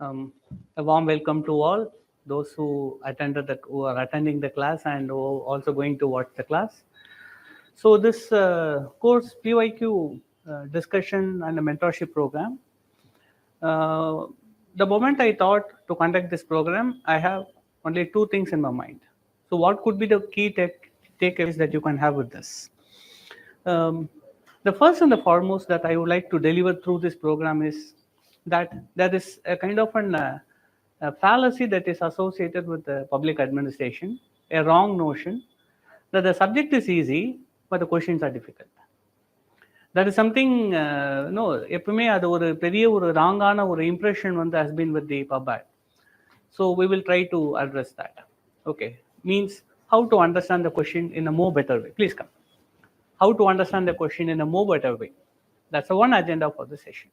A warm welcome to all those who are attending the class and who are also going to watch the class. So this course PYQ discussion and a mentorship program. The moment I thought to conduct this program, I have only two things in my mind. So what could be the key takeaways that you can have with this? The first and the foremost that I would like to deliver through this program is that there is a kind of a fallacy that is associated with the public administration, a wrong notion that the subject is easy, but the questions are difficult. That is something, no, எப்பவுமே அது ஒரு பெரிய ஒரு ராங்கான ஒரு impression வந்து has been with the Pubad. So we will try to address that. Okay, means how to understand the question in a more better way. Please come. How to understand the question in a more better way. That's the one agenda for the session.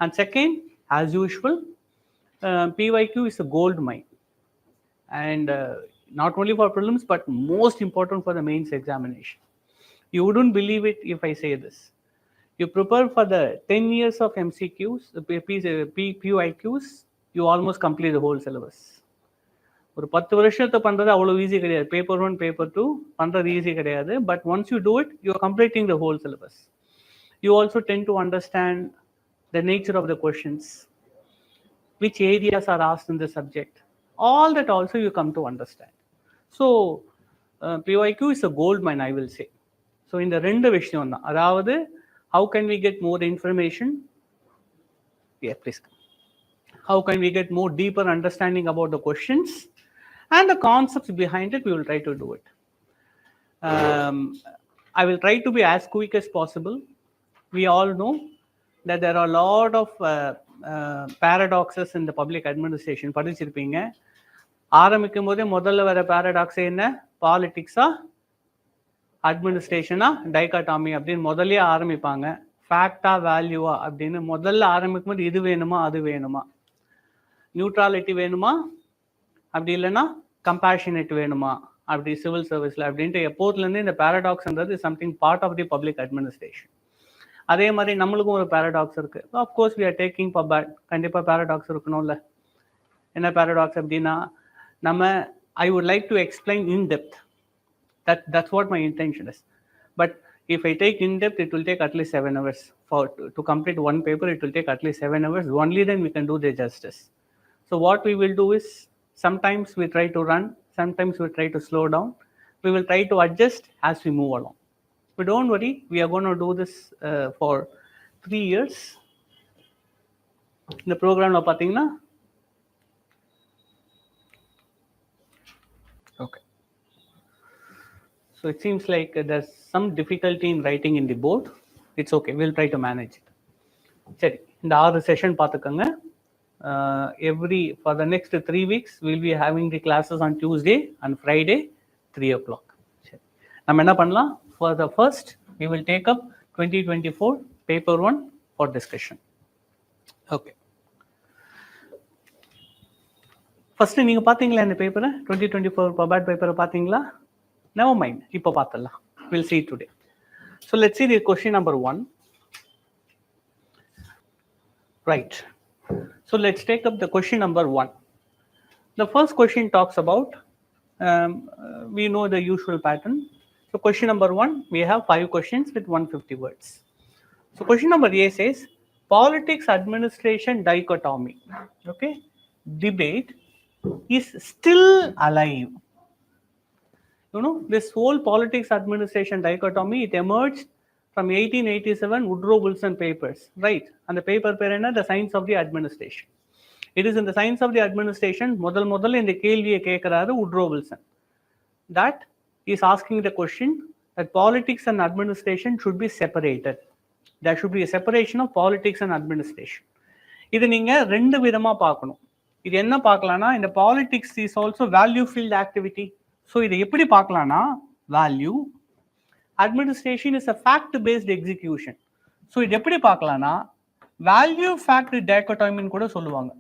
And second, as usual, PYQ is a gold mine. And not only for prelims, but most important for the mains examination. You wouldn't believe it if I say this. You prepare for the 10 years of MCQs, PYQs, you almost complete the whole syllabus. ஒரு 10 வருஷத்தை பண்ணுறது அவ்வளோ easy கிடையாது. Paper 1 paper 2 பண்ணுறது easy கிடையாது. But once you do it, you are completing the whole syllabus. You also tend to understand the nature of the questions, which areas are asked in the subject. All that also you come to understand. So PYQ is a gold mine, I will say. So in the ரெண்டு விஷயம் தான், அதாவது how can we get more information? Yeah, please. How can we get more deeper understanding about the questions and the concepts behind it? We will try to do it. I will try to be as quick as possible. We all know that there are a lot of paradoxes in the public administration. படிச்சிருப்பீங்க. ஆரம்பிக்கும் போதே முதல்ல வர paradox என்ன? பாலிட்டிக்ஸா அட்மினிஸ்ட்ரேஷனா டைகாட்டாமி அப்படின்னு முதல்ல ஆரம்பிப்பாங்க. ஃபேக்டா வேல்யூவா அப்படின்னு முதல்ல ஆரம்பிக்கும் போது இது வேணுமா அது வேணுமா, நியூட்ராலிட்டி வேணுமா, அப்படி இல்லைன்னா கம்பேஷனேட் வேணுமா, அப்படி சிவில் சர்வீஸில் அப்படின்ட்டு எப்போதுலேருந்து இந்த பேரடாக்ஸ்ன்றது something part of the public administration. அதே மாதிரி நம்மளுக்கும் ஒரு பேரடாக்ஸ் இருக்குது. Of course we are talking about, கண்டிப்பாக பேரடாக்ஸ் இருக்கணும்ல. என்ன பேரடாக்ஸ் அப்படின்னா, நம்ம I would like to explain in depth. That's what my intention is. But if I take in depth, it will take at least 7 hours. To complete one paper, it will take at least 7 hours. Only then we can do the justice. So what we will do is, sometimes we try to run, sometimes we try to slow down. We will try to adjust as we move along. But don't worry, we are going to do this for 3 years. In the program la pathina, okay. So it seems like there's some difficulty in writing in the board. It's okay, we'll try to manage it. சரி, இந்த 6 session பார்த்துக்கோங்க. For the next 3 weeks, we'll be having the classes on Tuesday and Friday, 3 o'clock. சரி, நம்ம என்ன பண்ணலாம்? For the first, we will take up 2024 paper 1 for discussion. Okay. First நீங்கள் பார்த்தீங்களா இந்த பேப்பரை? 2024 பபாட் பேப்பரை பார்த்தீங்களா? Never mind, இப்போ பார்த்தலாம். We'll see it today. So let's see the question number 1. Right. So let's take up the question number 1. The first question talks about, we know the usual pattern. So question number 1, we have 5 questions with 150 words. So question number A says, politics administration dichotomy, okay, debate is still alive. You know, this whole politics administration dichotomy, it emerged from 1887 Woodrow Wilson papers, right? And the paper perena, the science of the administration. It is in the science of the administration, modal in the kelviye kekararu Woodrow Wilson. That is asking the question that politics and administration should be separated. There should be a separation of politics and administration. இது நீங்க ரெண்டு விதமா பார்க்கணும். இது என்ன பார்க்கலாம்னா, இந்த politics is also value filled activity. So இதை எப்படி பார்க்கலாம்னா, value, administration is a fact based execution. So இது எப்படி பார்க்கலாம்னா, வேல்யூ ஃபேக்ட் டைகோட்டமின்னு கூட சொல்லுவாங்க.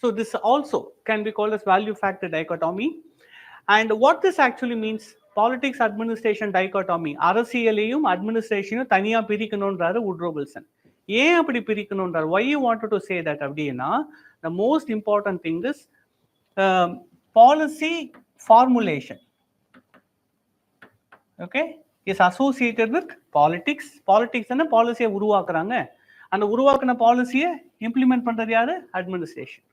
So this also can be called as value fact dichotomy. And what this actually means, politics administration dichotomy, அரசியலையும் அட்மினிஸ்ட்ரேஷனையும் தனியாக பிரிக்கணுன்றாரு வுட்ரோ வில்சன். ஏன் அப்படி பிரிக்கணுன்றார்? why you wanted to say that அப்படின்னா, the most important thing is policy formulation, okay, is associated with politics. Politics என்ன பாலிசியை உருவாக்குறாங்க, அந்த உருவாக்குன பாலிசியை இம்ப்ளிமெண்ட் பண்றது யாரு? Administration.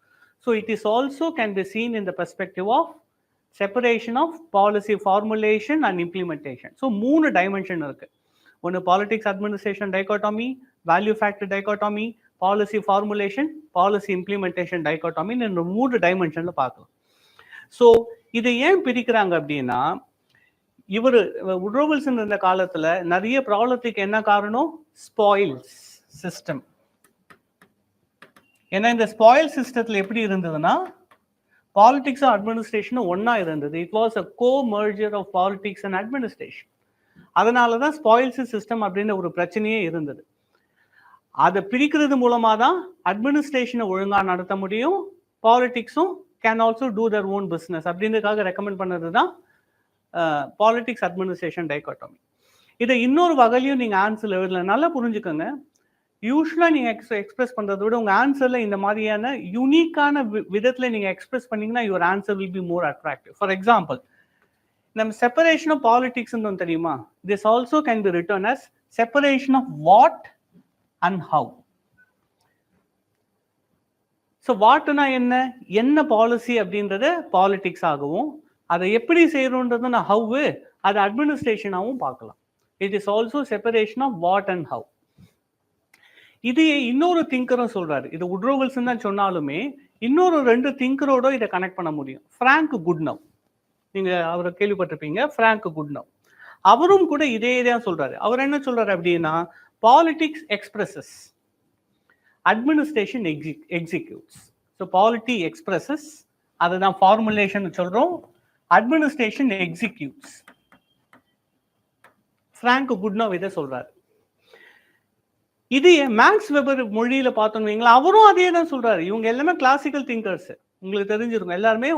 So it is also can be seen in the perspective of separation of policy formulation and implementation. So மூணு dimension இருக்கு. ஒன்று politics administration dichotomy, value factor dichotomy, policy formulation, policy implementation டைகாட்டமின்னு இந்த மூணு டைமென்ஷன்ல பார்க்கலாம். So இதை ஏன் பிரிக்கிறாங்க அப்படின்னா, இவர் உட்ரோவல்சன் இருந்த காலத்துல நிறைய ப்ராப்ளத்துக்கு என்ன காரணம்? Spoils system. ஏன்னா இந்த ஸ்பாயில் சிஸ்டத்துல எப்படி இருந்ததுன்னா, பாலிடிக்ஸும் அட்மினிஸ்ட்ரேஷனும் ஒன்னா இருந்தது. It was a co merger of politics and administration. அதனால தான் ஸ்பாயில்ஸ் சிஸ்டம் அப்படின்ற ஒரு பிரச்சனையே இருந்தது. அதை பிரிக்கிறது மூலமா தான் அட்மினிஸ்ட்ரேஷனை ஒழுங்கா நடத்த முடியும், பாலிடிக்ஸும் can also do their own business அப்படின்றதுக்காக ரெக்கமெண்ட் பண்ணது தான் பாலிடிக்ஸ் அட்மினிஸ்ட்ரேஷன் டைகாட்டமி. இதை இன்னொரு வகையிலையும் நீங்க ஆன்சர் எழுதல, நல்லா புரிஞ்சுக்கோங்க. யூஸ்வலா நீங்க எக்ஸ்பிரஸ் பண்றதை விட உங்க ஆன்சர்ல இந்த மாதிரியான யூனிக்கான விதத்துல நீங்க எக்ஸ்பிரஸ் பண்ணீங்கன்னா your answer will be more attractive. For example, நம்ம செப்பரேஷன் ஆஃப் பாலிடிக்ஸ் தெரியுமா? This also can be written as separation of what and how. So வாட்னா என்ன பாலிசி அப்படின்றத பாலிடிக்ஸ் ஆகவும், அதை எப்படி செய்யறோன்றது நான் ஹவு, அதை அட்மினிஸ்ட்ரேஷனாகவும் பார்க்கலாம். It is also separation of what and how. இது இன்னொரு திங்கரும் சொல்றாரு. இது உட்ரோவல்சன் தான் சொன்னாலுமே இன்னொரு ரெண்டு திங்கரோட இதை கனெக்ட் பண்ண முடியும். ஃப்ராங்க் குட்னவ், நீங்க அவரை கேள்விப்பட்டிருப்பீங்க, ஃப்ராங்க் குட்னவ். அவரும் கூட இதே தான் சொல்றாரு. அவர் என்ன சொல்றாரு அப்படின்னா, politics expresses, administration executes. So polity expresses, அதை தான் ஃபார்முலேஷன் சொல்றோம், அட்மினிஸ்ட்ரேஷன் எக்ஸிக்யூட்ஸ். ஃப்ராங்க் குட்னவ் இதை சொல்றாரு. இது மேக்ஸ் வெபர் மொழியில பார்த்தோம்னு வைங்களா, அவரும் அதே தான் சொல்றாரு. இவங்க எல்லாமே கிளாசிக்கல் திங்கர்ஸ், உங்களுக்கு தெரிஞ்சிருக்கும். எல்லாருமே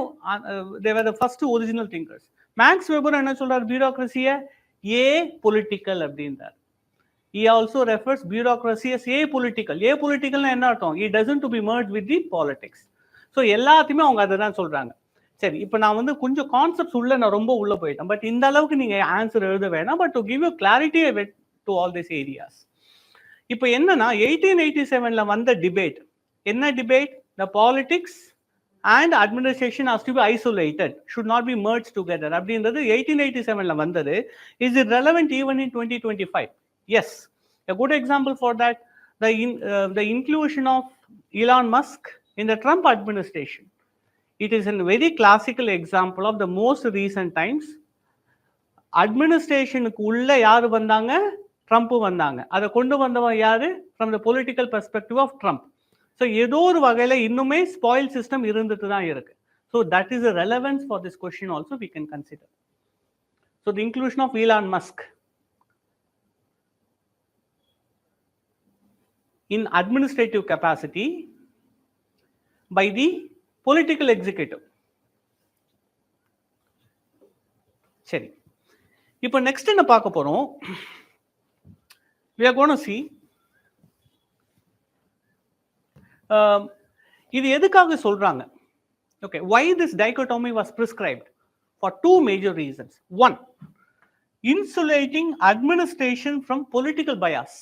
they were the first original thinkers. Max Weber என்ன சொல்றாரு? பியூரோக்ரஸியை ஏ பொலிட்டிக்கல் அப்படின்றார். he also refers bureaucracy as apolitical. Apoliticalனா என்ன அர்த்தம்? it doesn't to be merged with the politics. So எல்லாத்தையுமே அவங்க அதை தான் சொல்றாங்க. சரி, இப்போ நான் கொஞ்சம் கான்செப்ட்ஸ் உள்ள நான் ரொம்ப உள்ள போயிட்டேன். பட் இந்த அளவுக்கு நீங்க ஆன்சர் எழுத வேணாம். But to give you clarity to all this areas. இப்போ என்னன்னா 1887ல வந்த டிபேட் என்ன debate? the politics and administration has to be isolated, should not be merged together அப்படின்றது 1887ல வந்தது. is it relevant even in 2025? yes. a good example for that, the inclusion of Elon Musk in the Trump administration. it is a very classical example of the most recent times. அட்மினிஸ்ட்ரேஷனுக்கு உள்ள யாரு வந்தாங்க? Trump வந்தாங்க. அதை கொண்டு வந்தவன் யாரு? From the political perspective of Trump. So ஏதோ ஒரு வகையில இன்னுமே ஸ்பாயில் சிஸ்டம் இருந்துட்டு தான் இருக்கு. So that is a relevance for this question also we can consider. So the inclusion of Elon Musk in administrative capacity by the political executive. சரி, இப்போ next என்ன பார்க்க போறோம்? we are going to see இது எதுக்காக சொல்றாங்க? okay, why this dichotomy was prescribed? for two major reasons. one, insulating administration from political bias.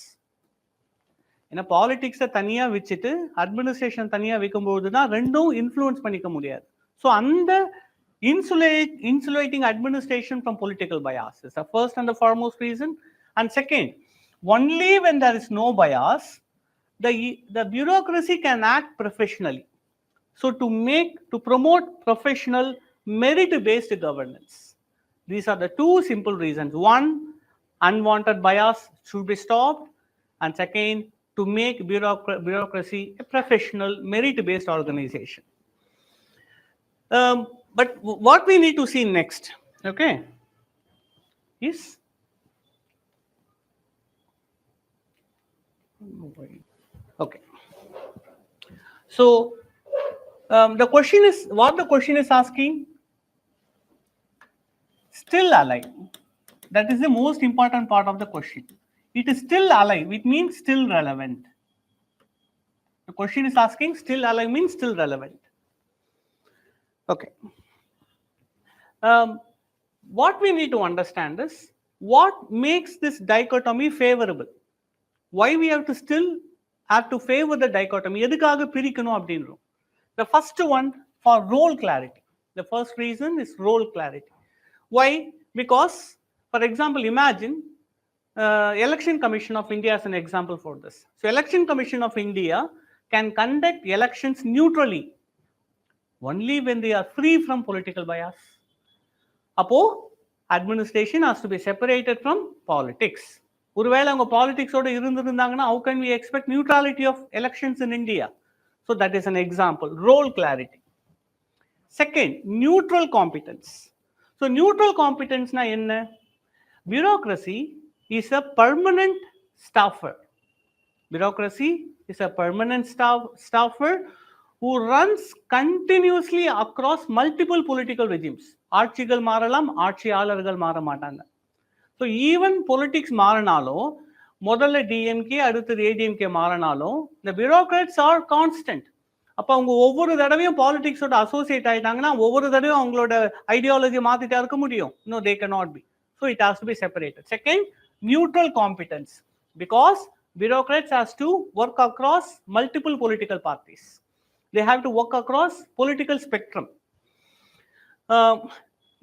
ஏன்னா பாலிடிக்ஸை தனியா வச்சுட்டு அட்மினிஸ்ட்ரேஷன் தனியா வைக்கும்போது தான் ரெண்டும் இன்ஃப்ளூயன்ஸ் பண்ணிக்க முடியாது. ஸோ அந்த insulating administration from political bias is the first and the foremost reason. And second, only when there is no bias, the bureaucracy can act professionally. So to promote professional merit-based governance. These are the two simple reasons. One, unwanted bias should be stopped. And second, to make bureaucracy a professional merit-based organization. But what we need to see next, okay, is okay. So the question is, what the question is asking? Still alive. That is the most important part of the question. It is still alive. It means still relevant. The question is asking still alive means still relevant. Okay. What we need to understand is what makes this dichotomy favorable. Why we have to still have to favor the dichotomy. எதுக்காக பிரிக்கணும் அப்படின்றோம். The first one for role clarity. The first reason is role clarity. Why? Because, for example, imagine Election Commission of India as an example for this. So, Election Commission of India can conduct elections neutrally only when they are free from political bias. அப்போ administration has to be separated from politics. ஒருவேளை அவங்க பாலிடிக்ஸோட இருந்திருந்தாங்கன்னா how can we expect neutrality of elections in India? So that is an example. Role clarity. Second, neutral competence. So neutral competence na enna? Bureaucracy is a permanent staffer. Bureaucracy is a permanent staffer who runs continuously across multiple political regimes. ஆட்சிகள் மாறலாம், ஆட்சியாளர்கள் மாற மாட்டாங்க. So even politics மாறினாலும், முதல்ல DMK அடுத்தது ஏடிஎம்கே மாறினாலும் இந்த பியூரோக்ராட்ஸ் ஆர் கான்ஸ்டன்ட். அப்போ அவங்க ஒவ்வொரு தடவையும் பாலிடிக்ஸோட அசோசியேட் ஆயிட்டாங்கன்னா ஒவ்வொரு தடவையும் அவங்களோட ஐடியாலஜி மாத்திட்டா இருக்க முடியும்? No, they cannot be. So it has to be separated. Second, neutral competence, because bureaucrats has to work across multiple political parties. They have to work across political spectrum.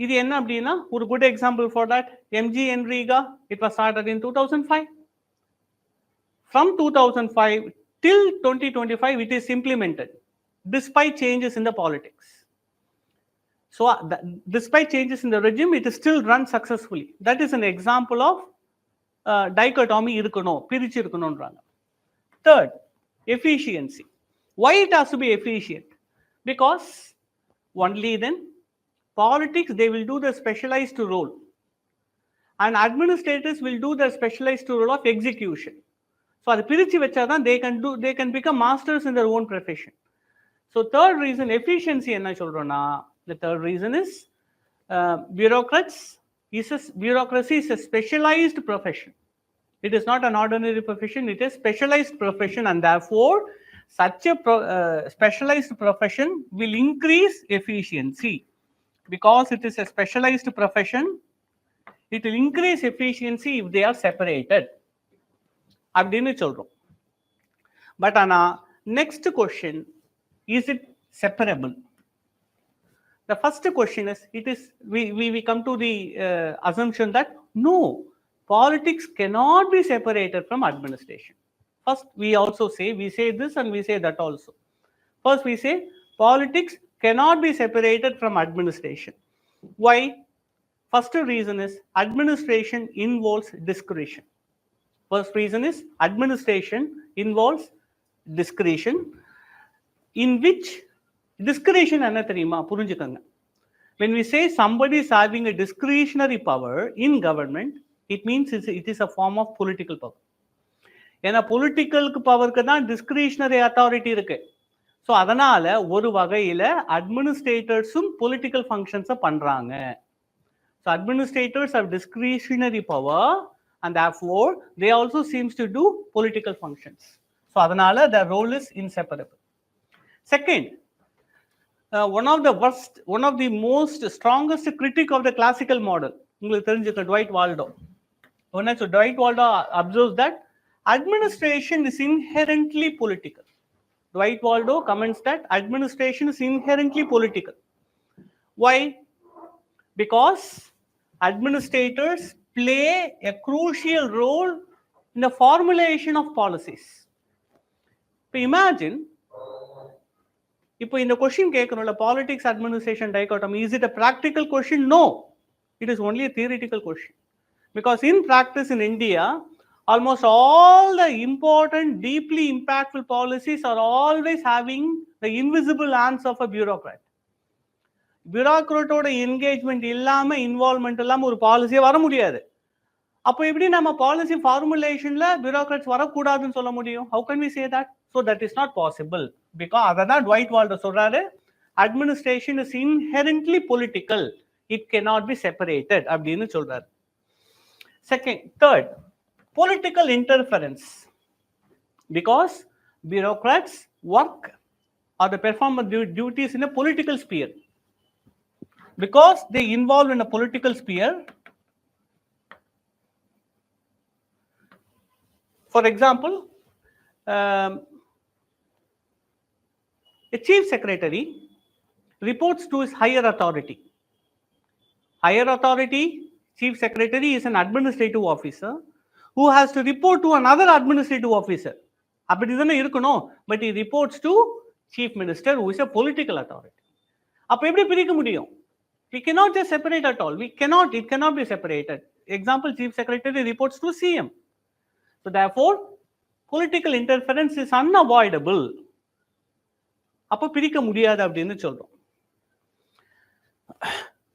இது என்ன அப்படின்னா ஒரு good example for that MG NREGA, it was started in 2005. From 2005 till 2025 it is implemented despite changes in the politics. So despite changes in the regime, it is still run successfully. That is an example of dichotomy இருக்கணும், பிரிச்சு இருக்கணும்ன்றாங்க. Third, efficiency. Why it has to be efficient? Because only then politics, they will do the specialized role, and administrators will do the specialized role of execution. So அது பிரிச்சு வச்சாதான் they can become masters in their own profession. So third reason, efficiency என்ன சொல்றோம்னா, the third reason is bureaucracy is a specialized profession. It is not an ordinary profession, it is specialized profession, and therefore such a specialized profession will increase efficiency. Because it is a specialized profession, it will increase efficiency if they are separated. அப்படின்னு சொல்றோம். But ஆனா next question, is it separable? The first question is, we come to the assumption that no, politics cannot be separated from administration. First we say this and we say that also. First we say politics cannot be separated from administration. Why? First reason is administration involves discretion. First reason is administration involves discretion, in which discretion enna theriyuma purinjukanga. When we say somebody is having a discretionary power in government, it means it is a form of political power. ஏன்னா பொலிட்டிக்கலுக்கு பவருக்கு தான் discretionary authority இருக்கு. So அதனால ஒரு வகையில அட்மினிஸ்ட்ரேட்டர்ஸும் political ஃபங்க்ஷன்ஸை பண்றாங்க. So administrators have discretionary power and therefore they also seems to do political functions. So அதனால their role is inseparable. Second, one of the most strongest critic of the classical model, உங்களுக்கு தெரிஞ்சுக்க Dwight Waldo. So Dwight Waldo observes that administration is inherently political. Dwight Waldo comments that administration is inherently political. Why? Because administrators play a crucial role in the formulation of policies. So imagine, இப்போ இந்த question கேட்கணும்ல, politics administration dichotomy, is it a practical question? No, it is only a theoretical question. Because in practice in India, almost all the important, deeply impactful policies are always having the invisible hands of a bureaucrat. பியூரோக்ராட்டோட engagement இல்லாம, involvement இல்லாம ஒரு பாலிசியே வர முடியாது. அப்போ எப்படி நம்ம policy ஃபார்முலேஷன்ல bureaucrats வரக்கூடாதுன்னு சொல்ல முடியும்? How can we say that? So that is not possible. Because அதான் Dwight Waldo சொல்றாரு, administration is inherently political, it cannot be separated அப்படின்னு சொல்றாரு. Third, political interference. Because bureaucrats work or they perform duties in a political sphere. Because they involve in a political sphere, for example, a chief secretary reports to his higher authority. Higher authority, chief secretary is an administrative officer who has to report to another administrative officer. But he reports to chief minister who is a political authority. We cannot just separate at all. It cannot be separated. Example, chief secretary reports to CM. So therefore, political interference is unavoidable.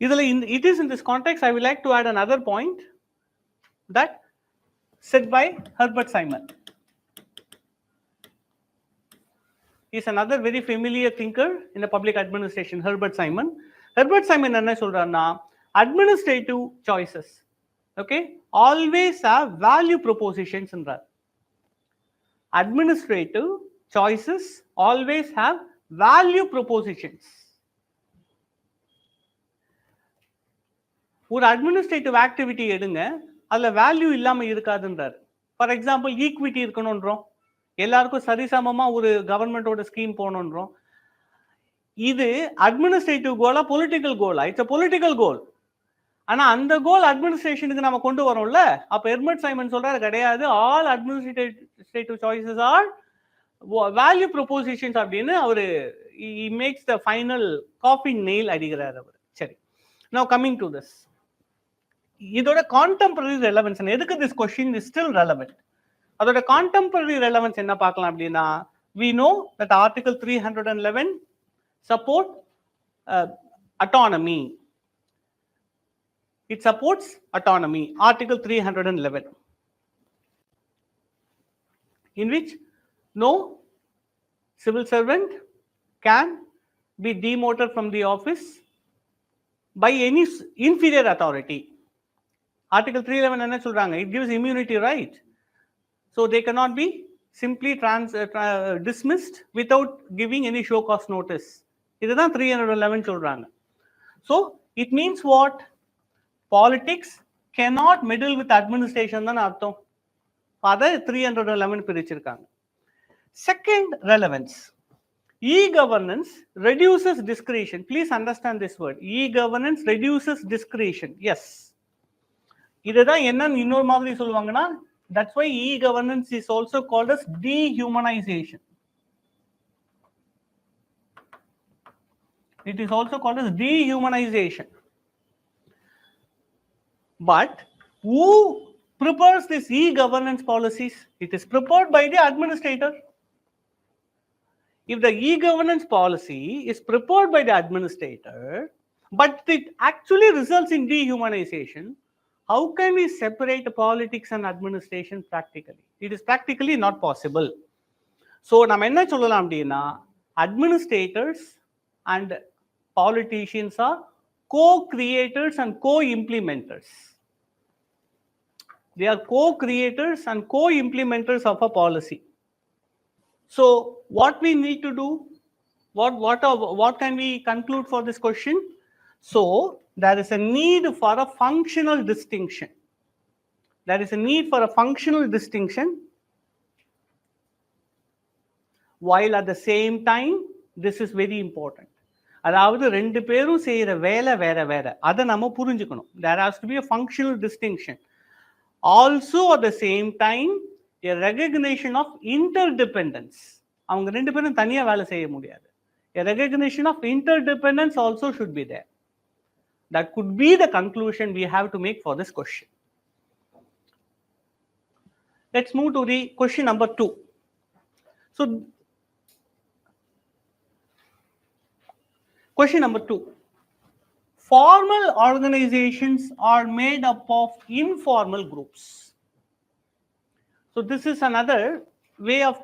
It is in this context, I would like to add another point that said by Herbert Simon. He is another very familiar thinker in the public administration, Herbert Simon. Herbert Simon enna solrarna, administrative choices, okay, always have value propositions என்றார். Administrative choices always have value propositions. ஒரு administrative activity எடுங்க, அதில் value இல்லாமல் இருக்காதுன்றார். For example, equity இருக்கணுன்றோம், எல்லாருக்கும் சரிசமமாக ஒரு கவர்மெண்டோட ஸ்கீம் போகணுன்றோம். இது அட்மினிஸ்ட்ரேட்டிவ் கோலா பொலிட்டிக்கல் கோலா? It's a political goal. ஆனால் அந்த கோல் அட்மினிஸ்ட்ரேஷனுக்கு நம்ம கொண்டு வரோம்ல, அப்போ ஹெர்பர்ட் சைமன் சொல்றாரு கிடையாது, all administrative choices are value propositions அப்படின்னு அவர் makes the final coffin nail அடிக்கிறார் அவர். சரி, நவ் கம்மிங் டு திஸ், இதோட கான்டெம்பரரி ரெலவன்ஸ் எதுக்கு this question is still relevant? அதோட கான்டெம்பரரி ரெலவன்ஸ் என்ன பார்க்கலாம் அப்படின்னா, we know that article 311 support autonomy. It supports autonomy, article 311, in which no civil servant can be demoted from the office by any inferior authority. Article 311 என்ன சொல்றாங்க? It gives immunity, right? So they cannot be simply dismissed without giving any show cause notice. இதுதான் 311 சொல்றாங்க. So it means what? Politics cannot meddle with administration தான் அர்த்தம். அதை 311 பிரிச்சிருக்காங்க. Second relevance, e-governance reduces discretion. Please understand this word. E-governance reduces discretion. Yes. இதுதான் என்னன்னு இன்னொரு மாதிரி சொல்லுவாங்கன்னா, that's why e-governance is also called as dehumanization. It is also called as dehumanization. But who prepares this e-governance policies? It is prepared by the administrator. If the e-governance policy is prepared by the administrator, but it actually results in dehumanization, how can we separate politics and administration practically? It is practically not possible. So, நம்ம என்ன சொல்லலாம் அப்படின்னா, administrators and politicians are co-creators and co-implementers. They are co-creators and co-implementers of a policy. So, what we need to do? What can we conclude for this question? So, there is a need for a functional distinction. There is a need for a functional distinction, while at the same time, this is very important. அதாவது ரெண்டு பேரும் செய்யற வேலை வேற வேற, அதை நம்ம புரிஞ்சுக்கணும். There has to be a functional distinction. Also at the same time, a recognition of interdependence. அவங்க ரெண்டு பேரும் தனியா வேலை செய்ய முடியாது. A recognition of interdependence also should be there. That could be the conclusion we have to make for this question. Let's move to the question number 2. So, question number 2. Formal organizations are made up of informal groups. So, this is another way of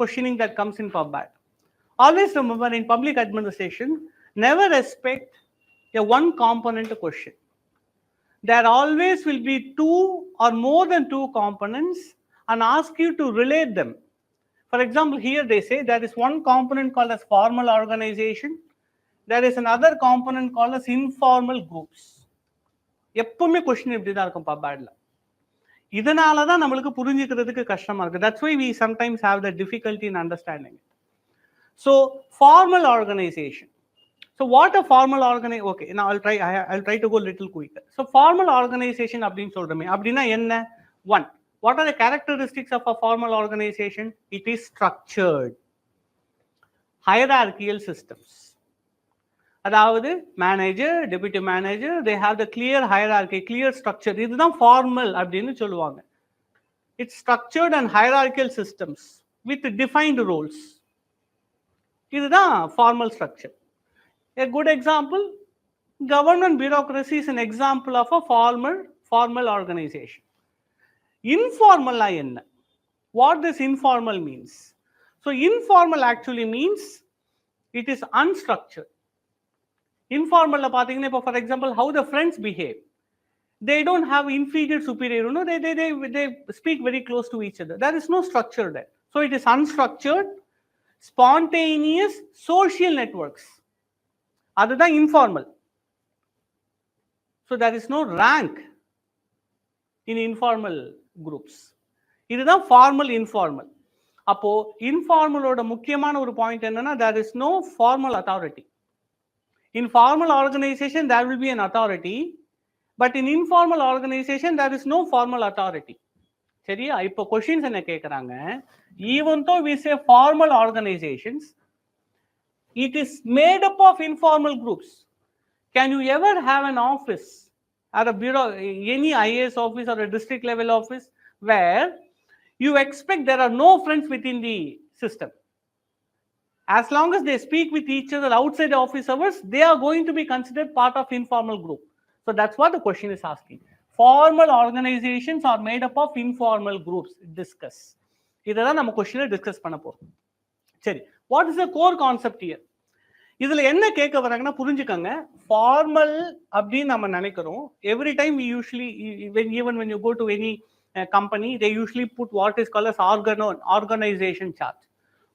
questioning that comes in Pubad. Always remember, in public administration, never expect a one component question. There always will be two or more than two components and ask you to relate them. For example, here they say there is one component called as formal organization. There is another component called as informal groups. எப்பவுமே question இப்படி தான் இருக்கும் பபாட்ல. இதனால தான் நம்மளுக்கு புரிஞ்சிக்கிறதுக்கு கஷ்டமா இருக்கு. That's why we sometimes have the difficulty in understanding it. So formal organization. So what a formal organization? Okay, now I'll try to go a little quicker. So formal organization அப்படின்னு சொல்றோமே, அப்படின்னா என்ன? One, what are the characteristics of a formal organization? It is structured. Hierarchical systems. அதாவது manager, deputy manager, they have the clear hierarchy, clear structure. இதுதான் formal அப்படின்னு சொல்லுவாங்க. It's structured and hierarchical systems with defined roles. இதுதான் formal structure. A good example, government bureaucracy is an example of a formal organization. Informal என்ன? What this informal means? So informal actually means it is unstructured. Informal பாத்தீங்கன்னா இப்போ for example how the friends behave. They don't have inferior superior, you know, they speak very close to each other. There is no structure there. So it is unstructured, spontaneous social networks. அதுதான் informal. So there is no rank in informal groups. இதுதான் formal informal. அப்போ informalோட முக்கியமான ஒரு point என்னன்னா there is no formal authority. In formal organization there will be an authority, but in informal organization there is no formal authority. சரியா? இப்போ questions என்ன கேக்குறாங்க, even though we say formal organizations, it is made up of informal groups. Can you ever have an office at a bureau, any IAS office or a district level office, where you expect there are no friends within the system? As long as they speak with each other outside the office hours, they are going to be considered part of informal group. So that's what the question is asking. Formal organizations are made up of informal groups. Discuss. இதெல்லாம் நம்ம question discuss பண்ண போறோம். சரி, what is the core concept here? இதுல என்ன கேட்க வராங்கன்னா புரிஞ்சுக்கங்க. ஃபார்மல் அப்படின்னு நம்ம நினைக்கிறோம். Every time we usually, even when you go to any company, they usually put what is called as organization chart.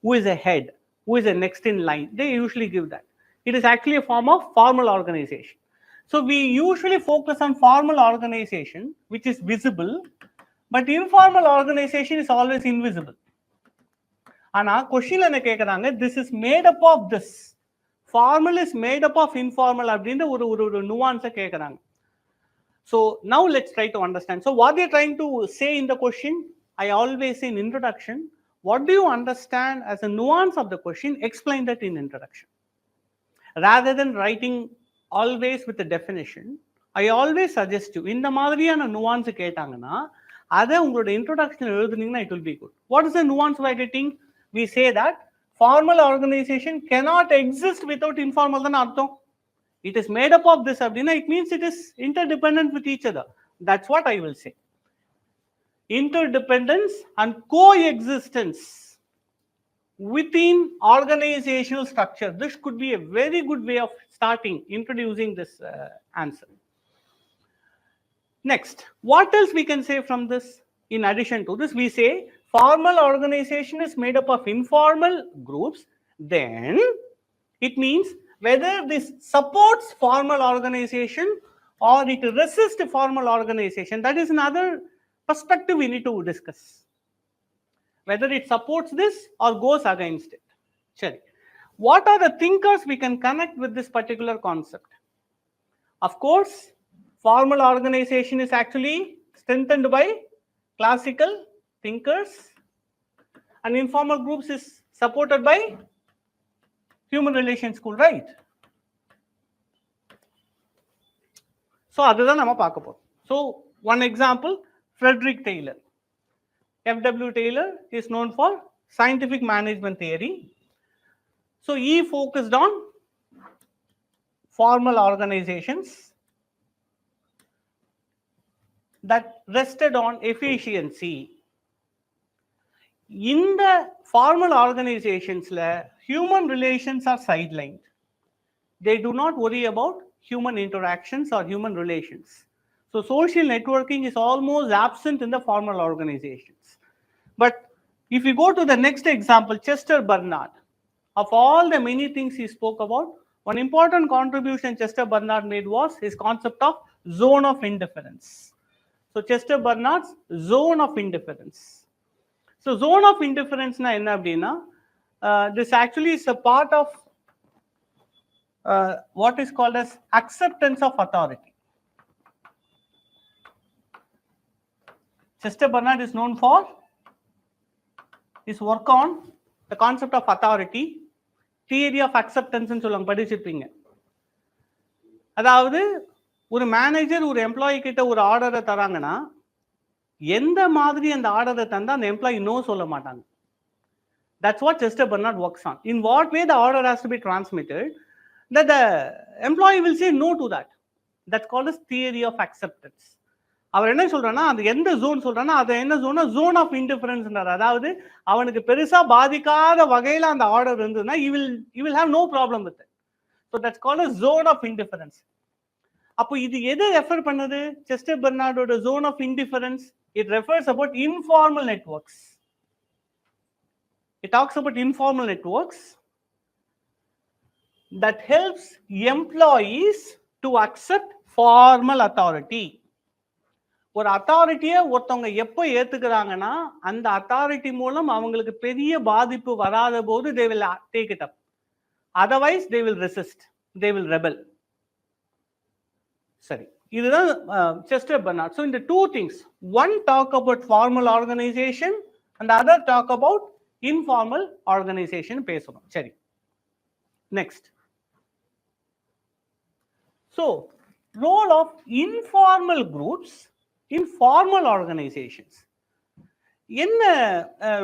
Who is a head? Who is the next in line? They usually give that. It is actually a form of formal organization. So we usually focus on formal organization, which is visible, but informal organization is always invisible. ஆனா கொஸ்டின்ல என்ன கேக்குறாங்க, this is made up of this. Formal is made up of informal அப்படின்ற ஒரு nuance கேக்குறாங்க. So now let's try to understand. So what they are trying to say in the question, I always say in introduction, what do you understand as a nuance of the question? Explain that in introduction. Rather than writing always with the definition, I always suggest you, இந்த மாதிரியான nuance கேட்டாங்கன்னா அதை உங்களோட introduction எழுதுனீங்கன்னா it will be good. What is the nuance we are getting? We say that formal organization cannot exist without informal தான் அர்த்தம். It is made up of this அப்படின்னா it means it is interdependent with each other. That's what I will say. Interdependence and coexistence within organizational structure. This could be a very good way of starting introducing this answer. Next, what else we can say from this? In addition to this, we say formal organization is made up of informal groups. Then it means whether this supports formal organization or it resists formal organization. That is another perspective we need to discuss. Whether it supports this or goes against it. Sure. What are the thinkers we can connect with this particular concept? Of course, formal organization is actually strengthened by classical thinkers, and informal groups is supported by human relations school, right? So அதுதான் நம்ம பார்க்க போறோம். So one example, Frederick Taylor. F.W. Taylor is known for scientific management theory. So he focused on formal organizations that rested on efficiency. In the formal organizations, human relations are sidelined. They do not worry about human interactions or human relations. So social networking is almost absent in the formal organizations. But If you go to the next example, Chester Bernard, of all the many things he spoke about, one important contribution Chester Bernard made was his concept of zone of indifference. So Chester Bernard's zone of indifference. So zone of indifference na enna appadina, this actually is a part of what is called as acceptance of authority. Chester Bernard is known for his work on the concept of authority, theory of acceptance ன்னு சொல்லுவாங்க, படிச்சிருப்பீங்க. அதாவது ஒரு manager ஒரு employee கிட்ட ஒரு ஆர்டரை தராங்கன்னா எந்த மாதிரி அந்த ஆர்டரை தந்தா அந்த எம்ப்ளாயி நோ சொல்ல மாட்டாங்க. That's what Chester Bernard works on. In what way the order has to be transmitted, that the employee will say no to that. That's called as theory of acceptance. அவர் என்ன சொல்றான்னா, அது எந்த zone சொல்றான்னா, அது என்ன ஜோனா, zone of இன்டிஃபரன்ஸ்ன்றார். அதாவது அவனுக்கு பெருசா பாதிக்காத வகையில அந்த ஆர்டர் இருந்ததுன்னா he will have no problem with it. So that's called as zone of indifference. அப்போ இது எது ரெஃபர் பண்ணுது? செஸ்டர் பெர்னார்டோட zone of indifference, it refers about informal networks. It talks about informal networks that helps employees to accept formal authority. ஒரு அத்தாரிட்டியை ஒருத்தவங்க எப்போ ஏத்துக்கிறாங்கன்னா அந்த authority மூலம் அவங்களுக்கு பெரிய பாதிப்பு வராத போது they will take it up. Otherwise they will resist, they will rebel. சரி, இதுதான் Chester Bernard. So in the two things, one talk about formal organization and the other talk about informal organization பேசணும். சரி, next. So role of informal groups in formal organizations. என்ன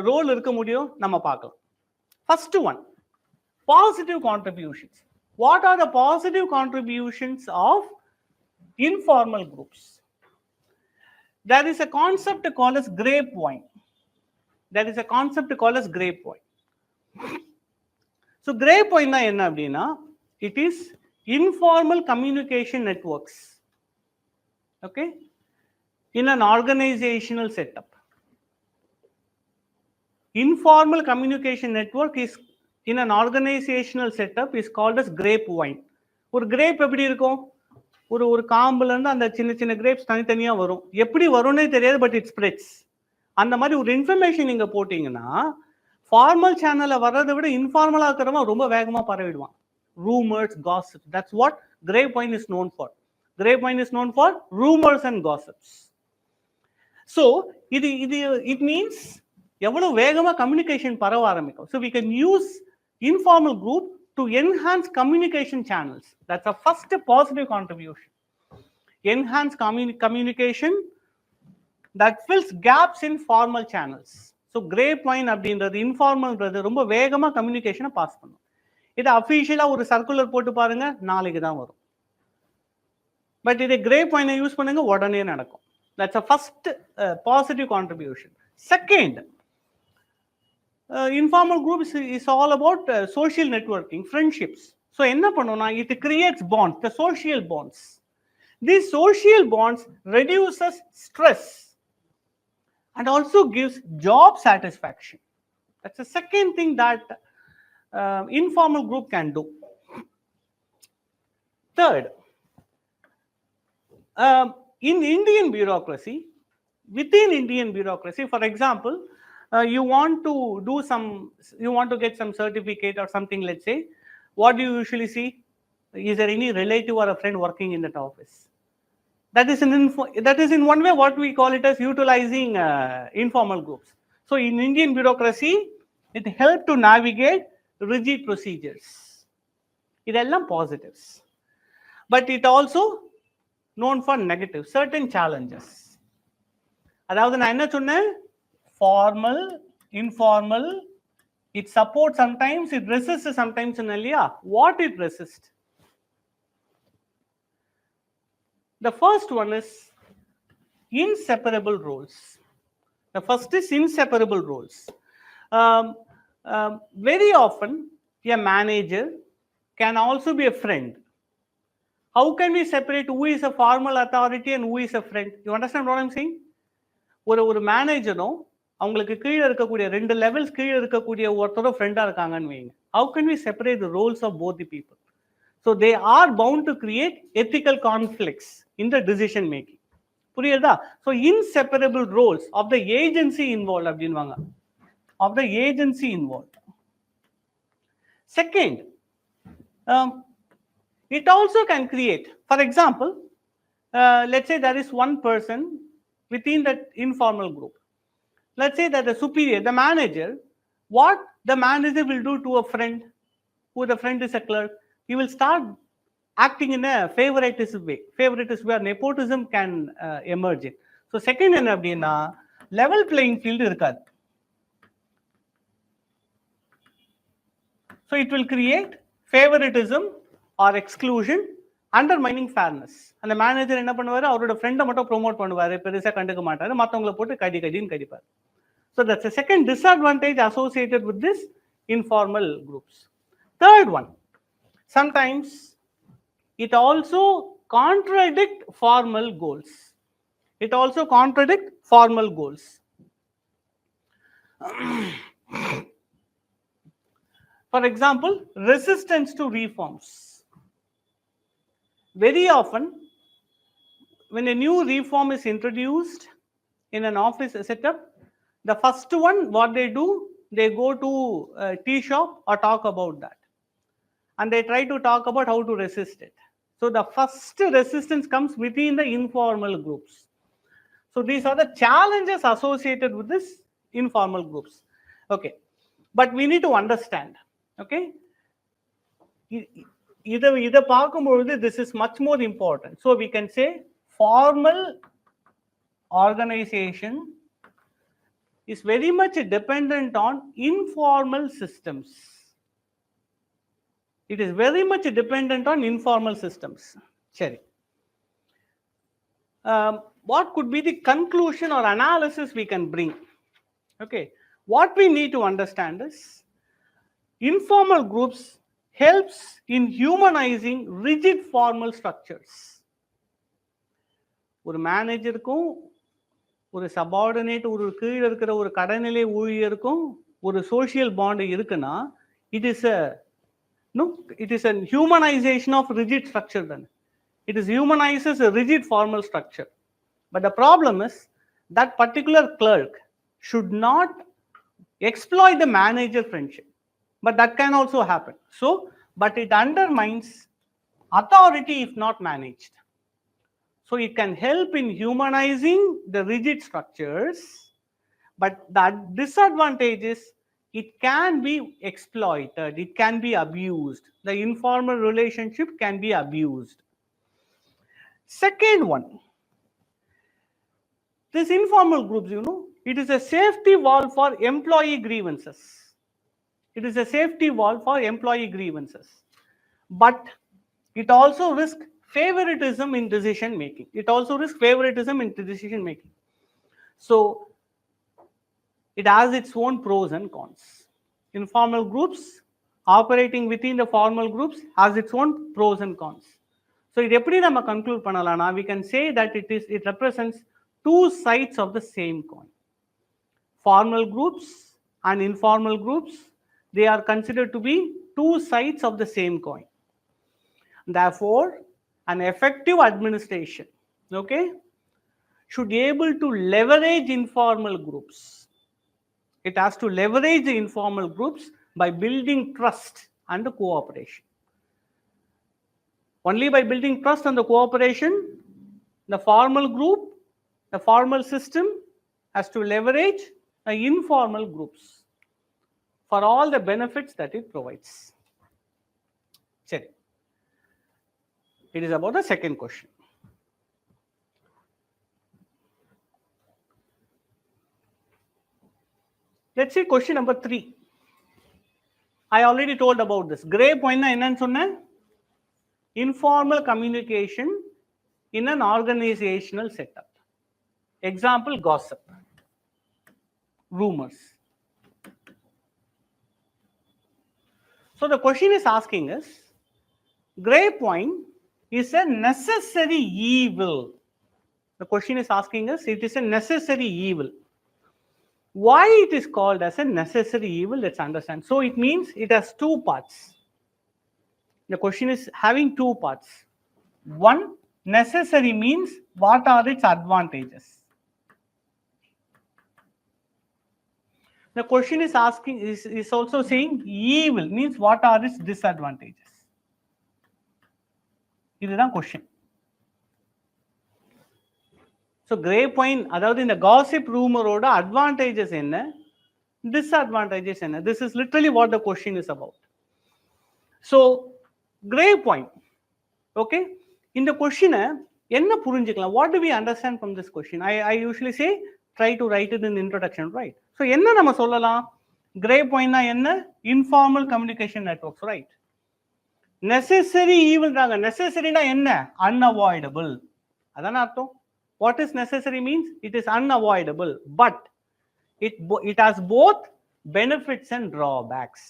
role இருக்க முடியும் நம்ம பார்க்கலாம். First one, positive contributions. What are the positive contributions of informal groups? There is a concept called as grapevine. There is a concept called as grapevine. So grapevine na enna appadina, it is informal communication networks, okay, in an organizational setup. Informal communication network is in an organizational setup is called as grapevine. ஒரு grape எப்படி இருக்கும்? ஒரு காம்புல இருந்து அந்த சின்ன சின்ன grapes தனித்தனியா வரும். எப்படி வரும்னே தெரியாது, பட் இட் ஸ்ப்ரெட்ஸ். அந்த மாதிரி ஒரு இன்ஃபர்மேஷன் நீங்க போட்டீங்கன்னா ஃபார்மல் சேனல்ல வர்றதை விட இன்ஃபார்மலா இருக்கிறவன் ரொம்ப வேகமா பரவிடுவான். Rumors, gossips. That's what grapevine is known for. Grapevine is known for rumors and gossips. So it means எவ்வளவு வேகமா கம்யூனிகேஷன் பரவ ஆரம்பிக்கும். So we can use informal group to enhance communication channels. That's a first positive contribution. Enhance communication that fills gaps in formal channels. So grapevine அப்படின்றது இன்ஃபார்மல்ன்றது ரொம்ப வேகமா கம்யூனிகேஷனை pass பண்ணும். இது அஃபிஷியலா ஒரு சர்க்குலர் போட்டு பாருங்க, நாளைக்கு தான் வரும். பட் இதை grapevine யூஸ் பண்ணுங்க, உடனே நடக்கும். That's a first positive contribution. Second, informal groups is all about social networking, friendships. So enna pannona, it creates bonds, the social bonds. These social bonds reduces stress and also gives job satisfaction. That's the second thing that informal group can do. Third, in Indian bureaucracy, within Indian bureaucracy, for example, you want to get some certificate or something, let's say, what do you usually see? Is there any relative or a friend working in that office? That is in one way what we call it as utilizing informal groups. So in Indian bureaucracy, it helped to navigate rigid procedures. Idellam positives, but it also known for negative, certain challenges. அதாவது நான் என்ன சொன்னேன், formal informal, it support sometimes, it resist sometimes இல்லையா? What it resist? The first one is inseparable roles. The first is inseparable roles. Very often a manager can also be a friend. How can we separate who is a formal authority and who is a friend? You understand what I'm saying? ஒரு மேனேஜரும் அவங்களுக்கு கீழே இருக்கக்கூடிய 2 levels கீழே இருக்கக்கூடிய ஒருத்தரோட ஃப்ரெண்டா இருக்காங்கன்னு வைங்க. How can we separate the roles of both the people? So they are bound to create ethical conflicts in the decision making. புரியுதா? So inseparable roles of the agency involved அப்படின்வாங்க. Of the agency involved. Second, it also can create, for example, let's say there is one person within that informal group. Let's say that the superior, the manager, what the manager will do to a friend, who the friend is a clerk, he will start acting in a favoritism way where nepotism can emerge in. So second என்ன அப்படின்னா level playing field இருக்காது. So it will create favoritism or exclusion, undermining fairness. அந்த manager என்ன பண்ணுவாரு, அவரோட ஃப்ரெண்டை மட்டும் promote பண்ணுவாரு, பெருசா கண்டுக்க மாட்டாரு, மற்றவங்களை போட்டு கடின்னு கடிப்பார். So that's the second disadvantage associated with this informal groups. Third one, sometimes it also contradict formal goals. It also contradict formal goals. For example, resistance to reforms. Very often, when a new reform is introduced in an office setup, the first one, what they do, they go to a tea shop or talk about that. And they try to talk about how to resist it. So the first resistance comes within the informal groups. So these are the challenges associated with this informal groups. Okay. But we need to understand. Okay. Either பார்க்கும்பொழுது this is much more important. So we can say formal organization is very much dependent on informal systems. It is very much dependent on informal systems. Sherry. What could be the conclusion or analysis we can bring? Okay. What we need to understand is informal groups helps in humanizing rigid formal structures. ஒரு மேனேஜருக்கும் ஒரு subordinate ஒரு கீழே இருக்கிற ஒரு கடைநிலை ஊழியருக்கும் ஒரு social bond இருக்குன்னா it is a humanization of rigid structure. Then it is humanizes a rigid formal structure. But the problem is that particular clerk should not exploit the manager friendship. But that can also happen. So, but it undermines authority if not managed. So it can help in humanizing the rigid structures, but the disadvantage is it can be exploited, it can be abused. The informal relationship can be abused. Second one, this informal groups, it is a safety valve for employee grievances. It is a safety valve for employee grievances. But it also risks favoritism in decision making. It also risks favoritism in decision making. So it has its own pros and cons. Informal groups operating within the formal groups has its own pros and cons. So it எப்படி நம்ம conclude பண்ணலாம்னா we can say that it represents two sides of the same coin. Formal groups and informal groups, they are considered to be two sides of the same coin. Therefore, an effective administration, okay, should be able to leverage informal groups. It has to leverage the informal groups by building trust and cooperation. Only by building trust and the cooperation, the formal group, the formal system has to leverage the informal groups for all the benefits that it provides. Seri. It is about the second question. Let's see question number 3. I already told about this. Gray point na enna sonna? Informal communication in an organizational setup. Example, gossip, rumors. So the question is asking us, gray point is a necessary evil. The question is asking us, it is a necessary evil. Why it is called as a necessary evil? Let's understand. So it means it has two parts. The question is having two parts. One, necessary means what are its advantages? The question is asking is also saying evil means what are its disadvantages? இதுதான் question. So grey point, அதாவது இந்த gossip rumor ஓட advantages என்ன, disadvantages என்ன? This is literally what the question is about. So grey point, okay, இந்த question என்ன புரிஞ்சுக்கலாம்? What do we understand from this question? I usually say try to write it in the introduction, right? So என்ன நம்ம சொல்லலாம்? grey point na என்ன? Informal communication networks, right? Necessary evil ராங்க. Necessary na என்ன? Unavoidable. அதான அர்த்தம். What is necessary means? It is unavoidable, but it has both benefits and drawbacks.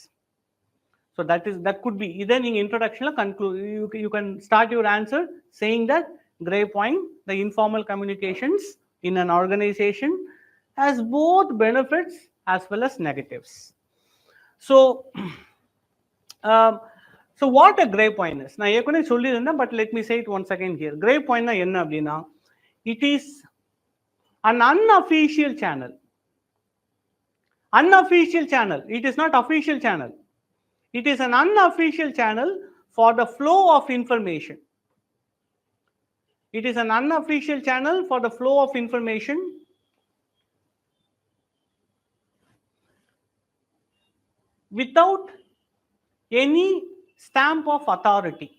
So that could be either in introduction conclude. You can start your answer saying that grey point, the informal communications in an organization, has both benefits as well as negatives. So so what a grey point is? நான் ஏற்கனவே சொல்லியிருந்தேன், but let me say it once again here. Grey point na என்ன அப்படின்னா, it is an unofficial channel. Unofficial channel. It is not official channel. It is an unofficial channel for the flow of information. It is an unofficial channel for the flow of information without any stamp of authority.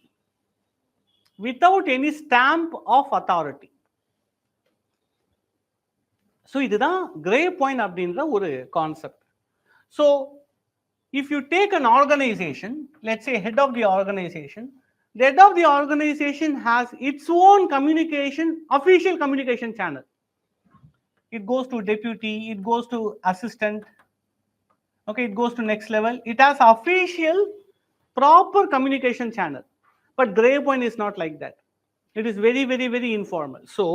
Without any stamp of authority. So இதுதான் grey point அப்படின்ற ஒரு concept. So if you take an organization, let's say head of the organization, the head of the organization has its own communication, official communication channel. It goes to deputy, it goes to assistant, okay, it goes to next level. It has official proper communication channel. But grey point is not like that. It is very, very, very informal. So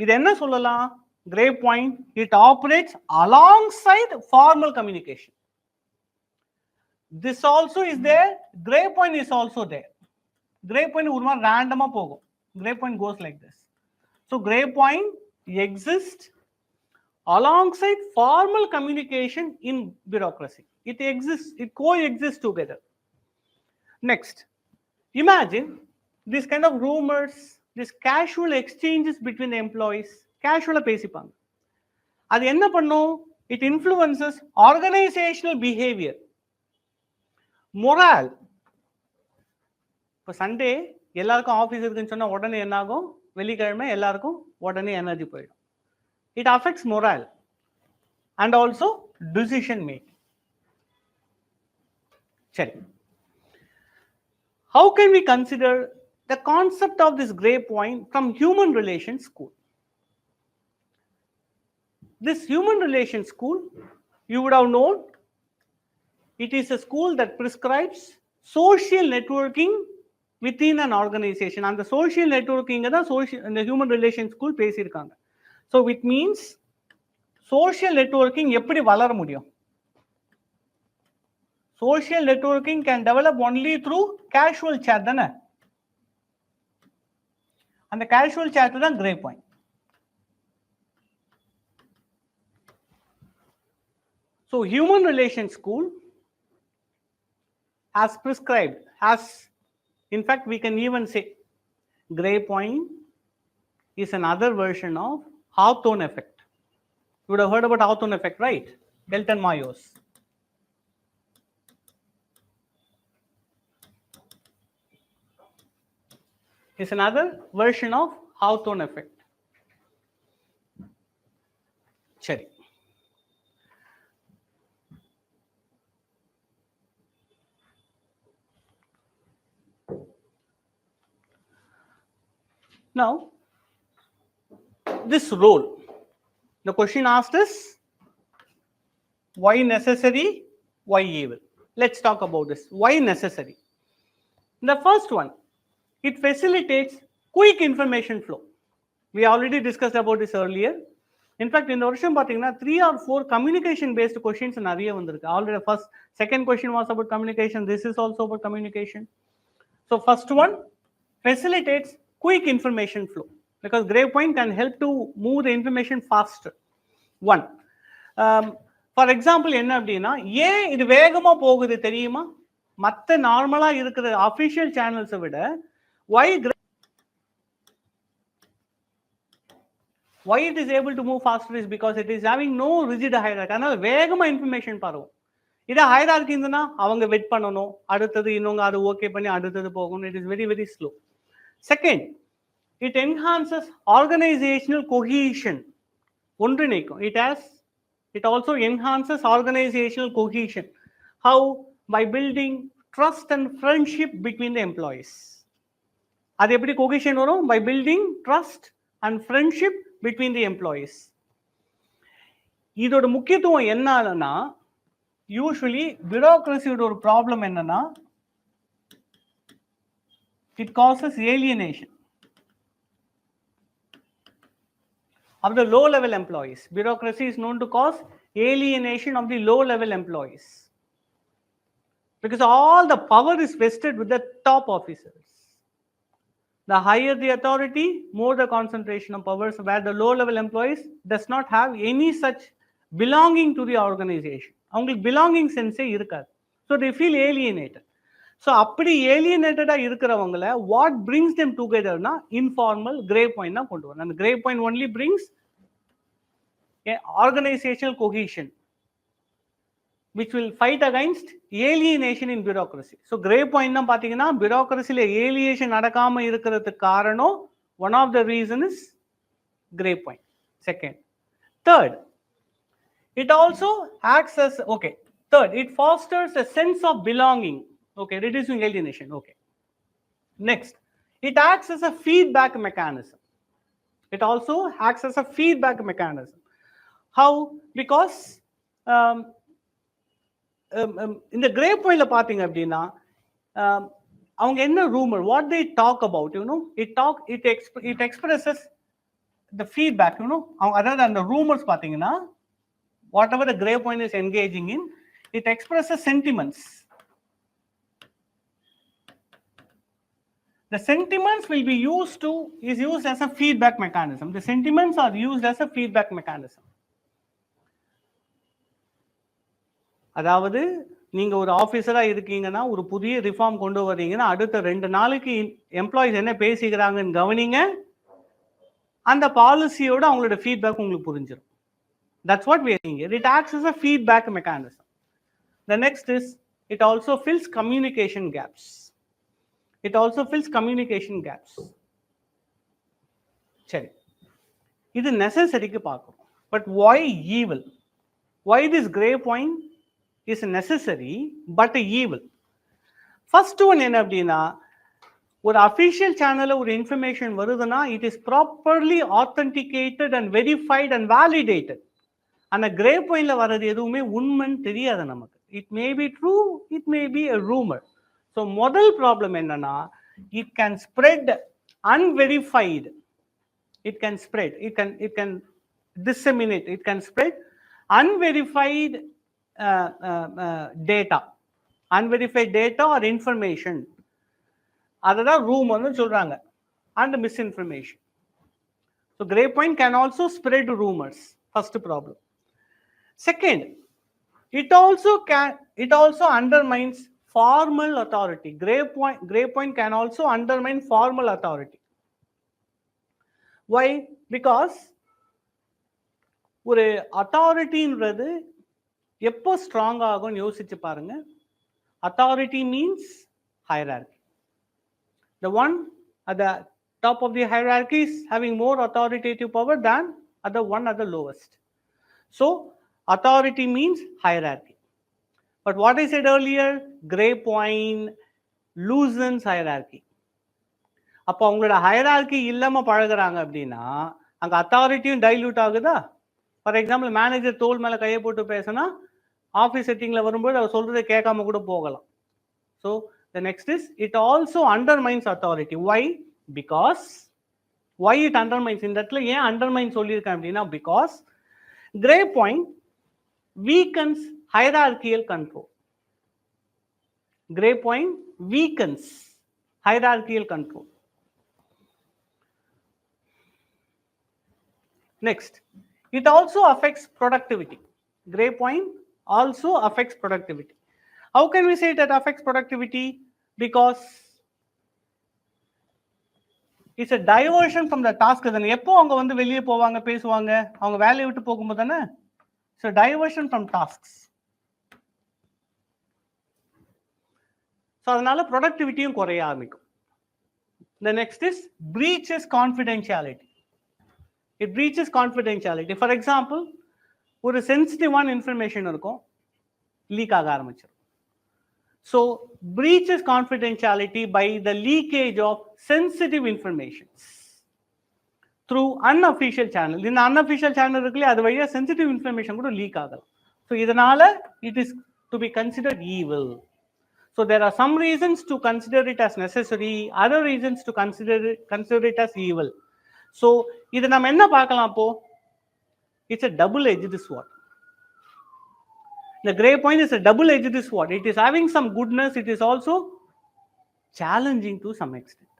இது என்ன சொல்லலாம்? Grey point, it operates alongside formal communication. This also is there. Grey point is also there. Grey point ஒரு மாதிரி ரேண்டமா போகும். Grey point goes like this. So grey point exists alongside formal communication in bureaucracy. It exists, it coexists together. Next, imagine this kind of rumors, this casual exchanges between the employees. Casual பேசிப்பாங்க. அது என்ன பண்ணும்? It influences organizational behavior. Morale. இப்போ Sunday எல்லாருக்கும் office இருக்குன்னு சொன்னா உடனே என்ன ஆகும்? வெள்ளிக்கிழமை எல்லாருக்கும் உடனே எனர்ஜி போயிடும். It affects morale and also decision making. சரி. How can we consider the concept of this grey point from human relations school? This human relations school, you would have known, it is a school that prescribes social networking within an organization. And the social networking in the human relations school பேசியிருக்காங்க. So it means social networking எப்படி வளர முடியும்? Social networking can develop only through casual chat தானே? அந்த casual chat தான் grey point. So human relations school has prescribed, in fact we can even say grey point is another version of Hawthorne effect. You would have heard about Hawthorne effect, right? Delton Mayos. Is another version of Hawthorne effect. சரி. Now, this role, the question asked is why necessary, why evil? Let's talk about this. Why necessary? The first one, it facilitates quick information flow. We already discussed about this earlier. In fact இந்த வருஷம் பார்த்தீங்கன்னா 3 or 4 communication based questions நிறைய வந்திருக்கு. Already first second question was about communication, this is also about communication. So first one facilitates quick information flow because Grave Point can help to move the information faster. One, for example, என்ன அப்படின்னா ஏன் இது வேகமா போகுது தெரியுமா? மற்ற நார்மலா இருக்கிற அஃபிஷியல் சேனல்ஸை விட why it is able to move faster is because it is having no rigid hierarchy. அதனால வேகமா இன்ஃபர்மேஷன் பரவும். இதை ஹைரார்கி இருந்ததுன்னா அவங்க வெயிட் பண்ணணும், அடுத்தது இன்னொங்க அது ஓகே பண்ணி அடுத்தது போகணும். It is very very slow. Second, it enhances organizational cohesion, ஒன்றிணைக்கும். It also enhances organizational cohesion. How? By building trust and friendship between the employees. அது எப்படி கொஹீஷன் வரும்? By building trust and friendship between the employees. இதோட முக்கியத்துவம் என்னன்னா, usually பியூரோக்ரஸியோட ஒரு problem என்னன்னா, it causes alienation of the low level employees. Bureaucracy is known to cause alienation of the low level employees because all the power is vested with the top officers. The higher the authority, more the concentration of powers, where the low level employees does not have any such belonging to the organization. அவங்களுக்கு belonging சென்ஸே இருக்காது. So they feel alienated. So அப்படி ஏலியனேட்டடாக இருக்கிறவங்கள what brings them டுகெதர்னா informal grave point தான் கொண்டு வரும். அந்த grave point only brings organizational cohesion which will fight against alienation in bureaucracy. So Grave Point தான் பார்த்தீங்கன்னா bureaucracyல alienation நடக்காம இருக்கிறதுக்கு காரணம் one of the reason is Grave Point. Second. Third, it also acts as, okay, third, it fosters a sense of belonging, okay, reducing alienation, okay. Next, it acts as a feedback mechanism. It also acts as a feedback mechanism. How? Because இந்த grave பாயிண்ட்ல பாத்தீங்க அப்படின்னா அவங்க என்ன rumour, what they talk about, you know, it expresses the feedback, you know. அதாவது அந்த rumours பாத்தீங்கன்னா whatever the Grave Point is engaging in, it expresses sentiments. The sentiments will be used as a feedback mechanism. The sentiments are used as a feedback mechanism. அதாவது நீங்க ஒரு ஆபீசரா இருக்கீங்கன்னா, ஒரு புதிய reform கொண்டு வரீங்கன்னா, அடுத்த 2 நாளைக்கு எம்ப்ளாயிஸ் என்ன பேசிக்கிறாங்கன்னு கவனிங்க. அந்த பாலிசியோட அவங்களோட ஃபீட்பேக் உங்களுக்கு புரிஞ்சிடும். That's what we are seeing here. It acts as a feedback mechanism. The next is, it also fills communication gaps. It also fills communication gaps. சரி, இது நெசசரிக்கு பார்க்கணும். But why evil? Why this Grave Point is necessary but evil? First one என்ன அப்படின்னா, ஒரு official சேனல்ல ஒரு information வருதுன்னா, it is properly authenticated and verified and validated. அந்த கிரேவ் பாயிண்ட்ல வர்றது எதுவுமே உண்மைன்னு தெரியாது நமக்கு. It may be true, it may be a rumor. So முதல் ப்ராப்ளம் என்னன்னா, it can spread unverified. It can spread, it can disseminate, it can spread unverified data, unverified data or information. அதை தான் ரூமர்னு சொல்றாங்க, and misinformation. So grave point can also spread rumours. First problem. Second, it also undermines formal authority. Grave point can also undermine formal authority. Why? Because ஒரு அத்தாரிட்டின்றது எப்போ strong ஆகும்னு யோசிச்சு பாருங்க. Authority means hierarchy. The one at the top of the hierarchy is having more authoritative power than the one at the lowest. So authority means hierarchy. But what I said earlier, Grave Point loosens hierarchy. அப்போ அவங்களோட hierarchy இல்லாம பழகுறாங்க அப்படின்னா அங்க அத்தாரிட்டியும் dilute ஆகுதா? For example, manager தோல் மேல கையை போட்டு பேசினா ஆஃபீஸ் செட்டிங்ல வரும்போது அவர் சொல்றதை கேட்காம கூட போகலாம். So the next is, it also undermines authority. Why? Because why it undermines இந்த இடத்துல ஏன் undermine சொல்லியிருக்கேன் அப்படின்னா because gray point weakens hierarchical control. Gray point weakens hierarchical control. Next, it also affects productivity. Gray point also affects productivity. How can we say that affects productivity? Because it's a diversion from the task. தானே எப்போ அவங்க வந்து வெளியே போவாங்க பேசுவாங்க அவங்க வேலையை விட்டு போகும்போது தானே so diversion from tasks. so அதனால productivityயும் குறைய ஆரம்பிக்கும். The next is breaches confidentiality. It breaches confidentiality. For example, ஒரு சென்சிட்டிவான இன்ஃபர்மேஷன் இருக்கும் லீக் ஆக ஆரம்பிச்சிடும். So breaches confidentiality by the leakage of sensitive information through unofficial channel. In unofficial channel இருக்குல்ல அது வழியா sensitive information கூட லீக் ஆகலாம். So இதனால it is to be considered evil. So there are some reasons to consider it as necessary, other reasons to consider it as evil. So இது நம்ம என்ன பார்க்கலாம் அப்போ? It's a double-edged sword. The gray point is a double-edged sword. It is having some goodness. It is also challenging to some extent.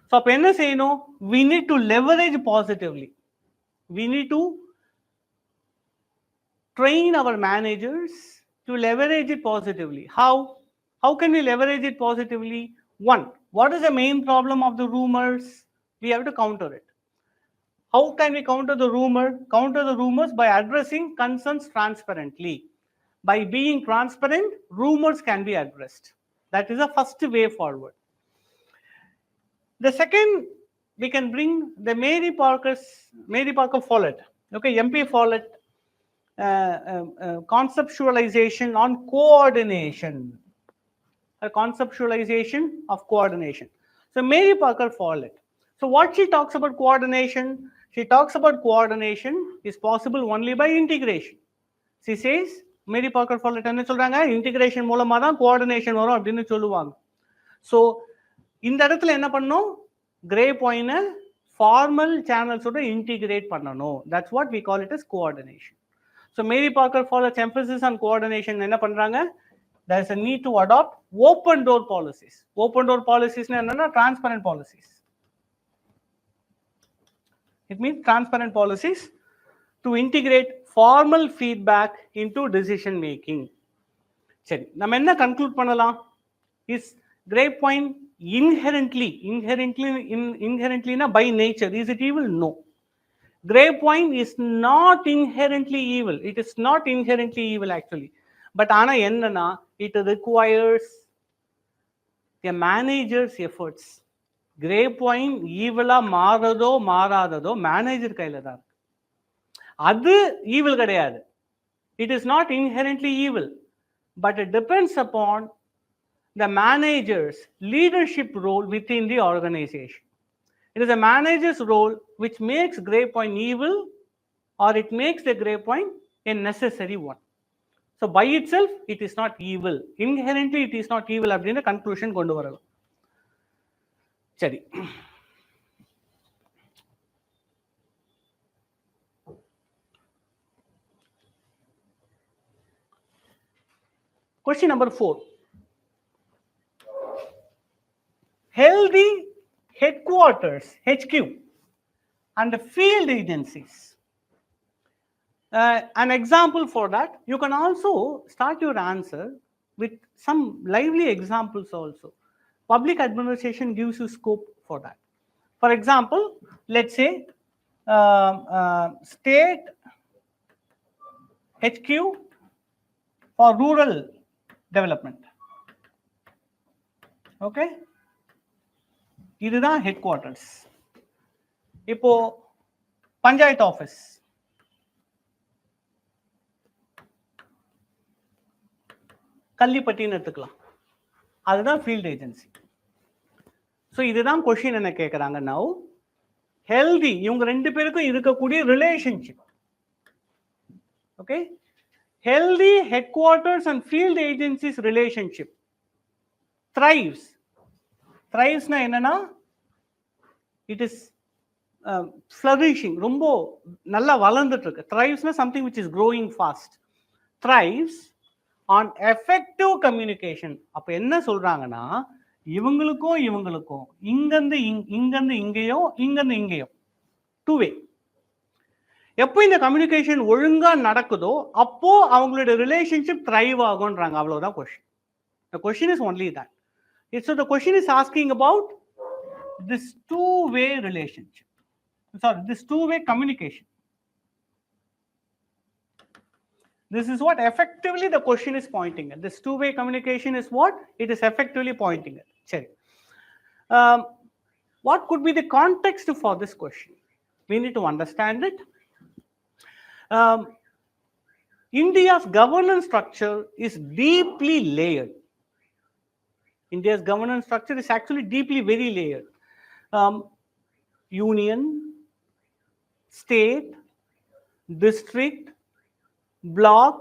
So அப்ப என்ன செய்யணும்? We need to leverage positively. We need to train our managers to leverage it positively. How can we leverage it positively? One, what is the main problem of the rumors? We have to counter it. How can we counter the rumor? Counter the rumors by addressing concerns transparently. By being transparent, rumors can be addressed. That is the first way forward. The second, we can bring the Mary Parker Follett, okay, MP Follett conceptualization on coordination. A conceptualization of coordination. So Mary Parker Follett. So what she talks about coordination? She talks about coordination is possible only by integration. She says, Mary Parker Follett என்ன சொல்றாங்க integration மூலமா தான் coordination வரும் அப்படின்னு சொல்லுவாங்க. So இந்த இடத்துல என்ன பண்ணணும் gray point formal channels ஓட integrate பண்ணணும். That's what we call it as coordination. So Mary Parker Follett's emphasis on coordination என்ன பண்றாங்க? There is a need to adopt open door policies. Open door policies என்னன்னா transparent policies. It means transparent policies to integrate formal feedback into decision making. சரி நம்ம என்ன conclude பண்ணலாம்? Is gray point inherently by nature is it evil? No. Gray point is not inherently evil. It is not inherently evil actually. But ஆனா என்னன்னா it requires a manager's efforts. Gray point ஈவலா மாறதோ மாறாததோ manager கையில தான். அது evil கிடையாது. It is not inherently evil, but it depends upon the manager's leadership role within the organization. It is a manager's role which makes gray point evil, or it makes the gray point a necessary one. So by itself, it is not evil. Inherently, it is not evil. அப்படின்ற conclusion கொண்டு வரலாம். சரி. Question number 4. Healthy headquarters, HQ, and field agencies. An example for that, you can also start your answer with some lively examples also. Public administration gives you scope for that. For example, let's say state HQ for rural development. Okay, இதுதான் headquarters. இப்போ panchayat office, கள்ளிப்பட்டின்னு எடுத்துக்கலாம், அதுதான் field agency. So இதுதான் question என்ன கேட்குறாங்க. Now healthy இவங்க ரெண்டு பேருக்கும் இருக்கக்கூடிய relationship. Okay, healthy headquarters and field agencies relationship thrives na enna, it is flourishing, ரொம்ப நல்லா வளர்ந்துட்டு இருக்கு. த்ரைவ்ஸ்னா something which is growing fast. Thrives on effective communication. அப்போ என்ன சொல்றாங்கன்னா, இவங்களுக்கும் இவங்களுக்கும் இங்கேருந்து இங்கேயோ இங்கேருந்து இங்கேயோ டூ வே. எப்போ இந்த கம்யூனிகேஷன் ஒழுங்கா நடக்குதோ அப்போ அவங்களோட ரிலேஷன்ஷிப் த்ரைவ் ஆகும்ன்றாங்க. அவ்வளவுதான் question. The question is only that. So the question is asking about this two-way relationship. Sorry, this two-way communication. This is what effectively the question is pointing at. This two-way communication is what it is effectively pointing at. Sorry. What could be the context for this question? We need to understand it. India's governance structure is deeply layered. India's governance structure is actually deeply very layered. Union, state, district, block,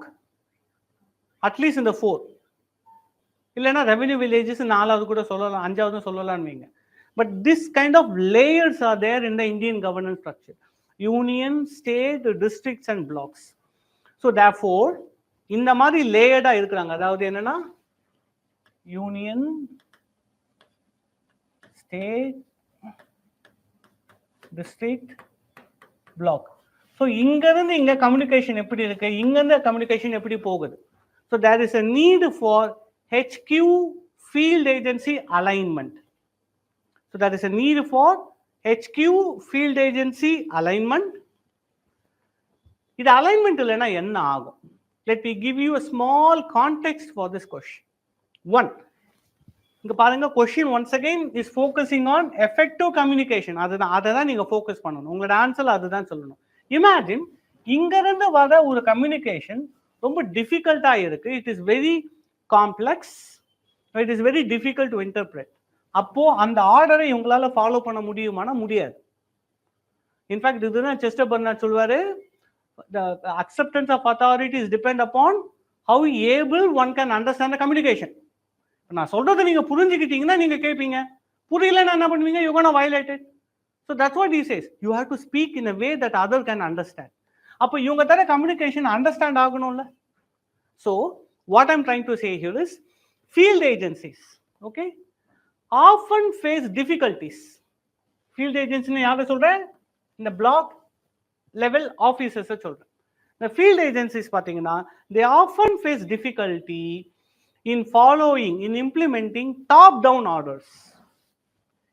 at least in the four. இல்லைன்னா revenue villages 4வது கூட சொல்லலாம், 5வது சொல்லலாம்னு வைங்க. But this kind of layers are there in the Indian governance structure. Union, state, districts and blocks. So therefore, இந்த மாதிரி லேயர்டா இருக்கிறாங்க. அதாவது என்னன்னா, union, state, district, block. So இங்கிருந்து இங்க கம்யூனிகேஷன் எப்படி இருக்கு, இங்கிருந்து கம்யூனிகேஷன் எப்படி போகுது. So there is a need for HQ field agency alignment. So there is a need for HQ field agency alignment. இது alignment இல்லைன்னா என்ன ஆகும்? Let me give you a small context for this question. One, இங்க பாருங்க, question once again is focusing on effective communication. அதுதான் நீங்க focus பண்ணணும். உங்களோட ஆன்சர் அதுதான் சொல்லணும். Imagine இங்கிருந்து வர ஒரு கம்யூனிகேஷன் ரொம்ப டிஃபிகல்ட்டா இருக்கு. It is very complex. It is very difficult to interpret. அப்போ அந்த ஆர்டரை உங்களால ஃபாலோ பண்ண முடியுமானா முடியாது. இன்ஃபேக்ட் இதுதான் செஸ்டர் பர்னார்ட் சொல்வாரு, the acceptance of authority is depend upon how able one can understand the communication. நான் சொல்றதை நீங்க புரிஞ்சுக்கிட்டீங்கன்னா நீங்க கேட்பீங்க, புரியலன்னா என்ன பண்ணுவீங்க? you're going to violate it. So that's what he says, you have to speak in a way that other can understand. அப்போ இவங்க தர கம்யூனிகேஷன் அண்டர்ஸ்டாண்ட் ஆகணும்ல. So what I'm trying to say here is, field agencies, okay, often face difficulties. Field agency ne yaar solren, in the block level officers solren. The field agencies pathina, they often face difficulty in following, in implementing top down orders.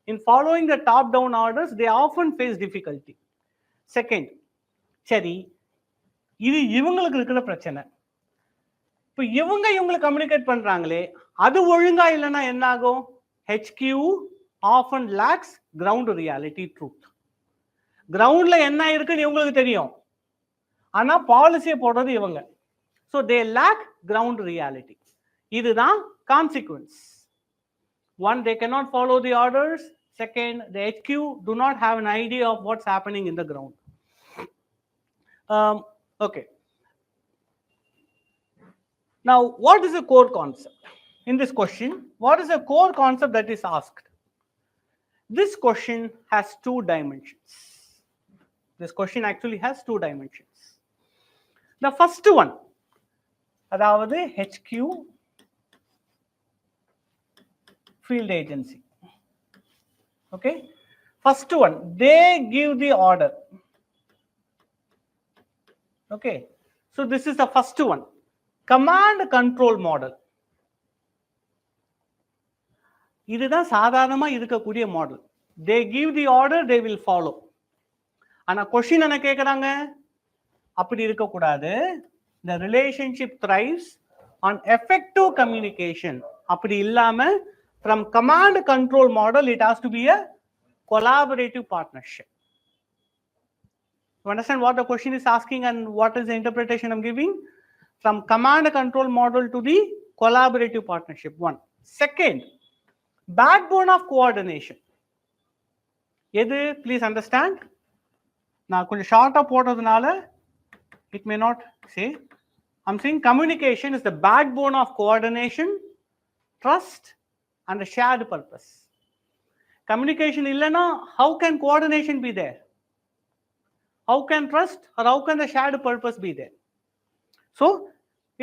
In following the top down orders, they often face difficulty. Second, சரி, இது இவங்களுக்கு இருக்கிற பிரச்சனை. இப்போ இவங்களை communicate பண்றாங்களே, அது ஒழுங்கா இல்லைன்னா என்ன ஆகும்? HQ often lacks ground reality truth. கிரவுண்ட்ல என்ன இருக்குன்னு இவங்களுக்கு தெரியும், ஆனா பாலிசியை போடுறது இவங்க. So they lack ground reality. இதுதான் consequence. One, they cannot follow the orders. Second, the HQ do not have an idea of what's happening in the ground. Okay. Now, what is the core concept in this question? What is the core concept that is asked? This question has two dimensions. This question actually has two dimensions. The first one, அதாவது HQ field agency. Okay, first one, they give the order. Okay, so this is the first one, command control model. இதுதான் சாதாரணமா இருக்கக்கூடிய model. they give the order, they will follow. ஆனா question என்ன கேக்குறாங்க? அப்படி இருக்க கூடாது. the relationship thrives on effective communication. அப்படி இல்லாம, from command control model, it has to be a collaborative partnership. You understand what the question is asking and what is the interpretation I'm giving? From command control model to the collaborative partnership. One. Second, backbone of coordination. எது? Please understand. நான் கொஞ்சம் ஷார்ட்டா போடுறதுனால it may not say. I'm saying communication is the backbone of coordination, trust and a shared purpose. Communication illana, how can coordination be there? How can trust or how can the shared purpose be there? So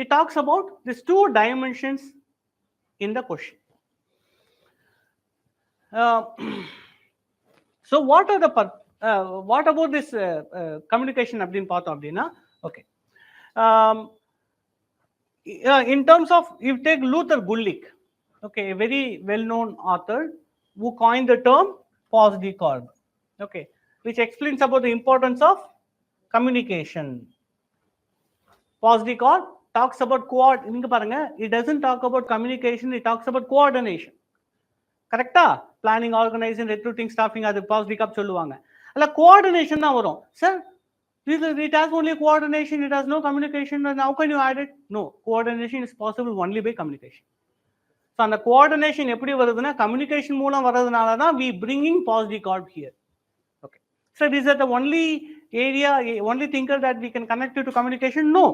it talks about these two dimensions in the question. So what are the what about this communication அப்படின்னு பார்த்தோம் அப்படின்னா, okay, in terms of, if you take Luther Gulick, okay, a very well known author who coined the term pause decorb, okay, which explains about the importance of communication. Pause decorb talks about நீங்க பாருங்க, it doesn't talk about communication, it talks about coordination. கரெக்டா? Planning, organising, recruiting, staffing, அது pass டிகாப் சொல்லுவாங்க. அல்ல coordination தான் வரும். Sir it has only coordination, it has no communication, and how can you add it? No, coordination is possible only by communication. So அந்த coordination எப்படி வருதுன்னா communication மூலம் வரதுனால தான் we bringing pause decorb here. Okay, so is that the only area, only thinker that we can connect it to communication? No,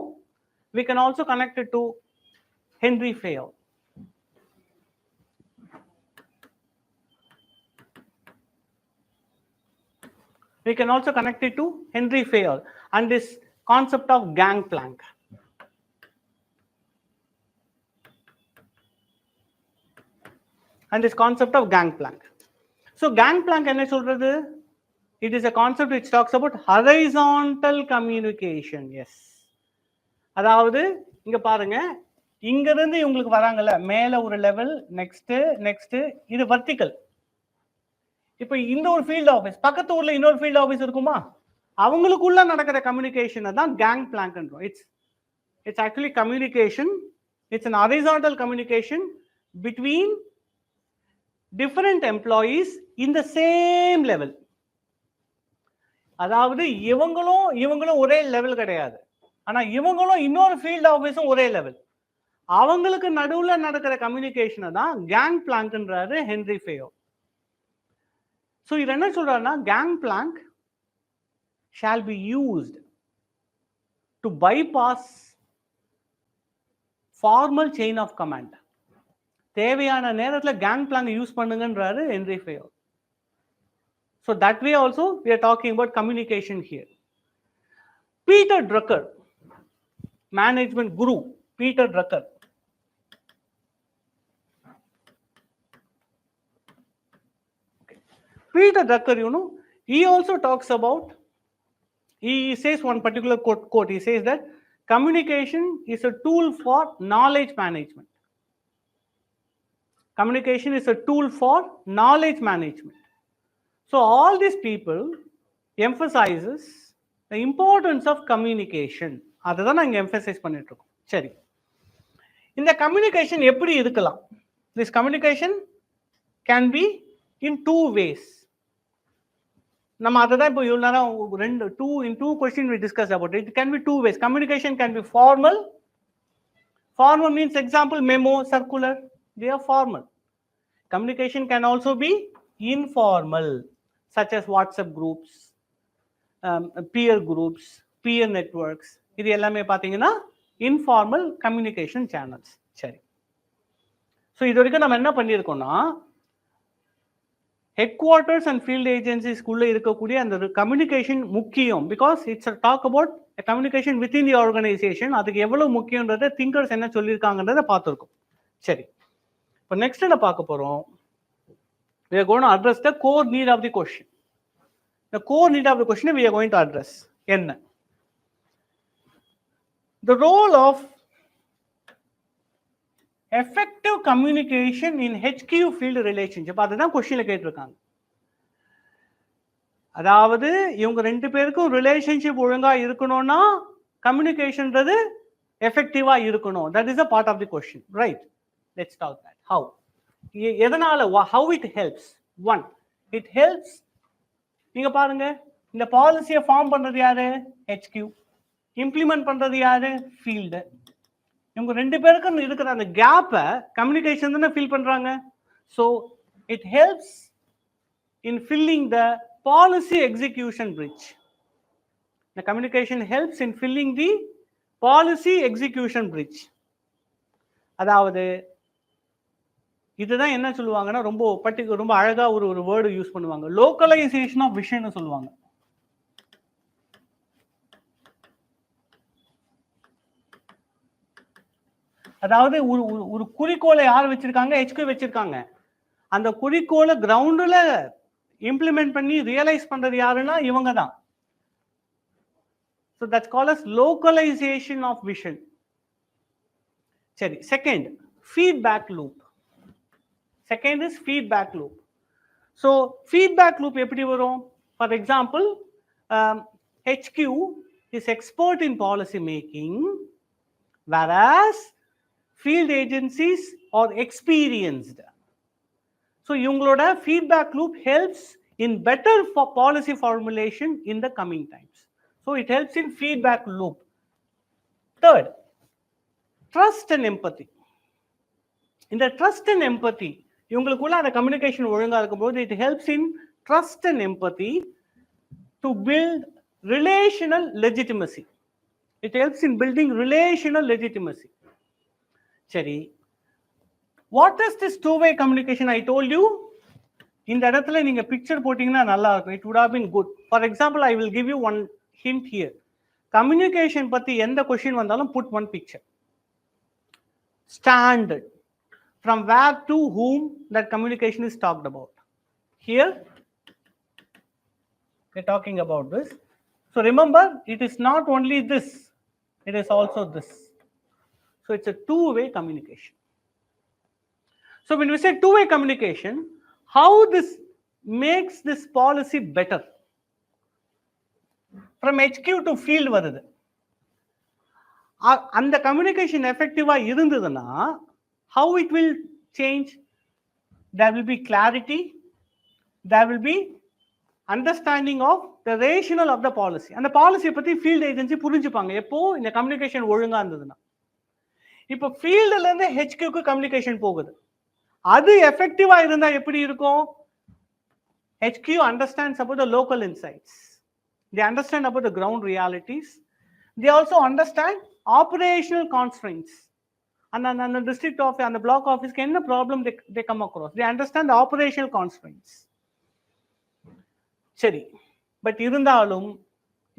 we can also connect it to Henry Fayol. We can also connect it to Henry Fayol and this concept of gangplank. And this concept of gangplank. So gangplank என்ன சொல்றது? It is a concept which talks about horizontal communication. Yes. அதாவது இங்க பாருங்க, இங்க இருந்து உங்களுக்கு வராங்கல்ல, மேல ஒரு லெவல், நெக்ஸ்ட் இது வெர்டிகல். இப்போ இந்த ஒரு ஃபீல்ட் ஆஃபீஸ், பக்கத்து ஊர்ல இன்னொரு ஃபீல்ட் ஆஃபீஸ் இருக்குமா, அவங்களுக்குள்ள நடக்கிற கம்யூனிகேஷனை தான் கேங் பிளாங்க்ன்றோம். It's actually communication, it's an horizontal communication between different employees in the same level. அதாவது இவங்களும் ஒரே லெவல் கிடையாது, ஆனா இவங்களும் இன்னொரு ஃபீல்ட் ஆஃபீஸும் ஒரே லெவல். அவங்களுக்கு நடுவுல நடக்கிற கம்யூனிகேஷனை தான் கேங் பிளாங்க்ன்றாரு ஹென்ரி ஃபேயோ. So இது என்ன சொல்றாருன்னா, gangplank shall be used to bypass formal chain of command. தேவையான நேரத்துல gangplank யூஸ் பண்ணுங்கன்றாரு Henri Fayol. So that way also we are talking about communication here. Peter Drucker, management guru Peter Drucker, Peter Drucker, he also talks about, he says one particular quote, he says that communication is a tool for knowledge management. Communication is a tool for knowledge management. So all these people emphasizes the importance of communication. அதுதான் நாங்க emphasize பண்ணிட்டு இருக்கோம். சரி, இந்த communication எப்படி இருக்கலாம்? This communication can be in two ways. நம்ம அதுதான் இப்போ இவ்வளவு நேரம் in two questions we discussed about it. It can be two ways. Communication can be formal. Formal means, example, memo, circular, they are formal. Communication can also be informal, such as WhatsApp groups, peer groups, peer networks. இது எல்லாமே பாத்தீங்கன்னா informal communication channels. சரி, so இது வரைக்கும் நம்ம என்ன பண்ணியிருக்கோம்னா, headquarters and field agencies குள்ள இருக்கக்கூடிய அந்த கம்யூனிகேஷன் முக்கியம். Because it's talk about communication within the organisation. அதுக்கு எவ்வளவு முக்கியன்றதை திங்கர்ஸ் என்ன சொல்லியிருக்காங்கன்றதை பார்த்துருக்கோம். சரி, இப்போ நெக்ஸ்ட் என்ன பார்க்க போறோம்? we are going to address the core need of the question. The core need of the question we are going to address. என்ன? The role of effective communication in HQ field relationship. அதுதான் கொஸ்டின்ல கேட்டிருக்காங்க. அதாவது இவங்க ரெண்டு பேருக்கும் relationship ஒழுங்கா இருக்கணும்னா கம்யூனிகேஷன்றது எஃபெக்டிவா இருக்கணும். That is a part of the question, right? Let's talk that. How, எதனால, how it helps. One, it helps. நீங்க பாருங்க, இந்த பாலிசியை ஃபார்ம் பண்றது யாரு? HQ. இம்ப்ளிமெண்ட் பண்றது யாரு? ஃபீல்டு. இவங்க ரெண்டு பேருக்கும் இருக்கிற அந்த கேப்பை கம்யூனிகேஷன் தானே ஃபில் பண்றாங்க. So it helps in filling the policy execution bridge. The communication helps in filling the policy execution bridge. அதாவது இதுதான் என்ன சொல்லுவாங்கன்னா, ரொம்ப அழகா ஒரு வேர்டு யூஸ் பண்ணுவாங்க, லோக்கலைசேஷன் ஆஃப் விஷன்னு சொல்லுவாங்க. அதாவது ஒரு குறிக்கோளை யார் வச்சிருக்காங்க? HQ வச்சிருக்காங்க. அந்த குறிக்கோளை கிரவுண்ட்ல இம்ப்ளிமெண்ட் பண்ணி ரியலைஸ் பண்றது யாருன்னா இவங்க தான். So that's called as localization of vision. சரி, second feedback loop. Second is feedback loop. So feedback loop எப்படி வரும்? For example, HQ is expert in policy making, whereas field agencies are experienced. So இவங்களோட feedback loop helps in better policy formulation in the coming times. So it helps in feedback loop. Third, trust and empathy. In the trust and empathy, இவங்களுக்குள்ள அந்த communication ஒழுங்கா இருக்கும்போது it helps in trust and empathy to build relational legitimacy. It helps in building relational legitimacy. சரி, what is this two-way communication? I told you, இந்த இடத்துல நீங்க picture போட்டீங்கன்னா நல்லா இருக்கும். It would have been good. For example, I will give you one hint here. Communication பத்தி எந்த question வந்தாலும் put one picture. Standard. From where to whom that communication is talked about. Here, we're talking about this. So remember, it is not only this, it is also this. So it's a two-way communication. So when we say two-way communication, how this makes this policy better? From HQ to field வருது. அந்த communication effective இருந்ததுன்னா how it will change? There will be clarity, there will be understanding of the rationale of the policy. And the policy பத்தி field agency புரிஞ்சுப்பாங்க எப்போ இந்த communication ஒழுங்கா இருந்ததுன்னா. இப்போ ஃபீல்ட்ல இருந்து HQ-க்கு communication போகுது. அது எஃபெக்டிவா இருந்தா எப்படி இருக்கும்? HQ understands about the local insights. They understand about the ground realities. They also understand operational constraints. And the district office and the block office can no problem they come across. They understand the operational constraints. சரி, but இருந்தாலும்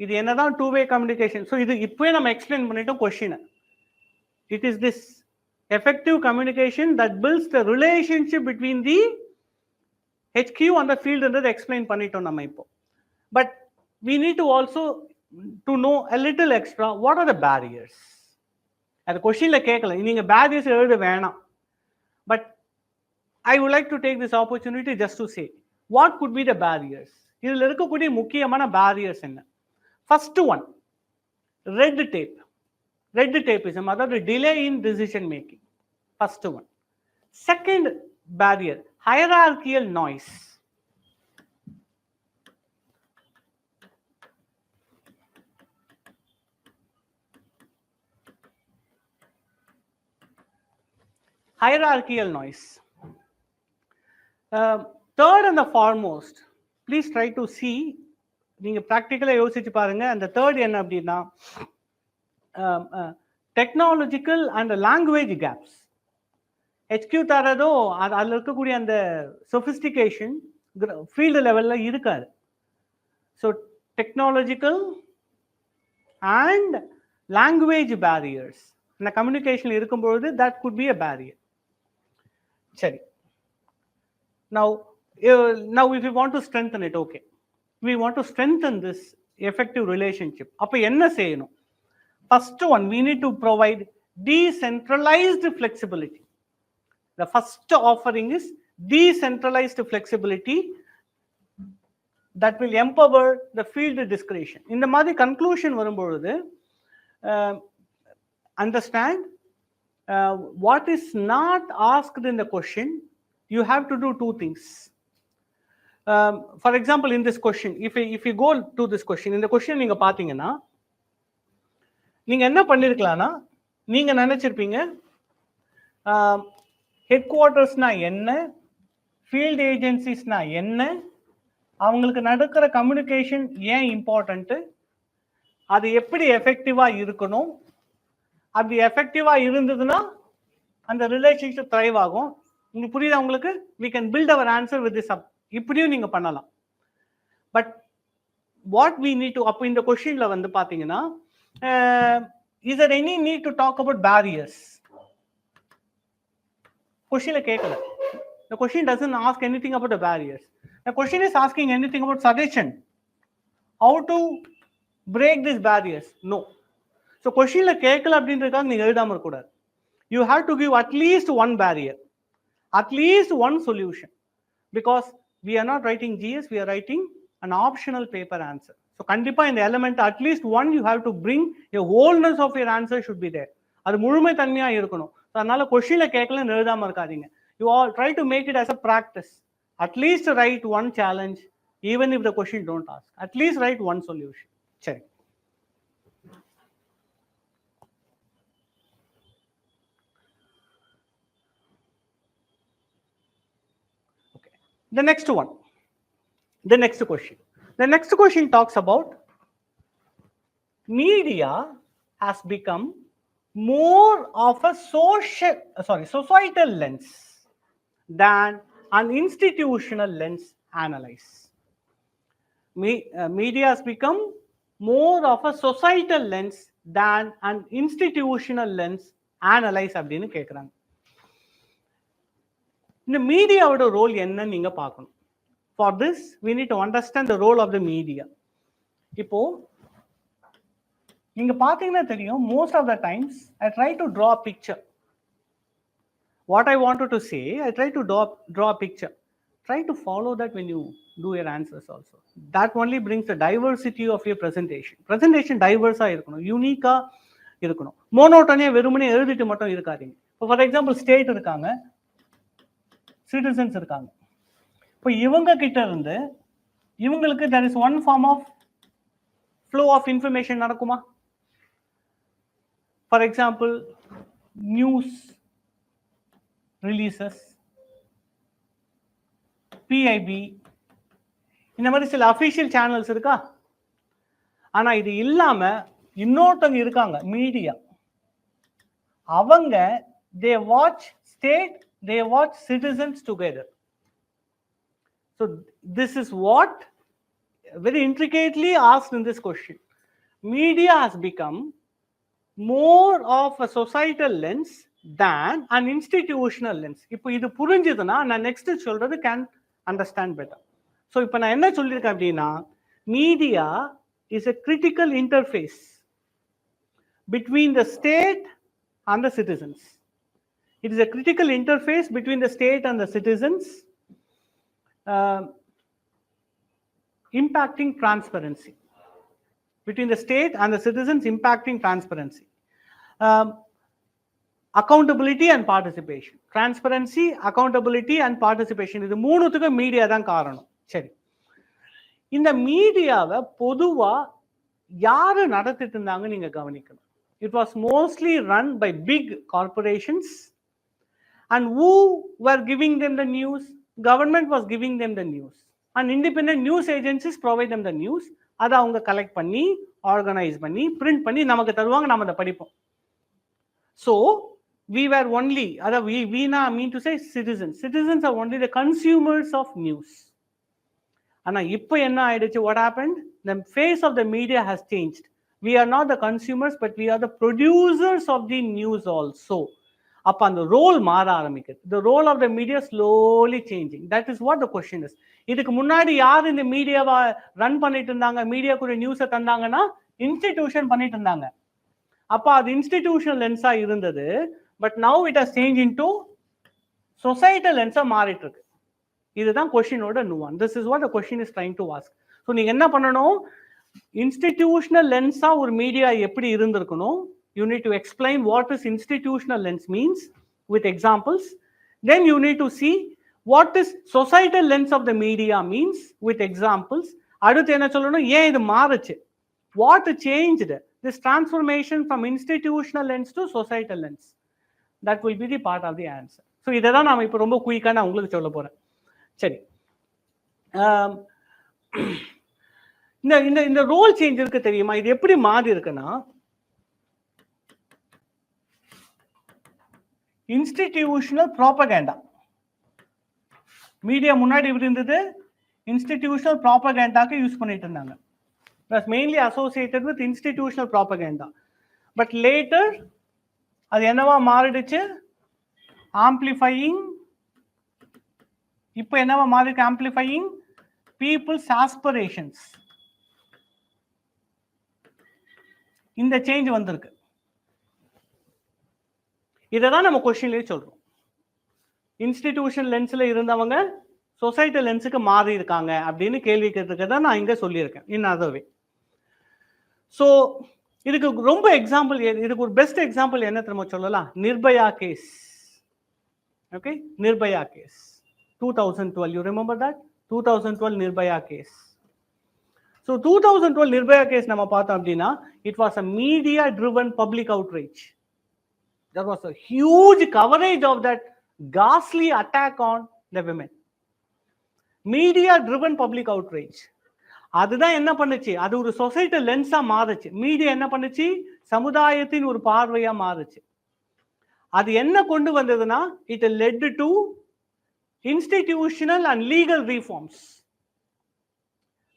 இது என்னதான் two-way communication. So இது இப்பவே நம்ம explain பண்ணிட்டோம் question. It is this effective communication that builds the relationship between the HQ and the field என்றதை explain பண்ணிட்டோம் நம்ம இப்போ. But we need to also to know a little extra, what are the barriers? அந்த கொஸ்டின்ல கேட்கல, நீங்க barriers எழுத வேணாம். But I would like to take this opportunity just to say, what could be the barriers? இதில் இருக்கக்கூடிய முக்கியமான barriers என்ன? First one, red tape. Red tapeism, அதாவது delay in decision making. First one. Second barrier, hierarchical noise. Hierarchical noise. Third and the foremost, please try to see, நீங்க practically யோசிச்சு பாருங்க. அந்த third என்ன அப்படின்னா technological and language gaps. HQ தரதோ அதில் இருக்கக்கூடிய அந்த sophistication field லெவல்ல இருக்காது. So technological and language barriers இந்த கம்யூனிகேஷன் இருக்கும்பொழுது that could be a barrier. சரி, now if we want to strengthen it, okay, we want to strengthen this effective relationship. அப்ப என்ன செய்யணும்? First one, we need to provide decentralized flexibility. The first offering is decentralized flexibility that will empower the field discretion. இந்த மாதிரி conclusion வரும்பொழுது understand what is not asked in the question. You have to do two things. For example, in this question, if you go to this question, in the question நீங்க பாத்தீங்கன்னா நீங்க என்ன பண்ணிருக்கலாம்னா, நீங்க நினைச்சிருப்பீங்க head குவார்ட்டர்ஸ்னா என்ன, field ஏஜென்சிஸ்னா என்ன, அவங்களுக்கு நடக்கிற கம்யூனிகேஷன் ஏன் இம்பார்ட்டன்ட்டு, அது எப்படி எஃபெக்டிவா இருக்கணும், அப்படி எஃபெக்டிவா இருந்ததுன்னா அந்த ரிலேஷன்ஷிப் த்ரைவ் ஆகும். உங்களுக்கு புரியுதா? உங்களுக்கு we can build our answer with this up. இப்படியும் நீங்க பண்ணலாம். But what we need to, அப்போ இந்த கொஸ்டின்ல வந்து பாத்தீங்கன்னா is there any need to talk about barriers? கொஸ்டின்ல கேட்கல. The question doesn't ask anything about the barriers. The question is asking anything about suggestion. How to break these barriers? No. So கொஸ்டின்ல கேட்கல அப்படின்றதுக்காக நீங்க எழுதாம இருக்க கூடாது. You have to give at least one barrier, at least one solution, because we are not writing GS, we are writing an optional paper answer. So கண்டிப்பா இந்த element at least one you have to bring, a wholeness of your answer should be there. அது முழுமை தன்மையா இருக்கணும். அதனால கொஸ்டின்ல கேட்கலன்னு எழுதாம இருக்காதீங்க. You all try to make it as a practice. At least write one challenge, even if the question don't ask. At least write one solution. Sure. Okay. The next one. The next question. The next question talks about media has become more of a societal lens than an institutional lens analyze. Media has become more of a societal lens than an institutional lens analyze அப்படின்னு கேட்குறாங்க. இந்த மீடியாவோட role என்னன்னு நீங்க பார்க்கணும். For this, we need to understand the role of the media. இப்போ நீங்க பார்த்தீங்கன்னா தெரியும், most of the times I try to draw a picture. What I wanted to say, I try to draw a picture. Try to follow that when you do your answers also. That only brings the diversity of your presentation. Presentation diverse இருக்கணும், யூனிக்கா இருக்கணும். மோனோட்டனியா வெறுமனே எழுதிட்டு மட்டும் இருக்காதீங்க. For example state இருக்காங்க, citizens இருக்காங்க. இப்போ இவங்க கிட்ட இருந்து இவங்களுக்கு there is one form of flow of information நடக்குமா? For example, news releases, PIB, இந்த மாதிரி சில அஃபிஷியல் சேனல்ஸ் இருக்கா? ஆனா இது இல்லாம இன்னொருத்தவங்க இருக்காங்க, மீடியா. அவங்க they watch state, they watch citizens together. So this is what very intricately asked in this question. Media has become more of a societal lens than an institutional lens. இப்போ இது புரிஞ்சதுன்னா நான் நெக்ஸ்ட் சொல்றது can understand better. So இப்போ நான் என்ன சொல்லியிருக்கேன் அப்படின்னா, media is a critical interface between the state and the citizens. It is a critical interface between the state and the citizens, impacting transparency. Between the state and the citizens, impacting transparency. Accountability and participation. Transparency, accountability and participation. இது மூணுத்துக்கு media தான் காரணம். சரி, இந்த மீடியாவை பொதுவா யாரு நடத்திட்டு இருந்தாங்க நீங்க கவனிக்கணும். It was mostly run by big corporations, and who were giving them the news? Government was giving them the news, and independent news agencies provide them the news. அதை அவங்க கலெக்ட் பண்ணி ஆர்கனைஸ் பண்ணி பிரிண்ட் பண்ணி நமக்கு தருவாங்க, நம்ம அதை படிப்போம். So we were only, we now mean to say citizens are only the consumers of news. ஆனா இப்போ என்ன ஆயிடுச்சு? What happened? The face of the media has changed. We are not the consumers, but we are the producers of the news also. அப்ப அந்த role மாற ஆரம்பிக்குது. The role of the media slowly changing. That is what the question is. இதுக்கு முன்னாடி யார் இந்த மீடியாவை run பண்ணிட்டு இருந்தாங்க, மீடியாக்குரிய நியூஸை தந்தாங்கன்னா இன்ஸ்டிடியூஷன் பண்ணிட்டு இருந்தாங்க. அப்ப அது இன்ஸ்டிடியூஷனல் லென்ஸா இருந்தது. But now it has change into societal லென்ஸா மாறிட்டு இருக்கு. இதுதான் கொஸ்டினோட nuance. This is what the question is trying to ask. So நீங்க என்ன பண்ணணும்? இன்ஸ்டிடியூஷனல் லென்ஸா ஒரு மீடியா எப்படி இருந்திருக்கணும். You need to explain what is institutional lens means with examples. Then you need to see what is societal lens of the media means with examples. அடுத்து என்ன சொல்லணும்? ஏன் இது மாறுச்சு? What changed this transformation from institutional lens to societal lens? That will be the part of the answer. So இதை தான் நாம இப்போ ரொம்ப குயிக்காக நான் உங்களுக்கு சொல்ல போறேன். சரி, இந்த ரோல் சேஞ்ச் இருக்கு தெரியுமா? இது எப்படி மாறி இருக்குன்னா, இன்ஸ்டிடியூஷனல் ப்ராபகேண்டா. மீடியா முன்னாடி இருந்தது இன்ஸ்டிடியூஷனல் ப்ராபகேண்டாக்கு யூஸ் பண்ணிட்டு இருந்தாங்க. was mainly associated with institutional propaganda. But later அது என்னவா மாறிடுச்சு? ஆம்பிளிஃபையிங், இப்போ என்னவா மாறி இருக்கு? Amplifying people's aspirations. இந்த சேஞ்ச் வந்திருக்கு. இதை தான் நம்ம கொஸ்டின்லேயே சொல்றோம். இன்ஸ்டிடியூஷன் லென்ஸ்ல இருந்தவங்க சொசைட்டி லென்ஸுக்கு மாறி இருக்காங்க அப்படின்னு கேள்வி கேட்டிருக்கதை நான் இங்க சொல்லியிருக்கேன். In other way. ஸோ இதுக்கு ரொம்ப எக்ஸாம்பிள், இதுக்கு ஒரு பெஸ்ட் எக்ஸாம்பிள் என்ன தெரியுமா சொல்லலாம்? Nirbhaya case. Okay, Nirbhaya case 2012. You remember that? 2012 Nirbhaya case. So 2012 Nirbhaya case நம்ம பார்த்தோம் அப்படின்னா, it was a media driven public outreach. There was a huge coverage of that ghastly attack on the women. Media driven public outrage. அதுதான் என்ன பண்ணுச்சு? அது ஒரு society லென்ஸா மாறுச்சு. Media என்ன பண்ணுச்சு? சமுதாயத்தின் ஒரு பார்வையா மாறுச்சு. அது என்ன கொண்டு வந்ததுன்னா, it led to institutional and legal reforms.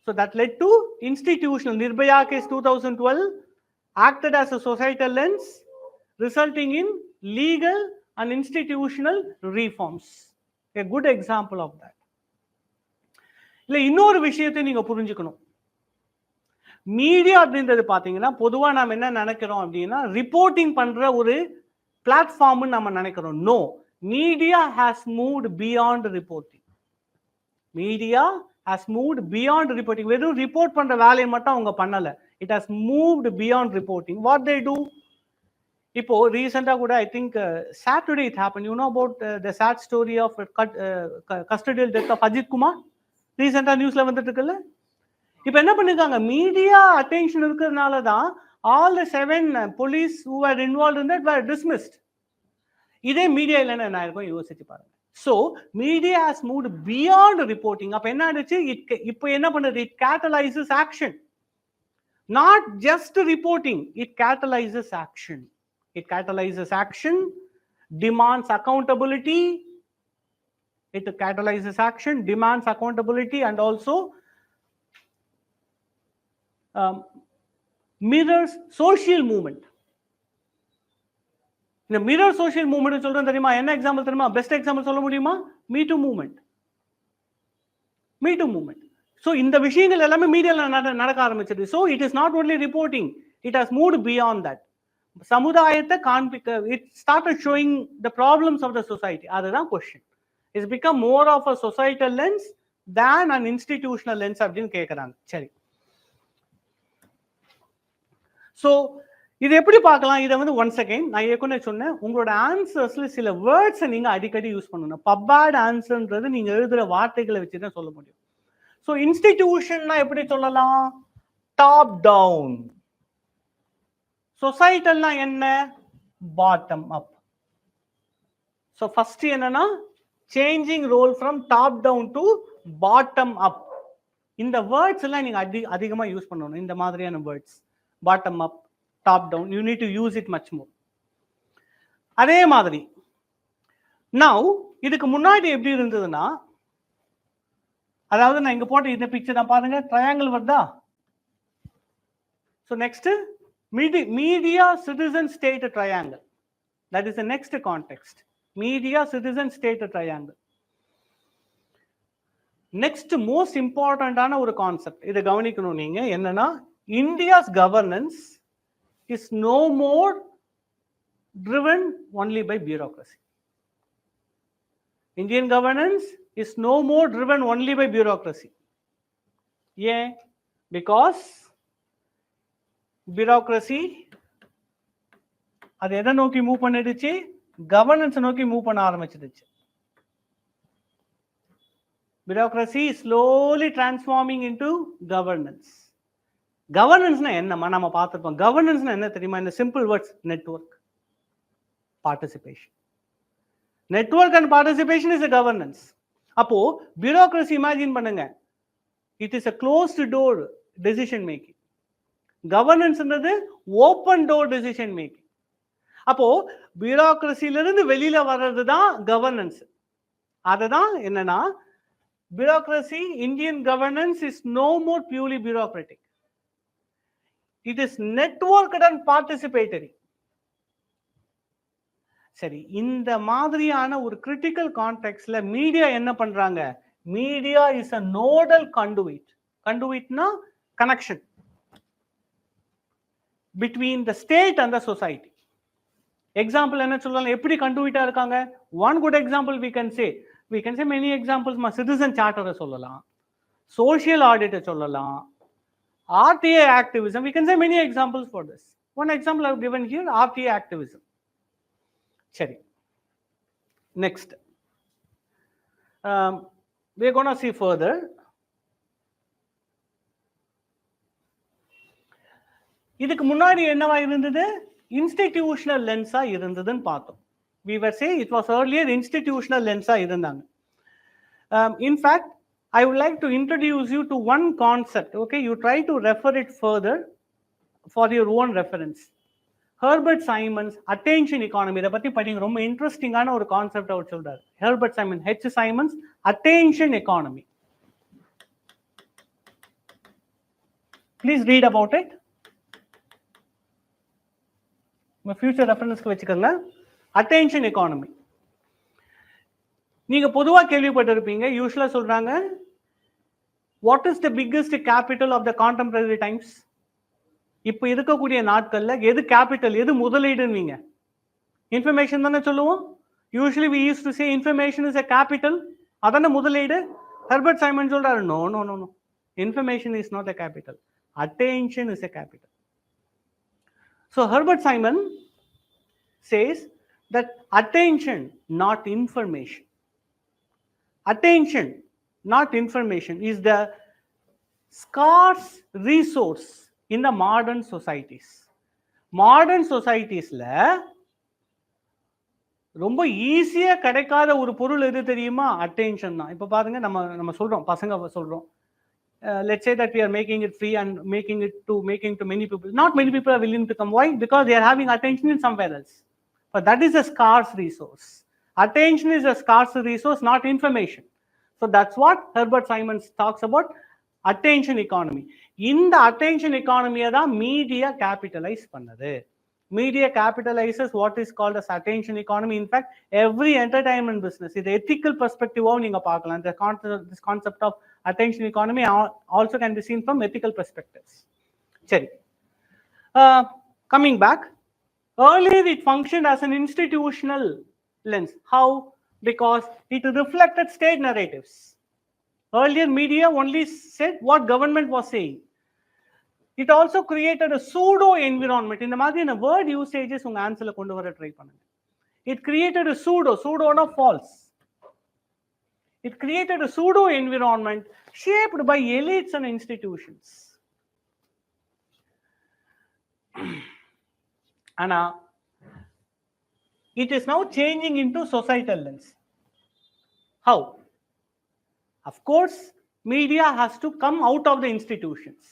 So that led to institutional. Nirbhaya case 2012 acted as a societal lens, resulting in legal and institutional reforms. A good example of that. இல்ல இன்னொரு விஷயத்தை நீங்க புரிஞ்சுக்கணும். மீடியா அப்படின்றது பாத்தீங்கன்னா, பொதுவா நாம என்ன நினைக்கிறோம் அப்படின்னா, ரிப்போர்ட்டிங் பண்ற ஒரு பிளாட்ஃபார்ம் நம்ம நினைக்கிறோம். No, media has moved beyond reporting. Media has moved beyond reporting. வெறும் ரிப்போர்ட் பண்ற வேலையை மட்டும் அவங்க பண்ணல. It has moved beyond reporting. What they do? இப்போ ரீசெண்டா கூட I think Saturday it happen. You know about the sad story of custodial death of Ajith Kumar. ரீசெண்டா நியூஸ்ல வந்துட்டு இருக்குல்ல. இப்போ என்ன பண்ணிருக்காங்க? மீடியா அட்டென்ஷன் இருக்கிறதுனால தான் all the 7 police who were involved in that were dismissed. இதே மீடியா இல்லைன்னா என்ன இருக்கும் யோசிச்சு பாருங்க. So media has moved beyond reporting. அப்ப என்ன ஆயிடுச்சு? இப்போ என்ன பண்ணுது? It கேட்டலைசஸ் action. Not just reporting, it கேட்டலைசஸ் action. It catalyzes action, demands accountability. It catalyzes action, demands accountability, and also mirrors social movement. இந்த மிரர் சோஷியல் மூவ்மெண்ட் சொல்றேன் தெரியுமா? என்ன எக்ஸாம்பிள் தெரியுமா? பெஸ்ட் எக்ஸாம்பிள் சொல்ல முடியுமா? Me too movement. Me too movement. So இந்த விஷயங்கள் எல்லாமே மீடியால நடக்க ஆரம்பிச்சது. So it is not only reporting, it has moved beyond that. சமுதாயத்தை காண்பிக்க, it started showing the problems of the society. அதுதான் question. It's become more of a societal lens than an institutional lens அப்படின்னு கேட்குறாங்க. சரி, so இது எப்படி பார்க்கலாம்? இதை வந்து ஒன்ஸ் அகைன் நான் ஏற்கனவே சொன்னேன், உங்களோட ஆன்சர்ஸ்ல சில வேர்ட்ஸை நீங்க அடிக்கடி யூஸ் பண்ணணும். பப்பாட் ஆன்சர்ன்றது நீங்க எழுதுற வார்த்தைகளை வச்சு தான் சொல்ல முடியும். ஸோ இன்ஸ்டிடியூஷன்னா எப்படி சொல்லலாம்? Top down. சொசைட்டல்னா என்ன? Bottom up. ஸோ ஃபர்ஸ்ட் என்னன்னா, changing role from top down to bottom up. இந்த வேர்ட்ஸ் எல்லாம் நீங்க அதிகமா யூஸ் பண்ணணும். இந்த மாதிரியான words, bottom up, top down, you need to use it much more. அதே மாதிரி நவ் இதுக்கு முன்னாடி எப்படி இருந்ததுன்னா, அதாவது நான் இங்க போட்ட இந்த பிக்சர் தான் பாருங்க, ட்ரையாங்கிள் வருதா? So next media citizen state triangle. That is the next context. Media citizen state triangle. Next most important ஆன ஒரு கான்செப்ட், இதை கவனிக்கணும் நீங்க. என்னன்னா, India's governance is no more driven only by bureaucracy. Indian governance is no more driven only by bureaucracy. Yeah, because bureaucracy அது எதை நோக்கி move பண்ணிடுச்சு? கவர்னன்ஸ் நோக்கி மூவ் பண்ண ஆரம்பிச்சிடுச்சு. bureaucracy is slowly transforming into governance. கவர்னன்ஸ்னா என்னமா நம்ம பார்த்துருப்போம். கவர்னன்ஸ்னா என்ன தெரியுமா? இந்த simple words, network, participation. Network and participation is a governance. அப்போ bureaucracy இமேஜின் பண்ணுங்க, it is a closed door decision making. கவர்னன்ஸ்ன்றது ஓப்பன் டோர் டெசிஷன் மேக்கிங். அப்போ பியூரோக்ரசில இருந்து வெளியில வர்றது தான் கவர்னன்ஸ். அதுதான் என்னன்னா, bureaucracy, Indian governance is no more purely bureaucratic. It is networked and participatory. சரி, இந்த மாதிரியான ஒரு கிரிட்டிக்கல் கான்டெக்ட்ல மீடியா என்ன பண்றாங்க? Media is a nodal conduit. Conduitனா connection between the state and the society. Example என்ன சொல்லலாம்? எப்படி கண்டுவிட்டா இருக்காங்க? One good example we can say many examples. Citizen சார்ட்டரை சொல்லலாம், சோஷியல் ஆடிட்டை சொல்லலாம், RTA activism. We can say many examples for this. One example I've given here, RTA activism. சரி, next we're going to see further. இதுக்கு முன்னாடி என்னவா இருந்தது? Institutional லென்ஸா இருந்ததுன்னு பார்த்தோம். we were saying it was earlier institutional லென்ஸா இருந்தாங்க. In fact, I would like to introduce you to one concept. Okay, you try to refer it further for your own reference. Herbert Simon's attention economy, இதை பத்தி படிங்க. ரொம்ப இன்ட்ரெஸ்டிங்கான ஒரு concept அவர் சொல்றாரு. Herbert Simon, H. Simon's attention economy. Please read about it. Future ரெஃபரன்ஸ்க்கு வச்சுக்கோங்க. Attention economy. நீங்க பொதுவாக கேள்விப்பட்டிருப்பீங்க, யூஸ்வலா சொல்றாங்க, what is the biggest capital of the contemporary times? இப்போ இருக்கக்கூடிய நாட்கள்ல எது கேபிட்டல், எது முதலீடுன்னு இன்ஃபர்மேஷன் தானே சொல்லுவோம். Usually we use to say information is a capital. அதான முதலீடு. ஹெர்பர்ட் சைமன் சொல்றாரு, no no no no, information is not a capital, attention is a capital. So Herbert Simon says that attention, not information. Attention, not information, is the scarce resource in the modern societies. Modern societiesல ரொம்ப ஈஸியா கிடைக்காத ஒரு பொருள் எது தெரியுமா? Attention தான். இப்போ பாருங்க, நம்ம சொல்றோம், பசங்க சொல்றோம், let's say that we are making it free and making to many people. Not many people are willing to come. Why? Because they are having attention in somewhere else. But that is a scarce resource. Attention is a scarce resource, not information. So that's what Herbert Simons talks about, attention economy. In the attention economy da media capitalize பண்ணுது. Media capitalizes what is called as attention economy. In fact, every entertainment business, இது ethical perspective நீங்க பார்க்கலாம். This concept of attention economy also can be seen from ethical perspectives. சரி, coming back, earlier it functioned as an institutional lens. How? Because it reflected state narratives. Earlier media only said what government was saying. It also created a pseudo environment. இந்த மாதிரியான word usages உங்க ஆன்சர்ல கொண்டு வர try பண்ணுங்க. It created a pseudo not false. It created a pseudo environment shaped by elites and institutions. Anna, it is now changing into societal lens. How? Of course, media has to come out of the institutions.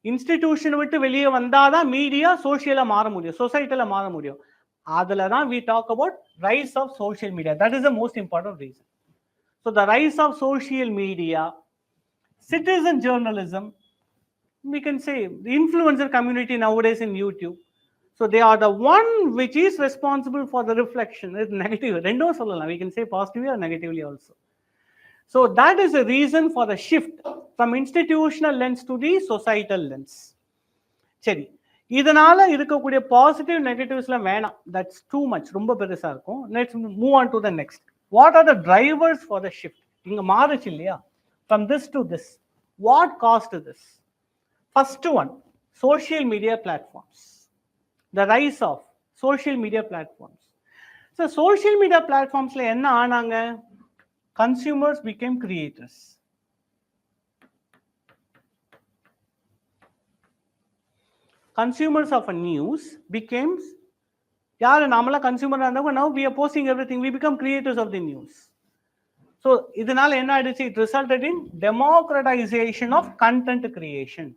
Institution விட்டு வெளியே வந்தாதான் media சோசியலா மாற முடியும், சொசைட்டில மாற முடியும். அதுல தான் we talk about rise of social media. That is the most important reason. So the rise of social media, citizen journalism, we can say the influencer community nowadays in YouTube. So they are the one which is responsible for the reflection. It's negative. Rendo sollala. We can say positively or negatively also. So that is the reason for the shift from institutional lens to the societal lens. சரி, இதனால இருக்கக்கூடிய positive நெகட்டிவ்ஸ்லாம் வேணாம். That's too much. ரொம்ப பெருசா இருக்கும். Let's move on to the next. What are the drivers for the shift? இங்க மாறுச்சு இல்லையா? From this to this. What caused this? First one, social media platforms. The rise of social media platforms. So social media platformsல என்ன ஆனாங்க? Consumers became creators. Consumers of a news became, yaar namala consumer andavanga, now we are posting everything, we become creators of the news. So idanaala enna aiduchu? It resulted in democratization of content creation.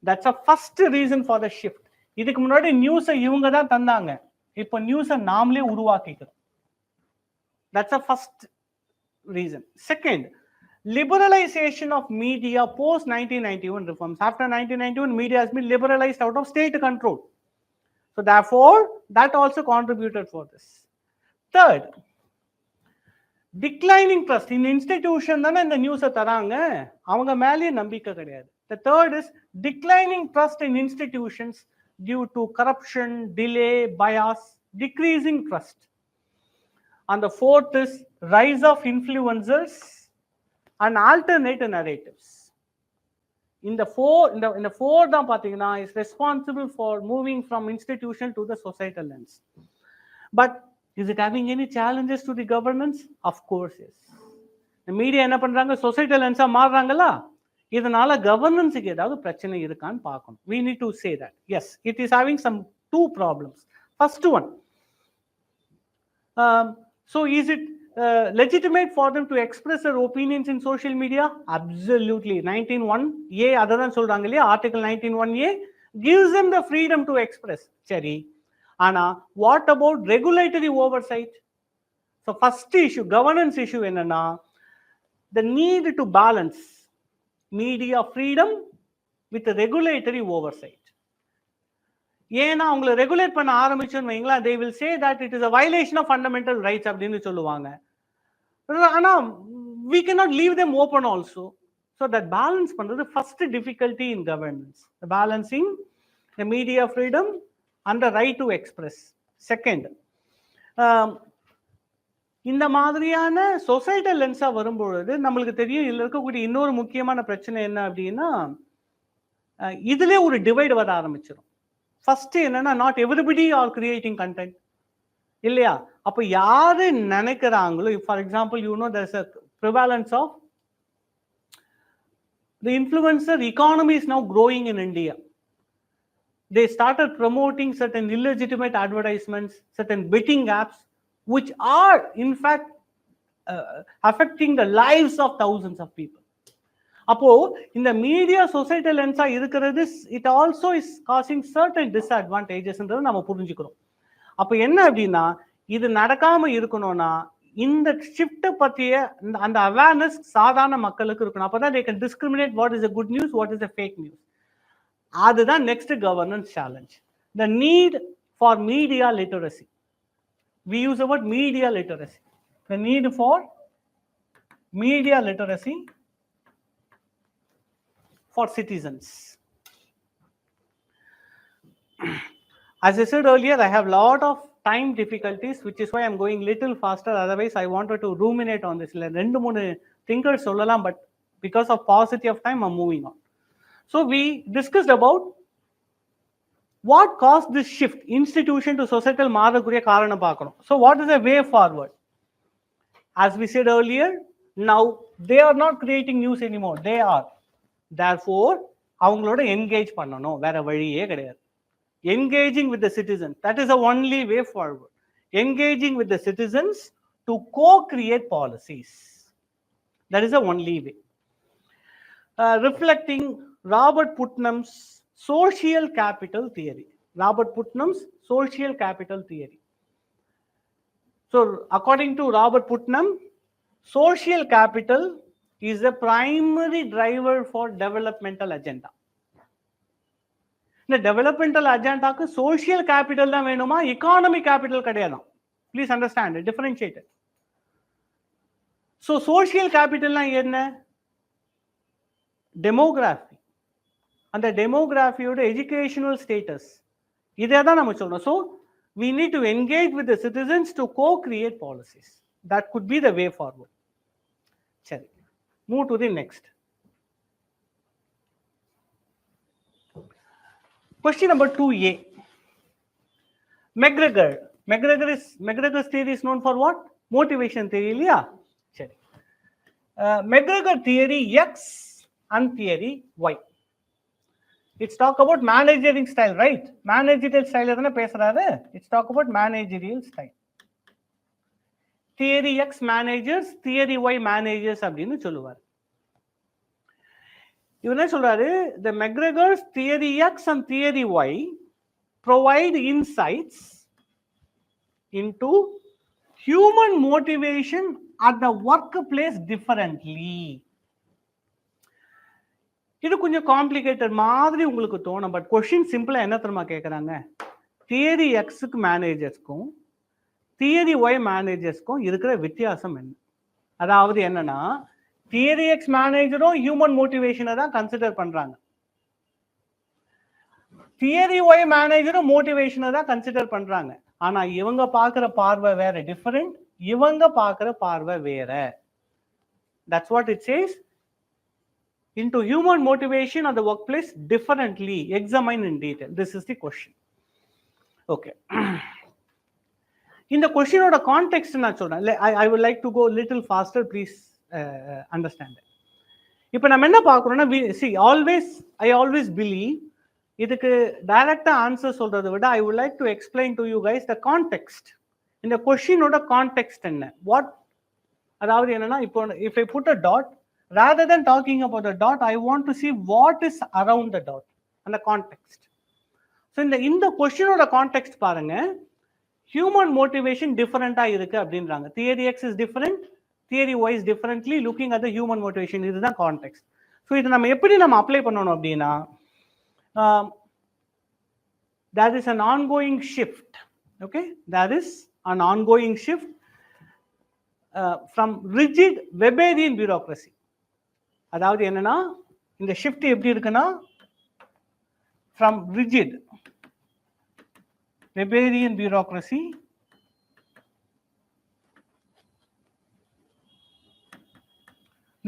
That's the first reason for the shift. idhukku munadi news ivanga dhaan thandanga, ipo news naamle uruvaakikkom. That's the first reason. Second, liberalization of media post 1991 reforms. After 1991, media has been liberalized out of state control. So therefore, that also contributed for this. Third, declining trust in institution தானே இந்த நியூஸை தராங்க, அவங்க மேலேயே நம்பிக்கை கிடையாது. The third is declining trust in institutions due to corruption, delay, bias, decreasing trust. And the fourth is rise of influencers and alternate narratives. In the four தான் பாத்தீங்கன்னா is responsible for moving from institution to the societal lens. But is it having any challenges to the governance? Of course, yes. The media என்ன பண்றாங்க, societal lens மாறுறாங்களா, இதனால governance-க்கு ஏதாவது பிரச்சனை இருக்கான்னு பார்க்கணும். We need to say that yes, it is having some two problems. First one, so is it legitimate for them to express their opinions in social media? Absolutely. 19(1)(a அததான் சொல்றாங்க இல்லையா, article 19(1)(a gives them the freedom to express. சரி, ஆனா what about regulatory oversight? So first issue, governance issue என்னன்னா, the need to balance media freedom with regulatory oversight. ஏன்னா அவங்களை regulate பண்ண ஆரம்பிச்சோன்னு வைங்களா, they will say that it is a violation of fundamental rights அப்படின்னு சொல்லுவாங்க. ஆனா we cannot leave them open also. So that balance பண்றது first difficulty in governance, the balancing the media freedom and the right to express. Second, இந்த மாதிரியான societal லென்ஸா வரும்பொழுது நம்மளுக்கு தெரியும் இதுல இருக்கக்கூடிய இன்னொரு முக்கியமான பிரச்சனை என்ன அப்படின்னா, இதுல ஒரு டிவைட் வர ஆரம்பிச்சிடும். ஃபர்ஸ்ட் என்னன்னா, not everybody are creating content இல்லையா. அப்போ யாரு நினைக்கிறாங்களோ, for example you know there's a prevalence of the influencer economy is now growing in India. They started promoting certain illegitimate advertisements, certain betting apps, which are in fact affecting the lives of thousands of people. அப்போ இந்த media societal லென்ஸா இருக்கிறது, it also is causing certain disadvantagesன்றதை நம்ம புரிஞ்சுக்கிறோம். அப்போ என்ன அப்படின்னா, இது நடக்காம இருக்கணும்னா இந்த ஷிஃப்ட் பற்றிய அந்த அவேர்னஸ் சாதாரண மக்களுக்கு இருக்கணும். அப்பதான் they can discriminate what is a good news, what is a fake news. அதுதான் next governance challenge, the need for media literacy. We use the word media literacy, the need for media literacy for citizens. As I said earlier, I have a lot of time difficulties, which is why I'm going little faster. Otherwise, I wanted to ruminate on this. ரெண்டு மூணு thinkers சொல்லலாம், but because of paucity of time, I'm moving on. So we discussed about what caused this shift, institution to societal மாறக்கூடிய காரணம் பார்க்கணும். So what is the way forward? As we said earlier, now they are not creating news anymore. They are. Therefore, அவங்களோட engage பண்ணணும், வேற வழியே கிடையாது. Engaging with the citizens, that is the only way forward. Engaging with the citizens to co-create policies, that is the only way. Reflecting Robert Putnam's social capital theory. Robert Putnam's social capital theory. So according to Robert Putnam, social capital is the primary driver for developmental agenda. இந்த developmental அஜெண்டாக்கு social capital தான் வேணுமா, economic capital கிடையாது. Please understand, differentiate. So social கேபிட்டல்னா என்ன, demography, அந்த டெமோகிராஃபியோட educational status, இதை தான் நம்ம சொல்லணும். So we need to engage with the citizens to co-create policies. That could be the way forward. சரி, move to the next. Question number 2A. McGregor's theory is known for what? Motivation theory, இல்லையா? சரி. McGregor theory X and theory Y. It's talk about managerial style, right? Managerial style தானே பேசுறாரு. It's talk about managerial style. Theory X managers, theory Y managers அப்படின்னு சொல்லுவார். இவர் என்ன சொல்றாரு, the McGregor's theory X and theory Y provide insights into human motivation at the workplace differently. இது கொஞ்சம் complicated மாதிரி உங்களுக்கு தோணும், பட் கொஸ்டின் சிம்பிளா என்ன தெரியுமா கேட்கறாங்க, தியரி எக்ஸுக்கு மேனேஜர்ஸ்க்கும் தியரி ஒய் மேனேஜர்ஸ்க்கும் இருக்கிற வித்தியாசம் என்ன? அதாவது என்னன்னா, தியரி எக்ஸ் மேனேஜரும் ஹியூமன் மோட்டிவேஷனை தான் கன்சிடர் பண்றாங்க, தியரி ஒய் மேனேஜரும் மோட்டிவேஷனை தான் கன்சிடர் பண்றாங்க. ஆனா இவங்க பார்க்குற பார்வை வேற, டிஃபரெண்ட், இவங்க பார்க்குற பார்வை வேற. That's what it chase. Into human motivation at the workplace differently, examine in detail. This is the question. Okay. In the question or the context, I would like to go a little faster. Please understand it. இப்போ நம்ம என்ன பார்க்குறோம்னா, see, I always believe இதுக்கு டைரக்டா answer சொல்றதை விட I would like to explain to you guys the context. இந்த கொஸ்டினோட context என்ன, what, அதாவது என்னன்னா, இப்போ if I put a dot, rather than talking about the dot, I want to see what is around the dot and the context. So in the question or the context பாருங்க, human motivation different இருக்கு அப்படின்றாங்க. Theory X is different, theory Y is differently looking at the human motivation. இதுதான் context. So இது நம்ம எப்படி நம்ம apply பண்ணணும் அப்படின்னா, there is an ongoing shift. Okay, there is an ongoing shift from rigid Weberian bureaucracy. அதாவது என்னன்னா, இந்த ஷிஃப்ட் எப்படி இருக்குன்னா, from rigid Weberian bureaucracy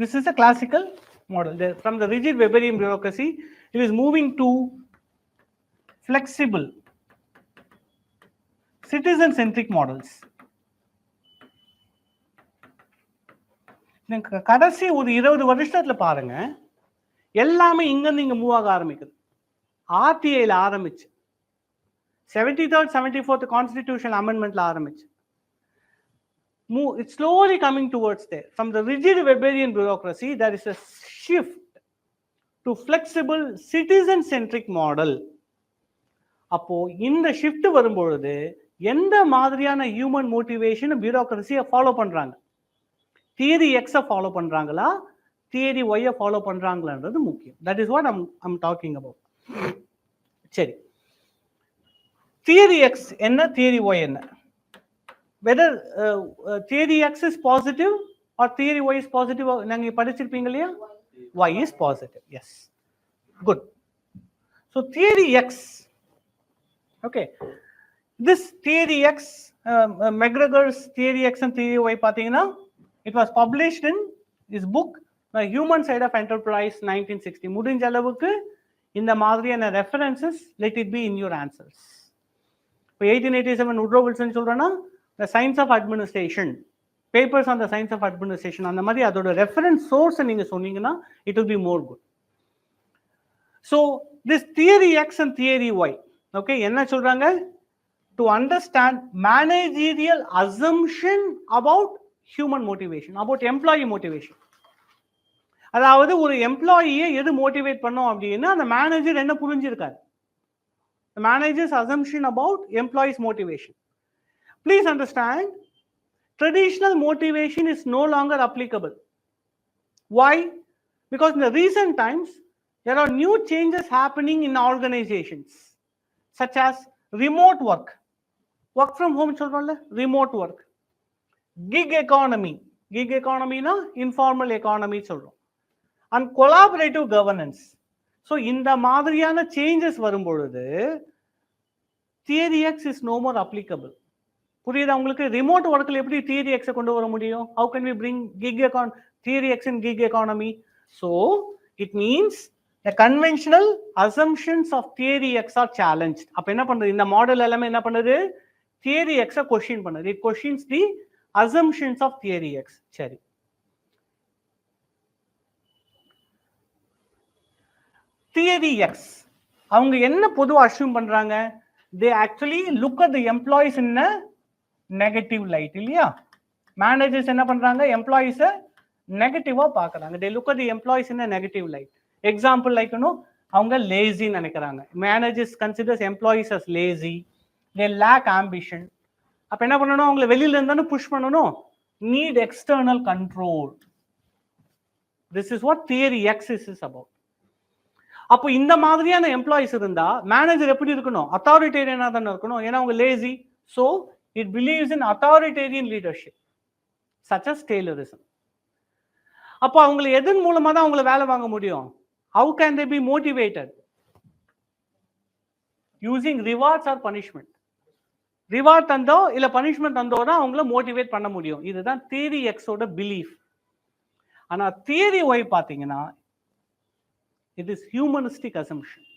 this is a classical model. From the rigid Weberian bureaucracy, it is moving to flexible citizen centric models. கடைசி ஒரு 20 வருஷத்துல பாருங்க, எல்லாமே இங்கிருந்து இங்க மூவ் ஆக ஆரம்பிக்குது. ஆர்டிஐல ஆரம்பிச்சு 73rd 74th கான்ஸ்டிடியூஷன் அமெண்ட்மெண்ட்ல ஆரம்பிச்சு it's slowly coming towards there. From the rigid Weberian bureaucracy, there is a shift to flexible citizen centric model. அப்போ இந்த ஷிஃப்ட் வரும்பொழுது எந்த மாதிரியான ஹியூமன் மோட்டிவேஷன் பியூரோக்ரஸியை ஃபாலோ பண்றாங்க, தியரி எக்ஸை ஃபாலோ பண்றாங்களா, தியரி ஒய்யை ஃபாலோ பண்றாங்களான்றது முக்கியம். That is what I'm talking about. சரி, தியரி எக்ஸ் என்ன, தியரி ஒய் என்ன, whether theory X is positive or theory Y is positive, நீங்க படிச்சிருப்பீங்க இல்லையா, Y is positive. Yes, good. So theory X, okay, this theory X, McGregor's theory X and theory Y பார்த்தீங்கன்னா, it was published in his book The Human Side of Enterprise 1960. முடிஞ்ச அளவுக்கு இந்த மாதிரியான references let it be in your answers. இப்போ 1887 Woodrow Wilson சொல்றேன்னா, the science of administration, papers on the science of administration, அந்த மாதிரி அதோட ரெஃபரன்ஸ் சோர்ஸ் நீங்க சொன்னீங்கன்னா it will be more good. So this theory X and theory Y, okay, என்ன சொல்றாங்க, to understand managerial assumption about human motivation, about employee motivation. அதாவது ஒரு எம்ப்ளாயியை எது மோட்டிவேட் பண்ணோம் அப்படின்னா, அந்த மேனேஜர் என்ன புரிஞ்சிருக்காரு, the manager's assumption about employees motivation. Please understand, traditional motivation is no longer applicable. Why? Because in the recent times there are new changes happening in organizations, such as remote work, work from home சொல்றோம்ல, remote work, gig economy, gig economy na informal economy சொல்றோம், and collaborative governance. So இந்த மாதிரியான changes வரும்பொழுது theory X is no more applicable. புரியுதா உங்களுக்கு? Remote ஒர்க்கில் எப்படி theory எக்ஸை கொண்டு வர முடியும்? How can we bring theory X in gig economy? So it means the conventional assumptions of theory X are challenged. அப்ப என்ன பண்றது, இந்த மாடல் எல்லாமே என்ன பண்ணுது, தியரி எக்ஸை கொஸ்டின் பண்ணுது. It questions the assumptions of theory X. சரி, தியரி எக்ஸ் அவங்க என்ன பொதுவா அஸ்யூம் பண்றாங்க, they actually look at the employees in a negative light, இல்லையா? மேனேஜர்ஸ் என்ன பண்றாங்க, எம்ப்ளாயிஸை நெகட்டிவா பாக்குறாங்க. they look at the employees in a negative light. Example like அவங்க லேசி நினைக்கிறாங்க. Managers considers employees as lazy, they lack ambition. அப்ப என்ன பண்ணணும், அவங்களை வெளியில இருந்தாலும் புஷ் பண்ணணும், need external control. This is what theory X is about. அப்போ இந்த மாதிரியான எம்ப்ளாயிஸ் இருந்தா மேனேஜர் எப்படி இருக்கணும்? அத்தாரிட்டேரியனா தானே இருக்கணும். ஏன்னா அவங்க lazy. So it believes in authoritarian leadership such as Taylorism. அப்போ அவங்களை எதன் மூலமா தான் அவங்களை வேலை வாங்க முடியும்? How can they be motivated? Using rewards or punishment. Reward தந்தோ இல்ல பனிஷ்மெண்ட் தந்தோ தான் அவங்கள மோட்டிவேட் பண்ண முடியும். இதுதான் தியரி எக்ஸோட பிலீஃப். ஆனா தியரி ஒய் பாத்தீங்கன்னா இட் இஸ் ஹியூமனிஸ்டிக் அசம்ஷன்.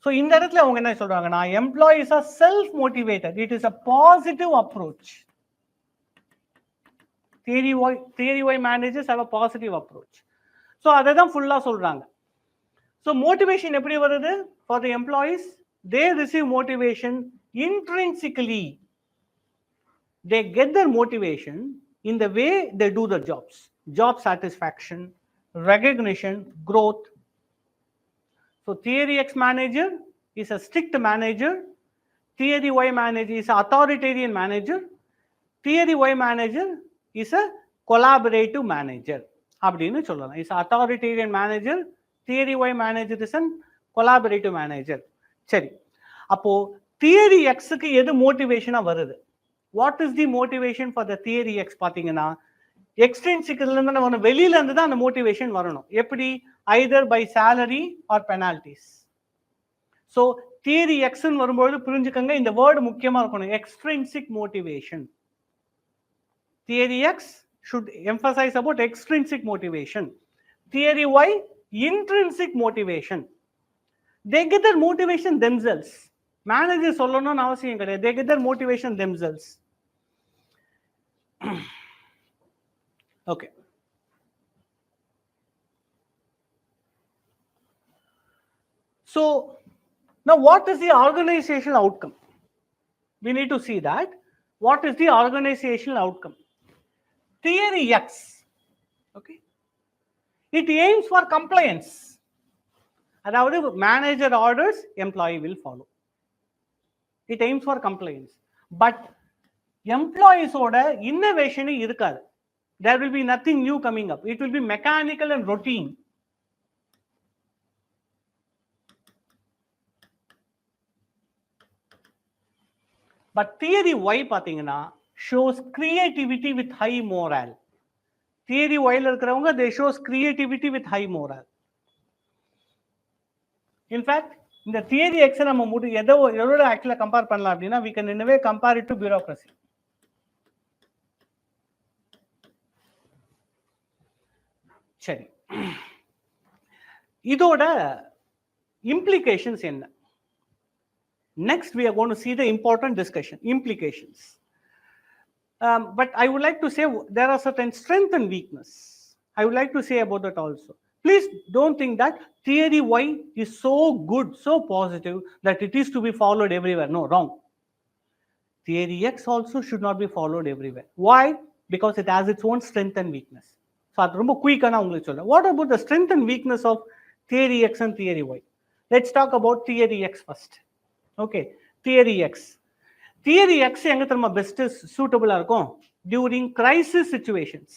ஸோ இந்த இடத்துல அவங்க என்ன சொல்றாங்கன்னா, employees are self motivated. It is a positive approach. Theory Y managers have a positive approach. So அதை தான் ஃபுல்லா சொல்றாங்க. ஸோ மோட்டிவேஷன் எப்படி வருது? For the employees they receive motivation intrinsically. They get their motivation in the way they do their jobs. Job satisfaction, recognition, growth. So theory X manager is a strict manager. Theory Y manager is an authoritarian manager. Theory Y manager is a collaborative manager. அப்படின்னு சொல்லலாம். Is an authoritarian manager. Theory Y manager is a collaborative manager. சரி, அப்போ theory எக்ஸுக்கு எது மோட்டிவேஷனா வருது? What is the motivation for the theory X? பாத்தீங்கன்னா எக்ஸ்ட்ரின்சிக்ல இருந்து வெளியில இருந்து தான் அந்த மோட்டிவேஷன் வரணும். எப்படி? Either by salary or penalties. So theory எக்ஸ்ன்னு வரும்போது புரிஞ்சுக்கங்க, இந்த வேர்டு முக்கியமா இருக்கணும். Extrinsic motivation. Theory X should emphasize about extrinsic motivation. Theory Y, intrinsic motivation. They get their motivation themselves. Manager சொல்லணும்னு அவசியம் கிடையாது. They get their motivation themselves. Okay. So now what is the organizational outcome? We need to see that. What is the organizational outcome? Theory X. Okay. It aims for compliance. அதாவது manager orders employee will follow. It aims for compliance. But எம்ப்ளாயிஸோட innovation இருக்காது. There will be nothing new coming up. It will be mechanical and routine. But theory Y பாத்தீங்கன்னா shows creativity with high morale. Theory Y இருக்கிறவங்க they shows creativity with high morale. In fact இந்த theory எக்ஸை நம்ம எதோட ஆக்சுவலா compare பண்ணலாம் அப்படின்னா, we can in a way compare it to bureaucracy. சரி, இதோட implications என்ன? Next we are going to see the important discussion, implications. But I would like to say there are certain strength and weakness. I would like to say about that also. Please don't think that theory Y is so good, so positive that it is to be followed everywhere. No, wrong. Theory X also should not be followed everywhere. Why? Because it has its own strength and weakness. So அது ரொம்ப குயிக்கான உங்களுக்கு சொல்றேன். What about the strength and weakness of theory X and theory Y? Let's talk about theory X first. Okay, theory X. Theory X எங்க தெரியுமா best சூட்டபிளா இருக்கும்? During crisis situations.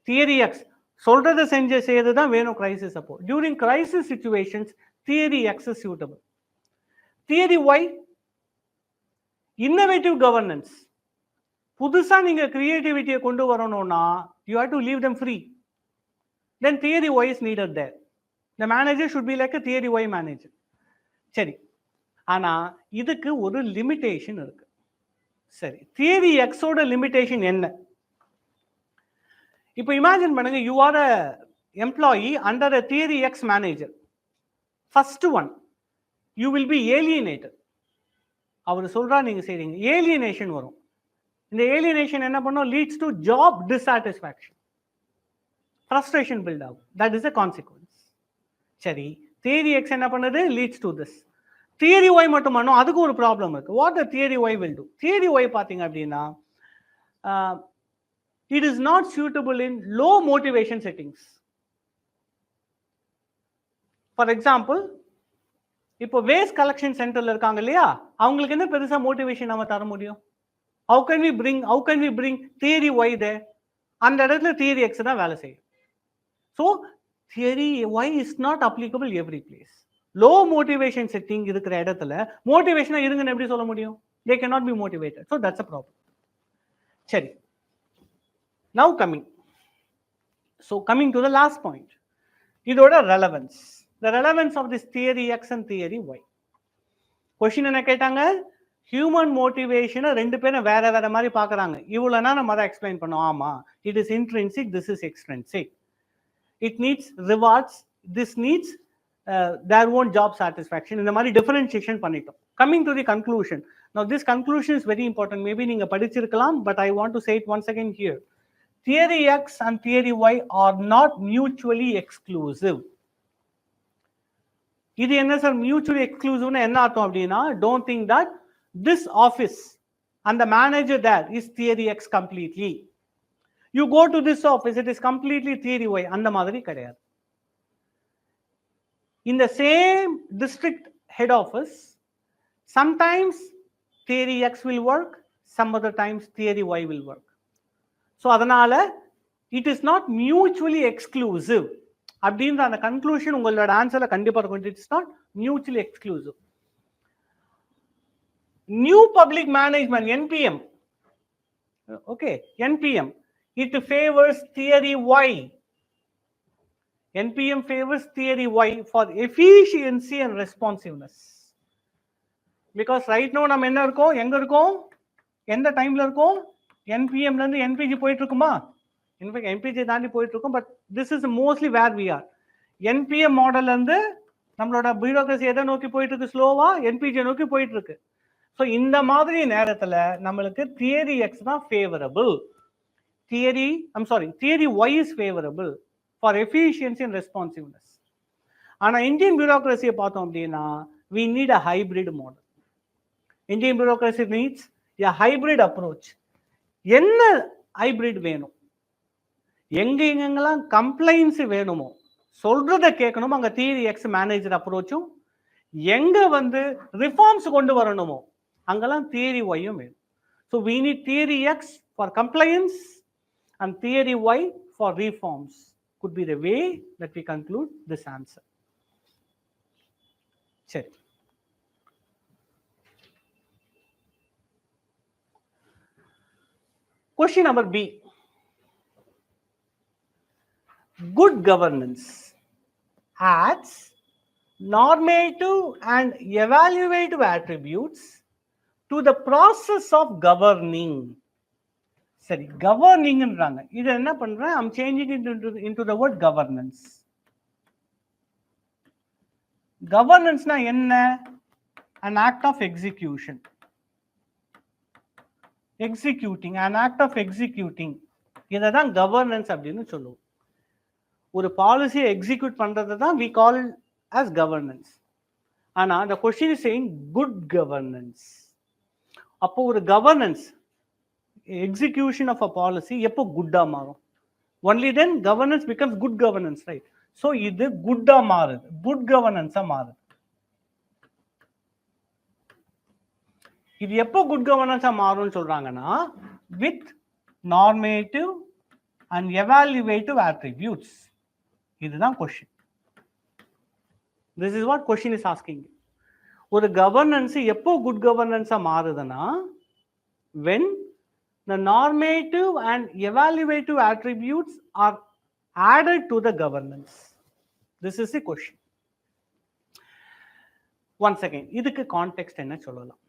Theory X சொல்றதை செய்யறது தான் வேணும் கிரைசிஸ் அப்போ. During crisis situations theory X is suitable. Theory Y innovative governance. புதுசா நீங்க கிரியேட்டிவிட்டியை கொண்டு வரணும்னா you have to leave them free. then theory Y is needed there. The manager should be like a theory Y manager. சரி, ஆனா இதுக்கு ஒரு limitation இருக்கு. சரி, தியரி எக்ஸோட லிமிடேஷன் என்ன? இப்போ இமேஜின் பண்ணுங்க, you are a employee under a theory X manager. First one, you will be alienated. அவர் சொல்றா நீங்க செய்றீங்க, ஏலியனேஷன் வரும். இந்த ஏலியனேஷன் என்ன பண்ணும்? Leads to job dissatisfaction, frustration build ஆகும். That is a consequence. சரி, தியரி எக்ஸ் என்ன பண்ணுது? Leads to this. Theory Y மட்டும் பண்ணும், அதுக்கு ஒரு ப்ராப்ளம் இருக்கு. What the theory Y will do? Theory Y பாத்தீங்க அப்படின்னா it is not suitable in low motivation settings. For example, இப்போ வேஸ்ட் கலெக்ஷன் சென்டர்ல இருக்காங்க இல்லையா, அவங்களுக்கு என்ன பெருசா மோட்டிவேஷன் நம்ம தர முடியும்? how can we bring theory Y there? அந்த இடத்துல தியரி எக்ஸ் தான் வேலை செய்யும். So Theory Y is not applicable every place. Low motivation setting இருக்கிற இடத்துல motivation இருங்கன்னு எப்படி சொல்ல முடியும்? They cannot be motivated. So that's a problem. சரி. Now coming to the last point. இதோட relevance. The relevance of this theory X and theory Y. Question என்ன கேட்டாங்க? Human motivation ரெண்டு பேரும் வேற வேற மாதிரி பார்க்கறாங்க. இவ்வளவுனா நம்ம அதை எக்ஸ்பிளைன் பண்ணோம். ஆமா, it is intrinsic, this is extrinsic. It needs rewards, this needs their own job satisfaction. இந்த மாதிரி differentiation பண்ணிட்டோம். Coming to the conclusion. Now this conclusion is very important. Maybe நீங்க படிச்சிருக்கலாம், but I want to say it once again here. Theory X and theory Y are not mutually exclusive. இது என்ன sir mutually exclusive என்ன அர்த்தம் அப்படின்னா, don't think that this office and the manager there is theory X completely. You go to this office, it is completely theory Y. அந்த மாதிரி கிடையாது. In the same district head office, sometimes theory X will work, some other times theory Y will work. So அதனால it is not mutually exclusive. அப்படின்ற அந்த conclusion உங்களோட ஆன்சர்ல கண்டிப்பா இருக்கும். It's not mutually exclusive. New public management, NPM. Okay, NPM. It favors theory Y. NPM favors theory Y for efficiency and responsiveness. Because right now நம்ம என்ன இருக்கோம், எங்க இருக்கோம், எந்த டைம்ல இருக்கோம், NPM ல இருந்து NPG போயிட்டு இருக்குமா? இன்ஃபேக்ட் NPG தாண்டி போயிட்டு இருக்கும். But this is mostly where we are. NPM மாடல்ல இருந்து நம்மளோட பியூரோக்ரசி எதை நோக்கி போயிட்டு இருக்கு? ஸ்லோவா NPG நோக்கி போயிட்டு இருக்கு. ஸோ இந்த மாதிரி நேரத்தில் நம்மளுக்கு தியரி எக்ஸ் தான் favourable. Theory Y is favourable for efficiency and responsiveness. ஆனால் இந்தியன் பியூரோக்ரஸியை பார்த்தோம் அப்படின்னா we need a hybrid model. Indian bureaucracy needs a hybrid approach. என்ன ஹைபிரிட் வேணும்? எங்கெங்கெல்லாம் கம்ப்ளைண்ட்ஸ் வேணுமோ, சொல்றதை கேட்கணுமோ, அங்கே தியரி எக்ஸ் மேனேஜர் அப்ரோச்சும், எங்க ரிஃபார்ம்ஸ் கொண்டு வரணுமோ அங்கெல்லாம் தியரி ஒய்யும் வேணும். So we need theory X for compliance and theory Y for reforms. Could be the way that we conclude this answer. சரி, question number B. Good governance adds normative and evaluative attributes to the process of governing. சரி, governing-ன்றாங்க. இது என்ன பண்றேன்? I'm changing it into the word governance. Governance-னா என்ன? An act of execution. Executing, an act of executing. இதான் governance அப்படின்னு சொல்லுவோம். ஒரு பாலிசியை எக்ஸிக்யூட் பண்றது தான் we call it as governance. ஆனா the question is saying good governance. அப்போ ஒரு governance execution of a policy எப்போ குட்டா மாறும்? Only then governance becomes good governance, right? So இது குட்டா மாறுது, குட் கவர்னன்ஸா மாறுது. இது எப்போ குட் கவர்னன்ஸா மாறும்னு சொல்றாங்கன்னா with normative and evaluative attributes. இதுதான் question. This is what question is asking. ஒரு கவர்னன்ஸ் எப்போ good கவர்னன்ஸா மாறுதுன்னா when the normative and evaluative attributes are added to the governance. This is the question. Once again, இதுக்கு context என்ன சொல்லலாம்?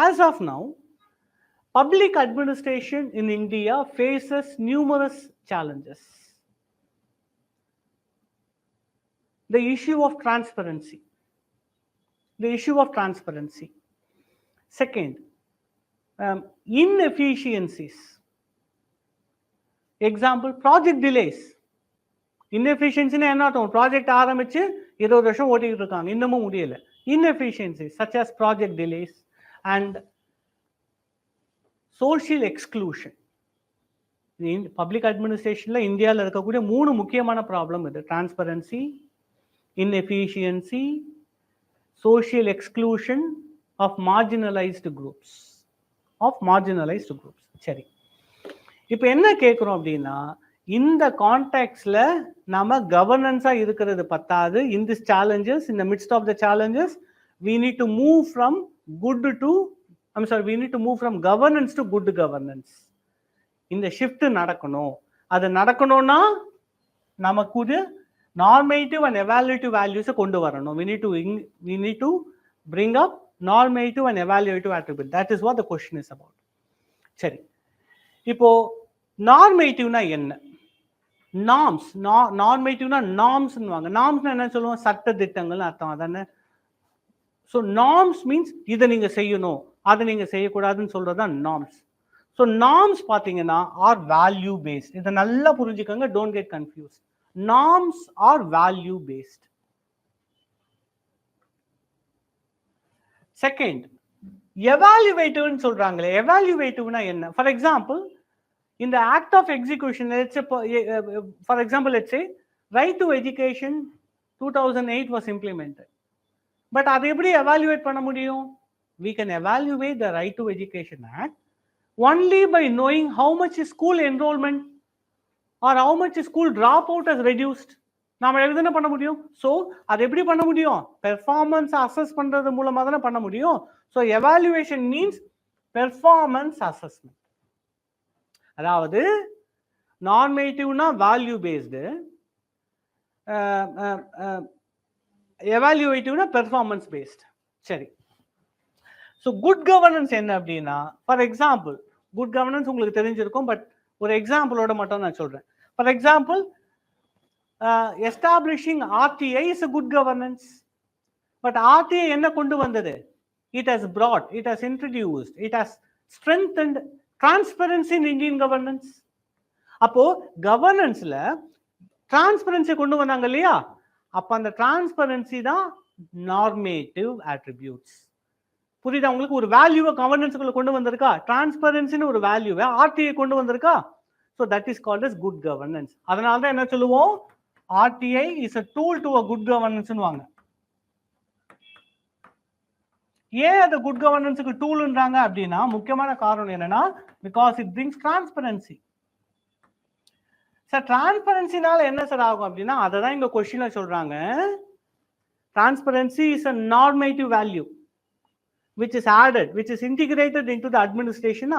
As of now, public administration in India faces numerous challenges. The issue of transparency. Second, inefficiencies. Example, project delays. Inefficiency என்ன அர்த்தம்? Project ஆரம்பிச்சு 20 வருஷம் ஓட்டிட்டு இருக்காங்க, இன்னமும் முடியல. Inefficiencies such as project delays and social exclusion. Public அட்மினிஸ்ட்ரேஷன்ல இந்தியாவில் இருக்கக்கூடிய 3 முக்கியமான ப்ராப்ளம் இது. Transparency, inefficiency, social exclusion of marginalized groups. சரி, இப்போ என்ன கேட்குறோம் அப்படின்னா, இந்த கான்டெக்ட்ல நம்ம கவர்னன்ஸா இருக்கிறது பத்தாது. in this challenges, in the midst of the challenges, we need to move from good to we need to move from governance to good governance. இந்த ஷிஃப்ட் நடக்கணும். அது நடக்கணும்னா நமக்கு normative and evaluative values கொண்டு வரணும். we need to bring up normative and evaluative attribute. That is what the question is about. சரி, இப்போ நார்மேட்டிவ்னா என்ன? நார்ம்ஸ், நார்மேட்டிவ்னா நார்ம்ஸ்னுவாங்க. நார்ம்ஸ்னா என்ன சொல்லுவோம்? சட்ட திட்டங்கள்னு அர்த்தம் அதானே. ஸோ நார்ம்ஸ் மீன்ஸ் இதை நீங்க செய்யணும், அதை நீங்க செய்யக்கூடாதுன்னு சொல்றதுதான் நார்ம்ஸ். ஸோ நார்ம்ஸ் பார்த்தீங்கன்னா ஆர் வேல்யூ பேஸ்ட். இதை நல்லா புரிஞ்சுக்கோங்க, don't get confuse. Norms are value based. Second, எவாலுவேட்டிவ்னு சொல்றாங்களே, எவாலுவேட்டிவ்னா என்ன? For example, in the act of execution, let's say, for example, let's say right to education 2008 was implemented, but அதை எப்படி evaluate பண்ண முடியும்? We can evaluate the right to education act only by knowing how much is school enrollment or how much is school dropout has reduced. நாம எதுனா பண்ண முடியும். So அது எப்படி பண்ண முடியும்? பெர்ஃபார்மன்ஸ் அசஸ் பண்றது மூலமா தானே பண்ண முடியும். So evaluation means performance assessment. அதாவது நார்மேட்டிவ்னா வேல்யூ பேஸ்டு, எவாலுவேட்டிவ்னா பெர்ஃபார்மன்ஸ் பேஸ்ட். சரி, ஸோ குட் கவர்னன்ஸ் என்ன அப்படின்னா, ஃபார் எக்ஸாம்பிள், குட் கவர்னன்ஸ் உங்களுக்கு தெரிஞ்சிருக்கும், பட் ஒரு எக்ஸாம்பிளோட மட்டும் நான் சொல்றேன். For example, establishing RTI is a good governance. But RTI என்ன கொண்டு வந்தது? It has brought, it has introduced, it has strengthened transparency in Indian governance. அப்போ கவர்னன்ஸ்ல டிரான்ஸ்பரன்சி கொண்டு வந்தாங்க இல்லையா? அப்ப அந்த டிரான்ஸ்பரன்சி தான் நார்மேட்டிவ் அட்ரிபியூட்ஸ். புரியுதா உங்களுக்கு? ஒரு வேல்யூவை கவர்னன்ஸ்குள்ள கொண்டு வந்திருக்கா, டிரான்ஸ்பரன்சின்னு ஒரு வேல்யூவை RTI கொண்டு வந்திருக்கா. So that is called as good governance. அதனால தான் என்ன சொல்லுவோம்? RTI is a tool to a good governance னுவாங்க. ஏன் அது குட் கவர்னன்ஸுக்கு டூல்ன்றாங்க அப்படின்னா, முக்கியமான காரணம் என்னன்னா, because it brings transparency. Sir டிரான்ஸ்பரன்சினால என்ன சார் ஆகும் அப்படின்னா, அதை தான் இங்க கொஸ்டின்ல சொல்றாங்க. Transparency is a normative value which is added, which is integrated into the administration.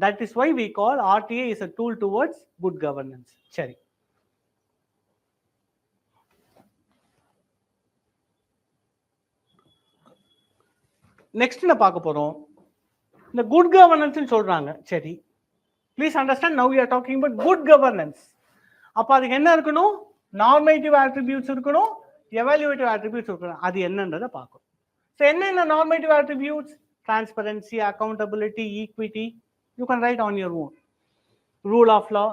That is why we call RTI is a tool towards good governance. சரி, நெக்ஸ்ட் நான் பார்க்க போறோம். இந்த குட் கவர்னன்ஸ் சொல்றாங்க. சரி, please understand, now we are talking about good governance. அப்ப அதுக்கு என்ன இருக்கணும்? நார்மேட்டிவ் அட்ரிபியூட்ஸ் இருக்கணும், எவாலுவேட்டிவ் அட்ரிபியூட்ஸ் இருக்கணும். அது என்னன்றதை பார்க்கணும். ஸோ என்னென்ன normative attributes? Transparency, accountability, equity. You can write on your own. Rule of law.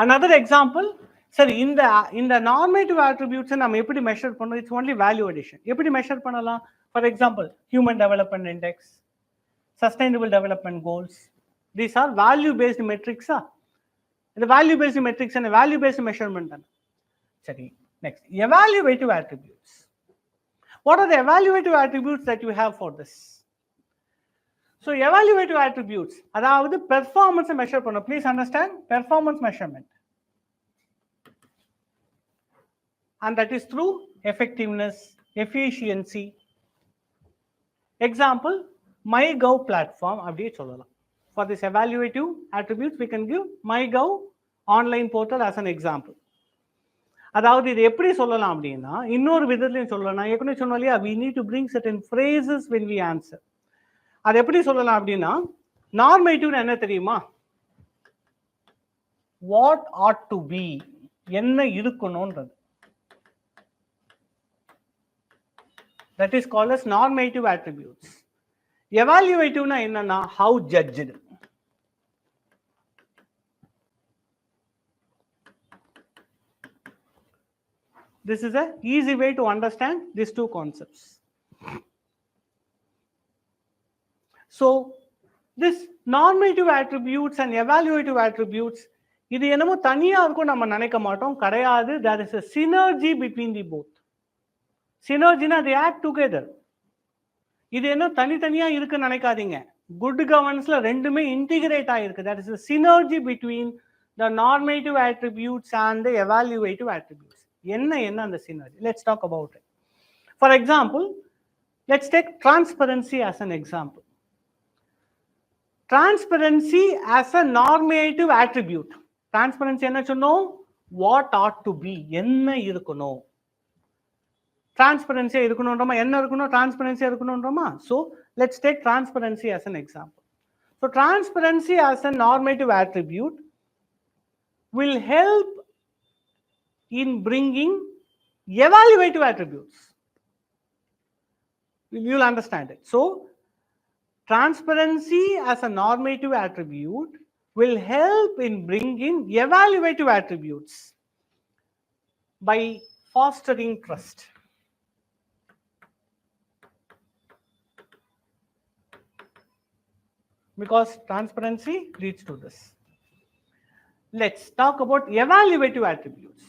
Another example, சரி, இந்த நார்மேட்டிவ் அட்ரிபியூட்ஸ் நம்ம எப்படி மெஷர் பண்ணோம்? It's only value addition. எப்படி மெஷர் பண்ணலாம்? For example, human development index, sustainable development goals, these are value based மெட்ரிக்ஸா? இந்த value based metrics and value based measurement தானே. சரி, next, evaluative attributes. What are the evaluative attributes that you have for this? So evaluative attributes, அதாவது performance measure பண்ணணும். Please understand, performance measurement, and that is through effectiveness, efficiency. Example, MyGov platform அப்படியே சொல்லலாம். For this evaluative attributes we can give MyGov online portal as an example. அதாவது இது எப்படி சொல்லலாம் அப்படின்னா, இன்னொரு விதத்துலையும் சொல்லலாம். ஏற்கனவே சொன்னோம் இல்லையா, we need to bring certain phrases when we answer. அது எப்படி சொல்லலாம் அப்படின்னா, நார்மேட்டிவ் என்ன தெரியுமா? வாட் ஆட் டு பி, என்ன இருக்கணும்ன்றது. That is called as normative attributes. எவாலுவேட்டிவ்னா என்னன்னா, how judged. This is a easy way to understand these two concepts. So this normative attributes and evaluative attributes, இது என்னமோ தனியா இருக்கும் நம்ம நினைக்க மாட்டோம், கிடையாது. There is a synergy between the both. Synergy na they act together. இது என்ன தனித்தனியா இருக்குன்னு நினைக்காதீங்க. good governance-ல ரெண்டுமே integrate ஆயிருக்கு. That is the synergy between the normative attributes and the evaluative attributes. என்ன அந்த synergy? Let's talk about it. For example, let's take transparency as an example. Transparency as a normative attribute. Transparency என்ன சொன்னோம்? What ought to be. என்ன இருக்கணும்? Transparency இருக்கணும்ன்றமா என்ன இருக்கணும்? Transparency இருக்கணும்ன்றமா? So let's take transparency as an example. So transparency as a normative attribute will help in bringing evaluative attributes. You'll understand it. So transparency as a normative attribute will help in bringing evaluative attributes by fostering trust. Because transparency leads to this. Let's talk about evaluative attributes.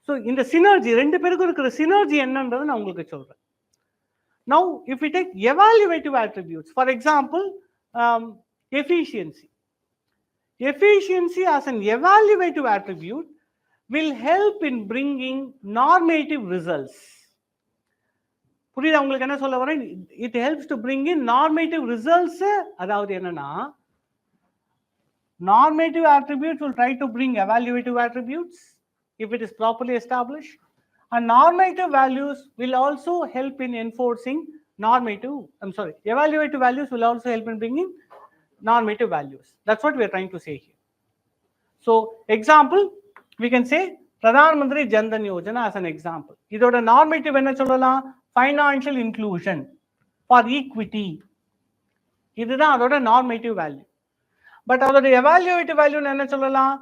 So in the synergy, ரெண்டு பேருக்கு இருக்கிற synergy என்னன்றது நான் உங்களுக்கு சொல்றேன். Now, if we take evaluative attributes, for example, efficiency. Efficiency as an evaluative attribute will help in bringing normative results. புரியுதா உங்களுக்கு என்ன சொல்ல வரேன்? It helps to bring in normative results. அதாவது என்னன்னா, normative attributes will try to bring evaluative attributes if it is properly established. And normative values will also help in enforcing evaluative values will also help in bringing normative values. That's what we are trying to say here. So, example, we can say Pradhan Mantri Jan Dhan Yojana as an example. இதோட normative என்ன சொல்லலாம்? Financial inclusion for equity. இதுதான் அதோட normative value. But அதோட evaluative value என்ன சொல்லலாம்?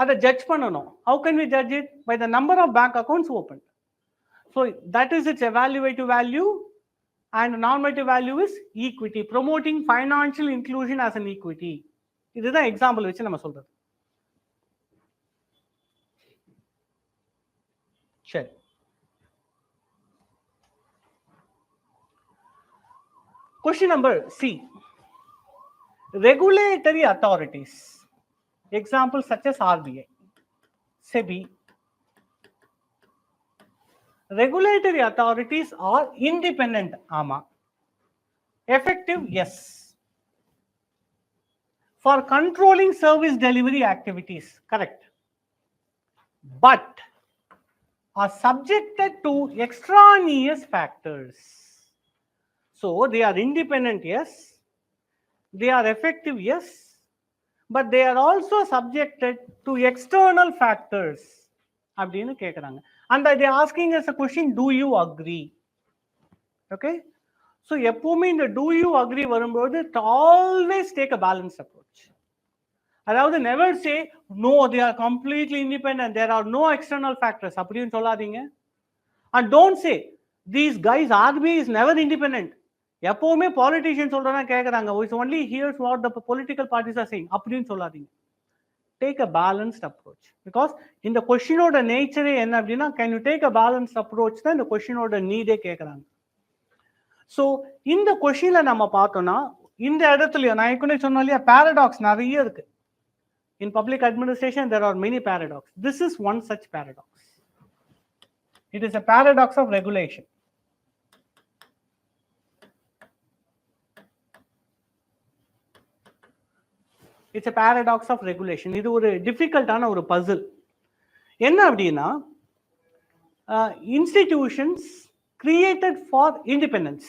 அதை judge பண்ணணும். How can we judge it? By the number of bank accounts opened. So that is its evaluative value, and normative value is equity, promoting financial inclusion as an equity. இதுதான் example வச்சு நம்ம சொல்றது. சரி, question number C. Regulatory authorities. Examples such as RBI, SEBI. Regulatory authorities are independent. Ama. Effective? Yes. For controlling service delivery activities. Correct. But are subjected to extraneous factors. So they are independent, yes. They are effective, yes. But they are also subjected to external factors. அப்படின்னு கேட்குறாங்க. And they are asking us a question, do you agree? Okay? So எப்பவுமே இந்த do you agree வரும்போது always take a balanced approach. அதாவது never say, no, they are completely independent, there are no external factors. அப்படின்னு சொல்லாதீங்க. And don't say, these guys, RBI is never independent. எப்பவுமே politicians சொல்றதா கேக்குறாங்க. It's only hears what the political parties are saying. அப்படின்னு சொல்லாதீங்க. Take a balanced approach. Because in the question ஓட nature என்ன அப்படின்னா, can you take a balanced approach தான் இந்த question ஓட நீடே கேக்குறாங்க. So இந்த questionல நம்ம பார்த்தோம்னா, இந்த இடத்துல நான் ஏற்கனவே சொன்ன இல்லையா, paradox நிறைய இருக்கு. In public administration there are many paradoxes. This is one such paradox. It is a paradox of regulation. It's a paradox of regulation. இது ஒரு டிஃபிகல்ட்டான ஒரு பசில். என்ன அப்படின்னா, institutions created for independence.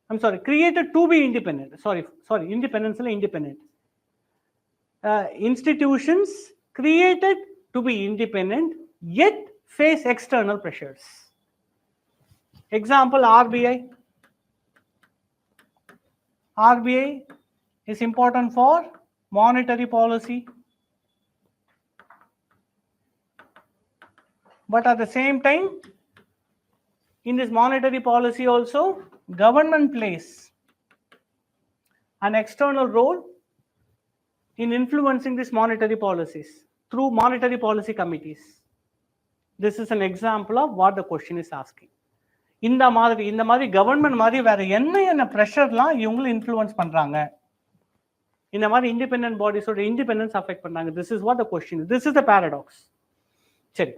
I'm sorry, created to be independent. Sorry, independence இல்ல independent. Institutions created to be independent yet face external pressures. Example, RBI. RBI is important for monetary policy, but at the same time, in this monetary policy also, government plays an external role in influencing these monetary policies through monetary policy committees. This is an example of what the question is asking. இந்த மாதிரி government மாதிரி வேற என்ன ப்ரெஷர்லாம் இவங்களும் influence பண்றாங்க, இந்த மாதிரி independent பாடிஸோட independence affect பண்றாங்க. This is what the question, this is the paradox. சரி,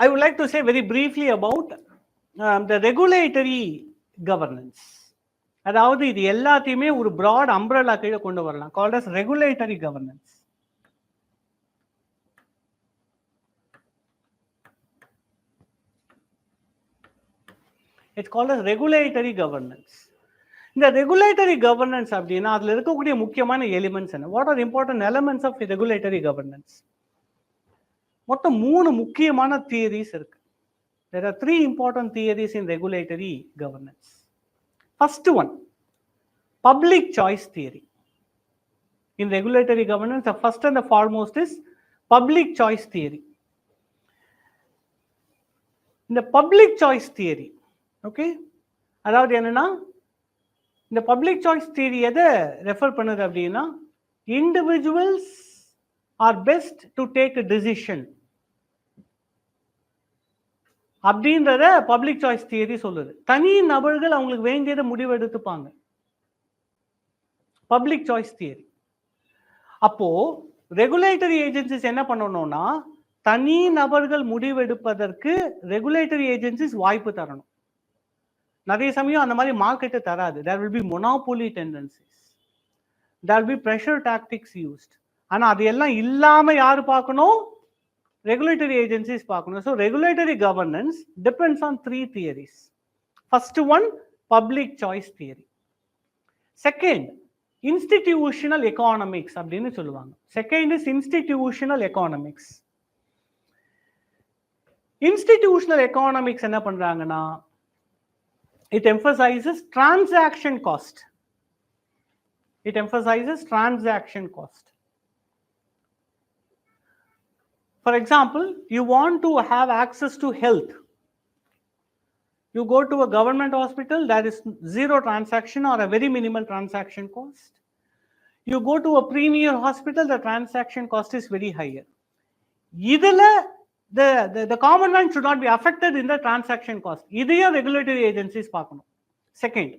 I would like to say very briefly about the regulatory governance. அதாவது இது எல்லாத்தையுமே ஒரு broad umbrella கீழே கொண்டு வரலாம், called as regulatory governance. It's called as regulatory governance. இந்த regulatory governance அப்படின்னா அதுல இருக்கக்கூடிய முக்கியமான எலிமெண்ட்ஸ் என்ன? What are the important elements of regulatory governance? மொத்தம் 3 முக்கியமான தியரிஸ் இருக்கு. There are 3 important theories in regulatory governance. First one, public choice theory. In regulatory governance, the first and the foremost is public choice theory. In the public choice theory, okay, அதாவது என்னன்னா இந்த public choice theory எதை refer பண்ணுது அப்படின்னா, individuals are best to take a decision அப்படின்றத public choice theory சொல்லுது. தனி நபர்கள் அவங்களுக்கு வேண்டியதை முடிவு எடுத்துப்பாங்க, பப்ளிக் சாய்ஸ் தியரி. அப்போ ரெகுலேட்டரி ஏஜென்சிஸ் என்ன பண்ணணும்னா, தனி நபர்கள் முடிவெடுப்பதற்கு ரெகுலேட்டரி ஏஜென்சிஸ் வாய்ப்பு தரணும். நிறைய சமயம் அந்த மாதிரி மார்க்கெட்டை தராது. There will be monopoly tendencies, there will be pressure tactics used. ஆனா அது எல்லாம் இல்லாம யாரு பார்க்கணும்? Regulatory agencies பார்க்கணும். So regulatory governance depends on 3 theories. First one, public choice theory. Second, institutional economics அப்படின்னு சொல்லுவாங்க. Second is institutional economics. Institutional economics என்ன பண்றாங்கன்னா, it emphasizes transaction cost. It emphasizes transaction cost. For example, you want to have access to health. You go to a government hospital, there is zero transaction or a very minimal transaction cost. You go to a premier hospital, the transaction cost is very higher. Idhula the common man should not be affected in the transaction cost. Idhiya regulatory agencies பார்க்கணும். Second,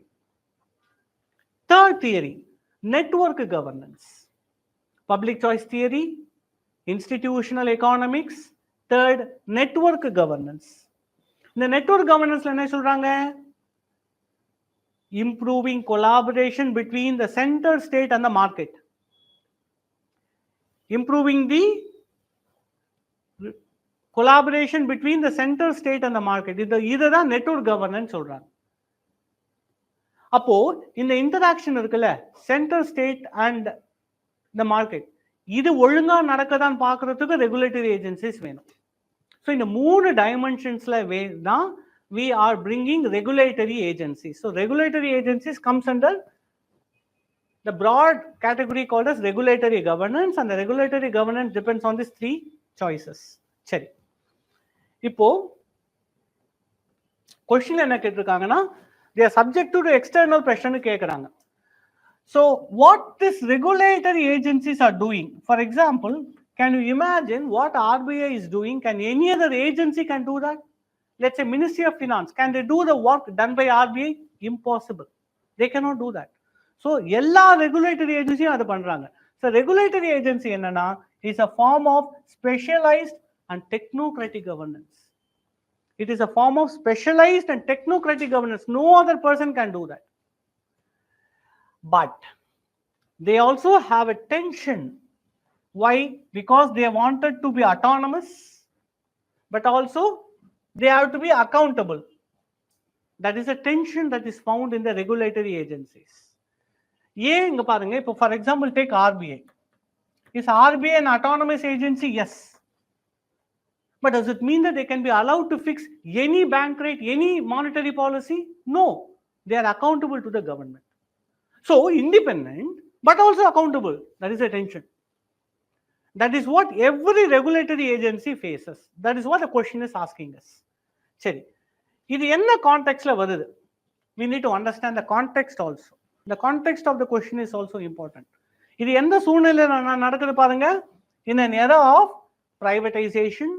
third theory, network governance. Public choice theory, institutional economics, third, network governance. இந்த network governance என்ன சொல்றாங்க? Improving collaboration between the center, state and the market. Improving the collaboration between the center, state and the market. இதுதான் network governance சொல்றாங்க. அப்போ இந்த interaction இருக்குல்ல, centre, state and the market, இது ஒழுங்கா நடக்கதான் பார்க்கறதுக்கு ரெகுலேட்டரி ஏஜென்சிஸ் வேணும். ஸோ இந்த 3 டைமென்ஷன்ஸ்ல தான் we are bringing regulatory agencies. So regulatory agencies comes under the broad category called as regulatory governance, and the regulatory governance depends on these 3 choices. சரி, இப்போ question என்ன கேட்டிருக்காங்கன்னா, they are subject to the external pressure னு கேக்குறாங்க. So what these regulatory agencies are doing, for example, can you imagine what RBI is doing? Can any other agency can do that? Let's say Ministry of Finance, can they do the work done by RBI? Impossible, they cannot do that. So எல்லா regulatory agency அது பண்றாங்க. So regulatory agency என்னன்னா, is a form of specialized and technocratic governance. It is a form of specialized and technocratic governance. No other person can do that. But they also have a tension. Why? Because they wanted to be autonomous, but also they have to be accountable. That is a tension that is found in the regulatory agencies. ஏன் இங்க பாருங்க, இப்போ for example take RBI. Is RBI an autonomous agency? Yes. But does it mean that they can be allowed to fix any bank rate, any monetary policy? No. They are accountable to the government. So independent, but also accountable. That is the tension. That is what every regulatory agency faces. That is what the question is asking us. சரி, இது என்ன கான்டெக்ஸ்ட்ல வருது? We need to understand the context also. The context of the question is also important. இது எந்த சூழ்நிலையில நடக்குது பாருங்க? In an era of privatization,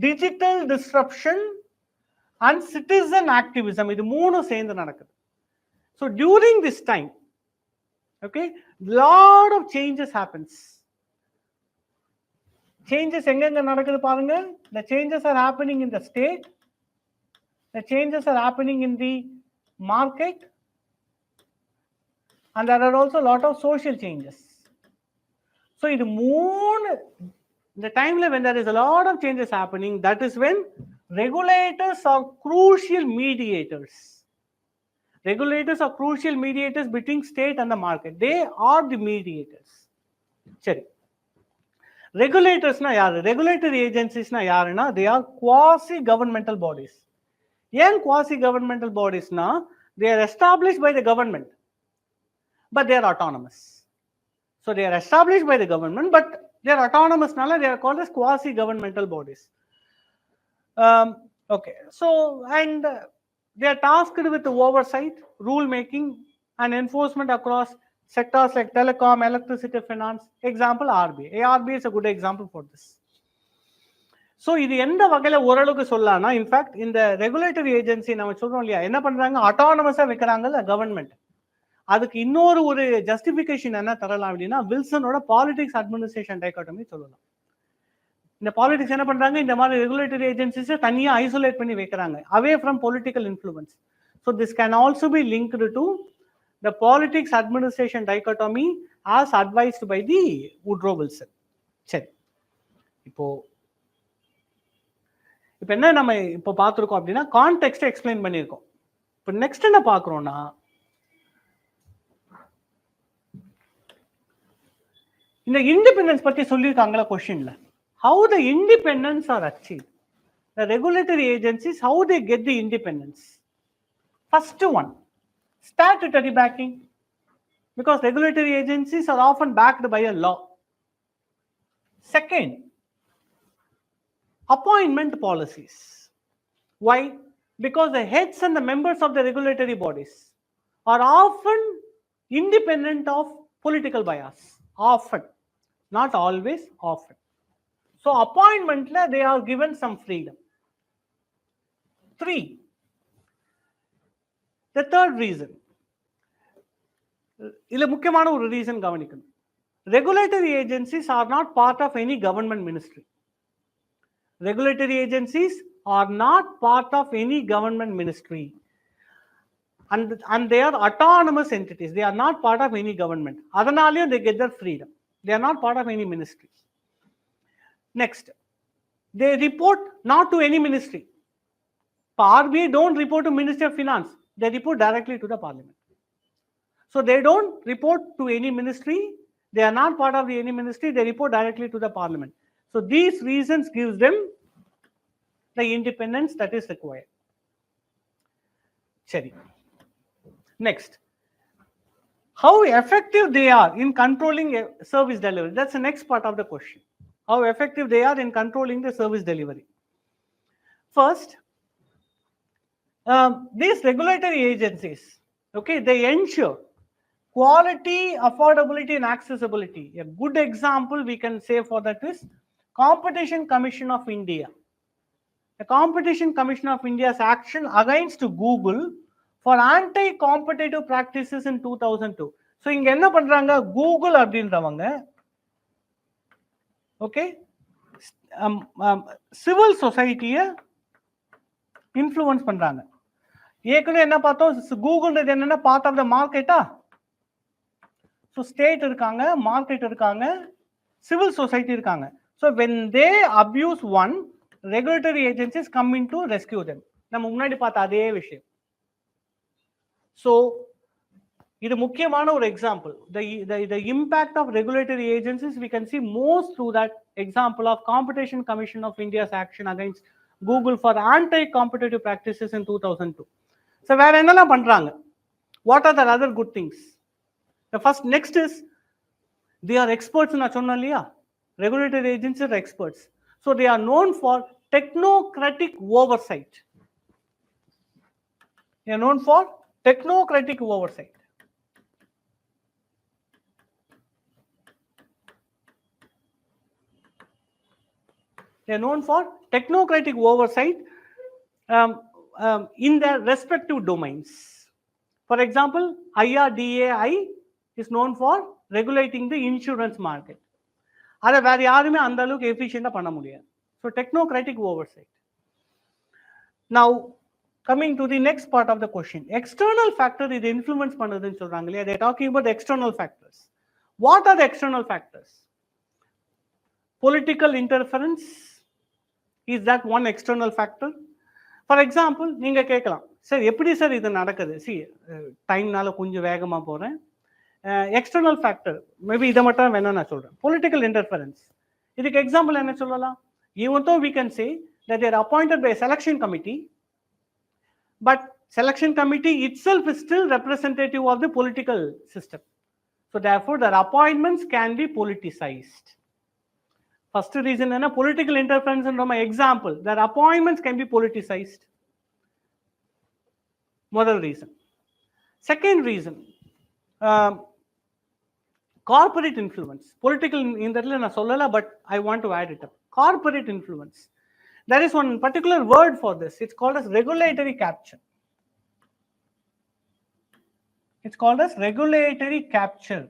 digital disruption, and citizen activism. இது மூணும் சேர்ந்து நடக்குது. So during this time, okay, lot of changes happens. Changes எங்கெங்க நடக்குது பாருங்க. The changes are happening in the state. The changes are happening in the market. And there are also a lot of social changes. So இது மூணு, the time when there is a lot of changes happening, that is when regulators are crucial mediators. Regulators are crucial mediators between state and the market. They are the mediators. சரி, ரெகுலேட்டர்ஸ்னா யாரு? Regulatory ஏஜென்சிஸ்னா யாருன்னா, they are quasi governmental bodies. ஏன் quasi governmental bodiesனா, they are established by the government, but they are autonomous. So they are established by the government, but they are autonomous. They are called as quasi governmental bodies. Okay, so and they are tasked with the oversight, rule making, and enforcement across sectors like telecom, electricity, finance. Example, RBI. RBI is a good example for this. So இது எந்த வகையில ஓரளவுக்கு சொல்லலாம்னா, in fact இந்த regulatory agency நம்ம சொல்றோம் இல்லையா, என்ன பண்றாங்க, ஆட்டோனமஸா வைக்கிறாங்கல்ல கவர்மெண்ட். அதுக்கு இன்னொரு ஒரு ஜஸ்டிபிகேஷன் என்ன தரலாம் அப்படின்னா, வில்சனோட பாலிடிக்ஸ் அட்மினிஸ்ட்ரேஷன் டைகாட்டமி சொல்லலாம். இந்த பாலிடிக்ஸ் என்ன பண்றாங்க, இந்த மாதிரி ரெகுலேட்டரி ஏஜென்சிஸை தனியா ஐசோலேட் பண்ணி வைக்கிறாங்க, away from political influence. So this can also be linked to the politics administration dichotomy as advised by the Woodrow Wilson. சரி, இப்போ என்ன நம்ம இப்போ பார்த்துருக்கோம் அப்படின்னா, கான்டெக்ஸ்ட் எக்ஸ்பிளைன் பண்ணியிருக்கோம். இப்போ நெக்ஸ்ட் என்ன பார்க்குறோம்னா, இந்த இண்டிபெண்டன்ஸ் பத்தி சொல்லியிருக்காங்களா கொஸ்டின்ல. How the independence are achieve, the regulatory agencies, how they get the independence. First one, statutory backing, because regulatory agencies are often backed by a law. Second, appointment policies. Why? Because the heads and the members of the regulatory bodies are often independent of political bias. Often, not always, often. So appointment la they are given some freedom. 3, the third reason, illa mukkiyamaana oru reason gavanikkanum. Regulatory agencies are not part of any government ministry. Regulatory agencies are not part of any government ministry, and they are autonomous entities. They are not part of any government. Adanaliyum they get their freedom. They are not part of any ministry. Next, they report not to any ministry. RBI don't report to Ministry of Finance. They report directly to the Parliament. So they don't report to any ministry. They are not part of any ministry. They report directly to the Parliament. So these reasons gives them the independence that is required. Seri. Next, how effective they are in controlling service delivery. That's the next part of the question. How effective they are in controlling the service delivery. First, these regulatory agencies, okay, they ensure quality, affordability, and accessibility. A good example we can say for that is Competition Commission of India. The Competition Commission of India's action against Google for anti-competitive practices in 2002. So இங்க என்ன பண்றாங்க, Google அப்படின்றவங்க, okay, civil சொசைட்டியை influence பண்றாங்க. ஏற்கனவே என்ன பார்த்தோம், கூகுள்ன்றது என்னன்னா part of the மார்க்கெட்டா. ஸோ ஸ்டேட் இருக்காங்க, மார்க்கெட் இருக்காங்க, சிவில் சொசைட்டி இருக்காங்க. So when they abuse one, regulatory agencies come in to rescue them. நம்ம முன்னாடி பார்த்த அதே விஷயம். So இது முக்கியமான ஒரு example. The impact of regulatory agencies we can see most through that example of Competition Commission of India's action against Google for anti-competitive practices in 2002. So வேற என்னெல்லாம் பண்றாங்க? What are the other good things? The first, next is they are experts. நான் சொன்னேன் இல்லையா, regulatory agencies are experts. So they are known for technocratic oversight. They are known for technocratic oversight. They are known for technocratic oversight in their respective domains. For example, IRDAI is known for regulating the insurance market. அதை வேற யாருமே அந்த அளவுக்கு எஃபிஷியண்டா பண்ண முடியாது. So technocratic oversight. Now coming to the next part of the question, external factor இது influence பண்ணுதுன்னு சொல்றாங்க இல்லையா? They are talking about the external factors. What are the external factors? Political interference, is that one external factor? For example, நீங்க கேட்கலாம், sir எப்படி sir இது நடக்குது? C டைம்னால கொஞ்சம் வேகமா போறேன். எக்ஸ்டர்னல் ஃபேக்டர் மேபி இதை மட்டும் வேணா நான் சொல்றேன். பொலிட்டிக்கல் இன்டர்ஃபரன்ஸ், இதுக்கு எக்ஸாம்பிள் என்ன சொல்லலாம்? Even though we can say that they are appointed by a selection committee, but selection committee itself is still representative of the political system. So therefore their appointments can be politicized. First reason is political interference, and my example, their appointments can be politicized. Model reason. Second reason, corporate influence. Political in that na sollala, but I want to add it up. Corporate influence. There is one particular word for this. It's called as regulatory capture. It's called as regulatory capture.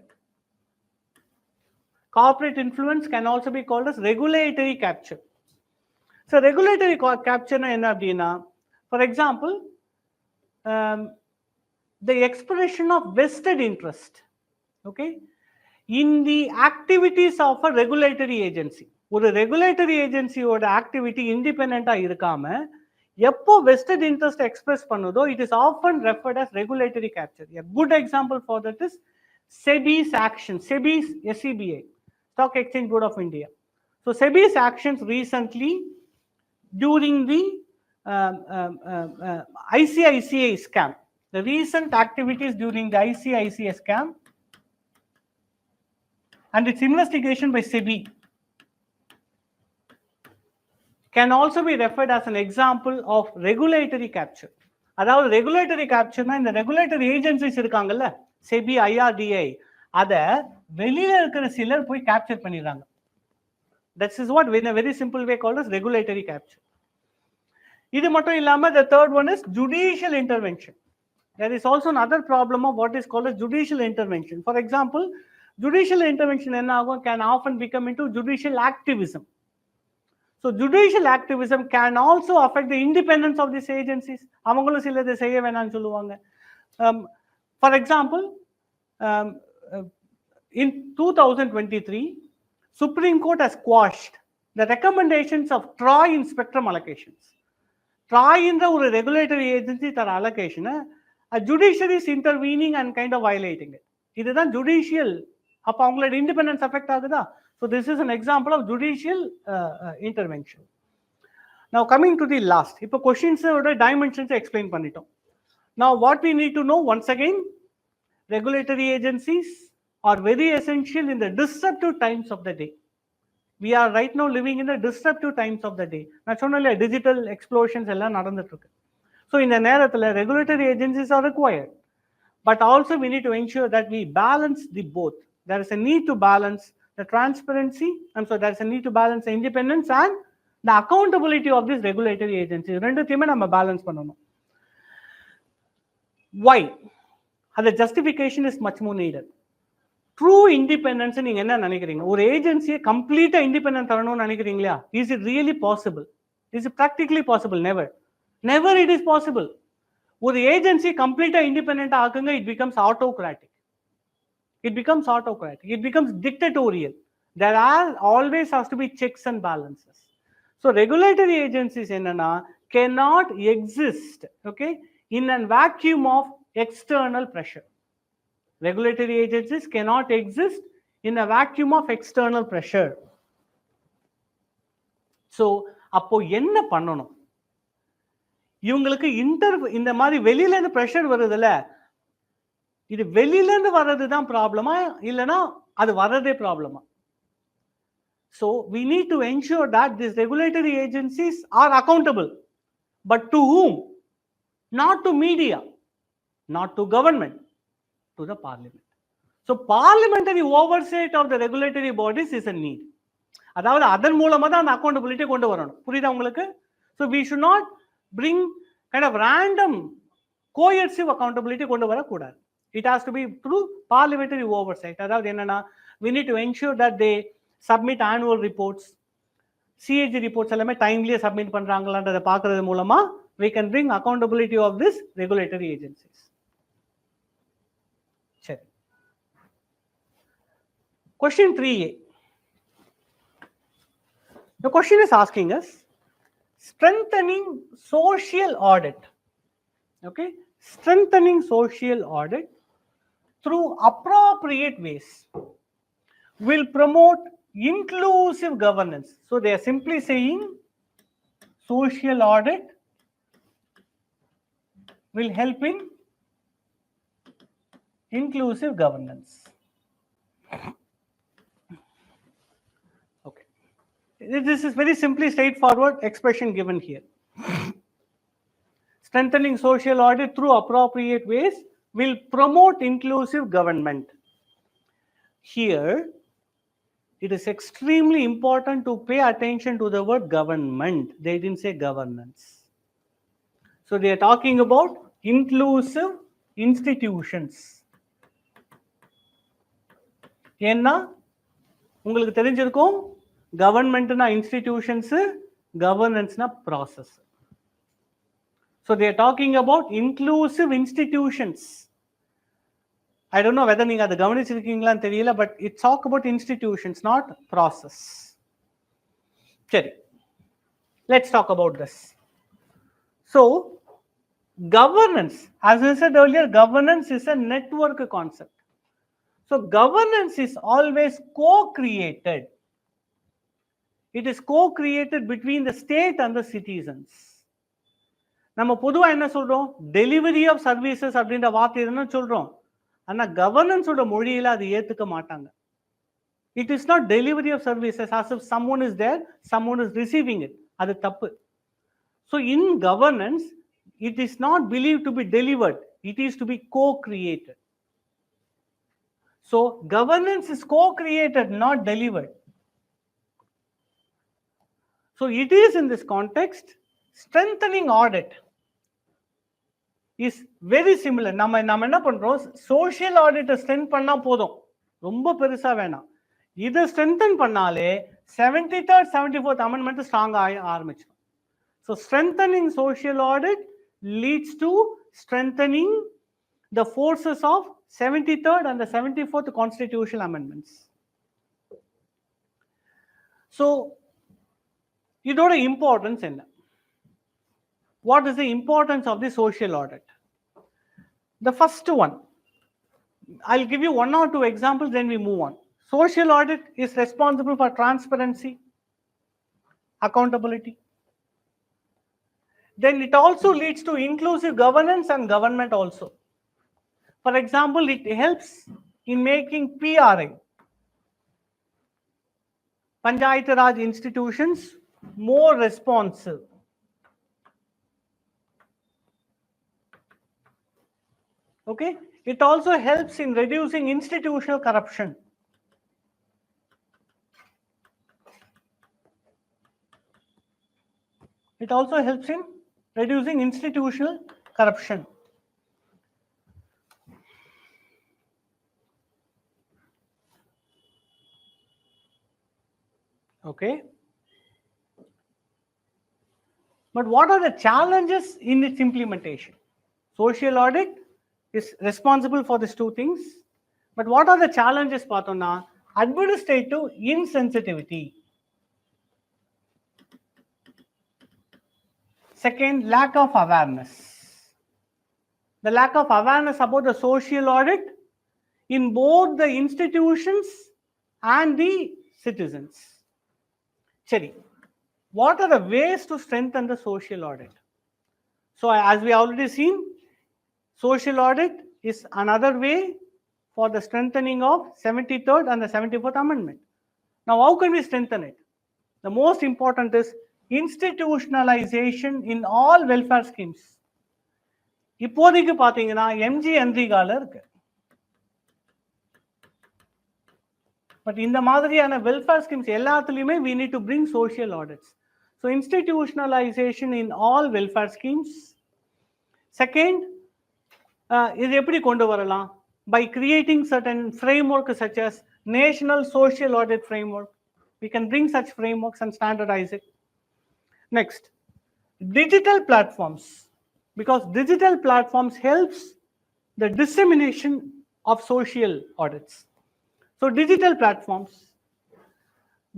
Corporate influence can also be called as regulatory capture. So regulatory capture na enna appadina, for example, the expression of vested interest, okay, in the activities of a regulatory agency. ஒரு regulatory ஏஜென்சியோட activity இண்டிபெண்டா இருக்காம எப்போ vested interest express பண்ணுதோ, it is often referred as regulatory capture. A good example for that is SEBI's action. SEBI's SEBA, Stock Exchange Board of India. So SEBI's actions recently during the ICICI scam, the recent activities during the ICICI scam and its investigation by SEBI can also be referred as an example of regulatory capture. அதாவது regulatory கேப்சர்னா இந்த regulatory agencies இருக்காங்கல்ல, SEBI, IRDAI, அதை வெளியில இருக்கிற சிலர் போய் capture பண்ணிடுறாங்க. That is what in a very simple way called as regulatory capture. இது மட்டும் இல்லாம the third one is judicial intervention. There is also another problem of what is called as judicial intervention. For example, judicial intervention என்ன ஆகும், can often become into judicial activism. So judicial activism can also affect the independence of these agencies. அவங்களும் சிலதை செய்ய வேணாம்னு சொல்லுவாங்க. For example, in 2023, Supreme Court has quashed the recommendations of TROI in spectrum allocations. TROI என்ற ஒரு regulatory agency தர allocation, judiciary is intervening and kind of violating it. இதுதான் judicial. அப்போ அவங்களோட independence affect ஆகுதா? So this is an example of judicial intervention. Now coming to the last, இப்போ questions ஓட dimensions explain பண்ணிட்டோம். Now what we need to know, once again, regulatory agencies are very essential in the disruptive times of the day. We are right now living in the disruptive times of the day. நான் சொன்னல digital explosions எல்லாம் நடந்துட்டு இருக்கு. So இந்த நேரத்துல regulatory agencies are required, but also we need to ensure that we balance the both. There is a need to balance the transparency, and so there is a need to balance the independence and the accountability of these regulatory agencies. ரெண்டுத்தையுமே நம்ம balance பண்ணணும். Why? The justification is much more needed. True independence நீங்க என்ன நினைக்கிறீங்க? ஒரு ஏஜென்சியை கம்ப்ளீட்டா independent தரணும்னு நினைக்கிறீங்களா? Is it really possible? Is it practically possible? Never. Never it is possible. ஒரு ஏஜென்சி கம்ப்ளீட்டா independent ஆக்குங்க, it becomes autocratic. It becomes autocratic. It becomes dictatorial. There are always has to be checks and balances. So regulatory agencies enna cannot exist, okay, in a vacuum of external pressure. Regulatory agencies cannot exist in a vacuum of external pressure. So அப்போ என்ன பண்ணணும்? இவங்களுக்கு இந்த மாதிரி வெளியில இருந்து pressure வருதுல, இது வெளியில இருந்து வர்றதுதான் ப்ராப்ளமா இல்லனா அது வர்றதே ப்ராப்ளமா? So we need to ensure that these regulatory agencies are accountable, but to whom? Not to media, not to government, to the parliament. So parliamentary oversight of the regulatory bodies is a need. அதாவது அதன் மூலமா தான் அந்த accountability கொண்டு வரணும். புரியுதா உங்களுக்கு? So we should not bring kind of random coercive accountability கொண்டு வரக்கூடாது. It has to be through parliamentary oversight. அதாவது என்னன்னா, we need to ensure that they submit annual reports, CAG reports எல்லாமே டைம்லியே சப்மிட் பண்றாங்களான்றதை பார்க்கறது மூலமா we can bring accountability of this regulatory agencies. சரி, question 3A. The question is asking us strengthening social audit. Okay, strengthening social audit through appropriate ways will promote inclusive governance. So they are simply saying social audit will help in inclusive governance. Okay, this is very simply straightforward expression given here. Strengthening social audit through appropriate ways will promote inclusive government. Here, it is extremely important to pay attention to the word government. They didn't say governance. So they are talking about inclusive institutions. ஏன்னா உங்களுக்கு தெரிஞ்சிருக்கும், கவர்மெண்ட்னா institutions, கவர்னன்ஸ்னா process. So they are talking about inclusive institutions. I don't know whether நீங்க அதை கவனிச்சிருக்கீங்களான்னு தெரியல, but it talk about institutions, not process. சரி, let's talk about this. So governance, as I said earlier, governance is a network concept. So governance is always co-created. It is co-created between the state and the citizens. நம்ம பொதுவா என்ன சொல்றோம், delivery of services அப்படின்ற வார்த்தை என்ன சொல்றோம், ஆனா கவர்னன்ஸோட மொழியில அது ஏத்துக்க மாட்டாங்க. It is not delivery of services as if someone is there, someone is receiving it. அது தப்பு. So in governance, it is not believed to be delivered, it is to be co-created. So governance is co-created, not delivered. So it is in this context, strengthening audit is very similar. நம்ம என்ன பண்றோம், social ஆடிட்டை strength பண்ணா போதும், ரொம்ப பெருசா வேணாம். இதை strengthen பண்ணாலே 73rd 74th அமெண்ட்மெண்ட் ஸ்ட்ராங் ஆரம்பிச்சிடும். So strengthening social audit leads to strengthening the forces of 73rd and the 74th constitutional amendments. So இதோட இம்பார்ட்டன்ஸ் என்ன? What is the importance of the social audit? The first one, I'll give you one or two examples, then we move on. Social audit is responsible for transparency, accountability. Then it also leads to inclusive governance and government also. For example, it helps in making PRI, Panchayat Raj institutions, more responsive. Okay, it also helps in reducing institutional corruption. It also helps in reducing institutional corruption. Okay, but what are the challenges in its implementation? Social audit is responsible for these two things, but what are the challenges பார்த்தோம்னா, administrative insensitivity. Second, lack of awareness. The lack of awareness about the social audit in both the institutions and the citizens. Seri, what are the ways to strengthen the social audit? So as we already seen, social audit is another way for the strengthening of 73rd and the 74th amendment. Now how can we strengthen it? The most important is institutionalization in all welfare schemes. இப்போதைக்கு பாத்தீங்கன்னா MG NREGAல இருக்கு, But in the மாதிரியான welfare schemes எல்லாத்துலயுமே we need to bring social audits. So institutionalization in all welfare schemes. Second, இது எப்படி கொண்டு வரலாம்? By creating certain frameworks such as National Social Audit Framework. We can bring such frameworks and standardize it. Next, digital platforms, because digital platforms helps the dissemination of social audits. So digital platforms.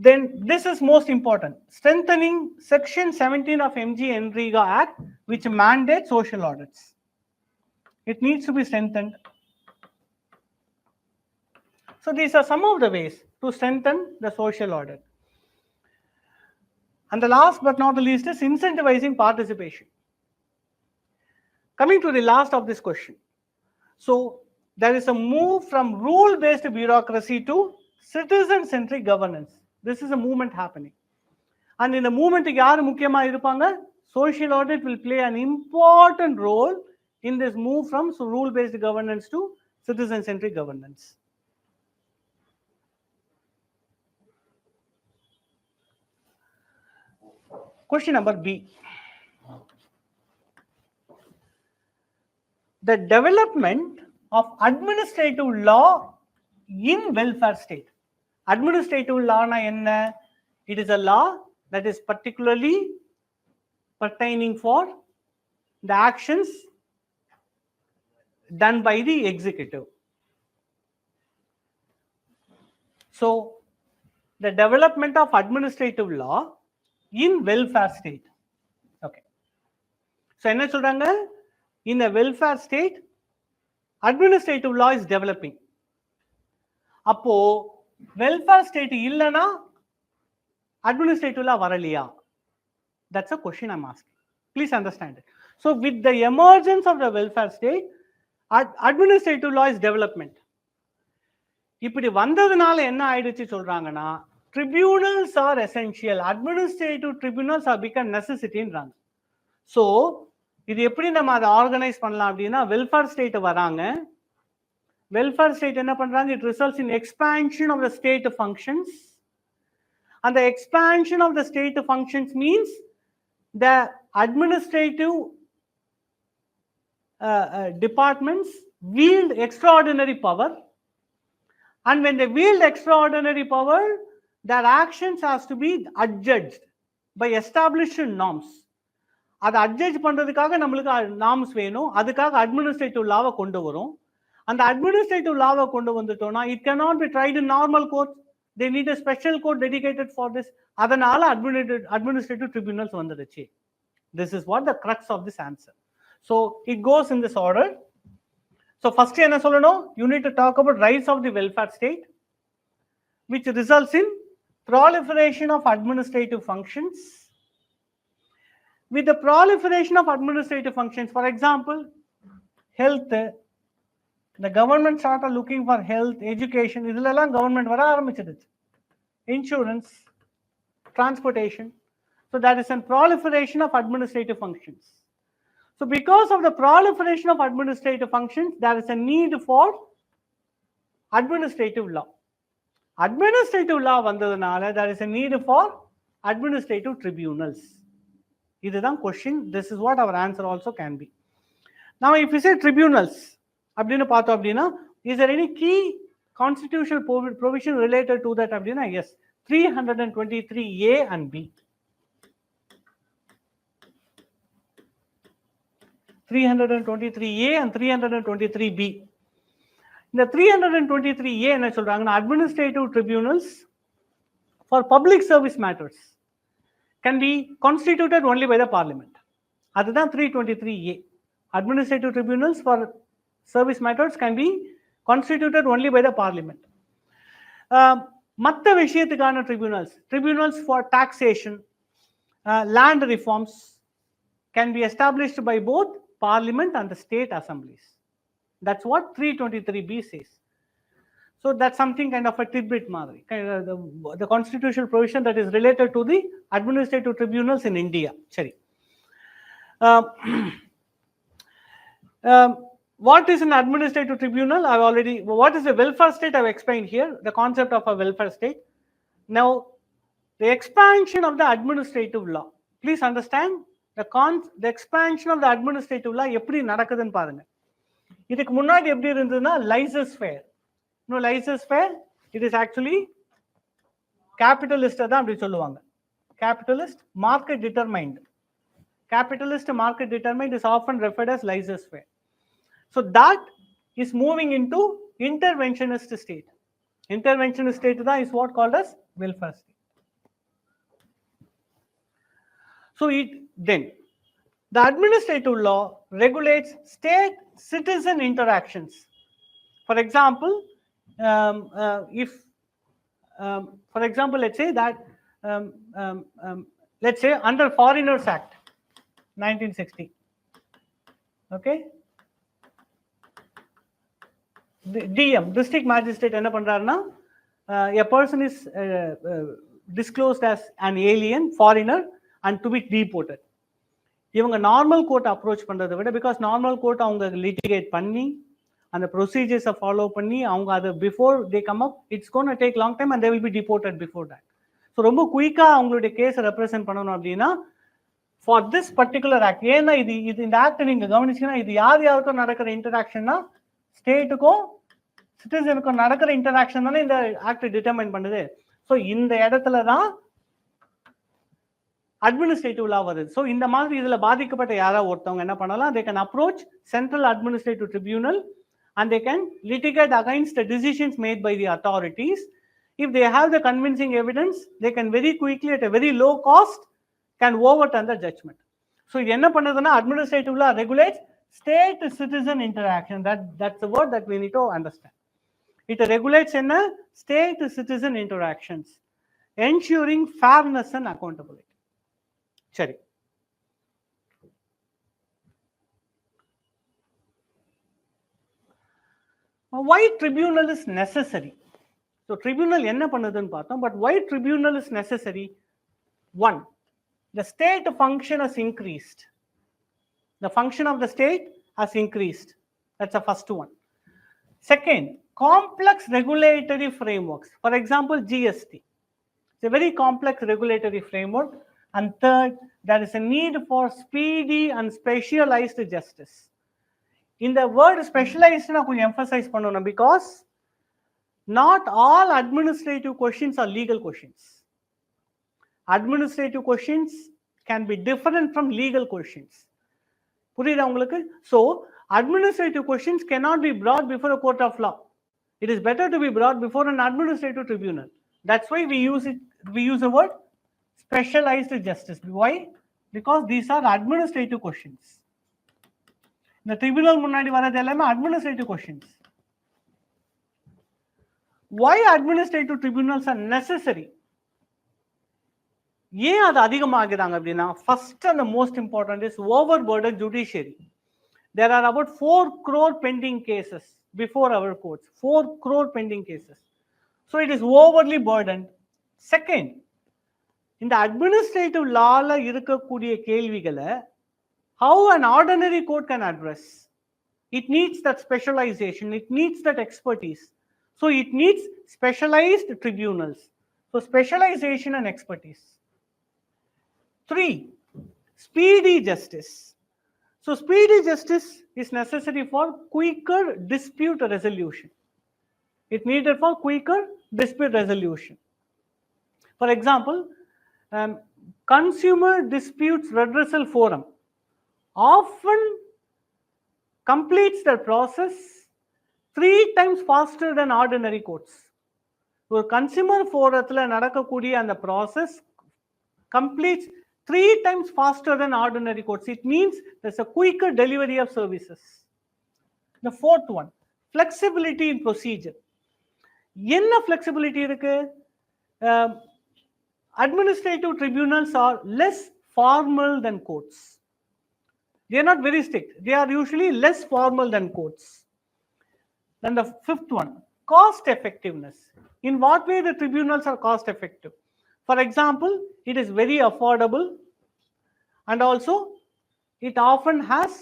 Then this is most important, strengthening section 17 of MG Enriga Act, which mandates social audits. It needs to be strengthened. So these are some of the ways to strengthen the social audit. And the last but not the least is incentivizing participation. Coming to the last of this question. So there is a move from rule-based bureaucracy to citizen-centric governance. This is a movement happening. And in the movement, social audit will play an important role in this move from rule-based governance to citizen-centric governance. Question number B. The development of administrative law in welfare state. Administrative law na enna? It is a law that is particularly pertaining for the actions done by the executive. So the development of administrative law in welfare state. Okay. So enna solranga? In a welfare state, administrative law is developing. Appo welfare state illana administrative law varaliya? That's a question I'm asking. Please understand it. So with the emergence of the welfare state, administrative law is development. இப்படி வந்ததுனால என்ன ஆயிடுச்சு சொல்றாங்கன்னா, tribunals are essential. Administrative tribunals have become necessity-ன்றாங்க. So இது எப்படி நம்ம அதை organise பண்ணலாம் அப்படின்னா, வெல்ஃபேர் ஸ்டேட் வராங்க. வெல்ஃபேர் ஸ்டேட் என்ன பண்றாங்க? It results in expansion of the state functions. And the expansion of the state functions means the administrative departments wield extraordinary power. And when they wield extraordinary power, their actions has to be adjudged by established norms. அதை adjust பண்றதுக்காக நம்மளுக்கு norms வேணும். அதுக்காக administrative லாவை கொண்டு வரும். அந்த administrative லாவை கொண்டு வந்துட்டோம்னா it cannot be tried in normal courts. They need a special court dedicated for this. அதனால administrative tribunals வந்துடுச்சு. This is what the crux of this answer. So it goes in this order. So first என்ன சொல்லணும்? You need to talk about rise of the welfare state, which results in proliferation of administrative functions. With the proliferation of administrative functions, for example, health, the government started looking for health, education, idhilala government vara aarambichidhu. Insurance, transportation. So that is a proliferation of administrative functions. So because of the proliferation of administrative functions, there is a need for administrative law. Administrative law vandadanaala there is a need for administrative tribunals. This is the question. This is what our answer also can be. Now, if we say tribunals, is there any key constitutional provision related to that? Yes, 323A and B. 323A and 323B. In the 323A, administrative tribunals for public service matters can be constituted only by the parliament. That's 323A. Administrative tribunals for service matters can be constituted only by the parliament. Matta vishayathukana tribunals for taxation, land reforms can be established by both parliament and the state assemblies. That's what 323B says. So that's something kind of a tidbit, Madhuri. The constitutional provision that is related to the administrative tribunals in India. Sorry. What is an administrative tribunal? I've already, what is a welfare state? I've explained here, the concept of a welfare state. Now, the expansion of the administrative law. Please understand the expansion of the administrative law எப்படி நடக்குதுன்னு பாருங்க. இதுக்கு முன்னாடி எப்படி இருந்ததுன்னா laissez faire. No, laissez faire, it is actually capitalist தான் அப்படி சொல்லுவாங்க. Capitalist market determined. Capitalist market determined is often referred as licence fair. So that is moving into interventionist state. Interventionist state is what called as welfare state. So then the administrative law regulates state citizen interactions. For example, for example, let's say that let's say under Foreigners Act 1960, okay, DM district magistrate enna pandrarna, a person is disclosed as an alien foreigner and to be deported. இவங்க normal court approach பண்றதை விட, because normal court அவங்க லிட்டிகேட் பண்ணி அந்த ப்ரொசீஜர்ஸை follow பண்ணி அவங்க அதை before they come up, it's gonna take long time and they will be deported before that. So ரொம்ப குயிக்காக அவங்களுடைய கேஸை ரெப்ரசென்ட் பண்ணணும் அப்படின்னா ஃபார் திஸ் பர்டிகுலர் ஆக்ட், ஏன்னா இது இந்த ஆக்ட் நீங்க கவனிச்சீங்கன்னா இது யார் யாருக்கும் நடக்கிற இன்டராக்ஷன்னா ஸ்டேட்டுக்கும் சிட்டிசனுக்கும் நடக்கிற இன்டராக்ஷன் தானே இந்த ஆக்ட் டிட்டர்மைன் பண்ணுது. ஸோ இந்த இடத்துல தான் அட்மினிஸ்ட்ரேட்டிவ் லா வருது. ஸோ இந்த மாதிரி இதுல பாதிக்கப்பட்ட யாராவது ஒருத்தவங்க என்ன பண்ணலாம், they can approach central administrative tribunal and they can litigate against the decisions made by the authorities. If they have the convincing evidence, they can very quickly at a very low cost can overturn the judgment. So enna pannaduna administrative law regulates state citizen interaction. That's the word that we need to understand. It regulates in a state citizen interactions, ensuring fairness and accountability. Sari. Why tribunal is necessary? So tribunal enna pannadunu paathom, but why tribunal is necessary? One, the state function has increased. The function of the state has increased. That's the first one. Second, complex regulatory frameworks. For example, GST. It's a very complex regulatory framework. And third, there is a need for speedy and specialized justice. In the word specialized, I will emphasize because not all administrative questions are legal questions. Administrative questions can be different from legal questions. So, administrative questions cannot be brought before a court of law. It is better to be brought before an administrative tribunal. That's why we use the word specialized justice. Why? Because these are administrative questions. The tribunal முன்னாடி வரது எல்லாமே administrative questions. Why administrative tribunals are necessary? ஏன் அது அதிகமாகுறாங்க அப்படின்னா, first and the most important is overburdened judiciary. There are about 4 crore pending cases before our courts. 4 crore pending cases. So it is overly burdened. Second, in the administrative law la இருக்கக்கூடிய கேள்விகளை how an ordinary court can address. It needs that specialization, it needs that expertise. So it needs specialized tribunals. So specialization and expertise. 3, speedy justice. So speedy justice is necessary for quicker dispute resolution. It needed for quicker dispute resolution. For example, Consumer Disputes Redressal Forum often completes the process 3 times faster than ordinary courts. So consumer forathla nadakakudi and the process completes 3 times faster than ordinary courts. It means there's a quicker delivery of services. The fourth one, flexibility in procedure. Enna flexibility irukku? Administrative tribunals are less formal than courts. They are not very strict. They are usually less formal than courts. Then the fifth one, cost effectiveness. In what way the tribunals are cost effective? For example, it is very affordable and also it often has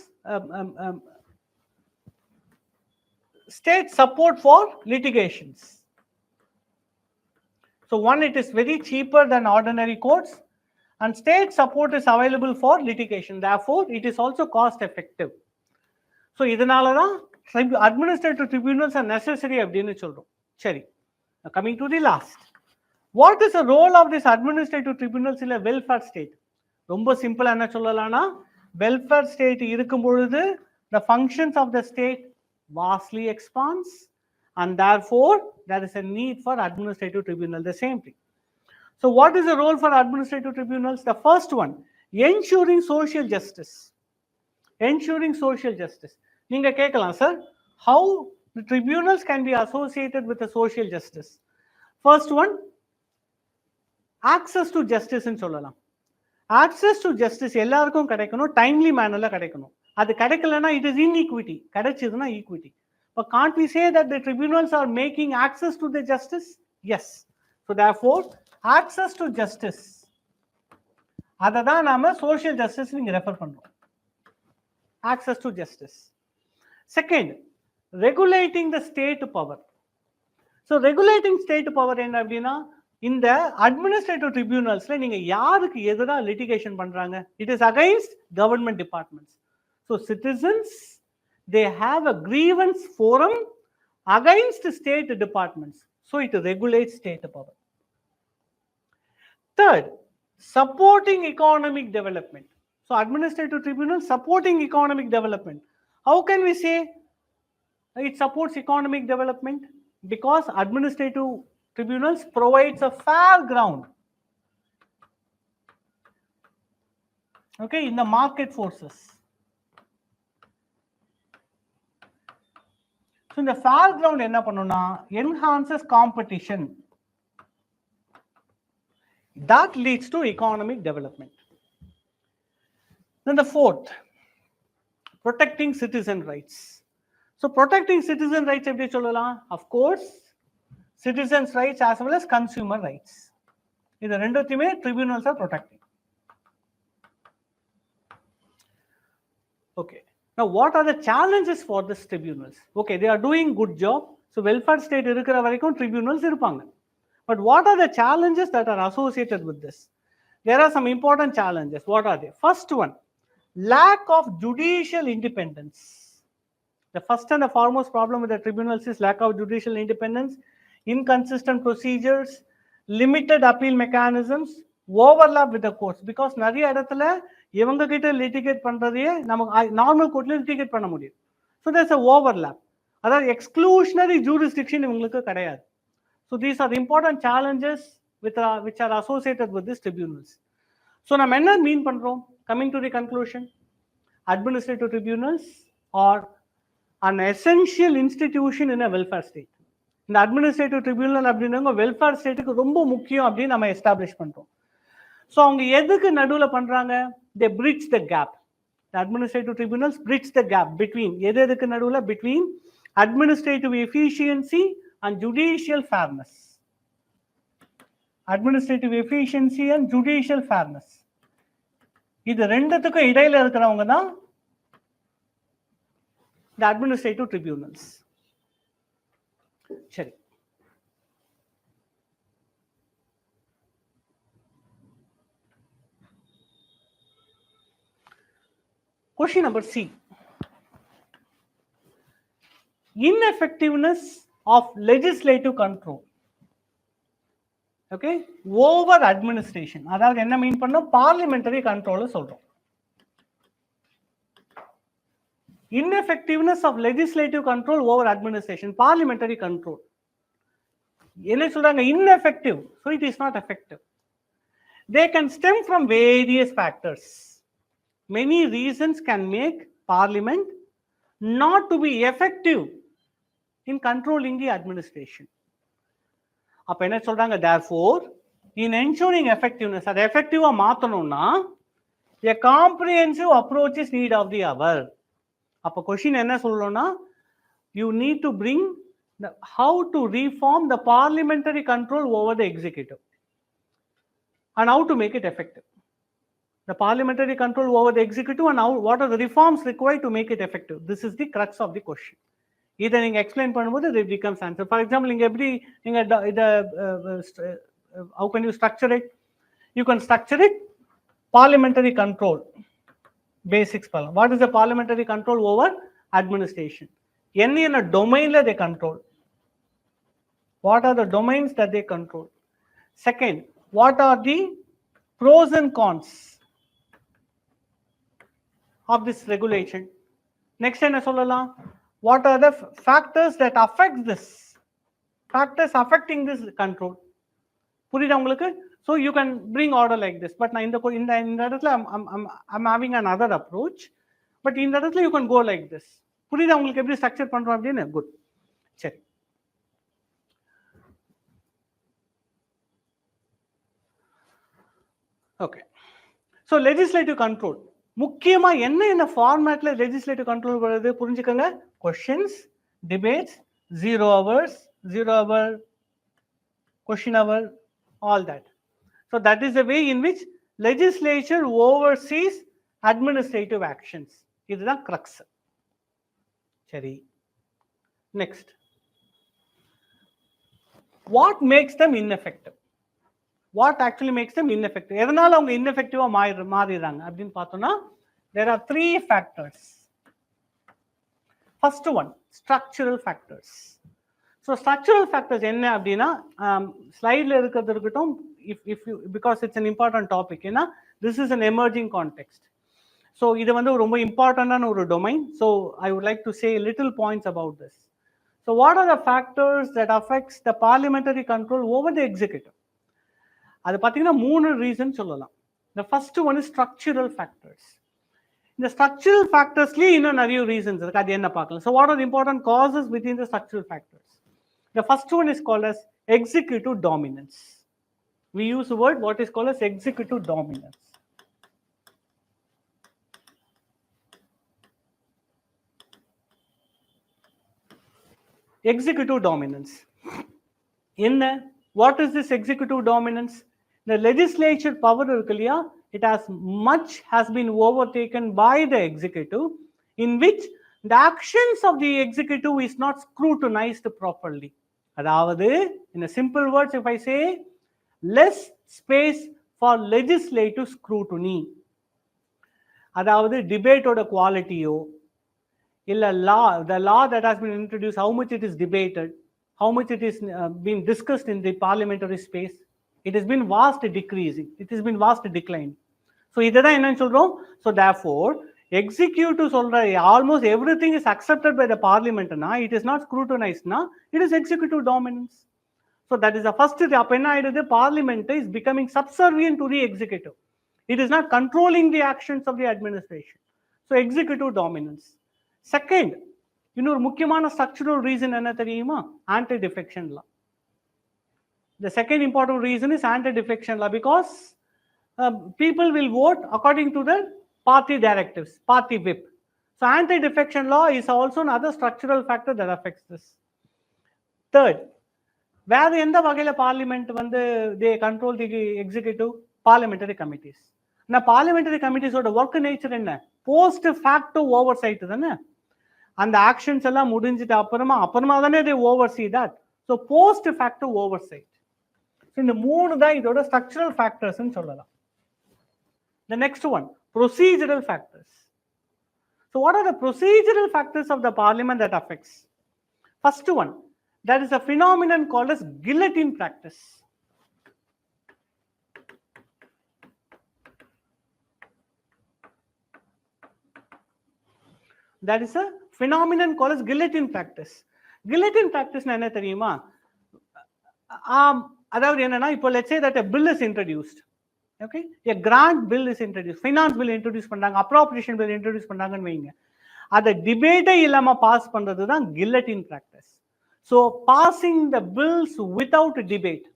state support for litigations. So one, it is very cheaper than ordinary courts, and state support is available for litigation. Therefore, it is also cost effective. So இதனால தான் administrative tribunals are necessary அப்படின்னு சொல்றோம். சரி, coming to the last. What is the role of this administrative tribunals in a welfare state? ரொம்ப சிம்பிளா என்ன சொல்லலாம்னா, welfare state இருக்கும் பொழுது the functions of the state vastly expands, and therefore there is a need for administrative tribunal. The same thing. So what is the role for administrative tribunals? The first one, ensuring social justice. Ensuring social justice. நீங்க கேட்கலாம், sir, how the tribunals can be associated with the social justice? First one, access to justice ன்னு சொல்லலாம். Access to justice எல்லாருக்கும் கிடைக்கணும், timely மேனர்ல கிடைக்கணும். அது கிடைக்கலனா it is inequity. கிடைச்சதுனா equity. But can't we say that the tribunals are making access to the justice? Yes. So therefore, access to justice, அதை தான் நாம social justice நீங்க ரெஃபர் பண்றோம். Access to justice. Second, regulating the state power. So regulating state power என்ன அப்படின்னா, இந்த administrative tribunalsல நீங்க யாருக்கு எதிரா litigation பண்றாங்க? It is against government departments. So citizens, they have a grievance forum against state departments. So it regulates state power. Third, supporting economic development. So administrative tribunal supporting economic development. How can we say it supports economic development? Because administrative tribunals provides a fair ground, okay, in the market forces. So in the fair ground enna pannuna, enhances competition. That leads to economic development. Then the fourth, protecting citizen rights. So protecting citizen rights எப்படி சொல்லலாம்? Of course, citizens rights as well as consumer rights. இது ரெண்டுத்தையுமே tribunals are protecting. Okay. Now what are the challenges for this tribunals? Okay, they are doing good job. So welfare state இருக்கிற வரைக்கும் tribunals இருப்பாங்க. But what are the challenges that are associated with this? There are some important challenges. What are they? First one, lack of judicial independence. The first and the foremost problem with the tribunals is lack of judicial independence, inconsistent procedures, limited appeal mechanisms, overlap with the courts. Because நிறைய இடத்துல இவங்க கிட்ட litigate பண்றதையே நமக்கு normal கோர்ட்ல litigate பண்ண முடியும். So there's a overlap. அதாவது exclusionary jurisdiction இவங்களுக்கு கிடையாது. So these are the important challenges which are associated with these tribunals. So நம்ம என்ன மீன் பண்றோம்? Coming to the conclusion, administrative tribunals are an essential institution in a welfare state. இந்த administrative tribunal அப்படின்னா welfare stateக்கு ரொம்ப முக்கியம் அப்படின்னு நம்ம எஸ்டாப்ளிஷ் பண்றோம். ஸோ அவங்க எதுக்கு நடுவில் பண்றாங்க? They bridge the gap. The administrative tribunals bridge the gap between எதுக்கு நடுவில்? Between administrative efficiency and judicial fairness. Administrative efficiency and judicial fairness. இது ரெண்டுத்துக்கும் இடையில இருக்கிறவங்க தான் the administrative tribunals. சரி, question number C. Ineffectiveness of legislative control, okay, over administration. அதாவது என்ன மீன் பண்ணோம்? பார்லிமெண்டரி கண்ட்ரோல் சொல்றோம். Ineffectiveness of legislative control over administration, parliamentary control. என்ன சொல்றாங்க? Ineffective. So it is not effective. They can stem from various factors. Many reasons can make parliament not to be effective in controlling the administration. அப்ப என்ன சொல்றாங்க? Therefore, in ensuring effectiveness, அது effective-ஆ மாத்தணும்னா a comprehensive approach is need of the hour. அப்ப question என்ன சொல்லணும்னா, you need to bring how to reform the parliamentary control over the executive and how to make it effective. The parliamentary control over the executive and how, what are the reforms required to make it effective. This is the crux of the question. இதை நீங்கள் explain பண்ணும்போது it becomes answer. For example நீங்கள் எப்படி நீங்கள் இதை how can you structure it? You can structure it parliamentary control. Basics. What is the parliamentary control over administration? Any in a domain they control. What are the domains that they control? Second, what are the pros and cons of this regulation? Next, what are the factors that affect this? Factors affecting this control. So you can bring order like this. But in the I'm having another approach. But in the you can go like this. Every structure good. Check. Okay. So legislative control. முக்கியமா என்ன ஃபார்மேட்ல legislative control வருது புரிஞ்சுக்கங்க. Questions, debates, 0 hours, 0 hour, question hour, all that. So that is the way in which legislature oversees administrative actions. இதுதான் crux. சரி. Next. What makes them ineffective? What actually makes them ineffective? எதனால அவங்க ineffective மாறிறாங்க அப்படினு பார்த்தோம்னா there are 3 factors. First one, structural factors. So structural factors என்ன அப்படினா ஸ்லைட்ல இருக்கிறது இருக்கட்டும் if you because it's an important topic ஏனா this is an emerging context. So இது வந்து ரொம்ப இம்பார்ட்டன்டான ஒரு domain. So I would like to say little points about this. So what are the factors that affects the parliamentary control over the executive? அது பாத்தீங்கன்னா 3 reason சொல்லலாம். The first one is structural factors. இந்த structural factorsலயே இன்னும் நிறைய reasons இருக்கு. அது என்ன பார்க்கலாம். So what are the important causes within the structural factors? The first one is called as executive dominance. We use the word what is called as executive dominance. Executive dominance. What is this executive dominance? The legislature power has been overtaken by the executive, in which the actions of the executive is not scrutinized properly. அதாவது in a simple words, if I say less space for legislative scrutiny. அதாவது டிபேட்டோட குவாலிட்டியோ இல்ல the law that has been introduced, how much it is debated, how much it is being discussed in the parliamentary space, it has been vast decreasing, it has been vast decline. So இதுதான் என்னன்னு சொல்றோம். So therefore executive சொல்ற almost everything is accepted by the parliament na, it is not scrutinized na, it is executive dominance. So that is the first thing. அப்ப என்ன ஆயிடுது, parliament is becoming subservient to the executive. It is not controlling the actions of the administration. So executive dominance. Second, இன்னொரு முக்கியமான structural reason என்ன தெரியுமா, anti defection law. The second important reason is anti defection law, because people will vote according to the party directives, party whip. So anti defection law is also another structural factor that affects this. Third, வேற எந்த வகையில parliament வந்து they control the executive? Parliamentary committees. நான் parliamentary committees ஓட work nature என்ன, post facto oversight தானே. அந்த actions எல்லாம் முடிஞ்சிட்டு அப்புறமா தானே they oversee that. So post facto oversight. So இந்த மூணு தான் இதோட structural factors ன்னு சொல்லலாம். The next one, procedural factors. So what are the procedural factors of the parliament that affects? First one, that is a phenomenon called as guillotine practice. That is a phenomenon called as guillotine practice. Guillotine practice na enna theriyuma, அதாவது என்னன்னா, இப்போ let's say that a bill is introduced. Okay, a grant bill is introduced, finance bill introduce பண்றாங்க, appropriation bill introduce பண்றாங்கன்னு வைங்க. அத டிபேட்டே இல்லாம pass பண்றது தான் guillotine practice. So passing the bills without debate.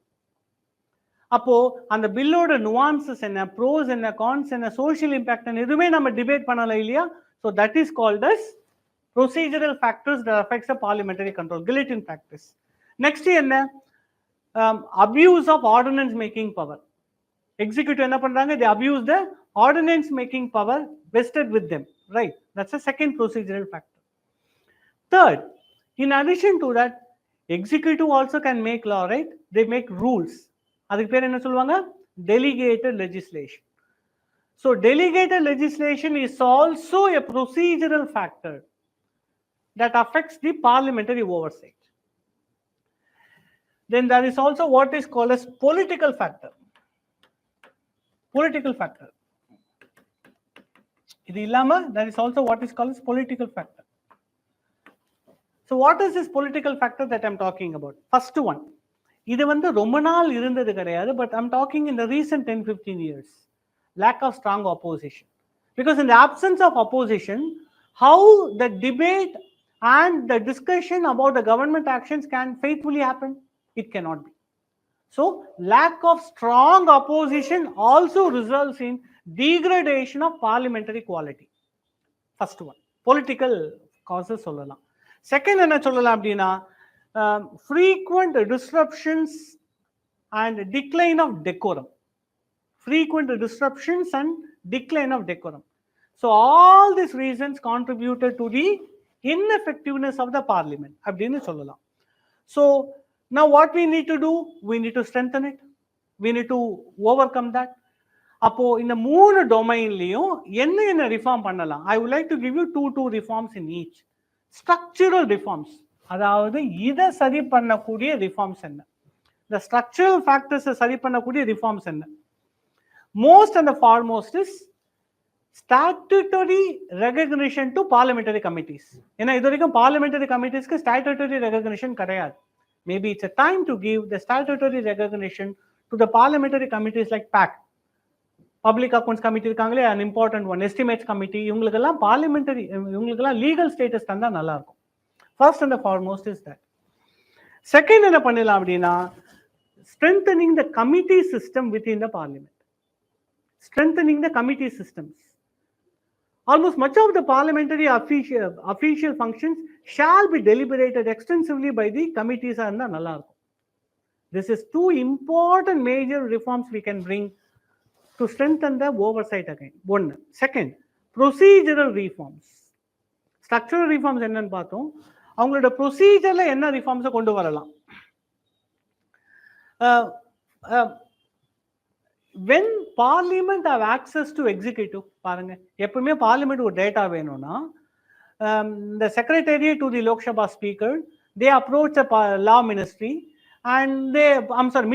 அப்போ அந்த பில்லோட nuances என்ன, pros என்ன, cons என்ன, social impact என்ன, எதுவுமே நம்ம டிபேட் பண்ணல இல்லையா. So that is called as procedural factors that affects the parliamentary control, guillotine practice. Next என்ன, abuse of ordinance making power. Executive என்ன பண்றாங்க, they abuse the ordinance making power vested with them, right? That's the second procedural factor. Third, In addition to that, executive also can make law, right? They make rules. அதுக்கு பேர் என்ன சொல்லுவாங்க? Delegated legislation. So delegated legislation is also a procedural factor that affects the parliamentary oversight. Then there is also what is called as political factor. Political factor. இது இல்லாம there is also what is called as political factor. So what is this political factor that I'm talking about? First one, இது வந்து ரொம்ப நாள் இருந்தது கிடையாது, but I'm talking in the recent 10-15 years. Lack of strong opposition. Because in the absence of opposition, how the debate and the discussion about the government actions can faithfully happen? It cannot be. So lack of strong opposition also results in degradation of parliamentary quality. First one, political causes சொல்லலாம். Second என்ன சொல்லலாம் அப்படின்னா, frequent disruptions and decline of decorum. Frequent disruptions and decline of decorum. So all these reasons contributed to the ineffectiveness of the parliament அப்படின்னு சொல்லலாம். So now what we need to do? We need to strengthen it. We need to overcome that. அப்போ இந்த மூணு டொமைன்லயும் என்ன reform பண்ணலாம்? I would like to give you two reforms in each. Structural reforms, அதாவது இதை சரி பண்ணக்கூடிய ரிஃபார்ம்ஸ் என்ன? The structural factors சரி பண்ணக்கூடிய ரிஃபார்ம்ஸ் என்ன? Most and the foremost is statutory recognition to parliamentary committees. ஏன்னா இது வரைக்கும் parliamentary committeesக்கு statutory recognition கிடையாது. Maybe it's a time to give the statutory recognition to the parliamentary committees like PAC. Public Accounts Committee இருக்காங்களே, an important one. Estimates Committee, இவங்களுக்கெல்லாம் parliamentary, இவங்களுக்கெல்லாம் legal status தந்தா நல்லா இருக்கும். First and the foremost is that. Second என்ன பண்ணலாம் அப்படின்னா, strengthening the committee system within the parliament. Strengthening the committee systems. Almost much of the parliamentary official functions shall be deliberated extensively by the committees and the nalla irukum. This is two important major reforms we can bring to strengthen the oversight again. One. Second, procedural reforms. Structural reforms என்னன்னு பார்த்தோம். அவங்களோட ப்ரொசீஜர்ல என்ன ரிஃபார்ம்ஸை கொண்டு வரலாம்? When parliament have access to executive, பாருங்க, எப்பவுமே parliament ஒரு data வேணும்னா, the secretariat to the Lok Sabha speaker, they approach the law ministry and they, I'm sorry,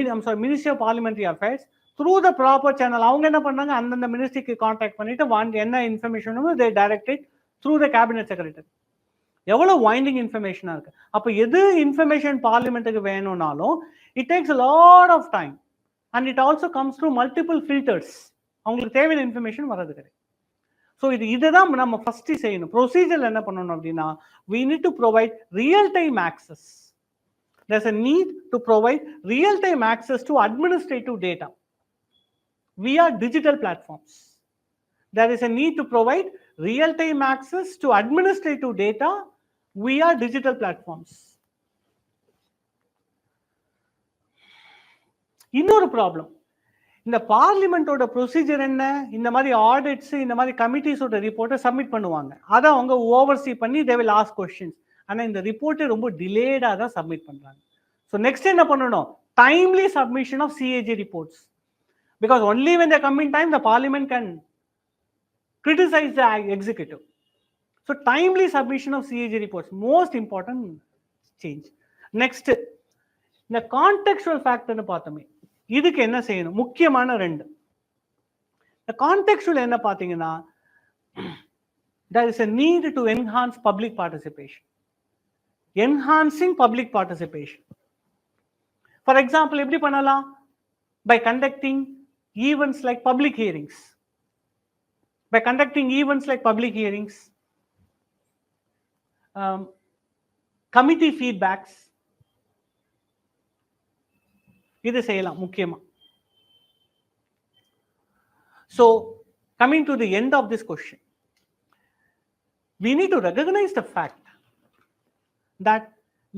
Ministry of Parliamentary Affairs, through the proper channel, அவங்க என்ன பண்ணாங்க, அந்தந்த மினிஸ்ட்ரிக்கு contact பண்ணிட்டு என்ன இன்ஃபர்மேஷனும் they directed through the cabinet secretary. எவ்வளவு winding இன்ஃபர்மேஷனா இருக்கு. அப்ப எது இன்ஃபர்மேஷன் பார்லிமெண்ட்டுக்கு வேணும்னாலும் it takes a lot of time. And it also comes through multiple filters. அவங்களுக்கு தேவையான இன்ஃபர்மேஷன் வரது கிடையாது. ஸோ இதுதான் நம்ம ஃபர்ஸ்ட் செய்யணும். ப்ரொசீஜர் என்ன பண்ணணும் அப்படின்னா, we need to provide real-time access. There's a need to provide real-time access to administrative data via digital platforms. There is a need to provide real-time access to administrative data via digital platforms. இன்னொரு problem, இந்த பார்லிமெண்டோட procedure என்ன, இந்த மாதிரி audits, இந்த மாதிரி கமிட்டிஸோட ரிப்போர்ட்டை submit பண்ணுவாங்க. அதை அவங்க ஓவர்சீ பண்ணி they will ask questions. ஆனால் இந்த ரிப்போர்ட்டை ரொம்ப டிலேடாக தான் சப்மிட் பண்ணுறாங்க. ஸோ நெக்ஸ்ட் என்ன பண்ணணும்? Timely submission of CAG reports. Because only when they come in time, the parliament can criticize the executive. So timely submission of CAG reports, most important change. Next, இந்த contextual ஃபேக்டர்னு பார்த்தோமே, இதுக்கு என்ன செய்யணும்? முக்கியமான ரெண்டு. இந்த கான்டெக்சுவல் என்ன பார்த்தீங்கன்னா, there is a need to enhance public participation. Enhancing public participation. For example, எப்படி பண்ணலாம்? By conducting events like public hearings. By conducting events like public hearings, committee feedbacks, இது செய்யலாம் முக்கியமா. So coming to the end of this question, we need to recognize the fact that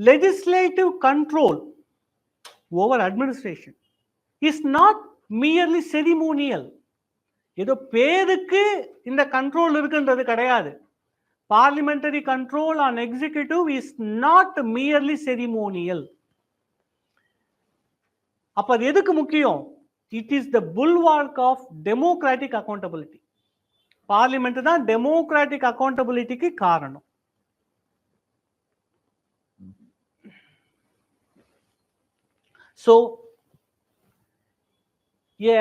legislative control over administration is not merely ceremonial. ஏதோ பேருக்கு இந்த control இருக்குன்றது கிடையாது. Parliamentary control on executive is not merely ceremonial. அப்ப அது எதுக்கு முக்கியம்? It is the bulwark of democratic accountability. Parliament தான் டெமோக்ராட்டிக் அக்கௌண்டபிலிட்டிக்கு காரணம். So, a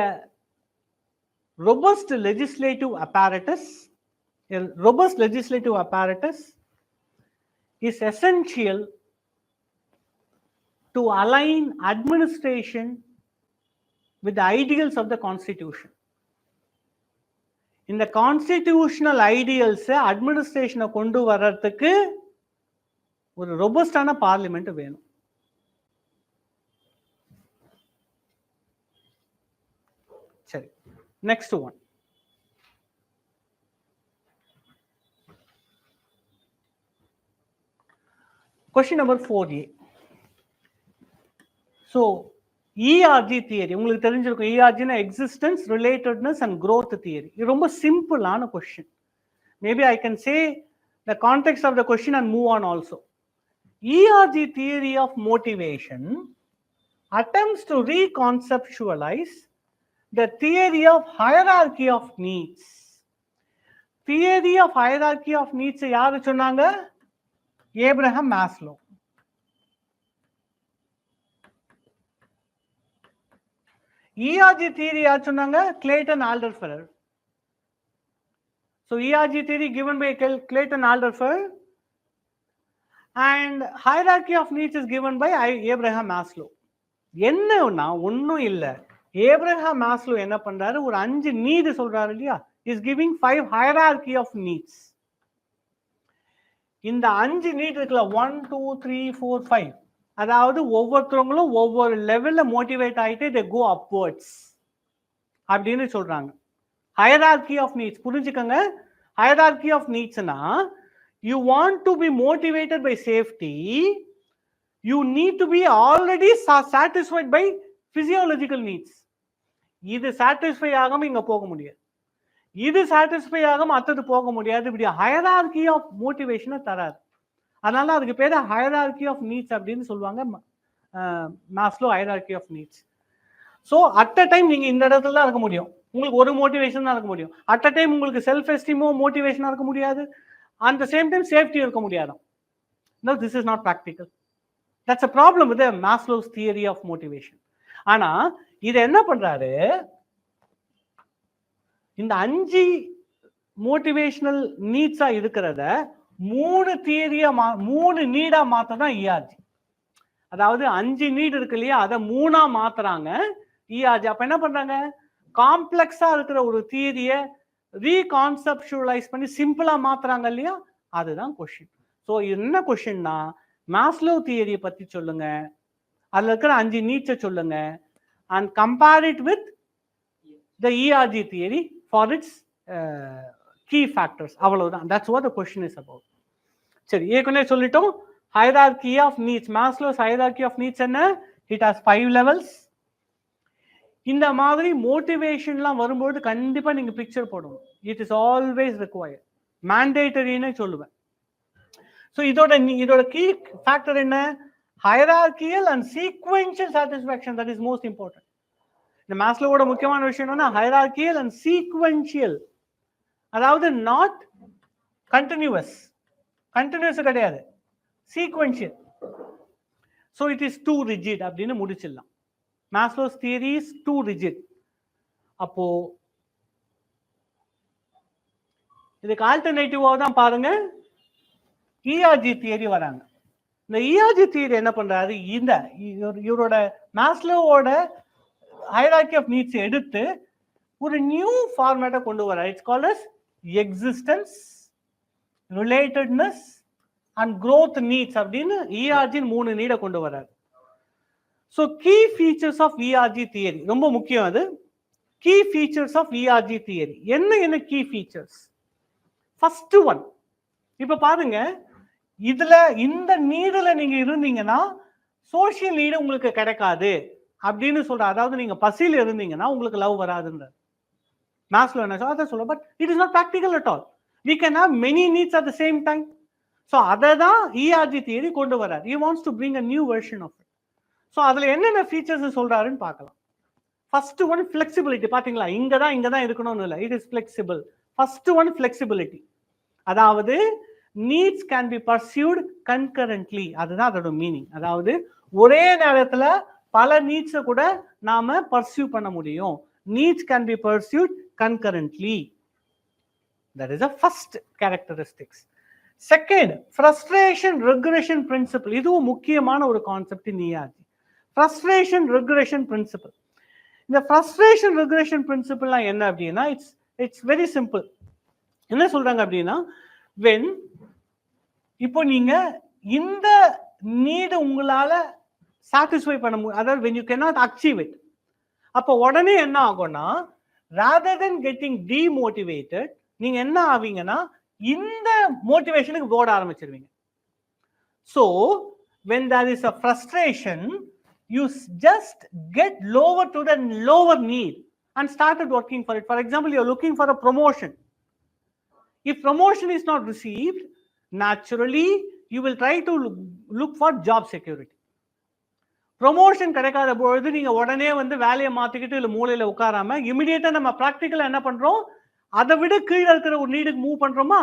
robust legislative apparatus is essential to align administration with the ideals of the constitution. இந்த constitutional ideals அட்மினிஸ்ட்ரேஷனை கொண்டு வர்றதுக்கு ஒரு ரொபஸ்டான பார்லிமெண்ட் வேணும். சரி, next one. Question number 4A. So ERG theory உங்களுக்கு தெரிஞ்சிருக்கும். ERGனா existence, relatedness and growth theory. இது ரொம்ப சிம்பிளான question. Maybe I can say the context of the question and move on also. ERG theory of motivation attempts to reconceptualize the theory of hierarchy of needs. Theory of hierarchy of needs யாரு சொன்னாங்க? Abraham Maslow. ERG theory யார் சொன்னாங்க? Clayton Alderfer. So ERG theory given by Clayton Alderfer and hierarchy of needs is given by Abraham Maslow. என்னன்னா ஒன்னும் இல்ல. Abraham Maslow என்ன பண்றாரு? ஒரு 5 நீட் சொல்றாரு இல்லையா? Is giving 5 hierarchy of needs. இந்த 5 நீட் இருக்குல்ல, 1 2 3 4 5, அதாவது ஒவ்வொருத்தவங்களும் ஒவ்வொரு லெவல்ல மோட்டிவேட் ஆயிட்டு they go upwards அப்படின்னு சொல்றாங்க. hierarchy of needs புரிஞ்சுக்கங்க. hierarchy of needsனா you want to be motivated by safety, you need to be already satisfied by physiological needs. இது சாட்டிஸ்ஃபை ஆகாம இங்க போக முடியாது, இது சாட்டிஸ்ஃபை ஆகாம அடுத்தது போக முடியாது. இப்படி hierarchy of motivation தராது. அதனால அதுக்கு பேரு hierarchy of needs அப்படின்னு சொல்லுவாங்க. Maslow hierarchy of needs. So at a time நீங்க இந்த இடத்துல தான் இருக்க முடியும். உங்களுக்கு ஒரு மோட்டிவேஷன் தான் இருக்க முடியும். அட் அ டைம் உங்களுக்கு செல்ஃப் எஸ்டீமோ மோட்டிவேஷனா இருக்க முடியாது. At the same time safety இருக்க முடியாது. No, this is not practical. That's a problem with the Maslow's theory of motivation. ஆனா இது என்ன பண்றாரு? இந்த 5 மோட்டிவேஷனல் நீட்ஸா இருக்கிறத 3 தியரியா 3 நீடா மாத்ததான் ERG. அதாவது 5 நீட் இருக்கு இல்லையா, அதை 3ஆ மாத்துறாங்க ERG. அப்ப என்ன பண்றாங்க? காம்ப்ளெக்ஸா இருக்கிற ஒரு தியரிய ரீகான்செப்சுவலைஸ் பண்ணி சிம்பிளா மாத்துறாங்க இல்லையா, அதுதான் கொஸ்டின். ஸோ என்ன கொஸ்டின்னா, மாஸ்லோ தியரியை பத்தி சொல்லுங்க, அதுல இருக்கிற 5 நீட்ஸை சொல்லுங்க, and compare it with the ERG theory for its key factors. அவ்வளவுதான். That's what the question is about. சரி, ஏற்கனவே சொல்லிட்டோம் hierarchy of needs. Maslow's hierarchy of needs என்ன? It has 5 levels. இந்த மாதிரி மோட்டிவேஷன்லாம் வரும்போது கண்டிப்பா நீங்க பிக்சர் போடணும். It is always required. Mandatory-னு சொல்லுவேன். ஸோ இதோட கீ ஃபேக்டர் என்ன? hierarchical and sequential satisfaction. That is most important. இந்த மாஸ்லோவோட முக்கியமான விஷயம் என்னன்னா hierarchical and sequential. அதாவது not continuous கிடையாது, sequential. So it is too rigid அப்படின்னு முடிச்சிடலாம். Maslow's theory is too rigid. அப்போ இதுக்கு ஆல்டர்னேட்டிவா தான் பாருங்க ERG தியரி வராங்க. இந்த ERG தியரி என்ன பண்றாரு? இந்த இவரோட மாஸ்லோவோட hierarchy of needs எடுத்து ஒரு நியூ ஃபார்மேட்டை கொண்டு வராரு. It's called as existence, relatedness and growth needs அப்படின்னு ERG 3 நீட கொண்டு வராரு. So key features of ERG theory ரொம்ப முக்கியம். அது key features of ERG theory என்ன கீ ஃபீச்சர்ஸ்? ஃபர்ஸ்ட் ஒன், இப்ப பாருங்க, இதுல இந்த நீடுல நீங்க இருந்தீங்கன்னா சோசியல் நீடு உங்களுக்கு கிடைக்காது அப்படின்னு சொல்ற. அதாவது நீங்க பசியில் இருந்தீங்கன்னா உங்களுக்கு லவ் வராதுன்ற மாஸ்லோ என்ன சொல்ல. But it is not practical at all. we can have many needs at the same time. So அதை தான் ERG தியரி கொண்டு வரார். He wants to bring a new version of it. So அதில் என்னென்ன features சொல்றாருன்னு பார்க்கலாம். First one flexibility. பார்த்தீங்களா, இங்கே தான் இருக்கணும்னு இல்லை, it is flexible. First one flexibility, அதாவது needs can be pursued concurrently, அதுதான் அதோட மீனிங். அதாவது ஒரே நேரத்தில் பல நீட்ஸை கூட நாம பர்சியூ பண்ண முடியும். Needs can be pursued concurrently. That is a first characteristics. Second, frustration regulation principle. இதுவும் முக்கியமான ஒரு concept in ERG. Frustration regulation principle. இந்த ஃப்ரஸ்ட்ரேஷன் ரெகுலேஷன் பிரின்சிபல்லாம் என்ன அப்படின்னா, இட்ஸ் வெரி சிம்பிள். என்ன சொல்றாங்க அப்படின்னா, when இப்போ நீங்க இந்த நீடு உங்களால சாட்டிஸ்ஃபை பண்ண முடியும், அதாவது when you cannot achieve it, அப்போ உடனே என்ன ஆகும்னா, rather than getting demotivated, நீங்க என்ன ஆவீங்கன்னா இந்த மோட்டிவேஷனுக்கு ஓட ஆரம்பிச்சிருவீங்க. So when there is a frustration, you just get lower to the lower need and started working for it. For example, you are looking for a promotion. If promotion is not received, naturally you will try to look for job security. Promotion கிடைக்காத பொழுது நீங்க உடனே வந்து வேலையை மாத்திக்கிட்டு இல்லை மூலையில உட்காராம இமிடியேட்டா நம்ம ப்ராக்டிக்கலா என்ன பண்றோம், அதை விட கீழே இருக்கிற ஒரு நீடுக்கு மூவ் பண்றோமா.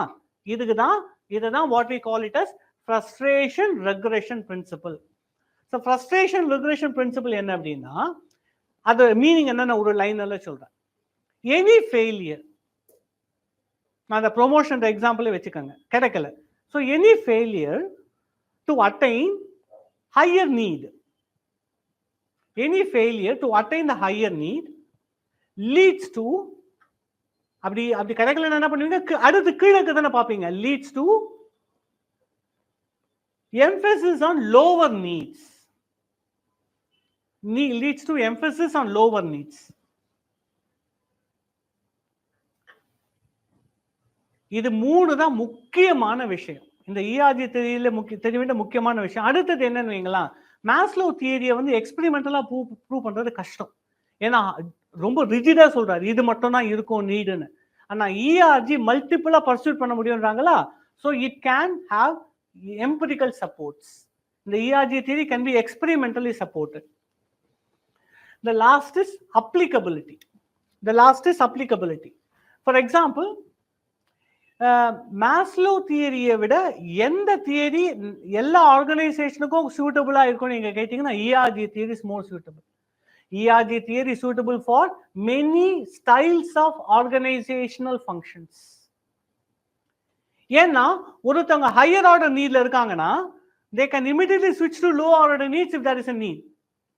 இதுதான் what we call it as frustration regulation principle. So frustration regulation principle என்ன அப்படின்னா, அது மீனிங் என்னன்னு ஒரு லைன் எல்லாம் சொல்றேன். எனி ஃபெயிலியர், நான் அந்த ப்ரொமோஷன் எக்ஸாம்பிளே வச்சுக்கோங்க, கிடைக்கல. So any failure to attain higher need, any failure to attain the higher need leads to, அப்படி கிடைக்கல என்ன பண்ணுவீங்க, அடுத்து கீழே தானே பார்ப்பீங்க, leads to emphasis on lower needs. Leads to emphasis on lower needs. இது மூணு தான் முக்கியமான விஷயம் இந்த ERG தெரியல தெரிய வேண்டிய முக்கியமான விஷயம். அடுத்தது என்னன்னு வைங்களா, மேஸ்லோ தியரியை வந்து எக்ஸ்பெரிமெண்டலா ப்ரூவ் பண்றது கஷ்டம். ஏன்னா ரொம்ப ரிஜிடா சொல்றாரு, இது மட்டும் தான் இருக்கும் நீடுன்னு. ஆனா ERG மல்டிபிளா பர்சூட் பண்ண முடியும்ன்றாங்களா. So it can have empirical supports. இந்த ERG theory can be experimentally supported. The last is applicability. For example, Maslow தியரியை விட எந்த தியரி எல்லா ஆர்கனைசேஷனுக்கும் சூட்டபிளா இருக்கும் நீங்க கேட்டீங்கன்னா ERG theory is more suitable. ERG theory suitable for many styles of organisational functions. ஏன்னா ஒருத்தவங்க ஹையர் ஆர்டர் நீட்ல இருக்காங்கன்னா they can immediately switch to low order needs if there is a need.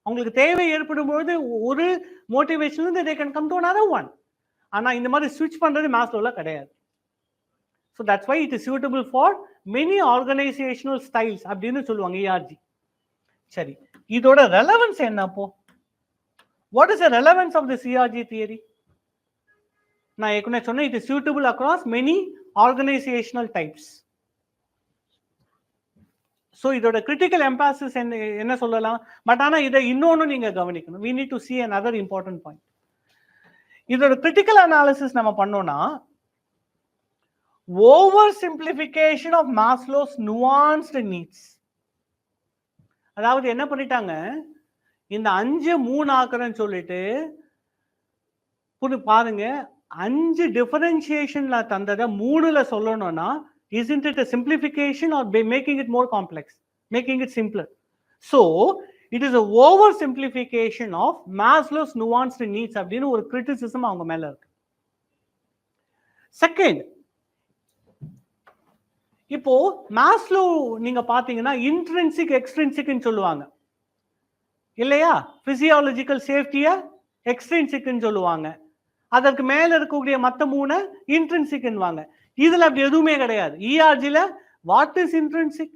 அவங்களுக்கு தேவை ஏற்படும் பொழுது ஒரு மோட்டிவேஷன்ல இருந்து they can come to another one. ஆனா இந்த மாதிரி ஸ்விட்ச் பண்றது மேஸ்லோல கிடையாது. So that's why it is suitable for many organizational styles அப்படின்னு சொல்லுவாங்க ERG. சரி, இதோட ரெலவன்ஸ் என்ன அப்போ? What is the relevance of this ERG theory? நான் ஏற்கனவே சொன்னேன், it is suitable across many organizational types. So இதோட critical emphasis என்ன சொல்லலாம், பட் ஆனா இதை இன்னொன்னு நீங்க கவனிக்கணும். We need to see another important point. இதோட critical analysis நம்ம பண்ணோம்னா, oversimplification of Maslow's nuanced needs. அதாவது என்ன பண்ணிட்டாங்க, இந்த 5 3 ஆக்குறேன்னு சொல்லிட்டு பாருங்க, 5 டிஃபரன்ஷியேஷன்ல தந்ததை 3ல சொல்லணும்னா, isn't it a simplification or making it more complex, making it simpler? So it is a oversimplification of Maslow's nuanced needs அப்படின்னு ஒரு criticism அவங்க மேல இருக்கு. செகண்ட், இப்போ மேஸ்லோ நீங்க பாத்தீங்கன்னா இன்ட்ரின்சிக் எக்ஸ்ட்ரின்சிக்னு சொல்லுவாங்க இல்லையா. பிசியாலஜிக்கல் சேஃப்டியை எக்ஸ்ட்ரின்சிக்னு சொல்லுவாங்க, அதற்கு மேல இருக்கக்கூடிய மற்ற 3 இன்ட்ரின்சிக்னுவாங்க. இதுல அப்படி எதுவுமே கிடையாது. ERGல what is intrinsic,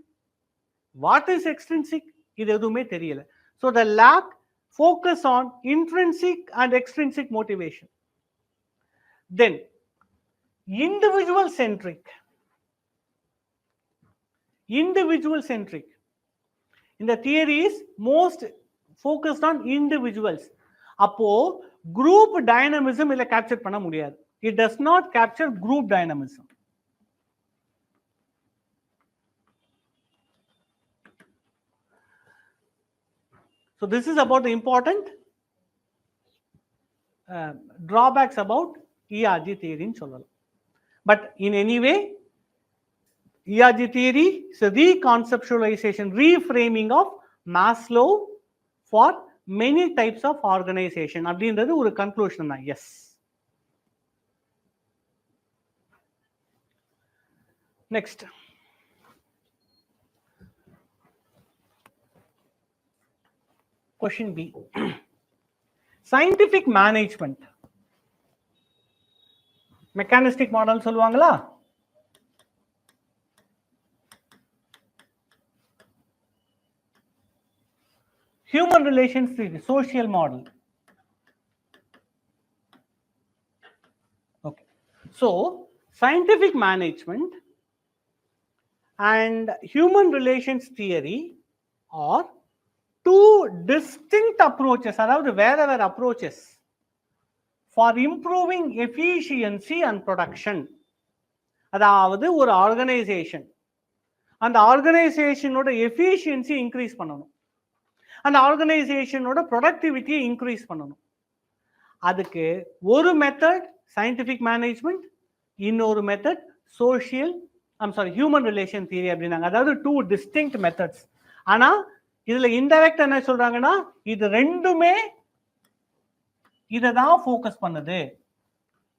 what is extrinsic, இது எதுவுமே தெரியல. So the lack focus on intrinsic and extrinsic motivation. Then individual centric. In the theory is most focused on individuals. அப்போ group dynamism இல்ல capture பண்ண முடியாது. It does not capture group dynamism. So this is about the important drawbacks about ERG theory in சொல்லலாம். But in any way, ERG theory is a reconceptualization, reframing of Maslow for many types of organization. அப்படின்றது ஒரு conclusion தான். Yes. Next. Question B. Scientific management. Mechanistic model சொல்லுவாங்களா? Human relations theory, social model. Okay. So, scientific management and human relations theory are two distinct approaches, அதாவது வேற வேற approaches for improving efficiency and production. அதாவது ஒரு organisation அந்த ஆர்கனைசேஷனோட efficiency increase பண்ணணும், அந்த ஆர்கனைசேஷனோட ப்ரொடக்டிவிட்டியை increase பண்ணணும். அதுக்கு ஒரு மெத்தட் சயின்டிஃபிக் மேனேஜ்மெண்ட், இன்னொரு மெத்தட் ஹியூமன் ரிலேஷன் தியரி அப்படின்னாங்க. அதாவது டூ டிஸ்டிங்க்ட் மெத்தட்ஸ். ஆனா இதுல இன்டைரக்ட் என்ன சொல்றாங்கன்னா, இது ரெண்டுமே இதை தான் ஃபோக்கஸ் பண்ணுது.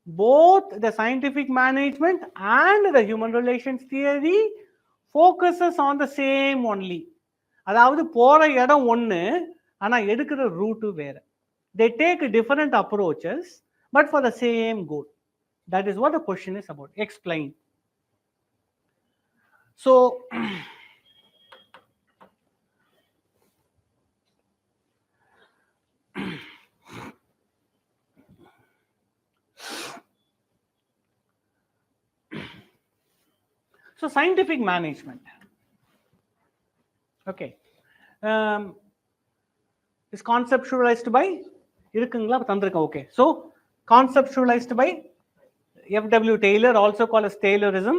Both the scientific management and the human relations theory focuses on the same only. அதாவது போற இடம் ஒண்ணு, ஆனா எடுக்கிற ரூட் வேற. They take different approaches but for the same goal. That is what the question is about. Explain. So so scientific management, okay, is conceptualized by இருக்குங்களா தந்திருக்கேன். Okay, so conceptualized by F.W. Taylor, also called as Taylorism,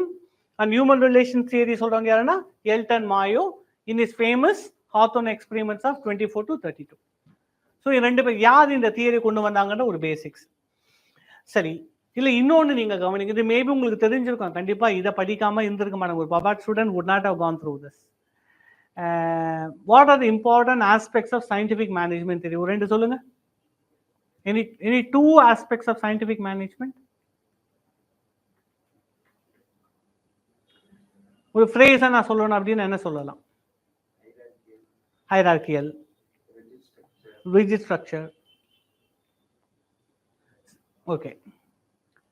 and human relations theory சொல்றாங்க யாருன்னா Elton Mayo in his famous Hawthorne experiments of 24 to 32. So ரெண்டு பேர் யார் இந்த theory கொண்டு வந்தாங்கன்ற ஒரு basics. சரி, இல்லை இன்னொன்று நீங்கள் கவனிங்க, இது மேபி உங்களுக்கு தெரிஞ்சிருக்கும், கண்டிப்பாக இதை படிக்காமல் இருந்திருக்க மாட்டாங்க. ஒரு பபாட் student would not have gone through this. What are the important aspects of scientific management theory? ஒரு ரெண்டு சொல்லுங்க. Any two aspects of scientific management? ஒரு ஃப்ரேஸை நான் சொல்லணும் அப்படின்னு என்ன சொல்லலாம்? Hierarchical, rigid structure, okay,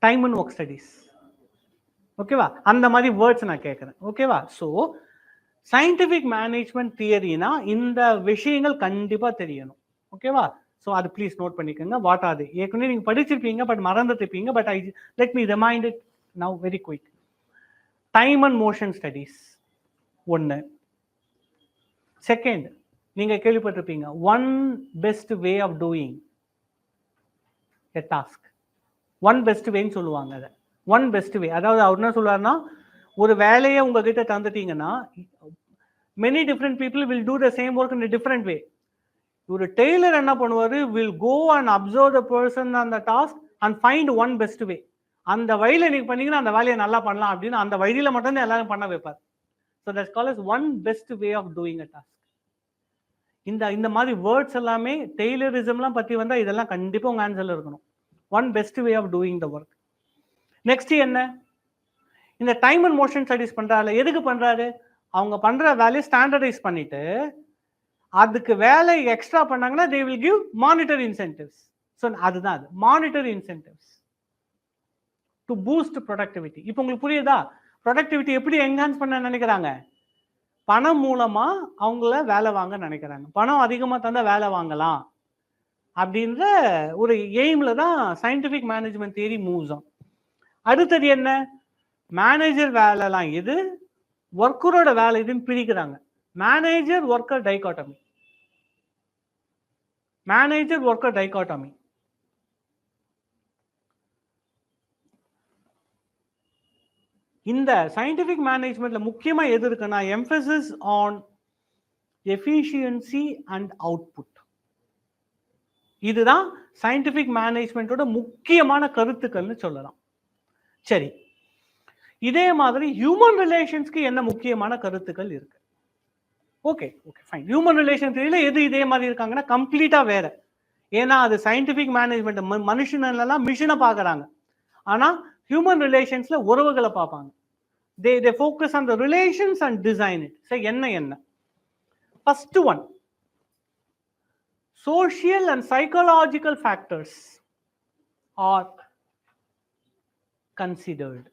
time and work studies, ஓகேவா? அந்த மாதிரி வேர்ட்ஸ் நான் கேட்குறேன், ஓகேவா? ஸோ சயின்டிஃபிக் மேனேஜ்மெண்ட் தியரினா இந்த விஷயங்கள் கண்டிப்பாக தெரியணும், ஓகேவா? ஸோ அது ப்ளீஸ் நோட் பண்ணிக்கோங்க. What are they? ஏற்கனவே நீங்கள் படிச்சிருப்பீங்க, பட் மறந்துட்டுருப்பீங்க. But let me remind it now very quick. Time and motion studies ஒன்று. செகண்ட், நீங்க கேள்விப்பட்டிருப்பீங்க one best way of doing a task. One best வேன்னு சொல்லுவாங்க. அதை ஒன் பெஸ்ட் வே, அதாவது அவர் என்ன சொல்லுவாருன்னா, ஒரு வேலையை உங்ககிட்ட தந்துட்டீங்கன்னா many different people will do the same work in different way. ஒரு டெய்லர் என்ன பண்ணுவார், will go and observe the person அந்த task and find one best way. அந்த வழியில் நீங்கள் பண்ணீங்கன்னா அந்த வேலையை நல்லா பண்ணலாம் அப்படின்னு அந்த வழியில் மட்டும்தான் எல்லாரும் பண்ண வைப்பார். So that's called as one best way of doing a task. இந்த மாதிரி வேர்ட்ஸ் எல்லாமே டெய்லரிசம்லாம் பற்றி வந்தால் இதெல்லாம் கண்டிப்பாக உங்கள் ஆன்சரில் இருக்கணும். One best way of doing the work. Next என்ன, இந்த டைம் அண்ட் மோஷன் ஸ்டடிஸ் பண்ணுறாரு. எதுக்கு பண்ணுறாரு? அவங்க பண்ணுற வேலையை ஸ்டாண்டர்டைஸ் பண்ணிட்டு அதுக்கு வேலை எக்ஸ்ட்ரா பண்ணாங்கன்னா they will give monetary incentives. So அதுதான் அது monetary incentives to boost productivity. இப்போ உங்களுக்கு புரியுதா? ப்ரொடக்டிவிட்டி எப்படி என்ஹான்ஸ் பண்ண நினைக்கிறாங்க? பணம் மூலமா அவங்கள வேலை வாங்க நினைக்கிறாங்க. பணம் அதிகமாக தந்தால் வேலை வாங்கலாம் அப்படின்ற ஒரு எய்ம்ல தான் scientific management theory moves on. அடுத்தது என்ன, மேனேஜர் வேலைலாம் எது, ஒர்க்கரோட வேலை இதுன்னு பிரிக்கிறாங்க. Manager worker dichotomy, manager worker dichotomy. இந்த சயின்டிஃபிக் மேனேஜ்மெண்ட்ல முக்கியமா எது இருக்குன்னா, emphasis on efficiency and output. இதுதான் சயின்டிஃபிக் மேனேஜ்மெண்ட்டோட முக்கியமான கருத்துக்கள்னு சொல்லலாம். சரி, இதே மாதிரி ஹியூமன் ரிலேஷன்ஸ்க்கு என்ன முக்கியமான கருத்துக்கள் இருக்கு? Okay okay fine. Human relation தியரியில எது இதே மாதிரி இருக்காங்கன்னா கம்ப்ளீட்டா வேற. ஏன்னா அது சயின்டிஃபிக் மேனேஜ்மெண்ட், மனுஷனெல்லாம் மிஷினை பார்க்குறாங்க. ஆனால் ஹியூமன் ரிலேஷன்ஸ்ல உறவுகளை பார்ப்பாங்க. they focus on the relations and design it. So என்ன first one, social and psychological factors are considered.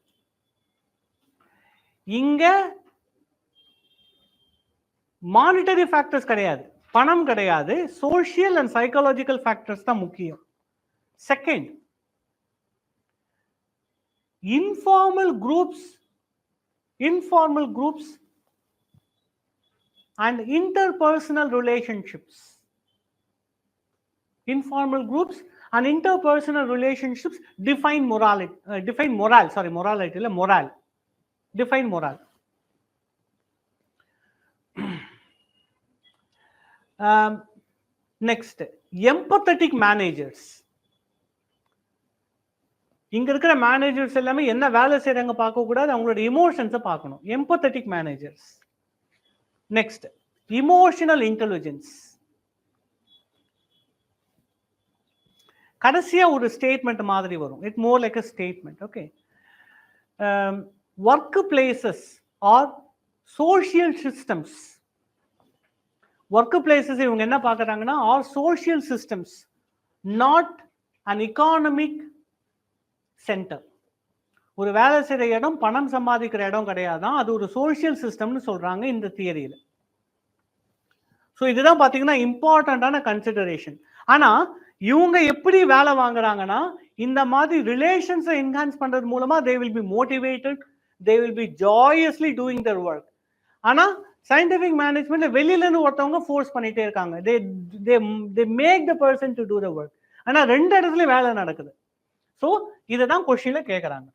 இங்க மானிட்டரி ஃபேக்டர்ஸ் கிடையாது, பணம் கிடையாது, சோஷியல் அண்ட் சைக்காலஜிக்கல் ஃபேக்டர்ஸ் தான் முக்கியம். Second, informal groups and interpersonal relationships. Informal groups and interpersonal relationships define moral. Define moral. Next, empathetic managers. இங்க இருக்கிற managers எல்லாமே என்ன வேலை செய்யறாங்க பார்க்க கூடாது, அவங்களோட இமோஷன்ஸை பார்க்கணும். Empathetic managers. Next, emotional intelligence. கடைசியா ஒரு ஸ்டேட்மெண்ட் மாதிரி வரும். It more like a statement. Okay, work places are social systems. Work places இவங்க என்ன பார்க்கறாங்கன்னா are social systems, not an economic center. ஒரு வேலை செய்கிற இடம் பணம் சம்பாதிக்கிற இடம் கிடையாதான், அது ஒரு சோஷியல் சிஸ்டம்னு சொல்றாங்க இந்த தியரியில. ஸோ இதுதான் பார்த்தீங்கன்னா இம்பார்ட்டண்டான கன்சிடரேஷன். ஆனா இவங்க எப்படி வேலை வாங்குறாங்கன்னா இந்த மாதிரி ரிலேஷன்ஸை என்ஹான்ஸ் பண்றது மூலமா they will be motivated, they will be joyously doing their work. ஆனா சயின்டிஃபிக் மேனேஜ்மெண்ட்ல வெளியில இருந்து ஒருத்தவங்க ஃபோர்ஸ் பண்ணிட்டே இருக்காங்க. They make the person to do the work. ஆனா ரெண்டு இடத்துலயும் வேலை நடக்குது. ஸோ இதை தான் கொஸ்டின்ல கேட்கறாங்க.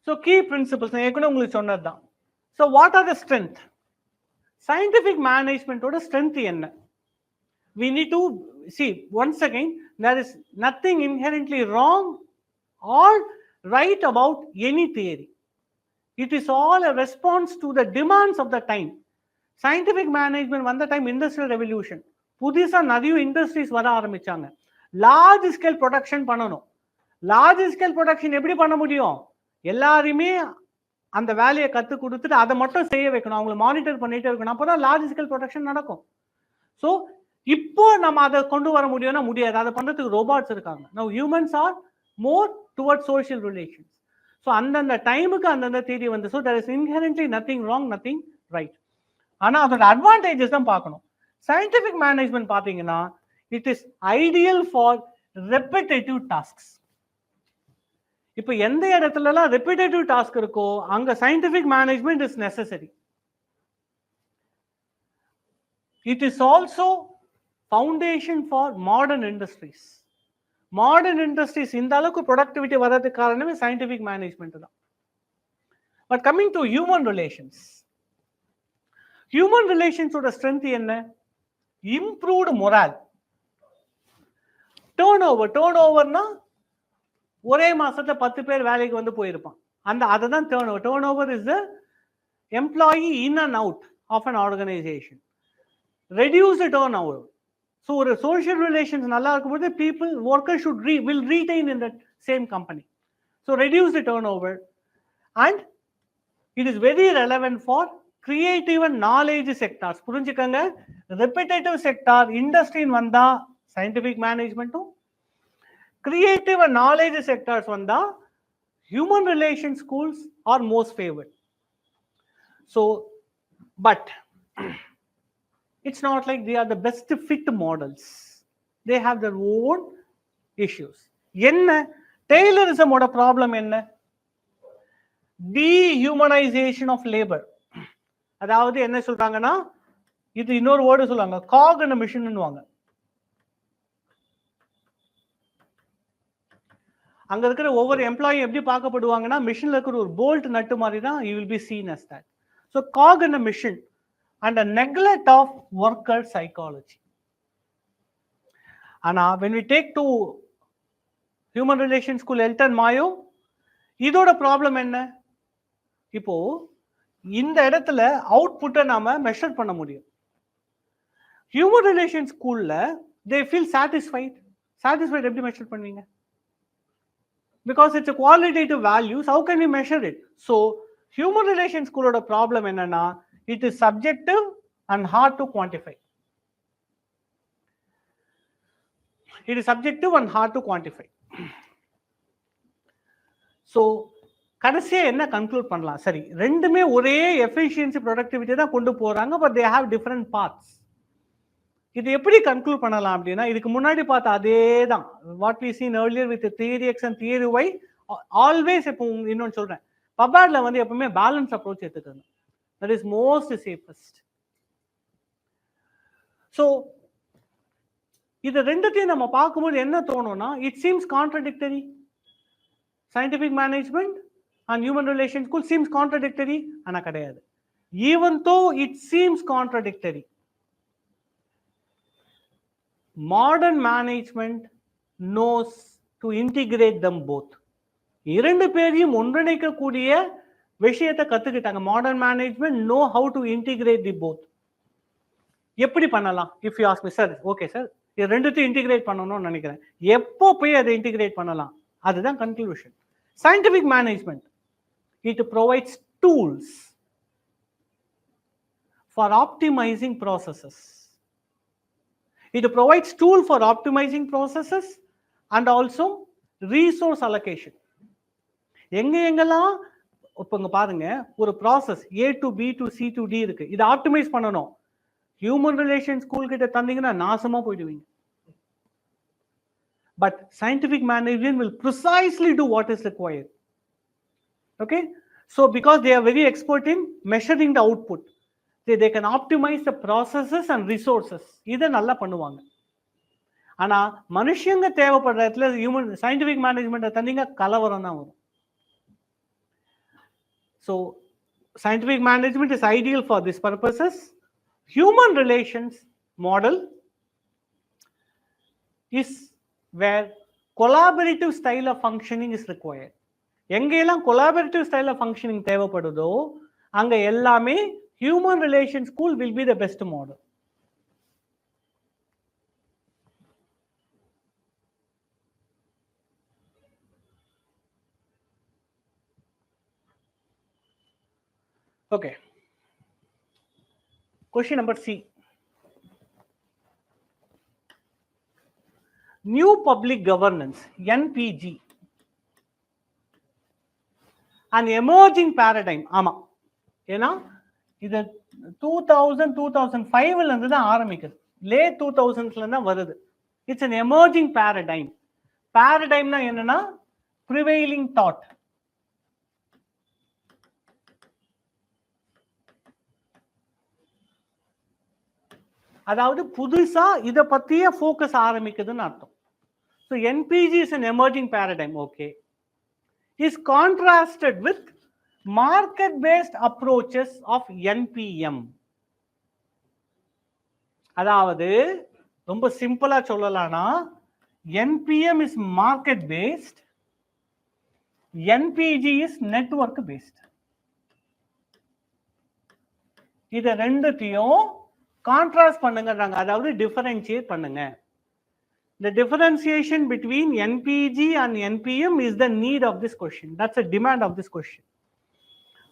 ஸோ கீ பிரின்சிபல்ஸ் ஏற்கனவே உங்களுக்கு சொன்னது தான். So what are the strength? Scientific மேனேஜ்மெண்ட்டோட ஸ்ட்ரென்த் என்ன? we need to see once again there is nothing inherently wrong or right about any theory. It is all a response to the demands of the time. Scientific management வந்த time industrial revolution, புதுசா நிறைய industries வர ஆரம்பிச்சாங்க. Large scale production பண்ணணும். Large scale production எப்படி பண்ண முடியும்? எல்லாருமே அந்த வேலையை கத்து கொடுத்துட்டு அதை மட்டும் செய்ய வைக்கணும், அவங்களை மானிட்டர் பண்ணிட்டே இருக்கணும், அப்பதான் லார்ஜ் ஸ்கேல் ப்ரொடக்ஷன் நடக்கும். ஸோ இப்போ நம்ம அதை கொண்டு வர முடியும்னா முடியாது, அதை பண்றதுக்கு ரோபாட்ஸ் இருக்காங்க. Now humans are more toward social relations. So அந்தந்த டைமுக்கு அந்தந்த தேதி வந்து, so there is inherently nothing wrong, nothing right. ஆனால் அதோட அட்வான்டேஜஸ் தான் பார்க்கணும். சயின்டிஃபிக் மேனேஜ்மெண்ட் பார்த்தீங்கன்னா it is ideal for repetitive tasks. இப்போ எந்த இடத்துலலாம் ரெப்பிட்டேட்டிவ் டாஸ்க் இருக்கோ அங்க scientific management is necessary. It is also foundation for modern industries. Modern industries இந்த அளவுக்கு ப்ரொடக்டிவிட்டி வர்றதுக்கு காரணமே சயின்டிஃபிக் மேனேஜ்மெண்ட் தான். But coming to human relations, human ரிலேஷன்ஸோட ஸ்ட்ரென்த் என்ன? Improved morale. டேர்ன் ஓவர்னா ஒரே மாசத்துல 10 பேர் வேலைக்கு வந்து போயிருப்பான், அதை தான் turn over. Turn over is the employee in and out of an organisation. Reduce the turn over. So ஒரு சோஷியல் ரிலேஷன்ஸ் நல்லா இருக்கும்போது people worker should will retain in that same company. So reduce the turn over and it is very relevant for creative and knowledge sectors. புரிஞ்சுக்கங்க, repetitive sector இண்டஸ்ட்ரின்னு வந்தா scientific மேனேஜ்மெண்ட்டும், creative and knowledge sectors வந்தா human relation schools are most favoured. So but it's not like they are the best fit models. They have their own issues. என்ன டெய்லரிசம் ஓட problem என்ன? dehumanization of labor. அதாவது என்ன சொல்றாங்கன்னா, இது இன்னொரு வேர்டு சொல்லுவாங்க, cog in a machine ன்னுவாங்க. அங்க இருக்கிற ஒவ்வொரு எம்ப்ளாயி எப்படி பார்க்கப்படுவாங்கன்னா மிஷின்ல இருக்கிற ஒரு போல்ட் நட்டு மாதிரி தான் you will be seen as that. So cog in a machine. and a neglect of worker psychology. And when we take to human relations school Elton Mayo, இதோட ப்ராப்ளம் என்ன? இப்போ இந்த இடத்துல அவுட்புட்டை நாம மெஷர் பண்ண முடியும். ஹியூமன் ரிலேஷன் ஸ்கூல்ல they feel satisfied எப்படி மெஷர் பண்ணுவீங்க? because it's a qualitative values, how can you measure it? So human relations schoolோட ப்ராப்ளம் என்னன்னா, it is subjective and hard to quantify. It is subjective and hard to quantify. So கடைசியா என்ன conclude பண்ணலாம்? சரி, ரெண்டுமே ஒரே efficiency productivity தான் கொண்டு போறாங்க, but they have different paths. இது எப்படி கன்க்ளூட் பண்ணலாம் அப்படின்னா, இதுக்கு முன்னாடி பார்த்த அதே தான், what we seen earlier with theory X and theory Y. Always இப்போ இன்னொன்று சொல்றேன், பபாட்ல வந்து எப்பவுமே பேலன்ஸ் அப்ரோச் எடுத்துக்கணும். That is most safest. So இது ரெண்டுத்தையும் நம்ம பார்க்கும்போது என்ன தோணும்னா, it seems contradictory. Scientific management and human relations school seems contradictory, ana kadayadu. Even though it seems contradictory, modern management knows to integrate them both. இரண்டு பேரையும் ஒன்றிணைக்க கூடிய விஷயத்தை கத்துக்கிட்டாங்க. Modern management know how to integrate the both. எப்படி பண்ணலாம்? if you ask me, sir, okay sir, இது ரெண்டுத்தையும் இன்டிகிரேட் பண்ணணும்னு நினைக்கிறேன், எப்போ போய் அதை இன்டிகிரேட் பண்ணலாம்? அதுதான் conclusion. scientific management, it provides tools for optimizing processes. It provides tool for optimizing processes and also resource allocation. எங்கெல்லாம் இப்ப பாருங்க, ஒரு process A to B to C to D இருக்கு, இதை ஆப்டிமைஸ் பண்ணணும். ஹியூமன் ரிலேஷன் ஸ்கூல் கிட்ட தந்தீங்கன்னா நாசமா போயிடுவீங்க. But scientific management will precisely do what is required. Okay, so because they are very expert in measuring the output, they can optimize the processes and resources. இதை நல்லா பண்ணுவாங்க. ஆனா மனுஷங்க தேவைப்படுற இடத்துல ஹியூமன் சயின்டிபிக் மேனேஜ்மெண்ட் தந்தீங்க, கலவரம் தான் வரும். So scientific management is ideal for these purposes. Human relations model is where collaborative style of functioning is required. எங்கெல்லாம் collaborative style of functioning தேவைப்படுதோ அங்க எல்லாமே human relation school will be the best model. Okay, question number C. New public governance, NPG, an emerging paradigm. ஆமா, ஏன்னா இது 2005ல இருந்து தான் ஆரம்பிக்குது, லேட் 2000ஸ்ல தான் வருது. It's an emerging paradigm. paradigmனா என்னன்னா, prevailing thought. அதாவது புதுசா இதை பத்திய ஃபோக்கஸ் ஆரம்பிக்குதுன்னு அர்த்தம். So NPG is an emerging paradigm. Okay, is contrasted with market-based approaches of NPM. அதாவது ரொம்ப சிம்பிளா சொல்லலாம்னா, NPM is market-based, NPG is network-based. இதை ரெண்டுத்தையும் கான்ட்ராஸ்ட் பண்ணுங்கறாங்க, அதாவது டிஃபரன்ஷியேட் பண்ணுங்க. The differentiation between NPG and NPM is the need of this question. That's a demand of this question.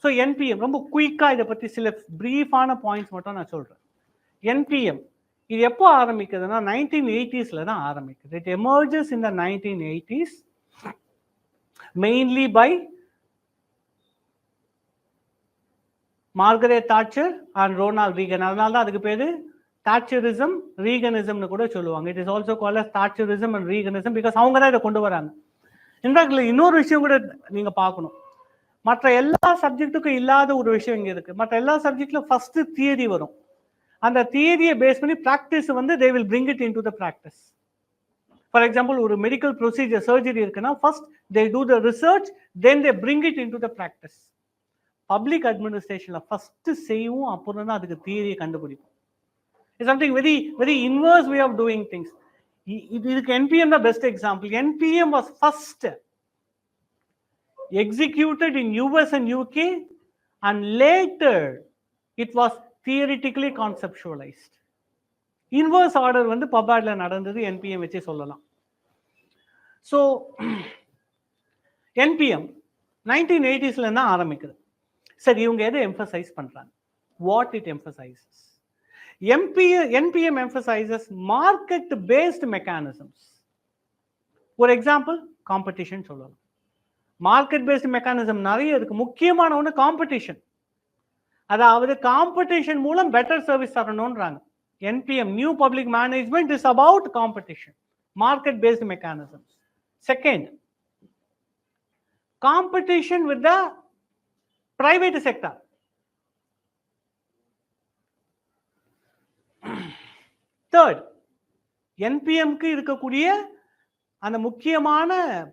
So NPM ரொம்ப குயிக்கா இதை பத்தி சில பிரீஃபான பாயிண்ட்ஸ் மட்டும் நான் சொல்றேன். NPM இது எப்போ ஆரம்பிக்குதுன்னா 1980ஸ்ல தான் ஆரம்பிக்குது. It emerges in the 1980s mainly by Margaret Thatcher and Ronald Reagan. அதனால தான் அதுக்கு பேரு தாட்சரிசம், ரீகனிசம்னு கூட சொல்லுவாங்க. It is also called as Thatcherism and Reaganism because அவங்க தான் இதை கொண்டு வராங்க. இன்ஃபேக்ட்ல இன்னொரு விஷயம் கூட நீங்க பார்க்கணும், மற்ற எல்லா சப்ஜெக்ட்டுக்கும் இல்லாத ஒரு விஷயம் இங்க இருக்கு. மற்ற எல்லா சப்ஜெக்ட்ல ஃபர்ஸ்ட் தியரி வரும், அந்த தியரியை பேஸ் பண்ணி பிராக்டிஸ் வந்து they will bring it into the practice. For example, ஒரு மெடிக்கல் ப்ரொசீஜர் சர்ஜரி இருக்குன்னா first they do the research, then they bring it into the practice. Public அட்மினிஸ்ட்ரேஷன்ல ஃபர்ஸ்ட் செய்வோம், அப்புறம் தான் அதுக்கு தியரியை கண்டுபிடிப்போம். It's something very very inverse way of doing things. இதுக்கு என்பிஎம் தான் best example. NPM was first executed in US and UK, and later it was theoretically conceptualized. Inverse order வந்து பபாட்ல நடந்தது, என்பிஎம் வச்சு சொல்லலாம். ஸோ என்பிஎம் 1980s தான் ஆரம்பிக்குது. சரி, இவங்க எதை எம்பசைஸ் பண்றாங்க? What it emphasizes? NPM emphasizes market based mechanisms. ஒரு எக்ஸாம்பிள் காம்படிஷன் சொல்லலாம். மார்க்கெட் பேஸ்ட் மெக்கானிசம் நிறைய இருக்கு. முக்கியமான ஒன்று காம்படிஷன். அதாவது காம்படிஷன் மூலம் பெட்டர் சர்வீஸ் தரணும்ன்றாங்க. NPM new public management is about competition, market based mechanisms. Second, competition with the private sector. Third, என்பிஎம்க்கு இருக்கக்கூடிய அந்த முக்கியமான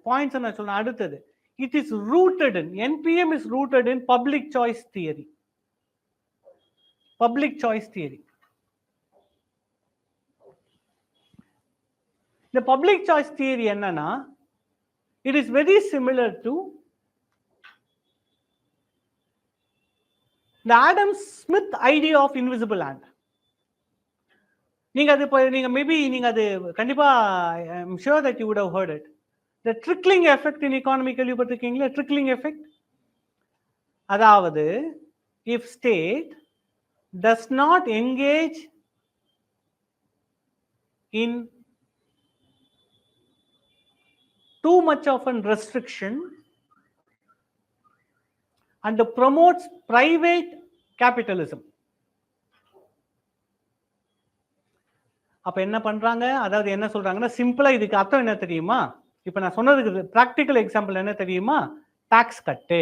பாயிண்ட்ஸ் நான் சொல்றேன். அடுத்தது, it is rooted in, NPM is rooted in public choice theory. Public choice theory. The public choice theory என்னன்னா, it is very similar to the Adam Smith idea of invisible hand. நீங்க அது நீங்க maybe நீங்க அது கண்டிப்பா I am sure that you would have heard it. The trickling effect in economy கேள்விப்பட்டிருக்கீங்களா? trickling effect. அதாவது if state does not engage in too much of a restriction and promotes private capitalism. அப்ப என்ன பண்றாங்க? அதாவது என்ன சொல்றாங்கன்னா, சிம்பிளா இதுக்கு அர்த்தம் என்ன தெரியுமா? இப்ப நான் சொன்னதுக்கு பிராக்டிக்கல் எக்ஸாம்பிள் என்ன தெரியுமா? Tax cut,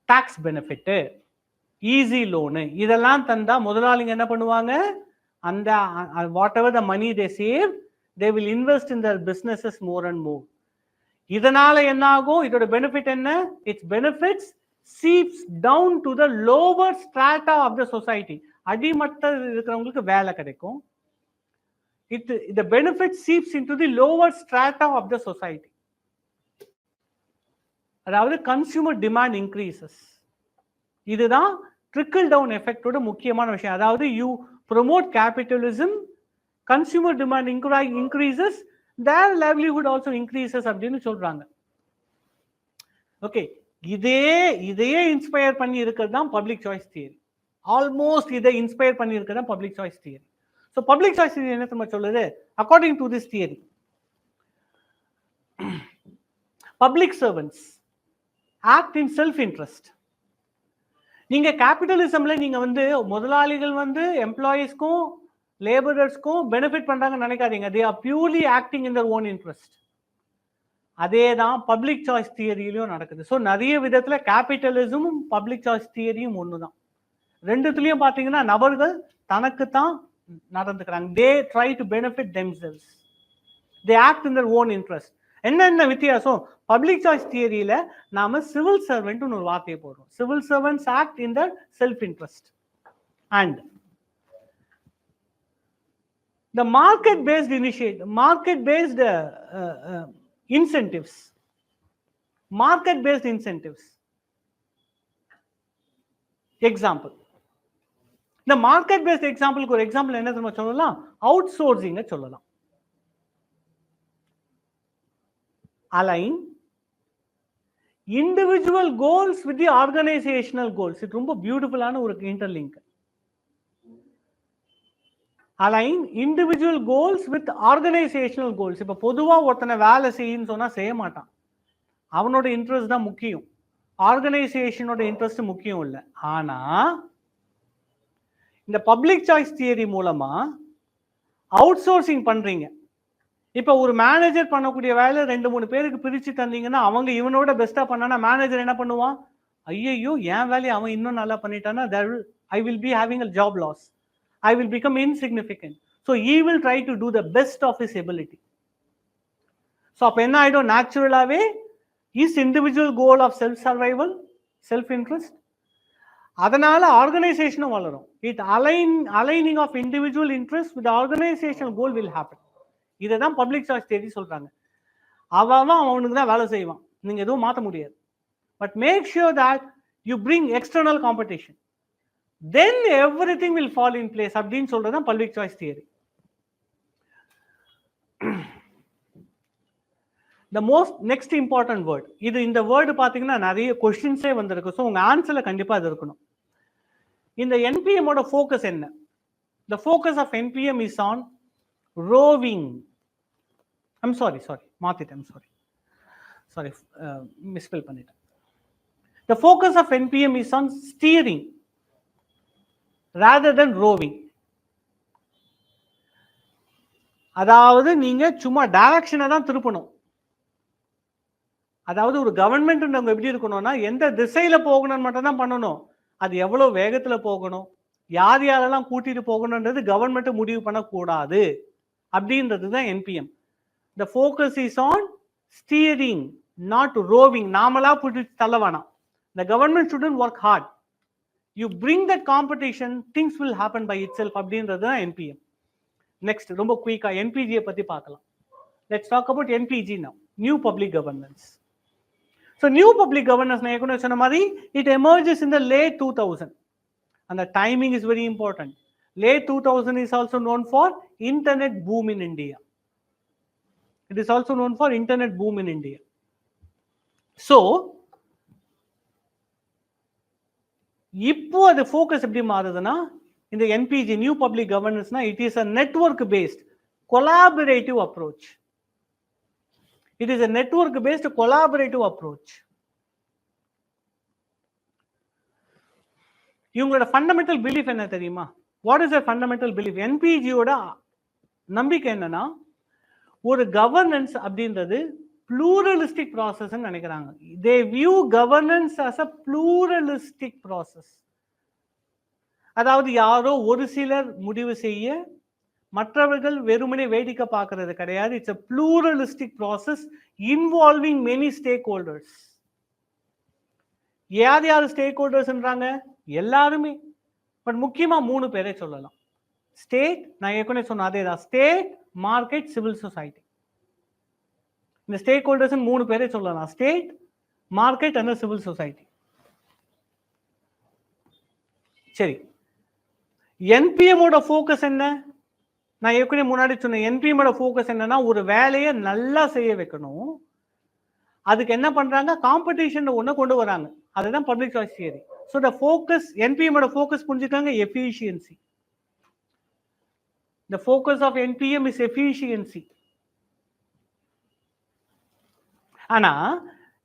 tax benefit, easy loan, இதெல்லாம் தந்தா முதலாளிங்க என்ன பண்ணுவாங்க? அந்த whatever the money they save, they will invest in their businesses more and more. இதனால என்ன ஆகும்? இதோட பெனிஃபிட் என்ன? It's benefits seeps down to the lower strata of the society. அடிமட்டத்தில் இருக்கிறவங்களுக்கு வேலை கிடைக்கும். The benefit seeps into the lower strata of the society. அதாவது கன்சியூமர் டிமாண்ட் இன்க்ரீசஸ். இதுதான் ட்ரிக்கிள் டவுன் எஃபெக்டோட முக்கியமான விஷயம். அதாவது you promote capitalism, consumer demand increases, their livelihood also increases அப்படின்னு சொல்றாங்க. ஓகே, இதையே இன்ஸ்பயர் பண்ணி இருக்கிறது தான் பப்ளிக் சாய்ஸ் தியரி. ஆல்மோஸ்ட் இதை இன்ஸ்பயர் பண்ணி இருக்கிறது தான் public choice theory. So public choice theory என்ன தெரியுமா சொல்லுது? According to this theory, public servants act in self interest. நீங்க கேபிட்டலிசம்ல நீங்க வந்து முதலாளிகள் வந்து எம்ப்ளாயீஸ்க்கும் லேபரர்ஸ்க்கும் பெனிஃபிட் பண்றாங்கன்னு நினைக்காதீங்க. they are purely acting in their own interest. அதே தான் பப்ளிக் சாய்ஸ் தியரியிலும் நடக்குது. ஸோ நிறைய விதத்துல கேபிட்டலிசமும் பப்ளிக் சாய்ஸ் தியரியும் ஒண்ணுதான். ரெண்டுத்துலயும் பாத்தீங்கன்னா நபர்கள் தனக்குத்தான் நடந்துக்கிறாங்க. they try to benefit themselves, they act in their own interest. என்ன வித்தியாசம்? பப்ளிக் சாய்ஸ் தியரியில நாம சிவில் சர்வெண்ட் ஒரு வார்த்தையை போடுறோம். Civil servants act in their self interest. And the market based initiative, market based incentives, market based incentives. Example, இந்த market based எக்ஸாம்பிளுக்கு ஒரு example என்ன தெரியுமா சொல்லலாம்? அவுட் சோர்சிங்க சொல்லலாம். Align individual goals with the organisational goals. இது ரொம்ப பியூட்டிஃபுல்லான ஒரு interlink. Align individual goals with organisational goals. இப்ப பொதுவா ஒருத்தனை வேலை செய்யுன்னு சொன்னா செய்ய மாட்டான். அவனோட இன்ட்ரெஸ்ட் தான் முக்கியம், ஆர்கனைசேஷனோட இன்ட்ரெஸ்ட் முக்கியம் இல்லை. ஆனா இந்த பப்ளிக் சாய்ஸ் தியரி மூலமா அவுட் சோர்சிங் பண்றீங்க. இப்ப ஒரு மேனேஜர் பண்ணக்கூடிய வேலை 2-3 பேருக்கு பிரிச்சு தந்தீங்கன்னா அவங்க இவனோட பெஸ்டா பண்ணானா மேனேஜர் என்ன பண்ணுவான்? ஐயோ என் வேலையை அவன் இன்னும் நல்லா பண்ணிட்டானா I will be having a job loss, I will become insignificant. So he will try to do the best of his ability. So அப்ப என்ன ஆயிடும்? நேச்சுரலாவே his individual goal of self survival, self interest அதனால ஆர்கனைசேஷனும் வளரும். It aligning of individual interest with organisational goal will happen. இதை தான் public choice theory சொல்றாங்க. அவன் அவனுக்கு தான் வேலை செய்வான், நீங்க எதுவும் மாற்ற முடியாது. But make sure that you bring external competition, then every thing will fall in place அப்படின்னு சொல்றது தான் public choice theory. The most next important word, இது இந்த வேர்டு பார்த்தீங்கன்னா நிறைய கொஸ்டின்ஸே வந்திருக்கு. ஸோ உங்கள் ஆன்சரில் கண்டிப்பாக இது இருக்கணும். இந்த என்பிஎம்மோட ஃபோக்கஸ் என்ன? The focus of NPM is on roving. I'm sorry, மாத்திட்டேன், sorry, misspell பண்ணிட்டேன். The focus of NPM is on steering rather than roving. அதாவது நீங்க சும்மா டைரக்ஷனை தான் திருப்பணும். அதாவது ஒரு கவர்மெண்ட் நம்ம எப்படி இருக்கணும்னா எந்த திசையில போகணும்னு மட்டும் தான் பண்ணணும். அது எவ்வளவு வேகத்துல போகணும், யார் யாரெல்லாம் கூட்டிட்டு போகணும்ன்றது கவர்மெண்ட் முடிவு பண்ணக்கூடாது அப்படின்றது தான் NPM. The focus is on steering, not roving. நாமளா போட்டு தள்ள வேணாம். The government shouldn't work hard. You bring that competition, things will happen by itself அப்படின்றது தான் NPM. நெக்ஸ்ட் ரொம்ப குயிக்கா என்பிஜியை பத்தி பார்க்கலாம். Let's talk about NPG now, New Public Governance. So New Public Governance நான் ஏற்கனவே சொன்ன மாதிரி it emerges in the late 2000 and the timing is very important. Late 2000 is also known for internet boom in India. It is also known for internet boom in India. So இப்போ அது focus எப்படி மாறுதுன்னா இந்த NPG new public கவர்னன்ஸ்னா it is a network based collaborative approach. It is a network based collaborative approach. இவங்களோட fundamental belief என்ன தெரியுமா? What is a fundamental belief? என்பிஜியோட நம்பிக்கை என்னன்னா ஒரு கவர்னன்ஸ் அப்படின்றது pluralistic process ன்னு நினைக்கிறாங்க. they view governance as a pluralistic process. அதாவது யாரோ ஒரு சிலர் முடிவு செய்ய மற்றவர்கள் வெறுமனே வேடிக்கை பார்க்கிறது கிடையாது. It's a pluralistic process involving many stakeholders. யார் யார் ஸ்டேக்ஹோல்டர்ஸ்ன்றாங்க? எல்லாருமே. பட் முக்கியமா 3 பேரை சொல்லலாம். ஸ்டேட், நான் ஏற்கனவே சொன்ன அதே தான், ஸ்டேட், மார்க்கெட், சிவில் சொசைட்டி. இந்த ஸ்டேக் ஹோல்டர்ஸ் 3 பேரை சொல்லலாம், state, market and civil society. சரி, என்பிஎம்மோட ஃபோக்கஸ் என்ன? நான் ஏற்கனவே முன்னாடி சொன்னேன், என்பிஎம்மோட ஃபோக்கஸ் என்னன்னா ஒரு வேலையை நல்லா செய்ய வைக்கணும். அதுக்கு என்ன பண்றாங்க? காம்படிஷன் ஒன்று கொண்டு வராங்க. அதுதான் public choice theory. So the focus, என்பிஎம்மோட ஃபோக்கஸ் புரிஞ்சுக்காங்க, efficiency. The focus of NPM is efficiency. ஆனா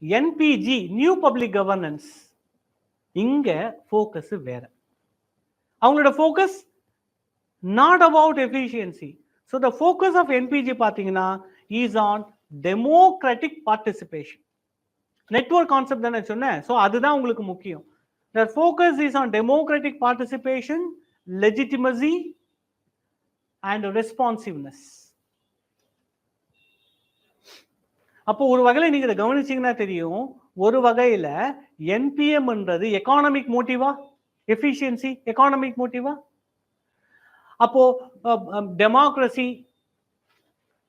என்பிஜி நியூ பப்ளிக் கவர்னன்ஸ் இங்க ஃபோக்கஸ் வேற. அவங்களோட focus not about efficiency. So the focus of NPG பார்த்தீங்கன்னா is on democratic participation. Network concept தானே சொன்னேன். So அதுதான் உங்களுக்கு முக்கியம். The focus is on democratic participation, legitimacy and responsiveness. அப்போ ஒரு வகையில் நீங்க இதை கவனிச்சீங்கன்னா தெரியும், ஒரு வகையில என்பிஎம்ன்றது எக்கானமிக் மோட்டிவா, எஃபிஷியன்சி எக்கானமிக் மோட்டிவா. அப்போ டெமோக்ரஸி,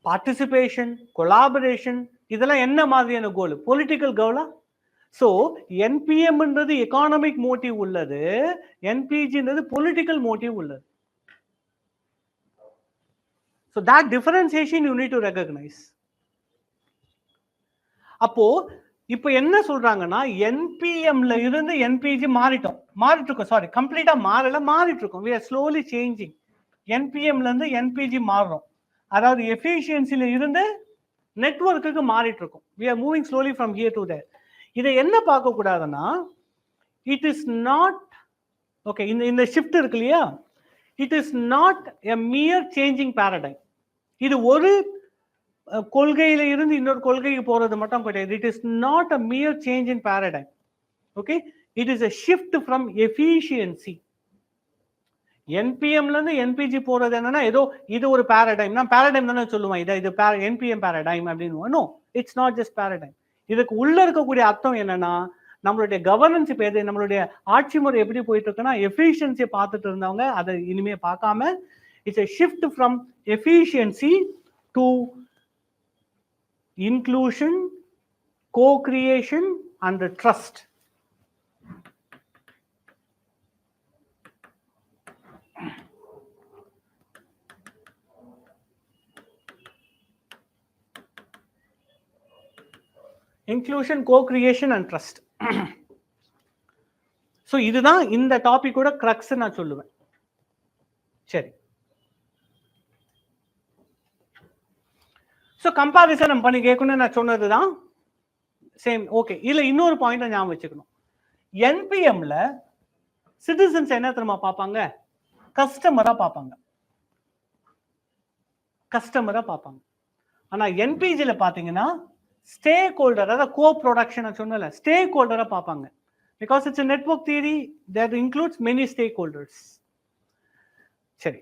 பார்ட்டிசிபேஷன், கொலாபரேஷன் இதெல்லாம் என்ன மாதிரியான கோல்? பொலிட்டிக்கல் கோலா? ஸோ என்பிஎம்ன்றது எக்கானமிக் மோட்டிவ் உள்ளது, என்பிஜின்றது பொலிட்டிக்கல் மோட்டிவ் உள்ளது. So that differentiation you need to recognise. அப்போ இப்போ என்ன சொல்றாங்கன்னா என்பிஎம்ல இருந்து என்பிஜி மாறிட்டு இருக்கோம். சாரி, கம்ப்ளீட்டா மாறிட்டு இருக்கோம். we are slowly changing. என்பிஎம்ல இருந்து என்பிஜி மாறுறோம். அதாவது எஃபிஷியன்சில இருந்து நெட்வொர்க்குக்கு மாறிட்டு இருக்கோம். we are moving slowly from here to there. இதை என்ன பார்க்க கூடாதுன்னா இட் இஸ் நாட் ஓகே. இந்த ஷிஃப்ட் இருக்கு இல்லையா, it is not a mere changing paradigm. இது ஒரு கொள்கையில இருந்து இன்னொரு கொள்கைக்கு போறது மட்டும் கிடையாது. It is not a mere change in paradigm. Okay, it is a shift from efficiency. என்பிஎம்ல இருந்து என்பிஜி போறது என்னன்னா ஏதோ இது ஒரு பேரடைம். நான் பேரடைம் தானே சொல்லுவேன், இது என்பிஎம் பேரடைம் அப்படின்னு. No, it's not just paradigm. இதுக்கு உள்ள இருக்கக்கூடிய அர்த்தம் என்னன்னா நம்மளுடைய கவர்னன்ஸ் இப்போ எது, நம்மளுடைய ஆட்சி முறை எப்படி போயிட்டு இருக்குன்னா எஃபிஷியன்சியை பார்த்துட்டு இருந்தவங்க அதை இனிமே பார்க்காம it's a shift from efficiency to inclusion, co-creation and trust. Inclusion, co-creation and trust. So இதுதான் இந்த டாபிக்கோட கிரக்ஸ் நான் சொல்லுவேன். சரி, ஸோ கம்பாரிசன் பண்ணி கேட்கணும்னு நான் சொன்னது தான் சேம். ஓகே, இதில் இன்னொரு பாயிண்ட் ஞாபகம் வச்சுக்கணும். என்பிஎம்ல சிட்டிசன்ஸ் என்ன தெரியுமா பார்ப்பாங்க? கஸ்டமராக பார்ப்பாங்க, கஸ்டமராக பார்ப்பாங்க. ஆனால் என்பிஜியில் பார்த்தீங்கன்னா ஸ்டேக் ஹோல்டர், அதாவது கோ ப்ரொடக்ஷன் சொன்னல, ஸ்டேக் ஹோல்டராக பார்ப்பாங்க. Because it's a network theory that includes many stakeholders. சரி,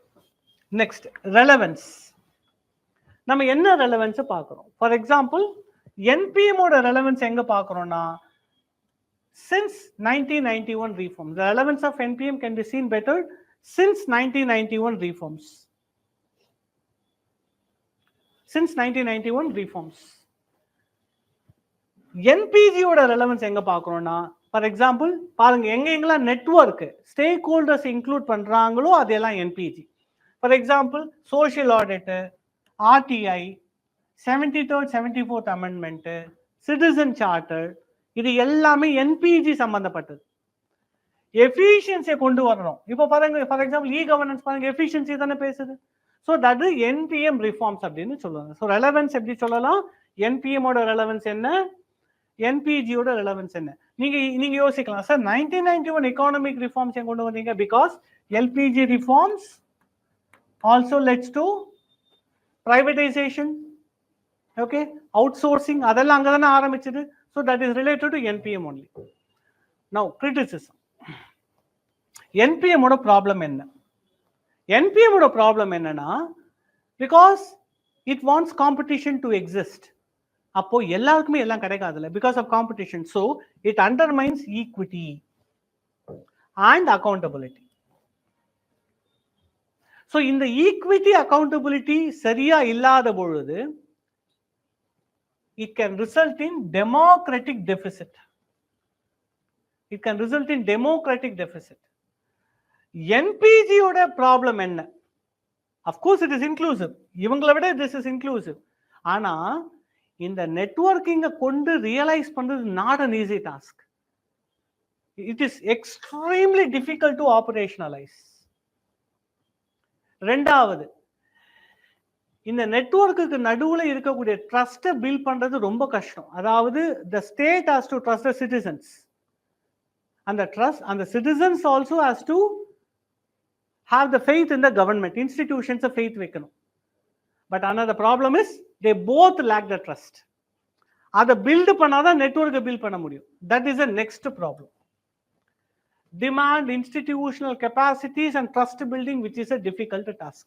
நெக்ஸ்ட் ரெலவன்ஸ். நம்ம என்ன ரெலவன்ஸ் பார்க்குறோம்? ஃபார் எக்ஸாம்பிள் என்பிஎம் ஓட ரெலவன்ஸ் எங்க பார்க்குறோம்னா since 1991 reforms. The relevance of NPM can be seen better since 1991 reforms. Since 1991 reforms. என்பிஜியோட relevance எங்க பார்க்குறோம்னா, for example பாருங்க, எங்கெங்கெல்லாம் network stack holders include பண்றாங்களோ அதெல்லாம் என்பிஜி. ஃபார் எக்ஸாம்பிள் சோஷியல் ஆடிட்டு, RTI, 73rd 74th amendment, citizen charter, இது எல்லாமே என்பிஜி சம்பந்தப்பட்டது. எஃபிஷியன்சியை கொண்டு வரணும். இப்போ பாருங்க, ஃபார் எக்ஸாம்பிள் இ கவர்னன்ஸ் பாருங்க, எஃபிஷியன்சி தானே பேசுது. So that is NPM reforms அப்படின்னு சொல்லுவாங்க. ஸோ ரெலவன்ஸ் எப்படி சொல்லலாம்? என்பிஎம்மோட ரெலவன்ஸ் என்ன, என்பிஜியோட ரெலவன்ஸ் என்ன? நீங்க யோசிக்கலாம், சார் 1991 எக்கானமிக் ரிஃபார்ம்ஸ் ஏன் கொண்டு வந்தீங்க? Because LPG reforms also leads to privatisation, okay, out sourcing அங்கே தானே ஆரம்பிச்சது. So that is related to NPM only. Now criticism. என்பிஎம்மோட ப்ராப்ளம் என்ன? என்பிஎம்மோட ப்ராப்ளம் என்னன்னா, because it wants competition to exist. அப்போ எல்லாருக்குமே எல்லாம் கிடைக்காதுல்ல, because of competition. So it undermines equity and accountability. So இந்த ஈக்விட்டி அக்கௌண்டபிலிட்டி சரியா இல்லாத பொழுது it can result in democratic deficit. It can result in democratic deficit. NPG ஓட problem என்ன? Of course it is inclusive. இவங்களை விட this is inclusive. ஆனா இந்த நெட்வொர்க்கிங்கை கொண்டு ரியலைஸ் பண்றது not an easy task. It is extremely difficult to operationalize. ரெண்டாவது, இந்த நெட்வொர்க்குக்கு நடுவில் இருக்கக்கூடிய ட்ரஸ்ட்டை பில்ட் பண்றது ரொம்ப கஷ்டம். அதாவது the state has to trust the citizens. And the trust and the citizens also has to have the faith in the government. Institutions of faith வைக்கணும். But another problem is they both lack the trust. அதை build பண்ணாதான் நெட்வொர்க்கை build பண்ண முடியும். That is the next problem. Demand institutional capacities and trust building, which is a difficult task.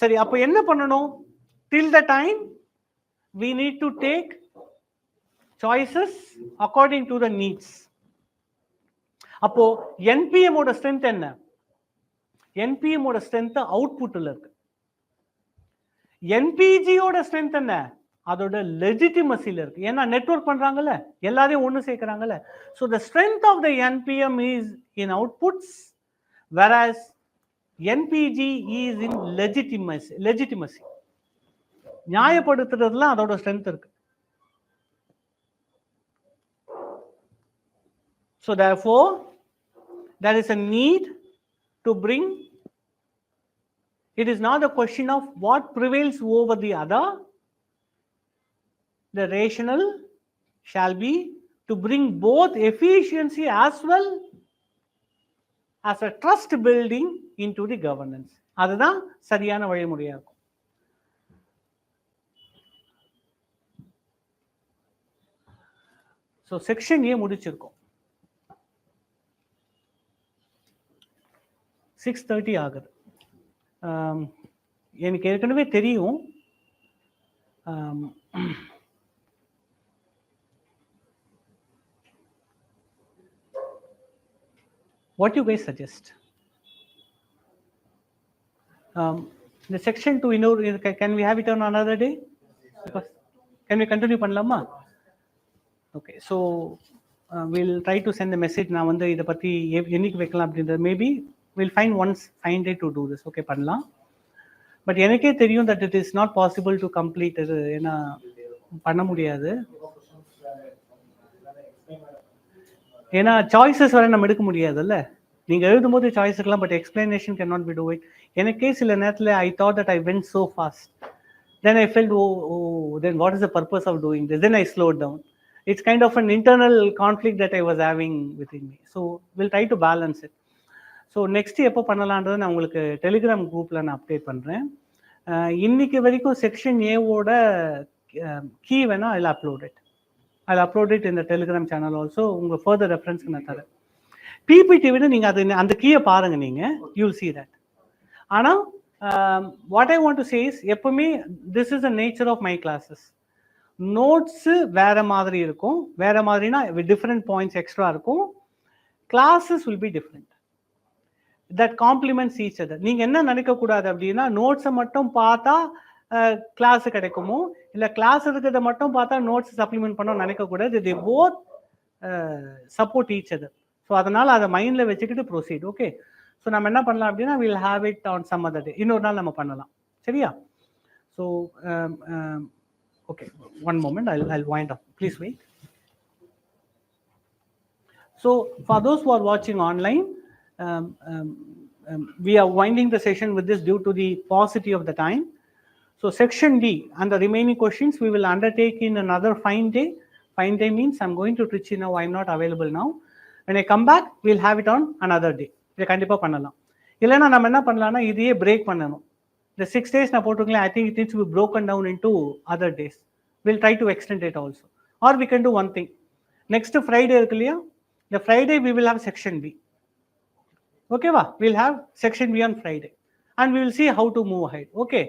சரி, அப்போ என்ன பண்ணணும்? Till the time we need to take choices according to the needs. அப்போ என்பிஎம் ஓட ஸ்ட்ரென்த் என்ன? NPM ஓட strength அவுட்புட்ல இருக்கு. என்பிஜியோட strength என்ன? அதோட லெஜிட்டிமசில இருக்கு. ஏன்னா நெட்வொர்க் பண்றாங்கல்ல, எல்லாரையும் ஒன்று சேர்க்கிறாங்கல்ல. So the strength of the NPM is in outputs, whereas NPG is in legitimacy. நியாயப்படுத்துறதுல அதோட ஸ்ட்ரென்த் இருக்கு. So therefore there is a need to bring, it is not a question of what prevails over the other. The rationale shall be to bring both efficiency as well as a trust building into the governance. அதுதான் சரியான வழிமுறையா இருக்கும். So section A முடிச்சிருக்கோம். 6:30 ஆகுது. எனக்கு ஏற்கனவே தெரியும், What you guys suggest? The section 2, can we have it on another day? Because, can we continue பண்ணலாமா? Okay, so we'll try to send a message. நான் வந்து இதை பற்றி என்னைக்கு வைக்கலாம் அப்படின்றது maybe we'll find fine day to do this. Okay, பண்ணலாம். But எனக்கே தெரியும் that it is not possible to complete இது, ஏன்னா பண்ண முடியாது. ஏன்னா சாய்ஸஸ் வரை நம்ம எடுக்க முடியாதுல்ல. நீங்கள் எழுதும்போது சாய்ஸ் இருக்கலாம், but explanation can not be to it. எனக்கே சில நேரத்தில் I thought that I went so fast, then I felt then what is the purpose of doing this, then I slowed down. It's kind of an internal conflict that I was having within me. So we'll try to balance it. So next எப்போ பண்ணலான்றதை நான் உங்களுக்கு Telegram குரூப்பில் நான் update பண்ணுறேன். இன்னைக்கு வரைக்கும் section ஏவோட key வேணால் I'll upload it in the Telegram channel also. உங்கள் ஃபர்தர் ரெஃபரன்ஸ்க்கு நான் தரேன். பிபிடி விட நீங்கள் அது அந்த கீயை பாருங்கள், நீங்கள் you'll see that. ஆனால் what I want to say is, எப்பவுமே this is the nature of my classes. Notes வேற மாதிரி இருக்கும், வேற மாதிரினா டிஃப்ரெண்ட் பாயிண்ட்ஸ் எக்ஸ்ட்ரா இருக்கும். Classes will be different, that compliments each other. நீங்கள் என்ன நினைக்கக்கூடாது அப்படின்னா, நோட்ஸை மட்டும் பார்த்தா கிளாஸ் கிடைக்குமோ, இல்லை கிளாஸ் இருக்கிறத மட்டும் பார்த்தா நோட்ஸ் சப்ளிமெண்ட் பண்ணோம் நினைக்கக்கூடாது. They both support each other. So அதனால் அதை மைண்டில் வச்சுக்கிட்டு ப்ரொசீட். ஓகே, ஸோ நம்ம என்ன பண்ணலாம் அப்படின்னா, will have it on some other day, இன்னொரு நாள் நம்ம பண்ணலாம். சரியா? So okay, one moment, I'll wind up, please wait. So for those who are watching online, we are winding the session with this due to the paucity of the time. So section D and the remaining questions we will undertake in another fine day. Fine day means I'm going to Trichy now, I'm not available now. When I come back, we'll have it on another day. இதை கண்டிப்பாக பண்ணலாம். இல்லைன்னா நம்ம என்ன பண்ணலாம்னா, இதையே break பண்ணணும். The 6 days நான் போட்டுருக்கேன், I think it needs to be broken down into other days. We'll try to extend it also. Or we can do one thing. Next Friday, the Friday we will have section B. Okay, we'll have section B on Friday. And we will see how to move ahead. Okay.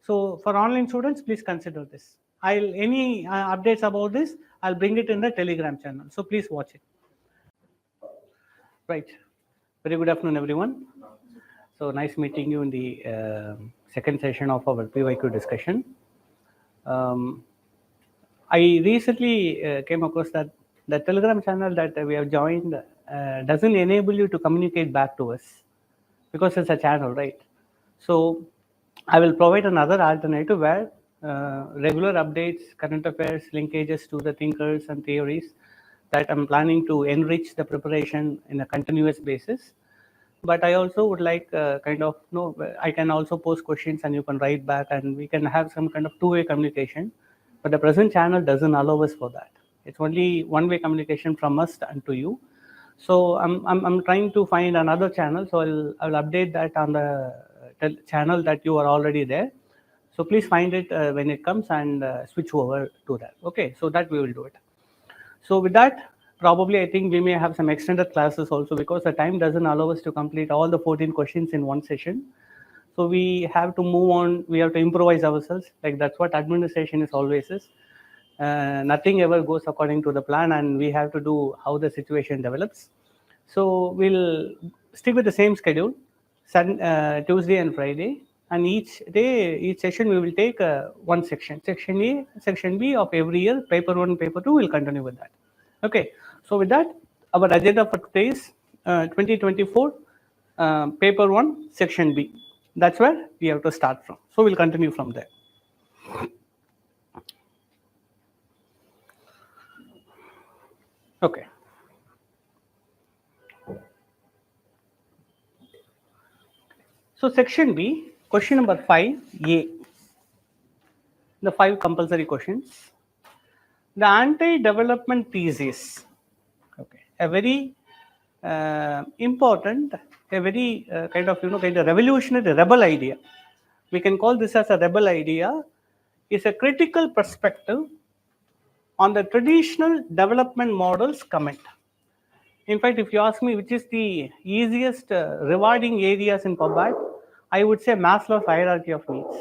So for online students, please consider this. Any updates about this, I'll bring it in the Telegram channel. So please watch it. Right. Very good afternoon, everyone. So nice meeting you in the second session of our PYQ discussion. I recently came across that the Telegram channel that we have joined doesn't enable you to communicate back to us, because it's a channel, right? So I will provide another alternative where regular updates, current affairs, linkages to the thinkers and theories that I'm planning to enrich the preparation in a continuous basis. But I also would like I can also post questions and you can write back and we can have some kind of two-way communication. But the present channel doesn't allow us for that. It's only one-way communication from us and to you. So I'm trying to find another channel. So I'll update that on the channel that you are already there. So please find it when it comes and switch over to that. Okay, so that we will do it. So with that, probably I think we may have some extended classes also, because the time doesn't allow us to complete all the 14 questions in one session. So we have to move on, we have to improvise ourselves. Like that's what administration is always is. Nothing ever goes according to the plan and we have to do how the situation develops. So we'll stick with the same schedule, Tuesday and Friday. And each day, each session we will take one section. Section A, section B of every year, paper 1, paper 2, we'll continue with that. Okay, so with that, our agenda for today is 2024, paper 1, section B. That's where we have to start from. So we'll continue from there. Okay. So section B, question number 5A, the 5 compulsory questions. The anti-development thesis. Okay, a very important, a very kind of revolutionary rebel idea. We can call this as a rebel idea. Is a critical perspective on the traditional development models comment. In fact, if you ask me which is the easiest rewarding areas in Pubad, I would say Maslow's hierarchy of needs.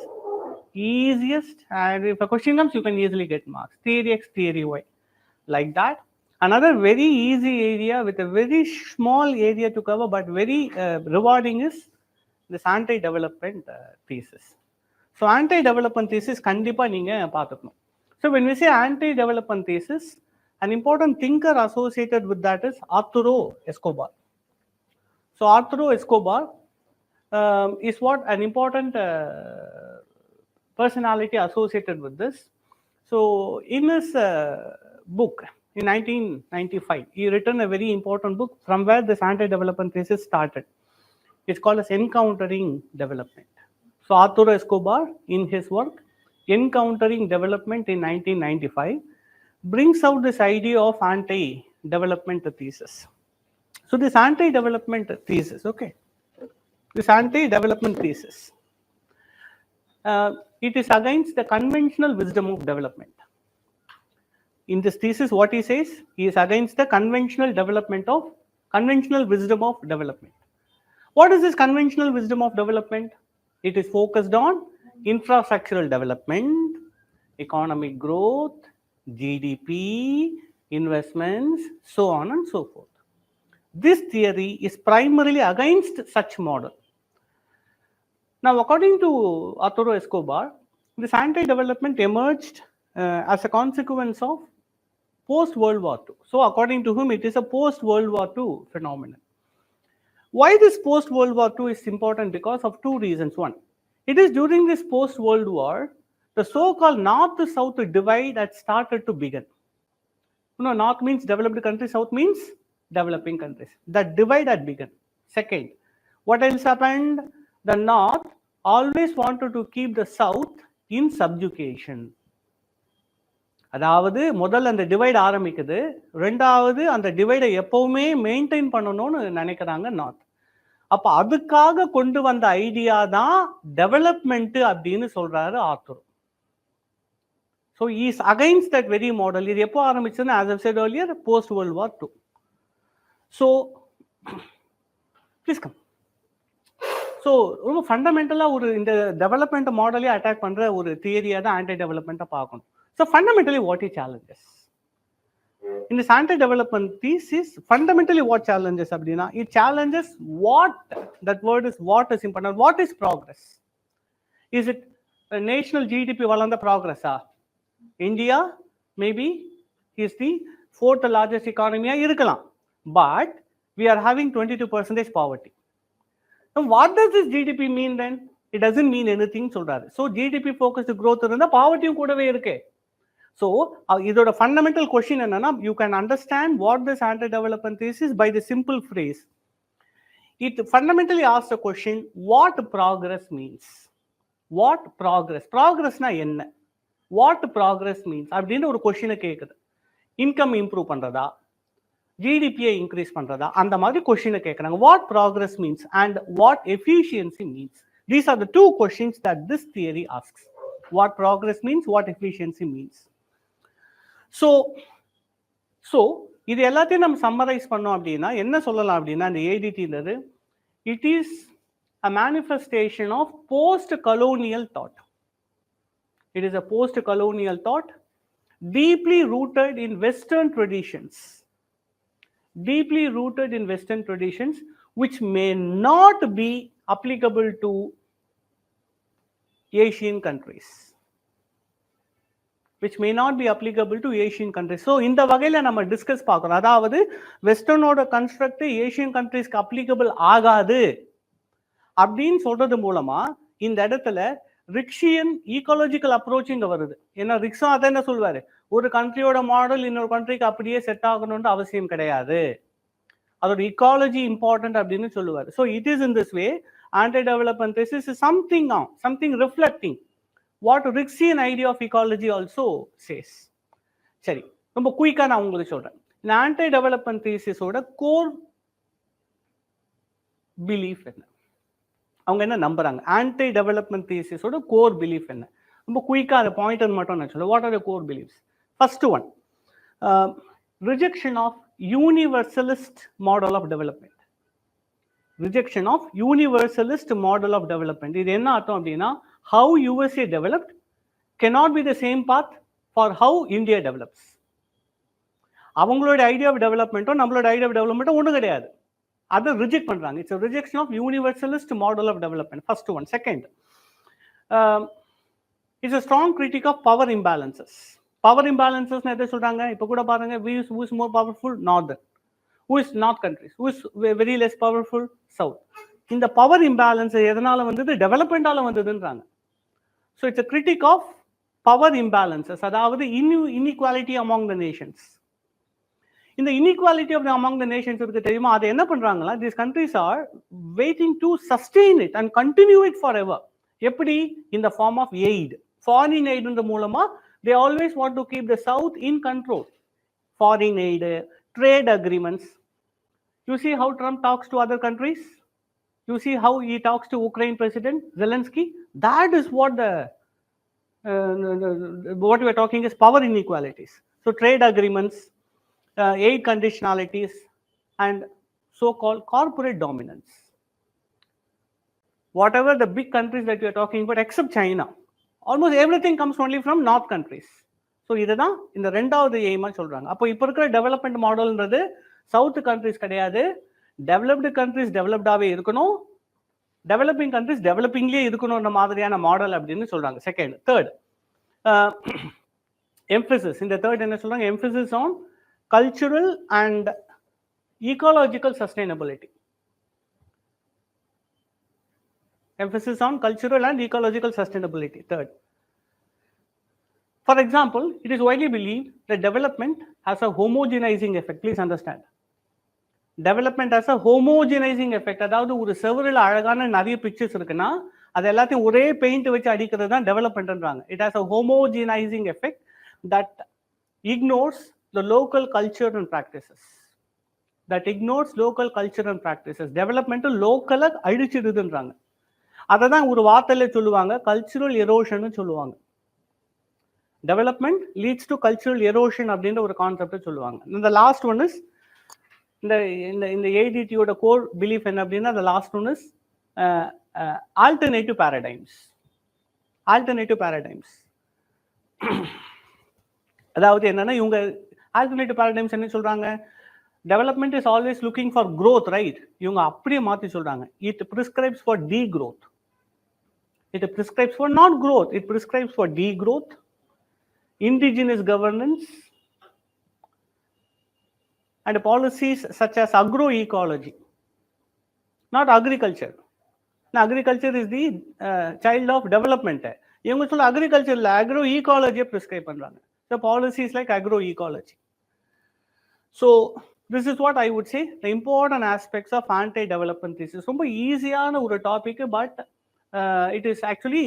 Easiest, and if a question comes, you can easily get marks. Theory X, theory Y. Like that. Another very easy area with a very small area to cover but very rewarding is this anti-development thesis. So anti-development thesis கண்டிப்பா நீங்க பார்த்துக்கணும். So when we say anti-development thesis, an important thinker associated with that is Arturo Escobar. So Arturo Escobar is what an important personality associated with this. So in his book in 1995, he written a very important book from where this anti-development thesis started. It's called as Encountering Development. So Arturo Escobar, in his work Encountering Development in 1995, brings out this idea of anti-development thesis. So this anti-development thesis, okay, this anti-development thesis, it is against the conventional wisdom of development. In this thesis, what he says, he is against the conventional wisdom of development. What is this conventional wisdom of development? It is focused on infrastructural development, economic growth, GDP, investments, so on and so forth. This theory is primarily against such model. Now, according to Arturo Escobar, this anti-development emerged as a consequence of post-World War II. So, according to him, it is a post-World War II phenomenon. Why this post-World War II is important? Because of two reasons. One, it is during this post-World War, the so-called North-South divide had started to begin. North means developed countries, South means developing countries. That divide had begun. Second, what else happened? The North always wanted to keep the South in subjugation. அதாவது முதல்ல அந்த divide ஆரம்பிக்குது, ரெண்டாவது அந்த டிவைடை எப்பவுமே maintain பண்ணணும்னு நினைக்கிறாங்க north. அப்ப அதுக்காக கொண்டு வந்த ஐடியா தான் டெவலப்மெண்ட் அப்படின்னு சொல்றாரு author. So is against that very model. இது எப்போ ஆரம்பிச்சதுன்னு as I said earlier, post World War II. So please come. So ரொம்ப ஃபண்டமெண்டலாக ஒரு இந்த டெவலப்மெண்ட் மாடலே அட்டாக் பண்ற ஒரு தியரியா தான் ஆன்டி டெவலப்மெண்ட்டை பார்க்கணும். So fundamentally, what it challenges in this anti-development thesis, fundamentally what challenges abdina, it challenges what, that word is what is important. What is progress? Is it a national GDP valanda progress? India maybe is the fourth largest economy irkalam, but we are having 22% poverty. Now what does this GDP mean then? It doesn't mean anything சொல்றாரு. So GDP focused growth இருந்தா பாவர்ட்டியும் கூடவே இருக்கு. So இதோட fundamental question என்னன்னா, you can understand what this anti-development thesis is by the simple phrase. It fundamentally asks the question, what progress means? What progress? Progressனா என்ன? What progress means? அப்படின்னு ஒரு கொஸ்டினை கேட்குது. இன்கம் இம்ப்ரூவ் பண்றதா, ஜிடிபியை இன்க்ரீஸ் பண்றதா, அந்த மாதிரி கொஸ்டினை கேட்குறாங்க. What progress means and what efficiency means? These are the two questions that this theory asks. What progress means, what efficiency means. So இது எல்லாத்தையும் நம்ம சம்மரைஸ் பண்ணோம் அப்படின்னா என்ன சொல்லலாம் அப்படின்னா, இந்த ஏடிடின்றது it is a manifestation of post-colonial thought. It is a post-colonial thought deeply rooted in Western traditions. Deeply rooted in Western traditions, which may not be applicable to Asian countries. Which may not be applicable to Asian countries. So இந்த வகையில நம்ம discuss பார்க்கறோம். அதாவது வெஸ்டர்னோட construct Asian கண்ட்ரீஸ்க்கு applicable ஆகாது அப்படின்னு சொல்றது மூலமா இந்த இடத்துல ரிக்ஷியன் ஈகாலஜிக்கல் அப்ரோச் இங்க வருது. ஏன்னா ரிக்ஸும் அதை என்ன சொல்வாரு, ஒரு கண்ட்ரியோட மாடல் இன்னொரு கண்ட்ரிக்கு அப்படியே செட் ஆகணும்னு அவசியம் கிடையாது, அதோட ஈகாலஜி இம்பார்ட்டன்ட் அப்படின்னு சொல்லுவாரு. So it is in this way anti-development thesis is something reflecting what Rixian idea of ecology also says. சரி, ரொம்ப குயிக்கா நான் உங்களுக்கு சொல்றேன். இந்த anti-development thesis ஓட கோர் பிலீஃப் என்ன, அவங்க என்ன நம்புறாங்க, anti-development thesis ஓட கோர் பிலீஃப் என்ன, ரொம்ப குயிக்கா அந்த பாயிண்டர் மட்டும் நான் சொல்றேன். What are the core beliefs? First one, rejection of universalist model of development. Rejection of universalist model of development. இது என்ன அர்த்தம் அப்படின்னா, how USA developed cannot be the same path for how India develops. அவங்களோட idea of டெவலப்மெண்ட்டும் நம்மளோட idea of டெவலப்மெண்ட்டும் ஒன்றும் கிடையாது. அதை ரிஜெக்ட் பண்றாங்க. It's rejection of universalist model of development. First one. Second, it's a strong critic of power imbalances. Power imbalances எதை சொல்றாங்க? இப்போ கூட பாருங்க, who is more powerful? Northern. Who is north countries? Who is very less powerful? South. இந்த power imbalance எதனால வந்தது? டெவலப்மெண்டால வந்ததுன்றாங்க. So it's a critic of power imbalances, அதாவது inequality among the nations. இந்த inequality of among the nations இருக்கு தெரியுமா? அதை என்ன பண்றாங்களா? These countries are waiting to sustain it and continue it forever. எப்படி? In the form of aid. Foreign aid மூலமா they always want to keep the south in control. Foreign aid, trade agreements. You see how Trump talks to other countries? You see how he talks to Ukraine President Zelensky? That is what what we are talking is power inequalities. So trade agreements, aid conditionalities, and so-called corporate dominance. Whatever the big countries that we are talking about, except China, almost everything comes only from north countries. So இதுதான் இந்த ரெண்டாவது எய்மா சொல்றாங்க. அப்போ இப்போ இருக்கிற development மாடல்ன்றது south countries கிடையாது. Developed countries டெவலப்டாகவே இருக்கணும், developing countries டெவலப்பிங்லேயே இருக்கணும்ன்ற மாதிரியான மாடல் அப்படின்னு சொல்றாங்க. செகண்ட். Third, emphasis. இந்த தேர்ட் என்ன சொல்றாங்க? Emphasis on cultural and ecological sustainability. Emphasis on cultural and ecological sustainability. Third, for example, it is widely believed that development has a homogenizing effect. Please understand, development has a homogenizing effect. அதாவது ஒரு செவரில் அழகான நிறைய pictures இருக்குன்னா அது எல்லாத்தையும் ஒரே paint வச்சு அடிக்கிறது தான் டெவலப்மெண்ட்ன்றாங்க. It has a homogenizing effect that ignores the local culture and practices. That ignores local culture and practices. Development லோக்கலை அழிச்சிடுதுன்றாங்க. அதை தான் ஒரு வார்த்தையில சொல்லுவாங்க, கல்ச்சுரல் எரோஷன் சொல்லுவாங்க. Development leads to cultural erosion அப்படின்ற ஒரு கான்செப்டை சொல்லுவாங்க. இந்த லாஸ்ட் ஒன் இஸ் இந்த ஏடிடியோட கோர் பிலீஃப் என்ன அப்படின்னா, the last one is alternative paradigms. Alternative paradigms. அதாவது என்னன்னா, இவங்க ஆல்டர்னேட்டிவ் பேரடைம்ஸ் என்ன சொல்றாங்க? Development is always looking for growth, right? இவங்க அப்படியே மாற்றி சொல்றாங்க, it prescribes for degrowth. It prescribes for not growth, it prescribes for degrowth, indigenous governance, and policies such as agroecology, not agriculture. Now, agriculture is the child of development. இவங்க சொல்ல அக்ரிகல்ச்சர்ல agroecology prescribe பண்றாங்க. So policies like agroecology. So this is what I would say the important aspects of anti-development thesis. ரொம்ப ஈஸியான ஒரு topic, but it is actually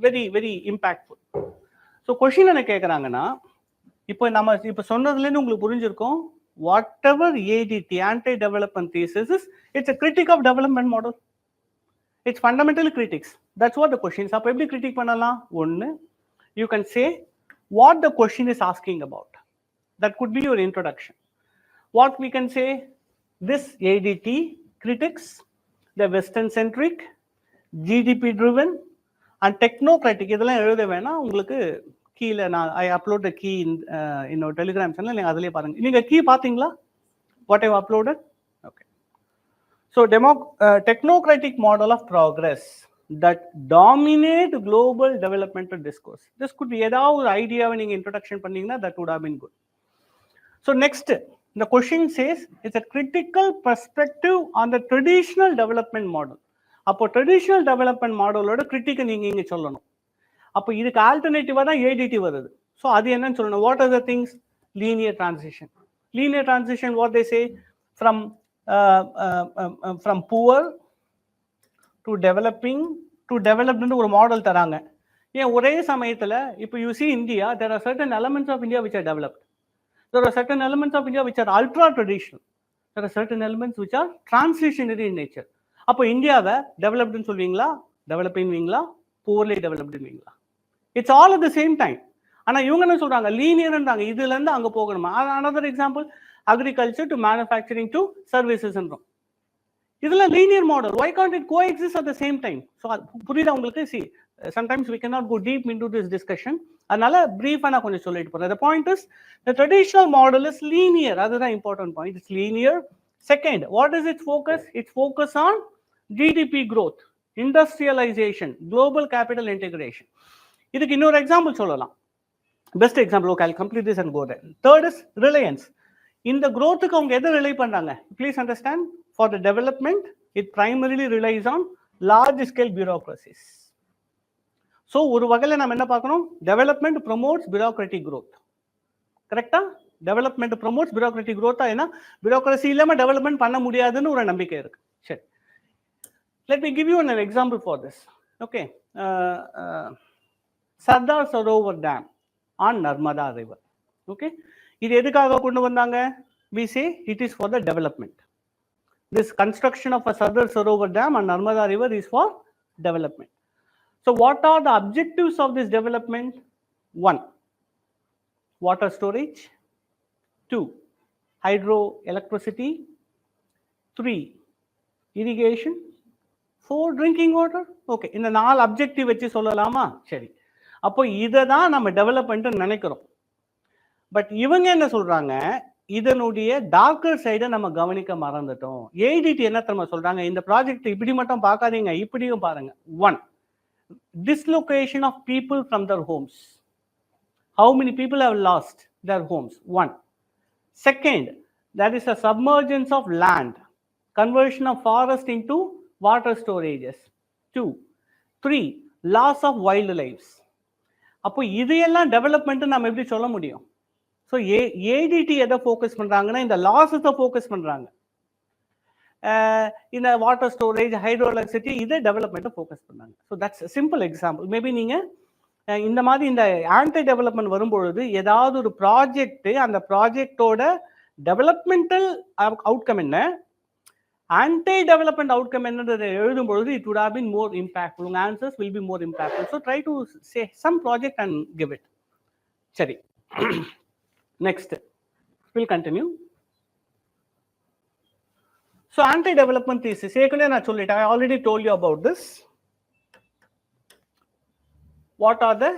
very very impactful. So question என்ன கேட்குறாங்கன்னா, இப்போ சொன்னதுலேருந்து உங்களுக்கு புரிஞ்சிருக்கும், what ever ADT anti development thesis is, it's a critic of development model. It's fundamentally critics. That's what the question is. அப்போ எப்படி critic பண்ணலாம்? ஒன்று, you can say what the question is asking about. That could be your introduction. What we can say, this ADT critics the Western centric, GDP driven and technocratic. இதெல்லாம் எழுத வேணாம், உங்களுக்கு கீழே நான் ஐ அப்லோட் த கீ இன்னொரு Telegram channel, நீங்கள் அதிலே பாருங்க. நீங்கள் கீ பார்த்தீங்களா? What I uploaded? Okay. So technocratic model of progress that dominate global developmental discourse. This could be ஏதாவது ஒரு ஐடியாவை நீங்கள் இன்ட்ரடக்ஷன் பண்ணீங்கன்னா that would have been good. So next, the question says it's a critical perspective on the traditional development model. அப்போ traditional development மாடலோட கிரிட்டிக்கை நீங்கள் இங்கே சொல்லணும். அப்போ இதுக்கு ஆல்டர்னேட்டிவாக தான் ஏடிடி வருது. ஸோ அது என்னன்னு சொல்லணும்? What are the things? Linear transition. Linear transition, what they say, from poor to developing to டெவலப்டுன்னு ஒரு மாடல் தராங்க. ஏன் ஒரே சமயத்தில் இப்போ you see India, there are certain elements of India which are developed, there are certain elements of India which are ultra traditional, there are certain elements which are transitionary in nature. அப்போ இந்தியாவை டெவலப்டுன்னு சொல்வீங்களா, டெவலப்பிங்வீங்களா, poorly டெவலப்டுவீங்களா? It's all at the same time. ஆனால் இவங்க என்ன சொல்றாங்க? லீனியர்ன்றாங்க, இதுலேருந்து அங்கே போகணுமா? Another example, agriculture to manufacturing to சர்வீசஸ்ன்றோம். இதெல்லாம் linear model. Why can't it coexist at the same time? So புரியுதா உங்களுக்கு? See, sometimes we cannot go deep into this discussion. அதனால பிரீஃபா நான் கொஞ்சம் சொல்லிட்டு போறேன். The point is the traditional model is linear. அதுதான் important point. It's linear. Second, what is its focus? Its focus on GDP growth, industrialization, global capital integration. இதுக்கு இன்னொரு example சொல்லலாம். Best example. Okay, I'll complete this and go there. Third is reliance. இந்த growthக்கு அவங்க எதை rely பண்றாங்க? Please understand, for the development it primarily relies on large scale bureaucracies. So ஒரு வகையில் நம்ம என்ன பார்க்கணும்? Development promotes bureaucratic growth. கரெக்டா? Development promotes bureaucratic growth. ஏன்னா bureaucracy இல்லாம டெவலப்மெண்ட் பண்ண முடியாதுன்னு ஒரு நம்பிக்கை இருக்கு. சரி, let me give you an example for this. Okay, Sardar Sarovar Dam on Narmada River. Okay, இது எதுக்காக கொண்டு வந்தாங்க? We say it is for the development. This construction of a Sardar Sarovar Dam on Narmada River is for development. So what are the objectives of this development? 1, water storage. 2, hydroelectricity. 3, irrigation. 4, drinking water. Okay, இந்த 4 objective வச்சு சொல்லலாமா? சரி, அப்போ இதை தான் நம்ம development நினைக்கிறோம். But இவங்க என்ன சொல்றாங்க? இதனுடைய டார்க்கர் சைடை நம்ம கவனிக்க மறந்துட்டோம். ஏடிடி என்ன தெரியுமா சொல்றாங்க? இந்த ப்ராஜெக்ட் இப்படி மட்டும் பார்க்காதீங்க, இப்படியும் பாருங்க. 1, dislocation of people from their homes. How many people have lost their homes? 1. Second, there is a submergence of land, conversion of forest into water storages. 2. 3, loss of wildlife. அப்போ இதையெல்லாம் டெவலப்மெண்ட் நம்ம எப்படி சொல்ல முடியும்? ஸோ ஏடிடி எதை focus பண்ணுறாங்கன்னா இந்த லாஸஸை focus பண்ணுறாங்க. இந்த வாட்டர் ஸ்டோரேஜ், ஹைட்ரோ எலக்ட்ரிசிட்டி, இதை டெவலப்மெண்ட்டை ஃபோக்கஸ் பண்ணாங்க. So that's simple example. Maybe நீங்கள் இந்த மாதிரி இந்த ஆன்டி டெவலப்மெண்ட் வரும்பொழுது ஏதாவது ஒரு ப்ராஜெக்ட், அந்த ப்ராஜெக்டோட டெவலப்மெண்டல் அவுட்கம் என்ன, ஆன்டி டெவலப்மெண்ட் அவுட்கம் என்னன்றதை எழுதும்பொழுது it would have been more impactful. உங்கள் answers will be more impactful. So try to say some project and give it. சரி, next we'll continue. So anti-development thesis, ஏற்கனவே நான் சொல்லிட்டேன். I already told you about this. What are the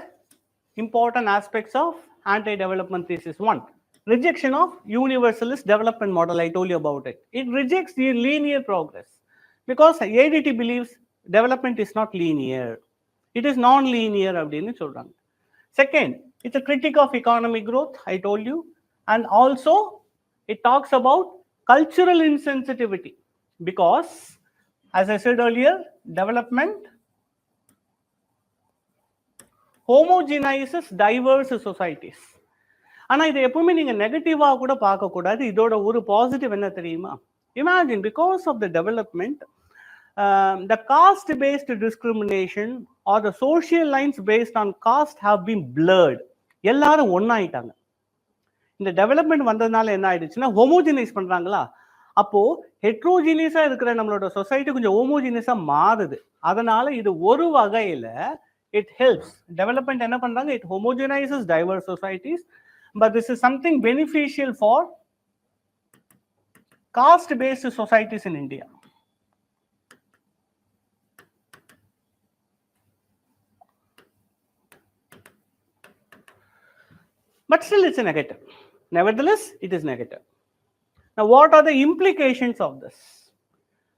important aspects of anti-development thesis? 1, rejection of universalist development model. I told you about it. It rejects the linear progress because ADT believes development is not linear. It is non-linear அப்படின்னு சொல்றாங்க. Second, it's a critic of economic growth. I told you. And also it talks about cultural insensitivity because, as I said earlier, development homogenizes diverse societies. ஆனா இதை எப்பவுமே நீங்க நெகட்டிவா கூட பார்க்க கூடாது. இதோட ஒரு பாசிட்டிவ் என்ன தெரியுமா? Imagine, because of the development, the caste based discrimination or the social lines based on caste have been blurred. எல்லாரும் ஒன்னாயிட்டாங்க. இந்த டெவலப்மெண்ட் வந்ததுனால என்ன ஆயிடுச்சுன்னா ஹோமோஜினைஸ் பண்றாங்களா, அப்போ ஹெட்ரோஜினியஸா இருக்கிற நம்மளோட சொசைட்டி கொஞ்சம் ஹோமோஜினியஸா மாறுது. அதனால இது ஒரு வகையில இட் ஹெல்ப்ஸ். டெவலப்மெண்ட் என்ன பண்றாங்க? It homogenises diverse societies. But this is something beneficial for caste based societies in India. But still it's a negative. Nevertheless, it is negative. Now, what are the implications of this?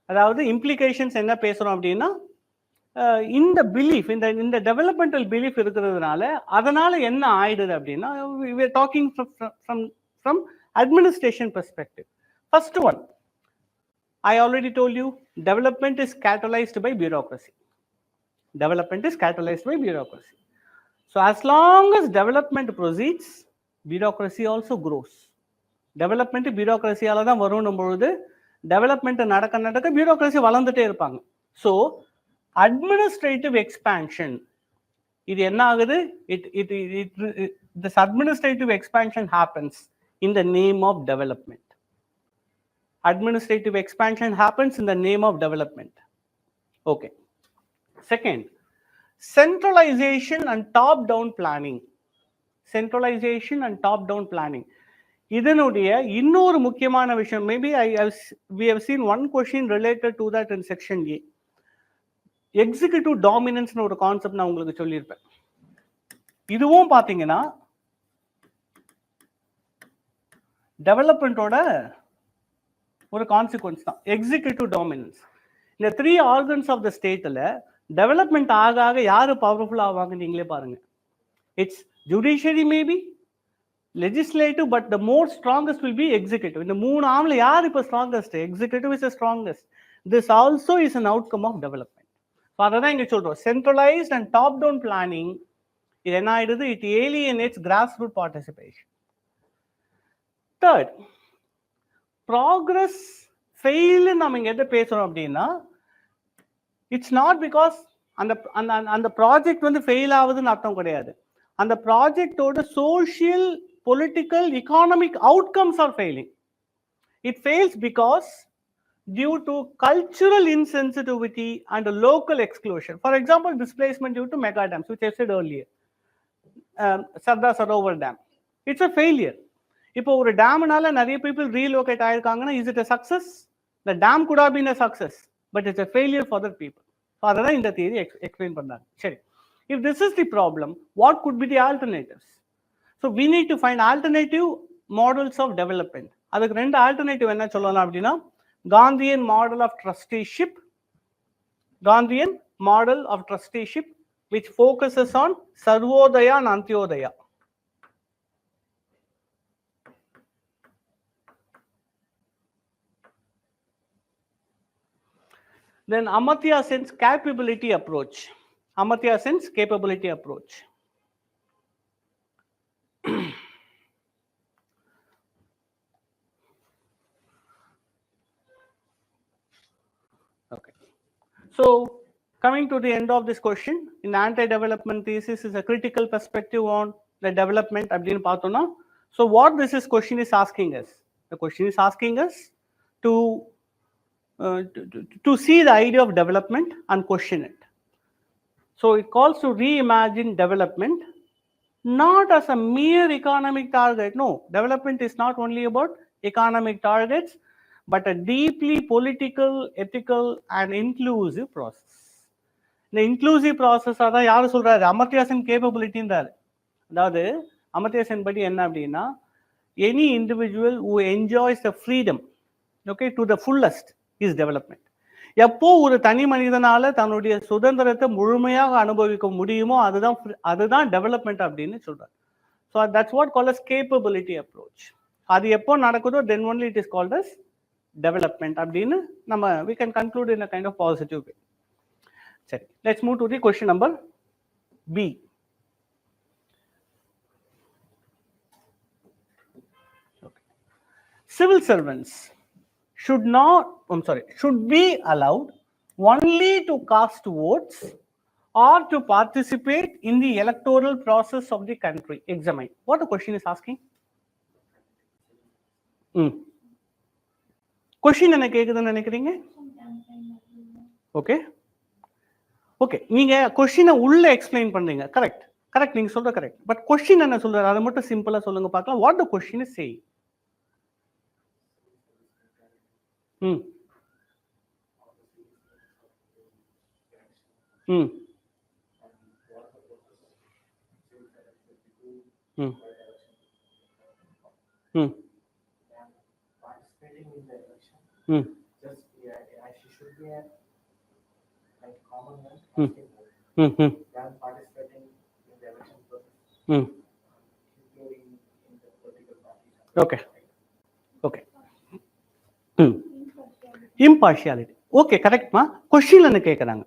அதாவது implications என்ன பேசுறோம் அப்படின்னா, இந்த belief, இந்த developmental belief இருக்கிறதுனால அதனால என்ன ஆயிடுது அப்படின்னா, we are talking from administration perspective. First one, I already told you, development is catalyzed by bureaucracy. Development is catalyzed by bureaucracy. So as long as development proceeds, bureaucracy also grows. Development bureaucracy-ஆல தான் வரும்னும் பொழுது development நடக்க bureaucracy வளர்ந்துட்டே இருப்பாங்க. So administrative expansion, இது என்ன ஆகுது? This administrative expansion happens in the name of development. Administrative expansion happens in the name of development. Okay. Second, centralization and top-down planning. Centralization and top-down planning. இதனுடைய இன்னொரு முக்கியமான விஷயம், maybe we have seen one question related to that in section A. Executive டாமினன்ஸ்னு ஒரு concept நான் உங்களுக்கு சொல்லியிருப்பேன். இதுவும் பார்த்தீங்கன்னா டெவலப்மெண்ட்டோட ஒரு கான்சிக்வன்ஸ் தான் எக்ஸிக்யூட்டிவ் டாமினன்ஸ். இந்த 3 ஆர்கன்ஸ் ஆஃப் த ஸ்டேட்டில் டெவலப்மெண்ட் ஆக ஆக யார் பவர்ஃபுல் ஆவாங்க நீங்களே பாருங்க. It's judiciary maybe, legislative, but the more strongest will be executive. இந்த 3 ஆம்ல யார் இப்போ strongest? Executive is strongest. This also is an outcome of development. அதான் இங்க சொல்றோம், centralised and top down planning இது என்ன ஆயிடுது? It alienates grass root participation. Third, progress fail நம்ம இங்க எதை பேசுறோம் அப்படின்னா, இட்ஸ் நாட் பிகாஸ் அந்த அந்த ப்ராஜெக்ட் வந்து ஃபெயில் ஆகுதுன்னு அர்த்தம் கிடையாது. அந்த ப்ராஜெக்டோட social, political, economic outcomes are failing. It fails because due to cultural insensitivity and local exclusion. For example, displacement due to mega dams, which I said earlier. Sardar Sarovar Dam. It's a failure. இப்போ ஒரு டேம்னால நிறைய people relocate ஆயிருக்காங்கன்னா, is it a success? The dam could have been a success, but it's a failure for the people. அதான் இந்த theory explain பண்ணாங்க. சரி, if this is the problem, what could be the alternatives? So we need to find alternative models of development. அதுக்கு ரெண்டு alternative என்ன சொல்லலாம் அப்படின்னா, Gandhian model of trusteeship, Gandhian model of trusteeship which focuses on sarvodaya and antyodaya. Then Amartya Sen's capability approach. Amartya Sen's capability approach. Okay. So coming to the end of this question, in anti-development thesis is a critical perspective on the development. So what this is question is asking us, the question is asking us to see the idea of development and question it. So it calls to reimagine development not as a mere economic target. No, development is not only about economic targets, but a deeply political, ethical and inclusive process. இந்த inclusive process தான் யாரு சொல்றாரு? அமர்த்தியா சென் கேப்பபிலிட்டின்றாரு. அதாவது அமர்த்தியா சென் படி என்ன அப்படின்னா, any individual who enjoys the freedom, okay, to the fullest is development. எப்போ ஒரு தனி மனிதனால தன்னுடைய சுதந்திரத்தை முழுமையாக அனுபவிக்க முடியுமோ அதுதான் டெவலப்மெண்ட் அப்படின்னு சொல்றாரு. So that's what called as capability approach. அது எப்போ நடக்குதோ then only it is called as development அப்படின்னு நம்ம we can conclude in a kind of positive way. சரி, let's move to the question number B. Okay. Civil servants should be allowed only to cast votes or to participate in the electoral process of the country. Examine. What the question is asking? Question என்ன கேக்குதுன்னு நினைக்கிறீங்க? Okay okay, நீங்க கொஸ்டினை உள்ள explain பண்றீங்க. Correct, நீங்க சொல்ற correct. But question என்ன சொல்றாரு அதை மட்டும் சிம்பிளா சொல்லுங்க பார்க்கலாம். What the question is saying? Okay. Impartiality. Okay, correct ma. Question என்ன கேக்குறாங்க?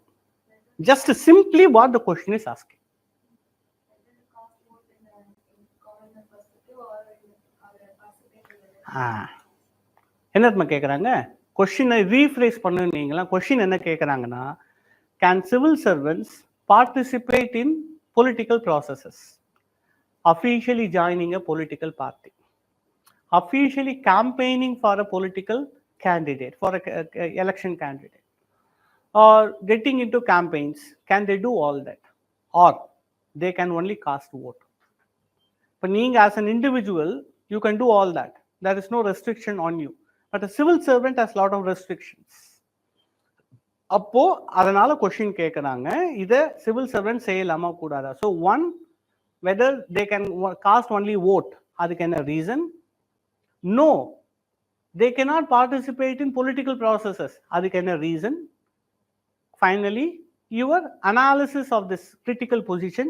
Just simply what the question is asking. என்னமா கேக்குறாங்க? கொஸ்டினை ரீஃப்ரேஸ் பண்ணுவீங்களா? கொஸ்டின் என்ன கேக்குறாங்கன்னா, can civil servants participate in political processes, officially joining a political party, officially campaigning for a political candidate, for a election candidate, or getting into campaigns? Can they do all that, or they can only cast vote? But நீங்க as an individual you can do all that, there is no restriction on you, but a civil servant has a lot of restrictions. அப்போ அதனால question கேட்குறாங்க, இதை civil servant செய்யலாமா கூடாதா? So one, whether they can cast only vote, அதுக்கு என்ன reason? No, they cannot participate in political processes, அதுக்கு என்ன reason? Finally your analysis of this critical position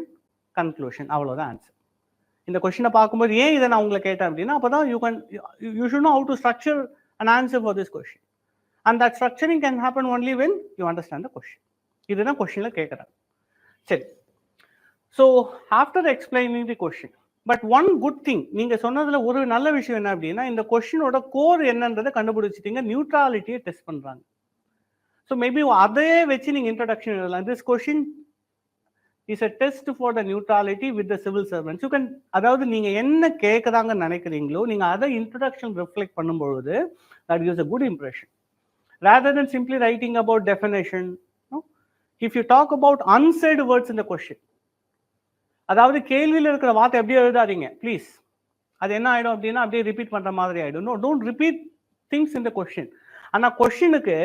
conclusion, அவ்வளோதான் ஆன்சர். இந்த கொஸ்டினை பார்க்கும்போது ஏன் இதை நான் உங்களை கேட்டேன் அப்படின்னா, அப்போதான் you should know how to structure an answer for this question, and that structuring can happen only when you understand the question. இதுதான் கொஸ்டினில் கேட்குறாங்க. சரி, so after explaining the question, but one good thing, நீங்கள் சொன்னதில் ஒரு நல்ல விஷயம் என்ன அப்படின்னா, இந்த கொஸ்டினோட கோர் என்னன்றதை கண்டுபிடிச்சிட்டீங்க, நியூட்ராலிட்டியை டெஸ்ட் பண்ணுறாங்க. ஸோ மேபி அதே வச்சு நீங்கள் இன்ட்ரடக்ஷன் எழுதலாம். This question is a test for the neutrality with the civil servants. You can, அதாவது நீங்கள் என்ன கேட்குறாங்கன்னு நினைக்கிறீங்களோ நீங்கள் அதை இன்ட்ரடக்ஷன் ரிஃப்ளெக்ட் பண்ணும்பொழுது that gives a good impression. Rather than simply writing about definition, no? If you talk about unsaid words in the question, அதாவது கேள்வியில் இருக்கிற வார்த்தை அப்படியே எழுதாதீங்க ப்ளீஸ். அது என்ன ஆகிடும் அப்படின்னா அப்படியே ரிப்பீட் பண்ணுற மாதிரி ஆகிடும். No, don't repeat things in the question. ஆனால் கொஸ்டினுக்கு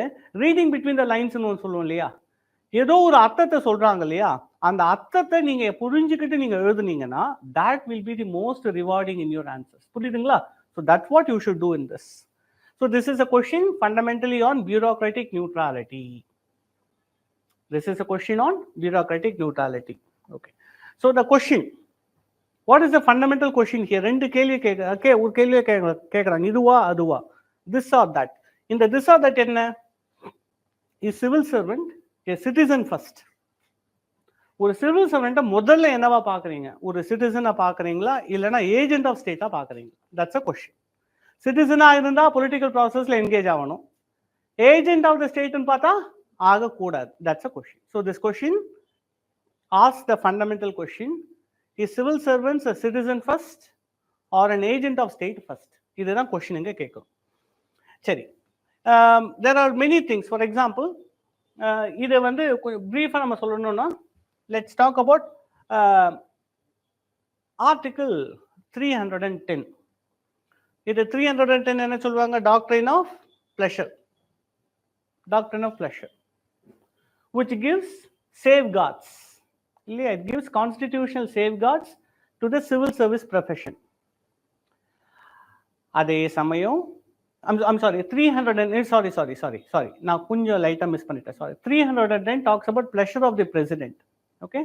ரீடிங் பிட்வீன் த லைன்ஸ்னு ஒன்று சொல்லுவோம் இல்லையா, ஏதோ ஒரு அர்த்தத்தை சொல்கிறாங்க இல்லையா, அந்த அர்த்தத்தை நீங்கள் புரிஞ்சுக்கிட்டு நீங்கள் எழுதுனீங்கன்னா that will be the most rewarding in your answers. புரியுதுங்களா? So that's what you should do in this. So this is a question fundamentally on bureaucratic neutrality. This is a question on bureaucratic neutrality. Okay. So the question, what is the fundamental question here? ரெண்டு கேள்வி கேட்க, ஒரு கேள்வியை கேட்குறாங்க, இதுவா அதுவா, this or that. இந்த this or that என்ன? is civil servant a citizen first? ஒரு சிவில் சர்வெண்ட்டை முதல்ல என்னவா பார்க்குறீங்க? ஒரு சிட்டிசனை பார்க்குறீங்களா இல்லைனா ஏஜென்ட் ஆஃப் ஸ்டேட்டாக பார்க்குறீங்களா? That's a question. சிட்டிசனாக இருந்தால் பொலிட்டிக்கல் ப்ராசஸில் என்கேஜ் ஆகணும், ஏஜென்ட் ஆஃப் த ஸ்டேட்னு பார்த்தா ஆகக்கூடாது. That's a question. So this question asks the fundamental question, is civil servants a citizen first or an agent of state first? இதுதான் question இங்கே கேட்கும். சரி, there are many things. For example, இதை வந்து பிரீஃபாக நம்ம சொல்லணும்னா, let's talk about article 310. இது 310 என்ன சொல்லுவாங்க? doctrine of pleasure, doctrine of pleasure, which gives safeguards. It gives constitutional safeguards to the civil service profession. அதே சமயம் I'm sorry, 300 sorry நான் கொஞ்சம் லைட்டா மிஸ் பண்ணிட்டேன். Sorry, 310 talks about pleasure of the president. Okay,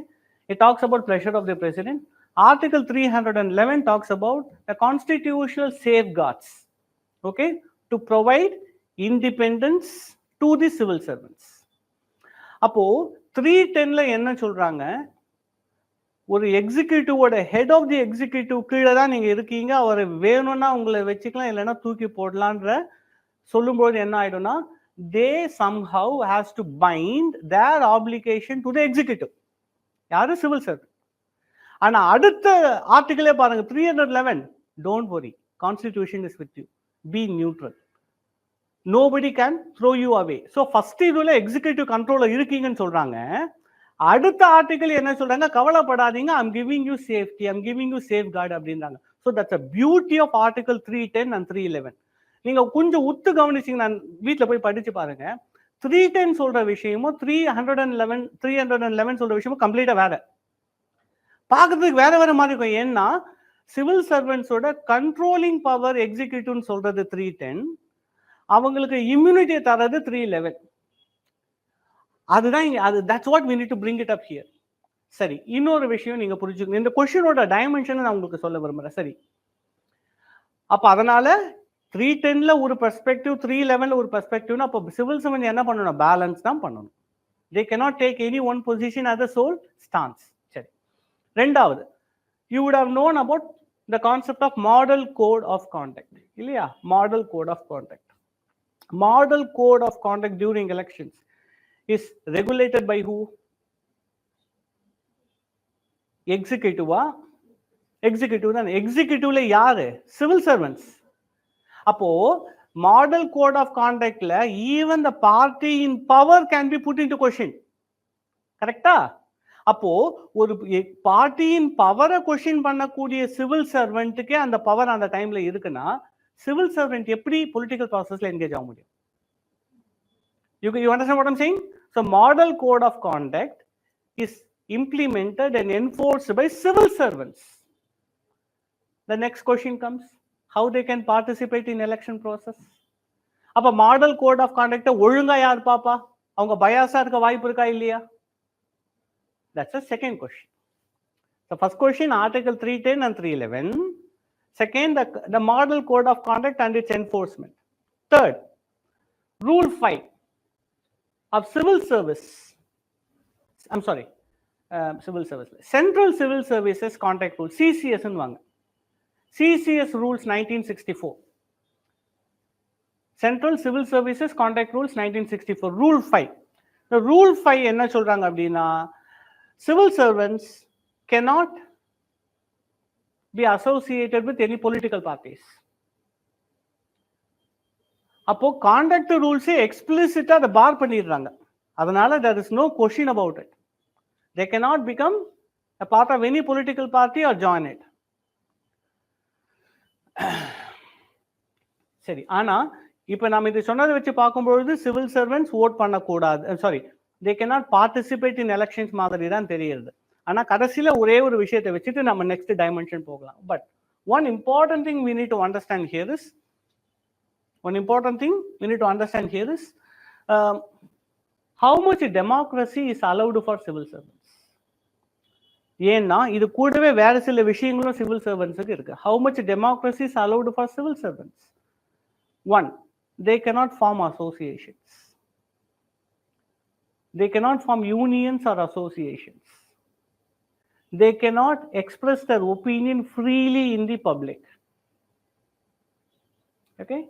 it talks about pleasure of the president. Article 311 talks about the constitutional safeguards, okay, to provide independence to the civil servants. அப்போ 310ல என்ன சொல்றாங்க? ஒரு எக்ஸிக்யூட்டிவோட head of the executive கீழே தான் நீங்க இருக்கீங்க, அவர் வேணும்னா உங்களை வச்சுக்கலாம் இல்லைன்னா தூக்கி போடலான்ற சொல்லும்போது என்ன ஆயிடும்னா, they somehow has to bind their obligation to the executive. யாரு? Civil servant. ஆனா அடுத்த ஆர்டிகிளே பாருங்க, 311, don't worry, constitution is with you, be neutral, nobody can throw you away. So first இதுல எக்ஸிக்யூட்டிவ் கண்ட்ரோல்ல இருக்கீங்கன்னு சொல்றாங்க. அடுத்த ஆர்டிகிள் என்ன சொல்றாங்க? கவலைப்படாதீங்க, I'm giving you safety, I'm giving you safeguard அப்படின்றாங்க. So that's a beauty of article 310 and 311. நீங்க கொஞ்சம் உத்து கவனிச்சிங்க, நான் வீட்டில் போய் படிச்சு பாருங்க. 310 சொல்ற விஷயமும் 311 சொல்ற விஷயமும் கம்ப்ளீட்டா வேற, பார்க்கறதுக்கு வேற வேற மாதிரி இருக்கும். ஏன்னா சிவில் சர்வெண்ட்ஸோட கண்ட்ரோலிங் பவர் எக்ஸிக்யூட்டிவ்னு சொல்றது 310, அவங்களுக்கு இம்யூனிட்டியை தரது 311. அதுதான் அது, that's what we need to bring it up here. சரி, இன்னொரு விஷயம் நீங்க புரிஞ்சுக்கணும், இந்த கொஸ்டினோட டைமென்ஷன் நான் உங்களுக்கு சொல்ல விரும்புறேன். சரி, அப்ப அதனால 310ல ஒரு பெர்ஸ்பெக்டிவ், 311ல ஒரு பெர்ஸ்பெக்டிவ்னா அப்போ சிவில் சர்வெண்ட் என்ன பண்ணணும்? பேலன்ஸ் தான் பண்ணணும். they cannot take any one position as a sole stance. சரி, ரெண்டாவது, you would have known about the concept of model code of conduct இல்லையா? model code of conduct, model code of conduct during elections is regulated by who? எக்ஸிக்யூட்டிவா? Executive தான். எக்ஸிக்யூட்டிவ்ல யாரு? Civil servants. அப்போ model code of கான்டக்ட்ல even the party in power can be put into question. கரெக்டா? அப்போ ஒரு பார்ட்டியின் பவரை கொஸ்டின் பண்ணக்கூடிய சிவில் சர்வெண்ட்டுக்கே அந்த பவர் அந்த டைம்ல இருக்குன்னா, சிவில் சர்வெண்ட் எப்படி பொலிட்டிக்கல் ப்ராசஸ்ல என்கேஜ் ஆக முடியும்? You understand what I'm saying? So model code of conduct is implemented and enforced by civil servants. The next question comes, how they can participate in election process? அப்ப model code of conduct ஒழுங்கா யார் பாப்பா? அவங்க பயாஸா இருக்க வாய்ப்பு இருக்கா இல்லையா? That's the second question. The first question, Article 310 and 311. Second, the model code of conduct and its enforcement. Third, Rule 5 of Civil Service. I'm sorry, Civil Service. Central Civil Services Conduct Rule, CCS ன்னு வாங்க. CCS Rules 1964. Central Civil Services Conduct Rules 1964. Rule 5. The Rule 5 என்ன சொல்றாங்க அப்படின்னா, civil servants cannot be associated with any political parties. அப்போ contact ரூல்ஸே எக்ஸ்பிளிசிட்டா அதை பார் பண்ணிடுறாங்க. அதனால there is no question about it. They cannot become a part of any political party or join it. சரி, ஆனா இப்ப நம்ம இது சொன்னதை வச்சு பார்க்கும்பொழுது சிவில் சர்வெண்ட்ஸ் ஓட் பண்ணக்கூடாது, sorry, they cannot participate in elections மாதிரி தான் தெரியுது. ஆனா கடைசியில ஒரே ஒரு விஷயத்தை வச்சுட்டு நம்ம நெக்ஸ்ட் டைமென்ஷன் போகலாம். But one important thing we need to understand here is how much democracy is allowed for civil servants. ஏன்னா இது கூடவே வேற சில விஷயங்களும் சிவில் சர்வன்ட்ஸுக்கு இருக்கு. How much democracy is allowed for civil servants? One, they cannot form associations. They cannot form unions or associations. They cannot express their opinion freely in the public. Okay?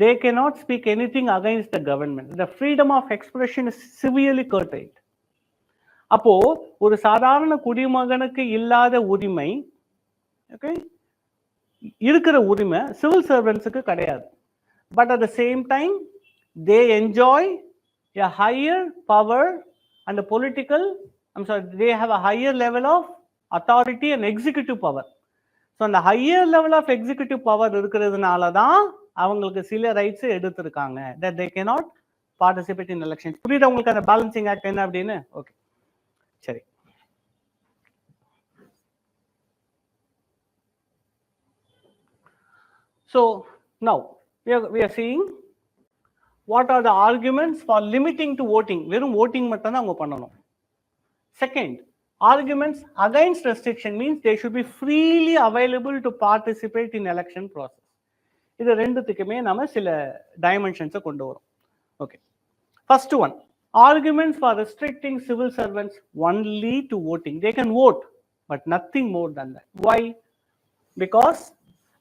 They cannot speak anything against the government. The freedom of expression is severely curtailed. அப்போ ஒரு சாதாரண குடிமகனுக்கு இல்லாத உரிமை, okay, இருக்கிற உரிமை civil சர்வன்ட்ஸுக்கு கிடையாது. But at the same time, they enjoy a higher power and a they have a higher level of authority and executive power. So அந்த higher level of executive power இருக்கிறதுனால தான் அவங்களுக்கு சில ரைட்ஸ் எடுத்திருக்காங்க, that they cannot participate in elections. புரியுதா உங்களுக்கு அந்த balancing act என்ன அப்படின்னு? ஓகே, சரி. So now we are seeing what are the arguments for limiting to voting. வெறும் voting மட்டும் தான் அவங்க பண்ணணும். Second, arguments against restriction means they should be freely available to participate in election process. இது ரெண்டுத்துக்குமே நம்ம சில டைமென்ஷன்ஸை கொண்டு வரோம். Okay, first one, arguments for restricting civil servants only to voting. They can vote, but nothing more than that. Why? Because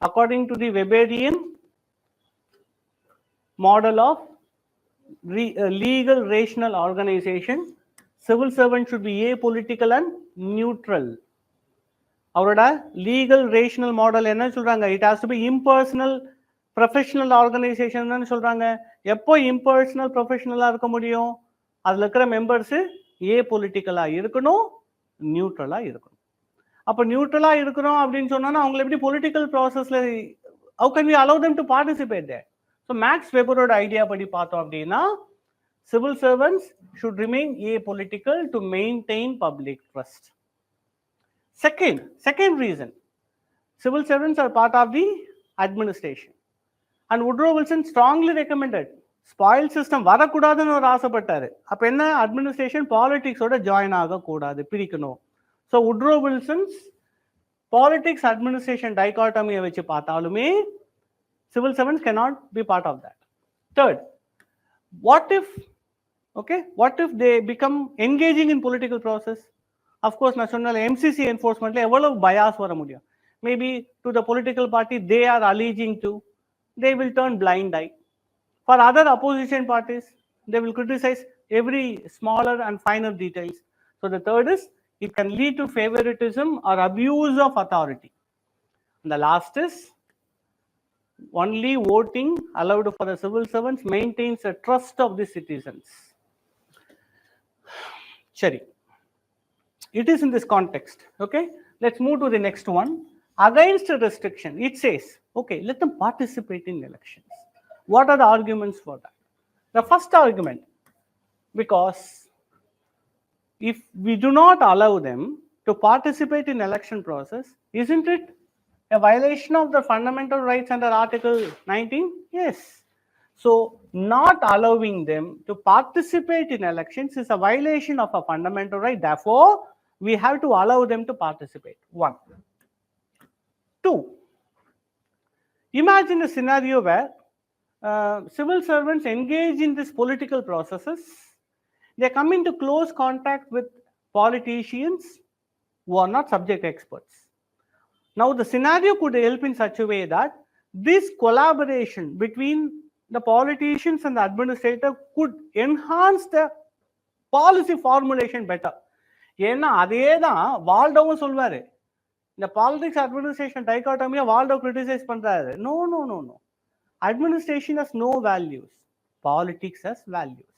according to the Weberian model of legal rational organization, civil servant should be apolitical and neutral. அவரோட legal rational model என்ன சொல்றாங்க? It has to be impersonal professional organisation தான் சொல்றாங்க. எப்போ impersonal ப்ரொஃபஷனலா இருக்க முடியும்? அதுல இருக்கிற மெம்பர்ஸ் ஏபொலிட்டிக்கலா இருக்கணும், நியூட்ரலா இருக்கணும். அப்ப நியூட்ரலா இருக்கணும் அப்படின்னு சொன்னா அவங்க எப்படி பொலிட்டிக்கல் ப்ராசஸ்ல how can we allow them to participate there? So Max Weberோட ஐடியா படி பார்த்தோம் அப்படின்னா civil servants should remain apolitical to maintain public trust. Second reason, civil servants are part of the administration, and Woodrow Wilson strongly recommended spoil system வரக்கூடாதுன்னு ஒரு ஆசைப்பட்டாரு. அப்ப என்ன, administration பாலிடிக்ஸோட join ஆக கூடாது, பிரிக்கணும். So Woodrow Wilson's politics administration டைகாட்டமியை வச்சு பார்த்தாலுமே civil servants cannot be part of that. Third, what if they become engaging in political process? Of course, national MCC enforcement la evlo bias vara mudiyum. Maybe to the political party they are alleging to, they will turn blind eye. For other opposition parties, they will criticize every smaller and finer details. So the third is, it can lead to favoritism or abuse of authority. And the last is, only voting allowed for the civil servants maintains the trust of the citizens. Sherry, it is in this context. Okay, let's move to the next one. Against a restriction, it says, okay, let them participate in elections. What are the arguments for that? The first argument, because if we do not allow them to participate in election process, isn't it a violation of the fundamental rights under Article 19? Yes. So not allowing them to participate in elections is a violation of a fundamental right. Therefore, we have to allow them to participate. 1. 2. Imagine a scenario where civil servants engage in these political processes. They come into close contact with politicians who are not subject experts. Now, the scenario could help in such a way that this collaboration between the politicians and the administrator could enhance the policy formulation better. ஏன்னா அதே தான் வால்டோவும் சொல்வாரு, இந்த politics administration dichotomy Waldo criticise பண்றாரு. No no no no, administration has no values, politics has values.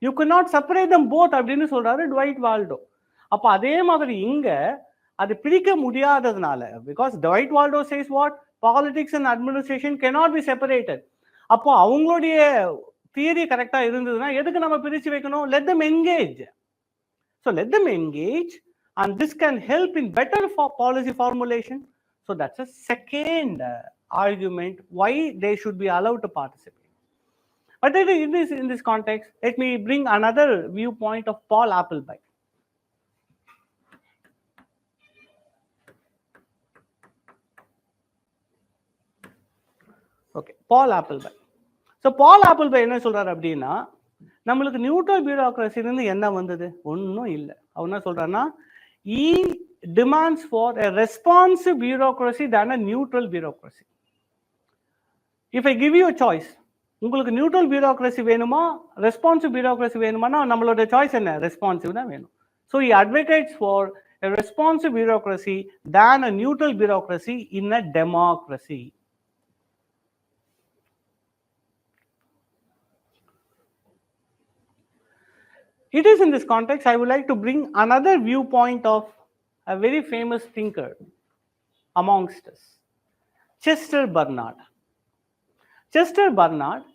You cannot separate them both அப்படின்னு சொல்றாரு Dwight Waldo. அப்ப அதே மாதிரி இங்க அது பிரிக்க முடியாததுனால, because Dwight Waldo says what, politics and administration cannot be separated. அப்போ அவங்களுடைய தியரி கரெக்டா இருந்ததுன்னா எதுக்கு நம்ம பிரிச்சு வைக்கணும்? let them engage. So let them engage, and this can help in better policy formulation. So that's a second argument why they should be allowed to participate. But in this context, let me bring another viewpoint of Paul Appleby. Okay, Paul Appleby. So Paul Appleby என்ன சொல்றாரு அப்படின்னா, நம்மளுக்கு neutral bureaucracy இருந்து என்ன வந்தது? ஒன்றும் இல்லை. அவர் என்ன சொல்றாருன்னா, he demands for a responsive bureaucracy than a neutral bureaucracy. If I give you a choice, உங்களுக்கு நியூட்ரல் பியூரோக்ரஸி வேணுமா ரெஸ்பான்சிவ் பியூரோக்ரஸி வேணுமானா நம்மளோட சாய்ஸ் என்ன? ரெஸ்பான்சிவ் தான் வேணும். So he advocates for a responsive bureaucracy than a neutral bureaucracy in a democracy. It is in this context I would like to bring another viewpoint of a very famous thinker amongst us, Chester Barnard. Chester Barnard,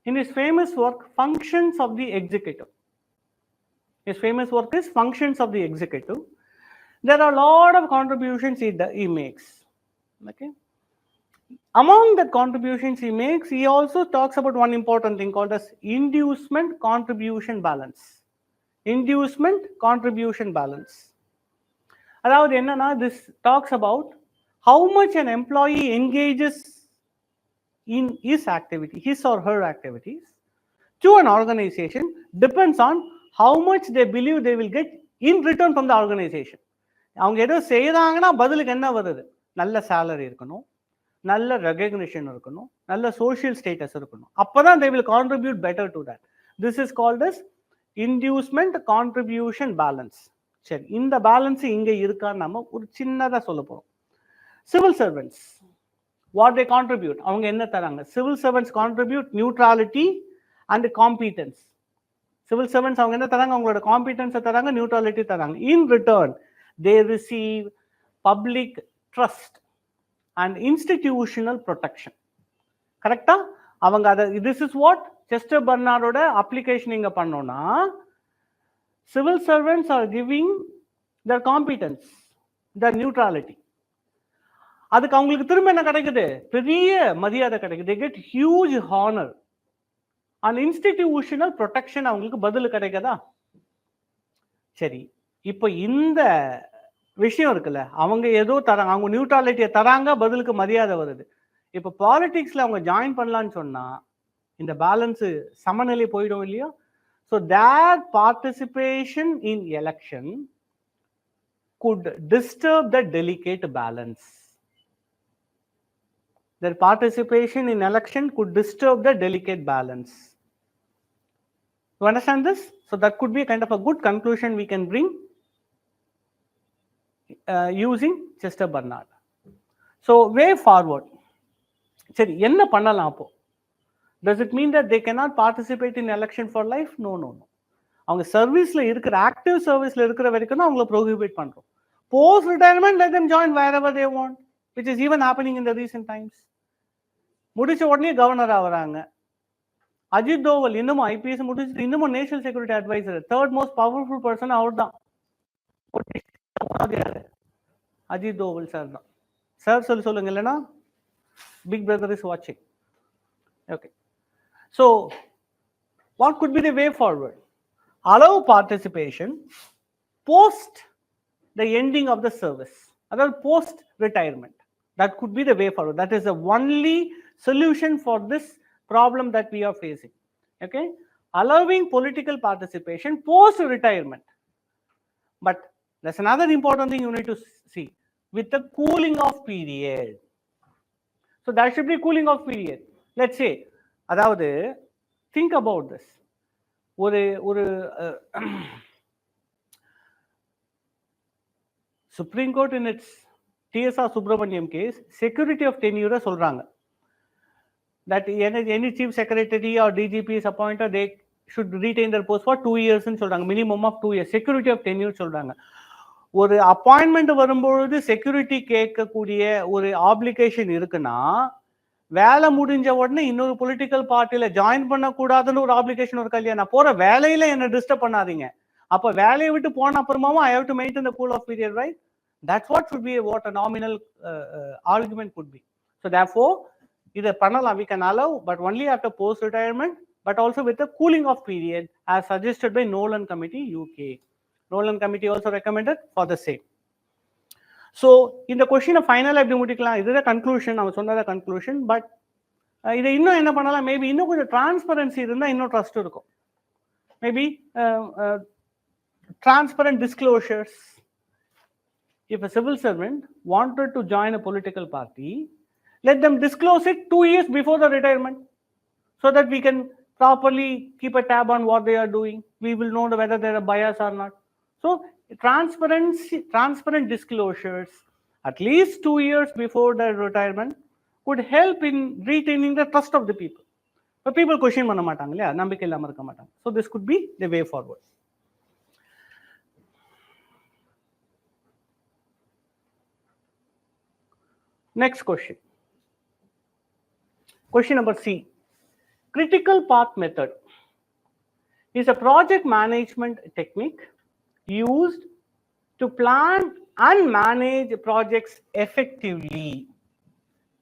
in his famous work, Functions of the Executive. His famous work is Functions of the Executive. There are a lot of contributions he makes. Okay. Among the contributions he makes, he also talks about one important thing called as inducement contribution balance. Inducement contribution balance. அதாவது என்னன்னா, this talks about how much an employee engages in his activity, his or her activities to an organization depends on how much they believe they will get in return from the organization. அவங்க ஏதோ செய்யறாங்கன்னா பதிலுக்கு என்ன வருது? நல்ல salary இருக்கணும், நல்ல recognition இருக்கணும், நல்ல சோஷியல் ஸ்டேட்டஸ் இருக்கணும். அப்பதான் they will contribute better to that. This is called as inducement contribution balance. சரி, இந்த பேலன்ஸ் இங்க இருக்கான்னு நம்ம ஒரு சின்னதா சொல்ல போறோம். Civil servants, what they contribute, அவங்க என்ன தராங்க? Civil servants contribute neutrality and competence. Civil servants அவங்க என்ன தராங்க? அவங்களோட காம்பிடன்ஸை தராங்க, நியூட்ரலிட்டி தராங்க. in return they receive public trust and institutional protection. கரெக்டா? அவங்க அதை, this is what செஸ்டர் பர்னார்டோட அப்ளிகேஷன் இங்க பண்ணோம்னா, civil servants are giving their competence, their neutrality. அதுக்கு அவங்களுக்கு திரும்ப என்ன கிடைக்குது? பெரிய மரியாதை கிடைக்குது. they get huge honor and institutional protection அவங்களுக்கு பதில் கிடைக்குதா? சரி, இப்போ இந்த விஷயம் இருக்குல்ல, அவங்க ஏதோ தராங்க, அவங்க நியூட்ரலிட்டியை தராங்க, பதிலுக்கு மரியாதை வருது. இப்போ பாலிடிக்ஸ்ல அவங்க ஜாயின் பண்ணலான்னு சொன்னா இந்த பேலன்ஸ் சமநிலை போயிடும் இல்லையா? So that participation in election could disturb the delicate balance. Their participation in election could disturb the delicate balance. You understand this? So that could be kind of a good conclusion we can bring using Chester Barnard. So way forward, சரி என்ன பண்ணலாம் அப்போ? Does it mean that they cannot participate in election for life? No, no, no. அவங்க சர்வீஸ்ல இருக்கிற, active சர்வீஸ்ல இருக்கிற வரைக்கும் தான் அவங்கள ப்ரோஹிபிட் பண்றோம். Post retirement let them join wherever they want, which is even happening in the recent times. முடிச்ச உடனே கவர்னர் ஆகுறாங்க, அஜித் தோவல் இன்னமும் ஐபிஎஸ் முடிச்சுட்டு இன்னமும் national security adviser, third most powerful person அவர் தான். அஜித் தோவல் சார் தான். சார் சொல்லுங்க, இல்லைன்னா பிக் பிரதர் இஸ் வாட்சிங். Okay, so what could be the way forward? Allow participation post the ending of the service, that post retirement. That could be the way forward. That is the only solution for this problem that we are facing. Okay, allowing political participation post retirement. But there's another important thing you need to see, with the cooling off period. So that should be cooling off period. Let's say, அதாவது think about this. ஒரு Supreme Court in its TSR Subramaniam case, security of tenure சொல்றாங்க. That any chief secretary or DGP is appointed, they should retain their post for 2 years ன்னு சொல்றாங்க. minimum of 2 years. security of tenure சொல்றாங்க. ஒரு appointment வரும்பொழுது security கேட்கக்கூடிய ஒரு application இருக்குன்னா, வேலை முடிஞ்ச உடனே இன்னொரு பொலிட்டிக்கல் பார்ட்டியில ஜாயின் பண்ணக்கூடாதுன்னு ஒரு ஆப்ளிகேஷன் இருக்கா இல்லையா? நான் போற வேலையில என்ன டிஸ்டர்ப் பண்ணாதீங்க. அப்ப வேலையை விட்டு போன அப்புறமாவும் I have to maintain the cool off period, right? That's what should be what a nominal argument could be. So therefore இத பண்ணலாம், we can allow, but only after post retirement, but also with a cooling off period as suggested by Nolan Committee UK. Nolan Committee also recommended for the same. So இந்த கொஸ்டினை ஃபைனலாக எப்படி முடிக்கலாம்? இதுதான் conclusion, நம்ம சொன்னத கன்க்ளூஷன். பட் இதை இன்னும் என்ன பண்ணலாம், மேபி இன்னும் கொஞ்சம் டிரான்ஸ்பரன்சி இருந்தால் இன்னும் ட்ரஸ்ட் இருக்கும். Maybe transparent disclosures. If a civil servant wanted to join a political party, let them disclose it 2 years before the retirement, so that we can properly keep a tab on what they are doing. We will know whether they are biased or not. So transparent disclosures at least 2 years before their retirement could help in retaining the trust of the people. But people question பண்ண மாட்டாங்க இல்லையா, நம்பிக்கை இல்லாம இருக்க மாட்டாங்க. So this could be the way forward. Next question. Question number C. Critical path method is a project management technique used to plan and manage projects effectively.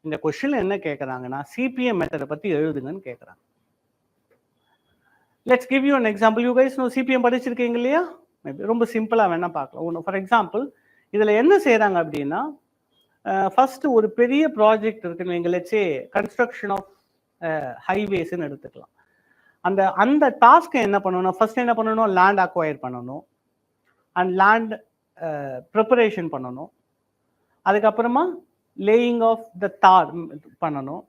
இந்த கொஸ்டின்ல என்ன கேட்கறாங்கன்னா, சிபிஎம் மெத்தடை பத்தி எழுதுங்கன்னு கேட்கறாங்க. Let's give you an example. You guys know CPM படிச்சிருக்கீங்க இல்லையா? ரொம்ப சிம்பிளா வேணா பார்க்கலாம். ஃபார் எக்ஸாம்பிள் இதுல என்ன செய்யறாங்க அப்படின்னா, ஃபர்ஸ்ட் ஒரு பெரிய ப்ராஜெக்ட் இருக்குன்னு வைங்க, லெட்ஸ் சே கன்ஸ்ட்ரக்ஷன் ஆஃப் ஹைவேஸ்ன்னு எடுத்துக்கலாம். அந்த டாஸ்க்கை என்ன பண்ணணும், ஃபர்ஸ்ட் என்ன பண்ணணும், லேண்ட் அக்வயர் பண்ணணும் அண்ட் லேண்ட் ப்ரிப்பரேஷன் பண்ணணும். அதுக்கப்புறமா லேயிங் ஆஃப் த தார் பண்ணணும்.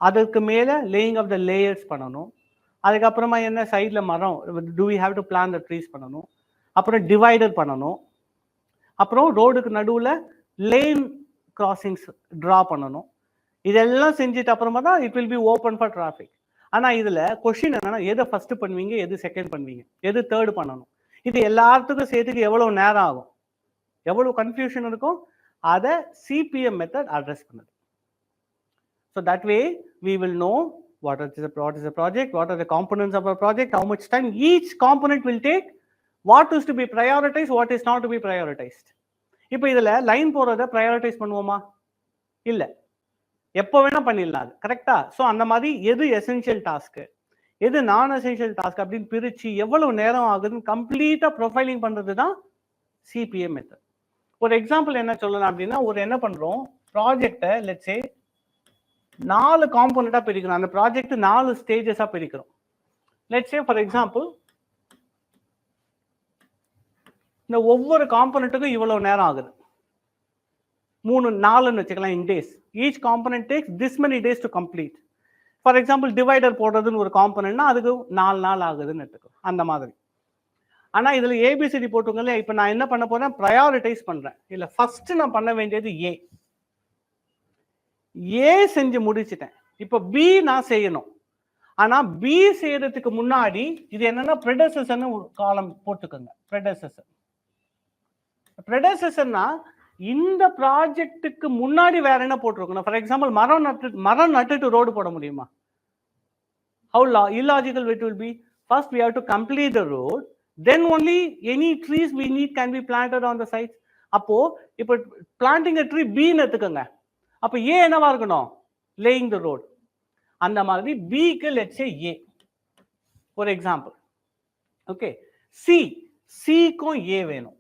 அதுக்கு மேலே லேயிங் ஆஃப் த லேயர்ஸ் பண்ணணும். அதுக்கப்புறமா என்ன, சைடில் மரம், to we have to plan the trees பண்ணணும். அப்புறம் டிவைடர் பண்ணணும். அப்புறம் ரோடுக்கு நடுவில் லேன் கிராசிங்ஸ் ட்ரா பண்ணணும். இதெல்லாம் செஞ்சுட்டு அப்புறமா தான் it will be open for traffic. ஆனால் இதில் கொஸ்டின் என்னன்னா, எதை ஃபர்ஸ்ட் பண்ணுவீங்க, எது செகண்ட் பண்ணுவீங்க, எது தேர்ட் பண்ணணும், இது எல்லாத்துக்கும் சேர்த்துக்கு எவ்வளவு நேரம் ஆகும், எவ்வளவு கன்ஃபியூஷன் இருக்கும், அதை சிபிஎம் மெத்தட் அட்ரஸ் பண்ணுது. So that way we will know what is the project, what are the components of a project, how much time each component will take, what is to be prioritized, what is not to be prioritized. இப்போ இதில் line போகிறத prioritise பண்ணுவோமா? இல்லை, எப்போ வேணால் பண்ணிடலாம் அது, கரெக்டா? ஸோ அந்த மாதிரி எது எசென்ஷியல் டாஸ்க்கு, எது நான் எசென்ஷியல் டாஸ்க் அப்படின்னு பிரித்து எவ்வளவு நேரம் ஆகுதுன்னு கம்ப்ளீட்டாக ப்ரொஃபைலிங் பண்ணுறது தான் சிபிஎம் மெத்தட். ஒரு எக்ஸாம்பிள் என்ன சொல்லலாம் அப்படின்னா, ஒரு என்ன பண்ணுறோம், ப்ராஜெக்டை லெட்ஸ் சே 4 காம்போனண்ட்டாக பிரிக்கிறோம். அந்த ப்ராஜெக்ட் 4 ஸ்டேஜஸாக பிரிக்கிறோம். லெட்ஸ் சே ஃபார் எக்ஸாம்பிள் இந்த ஒவ்வொரு காம்போனண்ட்டுக்கும் இவ்வளவு நேரம் ஆகுது, 3-4ன்னு வச்சுக்கலாம் in days. Each component takes this many days to complete. For example divider போடுறதுன்னு ஒரு காம்போனன்ட்னா அதுக்கு 4 நாள் ஆகுதுன்னு எடுத்துக்கலாம், அந்த மாதிரி. ஆனால் இதில் ஏபிசிடி போட்டுக்கல. இப்போ நான் என்ன பண்ண போறேன், ப்ரையாரிட்டைஸ் பண்ணுறேன். இல்லை, ஃபர்ஸ்ட் நான் பண்ண வேண்டியது ஏ செஞ்சு முடிச்சிட்டேன். இப்போ பி நான் செய்யணும். ஆனால் பி செய்யறதுக்கு முன்னாடி இது என்னன்னா ப்ரெடெசஸர்னு ஒரு காலம் போட்டுக்கோங்க. ப்ரெடெசஸர்னா இந்த ப்ராஜெக்ட்டுக்கு முன்னாடி வேற என்ன போட்டிருக்கணும். ஃபார் எக்ஸாம்பிள் மரம் நட்டுட்டு ரோடு போட முடியுமா? How illogical it will be? First, we have to complete the road. Then only any trees we need can be planted on the sites. Appo, if planting a tree B ன்னு எடுத்துக்கங்க. அப்ப A என்னவா இருக்கணும்? Laying the road. அந்த மாதிரி B க்கு let's say A. For example. Okay. C க்கும் A வேணும்.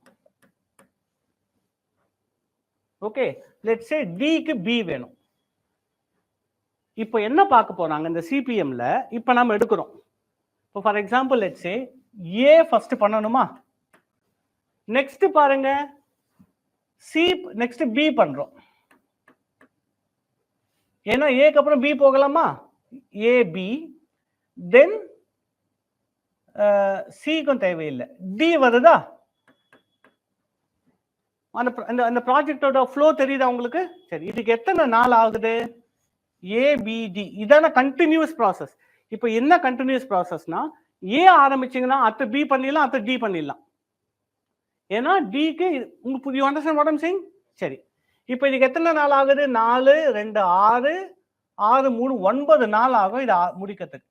Okay. Let's say D க்கு B வேணும். இப்போ என்ன பார்க்க போறாங்க இந்த சிபிஎம்ல? இப்போ நாம எடுக்கிறோம். இப்போ for example let's say A first பண்ணணுமா? நெக்ஸ்ட் பாருங்க சி, நெக்ஸ்ட் பி பண்றோம். ஏன்னா ஏக்கு அப்புறம் பி போகலாமா? ஏ பி, தென் சிக்கும் தேவையில்லை, டி வருதா? அந்த ப்ராஜெக்டோட ஃப்ளோ தெரியுதா உங்களுக்கு? சரி, இதுக்கு எத்தனை நாள் ஆகுது? ஏபிடி இதான கண்டினியூஸ் ப்ராசஸ். இப்போ என்ன கண்டினியூஸ் ப்ராசஸ்னா, ஏ ஆரம்பிச்சிங்கன்னா அடுத்து பி பண்ணிடலாம், அடுத்து டி பண்ணிடலாம். ஏன்னா டிக்கு உங்களுக்கு you understand what I'm saying? சரி, இப்போ இதுக்கு எத்தனை நாள் ஆகுது? 4 2 6 6 3 9 நாள் ஆகும் இதை முடிக்கிறதுக்கு.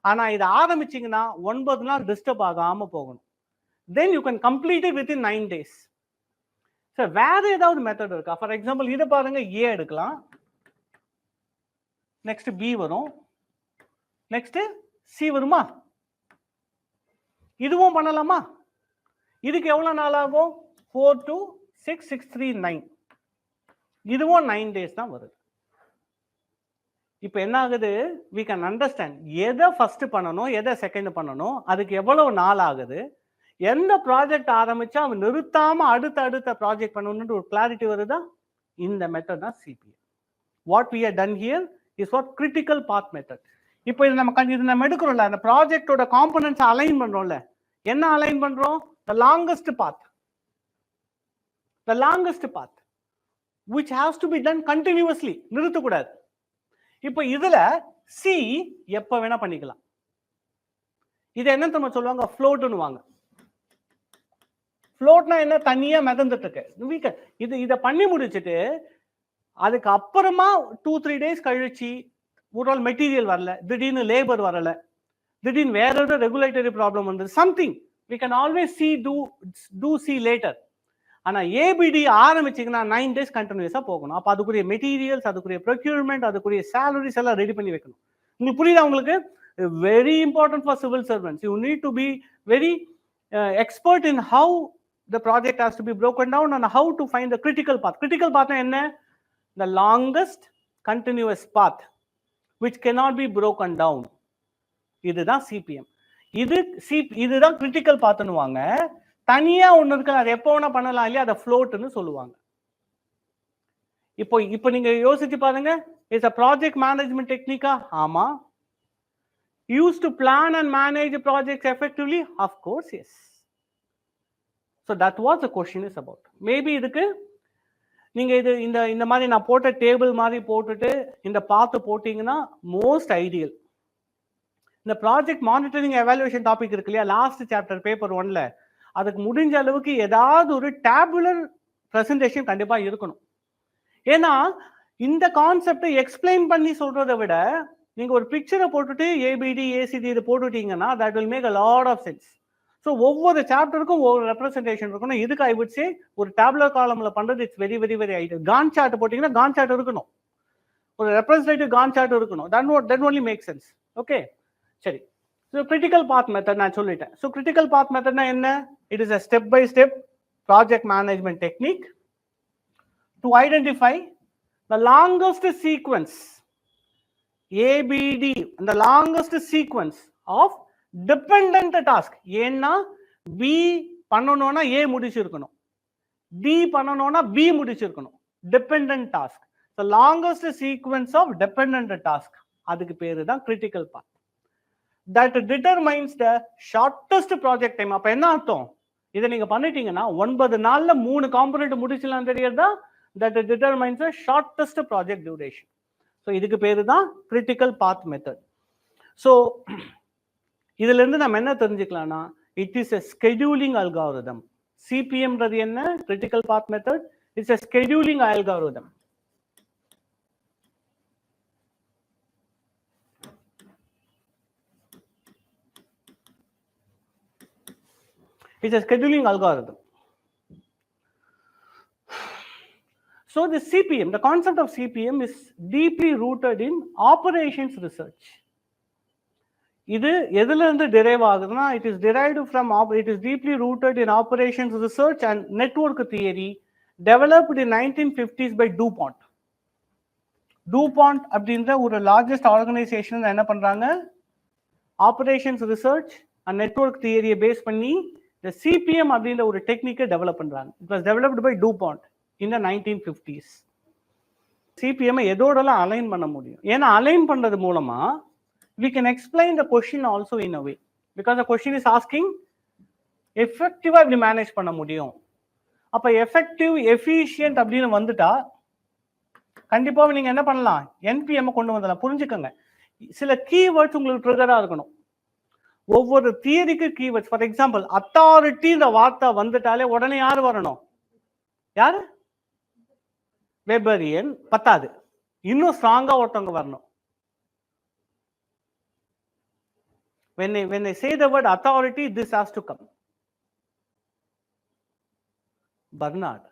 ஆனா இதை ஆரம்பிச்சிங்கன்னா 9 நாள் டிஸ்டர்ப் ஆகாம போகணும். Then you can complete it within 9 days. Sir வேற ஏதாவது மெத்தட் இருக்கா? ஃபார் எக்ஸாம்பிள் இதை பாருங்க, ஏ எடுக்கலாம், நெக்ஸ்ட் பி வரும், நெக்ஸ்ட் சி வருமா? இதுவும் பண்ணலாமா? இதுக்கு எவ்வளவு நாள் ஆகும்? 4 2 6 6 3 9. இதுவும் 9 days தான் வருது. இப்போ என்ன ஆகுது? we can understand எதை ஃபர்ஸ்ட் பண்ணணும், எதை செகண்ட் பண்ணணும், அதுக்கு எவ்வளவு நாள் ஆகுது, எந்த ப்ராஜெக்ட் ஆரம்பிச்சா அவன் நிறுத்தாம அடுத்த ப்ராஜெக்ட் பண்ணணும்னு ஒரு கிளாரிட்டி வருதா? இந்த மெத்தட் தான் CPM. What we have done here is what critical path method. இப்போ இது நம்ம எடுக்கிறோம்ல, அந்த ப்ராஜெக்டோட காம்பனன்ட்ஸ் அலைன் பண்றோம்ல, என்ன அலைன் பண்றோம்? the longest path which has to be done continuously, நிறுத்தக்கூடாது. இப்போ இதுல சி எப்ப வேணா பண்ணிக்கலாம். இது என்ன நம்ம சொல்லுவாங்க? ஃப்ளோட்னு வாங்க. ஃப்ளோட்னா என்ன? தனியா மிதந்துட்டு இருக்கு. இதை பண்ணி முடிச்சுட்டு அதுக்கு அப்புறமா 2-3 days கழிச்சு ஒரு நாள் மெட்டீரியல் வரல, திடீர்னு லேபர் வரல, திடீர்னு வேற ஏதோ ரெகுலேட்டரி ப்ராப்ளம் வந்து something, we can always see later. ஆனா ஏபிடி ஆரம்பிச்சிங்கன்னா 9 days கண்டினியூஸா போகணும். அப்ப அதுக்குரிய மெட்டீரியல்ஸ், அதுக்குரிய ப்ரொக்யூர்மெண்ட், அதுக்குரிய சாலரிஸ் எல்லாம் ரெடி பண்ணி வைக்கணும். உங்களுக்கு புரியுதா? உங்களுக்கு very important for civil servants. You need to be very expert in how the project has to be broken down and how to find the critical path. Critical path என்ன? The longest continuous path which cannot be broken down. இதுதான் CPM. இதுதான் critical பாத்துனுவாங்க. தனியா ஒண்ணு இருக்கு, அது எப்போ வேணா பண்ணலாம் இல்லையா, அதை ஃப்ளோட்னு சொல்லுவாங்க. இப்போ நீங்க யோசிச்சு பாருங்க, is a project management technique? ஆமா. Used to plan and manage projects effectively? Of course, yes. So that was the question is about. Maybe இதுக்கு நீங்க இந்த மாதிரி நான் போட்ட டேபிள் மாதிரி போட்டுட்டு இந்த பாத்து போட்டீங்கன்னா மோஸ்ட் ஐடியல். இந்த ப்ராஜெக்ட் மானிட்டரிங் எவாலுவேஷன் டாபிக் இருக்கு இல்லையா, லாஸ்ட் சாப்டர் பேப்பர் 1ல, அதுக்கு முடிஞ்ச அளவுக்கு ஏதாவது ஒரு டேபுலர் பிரசன்டேஷன் கண்டிப்பா இருக்கணும். ஏன்னா இந்த கான்செப்டை எக்ஸ்பிளைன் பண்ணி சொல்றதை விட நீங்க ஒரு பிக்சரை போட்டுட்டு ஏபிடி ஏசிடி இது போட்டுட்டீங்கன்னா that will make a lot of sense. So ஒவ்வொரு சாப்டருக்கும் ஒவ்வொரு ரெப்ரஸன்டேஷன் இருக்கணும். இதுக்கு ஐ வுட் சே ஒரு டேப்லர் காலம்ல பண்றது it's very very very ideal. Gantt chart போட்டீங்கன்னா கான் சார்ட் இருக்கணும், ஒரு ரெப்ரஸன்டேட்டிவ் கான் சார்ட் இருக்கணும். that only makes sense. Okay, சரி. ஸோ கிரிட்டிக்கல் பாத் மெத்தட் நான் சொல்லிட்டேன். ஸோ கிரிட்டிக்கல் பாத் மெத்தட்னா என்ன? It is a step by step project management technique to identify the longest sequence ABD, the longest sequence of dependent task. ஏன்னா B பண்ணனும்னா A முடிச்சிருக்கணும், D பண்ணனும்னா B முடிச்சிருக்கணும். dependent task, the longest sequence of dependent task, அதுக்கு பேரு தான் critical path. that determines the shortest project time. அப்ப என்ன அர்த்தம்? இதை நீங்க பண்ணிட்டீங்கன்னா 9 நாள்ல 3 காம்போனன்ட் முடிச்சலாம் தெரியுதா? that determines the shortest project duration. So இதுக்கு பேரு தான் கிரிட்டிக்கல் பாத் மெத்தட். ஸோ இதுல இருந்து நம்ம என்ன தெரிஞ்சுக்கலாம்னா, it is a scheduling algorithm. சிபிஎம்ன்றது என்ன? Critical path method. It's a scheduling algorithm. It's a scheduling algorithm. So the CPM, the concept of CPM is deeply rooted in operations research. இது எதுல இருந்து derive ஆகுதுன்னா, it is derived from, it is deeply rooted in operations research and network theory developed in 1950s by DuPont. DuPont அப்படின்ற ஒரு largest organisation என்ன பண்றாங்க, operations research and network தியரியை base பண்ணி இந்த சிபிஎம் அப்படின்ற ஒரு டெக்னிக்கை டெவலப் பண்றாங்க. இட் வாஸ் டெவலப்டு பை DuPont in the 1950s. CPM எதோடலாம் அலைன் பண்ண முடியும், ஏன்னா அலைன் பண்றது மூலமா we can explain the question also in a way, because the question is asking effective எப்படி மேனேஜ் பண்ண முடியும். அப்ப எஃபெக்டிவ் எஃபிஷியன்ட் அப்படின்னு வந்துட்டா கண்டிப்பா நீங்க என்ன பண்ணலாம், என்பிஎம் கொண்டு வந்துடலாம். புரிஞ்சுக்கோங்க, சில கீவேர்ட்ஸ் உங்களுக்கு ட்ரிகரா இருக்கணும். ஒவ்வொரு தியரிக்கு கீவேர்ட்ஸ். ஃபார் எக்ஸாம்பிள், அத்தாரிட்டி இந்த வார்த்தை வந்துட்டாலே உடனே யாரு வரணும், யாரு, வெபரியன். பத்தாது, இன்னும் ஸ்ட்ராங்கா ஒருத்தவங்க வரணும். when they say the word authority, this has to come. Bernard,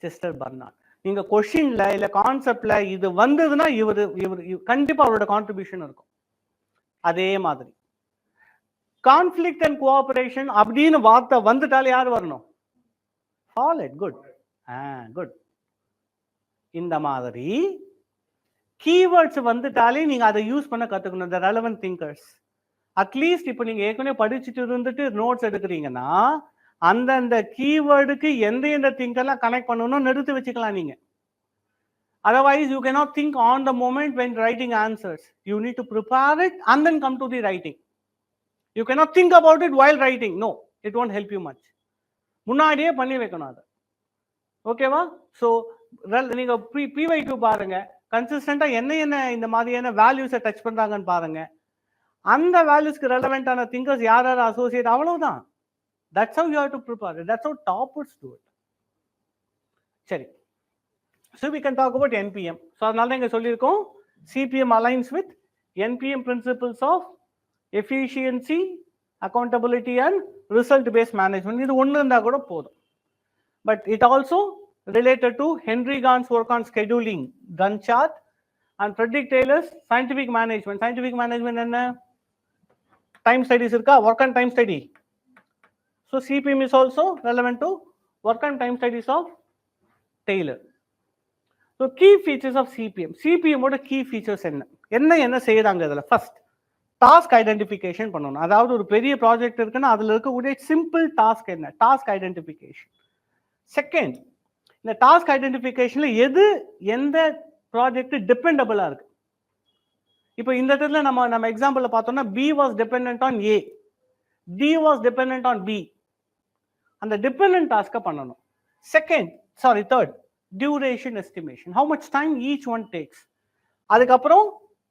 Chester Bernard. நீங்க கொஸ்டின்ல இல்ல கான்செப்ட்ல இது வந்ததுன்னா இவர் கண்டிப்பா அவரோட கான்ட்ரிபியூஷன் இருக்கும். அதே மாதிரி கான்ஃபிளிக்ட் அண்ட் கோஆபரேஷன் அப்படின்னு வார்த்தை வந்துட்டாலே யார் வரணும், ஃபாலட். Good, good. இந்த மாதிரி கீவேர்ட்ஸ் வந்துட்டாலே நீங்க அதை யூஸ் பண்ண கத்துக்கணும். the relevant thinkers. அட்லீஸ்ட் இப்போ நீங்க ஏற்கனவே படிச்சுட்டு இருந்துட்டு நோட்ஸ் எடுக்கிறீங்கன்னா அந்தந்த கீவேர்டுக்கு எந்த திங்கர்லாம் கனெக்ட் பண்ணணும்னு எடுத்து வச்சுக்கலாம் நீங்க. Otherwise you cannot think on the moment when writing answers. You need to prepare it and then come to the writing. You cannot think about it while writing. No, it won't help you much. முன்னாடியே பண்ணி வைக்கணும் அது. ஓகேவா? So நீங்க PY2 பாருங்க, கன்சிஸ்டண்டா என்ன இந்த மாதிரியான வேல்யூஸை டச் பண்றாங்கன்னு பாருங்க. அந்த வேல்யூஸ்க்கு ரெலவெண்டான திங்கர்ஸ் யார் அசோசியேட், அவ்வளவுதான். That's how you have to prepare it. That's how toppers do it. சரி, so we can talk about NPM. So அதனால தான் இங்க சொல்லியிருக்கோம், CPM aligns with NPM principles of efficiency, accountability and result based management. இது ஒன்று இருந்தா கூட போதும். But it also related to Henry Gann's work on scheduling, Gantt chart, and Frederick Taylor's scientific management. Scientific management என்ன, time studies இருக்கா, work on time study. So CPM is also relevant to work on time studies of Taylor. So key features of CPM. CPM ஓட key features என்ன செய்யறாங்க இதுல. First, task identification பண்ணணும். அதாவது ஒரு பெரிய ப்ராஜெக்ட் இருக்குன்னா அதுல இருக்கக்கூடிய சிம்பிள் டாஸ்க் என்ன, டாஸ்க் ஐடென்டிஃபிகேஷன். செகண்ட், இந்த டாஸ்க் ஐடென்டிஃபிகேஷன்ல எந்த ப்ராஜெக்ட் டிபெண்டபிளா இருக்கு. இப்போ இந்த இடத்துல நம்ம எக்ஸாம்பிள்ல பார்த்தோம்னா B was dependent on A, D was dependent on B. அந்த டிபெண்டன்ட் டாஸ்க பண்ணணும். Third, duration estimation, how much time each one takes. அதுக்கப்புறம்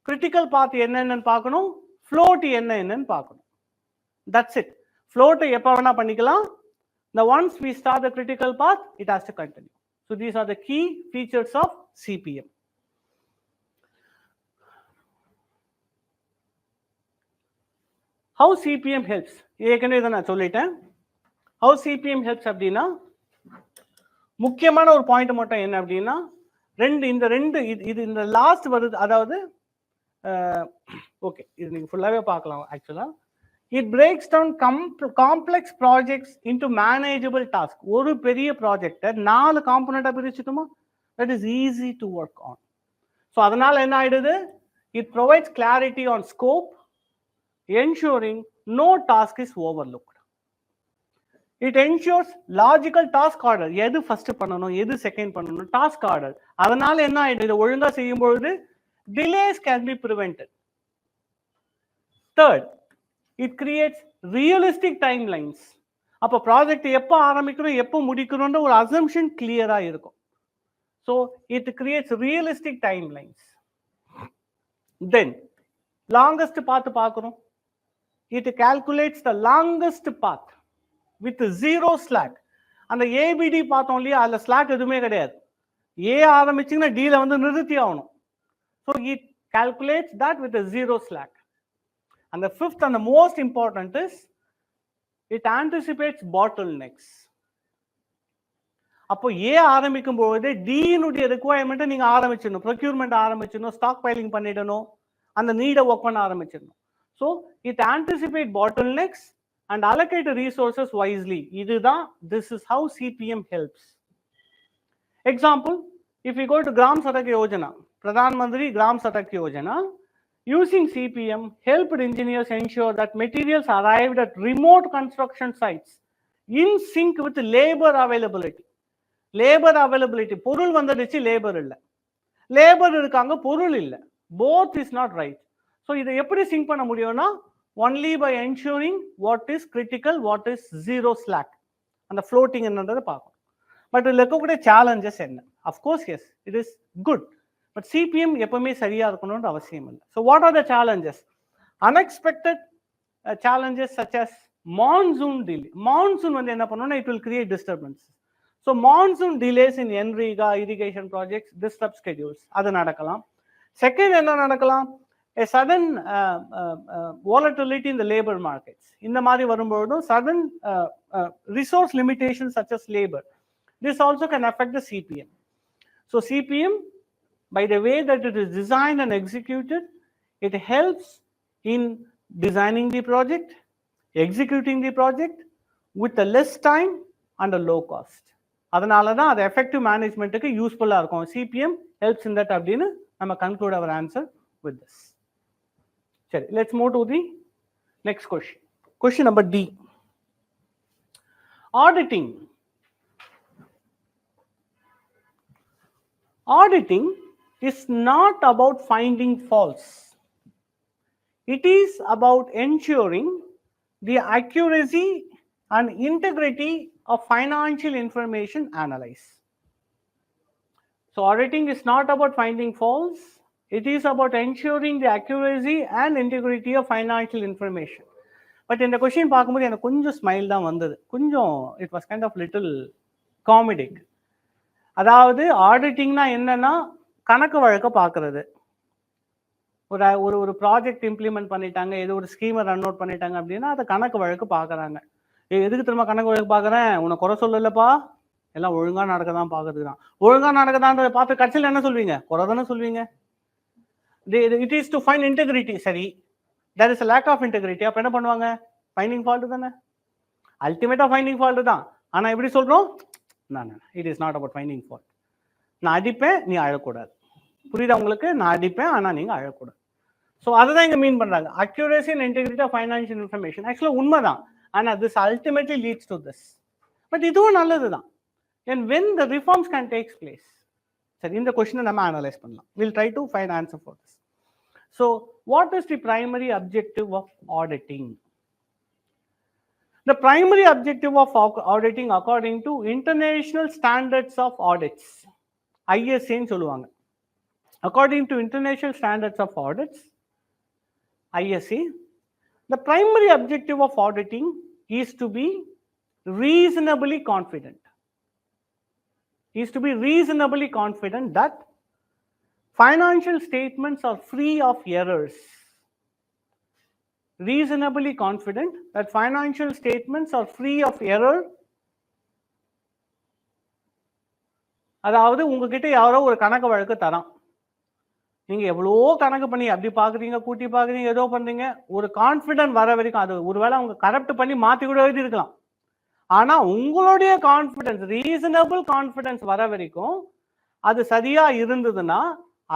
கிரிட்டிக்கல் பாத் என்னன்னு பார்க்கணும், ஃப்ளோட் என்னன்னு பார்க்கணும். That's it. ஃப்ளோட்டை எப்போ வேணா பண்ணிக்கலாம். The once we start the critical path, it has to continue. So these are the key features of CPM. How CPM helps? ஏற்கனவே இதை நான் சொல்லிட்டேன். How CPM helps அப்படின்னா, முக்கியமான ஒரு பாயிண்ட் மட்டும் என்ன அப்படின்னா, இந்த லாஸ்ட் வருது. அதாவது ஓகே, இது நீங்க ஃபுல்லாவே பார்க்கலாம். ஆக்சுவலா it breaks down complex projects into manageable tasks. ஒரு பெரிய ப்ராஜெக்ட்டை 4 காம்போனன்ட்டா பிரிச்சுட்டோமா, that is easy to work on. So அதனால என்ன ஆயிடுது, it provides clarity on scope, ensuring no task is overlooked. It ensures logical task order. எது ஃபர்ஸ்ட் பண்ணணும், எது second பண்ணணும், டாஸ்க் ஆர்டர். அதனால என்ன ஆயிடுது, இதை ஒழுங்கா செய்யும் பொழுது delays can be prevented. Third, it creates realistic timelines. அப்போ ப்ராஜெக்ட் எப்போ ஆரம்பிக்கணும் எப்போ முடிக்கணும்ன்ற ஒரு அசம்ஷன் கிளியரா இருக்கும். So it creates realistic timelines. Then longest path பார்க்கணும். It calculates the longest path with zero slack. அந்த ஏபிடி பார்த்தோம் இல்லையா, அதுல ஸ்லாக் எதுவுமே கிடையாது. ஏ ஆரம்பிச்சிங்கன்னா டில நிறுத்தி ஆகணும். So it calculates that with a zero slack. And the fifth and the most important is it anticipates bottlenecks. அப்போ ஏ ஆரம்பிக்கும் போது டியினுடைய ரிக்குவயர்மெண்ட்டை நீங்கள் ஆரம்பிச்சிடணும், ப்ரொக்யூர்மெண்ட் ஆரம்பிச்சிடணும், ஸ்டாக் பைலிங் பண்ணிடணும், அந்த நீடை ஒர்க் பண்ண ஆரம்பிச்சிடணும். So it anticipate bottlenecks and allocate resources wisely. இதுதான் this is how CPM helps. Example, if you go to Gram Sadak Yojana, Pradhan Mantri Gram Sadak Yojana, using CPM helped engineers ensure that materials arrived at remote construction sites in sync with labor availability. Labour availability, பொருள் வந்துடுச்சு, labour இல்லை, labour இருக்காங்க, பொருள் இல்லை, both is not right. So இதை எப்படி sync பண்ண முடியும்னா only by ensuring what is critical, what is zero slack, அந்த ஃப்ளோட்டிங் என்னன்றதை பார்க்கணும். பட் இதில் இருக்கக்கூடிய சேலஞ்சஸ் என்ன? Of course yes, it is good, but CPM எப்பவுமே சரியாக இருக்கணும்னு அவசியம் இல்லை. So what are the challenges? Unexpected challenges such as monsoon delay. Monsoon வந்து என்ன பண்ணணும்னா it will create disturbance. So monsoon delays in NREGA irrigation projects disrupt schedules. அது நடக்கலாம். செகண்ட் என்ன நடக்கலாம்? A sudden volatility in the labor markets. இந்த மாதிரி வரும்போது sudden resource limitations such as labor. This also can affect the CPM. So CPM, by the way that it is designed and executed, it helps in designing the project, executing the project with a less time and a low cost. அதனால தான் அது effective மேனேஜ்மெண்ட்டுக்கு யூஸ்ஃபுல்லாக இருக்கும். CPM helps in that அப்படின்னு நம்ம conclude our answer with this. சரி, let's move to the next question. Question number D. Auditing. Auditing is not about finding faults. It is about ensuring the accuracy and integrity of financial information analysis. So auditing is not about finding faults, it is about ensuring the accuracy and integrity of financial information. But in the question பார்க்கும்போது எனக்கு கொஞ்சம் smile தான் வந்தது, கொஞ்சம் it was kind of little comedic. அதாவது ஆடிட்டிங்னா என்னன்னா கணக்கு வழக்க பார்க்கறது. ஒரு ப்ராஜெக்ட் இம்ப்ளிமெண்ட் பண்ணிட்டாங்க, ஏதோ ஒரு ஸ்கீமை ரன் அவுட் பண்ணிட்டாங்க அப்படின்னா அதை கணக்கு வழக்கு பார்க்குறாங்க. எதுக்கு திரும்ப கணக்கு வழக்கு பார்க்குறேன், உன்னை குறை சொல்லலப்பா, எல்லாம் ஒழுங்காக நடக்க தான் பார்க்கறதுக்கு தான். ஒழுங்காக நடக்கதான்றதை பார்த்து கட்சியில் என்ன சொல்வீங்க? குறை தானே சொல்வீங்க. It is to find integrity. சரி, there is a lack of integrity. அப்போ என்ன பண்ணுவாங்க? ஃபைண்டிங் ஃபால்ட்டு தானே, அல்டிமேட்டாக ஃபைண்டிங் ஃபால்ட்டு தான். ஆனால் எப்படி சொல்கிறோம்? நான் it is not about finding fault. நான் அடிப்பேன், நீ அழக்கூடாது. புரியுதா உங்களுக்கு? நான் அடிப்பேன், ஆனால் நீங்கள் அழக்கூடாது. ஸோ அதை தான் இங்கே மீன் பண்ணுறாங்க, accuracy and integrity of financial information. ஆக்சுவலாக உண்மை தான், and this ultimately leads to this. But இதுவும் நல்லது தான். And when the reforms can take place, சரி, இந்த கொஸ்டினை நம்ம அனலைஸ் பண்ணலாம். We'll try to find answer for this. So what is the primary objective of auditing? The primary objective of auditing according to international standards of audits, ISA ன்னு சொல்லுவாங்க. According to international standards of audits, ISA, the primary objective of auditing is to be reasonably confident. Is to be reasonably confident that financial statements are free of errors. Reasonably confident that financial statements are free of error. அதாவது உங்ககிட்ட யாரோ ஒரு கணக்கு வழக்கு தரான், நீங்க எவ்வளோ கணக்கு பண்ணி அப்படி பாக்குறீங்க, கூட்டி பாக்குறீங்க, ஏதோ பண்றீங்க, ஒரு கான்ஃபிடன்ட் வர வரைக்கும், அது ஒருவேளை அவங்க கரெக்ட் பண்ணி மாத்தி கூட எழுதி இருக்கலாம், ஆனா உங்களுடைய கான்ஃபிடன்ஸ், ரீசனபிள் கான்ஃபிடன்ஸ் வர வரைக்கும் அது சரியா இருந்ததுன்னா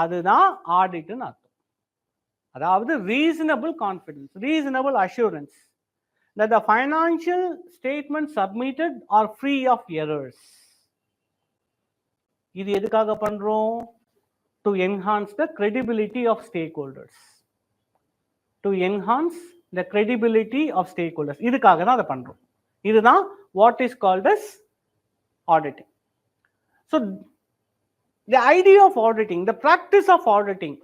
அதுதான் ஆடிட்னு அர்த்தம். அதாவது reasonable confidence, reasonable assurance that the financial statements submitted are free of errors. இது எதுக்காக பண்றோம்? To enhance the credibility of stakeholders. To enhance the credibility of stakeholders. இதுக்காக தான் அதை பண்றோம். இதுதான் what is called as auditing. So the idea of auditing, the practice of auditing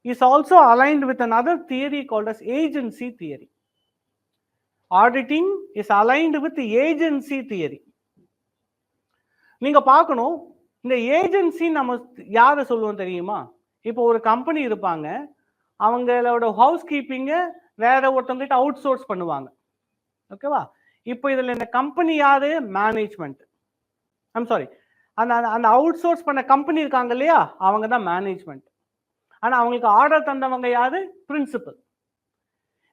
is also aligned with another theory called as agency theory. Auditing is aligned with the agency theory. நீங்க பார்க்கணும், இந்த agency நம்ம யாரை சொல்லுவோம் தெரியுமா? இப்போ ஒரு company இருப்பாங்க, அவங்களோட ஹவுஸ் கீப்பிங்கை வேற ஒருத்தவங்கிட்ட அவுட் சோர்ஸ் பண்ணுவாங்க, ஓகேவா? இப்போ இதில் இந்த கம்பெனி யாரு? மேனேஜ்மெண்ட். ஐம் சாரி, அந்த அவுட் சோர்ஸ் பண்ண கம்பெனி இருக்காங்க இல்லையா, அவங்க தான் மேனேஜ்மெண்ட். ஆனால் அவங்களுக்கு ஆர்டர் தந்தவங்க யாரு? பிரின்சிபல்.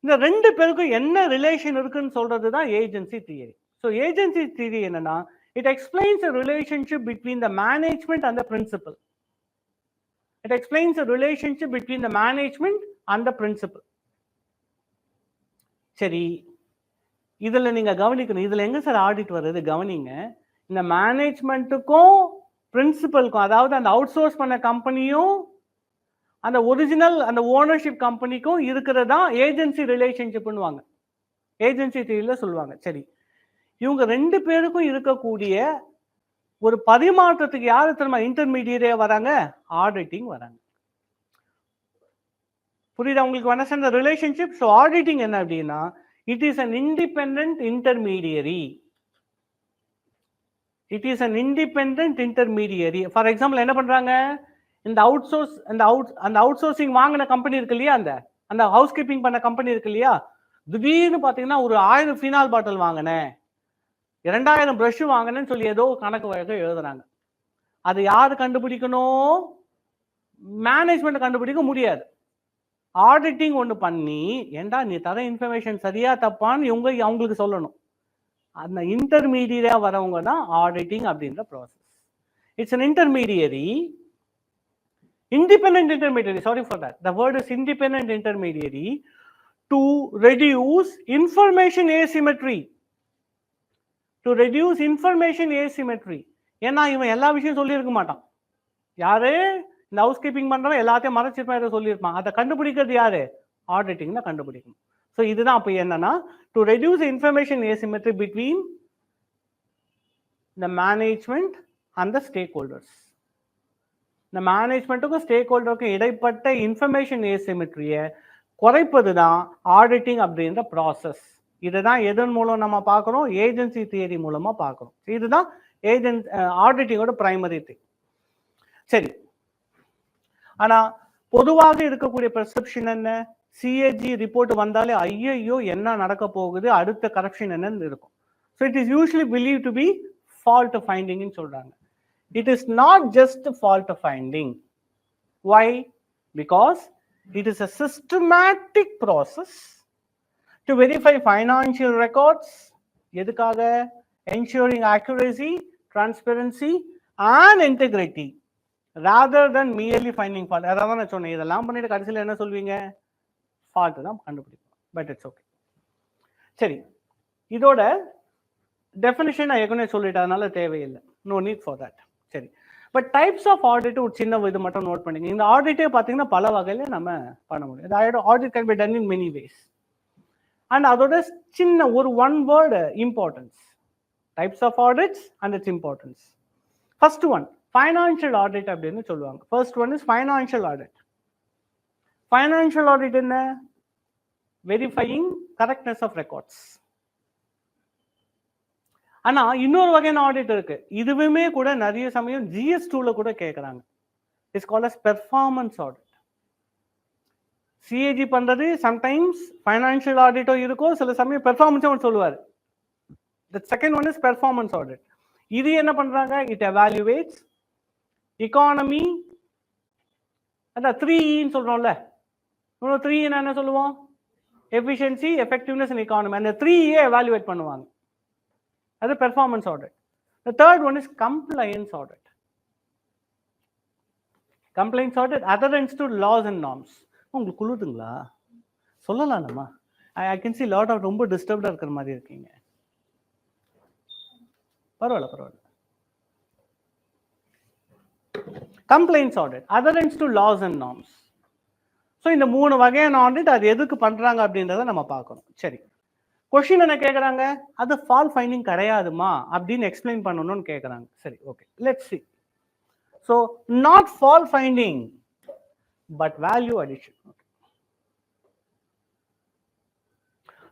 இந்த ரெண்டு பேருக்கும் என்ன ரிலேஷன் இருக்குன்னு சொல்றது தான் agency theory. So agency theory என்னன்னா, it explains a relationship between the management and the principal. It explains a relationship between the management and the principal. சரி, இதுல நீங்க கவனிக்கணும், இதுல எங்க சார் ஆடிட் வருது? கவனிங்க, இந்த மேனேஜ்மெண்ட்டுக்கும் பிரின்சிபலுக்கும், அதாவது அந்த அவுட் சோர்ஸ் பண்ண கம்பெனியும் அந்த ஒரிஜினல் அந்த ஓனர்ஷிப் கம்பெனிக்கும் இருக்கிறதா ஏஜென்சி ரிலேஷன்ஷிப்னுவாங்க, ஏஜென்சி தியரியில சொல்லுவாங்க. சரி, இவங்க ரெண்டு பேருக்கும் இருக்கக்கூடிய ஒரு பரிமாற்றத்துக்கு யாரு தெரியுமா இன்டர்மீடியேட்டா வராங்க? ஆடிட்டிங் வராங்க. புரியுதா உங்களுக்கு? Understand the relationship. So auditing என்ன அப்படின்னா, it is an independent intermediary. It is an independent intermediary. For example என்ன பண்றாங்க, இந்த அவுட் சோர்ஸ் அந்த அவுட் சோர்சிங் வாங்கின கம்பெனி இருக்கு இல்லையா, அந்த ஹவுஸ் கீப்பிங் பண்ண கம்பெனி இருக்கு இல்லையா, திடீர்னு பார்த்தீங்கன்னா ஒரு 1000 ஃபினால் பாட்டில் வாங்கினேன், 2000 ப்ரஷ் வாங்கினேன்னு சொல்லி ஏதோ கணக்கு வழக்கு எழுதுறாங்க. அது யாரு கண்டுபிடிக்கணும்? மேனேஜ்மெண்ட் கண்டுபிடிக்க முடியாது. ஆடிட்டிங் ஒன்று பண்ணி, ஏண்டா நீ தர இன்ஃபர்மேஷன் சரியா தப்பான்னு அவங்களுக்கு சொல்லணும். அந்த இன்டர்மீடியரா வரவங்க தான் ஆடிட்டிங் அப்படின்ற process. It's an intermediary, independent intermediary, sorry for that, the word is independent intermediary, to reduce information asymmetry. To reduce information asymmetry. ஏன்னா இவன் எல்லா விஷயம் சொல்லியிருக்க மாட்டான். யாரு? இந்த ஹவுஸ் கீப்பிங் பண்றவன் எல்லாத்தையும் மறைச்சிருப்பான், சொல்லியிருப்பான். அதை கண்டுபிடிக்கிறது யாரு? ஆடிட்டிங் தான் கண்டுபிடிக்கணும். ஸோ இதுதான் அப்போ என்னன்னா, to reduce information asymmetry between the management and the stakeholders. இந்த மேனேஜ்மெண்ட்டுக்கும் ஸ்டேக் ஹோல்டருக்கும் இடைப்பட்ட இன்ஃபர்மேஷன் ஏசிமெட்ரியை குறைப்பது தான் ஆடிட்டிங் அப்படின்ற ப்ராசஸ். இதுதான் எதன் மூலம் நம்ம பார்க்குறோம்? ஏஜென்சி தியரி மூலமா பார்க்குறோம். இதுதான் ஆடிட்டிங்கோட பிரைமரி திங். சரி, ஆனா பொதுவாக இருக்கக்கூடிய பெர்செப்ஷன் என்ன? சிஏஜி ரிப்போர்ட் வந்தாலே ஐயோ என்ன நடக்க போகுது, அடுத்த கரெக்ஷன் என்னன்னு இருக்கும். So it is usually believe to be fault ஃபைண்டிங்னு சொல்றாங்க. It is not just fault finding. Why? Because it is a systematic process to verify financial records. எதுக்காக? Ensuring accuracy, transparency and integrity rather than merely finding fault. அதான் நான் சொன்னேன், இதெல்லாம் பண்ணிட்டு கடைசியில் என்ன சொல்வீங்க? ஃபால்ட் தான் கண்டுபிடிப்போம். But it's okay. சரி, இதோட டெஃபினிஷன் நான் ஏற்கனவே சொல்லிட்டேன், அதனால தேவையில்லை. No need for that. சரி, பட் டைப்ஸ் ஆஃப் ஆடிட் ஒரு சின்ன இது மட்டும் நோட் பண்ணிங்க. இந்த ஆடிட்டே பார்த்தீங்கன்னா பல வகையில் நம்ம பண்ண முடியும். இந்த audit can be done in many ways. And அதோட சின்ன ஒரு one word importance, types of audits and its importance. First one financial audit அப்படின்னு சொல்லுவாங்க. First one is financial audit. Financial audit என்ன? Verifying correctness of records. ஆனா இன்னொரு வகையான audit இருக்கு, இதுவுமே கூட நிறைய சமயம் GS2ல கூட கேட்கறாங்க. It's called as performance audit. CAG பண்றது சம்டைம்ஸ் ஃபைனான்ஷியல் ஆடிட்டோ இருக்கும், சில சமயம் பெர்ஃபார்மன்ஸும் சொல்லுவார். The second one is performance audit. இது என்ன பண்றாங்க? இட் எவாலுவேட்ஸ் எக்கானமி, அதான் 3Eன்னு சொல்றோம்ல. 3E என்ன சொல்லுவோம்? Efficiency, effectiveness and economy. அந்த 3E எவாலுவேட் பண்ணுவாங்க. அது performance audit. The third one is compliance audit. Compliance audit adherence to laws and norms. உங்களுக்கு குளுதுங்களா? சொல்லலாம் நம்ம. I can see lot of ரொம்ப டிஸ்டர்ப்டா இருக்கிற மாதிரி இருக்கீங்க. பரவாயில்ல. Compliance audit adherence to laws and norms. So இந்த 3 வகையான ஆடிட் அது எதுக்கு பண்றாங்க அப்படின்றத நம்ம பார்க்கணும். சரி, கொஸ்டின் என்ன கேட்குறாங்க? அது ஃபால்ட் ஃபைண்டிங் கிடையாதுமா அப்படின்னு எக்ஸ்பிளைன் பண்ணணும்னு கேட்குறாங்க. சரி, okay, let's see. So not fault finding but value addition.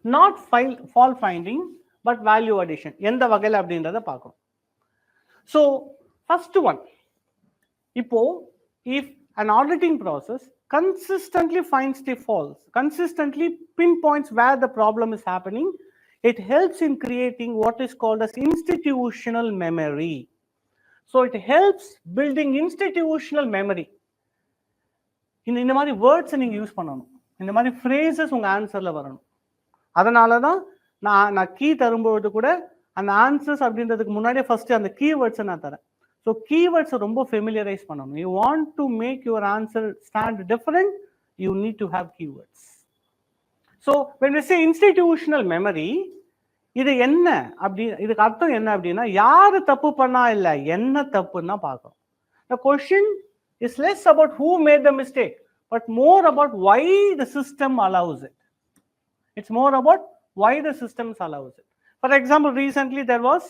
Not fault finding but value addition எந்த வகையில் அப்படின்றத பார்க்கணும். ஸோ ஃபர்ஸ்ட் ஒன், இப்போ if an auditing process consistently finds the faults, consistently pinpoints where the problem is happening, It helps in creating what is called as institutional memory. So it helps building institutional memory. இந்த மாதிரி வேர்ட்ஸை நீங்கள் use பண்ணணும், இந்த மாதிரி phrases உங்கள் ஆன்சரில் வரணும். அதனால தான் நான் கீ தரும்போது கூட அந்த ஆன்சர்ஸ் அப்படின்றதுக்கு முன்னாடியே ஃபர்ஸ்ட் அந்த கீவேர்ட்ஸை நான் தரேன். ஸோ கீவேர்ட்ஸை ரொம்ப ஃபெமிலியரைஸ் பண்ணணும். You want to make your answer stand different, you need to have keywords. So when we say institutional memory, இது என்ன அப்படி, இதுக்கு அர்த்தம் என்ன அப்படின்னா, யாரு தப்பு பண்ணா இல்லை, என்ன தப்புன்னா பார்க்கணும். The question is less about who made the mistake, but more about why the system allows it. It's more about why the systems allows it. For example, recently there was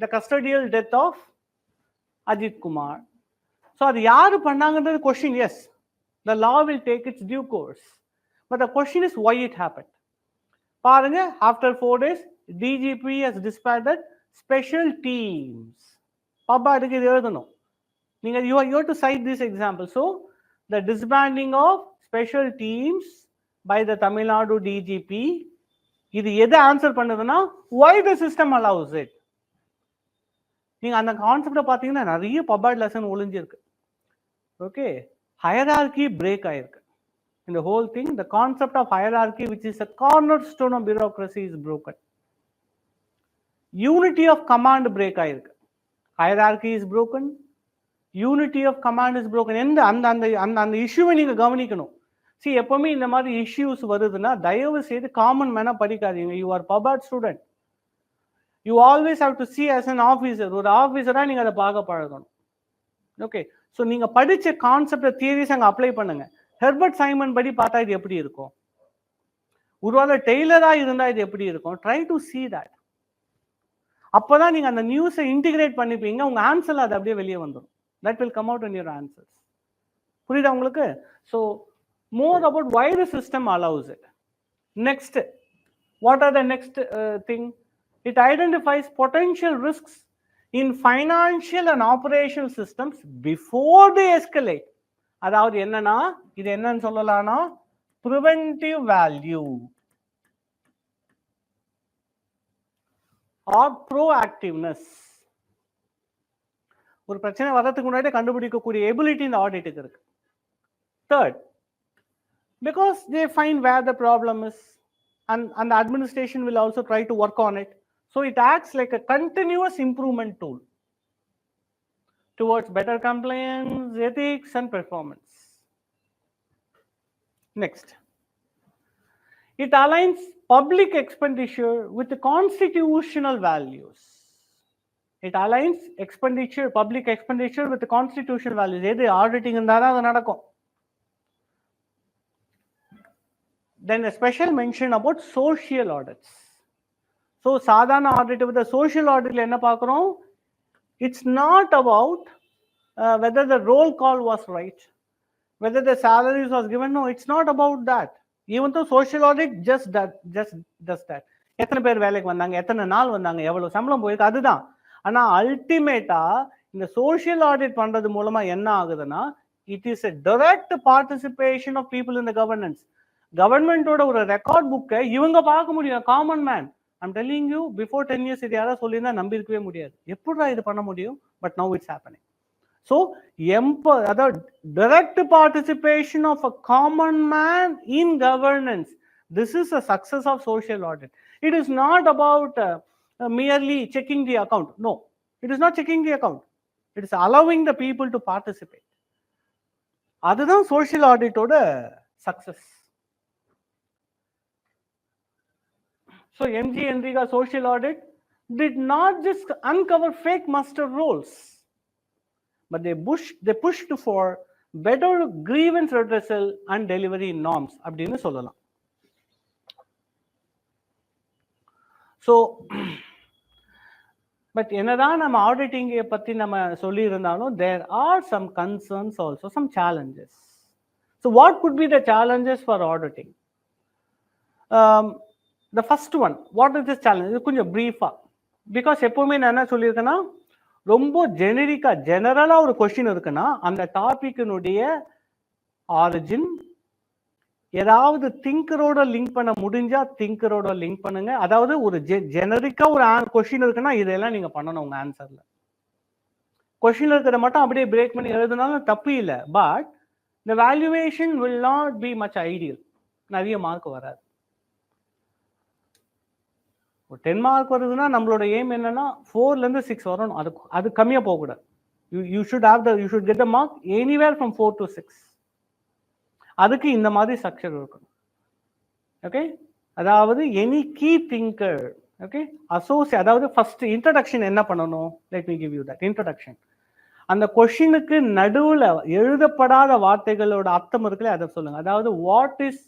the custodial death of Ajit Kumar. So அது யாரு பண்ணாங்கன்றது question. Yes, the law will take its due course, but the question is why it happened. பாருங்க, after 4 days DGP has dispatched special teams. Pubad இது எழுதணும் நீங்க. You have to cite this example. So the disbanding of special teams by the Tamil Nadu DGP, இது எது answer பண்ணுதுன்னா why the system allows it. நீங்க அந்த கான்செப்டை பார்த்தீங்கன்னா நிறைய பபாட் லெசன் ஒளிஞ்சிருக்கு. ஓகே, ஹயரார்கி பிரேக் ஆயிருக்கு. In the whole thing, the concept of hierarchy, which is a cornerstone of bureaucracy, is broken. Unity of command break ஆயிருக்கு. Hierarchy is broken, unity of command is broken. அந்த இஷ்யூவை நீங்க கவனிக்கணும். See, எப்பவுமே இந்த மாதிரி issues வருதுன்னா தயவு செய்து காமன் மேனா படிக்காதீங்க. You are pub ad student, you always have to see as an officer. ஒரு ஆஃபீஸரா நீங்க அதை பார்க்க பழகணும். ஓகே, ஸோ நீங்க படிச்ச கான்செப்ட் தியரிஸ் அங்கே அப்ளை பண்ணுங்க. ஹெர்பர்ட் சைமன் படி பார்த்தா இது எப்படி இருக்கும், ஒருவேளை டெய்லரா இருந்தா இது எப்படி இருக்கும். Try to see that. அப்பதான் நீங்க அந்த நியூஸை இன்டிகிரேட் பண்ணிப்பீங்க, உங்க ஆன்சர்ல அது அப்படியே வெளியே வந்துடும். That will come out in your answers. புரியுதா உங்களுக்கு? So more about why the system allows it. Next, what are the next thing? It identifies potential risks in financial and operational systems before they escalate. அதாவது என்னன்னா, இது என்னன்னு சொல்லலாம்னா preventive value or proactiveness. ஒரு பிரச்சனை வரதுக்கு முன்னாடி கண்டுபிடிக்கக்கூடிய எபிலிட்டி இந்த ஆடிட்டுக்கு இருக்கு. Third, because they find where the problem is, and the administration will also try to work on it. So it acts like a continuous improvement tool towards better compliance, ethics, and performance. Next, it aligns public expenditure with the constitutional values. It aligns expenditure, public expenditure with the constitutional values. எது auditing இருந்தாலும் அது நடக்கும். Then a special mention about social audits. So சாதாரண audit with the social audit என்ன பார்க்கிறோம்? It's not about whether the roll call was right, whether the salaries was given. No, it's not about that. Even though social audit just does that. எத்தனை பேர் வேலைக்கு வந்தாங்க, எத்தனை நாள் வந்தாங்க, எவ்வளவு சம்பளம் போயிருக்கு, அதுதான். ஆனா அல்டிமேட்டா இந்த சோஷியல் ஆடிட் பண்றது மூலமா என்ன ஆகுதுன்னா, it is a direct participation of people in the governance. கவர்மெண்டோட ஒரு ரெக்கார்ட் புக்கை இவங்க பார்க்க முடியும். Common man, I'm telling you, before 10 years இது யாராவது சொல்லியிருந்தா நம்பியிருக்கவே முடியாது. எப்படா இது பண்ண முடியும்? But now it's happening. So அதாவது direct participation of a common man in governance. This is a success of social audit. It is not about merely checking the account. No, it is not checking the account. It is allowing the people to participate. அதுதான் social ஆடிட்டோட success. So MG Enriga social audit did not just uncover fake muster rolls, but they pushed for better grievance redressal and delivery norms அப்படின்னு சொல்லலாம். So but என்னதான் நம்ம ஆடிட்டிங்கை பற்றி நம்ம சொல்லியிருந்தாலும் there are some concerns also, some challenges. So what could be the challenges for auditing? The first one, what is this challenge? இது கொஞ்சம் ப்ரீஃபாக, because எப்போவுமே நான் என்ன சொல்லியிருக்கேன்னா, ரொம்ப ஜெனரலாக ஒரு கொஸ்டின் இருக்குன்னா அந்த டாபிக்கினுடைய ஆரிஜின், ஏதாவது திங்கரோட லிங்க் பண்ண முடிஞ்சா திங்கரோட லிங்க் பண்ணுங்க. அதாவது ஒரு ஜெனரிக்கா ஒரு கொஸ்டின் இருக்குன்னா இதெல்லாம் நீங்க பண்ணணும் உங்க ஆன்சர்ல. கொஸ்டின் இருக்கிறத மட்டும் அப்படியே பிரேக் பண்ணி எழுதுனாலும் தப்பு இல்லை. But the valuation will not be much ideal. நிறைய மார்க் வராது. ஒரு 10 மார்க் வருதுன்னா நம்மளோட எய்ம் என்னன்னா 4ல இருந்து 6 வரணும். அது கம்மியா போக கூடாது. you should get the mark anywhere from 4 to 6. அதுக்கு இந்த மாதிரி ஸ்ட்ரக்சர் இருக்கணும். ஓகே, அதாவது எனி கீ திங்கர், ஓகே, அதாவது ஃபர்ஸ்ட் இன்ட்ரடக்ஷன் என்ன பண்ணணும்? Let me give you that introduction. அந்த கொஸ்டினுக்கு நடுவுல எழுதப்படாத வார்த்தைகளோட அர்த்தம் இருக்குல்ல, அதை சொல்லுங்க. அதாவது what is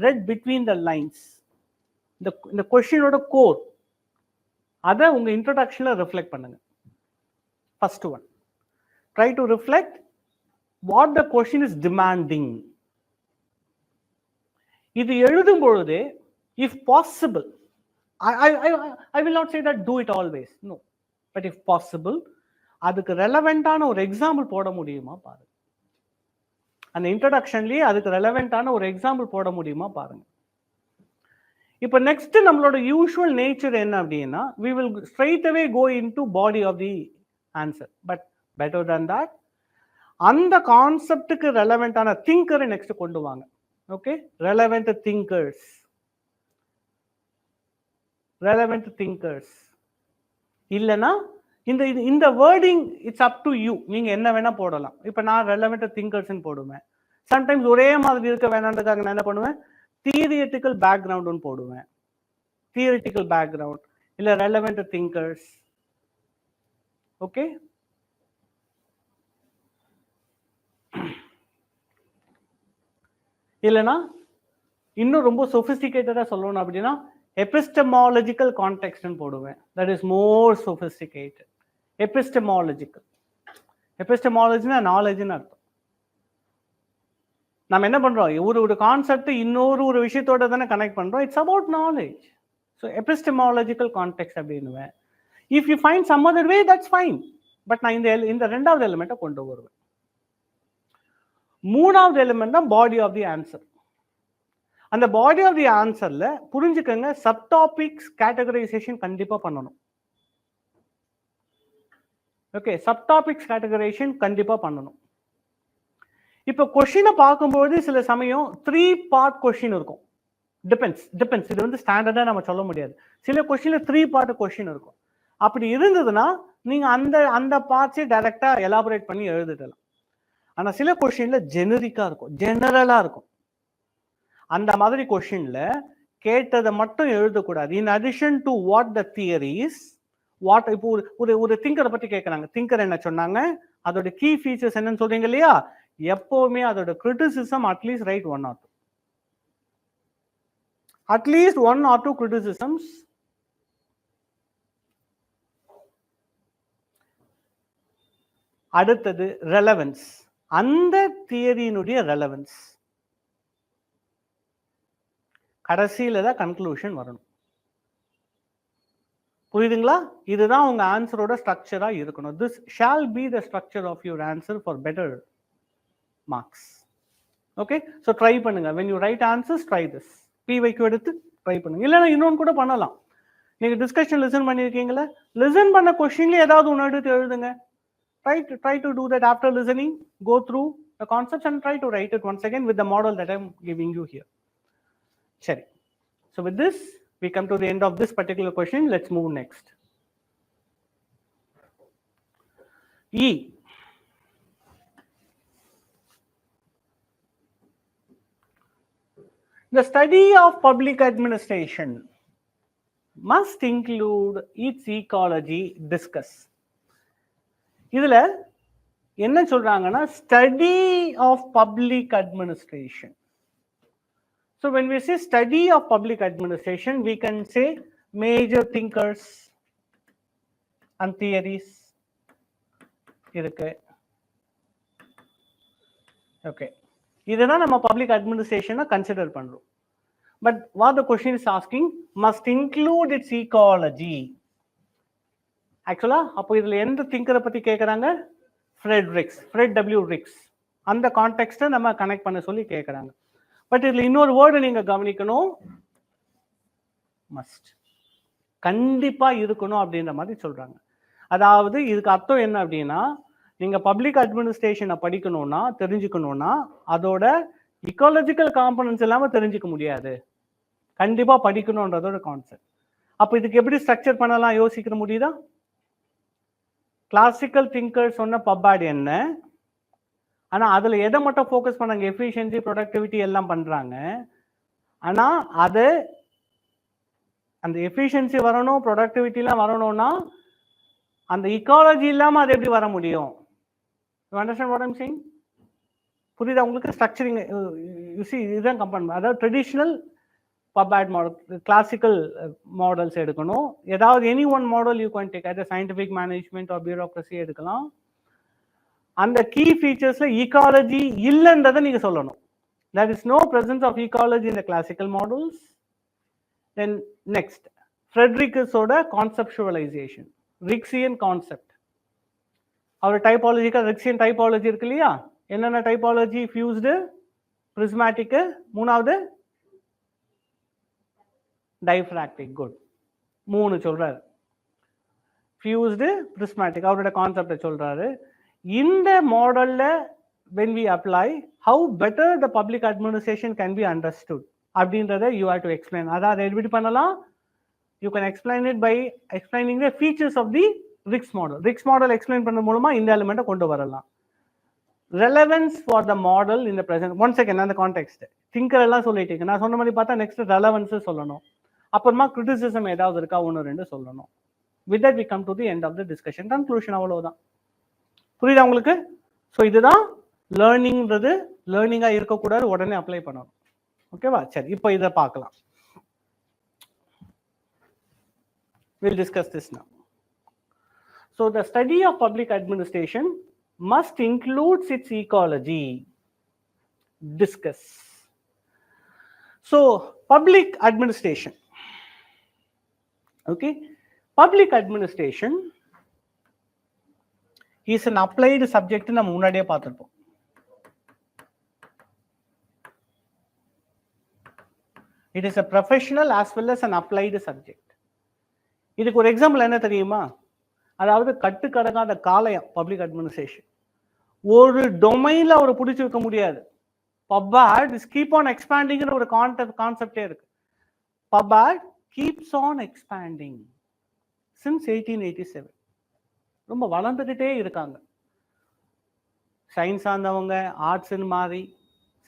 read between the lines, இந்த கொஸ்டினோட கோர், அதை உங்க இன்ட்ரடக்ஷன்ல ரிஃப்ளெக்ட் பண்ணுங்க. First one, try to reflect what the question is demanding. இது எழுதும் பொழுது if possible, I will not say that do it always, no, but if possible அதுக்கு ரெலவெண்டான ஒரு எக்ஸாம்பிள் போட முடியுமா பாருங்க. அந்த இன்ட்ரடக்ஷன்லயே அதுக்கு ரெலவெண்டான ஒரு எக்ஸாம்பிள் போட முடியுமா பாருங்க. இப்போ நெக்ஸ்ட் நம்மளோட யூஷுவல் நேச்சர் என்ன அப்படின்னா, we will straight away go into body of the answer, but better than that அந்த கான்செப்டுக்கு ரெலவெண்டான திங்கரை நெக்ஸ்ட் கொண்டு வாங்க. ஓகே, relevant thinkers இல்லனா இந்த wording it's up to you. நீங்க என்ன வேணா போடலாம். இப்ப நான் ரெலவெண்ட் திங்கர்ஸ் போடுவேன். சம்டைம்ஸ் ஒரே மாதிரி இருக்க வேணான்றதுக்காக நான் என்ன பண்ணுவேன், தியரிட்டிக்கல் பேக்ரவுண்ட் போடுவேன். தியரிட்டிக்கல் பேக்ரவுண்ட் இல்ல ரெலவெண்ட் திங்கர்ஸ். ஓகே, இல்லனா இன்னும் ரொம்ப சொபிஸ்டிகேட்டடா சொல்லணும் அப்படின்னா எபிஸ்டமாலஜிக்கல் கான்டெக்ஸ்ட்னு போடுவேன். That is more sophisticated. எபிஸ்டமாலஜினா நாலேஜ்னு அர்த்தம். நம்ம என்ன பண்றோம், ஒரு கான்செப்ட் இன்னொரு விஷயத்தோட தானே கனெக்ட் பண்றோம். It's about knowledge. So epistemological context அப்படின்னுவேன். If you find some other way that's fine. But நான் இந்த ரெண்டாவது எலிமெண்ட்டை கொண்டு வருவேன். மூணாவது எலிமெண்ட் தான் பாடி ஆஃப் தி ஆன்சர். அந்த பாடி ஆஃப் தி ஆன்சர்ல புரிஞ்சுக்கங்க, சப் டாபிக்ஸ் கேட்டகரைசேஷன் கண்டிப்பா பண்ணணும். ஓகே, சப் டாபிக்ஸ் கேட்டகரைசேஷன் கண்டிப்பா பண்ணணும். இப்போ கொஸ்டினை பார்க்கும்போது சில சமயம் 3 பார்ட் கொஸ்டின் இருக்கும். டிபெண்ட்ஸ். இது வந்து ஸ்டாண்டர்டா நம்ம சொல்ல முடியாது. சில கொஸ்டின்ல 3 பார்ட் கொஸ்டின் இருக்கும். அப்படி இருந்ததுன்னா நீங்க அந்த பார்ட்ஸை டைரக்டா எலாபரேட் பண்ணி எழுதிடலாம். ஆனா சில கொஸ்டின்ல ஜெனரிக்கா இருக்கும், ஜெனரலா இருக்கும். அந்த மாதிரி கொஸ்டின்ல கேட்டதை மட்டும் எழுதக்கூடாது. In addition to what the theories, what இப்போ ஒரு திங்கரை பத்தி கேட்கறாங்க. திங்கர் என்ன சொன்னாங்க, அதோட கீ ஃபீச்சர்ஸ் என்னன்னு சொல்றீங்க இல்லையா, எப்பவுமே அதோட criticism at least right 1 or 2. At least 1 or 2 criticisms. அடுத்தது ரெலவன்ஸ், அந்த தியரியினுடைய ரெலவன்ஸ். கடைசியில தான் கன்க்ளூஷன் வரணும். புரியுதுங்களா? இதுதான் உங்க ஆன்சரோட ஸ்ட்ரக்சரா இருக்கணும். This shall be the structure of your answer for better marks. Okay, so try பண்ணுங்க. when you write answers, try this. PYQ எடுத்து ட்ரை பண்ணுங்க. இல்லைன்னா இன்னொன்று கூட பண்ணலாம். நீங்க டிஸ்கஷன் லிசன் பண்ணியிருக்கீங்களா, லிசன் பண்ண கொஸ்டின்ல ஏதாவது ஒன்று எடுத்து எழுதுங்க. Try to do that after listening. Go through the concepts and try to write it once again with the model that I'm giving you here. Sure. So with this, we come to the end of this particular question. Let's move next. E. The study of public administration must include its ecology. Discuss. இதுல என்ன சொல்றாங்கன்னா, study of public administration. So when we say study of public administration, we can say major thinkers and theories இருக்கு. Okay, இதுதான் நம்ம public அட்மினிஸ்ட்ரேஷனை consider பண்றோம். But what the question is asking, must include its ecology. ஆக்சுவலா அப்போ இதுல எந்த திங்கரை பத்தி கேட்கறாங்க, ஃப்ரெட் W. ரிக்ஸ். அந்த கான்டெக்ஸ்ட நம்ம கனெக்ட் பண்ண சொல்லி கேட்கறாங்க. பட் இதில் இன்னொரு வேர்டு நீங்கள் கவனிக்கணும், மஸ்ட், கண்டிப்பாக இருக்கணும் அப்படின்ற மாதிரி சொல்கிறாங்க. அதாவது இதுக்கு அர்த்தம் என்ன அப்படின்னா, நீங்கள் பப்ளிக் அட்மினிஸ்ட்ரேஷனை படிக்கணும்னா, தெரிஞ்சுக்கணும்னா அதோட இக்காலஜிக்கல் காம்பனன்ஸ் இல்லாமல் தெரிஞ்சுக்க முடியாது, கண்டிப்பாக படிக்கணுன்றதோட கான்செப்ட். அப்போ இதுக்கு எப்படி ஸ்ட்ரக்சர் பண்ணலாம் யோசிக்கிற முடியுதா? கிளாசிக்கல் திங்கர் சொன்ன பப்பாட் என்ன, ஆனால் அதில் எதை மட்டும் ஃபோக்கஸ் பண்ணாங்க, எஃபிஷியன்சி, ப்ரொடக்டிவிட்டி எல்லாம் பண்ணுறாங்க. ஆனால் அது அந்த எஃபிஷியன்சி வரணும், ப்ரொடக்டிவிட்டிலாம் வரணும்னா அந்த இக்காலஜி இல்லாமல் அது எப்படி வர முடியும்? You understand what I'm saying? புரியுதா உங்களுக்கு? ஸ்ட்ரக்சரிங் யூசி இதுதான் கம்பேர். அதாவது ட்ரெடிஷ்னல் பப்பாட் மாடல், கிளாசிக்கல் மாடல்ஸ் எடுக்கணும். ஏதாவது any one model you can take, அது சயின்டிஃபிக் மேனேஜ்மெண்ட் ஆர் பியூரோக்ரஸி எடுக்கலாம். அந்த கீ ஃபீச்சர்ஸ்ல ஈகாலஜி இல்லைன்றதை நீங்க சொல்லணும். There is no presence of ecology in the classical models. Then next, Frederickஸோட conceptualization, Rixian concept. Our டைபாலஜிக்கல் Rixian typology இருக்கு இல்லையா? என்னென்ன டைபாலஜி? ஃபியூஸ்டு, பிரிஸ்மேட்டிக், மூணாவது டைஃப்ராக்டிக். Good, மூணு சொல்றாரு. ஃபியூஸ்டு, பிரிஸ்மேட்டிக், அவரோட கான்செப்டை சொல்றாரு. இந்த மாடல்ல when we apply, how better the public administration can be understood அப்படின்றத you have to explain. அதாவது எப்படி பண்ணலாம்? You can explain it by explaining the features of the Rix model. Rix model explain பண்ண மூலமா இந்த எலிமெண்ட்டை கொண்டு வரலாம். Relevance for the model in the present. One second, அந்த கான்டெக்ஸ்ட் திங்கர் எல்லாம் சொல்லிட்டீங்க. நான் சொன்ன மாதிரி பார்த்தா நெக்ஸ்ட் ரெலவன்ஸ் சொல்லணும், அப்புறமா கிரிட்டிசிசம் ஏதாவது இருக்கா ஒன்று ரெண்டு சொல்லணும். With that we come to the end of the discussion. Conclusion அவ்வளவுதான். புரியுதா உங்களுக்கு? ஸோ இதுதான் லேர்னிங்கிறது. லேர்னிங்காக இருக்கக்கூடாது, உடனே அப்ளை பண்ணணும். ஓகேவா? சரி, இப்போ இதை பார்க்கலாம். We'll discuss this now. So the study of public administration must include its ecology. Discuss. So public administration. Okay, public administration is an applied subject. நம்ம முன்னாடியே பார்த்திருப்போம். It is a professional as well as an applied subject. இதுக்கு ஒரு example என்ன தெரியுமா? அதாவது கட்டுக்கடங்காத காளையம் public administration. ஒரு டொமைன்ல அவரை பிடிச்சி வைக்க முடியாது. பப்பாட் இஸ் கீப் ஆன் எக்ஸ்பேண்டிங் ஒரு கான்செப்டே இருக்கு. பப்பாட் கீப்ஸ் ஆன் எக்ஸ்பேண்டிங் சின்ஸ் 1887. ரொம்ப வளர்ந்துக்கிட்டே இருக்காங்க. சயின்ஸ் ஆனவங்க ஆர்ட்ஸ்ன்னு மாறி,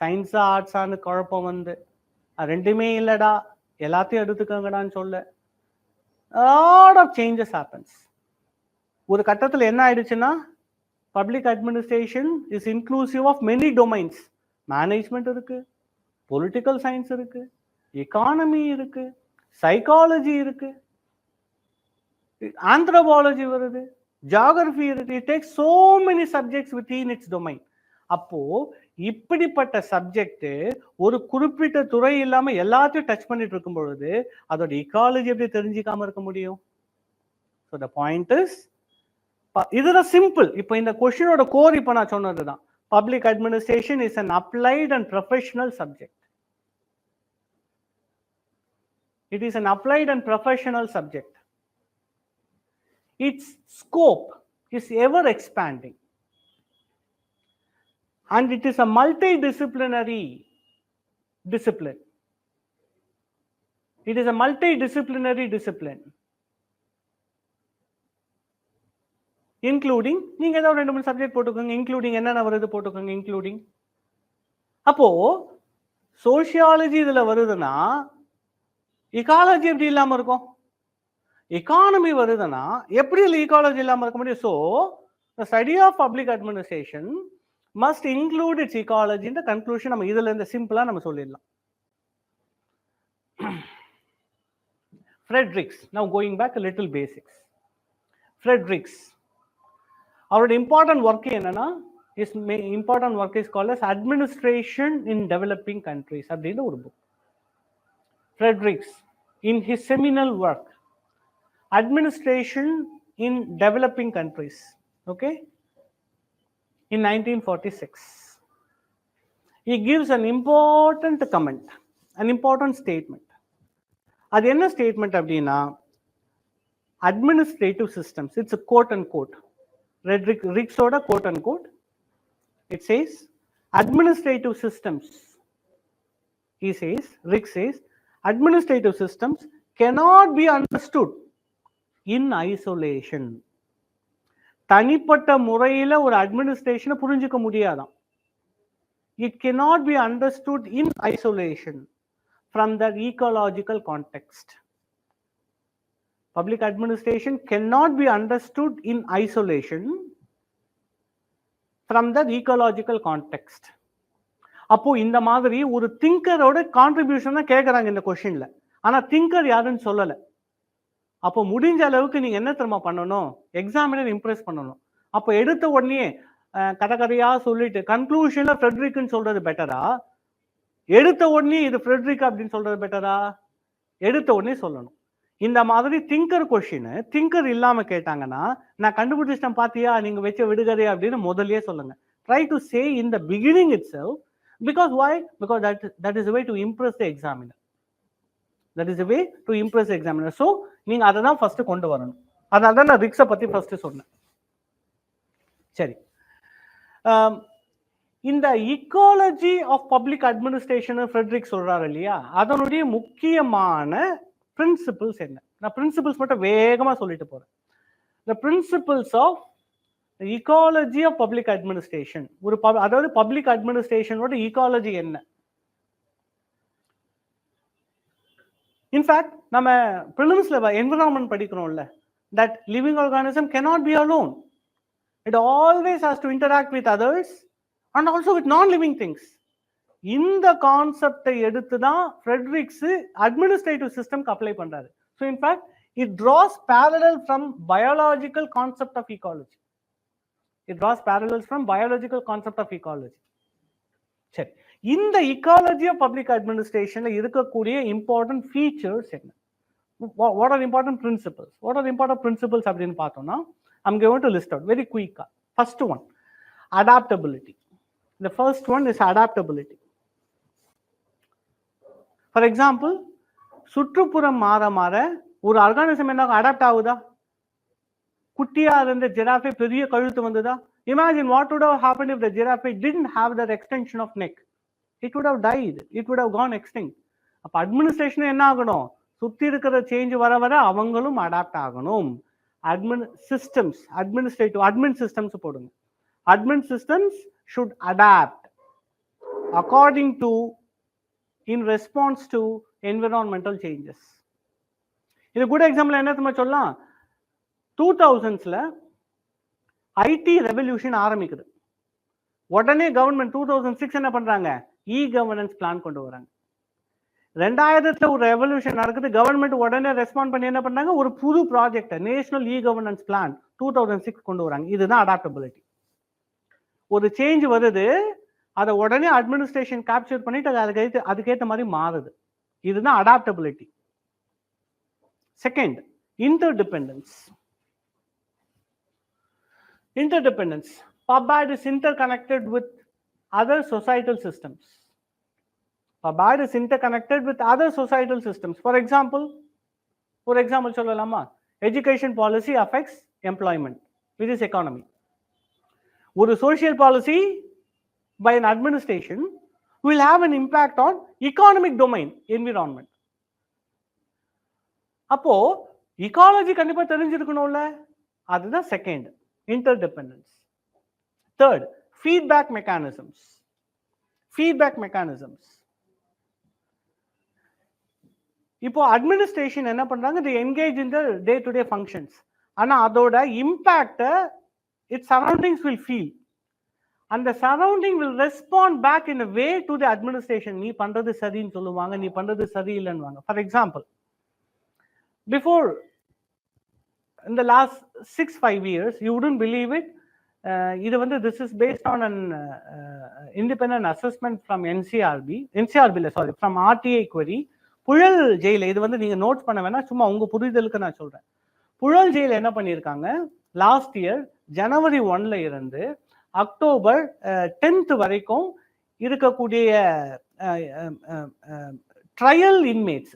சயின்ஸா ஆர்ட்ஸான்னு குழப்பம் வந்து, ரெண்டுமே இல்லடா எல்லாத்தையும் எடுத்துக்கங்கடான்னு சொல்ல, lot of changes happens. ஒரு கட்டத்தில் என்ன ஆயிடுச்சுன்னா, public administration is inclusive of many domains. Management இருக்கு, பொலிட்டிக்கல் சயின்ஸ் இருக்கு, எக்கானமி இருக்கு, சைக்காலஜி இருக்கு, ஆந்த்ரோபாலஜி வருது, ஜியோகிராஃபி இருக்கு. It takes so many subjects within its domain. அப்போ இப்படிப்பட்ட சப்ஜெக்ட் ஒரு குறிப்பிட்ட துறை இல்லாம எல்லாத்தையும் டச் பண்ணிட்டு இருக்கும் பொழுது அதோட இக்காலஜி எப்படி தெரிஞ்சிக்காம இருக்க முடியும்? So the point is, இதுதான் சிம்பிள். இப்போ இந்த கொஸ்டினோட கோர் இப்போ நான் சொன்னதுதான். Public administration is an applied and professional subject. It is an applied and professional subject. Its scope is ever expanding. And it is a multidisciplinary discipline. It is a multidisciplinary discipline. Including, நீங்க ஏதாவது ரெண்டு மூணு subject போட்டுக்கோங்க, including என்னென்ன வருது போட்டுக்கோங்க, including. அப்போ sociology இதுல வருதுன்னா இக்காலஜி எப்படி இல்லாம இருக்கும்? எக்கானமி வருதுன்னா எப்படி ஈகாலஜி இல்லாம இருக்க முடியும்? So the study of public administration must include its ecology in the conclusion. நம்ம இதுல இருந்து சிம்பிளா நம்ம சொல்லிடலாம். Fredericks, now going back a little basics. Fredericks, அவரோட important work என்னன்னா, his important work is called as Administration in Developing Countries அப்படின்ற ஒரு book. Fredericks, in his seminal work Administration in Developing Countries, okay, in 1946, he gives an important comment, an important statement. அது என்ன statement அப்படின்னா, administrative systems, it's a quote unquote, Rick's-ஓட quote unquote, it says administrative systems, he says, Rick says, administrative systems cannot be understood in isolation. தனிப்பட்ட முறையில் ஒரு அட்மினிஸ்ட்ரேஷனை புரிஞ்சுக்க முடியாதான். It cannot be understood in isolation from the ecological context. Public administration cannot be understood in isolation from the ecological context. அப்போ இந்த மாதிரி ஒரு திங்கரோட contribution தான் கேட்குறாங்க இந்த கொஸ்டின்ல. ஆனால் திங்கர் யாருன்னு சொல்லலை. அப்போ முடிஞ்ச அளவுக்கு நீங்கள் என்ன தெரியுமா பண்ணணும், எக்ஸாமினர் இம்ப்ரெஸ் பண்ணணும். அப்போ எடுத்த உடனே கதையாக சொல்லிட்டு கன்க்ளூஷனில் ஃப்ரெட்ரிக்னு சொல்றது பெட்டரா, எடுத்த உடனே இது ஃப்ரெட்ரிக் அப்படின்னு சொல்றது பெட்டரா? எடுத்த உடனே சொல்லணும். இந்த மாதிரி திங்கர் கொஸ்டின் திங்கர் இல்லாமல் கேட்டாங்கன்னா, நான் கண்டுபிடிச்சிட்டேன் பார்த்தியா நீங்கள் வச்ச விடுகதை அப்படின்னு முதல்லயே சொல்லுங்க. Try to say in the beginning it self. Because why? Because that is a way to impress the examiner. That is a way to impress the examiner. So நீங்க அதை தான் ஃபர்ஸ்ட் கொண்டு வரணும். அதனால தான் நான் ரிக்ஸை பத்தி ஃபர்ஸ்ட் சொன்னேன். சரி, இந்த ecology of public administration Fredrick சொல்றாரு இல்லையா, அதனுடைய முக்கியமான பிரின்சிபிள்ஸ் என்ன? நான் பிரின்சிபிள்ஸ் மட்டும் வேகமா சொல்லிட்டு போறேன். The principles of the ecology of public administration. ஒரு அதாவது பப்ளிக் அட்மினிஸ்ட்ரேஷனோட ஈக்காலஜி என்ன? இன்ஃபேக்ட் நம்ம ப்ரிலிம்ஸ்ல என்விரான்மெண்ட் படிக்கிறோம்ல, that living organism cannot be alone. It always has to interact with others and also with non-living things. இந்த கான்செப்டை எடுத்து தான் ஃப்ரெட்ரிக்ஸ் அட்மினிஸ்ட்ரேட்டிவ் சிஸ்டம்க்கு அப்ளை பண்றாரு. So in fact it draws parallel from biological concept of ecology. It draws parallels from biological concept of ecology. சரி, இந்த ecology of public administrationல இருக்கக்கூடிய important features என்ன? What are important principles? What are important principles அப்படின்னு பார்த்தோம்னா, I'm going to list out very quick. First one, adaptability. The first one is adaptability. For example, சுற்றுப்புறம் மாற மாற ஒரு ஆர்கானிசம் என்ன adapt ஆகுதா? குட்டியா இருந்த ஜிராஃபே பெரிய கழுத்து வந்ததா? Imagine what would have happened if the giraffe didn't have that extension of neck. It would have died. It would have gone extinct. அப்ப அட்மினிஸ்ட்ரேஷன் என்ன ஆகணும்? சுத்தி இருக்கிற சேஞ்ச் வர வர அவங்களும் அடாப்ட் ஆகணும். அட்மின் சிஸ்டம்ஸ் போடுங்க. Admin systems should adapt according to, in response to environmental changes. இது குட் எக்ஸாம்பிள் என்ன தெரியுமா சொல்லலாம்? 2000s ஐடி ரெவல்யூஷன் ஆரம்பிக்குது. உடனே கவர்மெண்ட் 2006 என்ன பண்றாங்க? இ கவர்னன்ஸ் பிளான் கொண்டு வராங்க. 2000 ஒரு ரெவல்யூஷன் நடக்குது. கவர்மெண்ட் உடனே ரெஸ்பாண்ட் பண்ணி என்ன பண்றாங்க? ஒரு புது project national e governance plan 2006 கொண்டு வராங்க. இதுதான் அடாப்டபிலிட்டி. ஒரு சேஞ்ச் வருது, அதை உடனே அட்மினிஸ்ட்ரேஷன் கேப்சர் பண்ணிட்டு அதுக்கேற்ற மாதிரி மாறுது. இதுதான் adaptability. Second, interdependence. Pubad is interconnected with other societal systems. For example, சொல்லலாமா? Education policy affects employment, which is economy. ஒரு social policy by an administration will have an impact on economic domain, environment. அப்போ ecology கண்டிப்பா தெரிஞ்சிருக்கணும்ல, அதுதான் second, interdependence. Third, feedback mechanisms. இப்போ administration என்ன பண்றாங்க? they engage in the day to day functions. ஆனா அதோட impact its surroundings will feel, and the surrounding will respond back in a way to the administration. நீ பண்றது சரின்னு சொல்லுவாங்க, நீ பண்றது சரியில்லைன்னு. For example, before, in the last 6-5 years, you wouldn't believe it, this is based on an independent assessment from from RTA query. Puzhal ஜெயில, இது நீங்க நோட் பண்ண வேணா, சும்மா உங்க புரிதலுக்கு நான் சொல்றேன். புழல் ஜெயில என்ன பண்ணியிருக்காங்க? லாஸ்ட் இயர் ஜனவரி 1ல இருந்து அக்டோபர் 10th வரைக்கும் இருக்கக்கூடிய ட்ரையல் இன்மேட்ஸ்,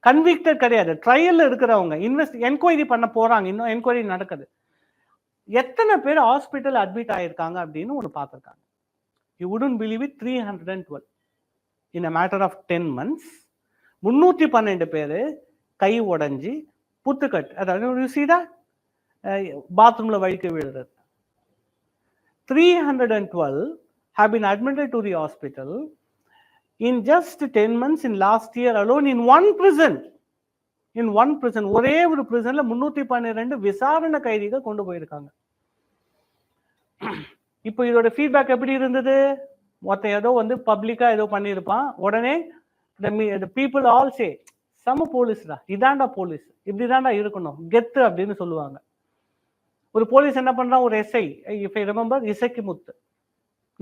கன்விக்டட் கிடையாது, ட்ரையல்ல இருக்கிறவங்க, என்கொயரி பண்ண போறாங்க, இன்னும் என்கொயரி நடக்குது, எத்தனை பேர் ஹாஸ்பிட்டல் அட்மிட் ஆயிருக்காங்க அப்படின்னு ஒன்று பார்த்துருக்காங்க. You wouldn't believe it, 312 in a matter of 10 months. 312 பேர் கை உடஞ்சி புத்துக்கட்டு, அதாவது சீதா பாத்ரூம்ல வழிக்க விழுறது. 312 have been admitted to the hospital in just 10 months in last year alone in one prison. In one prison, ஒரே ஒரு பிரிசன்ல 312 விசாரணை கைதிகள் கொண்டு போயிருக்காங்க. இப்போ இதோட ஃபீட்பேக் எப்படி இருந்தது? மொத்த ஏதோ வந்து பப்ளிக்கா ஏதோ பண்ணியிருப்பான், உடனே the people all say சம போலீஸ்டா, இதாண்டா போலீஸ், இப்படிதாண்டா இருக்கணும், கெத்து அப்படின்னு சொல்லுவாங்க. ஒரு போலீஸ் என்ன பண்றான், ஒரு SI, if I remember, Isakki Muthu,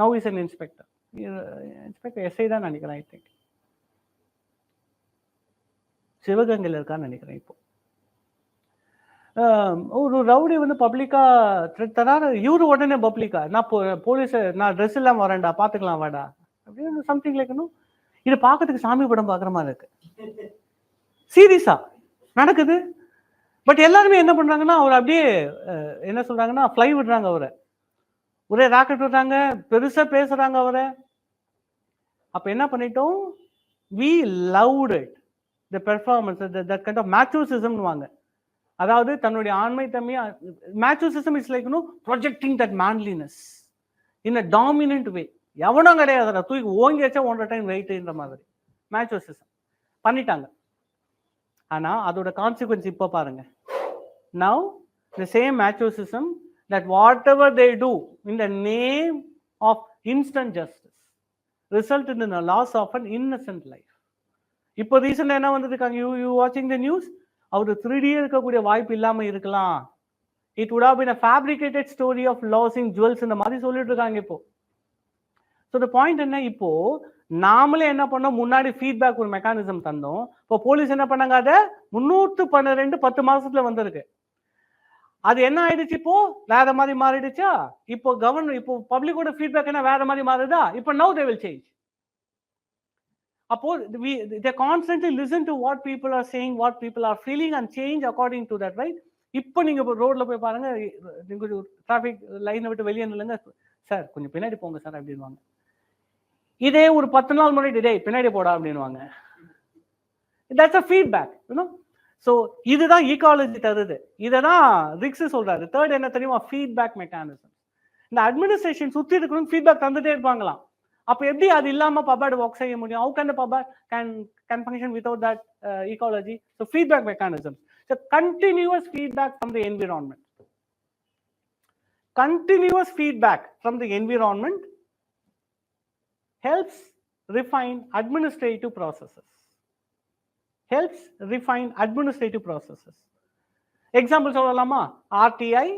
now is an inspector, SI தான் நினைக்கிறேன், ஐ திங்க் சிவகங்கையில் இருக்கான்னு நினைக்கிறேன். இப்போ ஒரு ரவுடி வந்து பப்ளிக்கா த்ரெட் தராரு, இவரு உடனே பப்ளிக்கா, நான் போலீஸ், நான் ட்ரெஸ் இல்லாம வரேன்டா, பாத்துக்கலாம் வாடா அப்படின்னு சம்திங் லைக்கணும். இது பார்க்கறதுக்கு சாமி படம் பார்க்குற மாதிரி இருக்கு, சீரியஸா நடக்குது. பட் எல்லாருமே என்ன பண்றாங்கன்னா, அவர் அப்படியே என்ன சொல்றாங்கன்னா, ஃப்ளை விடுறாங்க அவரை, ஒரே ராக்கெட் விடுறாங்க, பெருசா பேசுறாங்க அவரை. அப்ப என்ன பண்ணிட்டோம், we loved it, the performance, that kind of machoism வாங்க. அதாவது தன்னுடைய ஆண்மை தன்மையை, machoism is like projecting that manliness in a dominant way. எவனும் கிடையாதுடா, தூக்கி ஓங்கி வச்சா 1.5 டைம் வெயிட்ன்ற மாதிரி machoism பண்ணிட்டாங்க. ஆனா அதோட கான்சிக்வன்ஸ் இப்ப பாருங்க. Now the same machoism, that whatever they do in the name of instant justice resulted in the loss of an innocent life. இப்போ ரீசெண்டா என்ன வந்திருக்காங்க, யூ வாட்சிங் த நியூஸ், அவரு 3D இருக்கக்கூடிய வாய்ப்பு இல்லாம இருக்கலாம், it would have been a fabricated story of losing jewels, இந்த மாதிரி சொல்லிட்டு இருக்காங்க இப்போ. ஸோ த பாயிண்ட் என்ன, இப்போ நாமளே என்ன பண்ணோம், முன்னாடி ஃபீட்பேக் ஒரு மெக்கானிசம் தந்தோம், இப்போ போலீஸ் என்ன பண்ணாங்க, அதை 312 10 மாசத்துல வந்திருக்கு. அது என்ன ஆயிடுச்சு, இப்போ வேற மாதிரி மாறிடுச்சா, இப்போ கவர்னர், இப்போ பப்ளிக்கோட ஃபீட்பேக் என்ன வேற மாதிரி மாறுதா, இப்போ now they will change. அப்போ they constantly listen to what people are saying, what people are feeling and change according to that, right? இப்போ நீங்க ரோட்ல போய் பாருங்க, நீங்க டிராஃபிக் லைனை விட்டு வெளியே நில்லுங்க, சார் கொஞ்சம் பின்னாடி போங்க சார் அப்படின்வாங்க. இதே ஒரு 10 நாள் முன்னாடி, டேய் பின்னாடி போடா அப்படின்வாங்க. that's a feedback, you know. So இதுதான் ஈகாலஜி தருது. இததான் ரிக்ஸ் சொல்றாரு. தேர்ட் என்ன தெரியுமா, ஃபீட்பேக் மெக்கானிசம். இந்த அட்மினிஸ்ட்ரேஷன் சுத்தி இருக்கணும், ஃபீட்பேக் தந்துட்டே இருப்பாங்களாம். அப்ப எப்படி அது இல்லாம பபாட் ஒர்க் செய்ய முடியும்? How can the pubad can function without that ecology? So feedback mechanism, so continuous feedback from the environment, continuous feedback from the environment helps refine administrative processes, helps refine administrative processes. Example சொல்லலாமா, RTI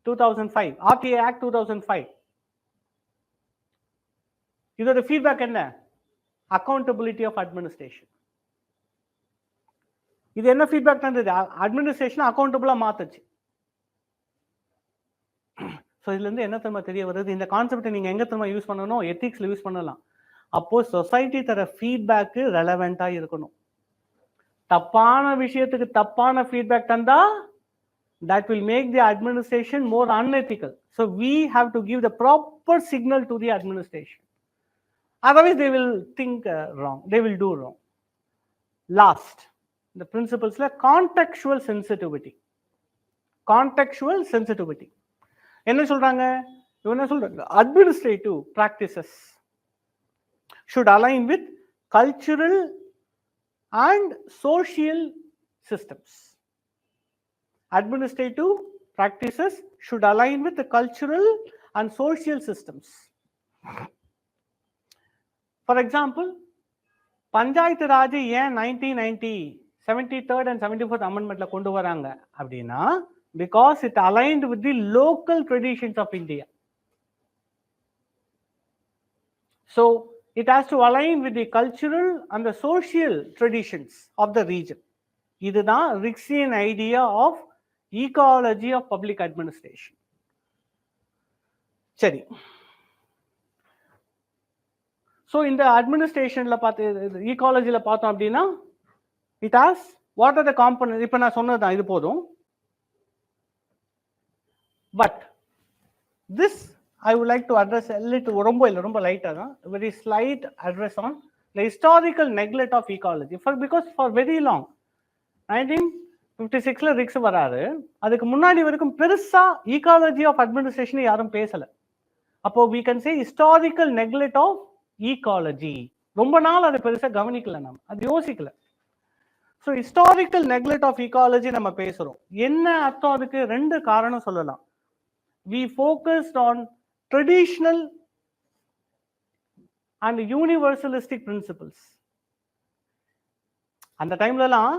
2005, RTI Act 2005. இதோட feedback என்ன, accountability of administration. இது என்ன feedback தந்தது, administration அக்கௌண்டபிளா மாத்துச்சு. So இதுல இருந்து என்ன தெரியுமா தெரிய வருது, இந்த கான்செப்டை நீங்க எங்க தெரியுமா யூஸ் பண்ணணும், எத்திக்ஸ்ல யூஸ் பண்ணலாம். அப்போ சொசைட்டி தர ஃபீட்பேக் ரெலவெண்டா இருக்கணும். தப்பான விஷயத்துக்கு தப்பான ஃபீட்பேக் தந்தா that will make the administration more unethical. So we have to give the proper signal to the administration, otherwise they will think wrong, they will do wrong. Last, the principles like contextual sensitivity. Contextual sensitivity என்ன சொல்றாங்க, என்ன சொல்றாங்க, administrative practices should align with cultural and social systems. Administrative practices should align with the cultural and social systems. For example, panchayat Raj ஏன் 1990 73rd and 74th amendmentல கொண்டு வராங்க அப்படின்னா, because it aligned with the local traditions of India. So it has to align with the cultural and the social traditions of the region. இதுதான் Riggsian idea of ecology of public administration. சரி, So in the administration ecology la paathom appadina, it has what are the components? Ipo na sonnadha idu podum. But this I would like to address a little romba light very slight address on the historical neglect of ecology because for very long 1956 la rigs vararu adukku munnadi varaikum perusa ecology of administration yarum pesala. Appo we can say historical neglect of ecology romba naal adu perusa gavanikala nam adu yosikala. So historical neglect of ecology நம்ம பேசுறோம். என்ன அர்த்தம் அதுக்கு? ரெண்டு காரணம் சொல்லலாம். We focused on traditional and universalistic principles. அந்த டைம்லலாம்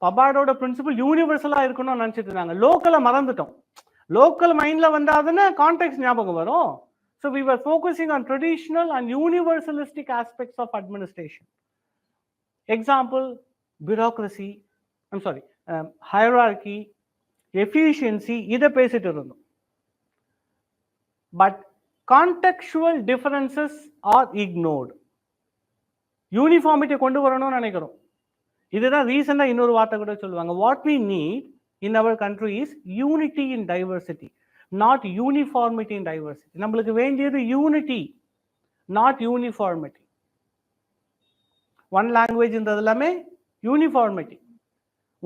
பபாடோட பிரின்சிபல் யூனிவர்சலா இருக்கணும்னு நினைச்சிட்டு இருந்தாங்க. லோக்கலை மறந்துட்டோம். லோக்கல் மைண்ட்ல வந்தாதுன்னா கான்டெக்ஸ்ட் ஞாபகம் வரும். So we were focusing on traditional and universalistic aspects of administration. Example, bureaucracy, hierarchy, efficiency, இதை பேசிட்டு இருந்தோம். But contextual differences are ignored. Uniformity கொண்டு வரணும்னு நினைக்கிறோம். இதுதான் ரீசெண்டா இன்னொரு வார்த்தை கூட சொல்லுவாங்க. What we need in our country is unity in diversity, not uniformity in diversity. நம்மளுக்கு வேண்டியது unity, not uniformity. One language இன்றது எல்லாமே uniformity.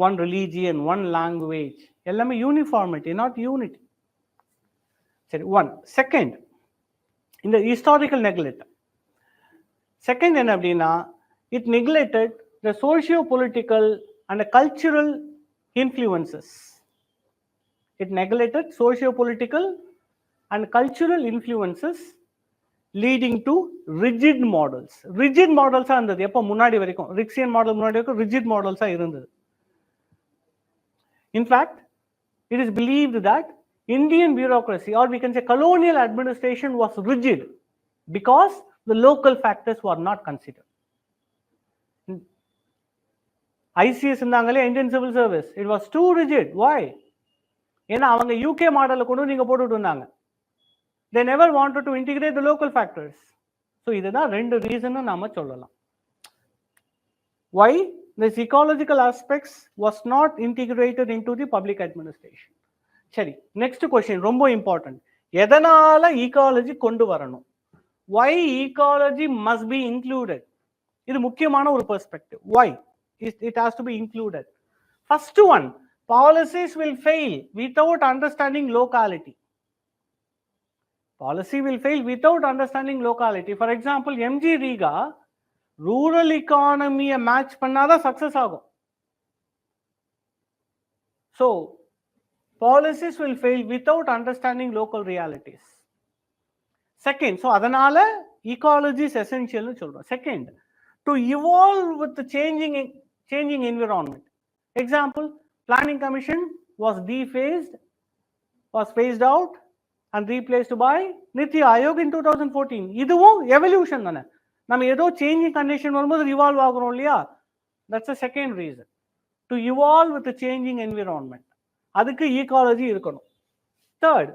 One religion, one language, எல்லாமே uniformity, not unity. சரி, one. Second, இந்த historical neglect. Second என்ன அப்படின்னா, it neglected the socio-political and the cultural influences. It neglected socio-political and cultural influences leading to rigid models. Rigid models ஆ இருந்தது. எப்போ? முன்னாடி வரைக்கும் ரிக்சியன் model முன்னாடி வரைக்கும் rigid models ஆ இருந்தது. In fact, it is believed that Indian bureaucracy, or we can say colonial administration, was rigid because the local factors were not considered. ICS இருந்தாங்களே, Indian Civil Service, it was too rigid. Why? ஏன்னா அவங்க UK மாடலை கொண்டு நீங்க போட்டுட்டு இருந்தாங்க. They never wanted to integrate the local factors. So இதுதான் ரெண்டு ரீசன் நாம சொல்லலாம். Why this ecological aspects was not integrated into the public administration. சரி, next question ரொம்ப important. எதனால ecology கொண்டு வரணும்? Why ecology must be included? இது முக்கியமான ஒரு perspective. Why it has to be included? First one, policies will fail without understanding locality. Policy will fail without understanding locality. For example, MG Riga rural economy match பண்ணாதான் success ஆகும். So policies will fail without understanding local realities. Second, so அதனால ecology is essential னு சொல்றோம். Second, to evolve with the changing environment. Example, planning commission was phased out and replaced by Niti Aayog in 2014. இதுவும் evolution தானே. நம்ம ஏதோ changing condition வரும்போது evolve ஆகுறோம் இல்லையா? That's the second reason. To evolve with the changing environment. அதுக்கு ecology இருக்கணும். Third,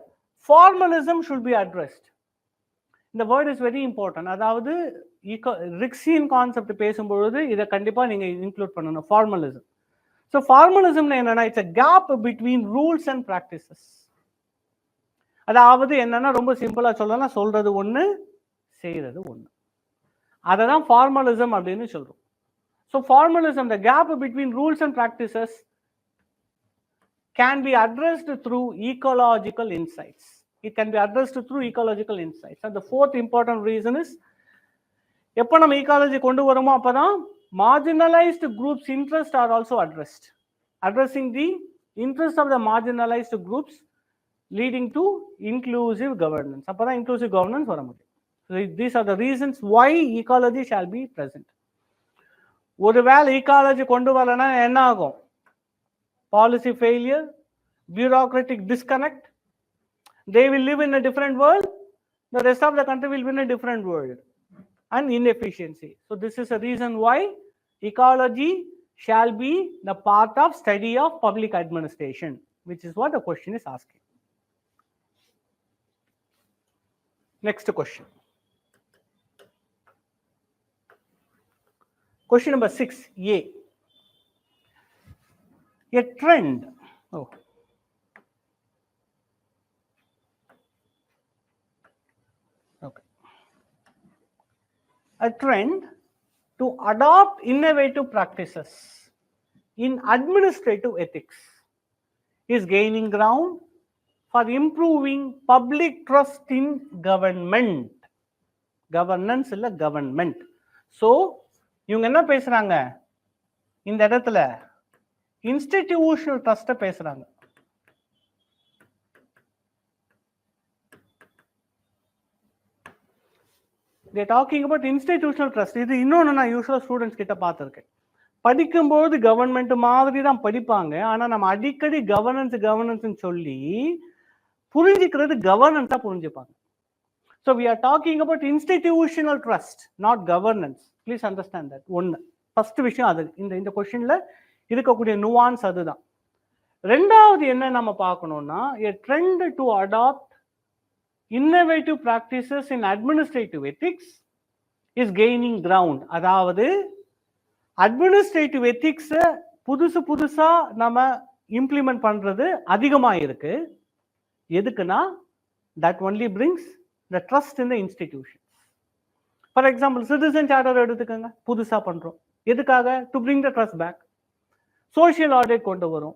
formalism should be addressed. The word is very important. அதாவது ரிக்சியன் concept பேசும்பொழுது இதை கண்டிப்பா நீங்க இன்க்ளூட் பண்ணணும். ஃபார்மலிசம். ஸோ ஃபார்மலிசம்னா என்னன்னா, it's a gap between rules and practices. அதாவது என்னன்னா, ரொம்ப சிம்பிளா சொல்லலாம், சொல்றது ஒண்ணு செய்யறது ஒண்ணு. அதை தான் ஃபார்மலிசம் அப்படின்னு சொல்றோம். So formalism, the gap between rules and practices can be addressed through ecological insights. It can be addressed through ecological insights. And the fourth important reason is, எப்போ நம்ம ecology கொண்டு வரோமோ அப்பதான் marginalized groups' interests are also addressed. Addressing the interests of the marginalized groups leading to inclusive governance. அப்பதான் inclusive governance வர முடியும். So these are the reasons why ecology shall be present. ஒருவேளை ecology கொண்டு வரலனா என்ன ஆகும்? Policy failure, bureaucratic disconnect. They will live in a different world. The rest of the country will be in a different world. And inefficiency. So this is a reason why ecology shall be the part of study of public administration, which is what the question is asking. Next question. Question number 6A. A trend. Oh. Okay. A trend to adopt innovative practices in administrative ethics is gaining ground for improving public trust in government. Governance இல்ல government. So இவங்க என்ன பேசுறாங்க இந்த இடத்துல institutional ட்ரஸ்ட்டை பேசுறாங்க. They are talking about institutional trust. இது இன்னொன்று நான் யூஸ்வலாக ஸ்டூடெண்ட்ஸ் கிட்ட பார்த்துருக்கேன். படிக்கும்போது கவர்மெண்ட் மாதிரி தான் படிப்பாங்க, ஆனால் நம்ம அடிக்கடி கவர்னன்ஸ் சொல்லி புரிஞ்சுக்கிறது கவர்னன்ஸாக புரிஞ்சுப்பாங்க. So we are talking about institutional trust, not governance. Please understand that. ஒன்று ஃபர்ஸ்ட் விஷயம் அது. இந்த கொஸ்டின்ல இருக்கக்கூடிய நுவான்ஸ் அதுதான். ரெண்டாவது என்ன நம்ம பார்க்கணும்னா, a trend to adopt innovative practices in administrative ethics is gaining ground. அதாவது அட்மினிஸ்ட்ரேட்டிவ் எத்திக்ஸை புதுசா நம்ம இம்ப்ளிமெண்ட் பண்றது அதிகமாக இருக்கு. எதுக்குன்னா that only brings the trust in the institutions. For example, citizen charter எடுத்துக்கங்க, புதுசா பண்றோம். எதுக்காக? to bring the trust back. social audit கொண்டு வரும்,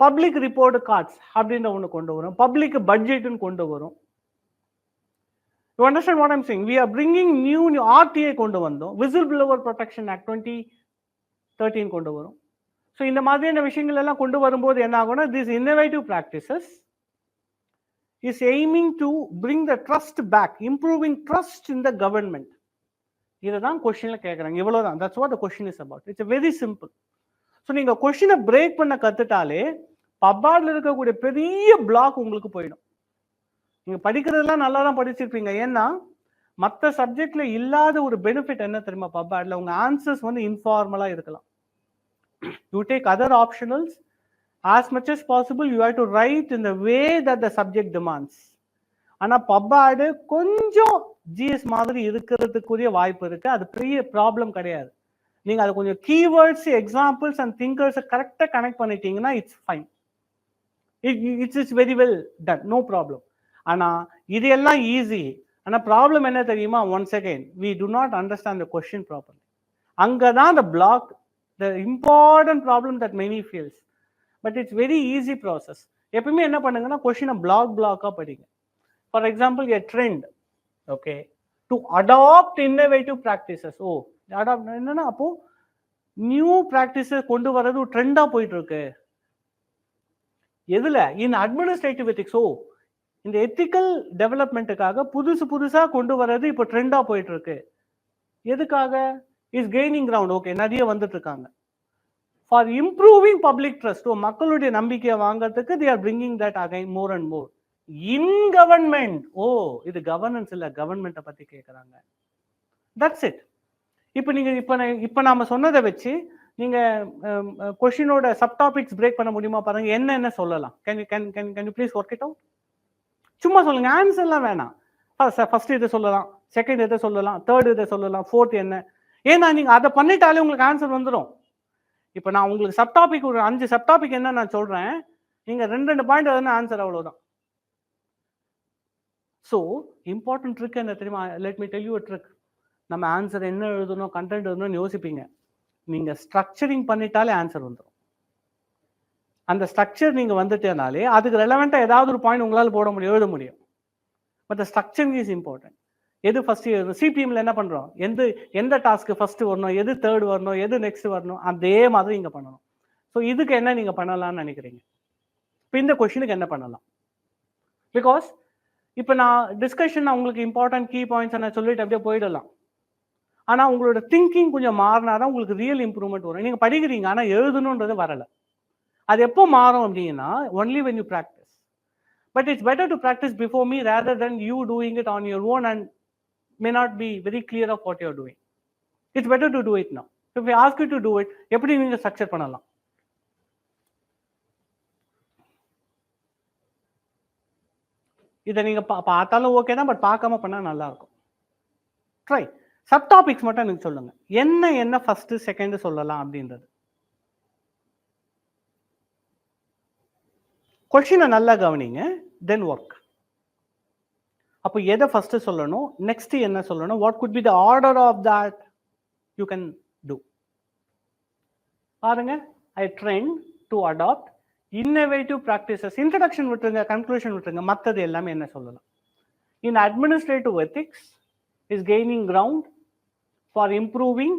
பப்ளிக் ரிப்போர்ட் கார்ட்ஸ் அப்படின்ற ஒன்று கொண்டு வரும், பப்ளிக் பட்ஜெட்னு கொண்டு வரும். You understand what I'm saying? We are bringing new RTA கொண்டு வந்தோம், Whistleblower Protection Act 2013 கொண்டு வரும். ஸோ இந்த மாதிரியான விஷயங்கள் எல்லாம் கொண்டு வரும்போது என்ன ஆகும்னா, these innovative practices is aiming to bring the trust back, improving trust in the government. இதை தான் கொஸ்டின்ல கேட்குறாங்க. இவ்வளோதான். That's what the question is about. It's very simple. So நீங்கள் கொஸ்டினை பிரேக் பண்ண கற்றுட்டாலே பப்பாடில் இருக்கக்கூடிய பெரிய பிளாக் உங்களுக்கு போயிடும். நீங்கள் படிக்கிறதெல்லாம் நல்லா தான் படிச்சிருப்பீங்க. ஏன்னா மற்ற சப்ஜெக்ட்ல இல்லாத ஒரு பெனிஃபிட் என்ன தெரியுமா? பப்பாடில் உங்கள் ஆன்சர்ஸ் வந்து இன்ஃபார்மலாக இருக்கலாம். You take other optionals, as much as possible you have to write in the way that the subject demands. ஆனால் பப்பாடு கொஞ்சம் ஜிஎஸ் மாதிரி இருக்கிறதுக்குரிய வாய்ப்பு இருக்கு. அது பெரிய ப்ராப்ளம் கிடையாது. நீங்க அது கொஞ்சம் கீவேர்ட்ஸ், எக்ஸாம்பிள்ஸ் அண்ட் திங்கர்ஸை கரெக்டாக கனெக்ட் பண்ணிட்டீங்கன்னா it's fine. It's very well done, no problem. ஆனால் இது எல்லாம் ஈஸி. ஆனால் ப்ராப்ளம் என்ன தெரியுமா? Once again we do not understand the question properly. அங்கே தான் the block, the important problem that many feels. But it's very easy process. எப்பவுமே என்ன பண்ணுங்கன்னா கொஸ்டினை பிளாக்காக படிங்க. For example a trend, okay, to adopt innovative practices. Oh, adopt என்னன்னா அப்போ நியூ ப்ராக்டிசஸ் கொண்டு வர்றது ஒரு ட்ரெண்டா போயிட்டு இருக்கு. எதுல? இன் அட்மினிஸ்ட்ரேட்டிவ் எத்திக்ஸ். ஓ, இந்த எத்திக்கல் டெவலப்மெண்ட்டுக்காக புதுசா கொண்டு வர்றது இப்போ ட்ரெண்டா போயிட்டு இருக்கு. எதுக்காக? Is gaining ground. ஓகே, நிறைய வந்துட்டு இருக்காங்க. For improving public trust. மக்களுடைய நம்பிக்கையை வாங்கறதுக்கு they are bringing that again more and more in government. ஓ, இது கவர்னன்ஸ் இல்ல, கவர்மெண்ட்டை பத்தி கேட்கறாங்க. That's it. இப்போ நீங்க இப்போ நாம சொன்னதை வச்சு நீங்க கொஸ்டினோட சப் டாபிக்ஸ் பிரேக் பண்ண முடியுமா பாருங்க. என்ன சொல்லலாம்? Can you please work it out? சும்மா சொல்லுங்க, ஆன்சர்லாம் வேணாம். ஃபர்ஸ்ட் இதை சொல்லலாம், செகண்ட் இதை சொல்லலாம், தேர்ட் இதை சொல்லலாம், ஃபோர்த் என்ன. ஏன்னா நீங்க அதை பண்ணிட்டாலே உங்களுக்கு ஆன்சர் வந்துடும். இப்போ நான் உங்களுக்கு சப் டாபிக் ஒரு 5 சப் டாபிக் என்ன நான் சொல்றேன், நீங்க 2 பாயிண்ட் எதுனா ஆன்சர் அவ்வளவுதான். ஸோ இம்பார்ட்டன்ட் ட்ரிக் என்ன தெரியுமா? Let me tell you a trick. நம்ம ஆன்சர் என்ன எழுதணும், கண்டென்ட் எழுதணும்னு யோசிப்பீங்க. நீங்க ஸ்ட்ரக்சரிங் பண்ணிட்டாலே ஆன்சர் வந்துடும். அந்த ஸ்ட்ரக்சர் நீங்க வந்துட்டேனாலே அதுக்கு ரெலவெண்டா ஏதாவது ஒரு பாயிண்ட் உங்களால் போட முடியும், எழுத முடியும். But the structuring is important. எது ஃபர்ஸ்ட் எழுதணும்? சிபிஎம்ல என்ன பண்றோம்? எந்த டாஸ்க்கு ஃபர்ஸ்ட் வரணும், எது தேர்ட் வரணும், எது நெக்ஸ்ட் வரணும், அதே மாதிரி இங்க பண்ணணும். ஸோ இதுக்கு என்ன நீங்க பண்ணலாம்னு நினைக்கிறீங்க? இப்போ இந்த கொஸ்டினுக்கு என்ன பண்ணலாம்? பிகாஸ் இப்போ நான் டிஸ்கஷன் உங்களுக்கு இம்பார்ட்டன்ட் கீ பாயிண்ட்ஸ் நான் சொல்லிட்டு அப்படியே போயிடலாம். ஆனால் உங்களோட திங்கிங் கொஞ்சம் மாறினாதான் உங்களுக்கு ரியல் இம்ப்ரூவ்மெண்ட் வரும். நீங்கள் படிக்கிறீங்க ஆனால் எழுதணுன்றது வரலை. அது எப்போ மாறும் அப்படின்னா, only when you practise. But it's better to practise before me rather then you doing it on your own and may not be very clear of what you're doing. It's better to do it now. If you ask you to do it, எப்படி நீங்கள் structure பண்ணலாம்? இதை நீங்கள் பார்த்தாலும் okay தான், but பார்க்காம பண்ணால் நல்லா இருக்கும். ட்ரை. சப்டாபிக்ஸ் மட்டும் எனக்கு சொல்லுங்க, என்ன ஃபர்ஸ்ட் செகண்ட் சொல்லலாம் அப்படின்றது. கொஸ்டினை நல்லா கவனிங்க, தென் ஒர்க். அப்போ எதை ஃபர்ஸ்ட் சொல்லணும், நெக்ஸ்ட் என்ன சொல்லணும், what could be the order of that you can do. பாருங்க, I trend to adopt innovative practices. Introduction விட்டுருங்க, கன்க்ளூஷன் விட்டுருங்க, மற்றது எல்லாமே என்ன சொல்லலாம். In administrative ethics is gaining ground for improving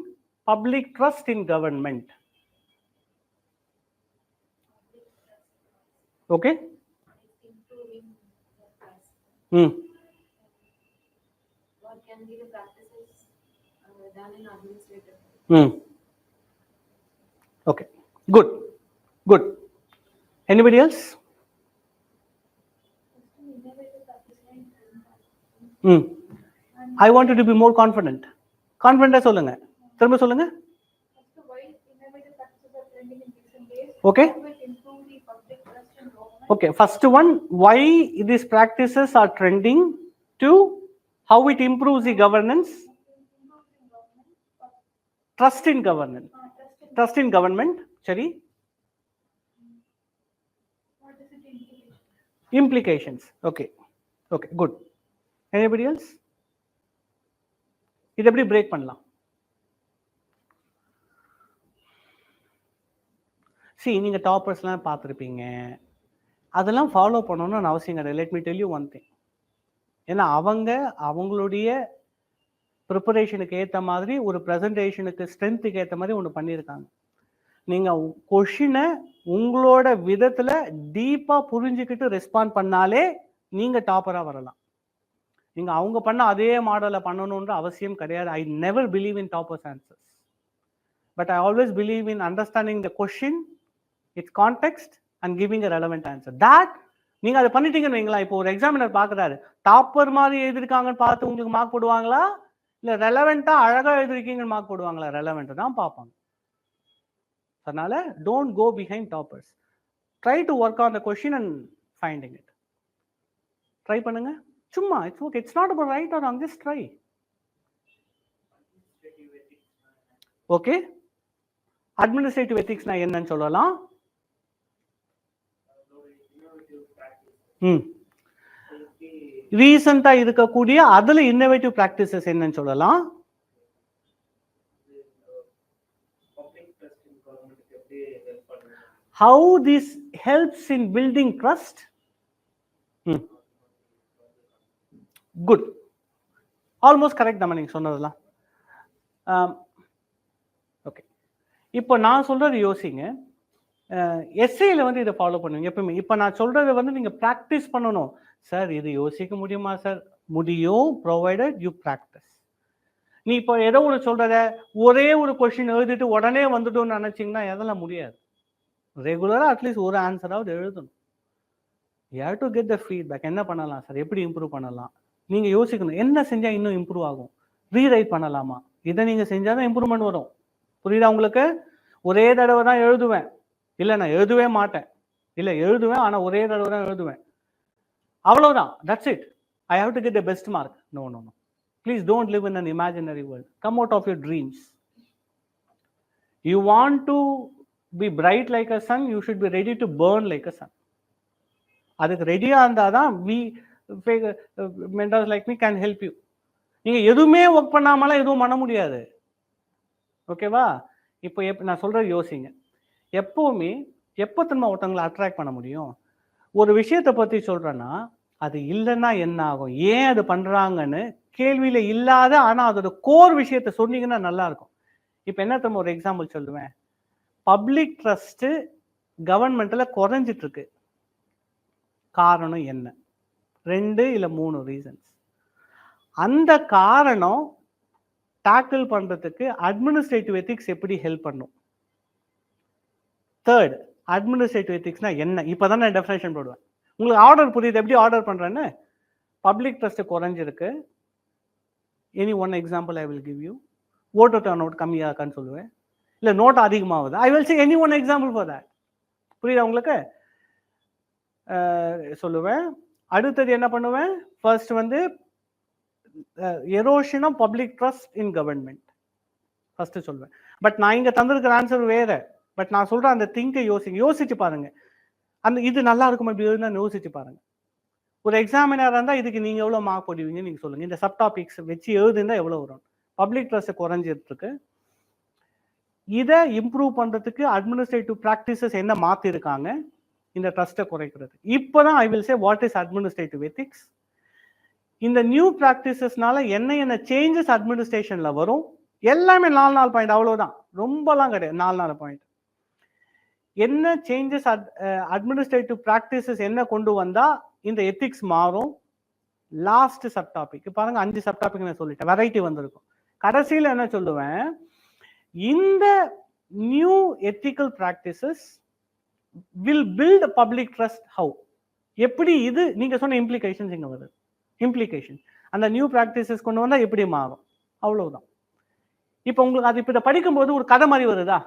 public trust in government. Okay? What can be the practices done in administrative? Okay. Good. Anybody else? I want you to be more confident. கான்ஃபிடண்டா சொல்லுங்க, திரும்ப சொல்லுங்க. Okay, first one, why these practices are trending. Two, how it improves the governance, trust in government. Sari, implications. Okay, good. Anybody else? இது எப்படி break பண்ணலாம்? நீங்க டாப்பர்ஸ்லாம் பார்த்துருப்பீங்க, அதெல்லாம் follow பண்ணணும்னு அவசியம் கிடையாது. Let me tell you one thing. ஏன்னா அவங்களுடைய ப்ரிப்பரேஷனுக்கு ஏற்ற மாதிரி, ஒரு ப்ரெசன்டேஷனுக்கு ஸ்ட்ரென்த்துக்கு ஏற்ற மாதிரி ஒன்று பண்ணியிருக்காங்க. நீங்கள் கொஷினை உங்களோட விதத்தில் டீப்பாக புரிஞ்சுக்கிட்டு ரெஸ்பாண்ட் பண்ணாலே நீங்கள் டாப்பராக வரலாம். நீங்க அவங்க பண்ண அதே மாடலை பண்ணணும்ன்ற அவசியம் கிடையாது. I never believe in toppers answers, but I always believe in understanding the question, it's context and giving a relevant answer. That நீங்க அதை பண்ணிட்டீங்கன்னு வைங்களா, இப்போ ஒரு எக்ஸாமினர் பார்க்குறாரு, டாப்பர் மாதிரி எழுதிருக்காங்கன்னு பார்த்து உங்களுக்கு மார்க் போடுவாங்களா, இல்லை ரெலவெண்ட்டா அழகா எழுதிருக்கீங்கன்னு மார்க் போடுவாங்களா? ரெலவெண்ட்டை தான் பார்ப்பாங்க. அதனால don't go behind toppers. Try to work on the question and finding it. Try பண்ணுங்க. சும்மா, it's okay, it's not about right or wrong, just try. Okay, administrative ethics na என்னன்னு சொல்லலாம். ரீசன்ட்டா இருக்கக்கூடிய அதுல இன்னோவேட்டிவ் பிராக்டிசஸ் என்னன்னு சொல்லலாம். How this helps in building trust. Good, almost correct தான் நீங்கள் சொன்னதெல்லாம். ஓகே, இப்போ நான் சொல்கிறது யோசிங்க. எஸ்ஏயில் வந்து இதை ஃபாலோ பண்ணுவீங்க எப்பவுமே. இப்போ நான் சொல்கிறத வந்து நீங்கள் ப்ராக்டிஸ் பண்ணணும். சார் இது யோசிக்க முடியுமா சார்? முடியும், ப்ரொவைடட் யூ ப்ராக்டிஸ். நீ இப்போ ஏதோ ஒன்று சொல்கிறத ஒரே ஒரு கொஸ்டின் எழுதிட்டு உடனே வந்துட்டோன்னு நினச்சிங்கன்னா அதெல்லாம் முடியாது. ரெகுலராக அட்லீஸ்ட் ஒரு ஆன்சராவது எழுதணும். You have to get the feedback. என்ன பண்ணலாம் சார், எப்படி இம்ப்ரூவ் பண்ணலாம், நீங்கள் யோசிக்கணும். என்ன செஞ்சால் இன்னும் இம்ப்ரூவ் ஆகும், ரீரைட் பண்ணலாமா, இதை நீங்கள் செஞ்சால் தான் இம்ப்ரூவ்மெண்ட் வரும். புரியுதா உங்களுக்கு? ஒரே தடவை தான் எழுதுவேன், இல்லை நான் எழுதவே மாட்டேன், இல்லை எழுதுவேன் ஆனால் ஒரே தடவை தான் எழுதுவேன், அவ்வளவுதான், that's it, I have to get the best mark. No no no, please don't live in an imaginary world. Come out of your dreams. You want to be bright like a sun, you should be ready to burn like a sun. அதுக்கு ரெடியாக இருந்தால் தான் mentors like me can help you. நீங்க எதுவுமே work பண்ணாமலாம் எதுவும் பண்ண முடியாது. ஓகேவா? இப்போ நான் சொல்றது யோசிங்க. எப்பவுமே எப்போ திரும்ப ஒருத்தவங்களை அட்ராக்ட் பண்ண முடியும்? ஒரு விஷயத்தை பற்றி சொல்றேன்னா அது இல்லைன்னா என்ன ஆகும், ஏன் அது பண்றாங்கன்னு கேள்வியில இல்லாத ஆனால் அதோட கோர் விஷயத்தை சொன்னீங்கன்னா நல்லா இருக்கும். இப்போ என்ன திரும்ப ஒரு எக்ஸாம்பிள் சொல்லுவேன். பப்ளிக் ட்ரஸ்ட் கவர்மெண்ட்ல குறைஞ்சிட்டு இருக்கு. காரணம் என்ன? 2 இல்லை 3 ரீசன்ஸ். அந்த காரணம் டாக்கிள் பண்றதுக்கு அட்மினிஸ்ட்ரேட்டிவ் எத்திக்ஸ் எப்படி ஹெல்ப் பண்ணும்? தேர்ட், அட்மினிஸ்ட்ரேட்டிவ் எத்திக்ஸ்னா என்ன? இப்போதான் நான் டெஃபினேஷன் போடுவேன். உங்களுக்கு ஆர்டர் புரியுது எப்படி ஆர்டர் பண்றேன்னு? பப்ளிக் ட்ரஸ்ட் குறைஞ்சிருக்கு. Any one example I will give you. Voter turn out கம்மியாக இருக்கான்னு சொல்லுவேன், இல்லை நோட் அதிகமாகுது. I will say any one example for that. புரியுதா உங்களுக்கு? சொல்லுவேன். அடுத்தது என்ன பண்ணுவேன்? ஃபர்ஸ்ட் வந்து erosion of public trust in government first சொல்வேன். பட் நான் இங்க தந்திருக்கிற ஆன்சர் வேற. பட் நான் சொல்றேன் அந்த திங்கை யோசிச்சு பாருங்க. அந்த இது நல்லா இருக்கும் அப்படி இருந்தால் யோசிச்சு பாருங்க. ஒரு எக்ஸாமினராக இருந்தால் இதுக்கு நீங்கள் எவ்வளோ மார்க் போடுவீங்க நீங்கள் சொல்லுங்கள். இந்த சப் டாபிக்ஸ் வச்சு எழுதுனா எவ்வளோ வரும்? பப்ளிக் ட்ரஸ்ட் குறைஞ்சிட்டு இருக்கு. இதை இம்ப்ரூவ் பண்ணுறதுக்கு அட்மினிஸ்ட்ரேட்டிவ் ப்ராக்டிசஸ் என்ன மாற்றிருக்காங்க இந்த ட்ரஸ்ட்டை குறைக்கிறது. இப்போ தான் ஐ will say what is administrative ethics. இந்த நியூ ப்ராக்டிசஸ்னால என்ன சேஞ்சஸ் அட்மினிஸ்ட்ரேஷனில் வரும் எல்லாமே 4 பாயிண்ட், அவ்வளோதான், ரொம்பலாம் கிடையாது. 4 பாயிண்ட். என்ன சேஞ்சஸ் அட்மினிஸ்ட்ரேட்டிவ் ப்ராக்டிசஸ் என்ன கொண்டு வந்தா இந்த எத்திக்ஸ் மாறும். லாஸ்ட் சப் டாபிக் பாருங்க, 5 சப் டாபிக் நான் சொல்லிட்டேன், வெரைட்டி வந்திருக்கும். கடைசியில் என்ன சொல்லுவேன், இந்த new ethical practices will build public trust. How, எப்படி? இது நீங்க சொன்ன இம்ப்ளிகேஷன்ஸ் இங்க வருது. இம்ப்ளிகேஷன் அந்த நியூ ப்ராக்டிசஸ் கொண்டு வந்தா எப்படி மாறும், அவ்வளவுதான். இப்போ உங்களுக்கு அது இப்போ படிக்கும்போது ஒரு கதை மாதிரி வருதா?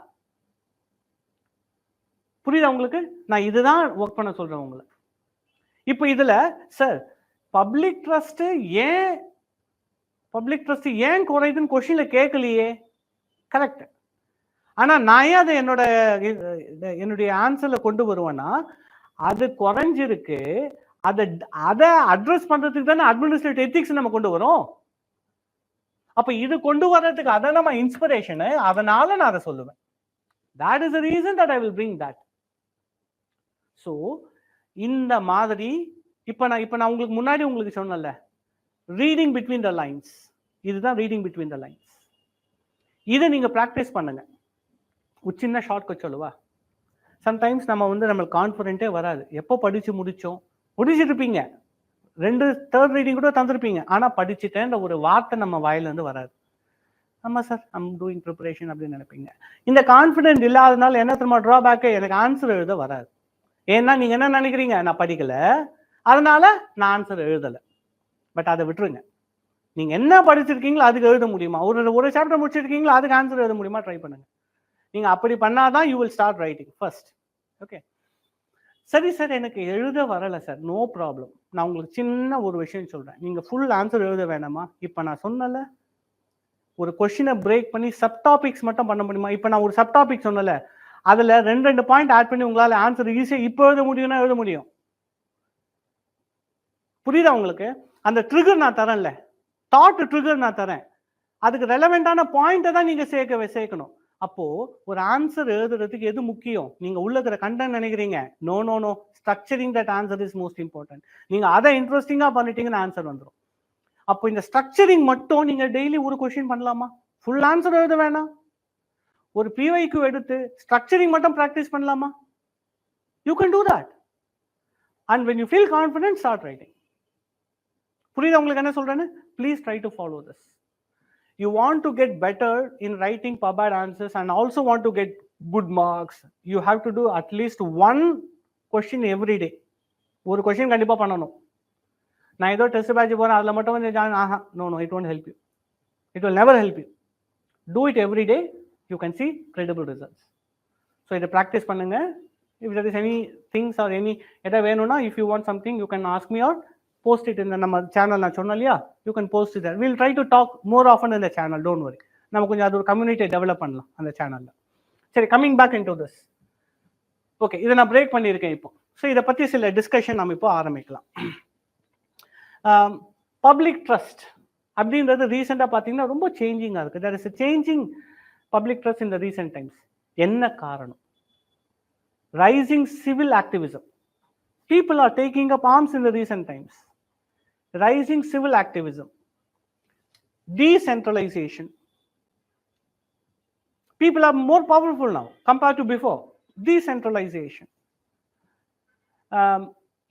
புரியுதா உங்களுக்கு? நான் இதுதான் ஒர்க் பண்ண சொல்றேன் உங்களை. இப்போ இதுல சார் பப்ளிக் ட்ரஸ்ட் ஏன் குறையுதுன்னு கொஸ்டின்ல கேட்கலையே. கரெக்ட். ஆனா நான் ஏன் அதை என்னுடைய ஆன்சர்ல கொண்டு வருவேன்னா, அது குறைஞ்சிருக்கு, அதை அட்ரஸ் பண்றதுக்கு தானே அட்மினிஸ்ட்ரேட்டிவ் எத்திக்ஸ் நம்ம கொண்டு வரோம். அப்ப இது கொண்டு வர்றதுக்கு அதை நம்ம இன்ஸ்பிரேஷன், அதனால நான் அதை சொல்லுவேன். that is the reason that I will bring that. So இந்த மாதிரி இப்போ நான் உங்களுக்கு முன்னாடி உங்களுக்கு சொன்னல, ரீடிங் பிட்வீன் த லைன்ஸ், இதுதான் ரீடிங் பிட்வீன் த லைன்ஸ். இதை நீங்க ப்ராக்டிஸ் பண்ணுங்க. ஒரு சின்ன ஷார்ட்கட் சொல்லுவா. சம்டைம்ஸ் நம்மளுக்கு கான்ஃபிடென்ட்டே வராது. எப்போ படிச்சு முடிச்சுட்டு இருப்பீங்க, 2 தேர்ட் ரீடிங் கூட தந்திருப்பீங்க, ஆனால் படிச்சுட்டேன்ற ஒரு வார்த்தை நம்ம வாயிலேருந்து வராது. ஆமாம் சார், ஐம் டூயிங் ப்ரிப்பரேஷன் அப்படின்னு நினைப்பீங்க. இந்த கான்ஃபிடென்ட் இல்லாதனால என்ன தெரியுமா ட்ராபேக்கு, எனக்கு ஆன்சர் எழுத வராது. ஏன்னா நீங்க என்ன நினைக்கிறீங்க, நான் படிக்கல அதனால நான் ஆன்சர் எழுதலை. பட் அதை விட்டுருங்க. நீங்க என்ன படிச்சிருக்கீங்களோ அதுக்கு எழுத முடியுமா? ஒரு சாப்டர் முடிச்சிருக்கீங்களா, அதுக்கு ஆன்சர் எழுத முடியுமா? ட்ரை பண்ணுங்க. நீங்க அப்படி பண்ணாதான் you will start writing first. Okay, சரி சார் எனக்கு எழுத வரலை சார், நோ ப்ராப்ளம். நான் உங்களுக்கு சின்ன ஒரு விஷயம் சொல்றேன். நீங்க ஃபுல் ஆன்சர் எழுத வேணாமா? இப்போ நான் சொன்னல, ஒரு கொஸ்டினை பிரேக் பண்ணி சப் டாபிக்ஸ் மட்டும் பண்ண முடியுமா? இப்போ நான் ஒரு சப் டாபிக் சொன்னல, அதுல 2 பாயிண்ட் ஆட் பண்ணி உங்களால ஆன்சர் ஈஸியா இப்போ எழுத முடியும்னா எழுத முடியும். புரியுதா உங்களுக்கு? அந்த ட்ரிகர் நான் தரேன்ல, தாட் ட்ரிகர் நான் தரேன், அதுக்கு ரெலவெண்டான பாயிண்ட்டை தான் நீங்க சேர்க்கணும். அப்போ ஒரு ஆன்சர் எழுதுறதுக்கு எது முக்கியம்? நீங்க உள்ள இருக்கிற கண்டென்ட் நினைக்கிறீங்க? No no no, structuring that answer is most important. நீங்க அதை இன்ட்ரெஸ்டிங்கா பண்ணிட்டீங்கன்னா ஆன்சர் வந்துடும். அப்போ இந்த ஸ்ட்ரக்சரிங் மட்டும் நீங்க டெய்லி ஒரு கொஸ்டின் பண்ணலாமா? ஃபுல் ஆன்சர் எழுத வேணாம், ஒரு பிவைக்கு எடுத்து ஸ்ட்ரக்சரிங் மட்டும் பிராக்டிஸ் பண்ணலாமா? You can do that. And when you feel confident, start writing. புரியுதா உங்களுக்கு என்ன சொல்றேன்னு? Please try to follow this. You want to get better in writing Pubad answers and also want to get good marks, you have to do at least 1 question every day. ஒரு question கண்டிப்பா பண்ணணும். நான் ஏதோ test batch போறேன் அதுல மட்டும் வந்து no no, it won't help you, it will never help you. Do it every day, you can see credible results. So இதை practice பண்ணுங்க. If there is any things or any எதை வேணும்னா, if you want something you can ask me or post it in the நம்ம channel. நான் சொன்னேன் இல்லையா, you can post it there. We'll try to talk more often in the channel, don't worry. நம்ம கொஞ்சம் அது ஒரு கம்யூனிட்டி டெவலப் பண்ணலாம் அந்த சேனல்ல. சரி, coming back into this. Okay, இதை நான் பிரேக் பண்ணியிருக்கேன் இப்போ. ஸோ இதை பற்றி சில டிஸ்கஷன் நம்ம இப்போ ஆரம்பிக்கலாம். பப்ளிக் ட்ரஸ்ட் அப்படின்றது ரீசெண்டாக பார்த்தீங்கன்னா ரொம்ப சேஞ்சிங்காக இருக்குது. There is a changing public trust in the recent times. என்ன காரணம்? Rising civil activism. People are taking up arms in the recent times. Rising civil activism, decentralization. People are more powerful now compared to before. Decentralization,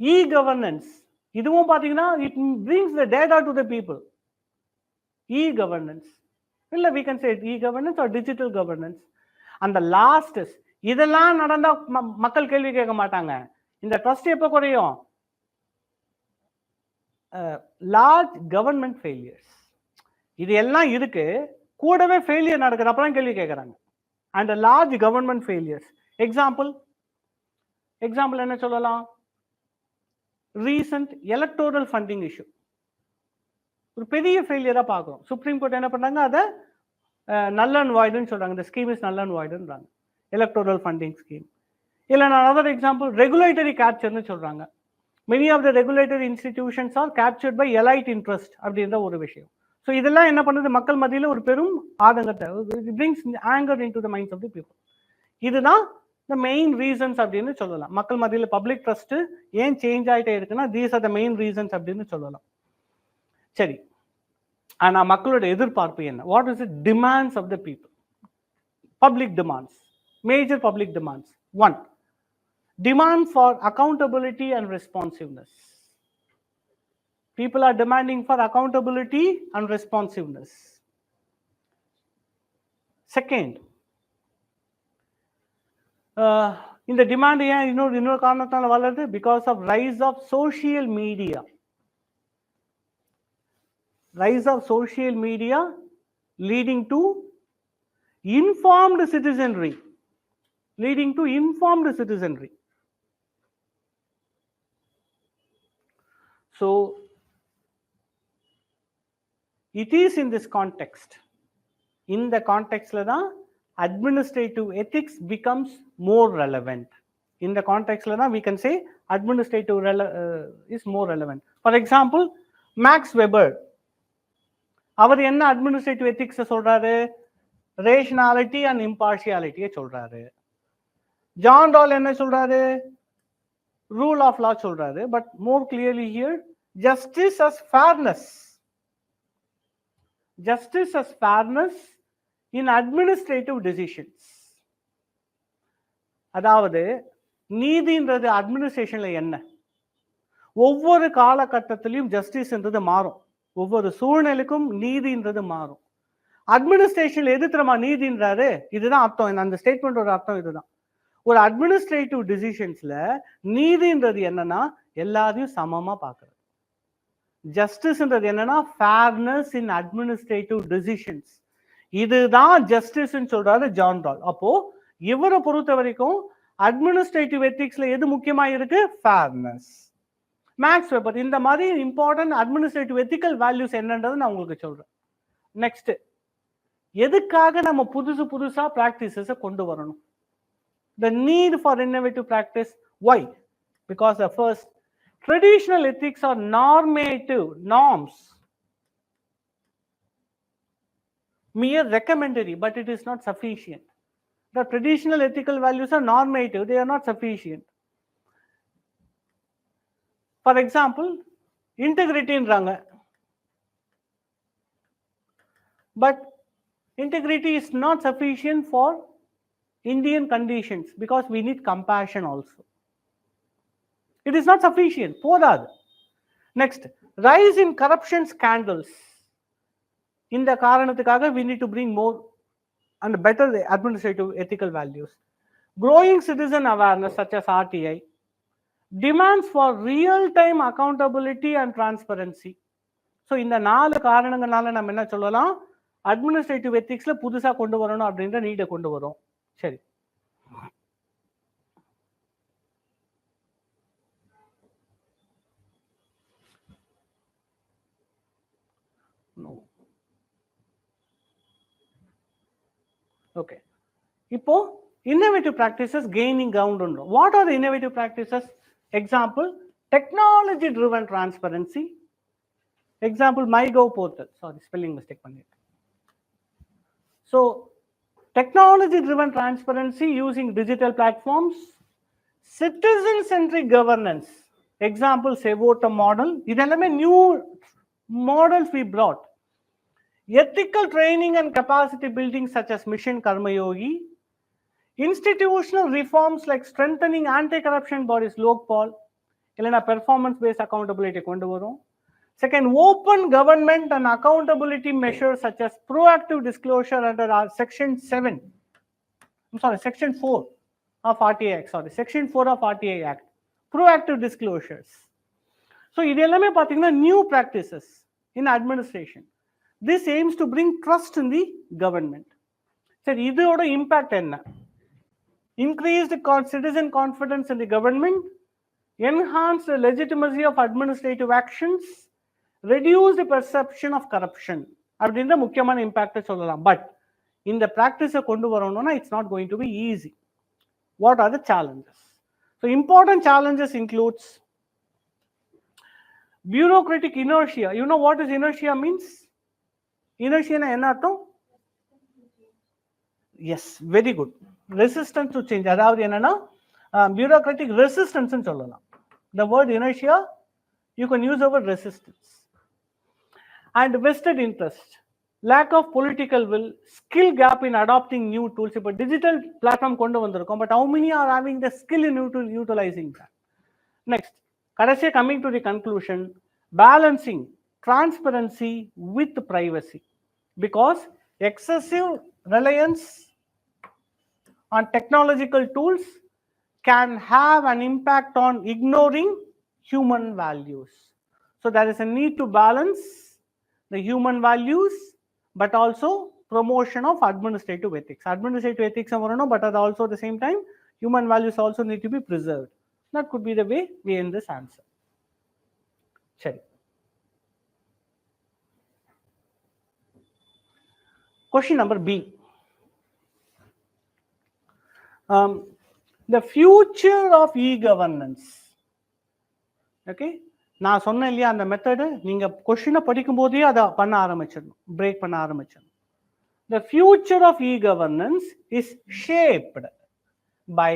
e-governance. இதுவும் பாத்தீங்கன்னா it brings the data to the people. E-governance, இல்ல we can say e-governance or digital governance. And the last is, இதெல்லாம் நடந்தா மக்கள் கேள்வி கேட்க மாட்டாங்க. இந்த ட்ரஸ்ட் எப்போ குறையும்? Large government failures. இது எல்லாம் இருக்கு, கூடவே ஃபெயிலியர் நடக்குது, அப்புறம் கேள்வி கேட்குறாங்க. And large government failures. Example என்ன சொல்லலாம்? Recent electoral funding issue. ஒரு பெரிய ஃபெயிலியராக பார்க்குறோம். சுப்ரீம் கோர்ட் என்ன பண்ணாங்க, அதை null and voidன்னு சொல்கிறாங்க. இந்த ஸ்கீம் இஸ் null and voidன்றாங்க, எலக்டோரல் ஃபண்டிங் ஸ்கீம். இல்லை நான் அதர் எக்ஸாம்பிள் ரெகுலேட்டரி கேப்சர்னு சொல்கிறாங்க. Many of the regulatory institutions are captured by elite interest அப்படின்ற ஒரு விஷயம். ஸோ இதெல்லாம் என்ன பண்ணுது, மக்கள் மத்தியில் ஒரு பெரும் ஆதங்கத்தை, brings anger into the minds of the people. இதுதான் த மெயின் ரீசன்ஸ் அப்படின்னு சொல்லலாம். மக்கள் மத்தியில் பப்ளிக் ட்ரஸ்ட் ஏன் சேஞ்ச் ஆகிட்டே இருக்குன்னா, these are the main reasons அப்படின்னு சொல்லலாம். சரி, ஆனால் மக்களோட எதிர்பார்ப்பு என்ன? What is the demands of the people? Public demands, major public demands. One, demand for accountability and responsiveness. People are demanding for accountability and responsiveness. Second, இந்த demand ஏன் இன்னொரு காரணத்தால வளருது? Because of rise of social media. Rise of social media leading to informed citizenry. Leading to informed citizenry. So it is in this context, in the context la da administrative ethics becomes more relevant. In the context la da we can say administrative is more relevant. For example, Max Weber, அவர் என்ன administrative ethics சொல்றாரு? Rationality and இம்பார்ஷியாலிட்டியை சொல்றாரு. John டால் என்ன சொல்றாரு? Rule of law சொல்றாரு. But more clearly here, justice as fairness. Justice as fairness in administrative decisions. அதாவது நீதின்றது அட்மினிஸ்ட்ரேஷன்ல என்ன? ஒவ்வொரு காலகட்டத்திலையும் ஜஸ்டிஸ்ன்றது மாறும். ஒவ்வொரு சூழ்நிலைக்கும் நீதின்றது மாறும். அட்மினிஸ்ட்ரேஷன்ல எது தெரியுமா நீதின்றாரு? இதுதான் அர்த்தம். அந்த ஸ்டேட்மெண்டோட அர்த்தம் இதுதான். ஒரு அட்மினிஸ்ட்ரேட்டிவ் டிசிஷன்ஸ்ல நீதின்றது என்னன்னா எல்லாரையும் சமமா பார்க்கறது. ஜஸ்டிஸ்ன்றது என்னன்னா ஃபேர்னஸ் இன் அட்மினிஸ்ட்ரேட்டிவ் டிசிஷன்ஸ். இதுதான் ஜஸ்டிஸ்ன்னு சொல்றாரு ஜான் டால். அப்போ இவரை பொறுத்த வரைக்கும் அட்மினிஸ்ட்ரேட்டிவ் எத்திக்ஸ்ல எது முக்கியமா இருக்கு? ஃபேர்னஸ். மேக்ஸ் வெபர் இந்த மாதிரி இம்பார்ட்டன்ட் அட்மினிஸ்ட்ரேட்டிவ் எத்திக்கல் வேல்யூஸ் என்னன்றது நான் உங்களுக்கு சொல்றேன். நெக்ஸ்ட், எதுக்காக நம்ம புதுசா பிராக்டிசஸை கொண்டு வரணும்? The need for innovative practice. Why? Because the first, traditional ethics are normative norms, mere recommendatory, but it is not sufficient. The traditional ethical values are normative, they are not sufficient. For example, integrity inranga, but integrity is not sufficient for Indian conditions because we need compassion also. It is not sufficient. Podad. Next, rise in corruption scandals. In the karanathukaga we need to bring more and better administrative ethical values. Growing citizen awareness such as RTI. Demands for real-time accountability and transparency. So இந்த 4 காரணங்களால நம்ம என்ன சொல்லலாம்? Administrative எத்திக்ஸ்ல புதுசா கொண்டு வரணும் அப்படின்ற நீடை கொண்டு வரும். சரி, ஓகே. இப்போ innovative practices gaining ground. What are the innovative practices? Example, technology driven transparency. Example, MyGov portal. Sorry, spelling mistake பண்ணிட்டேன். So technology driven transparency using digital platforms. Citizen centric governance. Example, Sevota model. இதெல்லாமே new models we brought. Ethical training and capacity building such as Mission Karma Yogi. Institutional reforms like strengthening anti-corruption bodies, Lokpal, இல்லைனா performance based accountability கொண்டு வரும். Second, open government and accountability measures such as proactive disclosure under our Section 4 of RTI Act. Section 4 of RTI Act. Proactive disclosures. So இது எல்லாமே பாத்தீங்கன்னா new practices in administration. This aims to bring trust in the government. சரி, இதோட impact என்ன? Increased citizen confidence in the government, enhanced the legitimacy of administrative actions, reduce the perception of corruption அப்படின்ற முக்கியமான இம்பாக்டை சொல்லலாம். But இந்த ப்ராக்டிஸை கொண்டு வரணும்னா it's not going to be easy. What are the challenges? So important challenges includes bureaucratic inertia. You know what is inertia means? Inertia na enna artham? Yes, very good. Resistance to change. Adhavadhu enna na bureaucratic resistance nu sollalam. The word inertia, you can use the word resistance. And vested interest, lack of political will, skill gap in adopting new tools. Ipo digital platform kondu vandirukom, but how many are having the skill in utilizing that? Next, Karasya, coming to the conclusion, balancing transparency with privacy, because excessive reliance on technological tools can have an impact on ignoring human values. So there is a need to balance the human values, but also promotion of administrative ethics. Administrative ethics but at also at the same time, human values also need to be preserved. That could be the way we end this answer. Sure. Question number B. The future of e-governance. Okay. நான் சொன்னேன் இல்லையா அந்த method, நீங்க கொஸ்டினை படிக்கும் போதே அதை பண்ண ஆரம்பிச்சிடணும், பிரேக் பண்ண ஆரம்பிச்சிடணும். The future of e-governance is shaped by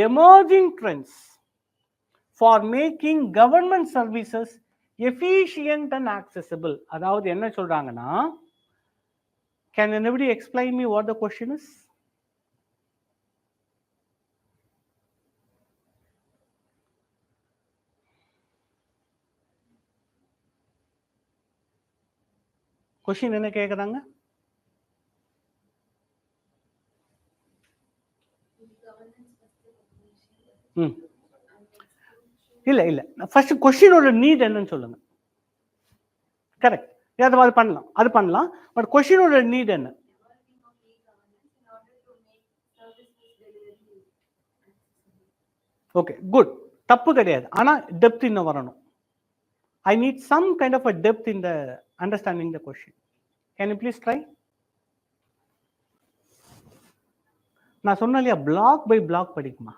emerging trends for making government services efficient and accessible. அதாவது என்ன சொல்றாங்கன்னா, can anybody explain me what the question is? Question என்ன கேக்குறாங்க? இல்ல இல்ல, ஃபர்ஸ்ட் கொஸ்டினோட நீட் என்னன்னு சொல்லுங்க. கரெக்ட், அது பண்ணலாம், அது பண்ணலாம். பட் கொஸ்டினோட நீட் என்ன? ஓகே, குட், தப்பு கிடையாது. ஆனா டெப்த் இன்னும் வரணும். I need some kind of a depth in the understanding the question. Can you please try? நான் சொன்னலையா பிளாக் பை பிளாக் படிக்குமா,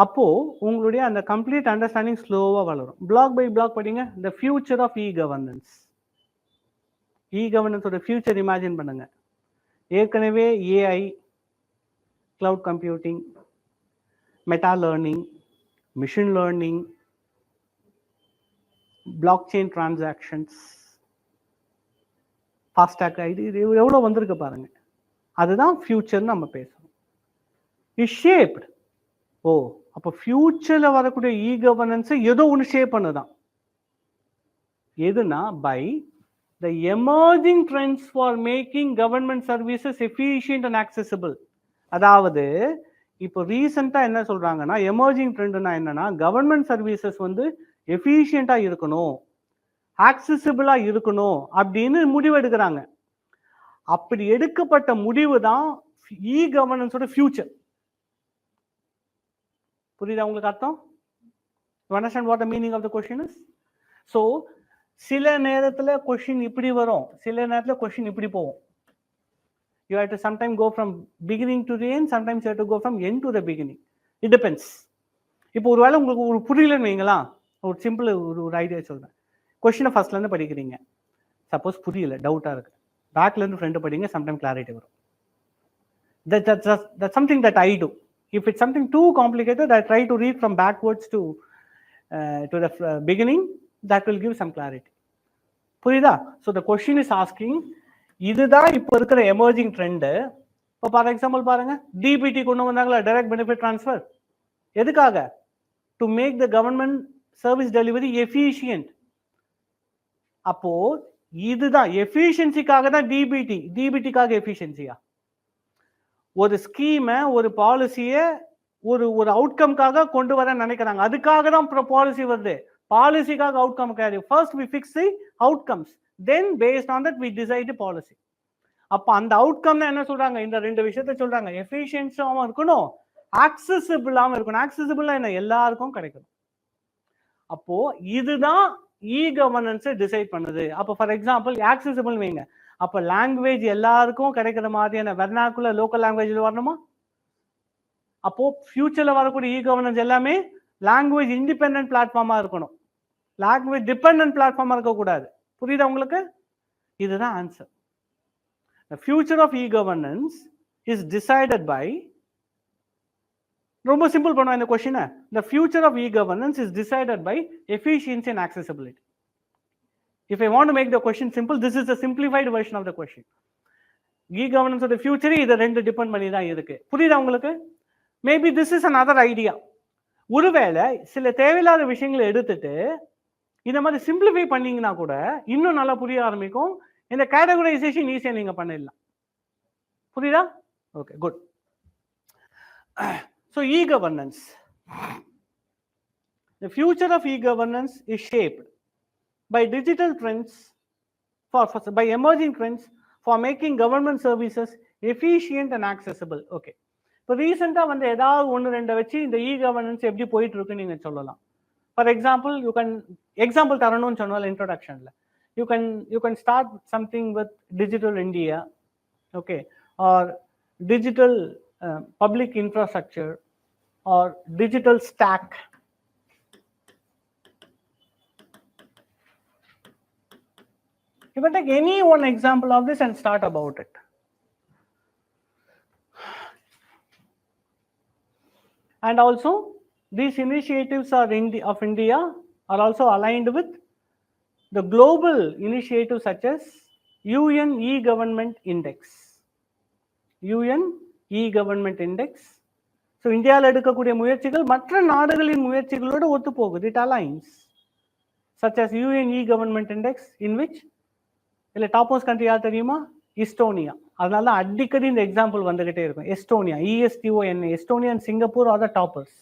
அப்போ உங்களுடைய அந்த கம்ப்ளீட் அண்டர்ஸ்டாண்டிங் ஸ்லோவா வளரும். பிளாக் பை பிளாக் படிங்க. The future of e-governance. e-governance future imagine பண்ணுங்க. ஏற்கனவே AI, cloud computing, meta learning, machine learning, blockchain transactions, FASTag ID, இது எவ்வளோ வந்திருக்கு பாருங்க. அதுதான் ஃபியூச்சர்னு நம்ம பேசுறோம். Is shaped. ஓ, அப்போ ஃபியூச்சர்ல வரக்கூடிய இ கவர்னன்ஸ் ஏதோ ஒன்று ஷேப் பண்ணுதான். எதுனா by the emerging trends for making government services efficient and accessible. அதாவது இப்போ ரீசெண்டா என்ன சொல்றாங்கன்னா, எமர்ஜிங் ட்ரெண்ட்னா என்னன்னா, கவர்மெண்ட் சர்வீசஸ் எஃபிஷியண்டா இருக்கணும், ஆக்சசிபிளா இருக்கணும் அப்படின்னு முடிவு எடுக்கிறாங்க. அப்படி எடுக்கப்பட்ட முடிவு தான் இ கவர்னன்ஸோட ஃபியூச்சர். புரியுதா உங்களுக்கு அர்த்தம்? You understand what the meaning of the question is? So சில நேரத்துல கொஸ்டின் இப்படி வரும், சில நேரத்துல கொஸ்டின் இப்படி போகும். You have to sometimes go from beginning to the end, sometimes you have to go from end to the beginning. It depends. இப்போ ஒருவேளை உங்களுக்கு ஒரு புரியலன்னு வைங்களா, ஒரு சிம்பிள் ஒரு ஐடியா சொல்றேன். கொஸ்டினை ஃபர்ஸ்ட்ல இருந்து படிக்கிறீங்க, சப்போஸ் புரியல, டவுட்டா இருக்கு, பேக்ல இருந்து ஃப்ரெண்ட் படிங்க, சம்டைம் கிளாரிட்டி வரும். That's something that I do. If it's something too complicated, I try to read from backwards to the beginning. That will give some clarity. புரியுதா? So the question is asking, இதுதான் இப்போ இருக்கிற emerging trend. இப்போ for example பாருங்க, DBT கொண்டு வந்தாங்களா, direct benefit transfer. எதுக்காக? To make the government service delivery efficient. அப்போ இதுதான் எஃபிஷியன்சிக்காக தான் டிபிடி. டிபிடிக்காக எஃபிஷியன்சியா? ஒரு ஸ்கீமை, ஒரு பாலிசியை ஒரு ஒரு அவுட்கம்காக கொண்டு வர நினைக்கிறாங்க. அதுக்காக தான் பாலிசி வருது. பாலிசிக்காக அவுட்கம் கிடையாது. First we fix the outcomes, then based on that we decide policy. அப்போ அந்த அவுட்கம் என்ன சொல்றாங்க? இந்த ரெண்டு விஷயத்த சொல்றாங்க. எஃபிஷியன்ஸாவும் இருக்கணும், ஆக்சசிபிளாகவும் இருக்கணும். ஆக்சசிபிளா என்ன? எல்லாருக்கும் கிடைக்கணும். அப்போ இதுதான் இ கவர்னன்ஸை டிசைட் பண்ணுது. அப்போ ஃபார் எக்ஸாம்பிள் ஆக்சசிபிள் வைங்க, அப்போ லாங்குவேஜ் எல்லாருக்கும் கிடைக்கிற மாதிரியான வெர்னாக்குலர் லோக்கல் லாங்குவேஜில் வரணுமா? அப்போ ஃபியூச்சர்ல வரக்கூடிய இ கவர்னன்ஸ் எல்லாமே லாங்குவேஜ் இண்டிபெண்டன்ட் பிளாட்ஃபார்மா இருக்கணும், லாங்குவேஜ் டிபெண்டன்ட் பிளாட்ஃபார்மா இருக்கக்கூடாது. புரியுதா உங்களுக்கு? இதுதான் answer. The future of e-governance is decided by, ரொம்ப சிம்பிள் பண்ணுவேன் இந்த கொஸ்டினை. The future of e-governance is decided by efficiency and accessibility. If I want to make the question simple, this is the simplified version of the question. E-governance of the future இதை ரெண்டு depend பண்ணி தான் இருக்கு. புரியுதா உங்களுக்கு? Maybe this is another idea. ஒருவேளை சில தேவையில்லாத விஷயங்களை எடுத்துட்டு இந்த மாதிரி சிம்பிளிஃபை பண்ணீங்கன்னா கூட இன்னும் நல்லா புரிய ஆரம்பிக்கும். இந்த கேட்டகரைசேஷன் ஈஸியா நீங்க பண்ணிடலாம். புரியுதா? Okay, good. So e-governance, the future of e-governance is shaped by digital trends, by emerging trends for making government services efficient and accessible. Okay, இப்போ ரீசெண்டா வந்து ஏதாவது ஒன்று ரெண்டை வச்சு இந்த e-governance எப்படி போயிட்டு இருக்குன்னு நீங்க சொல்லலாம். For example, you can example தரணும்னு சொன்னால இன்ட்ரோடக்ஷன்ல, you can start something with digital India, okay, or digital public infrastructure or digital stack. You can take any one example of this and start about it. And also these initiatives are of India are also aligned with the global initiatives such as UN e-government index. UN e-government index. So இந்தியாவில் எடுக்கக்கூடிய முயற்சிகள் மற்ற நாடுகளின் முயற்சிகளோடு ஒத்து போகுது. It aligns. Such as UN e-government index, in which இல்லை டாப்போஸ்ட் country யார் தெரியுமா? எஸ்டோனியா. அதனால தான் அடிக்கடி இந்த எக்ஸாம்பிள் வந்துகிட்டே இருக்கும். Estonia, ESTONA, Estonia and Singapore are the toppers.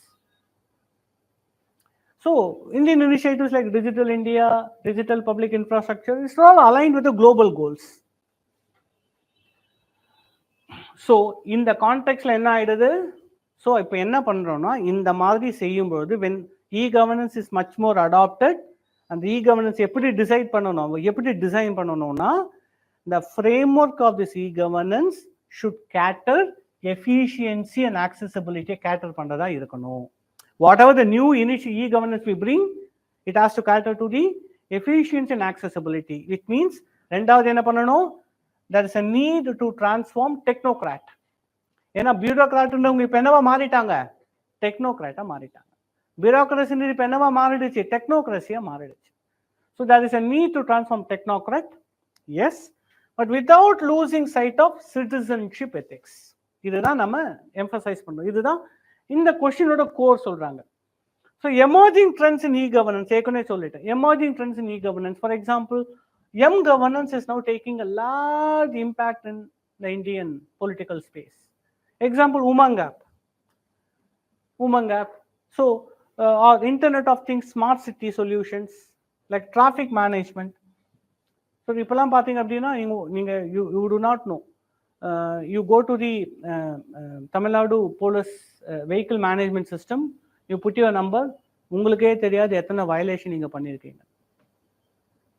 So Indian initiatives like Digital India, digital public infrastructure, it's all aligned with the global goals. So இந்த கான்டெக்ட்ல என்ன ஆயிடுது? ஸோ இப்போ என்ன பண்றோம்னா, இந்த மாதிரி செய்யும்போது when e-governance is much more adopted, அந்த e-governance எப்படி டிசைட் பண்ணணும், எப்படி டிசைன் பண்ணணும்னா, the framework of this e-governance should cater efficiency and accessibility cater பண்றதா இருக்கணும். Whatever the new e-governance we bring, it has to cater to the efficiency and accessibility. It means ரெண்டாவது என்ன பண்ணணும், there is a need to transform technocrat. ஏன்னா பியூரோக்ராட்ன்றவங்க இப்போ என்னவா மாறிட்டாங்க? டெக்னோக்ராட்டா மாறிட்டாங்க. பியூரோக்ரஸி இப்போ என்னவா மாறிடுச்சு? டெக்னோக்ரஸியா மாறிடுச்சு. So there is a need to transform technocrat, yes, but without losing sight of citizenship ethics. இதுதான் நம்ம எம்பசைஸ் பண்ணோம். இதுதான் இந்த கொஸ்டினோட கோர் சொல்றாங்க. ஸோ எமர்ஜிங் ட்ரெண்ட்ஸ் இன் e-governance ஏற்கனவே சொல்லிட்டேன். Emerging trends in e-governance, for example, m-governance is now taking a large impact in the Indian political space. Example, Umang app. So our Internet of Things, smart city solutions like traffic management. So இப்பெல்லாம் பார்த்தீங்க அப்படின்னா you do not know. You go to the Tamil Nadu Police vehicle management system, you put your number, உங்களுக்கே தெரியாது எத்தனை violation நீங்க பண்ணியிருக்கீங்க.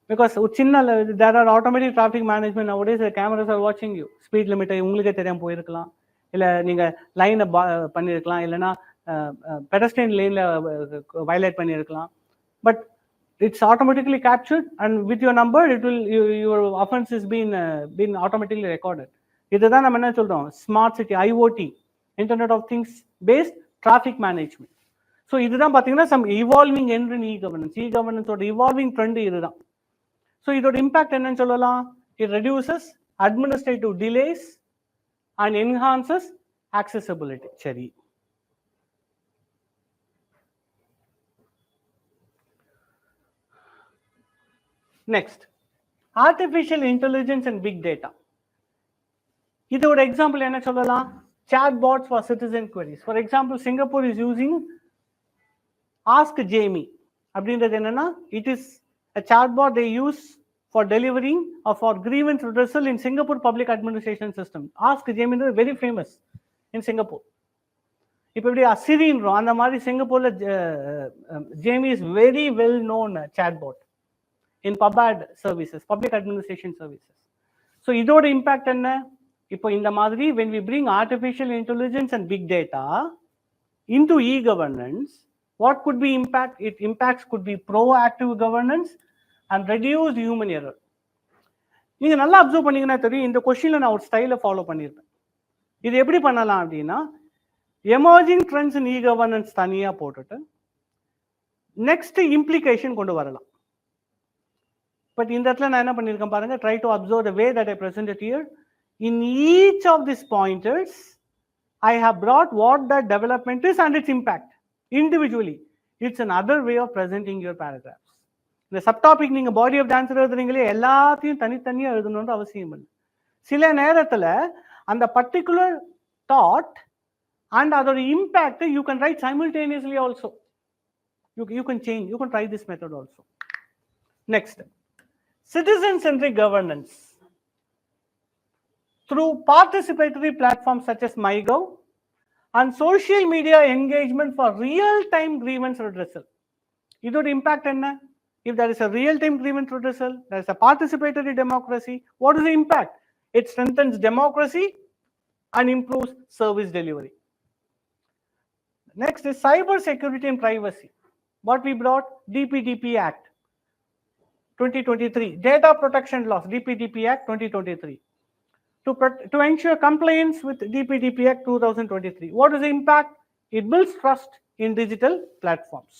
Because there are automatic traffic management nowadays, the cameras are watching you. Speed limit உங்களுக்கே தெரியாம போயிருக்கலாம், இல்லை நீங்கள் லைனை பண்ணியிருக்கலாம், இல்லைன்னா பெடஸ்ட்ரியன் லைனில் வயலேட் பண்ணியிருக்கலாம். But it's automatically captured, and with your number it will your offense is been automatically recorded. இதுதான் நம்ம என்ன சொல்றோம்? Smart city, IoT, internet of things based traffic management. So இதுதான் பார்த்தீங்கன்னா சம் இவால்விங் என்ட்ரு e-governance. e-governance-ஓட evolving trend இதுதான். ஸோ இதோட இம்பாக்ட் என்னன்னு சொல்லலாம்? It reduces administrative delays and enhances accessibility. சரி, next, artificial intelligence and big data. இதோட எக்ஸாம்பிள் என்ன சொல்லலாம்? chatbots for citizen queries. For example, Singapore is using Ask Jamie. அப்படின்றது என்னன்னா, it is a chatbot they use for delivering or for grievance redressal in Singapore public administration system. Ask Jamie is very famous in Singapore. இப்போ எப்படி அசிரின்றோம், அந்த மாதிரி சிங்கப்பூர்ல Jamie is very well known chatbot. in Pubad services, public administration services. So இதோட impact என்ன? இப்போ இந்த மாதிரி when we bring artificial intelligence and big data into e-governance, what could be impact? It impacts could be proactive governance and reduced human error. நீங்க நல்லா observe பண்ணீங்கன்னா தெரியும், இந்த கொஸ்டின்ல நான் ஒரு ஸ்டைலை ஃபாலோ பண்ணியிருப்பேன். இது எப்படி பண்ணலாம் அப்படின்னா, எமர்ஜிங் ட்ரெண்ட்ஸ் இன் e-governance தனியா போட்டுட்டு நெக்ஸ்ட் இம்ப்ளிகேஷன் கொண்டு வரலாம். பட் இந்த இடத்துல நான் என்ன பண்ணியிருக்கேன் பாருங்க, try to observe the way that I presented here. In each of this pointers I have brought what that development is and its impact individually. It's another way of presenting your paragraphs. இந்த subtopic நீங்க body of dance எழுதுறீங்களே, எல்லாத்தையும் தனித்தனியாக எழுதணுன்ற அவசியம் இல்லை. சில நேரத்தில் அந்த particular thought and அதோட impact you can write simultaneously also. You can change, you can try this method also. Next, citizen-centric governance through participatory platforms such as MyGov and social media engagement for real-time grievance redressal. இதோட impact என்ன? If there is a real-time grievance redressal, there is a participatory democracy, what is the impact? It strengthens democracy and improves service delivery. Next is cyber security and privacy. What we brought? DPDP Act 2023, Data Protection Laws, DPDP Act 2023. To ensure compliance with DPDP Act 2023. What is the impact? It builds trust in digital platforms.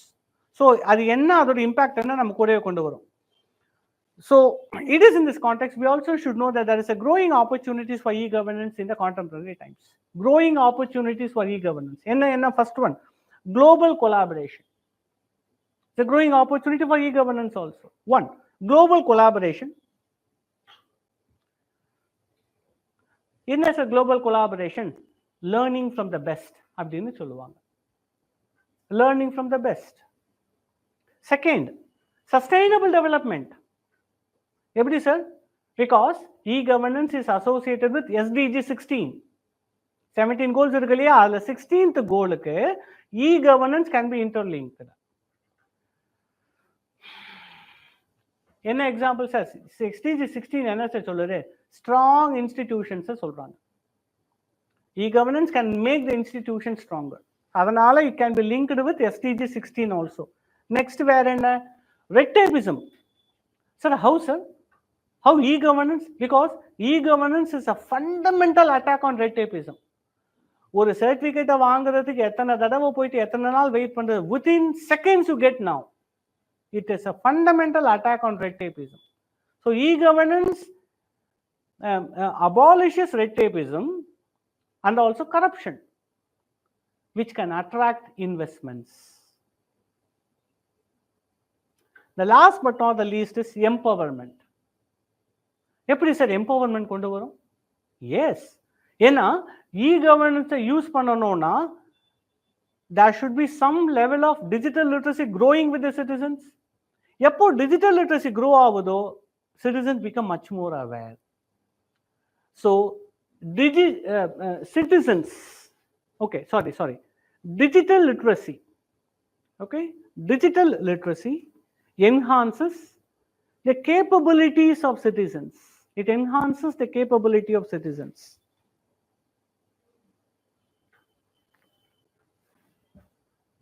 So, அது என்ன அதோட impact என்ன நம்ம கூடவே கொண்டு வரும். So, it is in this context we also should know that there is a growing opportunities for e-governance in the contemporary times. Growing opportunities for e-governance. என்ன first one? Global collaboration. The growing opportunity for e-governance also. One, global collaboration. In as a global collaboration, learning from the best அப்படின்னு சொல்லுவாங்க. Learning from the best. Second, sustainable development. எப்படி sir? Because e-governance is associated with SDG 16. 17 goals இருக்கு இல்லையா, அதுல 16th கோலுக்கு e-governance can be interlinked. என்ன example sir? SDG 16 என்ன sir சொல்லுது? Strong institutions சொல்றாங்க. E-governance can make the institution stronger. அதனால it can be linked with SDG 16 also. Next வேற என்ன? Red tapeism. Sir, how sir? How e-governance? Because e-governance is a fundamental attack on red tapeism. ஒரு சர்டிபிகேட்டை வாங்குறதுக்கு எத்தனை தடவை போயிட்டு எத்தனை நாள் வெயிட் பண்றது? Within seconds you get now. It is a fundamental attack on red tapeism. So e-governance abolishes red tapeism and also corruption, which can attract investments. The last but not the least is empowerment. எப்படி sir empowerment கொண்டு வரும்? S, ஏன்னா e-governance use பண்ணணும்னா there should be some level of digital literacy growing with the citizens. எப்போ digital literacy grow ஆகுதோ citizens become much more aware. So citizens, okay, sorry, digital literacy, okay, digital literacy enhances the capabilities of citizens. It enhances the capability of citizens.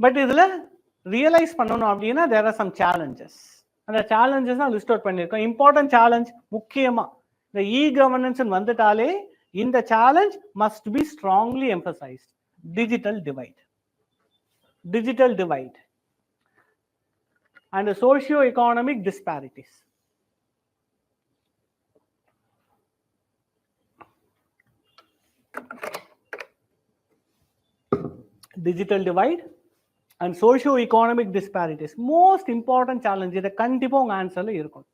But இதுல realise பண்ணணும் அப்படின்னா there are some challenges. அந்த challenges நான் list out பண்ணியிருக்கேன். Important challenge முக்கியமா இந்த e-governance வந்துட்டாலே இந்த challenge must be strongly emphasized. Digital divide and the socio-economic disparities. Digital divide and socio-economic disparities. Most important challenge. இதை கண்டிப்பா உங்க ஆன்சர்ல இருக்கும்.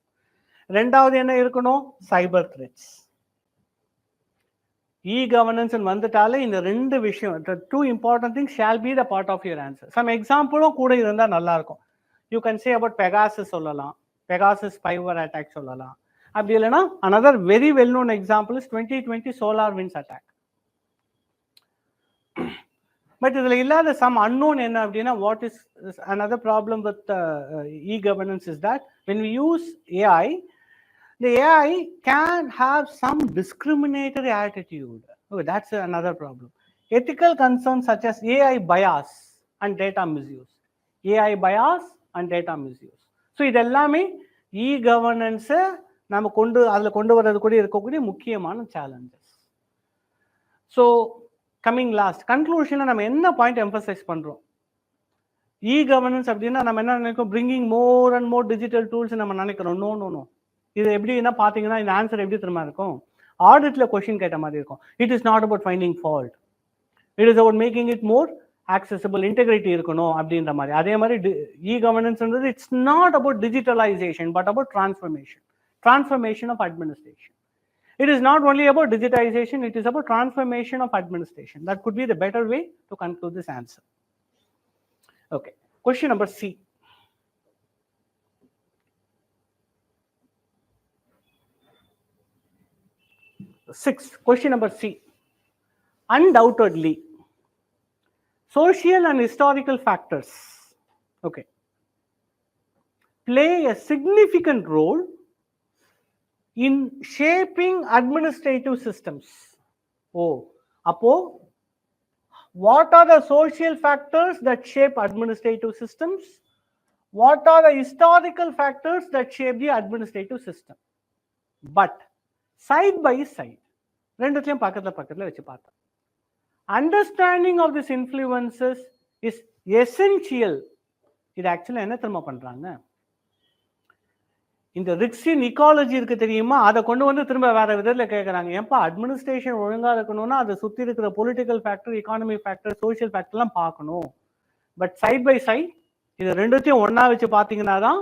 ரெண்டாவது என்ன இருக்கணும்? சைபர் த்ரெட்ஸ். e-governance வந்துட்டாலே இந்த ரெண்டு விஷயம், the two important things shall be the part of your answer. Some எக்ஸாம்பிளும் கூட இருந்தா நல்லா இருக்கும். You can say about Pegasus சொல்லலாம், Pegasus spyware attack சொல்லலாம். அப்படி இல்லைன்னா another very well known example is 2020 SolarWinds attack. But இதில் இல்லாத some unknown என்ன அப்படின்னா, what is another problem with e-governance is that when we use AI, the AI can have some discriminatory attitude. Okay, that's another problem. Ethical concerns such as AI bias and data misuse. AI bias and data misuse. So இது எல்லாமே e-governance நம்ம அதில் கொண்டு வர்றது கூட இருக்கக்கூடிய முக்கியமான challenges. So coming last, conclusion நம்ம என்ன பாயிண்ட் எம்பசைஸ் பண்றோம்? e-governance அப்படின்னா நம்ம என்ன நினைக்கிறோம்? bringing more and more digital tools நம்ம நினைக்கிறோம். No no no. இது எப்படின்னா பார்த்தீங்கன்னா இந்த ஆன்சர் எப்படி தெரியுமா இருக்கும்? ஆடிட்ல கொஸ்டின் கேட்ட மாதிரி இருக்கும். It is not about finding fault, it is about making it more accessible, integrity இருக்கணும் அப்படின்ற மாதிரி. அதே மாதிரி e-governance it's not about digitalisation but about transformation of administration. It is not only about digitization, it is about transformation of administration. That could be the better way to conclude this answer. Okay, question number C. Sixth, question number C. Undoubtedly, social and historical factors, okay, play a significant role in shaping administrative systems. Oh, appo, what are the social factors that shape administrative systems? What are the historical factors that shape the administrative system? But side by side, ரெண்டுத்தையும் பக்கத்துல வச்சு பார்த்தா, understanding of these influences is essential. இது ஆக்சுவலா என்ன தெரியுமா பண்றாங்க? இந்த ரிக்ஸின் இக்காலஜி இருக்கு தெரியுமா, அதை கொண்டு வந்து திரும்ப வேற விதத்தில் கேட்குறாங்க. ஏன்பா அட்மினிஸ்ட்ரேஷன் ஒழுங்காக இருக்கணும்னா அதை சுற்றி இருக்கிற political factor, economic factor, social ஃபேக்டர்லாம் பார்க்கணும். பட் சைட் பை சைட் இது ரெண்டுத்தையும் ஒன்றா வச்சு பார்த்தீங்கன்னா தான்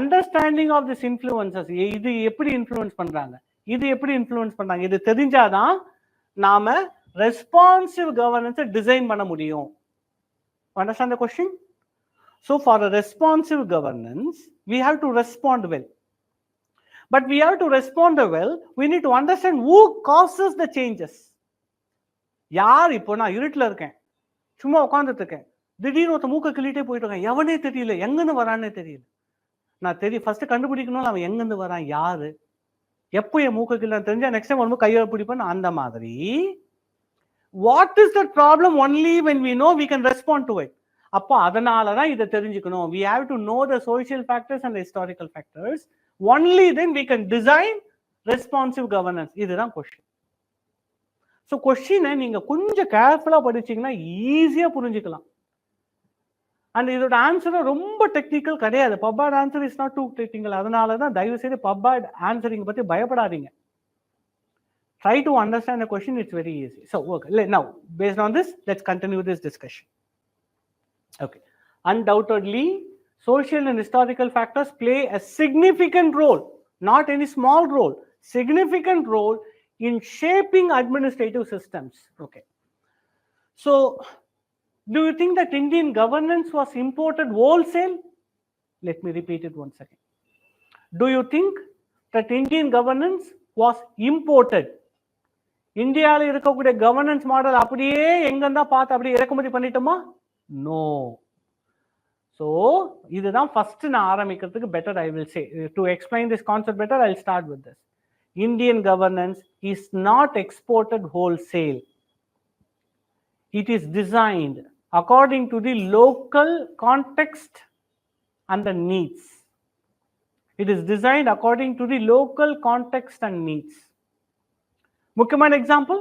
அண்டர்ஸ்டாண்டிங் ஆஃப் திஸ் இன்ஃப்ளூயன்சஸ், இது எப்படி இன்ஃப்ளூயன்ஸ் பண்ணுறாங்க, இது எப்படி இன்ஃப்ளூயன்ஸ் பண்ணுறாங்க, இது தெரிஞ்சாதான் நாம ரெஸ்பான்சிவ் கவர்னன்ஸை டிசைன் பண்ண முடியும். Understand the question? So for a responsive governance, we have to respond well. But we have to respond well, we need to understand who causes the changes. யார் இப்போ நான் இருட்டில் இருக்கேன், சும்மா உட்காந்துட்டு இருக்கேன், திடீர்னு ஒருத்த மூக்க கிள்ளிட்டே போயிட்டு இருக்கேன், எவனே தெரியல, எங்கேருந்து வரானே தெரியல. நான் ஃபர்ஸ்ட் கண்டுபிடிக்கணும் அவன் எங்கேருந்து வரான், யாரு, எப்போ என் மூக்க கிள்ள தெரிஞ்சா நெக்ஸ்ட் டைம் வரும்போது கையை பிடிப்பேன். அந்த மாதிரி what is the problem only when we know we can respond to it. அப்போ அதனால தான் இதை தெரிஞ்சுக்கணும். we have to know the social factors and the historical factors. Only then we can design responsive governance. இதுதான் question. So கொஸ்டினை நீங்க கொஞ்சம் கேர்ஃபுல்லா படிச்சீங்கன்னா ஈஸியா புரிஞ்சுக்கலாம். அண்ட் இதோட ஆன்சர் ரொம்ப டெக்னிக்கல் கிடையாது. Pub ad answer is not too technical. அதனால தான் தயவு செய்து பப்பாட் ஆன்சரிங் பத்தி பயப்படாதீங்க. Try to understand the question, it's very easy. So okay, now based on this, let's continue this discussion. Okay, undoubtedly social and historical factors play a significant role, not any small role, significant role in shaping administrative systems. Okay, so do you think that Indian governance was imported wholesale? Let me repeat it once again. Do you think that Indian governance was imported? இந்தியாவில் இருக்கக்கூடிய governance model அப்படியே எங்கேருந்தா பார்த்து அப்படியே இறக்குமதி பண்ணிட்டோமா? No. So இதுதான் first நான் ஆரம்பிக்கிறதுக்கு better. I will say to explain this concept better, I will start with this. Indian governance is not exported wholesale. It is designed according to the local context and the needs. It is designed according to the local context and needs. முக்கியமான example,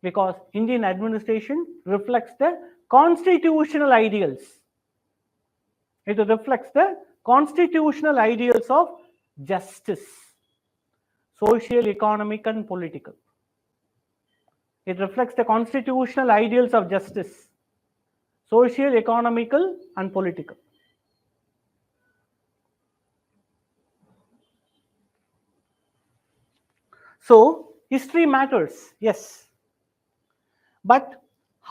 because Indian administration reflects the constitutional ideals. It reflects the constitutional ideals of justice, social, economic and political. It reflects the constitutional ideals of justice, social, economical and political. So history matters, yes, but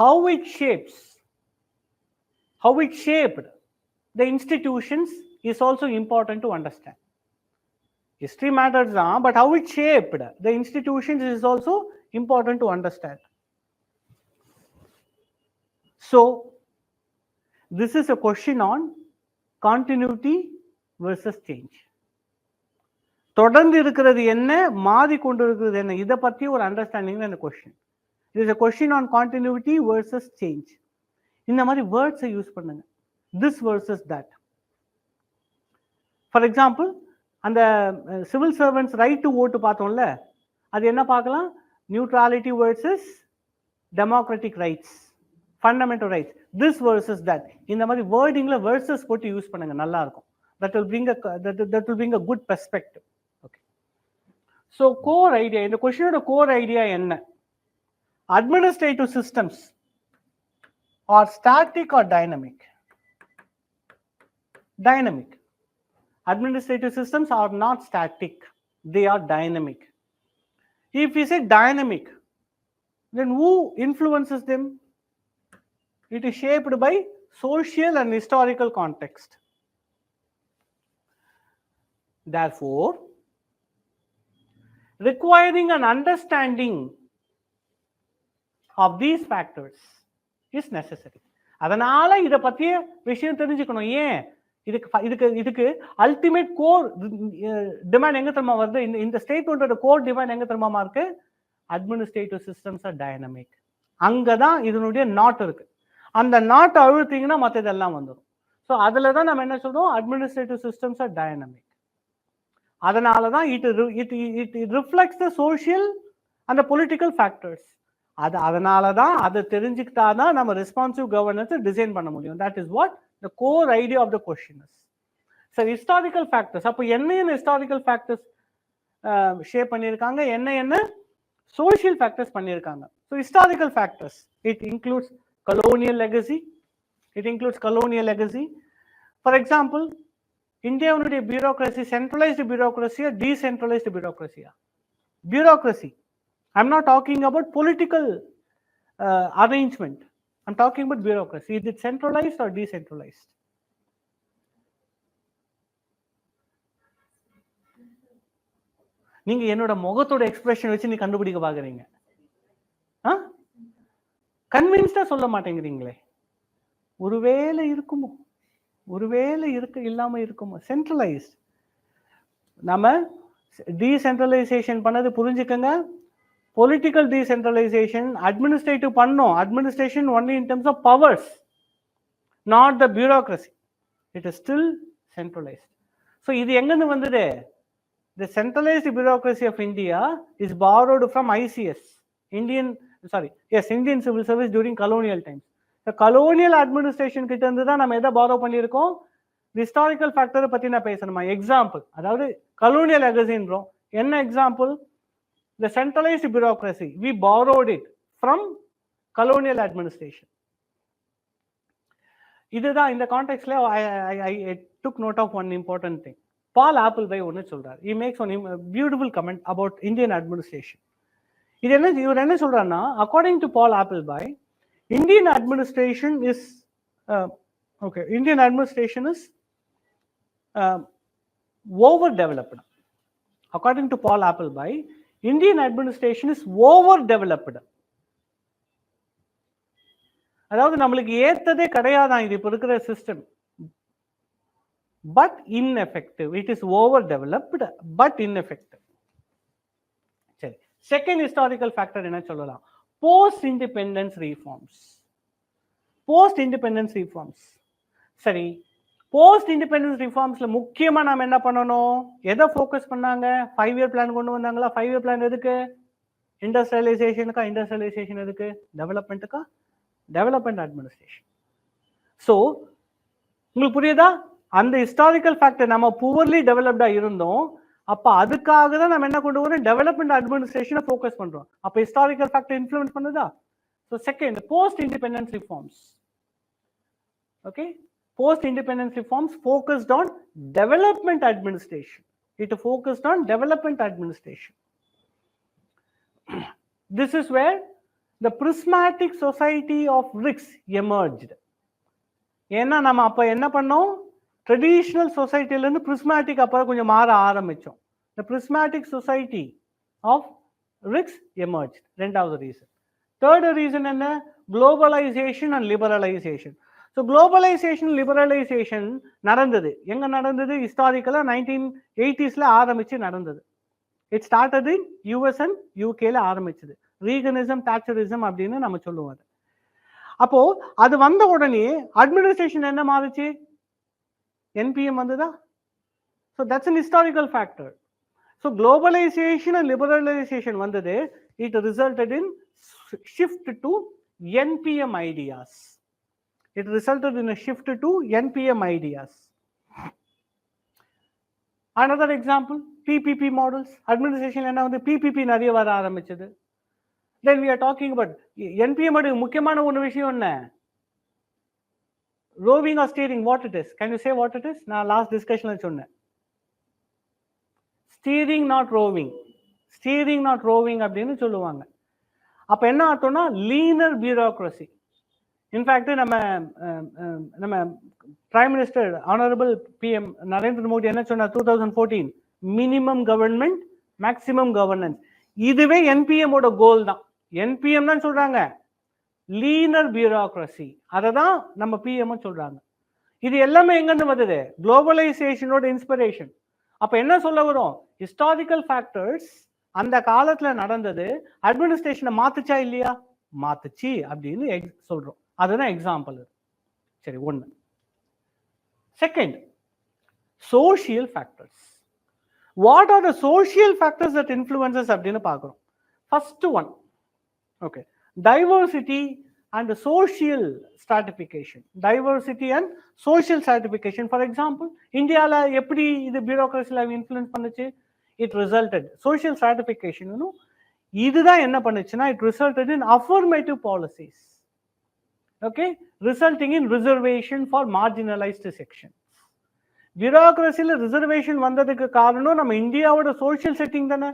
how it shaped the institutions is also important to understand. History matters, but how it shaped the institutions is also important to understand. So this is a question on continuity versus change. தொடர்ந்து இருக்கிறது என்ன, மாறி கொண்டு இருக்கிறது என்ன, இதை பற்றி ஒரு அண்டர்ஸ்டாண்டிங் இந்த கொஸ்டின். இட் is a question on continuity versus change. இந்த மாதிரி வேர்ட்ஸை யூஸ் பண்ணுங்க. this versus that. For example, அந்த civil servants right to vote பார்த்தோம்ல, அது என்ன பார்க்கலாம், neutrality versus democratic rights, fundamental rights, this versus that. இந்த மாதிரி வேர்டிங்ல வர்சஸ் போட்டு யூஸ் பண்ணுங்க, நல்லா இருக்கும். that will bring a good perspective. Okay, so core idea, இந்த கொஸ்டினோட கோர் ஐடியா என்ன, administrative systems are static or dynamic? Dynamic. Administrative systems are not static, they are dynamic. If we say dynamic, then who influences them? It is shaped by social and historical context. Therefore, requiring an understanding of these factors is necessary. அதனால இதை பற்றிய விஷயம் தெரிஞ்சுக்கணும். ஏன், இதுக்கு ultimate core demand எங்க தெரியுமா வருது, இந்த ஸ்டேட்மெண்டோட கோர் டிமாண்ட் எங்க தெரியுமா இருக்கு, அட்மினிஸ்ட்ரேட்டிவ் சிஸ்டம்ஸ் ஆர் டைனமிக். அங்கதான் இதனுடைய நாட் இருக்கு. அந்த நாட்டை அழுத்தீங்கன்னா மற்ற இதெல்லாம் வந்துடும். ஸோ அதுல தான் நம்ம என்ன சொல்றோம், அட்மினிஸ்ட்ரேட்டிவ் சிஸ்டம்ஸ் ஆர் டைனமிக். அதனால தான் it reflects the social and political factors. அதனால தான் அதை தெரிஞ்சுக்கிட்டா தான் நம்ம ரெஸ்பான்சிவ் கவர்னன்ஸை டிசைன் பண்ண முடியும். That is what the core idea of the question is. So historical factors, அப்போ என்ன historical factors ஷேப் பண்ணியிருக்காங்க, என்ன social factors பண்ணியிருக்காங்க. So historical factors, it includes colonial legacy. For example, இந்தியாவுடைய bureaucracy centralized bureaucracy or decentralized bureaucracy? Bureaucracy. I'm not talking about political arrangement. I'm talking about bureaucracy. Is it centralized or decentralized? நீங்க என்னோட முகத்தோட expression வச்சு நீ கண்டுபிடிக்க பாக்குறீங்க. கன்வின்ஸ்டா சொல்ல மாட்டேங்கிறீங்களே. ஒருவேளை இருக்குமோ, ஒருவேளை இல்லாம இருக்குமோ. சென்ட்ரலைஸ்ட். நம்ம டீசென்ட்ரலைசேஷன் பண்ணது புரிஞ்சுக்கங்க. Political decentralization, administrative pannom, administration only in terms of powers, not the bureaucracy. It is still centralized. So இது எங்கன்னு வந்தது, the centralized bureaucracy of India is borrowed from ICS, Indian Civil Service during colonial times. The colonial administration கிட்ட இருந்து தான் நம்ம எதை borrow பண்ணியிருக்கோம், historical factor பத்தி நான் பேசணுமா. எக்ஸாம்பிள், அதாவது colonial legacyன்றோம். என்ன example, the centralized bureaucracy, we borrowed it from colonial administration. இதுதான் இந்த கான்டெக்ஸ்ட்ல I took note of one important thing. Paul Appleby ஒன்னு சொல்றார். He makes one beautiful comment about Indian administration. இவர் என்ன சொல்றாருன்னா, according to Paul Appleby, Indian administration is overdeveloped. According to Paul Appleby, Indian administration is overdeveloped. அதாவது நம்மளுக்கு ஏத்ததே கிடையாதான் இது இப்ப இருக்கிற system. But ineffective. It is overdeveloped but ineffective. சரி, second historical factor என்ன சொல்லலாம், போஸ்ட் இண்டிபெண்டன்ஸ் ரீஃபார்ம்ஸ். சரி, போஸ்ட் இண்டிபெண்டன்ஸ் ரிஃபார்ம்ஸ்ல முக்கியமா நாம என்ன பண்ணணும், எதை ஃபோக்கஸ் பண்ணாங்க, 5 இயர் பிளான் கொண்டு வந்தாங்களா. 5 இயர் பிளான் எதுக்கு, இண்டஸ்ட்ரியலைசேஷனுக்கா, இண்டஸ்ட்ரியலைசேஷன் எதுக்கு, டெவலப்மெண்ட்டுக்கா, டெவலப்மெண்ட் அட்மினிஸ்ட்ரேஷன். ஸோ உங்களுக்கு புரியுதா, அந்த ஹிஸ்டாரிக்கல் ஃபேக்டர் நம்ம புவர்லி டெவலப்டா இருந்தோம், அப்ப அதுக்காக தான் நம்ம என்ன கொண்டு வரோம், டெவலப்மெண்ட் அட்மினிஸ்ட்ரேஷனை ஃபோக்கஸ் பண்றோம். அப்ப ஹிஸ்டாரிக்கல் ஃபேக்டர் இன்ஃப்ளூயன்ஸ் பண்ணுதா. So second, post independence reforms. Okay, post-independence reforms focused on development administration. It focused on development administration. This is where the prismatic society of RICS emerged. ஏன்னா நம்ம அப்ப என்ன பண்ணோம், traditional சொசைட்டில இருந்து பிரிஸ்மேட்டிக் அப்ப கொஞ்சம் மாற ஆரம்பிச்சோம். The prismatic society of RICS emerged. ரெண்டாவது ரீசன். தேர்ட் ரீசன் என்ன, globalization and liberalization. So globalization, liberalization நடந்தது எங்க நடந்தது? ஹிஸ்டாரிக்கலா 1980s ஆரம்பிச்சு நடந்தது. It started in US and UK ஆரம்பிச்சது. ரீகனிசம், தாட்சரிசம் அப்படின்னு நம்ம சொல்லுவோம். அப்போ அது வந்த உடனே அட்மினிஸ்ட்ரேஷன் என்ன மாறுச்சு? NPM வந்ததா? So that's an historical factor. So globalization and liberalization வந்தது. It resulted in shift to NPM ideas. It resulted in a shift to NPM ideas. Another example, PPP models. Administration என்ன வந்து PPP நிறைய வர ஆரம்பிச்சது. Then we are talking about NPM முக்கியமான ஒரு விஷயம் என்ன? Roving or steering, what it is? Can you say what it is? நான் last discussionல சொன்னேன். Steering not roving. Steering not roving அப்படின்னு சொல்லுவாங்க. அப்ப என்ன அர்த்தம்னா leaner bureaucracy. இன்ஃபேக்ட் நம்ம prime minister honourable PM Narendra Modi என்ன சொன்னார் 2014 மினிமம் கவர்மெண்ட் மேக்சிமம் கவர்னன்ஸ். இதுவே NPM ஓட கோல் தான். NPM தான் சொல்றாங்க லீனர் பியூரோக்ரசி, அதை தான் நம்ம PM சொல்றாங்க. இது எல்லாமே எங்கிருந்து வந்தது? குளோபலைசேஷனோட இன்ஸ்பிரேஷன். அப்ப என்ன சொல்ல வரும்? ஹிஸ்டாரிக்கல் ஃபேக்டர்ஸ் அந்த காலத்துல நடந்தது அட்மினிஸ்ட்ரேஷனை மாத்துச்சா இல்லையா? மாத்துச்சு அப்படின்னு சொல்றோம். அதுதான் எக்ஸாம்பிள். சரி, ஒன்று. Second, social factors. What are the social factors that influences அப்படின்னு பார்க்குறோம். First one, okay, diversity and social stratification. Diversity and social stratification. For example, இந்தியாவில் எப்படி இது பியூரோக்ரஸியில் இன்ஃப்ளூயன்ஸ் பண்ணுச்சு? It resulted social stratification. இதுதான் என்ன பண்ணுச்சுன்னா, it resulted in affirmative policies. Okay, resulting in reservation for marginalized sections. பியூரோக்ரஸியில் ரிசர்வேஷன் வந்ததுக்கு காரணம் நம்ம இந்தியாவோட சோஷியல் செட்டிங் தானே.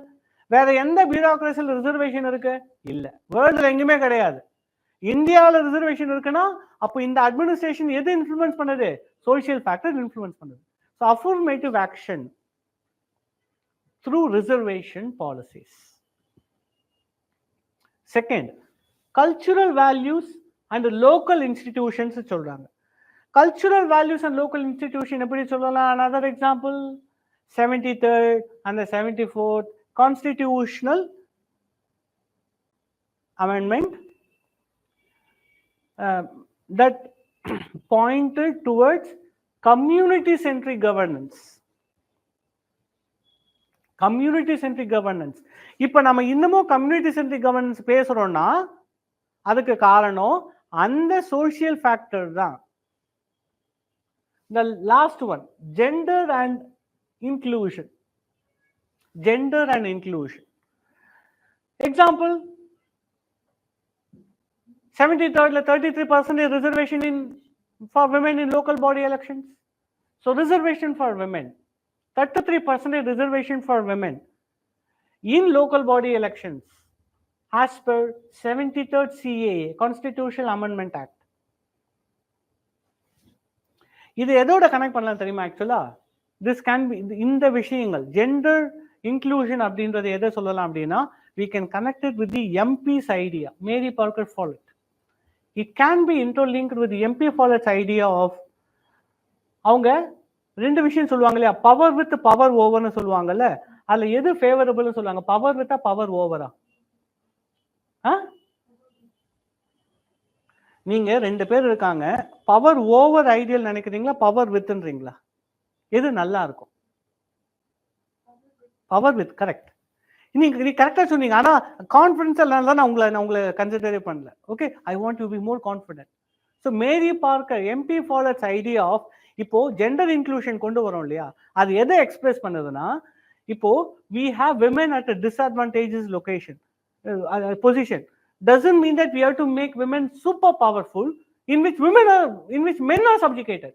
வேற எந்த பியூரோக்ரஸியில் ரிசர்வேஷன் இருக்கு? இல்ல, வேர்ல்டுல எங்குமே கிடையாது. இந்தியாவில் ரிசர்வேஷன் இருக்குன்னா அப்போ இந்த அட்மினிஸ்ட்ரேஷன் எது இன்ஃப்ளூயன்ஸ் பண்ணுது? சோஷியல் ஃபேக்டர் இன்ஃப்ளூயன்ஸ் பண்ணுது. So affirmative action through reservation policies. Second, cultural values and local institutions சொல்றாங்க. Cultural values and local institution எப்படி சொல்லலாம்? Another example, 73rd and the 74th constitutional amendment that pointed towards community centric governance. Community centric governance. இப்ப நம்ம இன்னமும் community centric governance பேசுறோம்னா அதுக்கு காரணம் அந்த social factor தான். The last one, gender and inclusion. Gender and inclusion. Example, 73rd 33% reservation for women in local body elections. So reservation for women, 33% reservation for women in local body elections as per 73rd CAA, Constitutional Amendment Act. இது எதோட connect பண்ணலாம் தெரியுமா? ஆக்சுவலா this can be, இந்த விஷயங்கள் gender inclusion அப்படின்றது எதை சொல்லலாம் அப்படின்னா, we can connect it with the MP's idea, Mary Parker Follett. It can be interlinked with the MP Follett's idea of, அவங்க ரெண்டு விஷயம் சொல்லுவாங்க இல்லையா, பவர் வித் பவர் ஓவர்னு சொல்லுவாங்கல்ல, அதுல எது ஃபேவரபிள்னு சொல்லுவாங்க? பவர் வித்தா பவர் ஓவரா? நீங்க ரெண்டு பேர் இருக்காங்க, பவர் ஓவர் ஐடியல் நினைக்கிறீங்களா, பவர் வித்ன்றீங்களா? எது நல்லா இருக்கும்? Power with, correct. நீ கரெக்டா சொன்னீங்க. ஆனா கான்ஃபிடன்ஸ் எல்லாம் நான் உங்களை கன்சிடரே பண்ணல. Okay, I want to be more confident. So Mary Parker, MP Follett's idea of, இப்போ ஜெண்டர் இன்க்ளூஷன் கொண்டு வரோம் இல்லையா, அது எதை எக்ஸ்பிரஸ் பண்ணுதுன்னா, இப்போ we have women at a disadvantageous location, position. Doesn't mean that we have to make women super powerful in which men are subjugated.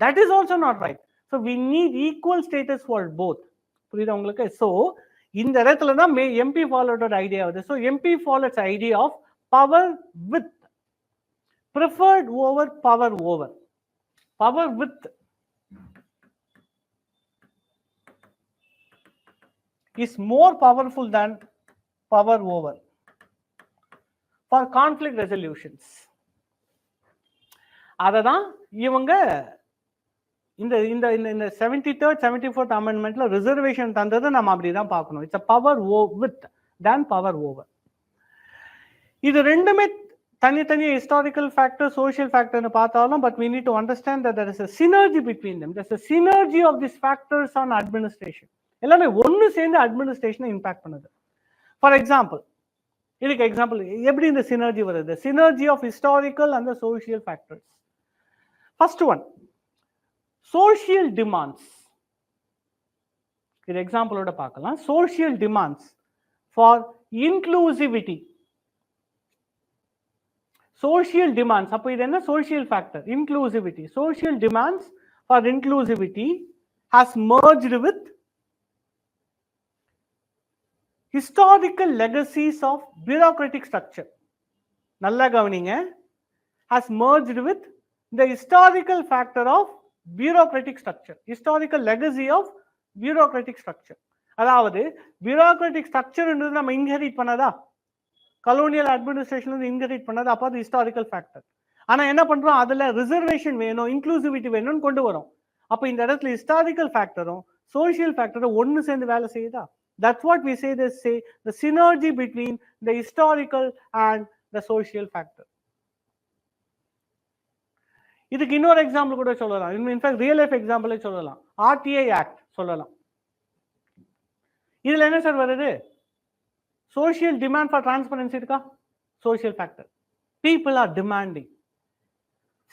That is also not right. So we need equal status for both. புரியுதா உங்களுக்கு? So இந்த இடத்துல தான் MP ஃபாலோட idea வருது. So MP Follett's idea of power with, preferred over power over. Power with is more powerful than power over. For conflict resolutions. அதை தான் இவங்க இந்த இந்த இந்த 73rd 74th அமெண்ட்மெண்ட்ல ரிசர்வேஷன் தந்ததை நம்ம அப்படிதான் பார்க்கணும். It's a power with than power over. இது ரெண்டுமே தனித்தனி ஹிஸ்டாரிக்கல் ஃபேக்டர், சோஷியல் ஃபேக்டர்னு பார்த்தாலும், but we need to understand that there is a synergy between them. There's a synergy of these factors on administration. எல்லாமே ஒன்று சேர்ந்து அட்மினிஸ்ட்ரேஷனை இம்பாக்ட் பண்ணுது. For example, இதுக்கு எக்ஸாம்பிள் எப்படி இந்த சினர்ஜி வருது? Synergy of historical and social factors. First one, social demands. இது எக்ஸாம்பிளோட பார்க்கலாம். Social demands for inclusivity. Social demands, அப்போ இது என்ன? Social factor, inclusivity. Social demands for inclusivity has merged with historical legacies of bureaucratic structure. நல்லா கவனிங்க. Has merged with the historical factor of bureaucratic structure. Historical legacy of bureaucratic structure. அதாவது bureaucratic structure என்றது நம்ம inherit பண்ணதா? Colonial administration inherit பண்ணது. அப்போ அது historical factor. ஆனால் என்ன பண்ணுறோம், அதில் ரிசர்வேஷன் வேணும், இன்க்ளூசிவிட்டி வேணும்னு கொண்டு வரும். அப்போ இந்த இடத்துல ஹிஸ்டாரிக்கல் ஃபேக்டரும் சோஷியல் ஃபேக்டரும் ஒன்று சேர்ந்து வேலை செய்யுதா? That's what we say, the synergy between the historical and the social factor. இதுக்கு இன்னொரு எக்ஸாம்பிள் கூட சொல்லலாம். இன்ஃபேக்ட் ரியல் லைஃப் எக்ஸாம்பிளே சொல்லலாம். RTA ஆக்ட் சொல்லலாம். இதில் என்ன சார் வருது? Social demand for transparency இருக்கா? Social factor. People are demanding.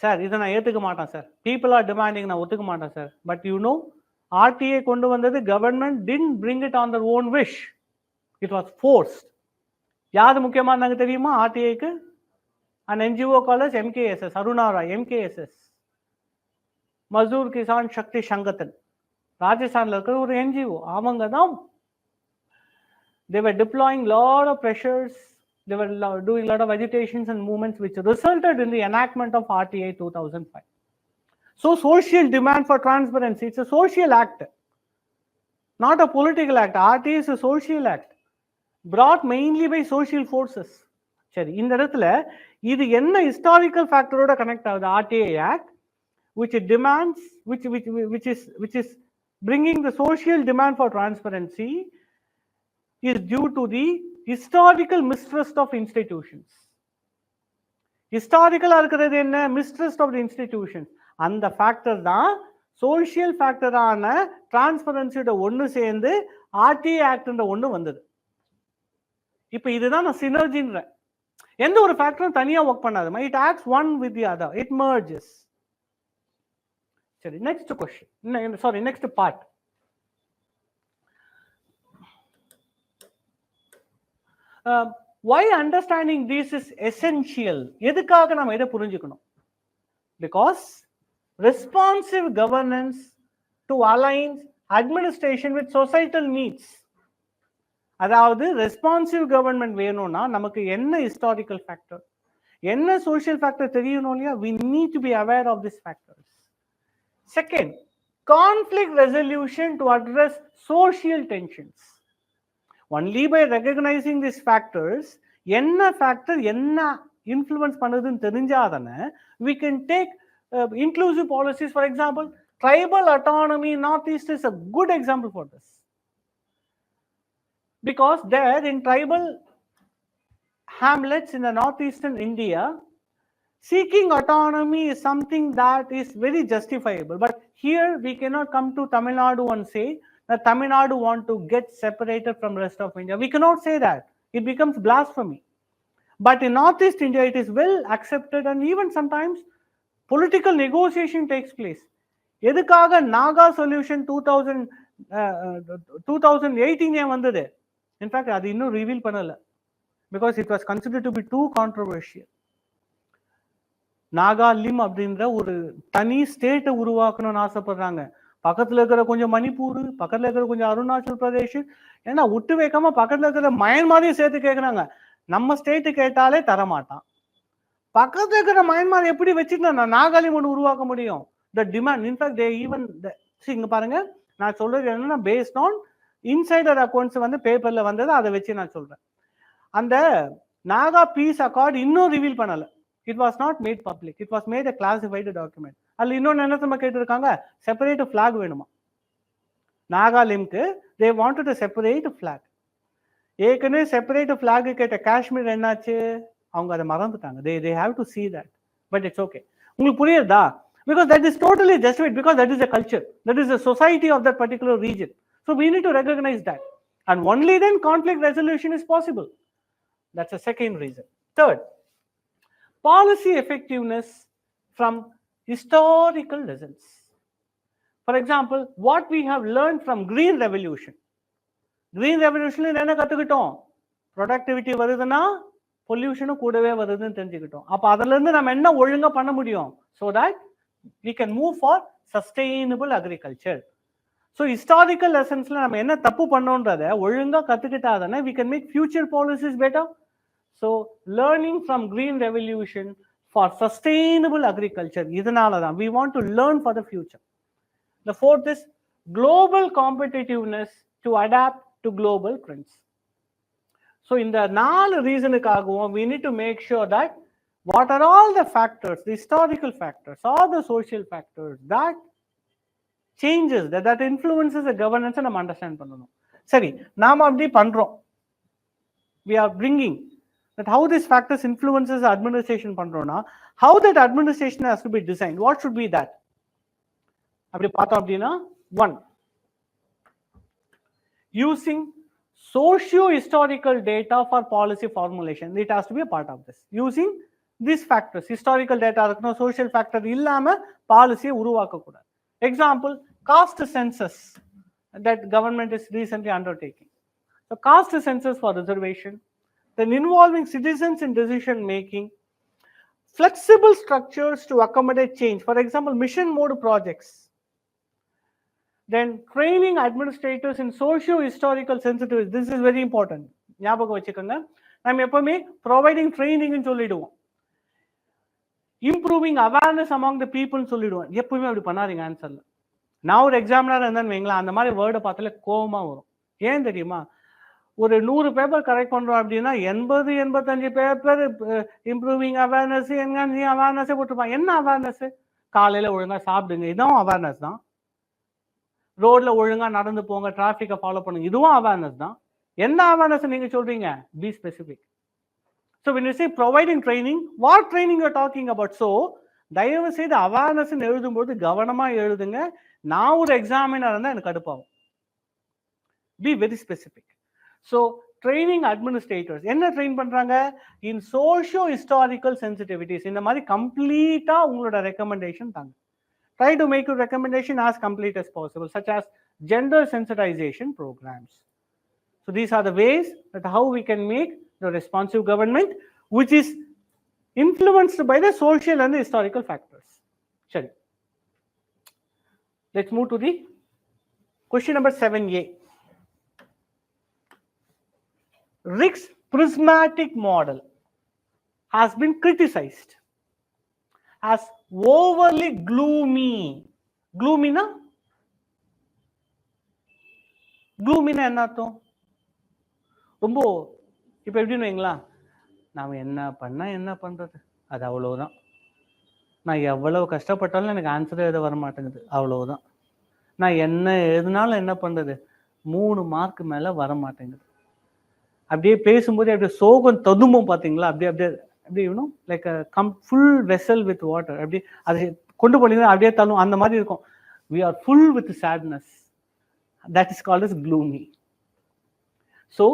Sir இதை நான் ஏற்றுக்க மாட்டேன் சார். People are demanding நான் ஒத்துக்க மாட்டேன் sir. But you know, RTA கொண்டு வந்தது government didn't bring it on their own wish. It was forced. யாரு முக்கியமா இருந்தாங்க தெரியுமா RTAக்கு? an NGO called as MKSS, Aruna Rai, MKSS, மசூர் கிசான் சக்தி சங்கத்தன், ராஜஸ்தான்ல இருக்கிற ஒரு NGO. அவங்க தான் they were deploying a lot of pressures, they were doing a lot of agitations and movements which resulted in the enactment of RTA 2005. So social demand for transparency, it's a social act, not a political act. RTA is a social act brought mainly by social forces. சரி, இந்த இடத்துல இது என்ன historical ஃபேக்டரோட connect ஆகுது? RTA act which demands which is bringing the social demand for transparency is due to the historical mistrust of institutions. Historical இருக்கிறது என்ன? mistrust of the institutions. அந்த factor தான் சோஷியல் ஃபேக்டரான டிரான்ஸ்பரன்சியோட ஒன்று சேர்ந்து RTA ஆக்ட்ன்ற ஒன்று வந்தது. இப்போ இதுதான் நான் சினர்ஜின்றேன். எந்த ஒரு ஃபேக்டரும் தனியா ஒர்க் பண்ணாது. It acts one with the other, it merges. சரி, next question, sorry next part. Why understanding this is essential? எதுக்காக நம்ம இதை புரிஞ்சுக்கணும்? Because responsive governance to align administration with societal needs. அதாவது ரெஸ்பான்சிவ் கவர்மெண்ட் வேணும்னா நமக்கு என்ன ஹிஸ்டாரிக்கல் ஃபேக்டர், என்ன சோஷியல் ஃபேக்டர் தெரியணும் இல்லையா? we need to be aware of these factors. Second, conflict resolution to address social tensions. Only by recognizing these factors, என்ன factor என்ன influence பண்ணுதுன்னு தெரிஞ்சாதானே we can take inclusive policies. For example, tribal autonomy in Northeast is a good example for this. Because there in tribal hamlets in the northeastern India, seeking autonomy is something that is very justifiable. But here we cannot come to Tamil Nadu and say that Tamil Nadu want to get separated from the rest of India. We cannot say that. It becomes blasphemy. But in Northeast India, it is well accepted, and even sometimes political negotiation takes place. எதுக்காக Naga solution 2018 வந்தது? In fact அது இன்னும் reveal பண்ணல, because it was considered to be too controversial. Nagalim அப்படின்ற ஒரு தனி ஸ்டேட்டை உருவாக்கணும்னு ஆசைப்படுறாங்க. பக்கத்துல இருக்கிற கொஞ்சம் மணிப்பூர், பக்கத்துல இருக்கிற கொஞ்சம் அருணாச்சல் பிரதேஷ், ஏன்னா விட்டு வைக்காம பக்கத்துல இருக்கிற மயன்மாரையும் சேர்த்து கேட்கறாங்க. நம்ம ஸ்டேட்டு கேட்டாலே தரமாட்டான். பக்கத்துல இருக்கிற மயன்மார் எப்படி வச்சுட்டு நான் நாகாலிம் ஒன்று உருவாக்க முடியும்? த டிமாண்ட், இன்ஃபேக்ட் தே ஈவன் இங்க பாருங்க, நான் சொல்றது என்னன்னா பேஸ்ட் ஆன் இன்சைடர் அக்கௌண்ட்ஸ் வந்து பேப்பர்ல வந்தது, அதை வச்சு நான் சொல்றேன். அந்த நாகா பீஸ் அக்கார்ட் இன்னும் ரிவீல் பண்ணல. It was not made public, it was made a classified document. அதில் இன்னொன்று என்ன நம்ம கேட்டிருக்காங்க, செப்பரேட் ஃபிளாக் வேணுமா நாகாலிம்க்கு. They wanted separate flag. ஏற்கனவே செப்பரேட் ஃபிளாக் கேட்ட காஷ்மீர் என்னாச்சு, அவங்க அதை மறந்துட்டாங்க. They have to see that. But it's okay. உங்களுக்கு புரியுதா? Because that is totally justified, because that is the culture, that is the society of that particular region. So we need to recognize that, and only then conflict resolution is possible. That's the second reason. Third, policy effectiveness from historical lessons. For example, what we have learned from green revolution. Green revolution என்ன கத்துக்கிட்டோம், productivity வருதுன்னா பொல்யூஷனும் கூடவே வருதுன்னு தெரிஞ்சுக்கிட்டோம். அப்போ அதுல இருந்து நம்ம என்ன ஒழுங்கா பண்ண முடியும், so that we can move for sustainable agriculture. So historical lessonsல நம்ம என்ன தப்பு பண்ணோன்றத ஒழுங்கா கத்துக்கிட்டாதானே we can make future policies better. So learning from green revolution for sustainable agriculture, இதனால தான் we want to learn for the future. The fourth is global competitiveness to adapt to global trends. So இந்த 4 ரீசனுக்காகவும் we need to make sure that what are all the factors, the historical factors or the social factors that changes, that influences the governance, நம்ம understand பண்ணணும். சரி, நாம அப்படி பண்றோம். We are bringing that how these factors influences the administration பண்றோம்னா, how that administration has to be designed, what should be that? அப்படி பார்த்தோம் அப்படின்னா, 1, using socio-historical data for policy formulation. It has to be a part of this. Using these factors, historical data இருக்கணும், social factor இல்லாம பாலிசியை உருவாக்க கூடாது. Example, caste census that government is recently undertaking. So caste census for reservation, then involving citizens in decision making, flexible structures to accommodate change. For example, mission mode projects. Then training administrators in socio-historical sensitivities. This is very important. ஞாபகம் வச்சுக்கோங்க. நம்ம எப்பவுமே providing ட்ரைனிங்னு சொல்லிடுவோம், improving awareness among the பீப்புள்னு சொல்லிடுவோம். எப்பவுமே அப்படி பண்ணாதீங்க ஆன்சர்ல. நான் ஒரு எக்ஸாமினர் இருந்தேன்னு வைங்களேன், அந்த மாதிரி வேர்டை பார்த்தாலே கோபமா வரும். ஏன் தெரியுமா, ஒரு 100 பேப்பர் கரெக்ட் பண்றோம் அப்படின்னா 80-85 பேப்பர் இம்ப்ரூவிங் அவேர்னஸ், என்ஹான்சிங் அவேர்னஸே போட்டுருப்பான். என்ன அவேர்னஸ்? காலையில ஒழுங்கா சாப்பிடுங்க, இதுவும் அவேர்னஸ் தான். ரோட்ல ஒழுங்கா நடந்து போங்க, டிராஃபிக்கை ஃபாலோ பண்ணுங்க, இதுவும் அவேர்னஸ் தான். என்ன அவேர்னஸ் நீங்க சொல்றீங்க? Be specific. So when you say providing training, what training you are talking about? So தயவு செய்து அவேர்னஸ் எழுதும்போது கவனமா எழுதுங்க. நான் ஒரு எக்ஸாமினர் இருந்தா எனக்கு கடுப்பாகும். Be very specific. So training administrators என்ன ட்ரெயின் பண்றாங்க? In socio historical sensitivities. இந்த மாதிரி கம்ப்ளீட்டா உங்களோட ரெக்கமெண்டேஷன் தாங்க. Try to make your recommendation as complete as possible, such as gender sensitization programs. So these are the ways that how we can make the responsive government which is influenced by the social and the historical factors. Sorry. Let's move to the question number 7A. Rick's prismatic model has been criticized as overly gloomy. Gloomy na? Gloomy na என்ன அர்த்தம்? ரொம்ப இப்போ எப்படின்னு வைங்களா, நாம் என்ன பண்ணால் என்ன பண்ணுறது, அது அவ்வளவுதான். நான் எவ்வளவு கஷ்டப்பட்டாலும் எனக்கு ஆன்சர் எழுத வர மாட்டேங்குது, அவ்வளவுதான். நான் என்ன எழுதினாலும் என்ன பண்ணுறது, 3 மார்க் மேலே வர மாட்டேங்குது. அப்படியே பேசும்போது அப்படியே சோகம் ததும்பும் பார்த்தீங்களா, அப்படியே அப்படியே அப்படியே இன்னும் like full vessel with water, அப்படி அதை கொண்டு போனீங்கன்னா அப்படியே தள்ளும், அந்த மாதிரி இருக்கும். We are full with sadness. That is called as gloomy. So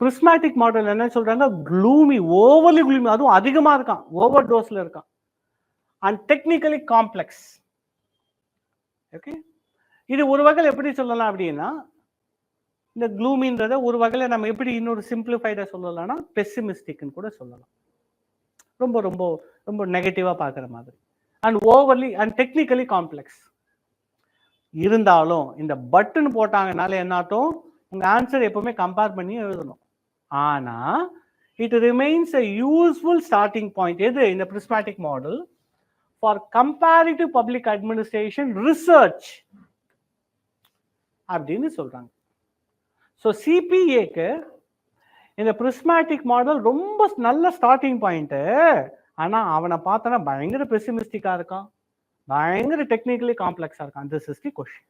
prismatic model என்ன சொல்றாங்க, க்ளூமி, ஓவர்லி க்ளூமி, அதுவும் அதிகமாக இருக்கான், ஓவர் டோஸில் இருக்கான், அண்ட் டெக்னிக்கலி காம்ப்ளெக்ஸ். ஓகே, இது ஒரு வகையில் எப்படி சொல்லலாம் அப்படின்னா, இந்த க்ளூமின்றதை ஒரு வகையில் நம்ம எப்படி இன்னொரு சிம்பிளிஃபைடாக சொல்லலாம்னா பெசிமிஸ்டிக்னு கூட சொல்லலாம். ரொம்ப ரொம்ப ரொம்ப நெகட்டிவாக பார்க்குற மாதிரி, and overly and technically complex. இருந்தாலும் இந்த பட்டுன்னு போட்டாங்கனால என்னாட்டும், உங்கள் ஆன்சர் எப்பவுமே கம்பேர் பண்ணி எழுதணும். ஆனால் it remains a useful starting point. எது? இந்த prismatic model for comparative public administration research அப்படின்னு சொல்றாங்க. ஸோ சிபிஏக்கு இந்த பிரிஸ்மேட்டிக் மாடல் ரொம்ப நல்ல ஸ்டார்டிங் பாயிண்ட். ஆனா அவனை பார்த்தனா பயங்கர பெசிமிஸ்டிக்கா இருக்கான், பயங்கர டெக்னிக்கலி காம்ப்ளெக்ஸா இருக்கான். This is the question.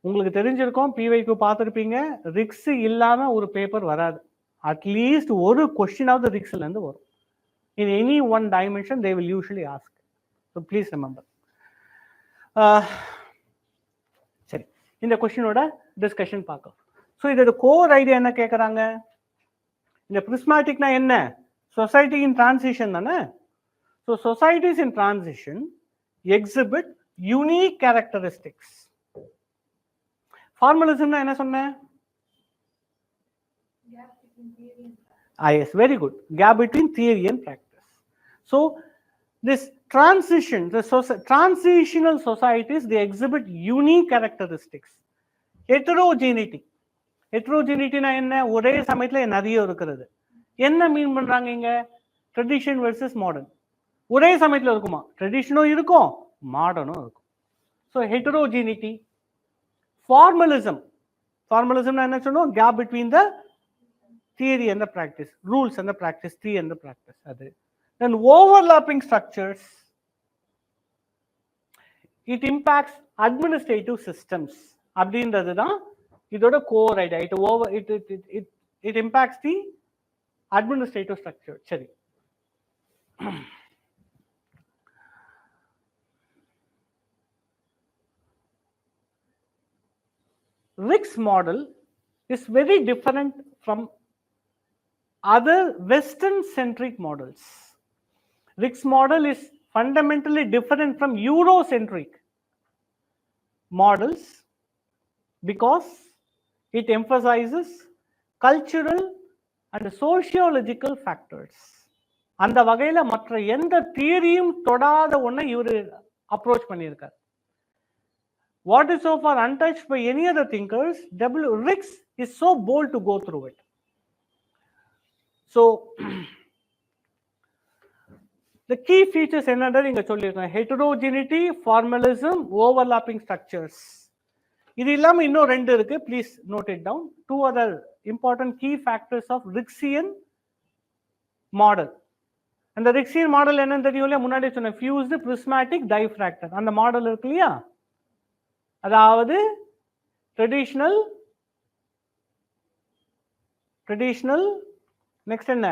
உங்களுக்கு தெரிஞ்சிருக்கும், பிவைக்கு பார்த்துருப்பீங்க, ரிக்ஸ் இல்லாம ஒரு பேப்பர் வராது. அட்லீஸ்ட் ஒரு கொஸ்டினாவது ரிக்ஸ்ல இருந்து வரும். In any one dimension they will usually ask. So please remember. சரி, இந்த கொஸ்டினோட டிஸ்கஷன் பார்க்கலாம். ஸோ இதோட கோர் ஐடியா என்ன கேட்குறாங்க? இந்த பிரிஸ்மேட்டிக்னா என்ன? சொசைட்டி இன் டிரான்சிஷன் தானே. ஸோ சொசைட்டிஸ் இன் டிரான்சிஷன் எக்ஸிபிட் யூனிக் கேரக்டரிஸ்டிக்ஸ். ஃபார்மலிசம்னா என்ன சொன்னேன்? Yes, very good. Gap between theory and practice. So this transition, transitional societies, they exhibit unique characteristics. Heterogeneity. Heterogeneity na enna? ஒரே சமயத்துல நிறைய இருக்கிறது. என்ன மீன் பண்றாங்க இங்க? Tradition versus modern. ஒரே சமயத்துல இருக்குமா? ட்ரெடிஷனும் இருக்கும், மாடர்னும் இருக்கும். ஸோ ஹெட்டரோஜினிட்டி. ஃபார்மலிசம். ஃபார்மலிசம்னா என்ன சொன்னோம்? Gap between the theory and the practice, rules and the practice, theory and the practice. Then overlapping structures, it impacts administrative systems. அப்படின்றது தான் இதோட core idea. It impacts the administrative structure. சரி, Rick's model is very different from other Western centric models. Rick's model is fundamentally different from Eurocentric models because it emphasizes cultural and sociological factors. அந்த வகையில மற்ற எந்த தியரியும் தொடாத ஒன்றை இவர் approach பண்ணியிருக்கார். What is so far untouched by any other thinkers, Rick's is so bold to go through it. So the key features என்னன்னா இங்க சொல்லிருக்கேன்: heterogeneity, formalism, overlapping structures. இது இல்லாம இன்னும் ரெண்டு இருக்கு, please note it down. Two other important key factors of Riggsian model. அந்த Riggsian model என்னன்னு தெரியும் இல்லையா? முன்னாடி சொன்ன ஃபியூஸ்டு, பிரிஸ்மேட்டிக், டைஃப்ராக்டர். அந்த மாடல் இருக்கு இல்லையா? அதாவது ட்ரெடிஷனல், நெக்ஸ்ட் என்ன?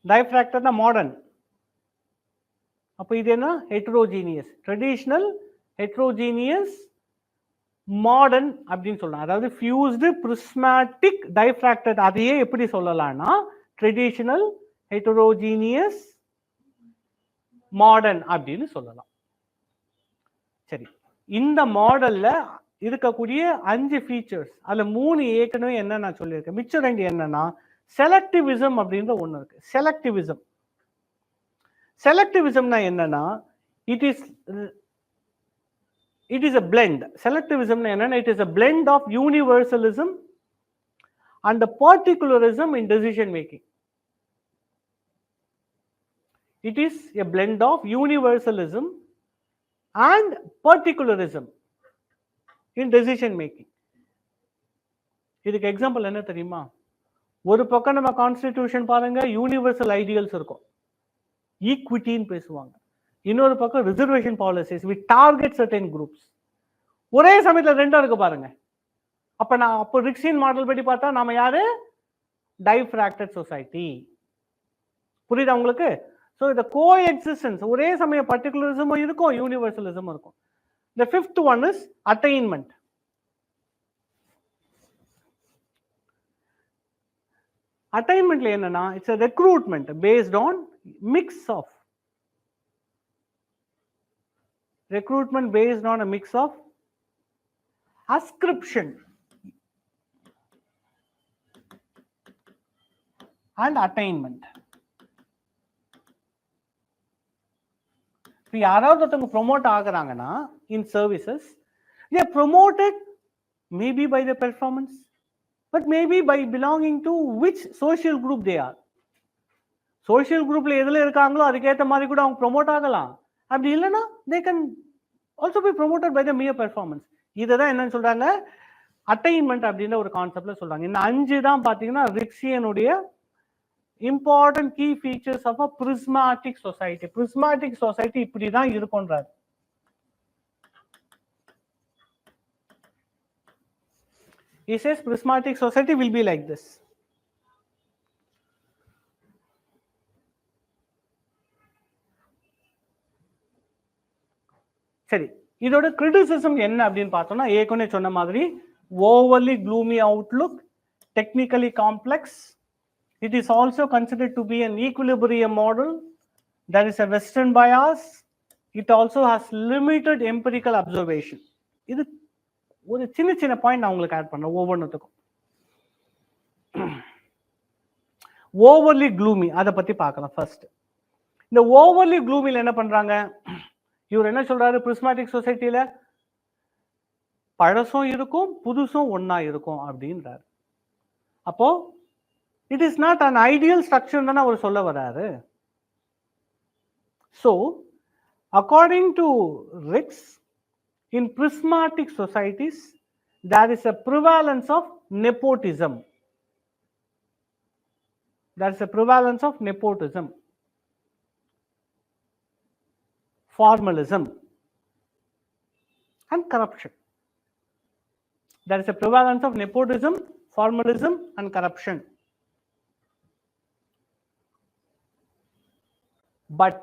டைஃப்ராக்டர்னா மாடர்ன். அப்போ இது என்ன? ஹெட்ரோஜீனியஸ். ட்ரெடிஷனல், ஹெட்ரோஜீனியஸ், மாடர்ன் அப்படின்னு சொல்லலாம். அதாவது ஃபியூஸ்டு, பிரிஸ்மேட்டிக், டைஃப்ராக்டர். அதையே எப்படி சொல்லலாம்னா ட்ரெடிஷனல், ஹெட்ரோஜீனியஸ், மாடர்ன் அப்படின்னு சொல்லலாம். சரி, இந்த மாடல்ல இருக்கக்கூடிய 5 ஃபீச்சர்ஸ், அதுல 3 ஏற்கனவே என்ன நான் சொல்லியிருக்கேன். மிச்சம் 2 என்னன்னா செலக்டிவிசம் அப்படின்ற ஒண்ணு இருக்கு. செலக்டிவிசம்னா என்னன்னா it is a blend. Selectivism என்னன்னா it is a blend of universalism and the particularism in decision making. It is a blend of universalism and particularism in decision making. இதுக்கு எக்ஸாம்பிள் என்ன தெரியுமா? ஒரு பக்கம் நம்ம கான்ஸ்டிடியூஷன் பாருங்க, யூனிவர்சல் ஐடியல்ஸ் இருக்கும், ஈக்விட்டின்னு பேசுவாங்க. இன்னொரு பக்கம் reservation policies, we target certain groups. ஒரே சமயத்தில் ரெண்டும் இருக்கு பாருங்க. அப்போ ரிக்ஸியன் மாடல் படி பார்த்தா நாம யாரு? டைஃப்ராக்டட் சொசைட்டி. புரியுதா உங்களுக்கு? ஸோ இந்த கோ எக்ஸிஸ்டன்ஸ், ஒரே சமயம் பர்டிகுலரிசமும் இருக்கும், யூனிவர்சலிசமும் இருக்கும். The fifth one is attainment. Attainmentல என்னன்னா it's a recruitment based on mix of ascription and attainment. இப்போ யாராவது ஒருத்தவங்க promote ஆகுறாங்கன்னா in services, they are promoted maybe by their performance, but maybe by belonging to which social group they are. Social குரூப்ல எதுல இருக்காங்களோ அதுக்கேற்ற மாதிரி கூட அவங்க ப்ரொமோட் ஆகலாம். அப்படி இல்லைன்னா they can also be promoted by the mere performance. இதை தான் என்னன்னு சொல்றாங்க, அட்டைன்மெண்ட் அப்படின்ற ஒரு கான்செப்ட்ல சொல்றாங்க. இந்த 5 தான் பாத்தீங்கன்னா ரிக்ஸியனுடைய important key features of a prismatic society. Prismatic society இப்படிதான் இருக்கும்ன்றாரு. He says prismatic society will be like this. சரி, இதோட கிரிட்டிசிசம் என்ன அப்படின்னு பார்த்தோம்னா, ஏற்கனவே சொன்ன மாதிரி overly gloomy Outlook, technically complex, it is also considered to be an equilibrium model, there is a western bias, it also has limited empirical observation. இது ஒரு சின்ன சின்ன பாயிண்ட் நான் உங்களுக்கு ஆட் பண்றேன் ஒவ்வொன்றுத்துக்கும். ஓவர்லி க்ளூமி அதை பத்தி பார்க்கலாம். ஃபர்ஸ்ட் இந்த ஓவர்லி க்ளூமில என்ன பண்றாங்க, இவர் என்ன சொல்றாரு, பிரிஸ்மாட்டிக் சொசைட்டில பழசும் இருக்கும் புதுசும் ஒன்னா இருக்கும் அப்படின்றாரு. அப்போ it is not an ideal structure தானே அவர் சொல்ல வராரு. So according to Riggs, in prismatic societies there is a prevalence of nepotism. There is a prevalence of nepotism, formalism and corruption. There is a prevalence of nepotism, formalism and corruption. But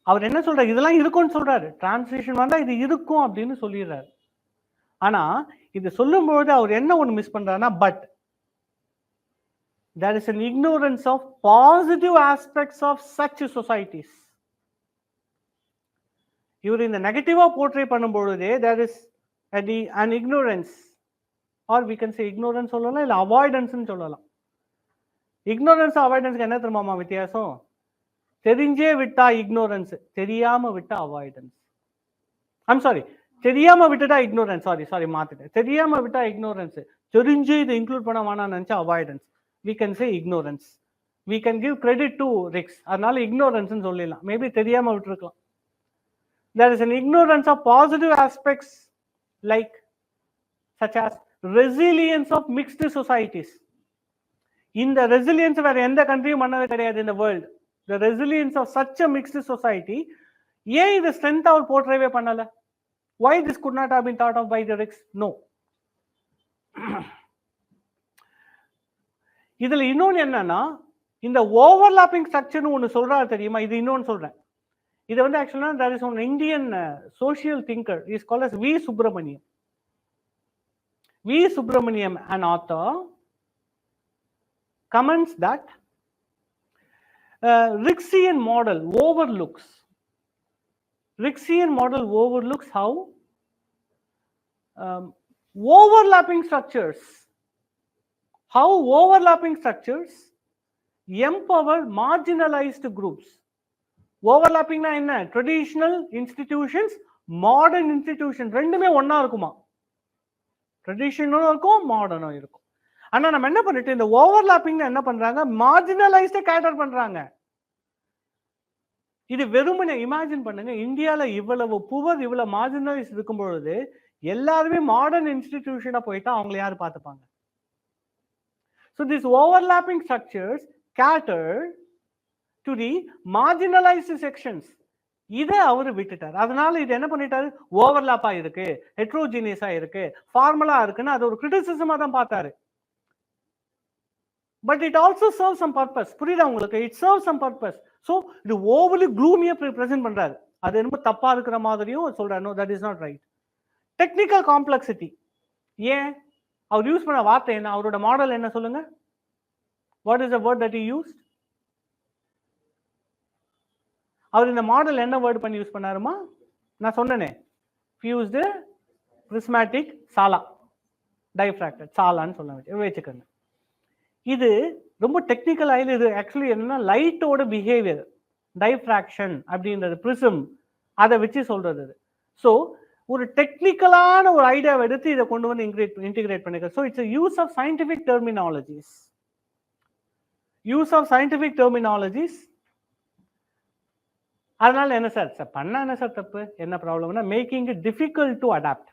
அவர் என்ன சொல்றாரு, இதெல்லாம் இருக்கும்னு சொல்றாரு. Translation வந்தா இது இருக்கும் அப்படின்னு சொல்லிடுறாரு. ஆனா இது சொல்லும்போது அவர் என்ன ஒண்ணு மிஸ் பண்றாருன்னா, but there is an ignorance of positive aspects of such societies. இவர் இந்த நெகட்டிவா portray பண்ணும்பொழுதே there is an ignorance, or we can say ignorance சொல்லலாம், இல்ல avoidance சொல்லலாம். ignorance அவாய்டன்ஸ்க்கு என்ன தெரியுமா வித்தியாசம்? தெரிஞ்சே விட்டா இக்னோரன்ஸ், தெரியாம விட்டா அவாய்டன்ஸ். ஐம் சாரி, தெரியாம விட்டுட்டா இக்னோரன்ஸ், சாரி மாத்திட்டேன். தெரியாம விட்டா இக்னோரன்ஸ், தெரிஞ்சு இதை இன்க்ளூட் பண்ண வேணாம்னு நினைச்சா avoidance. we can say ignorance, we can give credit to Ricks, அதனால ignorance ன்னு சொல்லலாம். மேபி தெரியாம விட்டுருக்கலாம். there is an ignorance of positive aspects like such as resilience of mixed societies. இந்த ரெசிலியன்ஸ் வேற எந்த கண்ட்ரியும் பண்ணவே கிடையாது இந்த world. The resilience of such a mixed society, ஏன் இது ஸ்ட்ரென்த் அவர் போர்ட்ரேவே பண்ணல? Why this could not have been thought of by the Ricks? No. இதுல இன்னொன்னு என்னன்னா, இந்த ஓவர்லாப்பிங் ஸ்ட்ரக்சர்னு ஒன்னு சொல்றாரு தெரியுமா? இது இன்னொன்னு சொல்றேன். இது வந்து ஆக்சுவலா there is one Indian social thinker, he is called as V. Subramaniam. V. Subramaniam, an author, comments that Ricksian model overlooks how overlapping structures empower marginalized groups. Overlapping na enna? Traditional institutions, modern institutions ரெண்டுமே ஒண்ணா இருக்குமா? ட்ரெடிஷனலும் இருக்கும், மாடர்னும் இருக்கும். ஆனா நம்ம என்ன பண்ணிட்டு இந்த ஓவர்லாப்பிங் என்ன பண்றாங்க, மார்ஜினலைஸ்ட கேட்டர் பண்றாங்க. இது வெறுமனே இமேஜின் பண்ணுங்க, இந்தியால இவ்வளவு புவர், இவ்வளவு மார்ஜினலைஸ் இருக்கும் பொழுது எல்லாருமே மாடர்ன் இன்ஸ்டிடியூஷனா போயிட்டா அவங்களை யாரு பார்த்துப்பாங்க? So these overlapping structures cater to the marginalized sections. இதை அவரு விட்டுட்டார். அதனால இது என்ன பண்ணிட்டாரு, ஓவர்லாப்பா இருக்கு, ஹெட்ரோஜீனியஸா இருக்கு, ஃபார்மலா இருக்குன்னு அது ஒரு கிரிட்டிசிசமா தான் பார்த்தாரு. But it also serve some purpose. புரியுதா உங்களுக்கு? It serve some purpose. So இது ஓவர்லி க்ளூமியா பிரசன்ட் பண்றாரு. அது என்னமோ தப்பா இருக்கிற மாதிரியும் சொல்றாரு. No, that is not right. Technical complexity, ஏன் அவர் யூஸ் பண்ண வார்த்தை என்ன, அவரோட மாடல் என்ன சொல்லுங்க? What is the word that he used? அவர் இந்த மாடல் என்ன வேர்ட் பண்ணி யூஸ் பண்ணாருமா? நான் சொன்னேனே, ஃபியூஸ்டு, பிரிஸ்மேட்டிக், சாலா, டைஃப்ராக்டட், சாலான்னு சொல்ல வச்சுக்கோங்க. இது ரொம்ப டெக்னிக்கல் ஆயில். இது ஆக்சுவலி என்னன்னா லைட்டோட பிஹேவியர், டைஃப்ராக்ஷன் அப்படின்றது, பிரிசம், அதை வச்சு சொல்றது. ஸோ ஒரு டெக்னிக்கலான ஒரு ஐடியாவை எடுத்து இதை கொண்டு வந்து இன்டிகிரேட் பண்ணிக்க. So it's use of scientific terminologies. அதனால என்ன சார் பண்ணா என்ன சார் தப்பு, என்ன ப்ராப்ளம்னா making it difficult to adapt.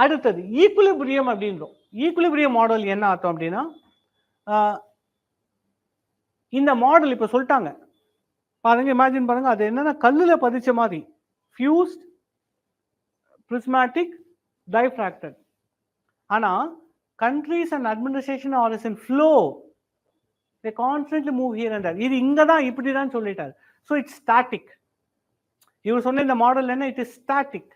அடுத்தது ஈக்குலிபிரியம் அப்படின்றோம். ஈக்குலிபிரியம் மாடல் என்ன அர்த்தம் அப்படின்னா, இந்த மாடல் இப்போ சொல்லிட்டாங்க பாருங்க, இமேஜின் பாருங்க, அது என்னன்னா கல்லுல பதிச்ச மாதிரி ஃபியூஸ்ட், பிரிஸ்மேட்டிக், டைஃப்ராக்டட். ஆனா countries and administration are in flow, they constantly move here and there. இது இங்க தான் இப்படி தான் சொல்லிட்டார். So it's static. இவர் சொன்ன இந்த மாடல் என்ன, it is static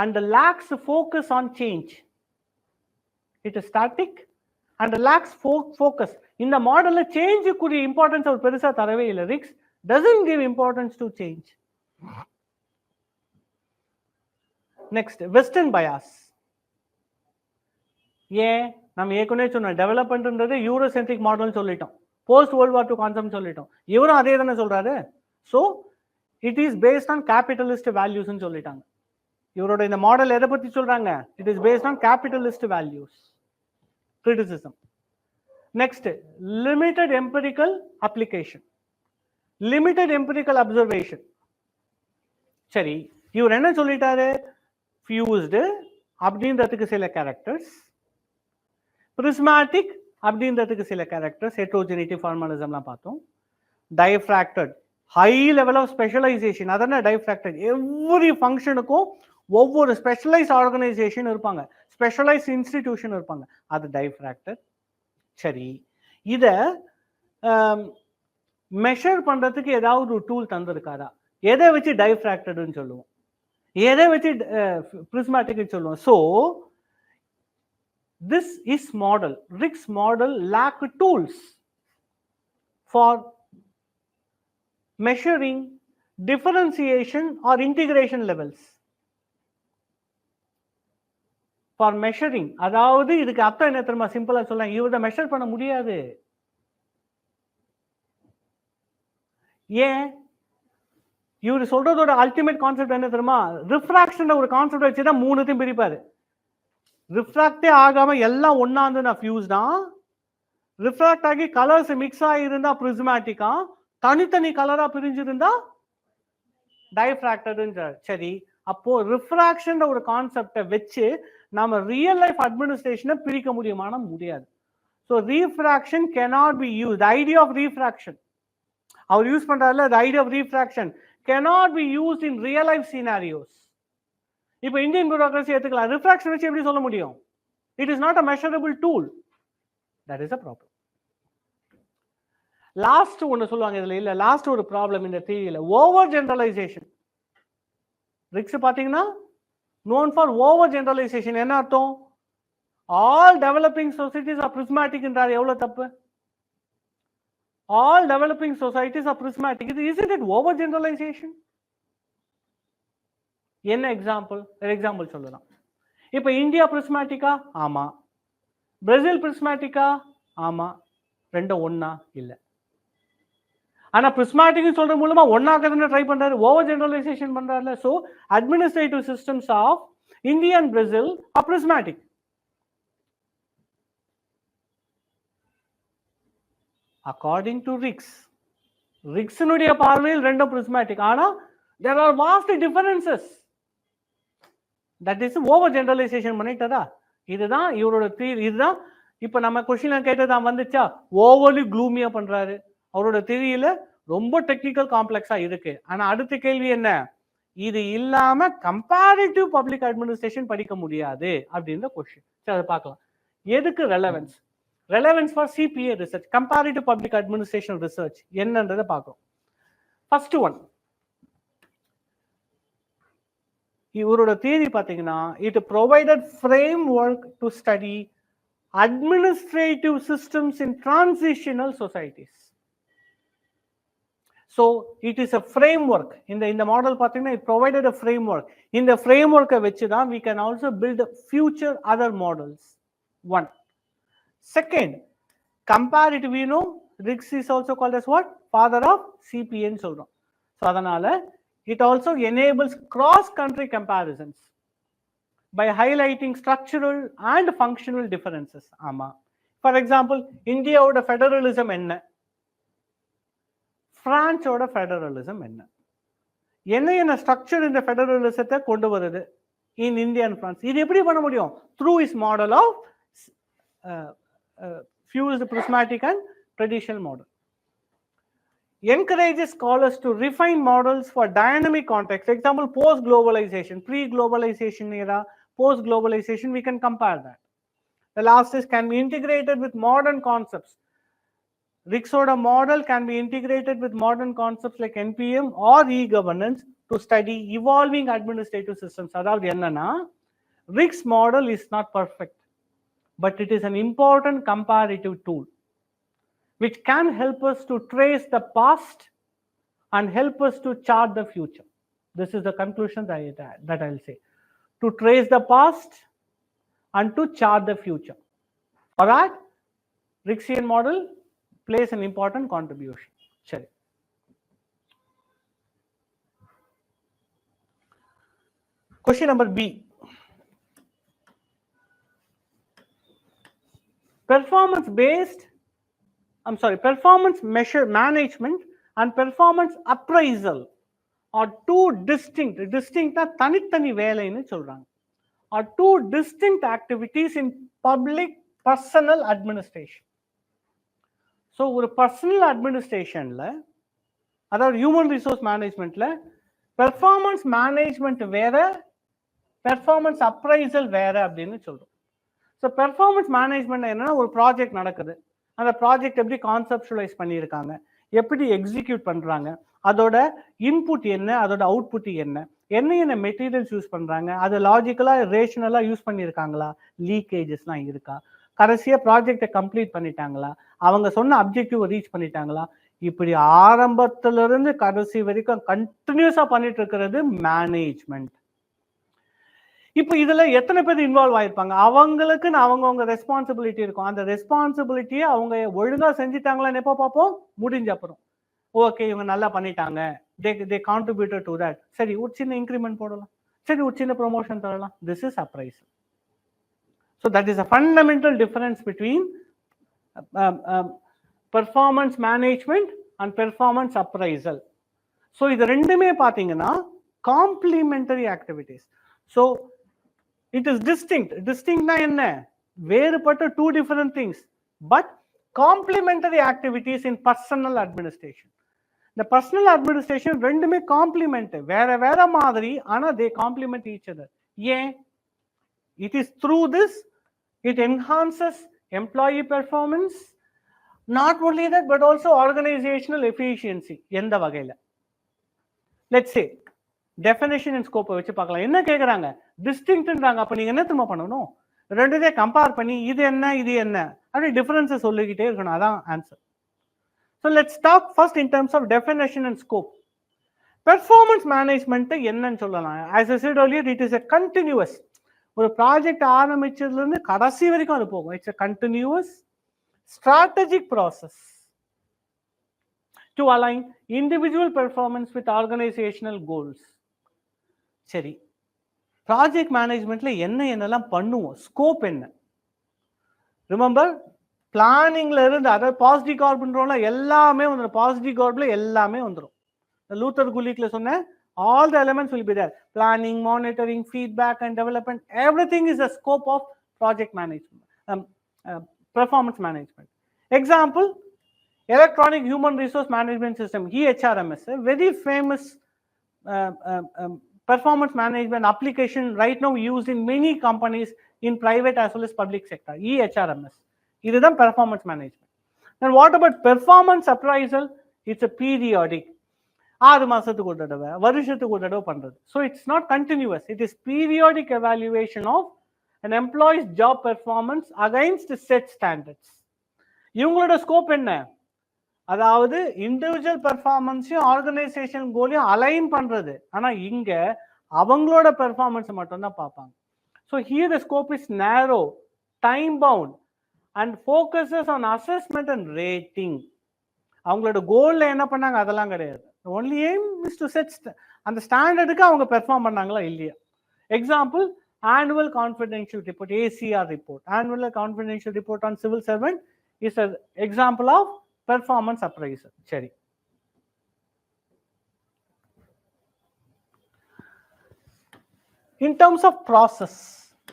and lacks focus on change. It is static and lacks focus. இந்த மாடல்ல சேஞ்ச் கூடிய இம்பார்ட்டன்ஸ் அவர் பெருசா தரவே இல்லை. ரிக்ஸ் doesn't give importance to change. Next, western bias. ஏன் நம்ம ஏற்கனவே சொன்னோம், டெவலப்மெண்ட்ன்றது யூரோசென்ட்ரிக் மாடல் சொல்லிட்டோம், போஸ்ட் வேர்ல்ட் வார் 2 கான்செப்ட் சொல்லிட்டோம். இவரும் அதே தானே சொல்றாரு. So it is based on capitalist வேல்யூஸ்ன்னு சொல்லிட்டாங்க. இவரோட இந்த மாடல் எதை பத்தி சொல்றாங்க, it is based on capitalist values. Criticism. Next, limited empirical application, limited empirical observation. சரி, இவர் என்ன சொல்லிட்டாரு, ஃபியூஸ்டு அப்படின்றதுக்கு சில கேரக்டர்ஸ், பிரிஸ்மேட்டிக் அப்படின்றதுக்கு சில கேரக்டர்ஸ், ஹெட்ரோஜெனிட்டி, ஃபார்மலிசம்லாம் பார்த்தோம். டைஃப்ராக்டட், ஹை லெவல் ஆஃப் ஸ்பெஷலைசேஷன். அதனால டைஃப்ராக்டட் எவ்வரி ஃபங்க்ஷனுக்கும் ஒவ்வொரு ஸ்பெஷலைஸ் ஆர்கனைசேஷன் இருப்பாங்க, ஸ்பெஷலைஸ் இன்ஸ்டிடியூஷன் இருப்பாங்க, அது டைஃப்ராக்டட். சரி, இதை மெஷர் பண்றதுக்கு ஏதாவது ஒரு டூல் தந்திருக்காரா? எதை வச்சு டைஃப்ராக்டட்னு சொல்லுவோம், எதை வச்சு பிரிஸ்மேட்டிக் சொல்லுவோம். So this is model, Rick's model lack tools for measuring differentiation or integration levels. For measuring, அதாவது இதுக்கு அர்த்தம் என்ன தெரியுமா, சிம்பிளா சொல்லலாம், இவரை மெஷர் பண்ண முடியாது. ஏன், இவர் சொல்றதோட அல்டிமேட் கான்செப்ட் என்ன தெரியுமா, ரிஃப்ராக்ஷன் ஒரு கான்செப்ட் வச்சுதான் மூணுத்தையும் பிரிப்பாரு. ரிஃப்ராக்டே ஆகாம எல்லாம் ஒன்னா இருந்தா ஃபியூஸ் தான், ரிஃப்ராக்ட் ஆகி கலர்ஸ் மிக்ஸ் ஆகிருந்தா பிரிஸ்மேட்டிக்கா, தனித்தனி கலரா பிரிஞ்சிருந்தா டைஃப்ராக்டட். சரி, அப்போ ரிஃப்ராக்ஷன் ஒரு கான்செப்டை வச்சு நம்ம ரியல் லைஃப் அட்மினிஸ்ட்ரேஷனை பிரிக்க முடியுமானா முடியாது. So refraction cannot be used. The idea of refraction அவர் யூஸ் பண்றாருல, the idea of refraction cannot be used in real life scenarios. இப்போ இந்தியன் பியூரோக்ரஸி எடுத்துக்கலாம், ரிஃப்ராக்ஷன் வச்சு எப்படி சொல்ல முடியும்? It is not a measurable tool. That is a problem. Last ஒன்று சொல்லுவாங்க இதுல, இல்ல லாஸ்ட் ஒரு ப்ராப்ளம் இந்த தியரியில, ஓவர் ஜெனரலைசேஷன். ரிக்ஸ் பாத்தீங்கன்னா known for over generalization. என்ன அர்த்தம், all developing societies are prismatic என்றார். எவ்வளவு தப்பு, all developing societies are prismatic. இது isn't it over generalization? என்ன எக்ஸாம்பிள், எக்ஸாம்பிள் சொல்லலாம். இப்போ இந்தியா பிரிஸ்மேட்டிக்கா, ஆமா. பிரேசில் பிரிஸ்மேட்டிக்கா, ஆமா. ரெண்டும் ஒன்னா இல்ல. ஆனா பிரிஸ்மேட்டிக் சொல்ற மூலமா ஒன்னாக்க ட்ரை பண்றாரு, ஓவர் ஜெனரலைசேஷன் பண்றாருல. So administrative systems of India and Brazil are prismatic. According to Riggs, ரிக்ஸினுடைய பார்வையில் ரெண்டும் பிரிஸ்மேட்டிக். ஆனா there are vast differences. That is over generalization பண்ணிட்டதா. இதுதான் இவரோட தியரி. இதுதான் இப்ப நம்ம क्वेश्चन கேட்டதா வந்துச்சா, ஓவர்லி க்ளூமியா பண்றாரு. அவரோட தியரியில ரொம்ப டெக்னிக்கல் காம்ப்ளெக்ஸா இருக்கு. ஆனா அடுத்த கேள்வி என்ன, இது இல்லாம கம்பேரிட்டிவ் பப்ளிக் அட்மினிஸ்ட்ரேஷன் படிக்க முடியாது அப்படின்ற क्वेश्चन. சரி, அதை பார்க்கலாம். எதுக்கு relevance, relevance for CPA research, comparative public administration research என்னன்றதை பார்க்கலாம். ஃபர்ஸ்ட் ஒன், இவரோட தியரி பாத்தீங்கன்னா, it provided framework to study administrative systems in transitional societies. So it is a framework. இந்த மாடல் பார்த்தீங்கன்னா இட் ப்ரொவைடட் அ ஃப்ரேம்வொர்க். இந்த ஃப்ரேம்வொர்க்கை வச்சு தான் we can also build future other models. One. Second, comparative, you know, Riggs is also called as what? Father of CPA ன்னு சொல்றோம். So அதனால it also enables cross-country comparisons by highlighting structural and functional differences. ஆமா. For example, இந்தியாவோட federalism என்ன, பிரான்ஸோட federalism என்ன, என்ன structure இந்த ஃபெடரலிசத்தை கொண்டு வருது, in India and France. இது எப்படி பண்ண முடியும்? Through his model of fused prismatic and traditional model. Encourages scholars to refine models for dynamic context. Example, post-globalization, pre-globalization era, post-globalization, we can compare that. The last is can be integrated with modern concepts. Rixoda model can be integrated with modern concepts like NPM or e-governance to study evolving administrative systems. அதாவது என்னன்னா, Rick's model is not perfect, but it is an important comparative tool which can help us to trace the past and help us to chart the future. This is the conclusion that I'll say. To trace the past and to chart the future. For that, Ricksian model plays an important contribution. Sure. Question number B. Performance measure management and performance appraisal are two distinct தனித்தனி வேலைன்னு சொல்றாங்க, are two distinct activities in public personal administration. So ஒரு personal administrationல, அதாவது human resource managementல performance management வேற, performance appraisal வேற அப்படின்னு சொல்றோம். So performance management என்னன்னா, ஒரு ப்ராஜெக்ட் நடக்குது, அந்த ப்ராஜெக்ட் எப்படி கான்செப்டுவலைஸ் பண்ணியிருக்காங்க, எப்படி எக்ஸிக்யூட் பண்ணுறாங்க, அதோட இன்புட் என்ன, அதோட அவுட்புட் என்ன, என்ன மெட்டீரியல்ஸ் யூஸ் பண்ணுறாங்க, அது லாஜிக்கலாக ரேஷனலாக யூஸ் பண்ணியிருக்காங்களா, லீக்கேஜஸ்லாம் இருக்கா, கடைசியாக ப்ராஜெக்டை கம்ப்ளீட் பண்ணிட்டாங்களா, அவங்க சொன்ன அப்ஜெக்டிவ் ரீச் பண்ணிட்டாங்களா, இப்படி ஆரம்பத்திலிருந்து கடைசி வரைக்கும் கண்டினியூஸாக பண்ணிட்டு இருக்கிறது மேனேஜ்மெண்ட். இப்போ இதுல எத்தனை பேர் இன்வால்வ் ஆயிருப்பாங்க, அவங்களுக்குன்னு அவங்கவுங்க ரெஸ்பான்சிபிலிட்டி இருக்கும். அந்த ரெஸ்பான்சிபிலிட்டியை அவங்க ஒழுங்கா செஞ்சுட்டாங்களான்னு எப்போ பார்ப்போம், முடிஞ்ச அப்புறம். ஓகே, இவங்க நல்லா பண்ணிட்டாங்க, தே கான்ட்ரிபியூட்டட் டு தட், சரி ஒரு சின்ன இன்க்ரிமெண்ட் போடலாம், சரி ஒரு சின்ன ப்ரொமோஷன் தரலாம். This is appraisal. So that is a fundamental difference between performance management and performance appraisal. So இது ரெண்டுமே பார்த்தீங்கன்னா complementary activities. So it is distinct na enna, வேறுபட்ட two different things but complementary activities in personal administration. The personal administration ரெண்டுமே complement, வேற மாதிரி, ஆனா they complement each other. ஏன்? It is through this it enhances employee performance, not only that but also organizational efficiency. எந்த வகையில? Let's say definition and ஸ்கோப்பை வச்சு பார்க்கலாம். என்ன கேட்குறாங்க, டிஸ்டிங்க்ட்ன்றாங்க. அப்போ நீங்கள் என்ன திரும்ப பண்ணணும், ரெண்டுதே கம்பேர் பண்ணி இது என்ன இது என்ன அப்படி டிஃபரன்ஸை சொல்லிக்கிட்டே இருக்கணும். அதான் answer. So let's talk first in terms of definition and scope. Performance management என்னன்னு சொல்லலாம். As I said earlier, it is a continuous, ஒரு ப்ராஜெக்ட் ஆரம்பிச்சதுலேருந்து கடைசி வரைக்கும் அது போகும். It's a continuous strategic process to align individual performance with organizational goals. சரி, project மேனேஜ்மெண்ட்ல என்னெல்லாம் பண்ணுவோம், ஸ்கோப் என்ன? ரிமெம்பர், பிளானிங்ல இருந்து, அதாவது பாசிட்டிவ் கார்பன்ல எல்லாமே வந்துடும், பாசிட்டிவ் கார்ப்ல எல்லாமே வந்துடும். லூத்தர் குலிக்ல சொன்ன all the elements will be there. Planning, monitoring, feedback and development, everything is the scope of project management, performance management. Example, electronic human resource management system, EHRMS, a very famous performance management application right now used in many companies in private as well as public sector. EHRMS, this is performance management. And what about performance appraisal? It's a periodic, 6 மாசத்துக்கு ஒரு தடவை, வருஷத்துக்கு ஒரு தடவை பண்றது. So it's not continuous, it is periodic evaluation of an employee's job performance against set standards. இவங்களோட scope என்ன, அதாவது இண்டிவிஜுவல் பெர்ஃபார்மன்ஸையும் ஆர்கனைசேஷன் கோலையும் அலைன் பண்றது. ஆனா இங்க அவங்களோட பெர்ஃபார்மன்ஸ் மட்டும் தான் பார்ப்பாங்க. So here the scope is narrow, time bound and focuses on assessment and rating. அவங்களோட கோல்ல என்ன பண்ணாங்க அதெல்லாம் கிடையாது. Only aim is to set அந்த ஸ்டாண்டர்டுக்கு அவங்க பெர்ஃபார்ம் பண்ணாங்களா இல்லையா. Example, annual confidential report, ACR report, annual confidential report on civil servant is an example of performance appraisal. சரி, in terms of process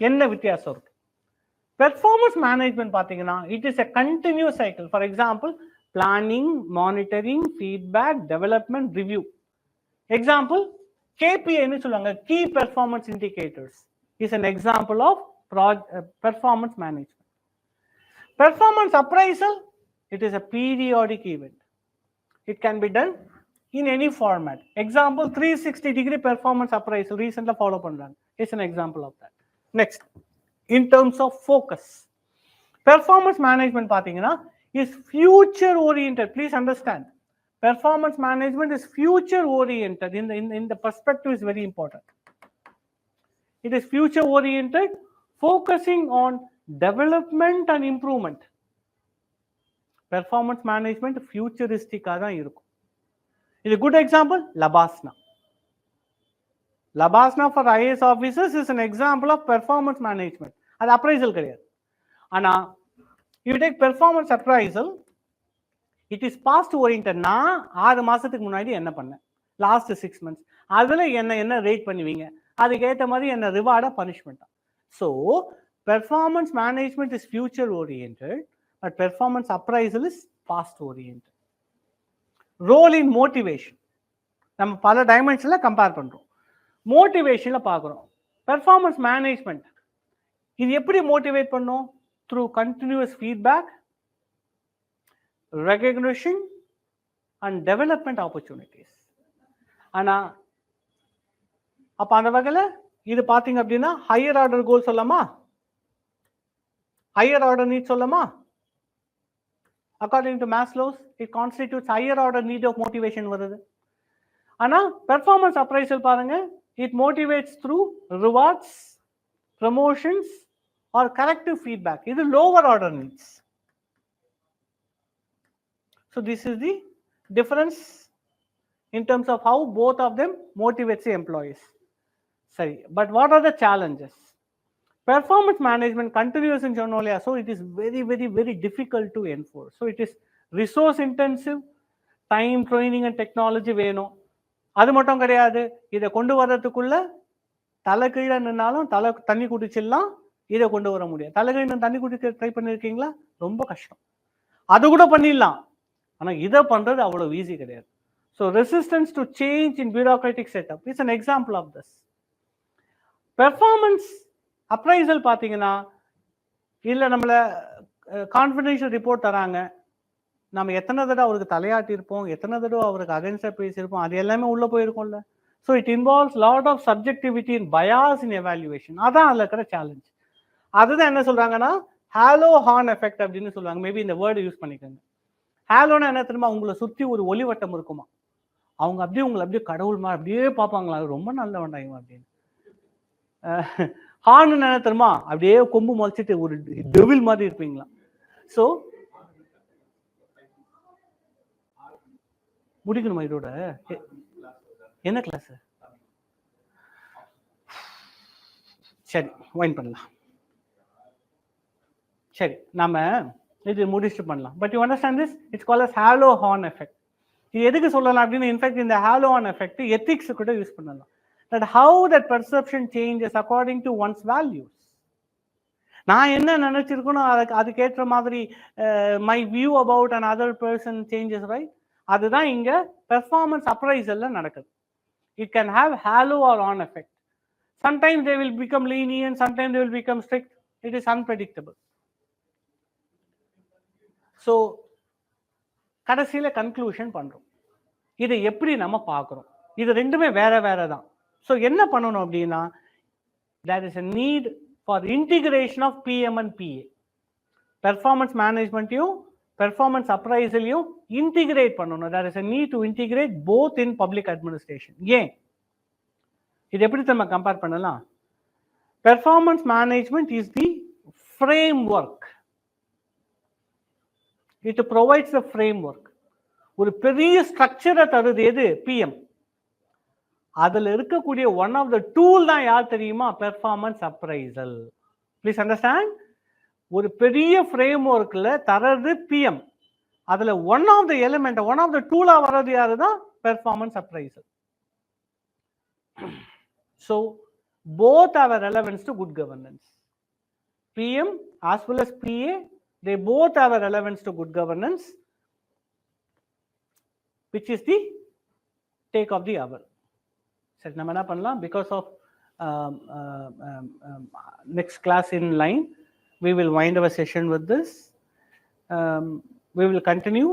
என்ன வித்தியாசம் இருக்கு? பெர்ஃபார்மன்ஸ் மேனேஜ்மெண்ட் பார்த்தீங்கன்னா it is a continuous cycle. For example planning, monitoring, feedback, development, review. Example KPI சொல்லுவாங்க, key performance indicators is an example of performance management. Performance appraisal, it is a periodic event. It can be done in any format. Example 360-degree performance appraisal recently follow பண்றாங்க. It's an example of that. Next, in terms of focus, performance management பாத்தீங்கன்னா is future oriented. Please understand, performance management is future oriented. In the perspective is very important. It is future oriented, focusing on development and improvement. Performance management futuristic ஆ தான் இருக்கும். இது good example Labasna. Labasna for IAS officers is an example of performance management. அது appraisal கிடையாது. ஆனா if you take performance appraisal, it is past oriented. நான் 6 மாசத்துக்கு முன்னாடி என்ன பண்ணேன், லாஸ்ட் 6 months அதுல என்ன ரேட் பண்ணுவீங்க, அதுக்கு ஏத்த மாதிரி என்ன ரிவார்டா பனிஷ்மெண்டா. So performance management is future oriented, but performance appraisal is past oriented. Role in motivation, நம்ம பல டைமென்ஷன்ல கம்பேர் பண்றோம். மோட்டிவேஷன்ல பார்க்குறோம். பெர்ஃபார்மன்ஸ் மேனேஜ்மெண்ட் இது எப்படி மோட்டிவேட் பண்ணும்? Through continuous feedback, recognition and development opportunities. ஆனா அப்ப அந்த வகையில் இது பார்த்தீங்க அப்படின்னா ஹையர் ஆர்டர் கோல் சொல்லலாமா, ஹையர் ஆர்டர் நீட் சொல்லலாமா? According to Maslow's, it constitutes higher order need of motivation வருது. ஆனா பெர்ஃபார்மன்ஸ் அப்ரைசல் பாருங்க, it motivates through rewards, promotions or corrective feedback. இது lower order needs. So this is the difference in terms of how both of them motivates the employees. Sorry, but what are the challenges? Performance management continuous in Chennai, so it is very difficult to enforce. So it is resource intensive, time, training and technology வேணும். அது மட்டும் கிடையாது, இதை கொண்டு வர்றதுக்குள்ள தலை கீழே நின்னாலும் தண்ணி குடிச்சிடலாம், இதை கொண்டு வர முடியாது. தலை கீழே தண்ணி குடிக்க ட்ரை பண்ணியிருக்கீங்களா? ரொம்ப கஷ்டம். அது கூட பண்ணிடலாம், ஆனா இதை பண்றது அவ்வளவு ஈஸி கிடையாது. So resistance to change in bureaucratic setup is an example of this. Performance appraisal பார்த்தீங்கன்னா இல்லை நம்மளை கான்ஃபிடென்ஷியல் ரிப்போர்ட் தராங்க, நம்ம எத்தனை தடவை அவருக்கு தலையாட்டி இருப்போம், எத்தனை தடவை அவருக்கு அகைன்ஸ்டாக பேசியிருப்போம், அது எல்லாமே உள்ளே போயிருக்கோம்ல. So it involves lot of subjectivity in bias in evaluation. அதான் அதில் இருக்கிற சேலஞ்ச். அதுதான் என்ன சொல்கிறாங்கன்னா ஹாலோ ஹார்ன் எஃபெக்ட் அப்படின்னு சொல்லுவாங்க. மேபி இந்த வேர்டு யூஸ் பண்ணிக்கோங்க. ஹாலோன்னா என்ன தெரியுமா? உங்களை சுற்றி ஒரு ஒளிவட்டம் இருக்குமா, அவங்க அப்படியே உங்களை அப்படியே கடவுள் மாதிரி அப்படியே பார்ப்பாங்களா, அது ரொம்ப நல்ல வேண்டாம் அப்படின்னு. ஹார்ன் என்ன தெரியுமா? அப்படியே கொம்பு முளைச்சிட்டு ஒரு டெவில் மாதிரி இருப்பீங்களா. ஸோ முடிக்கணுமா இதோட? என்ன கிளாஸ்? சரி, வைன் பண்ணலாம். சரி, நாம இது முடிச்சுட்டு பண்ணலாம். But you understand this, it's called as halo horn effect. இது எதுக்கு சொல்லலாம் அப்படின்னு, இன்ஃபேக்ட் இந்த ஹாலோ ஹார்ன் எஃபெக்ட் எத்திக்ஸ் கூட யூஸ் பண்ணலாம். That how that perception changes according to one's values. நான் என்ன நினைச்சிருக்கணும் அதுக்கேற்ற மாதிரி my view about another person changes, right? அதுதான் இங்க பெர்ஃபார்மன்ஸ் அப்ரைசல்ல நடக்குது. It can have halo or on effect. Sometimes they will become lenient, sometimes they will become strict. It is unpredictable. So கடைசியில conclusion பண்றோம். இதை எப்படி நம்ம பார்க்கிறோம்? இது ரெண்டுமே வேற வேற தான். ஸோ என்ன பண்ணணும் அப்படின்னா, there is a need for integration of PM and PA. Performance மேனேஜ்மெண்ட்டையும் பெர்ஃபார்மன்ஸ் அப்ரைசலையும் இன்டிகிரேட் பண்ணணும். there is a need to integrate both in public administration. ஏன் இது எப்படி நம்ம கம்பேர் பண்ணலாம்? Performance management is the framework. It provides the framework. ஒரு பெரிய ஸ்ட்ரக்சரை தருது எது? PM. அதுல இருக்கக்கூடிய ஒன் ஆஃப் த டூல் தான் யார் தெரியுமா? Performance appraisal. ப்ளீஸ் அண்டர்ஸ்டாண்ட், ஒரு பெரிய ஃப்ரேம் ஒர்க்ல தரது PM. அதுல one of the element, one of the டூலா வர்றது யாரு தான்? Performance appraisal. So both have a relevance to good governance. PM as well as PA, they both have a relevance to good governance, which is the take of the hour. So, நம்ம என்ன பண்ணலாம், because of next class in line, we will wind our session with this. We will continue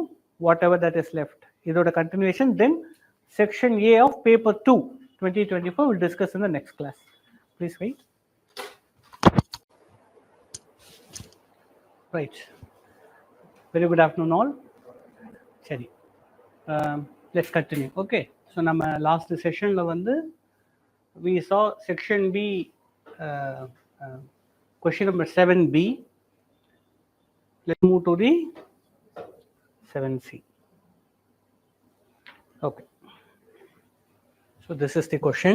whatever that is left. Idhoda continuation, then section A of paper 2 2024 will discuss in the next class. Please wait. Right. Very good afternoon all. Seri. Let's continue. Okay. So நம்ம last sessionல வந்து we saw section B, question number 7B. Let's move to the 7C. Okay. So this is the question.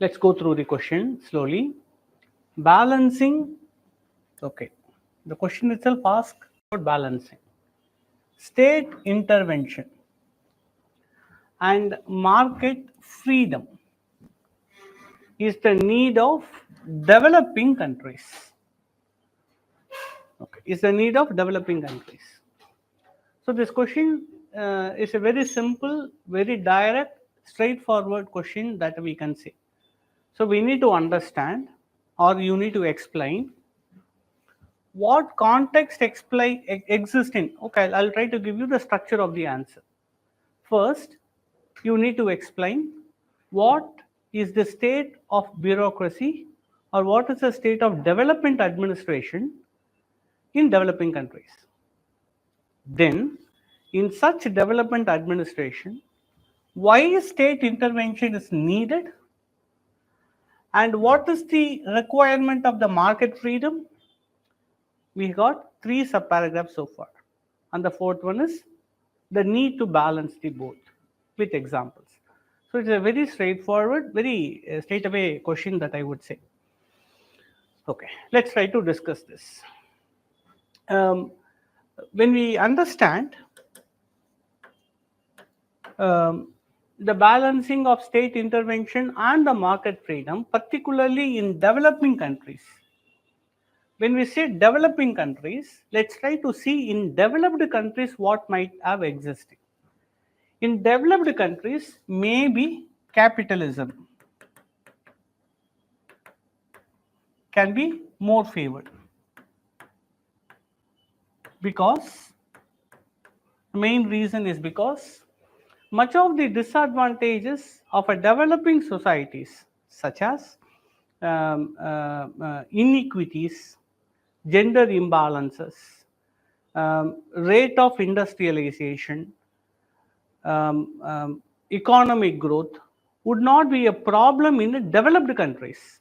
Let's go through the question slowly. Balancing. Okay. The question itself asks about balancing. State intervention and market freedom is the need of developing countries. Okay. Is the need of developing countries. So this question is a very simple, very direct, straightforward question that we can say. So we need to understand, or you need to explain what context exists in. Okay, I'll try to give you the structure of the answer. First, you need to explain what is the state of bureaucracy, or what is the state of development administration in developing countries. Then, in such development administration, why state intervention is needed, and what is the requirement of the market freedom. We got 3 subparagraphs so far, and the fourth one is the need to balance the both with examples. So it's a very straightforward, very straight away question that I would say. Okay, let's try to discuss this. When we understand the balancing of state intervention and the market freedom, particularly in developing countries. When we say developing countries, let's try to see in developed countries what might have existed. In developed countries, maybe capitalism can be more favored, because the main reason is because much of the disadvantages of a developing societies, such as inequities, gender imbalances, rate of industrialization, economic growth, would not be a problem in the developed countries.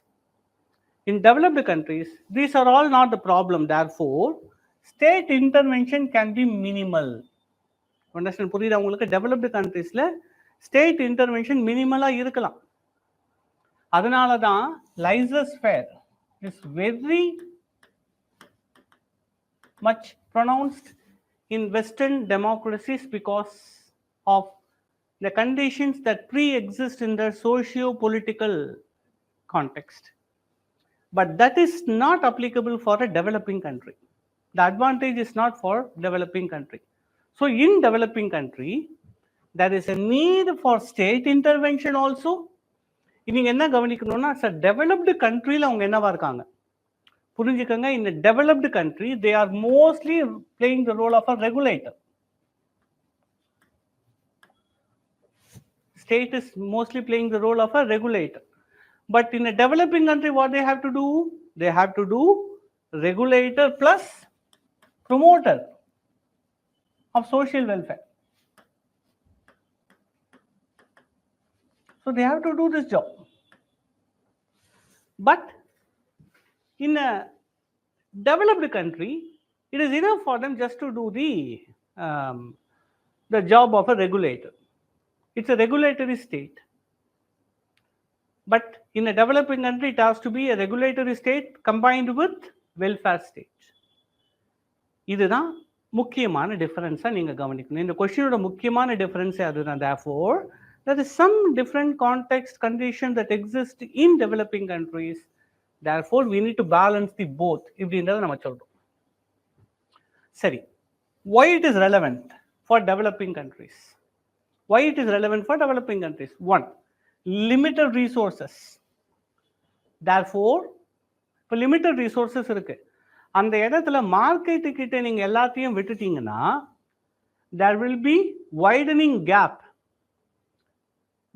In developed countries, these are all not the problem. Therefore, state intervention can be minimal. Understand? புரியுதா உங்களுக்கு? Developed கண்ட்ரீஸ்ல state intervention மினிமலா இருக்கலாம். அதனால தான் laissez-faire is very much pronounced in Western democracies, because of the conditions that pre-exist in the socio-political context. But that is not applicable for a developing country. The advantage is not for developing country. So in developing country, there is a need for state intervention also. நீங்க என்ன கவனிக்கணும்னா, as a developed country அவங்க என்னவா இருக்காங்க புரிஞ்சுக்கங்க. in a developed country, they are mostly playing the role of a regulator. State is mostly playing the role of a regulator. But in a developing country, what they have to do? They have to do regulator plus promoter of social welfare. So they have to do this job. But in a developed country, it is enough for them just to do the job of a regulator. It's a regulatory state. But in a developing country, it has to be a regulatory state combined with welfare state. இதுதான் முக்கியமான டிஃபரன்ஸாக நீங்கள் கவனிக்கணும். இந்த கொஸ்டினோட முக்கியமான டிஃபரன்ஸே அதுதான். therefore there is some different context condition that exist in developing countries, therefore we need to balance the both இப்படின்றத நம்ம சொல்றோம். சரி, why it is relevant for developing countries? Why it is relevant for developing countries? One, limited resources. therefore இப்போ limited resources இருக்கு, அந்த இடத்துல market கிட்ட நீங்க எல்லாத்தையும் விட்டுட்டீங்கன்னா there will be widening gap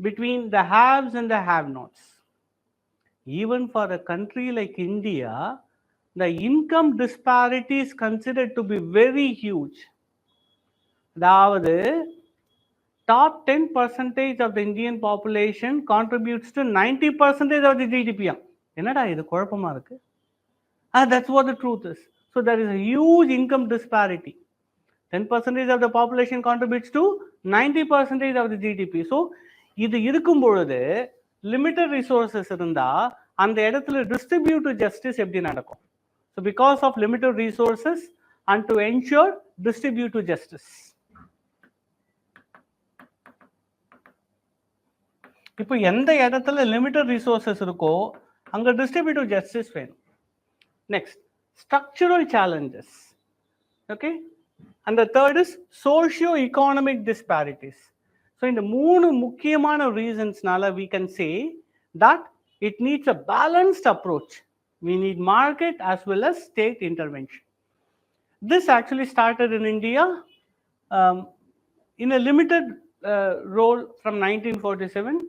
between the haves and the have-nots. Even for a country like India, the income disparity is considered to be very huge. அதாவது top 10% of the Indian population contributes to 90% of the GDP. என்னடா இது குழப்பமா இருக்கு? That's what the truth is. So there is a huge income disparity. 10% of the population contributes to 90% of the GDP. So இது இருக்கும் பொழுது limited resources இருந்தா அந்த இடத்துல டிஸ்ட்ரிபியூட்டிவ் ஜஸ்டிஸ் எப்படி நடக்கும்? So because of limited resources and to ensure distributive justice. இப்போ எந்த இடத்துல லிமிட்டட் ரிசோர்ஸஸ் இருக்கோ அங்க டிஸ்ட்ரிபியூட்டிவ் ஜஸ்டிஸ் வேணும். Next, structural challenges. Okay, and the third is socio-economic disparities. So in the மூணு முக்கியமான reasonsனால we can say that it needs a balanced approach. We need market as well as state intervention. This actually started in India in a limited role from 1947,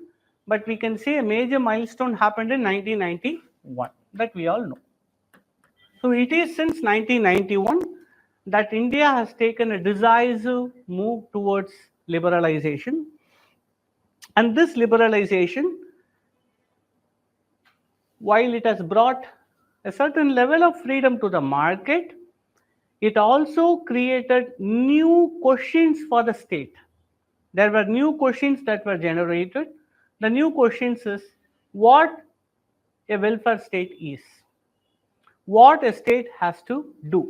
but we can say a major milestone happened in 1991 that we all know. So it is since 1991 that India has taken a decisive move towards liberalization. And this liberalization, while it has brought a certain level of freedom to the market, it also created new questions for the state. There were new questions that were generated. The new questions is what a welfare state is, what a state has to do,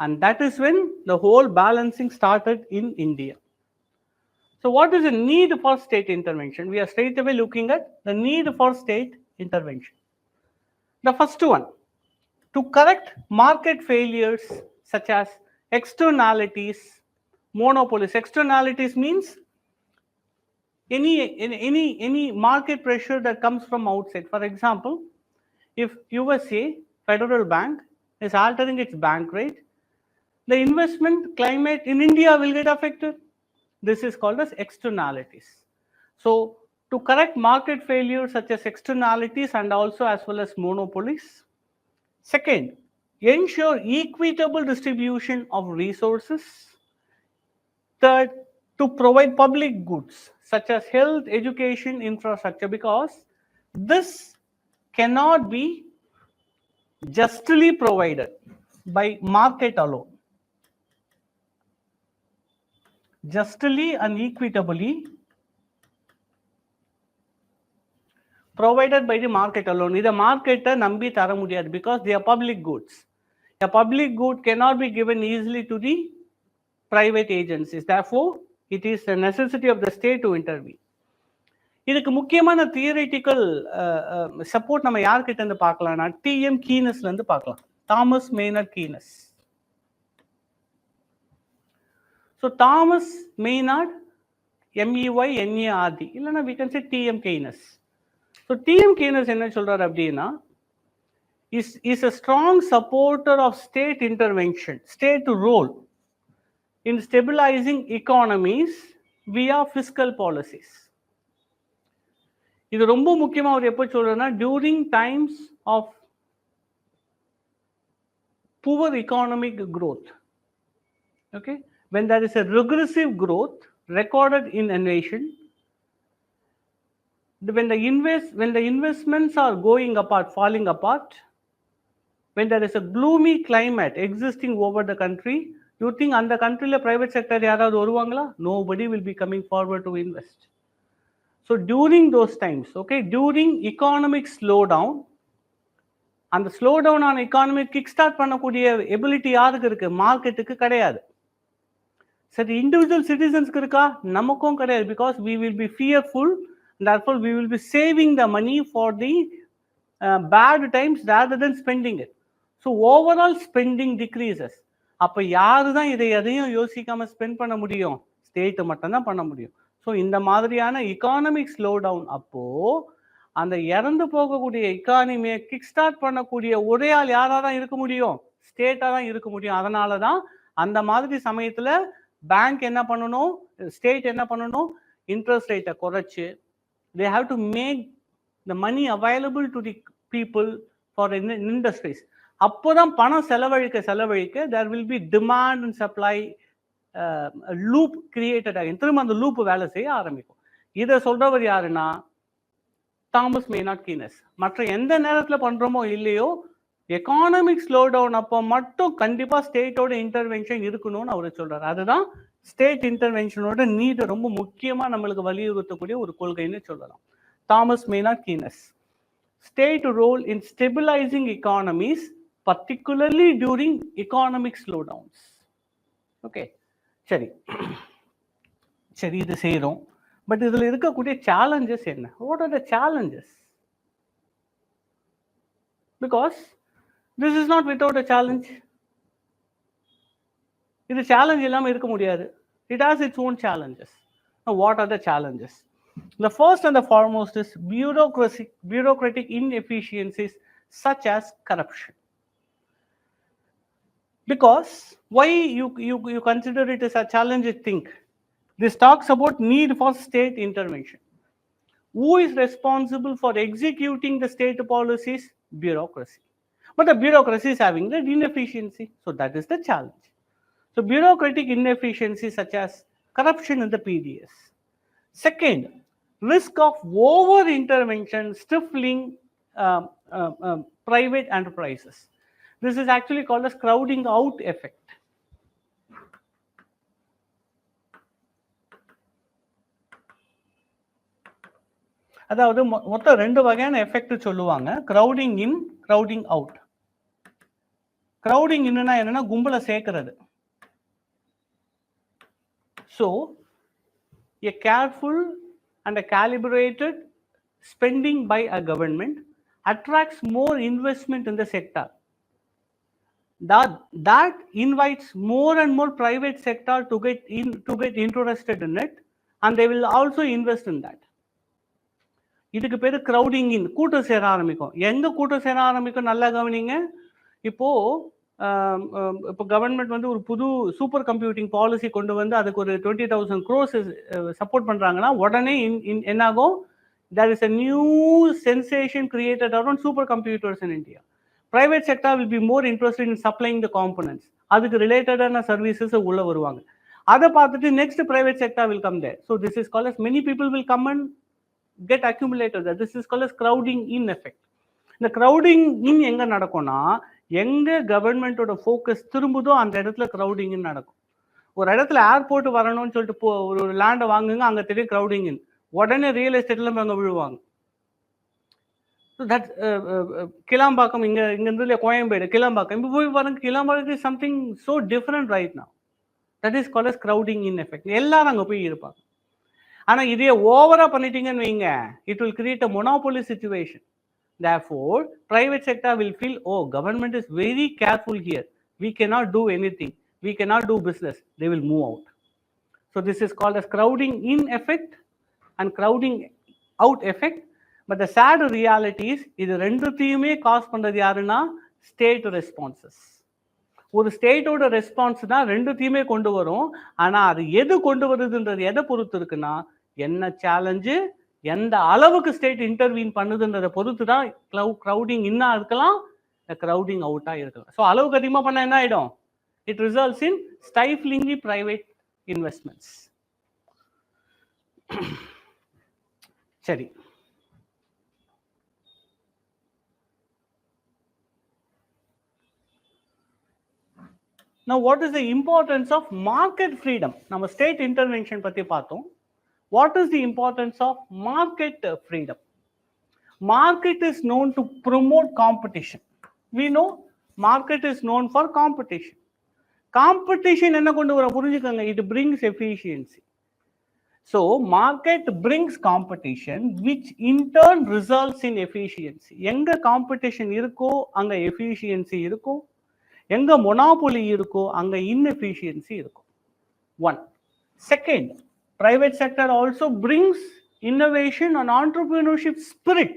and that is when the whole balancing started in India. So what is the need for state intervention? We are straight away looking at the need for state intervention. The first one, to correct market failures such as externalities, monopolies. Externalities means any market pressure that comes from outside. For example, if USA Federal Bank is altering its bank rate, the investment climate in India will get affected. This is called as externalities. So to correct market failures such as externalities and also as well as monopolies. Second, ensure equitable distribution of resources. Third, to provide public goods such as health, education, infrastructure, because this cannot be justly provided by market alone. Justly and equitably provided by the market alone. இத மார்க்கெட்டை நம்பி தர முடியாது because they are public goods. A public good cannot be given easily to the private agencies. Therefore, it is a necessity of the state to intervene. இதுக்கு முக்கியமான theoretical support நம்ம யார்கிட்ட இருந்து பார்க்கலாம்னா டிஎம் கீனஸ்ல இருந்து பார்க்கலாம். Thomas மெய்னார்ட் Keynes. So Thomas மெய்னார்ட் MEYNARD இல்லைன்னா we can say TM Keynes. So TM Keynes என்ன சொல்றாரு அப்படின்னா is a strong supporter of state intervention, state role in stabilizing economies via fiscal policies. இது ரொம்ப முக்கியமா அவர் எப்போ சொல்றேன்னா during times of poor economic growth, okay, when there is a regressive growth recorded in a nation, when the investments are going apart, falling apart, when there is a gloomy climate existing over the country, you think அந்த countryல private sector யாராவது வருவாங்களா? Nobody will be coming forward to invest. So during those times, okay, during economic slowdown, அந்த slowdown ஆன economy kick start பண்ணக்கூடிய ability யாருக்கு இருக்கு? மார்க்கெட்டுக்கு கிடையாது. சரி, இண்டிவிஜுவல் சிட்டிசன்ஸ்க்கு இருக்கா? நமக்கும் கிடையாது. Because we will be fearful, therefore we will be saving the money for the bad times rather than spending it. So overall spending decreases. அப்போ யாரு தான் இதை எதையும் யோசிக்காம ஸ்பெண்ட் பண்ண முடியும்? ஸ்டேட் மட்டும்தான் பண்ண முடியும். ஸோ இந்த மாதிரியான எக்கானமிக் ஸ்லோ டவுன் அப்போ அந்த இறந்து போகக்கூடிய எக்கானமியை கிக் ஸ்டார்ட் பண்ணக்கூடிய ஒரே ஆள் யாராக தான் இருக்க முடியும்? ஸ்டேட்டாக தான் இருக்க முடியும். அதனால தான் அந்த மாதிரி சமயத்தில் பேங்க் என்ன பண்ணணும், ஸ்டேட் என்ன பண்ணணும், இன்ட்ரெஸ்ட் ரேட்டை குறைச்சு they have to make the money available to the people for industries. அப்போதான் பணம் செலவழிக்க there will be demand and supply loop created ஆகும். திரும்ப அந்த லூப் வேலை செய்ய ஆரம்பிக்கும். இதை சொல்றவர் யாருன்னா தாமஸ் மெய்னார்ட் கீனஸ். மற்ற எந்த நேரத்தில் பண்றோமோ இல்லையோ, எக்கானமிக் ஸ்லோ டவுன் அப்போ மட்டும் கண்டிப்பா ஸ்டேட்டோட இன்டர்வென்ஷன் இருக்கணும்னு அவர் சொல்றாரு. அதுதான் ஸ்டேட் இன்டர்வென்ஷனோட நீடு ரொம்ப முக்கியமா நம்மளுக்கு வலியுறுத்தக்கூடிய ஒரு கொள்கைன்னு சொல்லலாம். Thomas மெய்னார்ட் Keynes. State role in stabilizing economies, particularly during economic slowdowns. Okay, சரி சரி, இது செய்கிறோம். பட் இதில் இருக்கக்கூடிய சேலஞ்சஸ் என்ன? What are the challenges? Because this is not without a challenge. இது சேலஞ்ச் இல்லாமல் இருக்க முடியாது. It has its own challenges. What are the challenges? The first and the foremost is bureaucratic inefficiencies such as corruption. Because why you consider it as a challenging thing? This talks about need for state intervention. Who is responsible for executing the state policies? Bureaucracy. But the bureaucracy is having the inefficiency. So that is the challenge. So bureaucratic inefficiencies such as corruption in the PDS. Second, risk of over intervention stifling private enterprises. This is actually called as crowding out effect. அதாவது மொத்தம் ரெண்டு வகையான effect சொல்லுவாங்க, crowding இன், crowding out. Crowding இன்னுனா என்னன்னா கும்பலை சேர்க்கிறது. So a careful and a calibrated spending by a government attracts more investment in the sector. That invites more and more private sector to get interested in it, and they will also invest in that. இதுக்கு பேரு crowding in. கூட்டம் சேர ஆரம்பிக்கும். எங்க கூட்டம் சேர ஆரம்பிக்கும் நல்லா கவனிங்க. இப்போ கவர்மெண்ட் வந்து ஒரு புது சூப்பர் கம்ப்யூட்டிங் பாலிசி கொண்டு வந்து அதுக்கு ஒரு 20,000 crores சப்போர்ட் பண்றாங்கன்னா உடனே என்னாகும்? there is a new sensation created around supercomputers in India. Private sector will be more interested in supplying the components. அதுக்கு ரிலேட்டடான சர்வீசஸ் உள்ள வருவாங்க. அதை பார்த்துட்டு next private sector will come there. So this is called as many people will come and get accumulated. This is called as crowding in effect. இந்த crowding in எங்க நடக்கும்னா எங்க கவர்மெண்டோட ஃபோக்கஸ் திரும்புதோ அந்த இடத்துல crowding in நடக்கும். ஒரு இடத்துல ஏர்போர்ட் வரணும்னு சொல்லிட்டு ஒரு லேண்டை வாங்குங்க, அங்கே தெரியும் crowding in. உடனே ரியல் எஸ்டேட்ல அங்கே விழுவாங்க. தட் கிளாம்பாக்கம் இருந்து கோயம்பேடு கிளாம்பாக்கம் இப்போ போய் பாருங்க, Kilambakkam is something so different right now. That is called as crowding in effect. எல்லாரும் அங்கே போய் இருப்பாங்க. ஆனால் இதே ஓவரா பண்ணிட்டீங்கன்னு வைங்க, it will create a monopoly situation. Therefore, private sector will feel, oh, government is very careful here. We cannot do anything. We cannot do business. They will move out. So this is called as crowding in effect and crowding out effect. But the sad reality is, இது ரெண்டுத்தையுமே cos பண்றது யாருன்னா state responses. ஒரு ஸ்டேட்டோட response தான் ரெண்டுத்தையுமே கொண்டு வரும். ஆனா அது எது கொண்டு வருதுன்றது எதை பொறுத்து இருக்குன்னா, என்ன சேலஞ்சு, எந்த அளவுக்கு ஸ்டேட் இன்டர்வீன் பண்ணுதுன்றதை பொறுத்து தான் crowding இன்னா இருக்கலாம், crowding அவுட்டா இருக்கலாம். ஸோ அளவுக்கு அதிகமாக பண்ண என்ன ஆயிடும்? It results in stifling the private investments. சரி, now what is the importance of market freedom? நம்ம ஸ்டேட் இன்டர்வென்ஷன் பத்தி பார்த்தோம். What is the importance of market freedom? Market is known to promote competition. We know market is known for competition. Competition என்ன கொண்டு வர புரிஞ்சுக்கோங்க, it brings efficiency. So market brings competition which in turn results in efficiency. எங்க competition இருக்கோ அங்க efficiency இருக்கும், எங்க monopoly இருக்கோ அங்க inefficiency இருக்கும். One. Second, private sector also brings innovation and entrepreneurship spirit.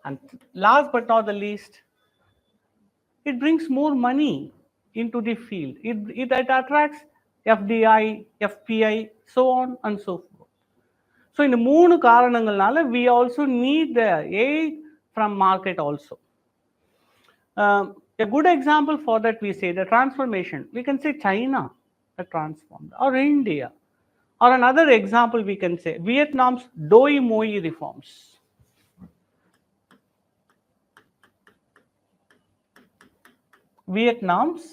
And last but not the least, it brings more money into the field. It attracts FDI, FPI, so on and so forth. So in the மூணு காரணங்கள்னால we also need the aid from market also. A good example for that, we say the transformation. We can say China that transformed, or India, or another example we can say Vietnam's Doi Moi reforms. Vietnam's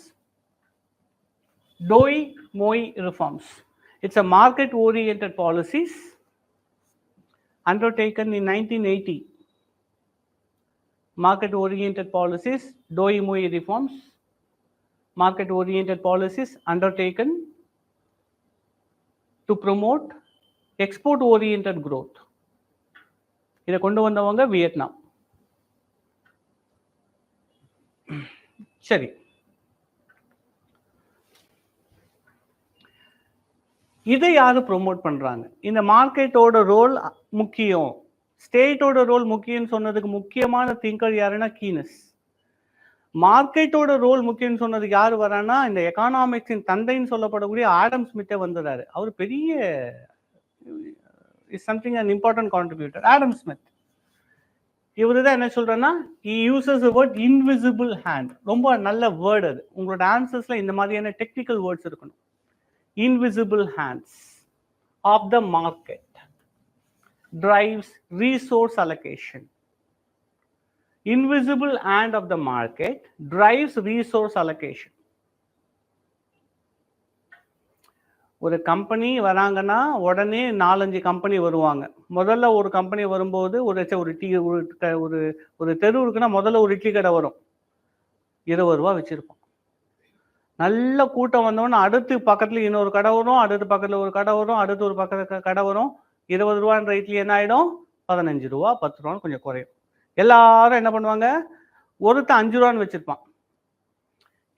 Doi Moi reforms. It's a market-oriented policies undertaken in 1980. Market-oriented policies, Doi Moi reforms, market-oriented policies undertaken to promote export-oriented growth. இதை கொண்டு வந்தவங்க Vietnam. சரி, இதை யாரு promote பண்றாங்க? இந்த மார்க்கெட்டோட role முக்கியம், ஸ்டேட்டோட ரோல் முக்கியம்னு சொன்னதுக்கு முக்கியமான திங்கர் யாருன்னா கீனஸ். மார்க்கெட்டோட ரோல் முக்கியம்னு சொன்னதுக்கு யாரு வரானா, இந்த எக்கானாமிக்ஸின் தந்தைன்னு சொல்லப்படக்கூடிய ஆடம் ஸ்மித்தே வந்துறாரு. அவர் பெரிய is something an important contributor, Adam Smith. இவரு தான் என்ன சொல்றேன்னா, he uses the word invisible hand. ரொம்ப நல்ல வேர்டு அது. உங்களோட ஆன்சர்ஸ்ல இந்த மாதிரியான டெக்னிக்கல் வேர்ட்ஸ் இருக்கணும். Invisible hands of the market drives resource allocation. Invisible hand of the market drives resource allocation. ஒரு கம்பெனி வராங்கன்னா உடனே 4-5 கம்பெனி வருவாங்க. முதல்ல ஒரு கம்பெனி வரும்போது ஒரு தெரு இருக்குன்னா முதல்ல ஒரு இட்லி கடை வரும், 20 ரூபா வச்சிருப்போம். நல்ல கூட்டம் வந்தோன்னா அடுத்து பக்கத்துல இன்னொரு கடை வரும், அடுத்து பக்கத்துல ஒரு கடை வரும், அடுத்து ஒரு பக்கத்துல கடை வரும். 20 ரூபான்ற இட்லி என்ன ஆயிடும், 15 ரூபா 10 ரூபான்னு கொஞ்சம் குறையும். எல்லாரும் என்ன பண்ணுவாங்க, ஒருத்தன் 5 ரூபான்னு வச்சிருப்பான்,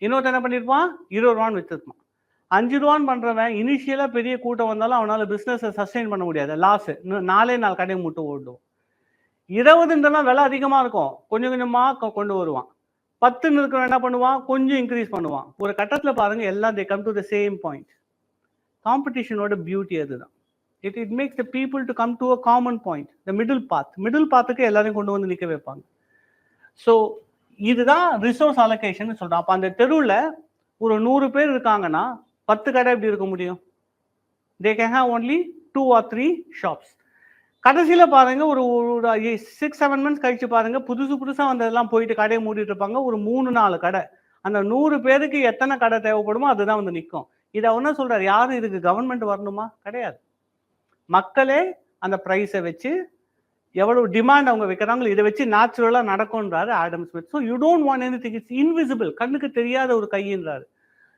இன்னொருத்தன் என்ன பண்ணிருப்பான் 20 ரூபான்னு வச்சிருப்பான். 5 ரூபான்னு பண்றவன் இனிஷியலா பெரிய கூட்டம் வந்தாலும் அவனால பிசினஸ் சஸ்டெயின் பண்ண முடியாது, லாஸ். 4 கடையை மட்டும் ஓடும். 20 விலை அதிகமா இருக்கும், கொஞ்சம் கொஞ்சமா கொண்டு வருவான். 10 இருக்கிறவன் என்ன பண்ணுவான், கொஞ்சம் இன்க்ரீஸ் பண்ணுவான். ஒரு கட்டத்துல பாருங்க எல்லாம் they come to the same point. காம்படிஷனோட பியூட்டி அதுதான். It makes the people to come to a common point, the middle path. Middle பாத்துக்கு எல்லாரையும் கொண்டு வந்து நிக்க வைப்பாங்க. ஸோ இதுதான் ரிசோர்ஸ் அலோகேஷன் சொல்றோம். அப்ப அந்த தெருவில் ஒரு 100 பேர் இருக்காங்கன்னா 10 கடை எப்படி இருக்க முடியும்? they can have only 2 or 3 shops. கடைசியில பாருங்க ஒரு 6-7 months கழிச்சு பாருங்க புதுசா வந்ததெல்லாம் போயிட்டு கடையை மூடிட்டு இருப்பாங்க. ஒரு 3-4 கடை, அந்த 100 பேருக்கு எத்தனை கடை தேவைப்படுமோ அதுதான் வந்து நிற்கும். இதை ஒன்னும் சொல்றாரு, யாரும் இதுக்கு கவர்மெண்ட் வரணுமா? கிடையாது. மக்களே அந்த பிரைஸை வச்சு எவ்வளவு டிமாண்ட் அவங்க வைக்கிறாங்களோ இதை வச்சு நேச்சுரலா நடக்கும்ன்றாரு Adam Smith. So you don't want anything, it's invisible, கண்ணுக்கு தெரியாத ஒரு கைன்றாரு.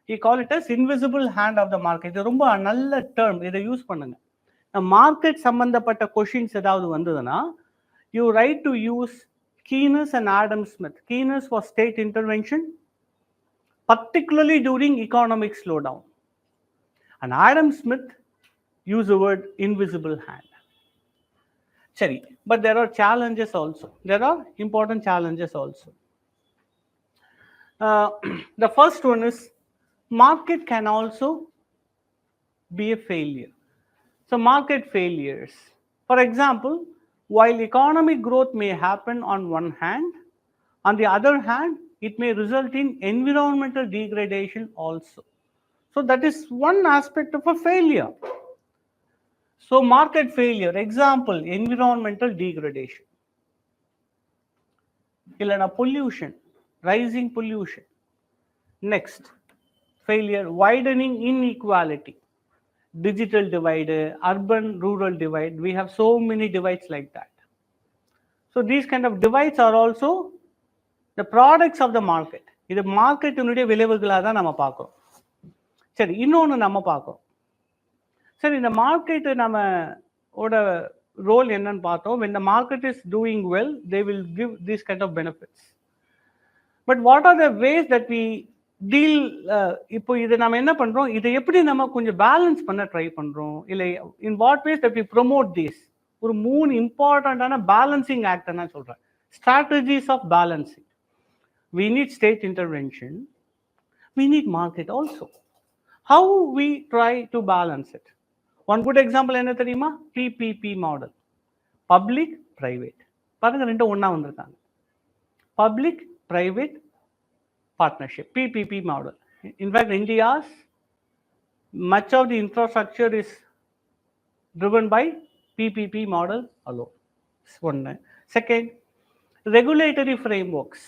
he call it as invisible hand of the market. இது ரொம்ப நல்ல டேர்ம், இதை யூஸ் பண்ணுங்க. மார்க்கெட் சம்பந்தப்பட்ட கொஷின்ஸ் ஏதாவது வந்ததுன்னா you write to use Keynes and Adam Smith. Keynes for state intervention particularly during economic slowdown, and Adam Smith used the word invisible hand. Sorry, but there are challenges also. There are important challenges also. The first one is market can also be a failure. So market failures, for example, while economic growth may happen on one hand, on the other hand it may result in environmental degradation also. So that is one aspect of a failure. So market failure, example, environmental degradation. Illana pollution, rising pollution. Next, failure, widening inequality, digital divide, urban rural divide. We have so many divides like that. So these kind of divides are also the products of the market. இது மார்க்கெட்டினுடைய விளைவுகளாக தான் நம்ம பார்க்குறோம். சரி, இன்னொன்று நம்ம பார்க்குறோம். சரி, இந்த மார்க்கெட்டு நம்ம ஓட ரோல் என்னன்னு பார்த்தோம். when the market is doing well, they will give these kind of benefits. But what are the ways that we deal? இப்போ இதை நம்ம என்ன பண்றோம், இதை எப்படி நம்ம கொஞ்சம் பேலன்ஸ் பண்ண ட்ரை பண்றோம், இல்லை in what ways that we promote this? ஒரு 3 இம்பார்ட்டண்டான பேலன்சிங் ஆக்ட் நான் சொல்றேன். strategies of balancing. We need state intervention, we need market also. How we try to balance it? One good example என்ன தெரியுமா? PPP model, public private. பாருங்க, ரெண்டும் ஒண்ணா வந்திருக்காங்க. Public private partnership, PPP model. In fact, India's much of the infrastructure is driven by PPP model alone. One. Second, regulatory frameworks.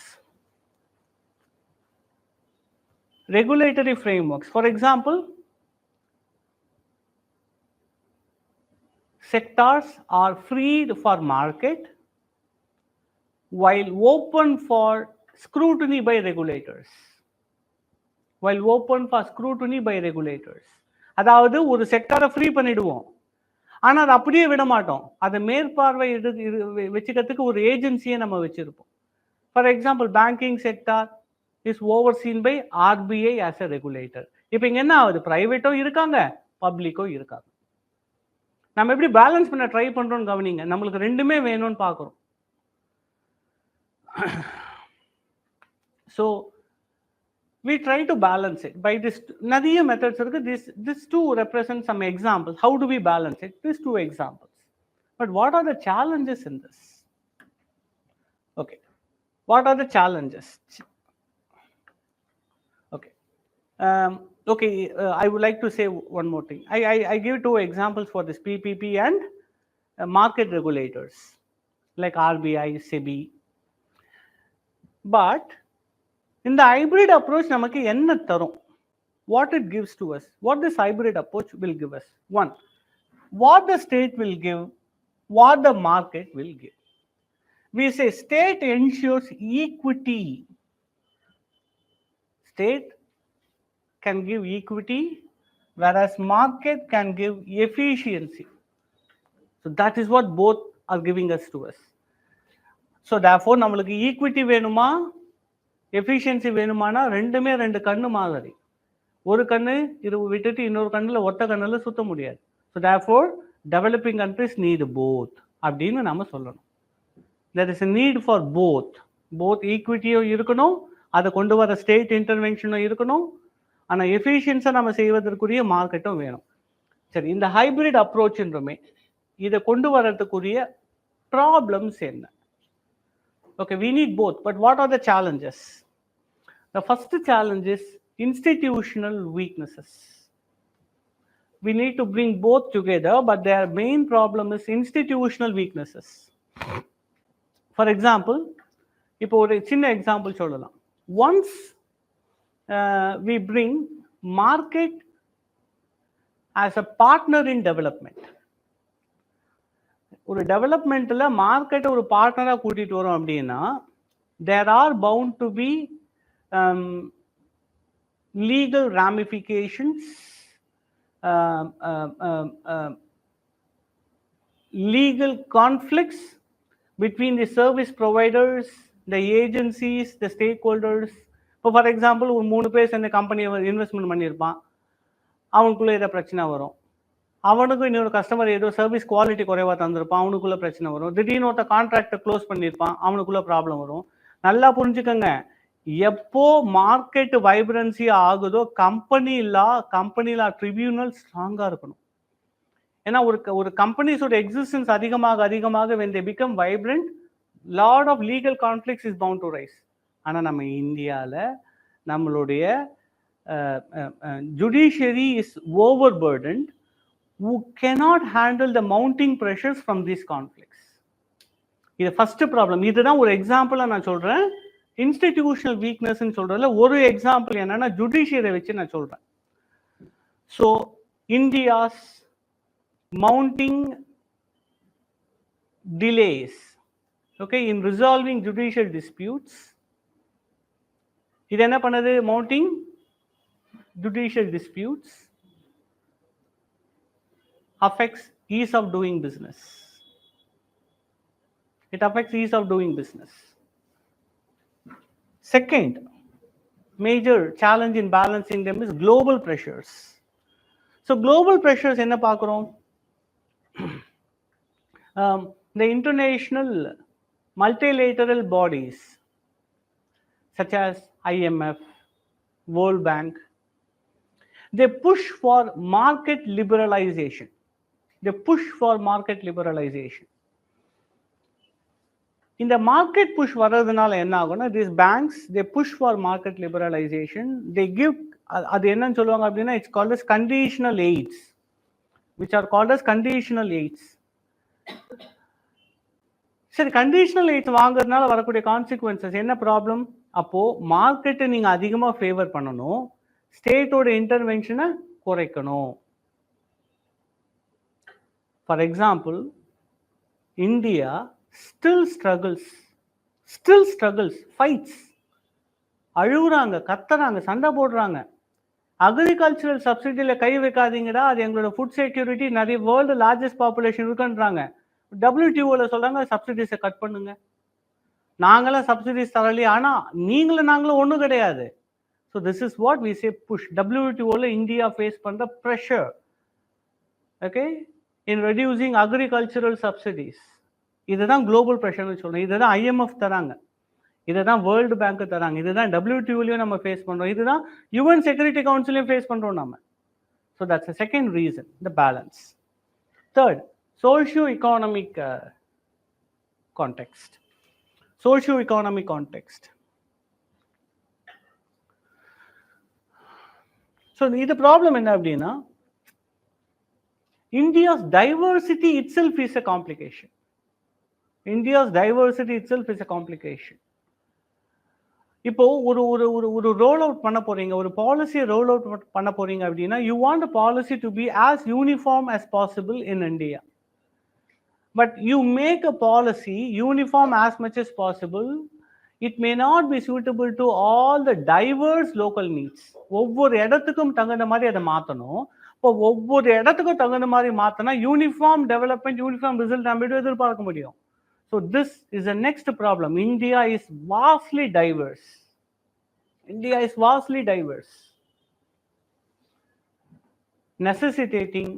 Regulatory frameworks. For example, sectors are freed for market while open for scrutiny by regulators. While open for scrutiny by regulators. அதாவது ஒரு செக்டாரை free பண்ணிடுவோம், ஆனால் அதை அப்படியே விட மாட்டோம். அதை மேற்பார்வை வச்சுக்கிறதுக்கு ஒரு ஏஜென்சியை நம்ம வச்சிருப்போம். For example, banking sector is overseen by RBI as a regulator. இப்போ இங்கே என்ன ஆகுது, ப்ரைவேட்டும் இருக்காங்க, பப்ளிக்கும் இருக்காங்க. நம்ம எப்படி பேலன்ஸ் பண்ண ட்ரை பண்றோம்னு கவனிங்க. நம்மளுக்கு ரெண்டுமே வேணும்னு பார்க்குறோம். So we try to balance it by this. நிறைய methods இருக்கு. This two represent some examples. How do we balance it? These two examples. But what are the challenges in this? Okay, what are the challenges? Okay, I would like to say one more thing. I give 2 examples for this PPP and market regulators like RBI, SEBI. But in the hybrid approach, நமக்கு என்ன தரும்? What it gives to us? What this hybrid approach will give us? One, what the state will give, what the market will give. We say state ensures equity. State can give equity, whereas market can give efficiency. So that is what both are giving us to us. So therefore, நம்மளுக்கு equity வேணுமா, efficiency வேணுமானா, ரெண்டுமே ரெண்டு கண்ணு மாதிரி. ஒரு கண்ணு இது விட்டுட்டு இன்னொரு கண்ணுல ஒத்த கண்ணுல சுத்த முடியாது. So therefore developing countries need both அப்படின்னு நம்ம சொல்லணும். There is a need for both. ஈக்விட்டியும் இருக்கணும், அதை கொண்டு வர ஸ்டேட் இன்டர்வென்ஷனும் இருக்கணும், ஆனால் எஃபிஷியன்ஸாக நம்ம செய்வதற்குரிய மார்க்கெட்டும் வேணும். சரி, இந்த ஹைபிரிட் அப்ரோச்ன்றமே இதை கொண்டு வரதுக்குரிய ப்ராப்ளம்ஸ் என்ன? Okay, we need both, but what are the challenges? The first challenge is institutional weaknesses. We need to bring both together, but their main problem is institutional weaknesses. For example, இப்போ ஒரு சின்ன example சொல்லலாம். Once we bring market as a partner in development. ஒரு டெவலப்மெண்ட்டில் மார்க்கெட்டை ஒரு பார்ட்னராக கூட்டிகிட்டு வரோம் அப்படின்னா, there are bound to be legal ramifications, legal conflicts between the service providers, the agencies, the stakeholders. இப்போ ஃபார் எக்ஸாம்பிள், ஒரு 3 பேர் சேர்ந்த கம்பெனியை இன்வெஸ்ட்மெண்ட் பண்ணியிருப்பான், அவனுக்குள்ளே ஏதோ பிரச்சனை வரும். அவனுக்கும் இன்னொரு கஸ்டமர் ஏதோ சர்வீஸ் குவாலிட்டி குறைவாக தந்திருப்பான், அவனுக்குள்ள பிரச்சனை வரும். திடீர்னு ஒருத்த கான்ட்ராக்டை க்ளோஸ் பண்ணியிருப்பான், அவனுக்குள்ள ப்ராப்ளம் வரும். நல்லா புரிஞ்சுக்கோங்க, எப்போ மார்க்கெட் வைப்ரன்சி ஆகுதோ கம்பெனி லா ட்ரிபியூனல் ஸ்ட்ராங்காக இருக்கணும். ஏன்னா ஒரு கம்பெனிஸோட எக்ஸிஸ்டன்ஸ் அதிகமாக when they become vibrant, lot of legal conflicts is bound to rise. ஆனால் நம்ம இந்தியாவில் நம்மளுடைய judiciary is overburdened, who cannot handle the mounting pressures from these conflicts. இது ஃபர்ஸ்ட் ப்ராப்ளம். இதுதான் ஒரு எக்ஸாம்பிளாக நான் சொல்கிறேன். இன்ஸ்டிடியூஷனல் வீக்னஸ்ன்னு சொல்கிறதுல ஒரு எக்ஸாம்பிள் என்னன்னா ஜுடிஷியரை வச்சு நான் சொல்கிறேன். So India's mounting delays, okay, in resolving judicial disputes இது என்ன பண்ணுது? mounting judicial disputes affects ease of doing business. It affects ease of doing business. Second major challenge in balancing them is global pressures. So global pressures என்ன பார்க்குறோம்? The international multilateral bodies such as IMF, World Bank, they push for market liberalization. They push for market liberalization. In the market push வரதுனால என்ன ஆகும்னா, these banks they push for market liberalization. They give அது என்னன்னு சொல்லுவாங்க அப்படின்னா, it's called as conditional aids, which are called as conditional aids. சரி, conditional AIDS வாங்குறதுனால வரக்கூடிய கான்சிக்வன்சஸ் என்ன ப்ராப்ளம்? அப்போ மார்க்கெட்டை நீங்க அதிகமா ஃபேவர் பண்ணணும், ஸ்டேட்டோட இன்டர்வென்ஷனை குறைக்கணும். For example, India still struggles, fights, அழுகுறாங்க, கத்துறாங்க, சண்டை போடுறாங்க. அக்ரிகல்ச்சரல் சப்சிடியில் கை வைக்காதீங்கடா, அது எங்களோட ஃபுட் செக்யூரிட்டி, நிறைய வேர்ல்டு லார்ஜஸ்ட் பாப்புலேஷன் இருக்குன்றாங்க. WTOவில் சொல்றாங்க சப்சிடிஸை கட் பண்ணுங்க. நாங்களாம் சப்சிடிஸ் தரலையே, ஆனால் நாங்களும் ஒன்றும் கிடையாது. So this is what we say push. WTOவில் இந்தியா ஃபேஸ் பண்ணுற pressure, okay, in reducing agricultural subsidies. இதுதான் குளோபல் ப்ரெஷர்னு சொல்றோம். இதுதான் IMF தராங்க, இதுதான் வேர்ல்டு பேங்க் தராங்க, இதுதான் WTOலையும் நம்ம ஃபேஸ் பண்ணுறோம், இதுதான் UN செக்யூரிட்டி கவுன்சிலையும் ஃபேஸ் பண்ணுறோம் நம்ம. So that's a second reason, the balance. Third, socio-economic context. Socio-economic context. So the problem என்ன அப்படின்னா, India's diversity itself is a complication. India's diversity itself is a complication. இப்போ ஒரு ஒரு ஒரு ஒரு ரோல் அவுட் பண்ண போறீங்க, ஒரு பாலிசியை ரோல் அவுட் பண்ண போறீங்க அப்படின்னா, you want the policy to be as uniform as possible in India. But you make a policy uniform as much as possible, it may not be suitable to all the diverse local needs. ஒவ்வொரு இடத்துக்கும் தகுந்த மாதிரி அதை மாற்றணும். இப்போ ஒவ்வொரு இடத்துக்கும் தகுந்த மாதிரி மாற்றினா யூனிஃபார்ம் டெவலப்மெண்ட், யூனிஃபார்ம் ரிசல்ட் நம்ம எதிர்பார்க்க முடியும். So this is the next problem. India is vastly diverse. India is vastly diverse, necessitating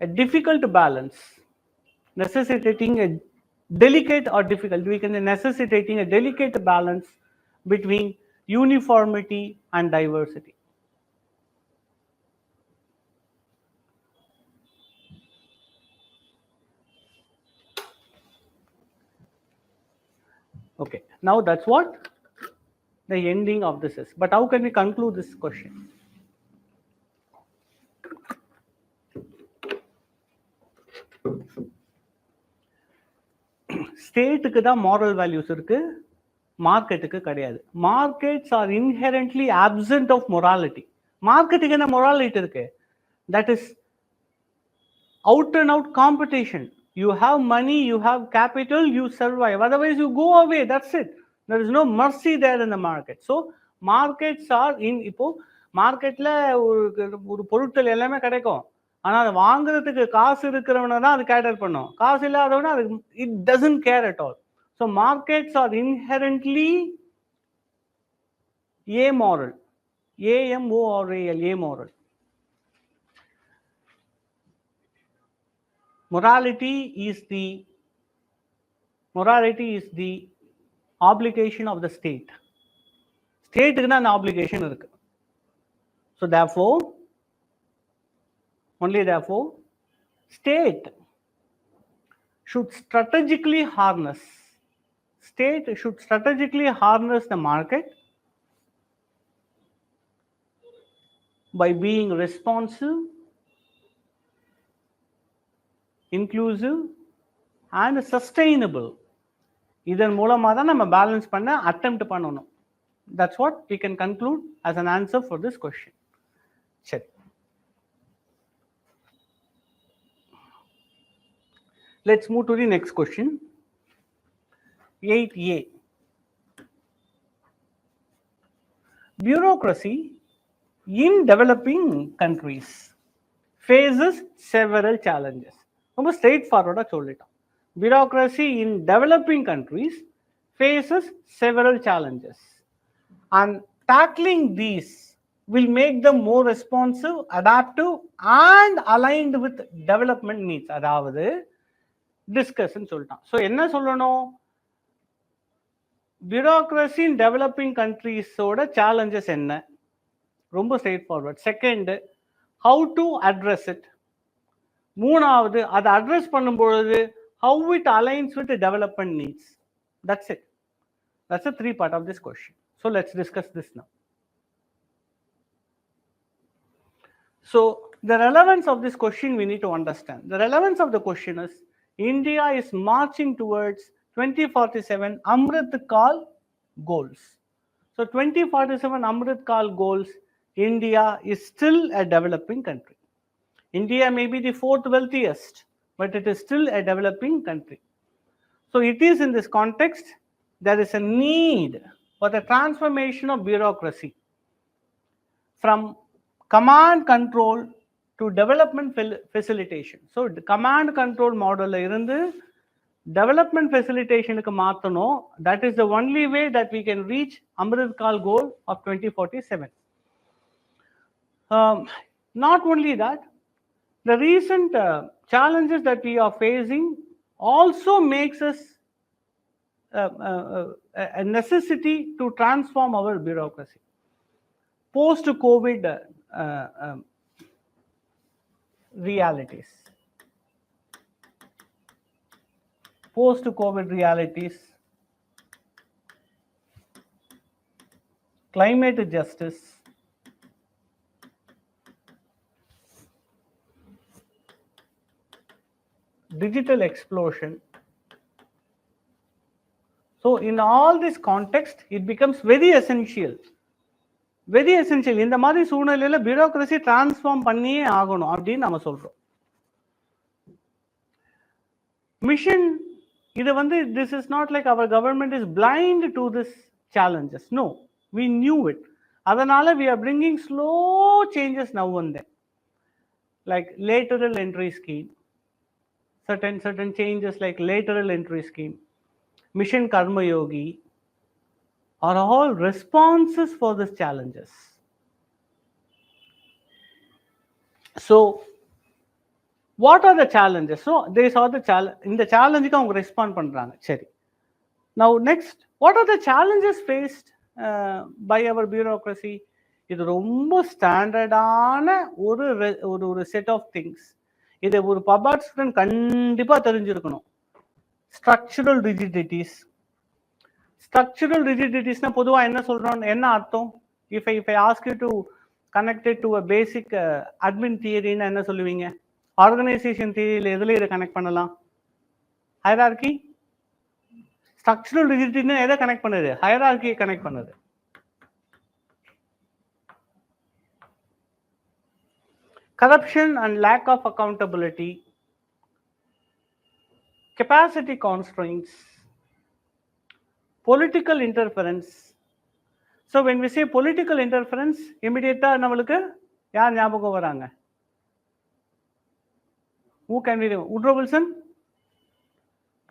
a difficult balance, necessitating a delicate or difficult, we can say necessitating a delicate balance between uniformity and diversity. Okay, now that's what the ending of this is. But how can we conclude this question? ஸ்டேட்டுக்கு தான் moral values இருக்கு, மார்க்கெட்டுக்கு கிடையாது. Markets are inherently absent of morality. மார்க்கெட்டுக்கு என்ன morality இருக்கு? That is out and out competition. You have money, you have capital, you survive. Otherwise, you go away. That's it. There is no mercy there in the market. So, markets are in. இப்போ மார்க்கெட்ல ஒரு பொருட்கள் எல்லாமே கிடைக்கும், ஆனால் அதை வாங்குறதுக்கு காசு இருக்கிறவனை தான் அது கேட்டர் பண்ணும், காசு இல்லாதவனா அது it doesn't care at all. So markets are inherently amoral, AMORAL, amoral. Morality is the obligation of the state. State க்கு தான் obligation இருக்கு. So therefore, only therefore, state should strategically harness the market by being responsive, inclusive and sustainable. இதன் மூலமா தான் நம்ம balance பண்ண attempt பண்ணணும். That's what we can conclude as an answer for this question. சரி, let's move to the next question. 8A. bureaucracy in developing countries faces several challenges. ரொம்ப straightforward சொல்லிட்டோம். Bureaucracy in developing countries faces several challenges, and tackling these will make them more responsive, adaptive, and aligned with development needs. அதாவது discussion சொல்லிட்டான். So என்ன சொல்லணும், bureaucracy in developing countries ஓட challenges என்ன, ரொம்ப straight forward. Second, how to address it. மூணாவது, அதை address பண்ணும்பொழுது how it aligns with the development needs. That's it. That's the three part of this question. So let's discuss this now. So the relevance of this question we need to understand. The relevance of the question is India is marching towards 2047 Amrit Kal goals. So 2047 Amrit Kal goals, India is still a developing country. India may be the fourth wealthiest, but it is still a developing country. So it is in this context there is a need for the transformation of bureaucracy from command control to development facilitation. So the command control model irundhu development facilitation ku maatano. That is the only way that we can reach Amrit Kal goal of 2047. Not only that, the recent challenges that we are facing also makes us a necessity to transform our bureaucracy. Post-COVID realities. Post-COVID realities, climate justice, digital explosion. So in all this context, it becomes very essential. Very essential. இந்த மாதிரி சூழ்நிலையில bureaucracy transform பண்ணியே ஆகணும் அப்படின்னு நம்ம சொல்றோம். Mission, இது வந்து this is not like our government is blind to this challenges. No, we knew it. அதனால we are bringing slow changes now and then, like lateral entry scheme. Certain changes like lateral entry scheme, Mission Karma Yogi are all responses for these challenges. So what are the challenges? So they saw the challenge. In the challenge ku avanga respond பண்றாங்க. சரி. Now next, what are the challenges faced by our bureaucracy? இது ரொம்ப ஸ்டாண்டர்டான ஒரு set of things. இதை ஒரு பபாட் student கண்டிப்பா தெரிஞ்சிருக்கணும். Structural ரிஜிடிட்டிஸ். Structural ரிஜிடிட்டிஸ்னா பொதுவாக என்ன சொல்றோம், என்ன அர்த்தம்? If I ask you to connected to a basic admin தியரின்னு என்ன சொல்லுவீங்க? ஆர்கனைசேஷன் தியரியில் எதில் இதை கனெக்ட் பண்ணலாம்? ஹைரார்கி. ஸ்ட்ரக்சரல் ரிஜிடிட்டின்னு எதை கனெக்ட் பண்ணுது? ஹைரார்கியை கனெக்ட் பண்ணுது. Corruption and lack of accountability, capacity constraints, political interference. So when we say political interference, immediately namalukku yaar nyabagam varanga? Who can we know? Woodrow Wilson?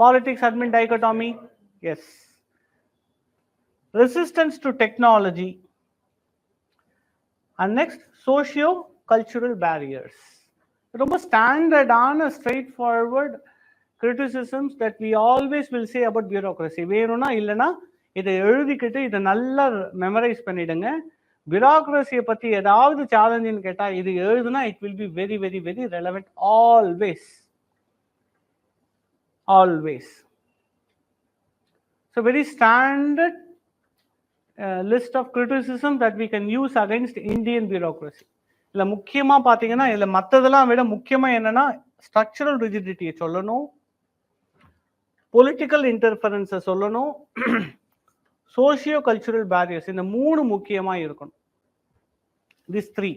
Politics admin dichotomy? Yes. Resistance to technology. And next, socio-cultural barriers. ரொம்ப ஸ்டாண்டர்டான straight forward criticisms that we always will say about bureaucracy. வேணும்னா இல்லைன்னா இதை எழுதிக்கிட்டு இதை நல்லா memorise பண்ணிடுங்க. பியூரோக்ரஸியை பற்றி ஏதாவது சேலஞ்சுன்னு கேட்டால் இது எழுதுனா it will be very very very relevant always. Always. So very standard list of criticism that we can use against Indian bureaucracy. இல்ல முக்கியமா பாத்தீங்கன்னா இல்ல மத்ததெல்லாம் விட முக்கியமா என்னன்னா ஸ்ட்ரக்சரல் ரிஜிடிட்டியை சொல்லணும், பொலிட்டிக்கல் இன்டர்ஃபரன்ஸை சொல்லணும், சோசியோ கல்ச்சுரல் பேரியர்ஸ், இந்த மூணு முக்கியமா இருக்கணும். These three.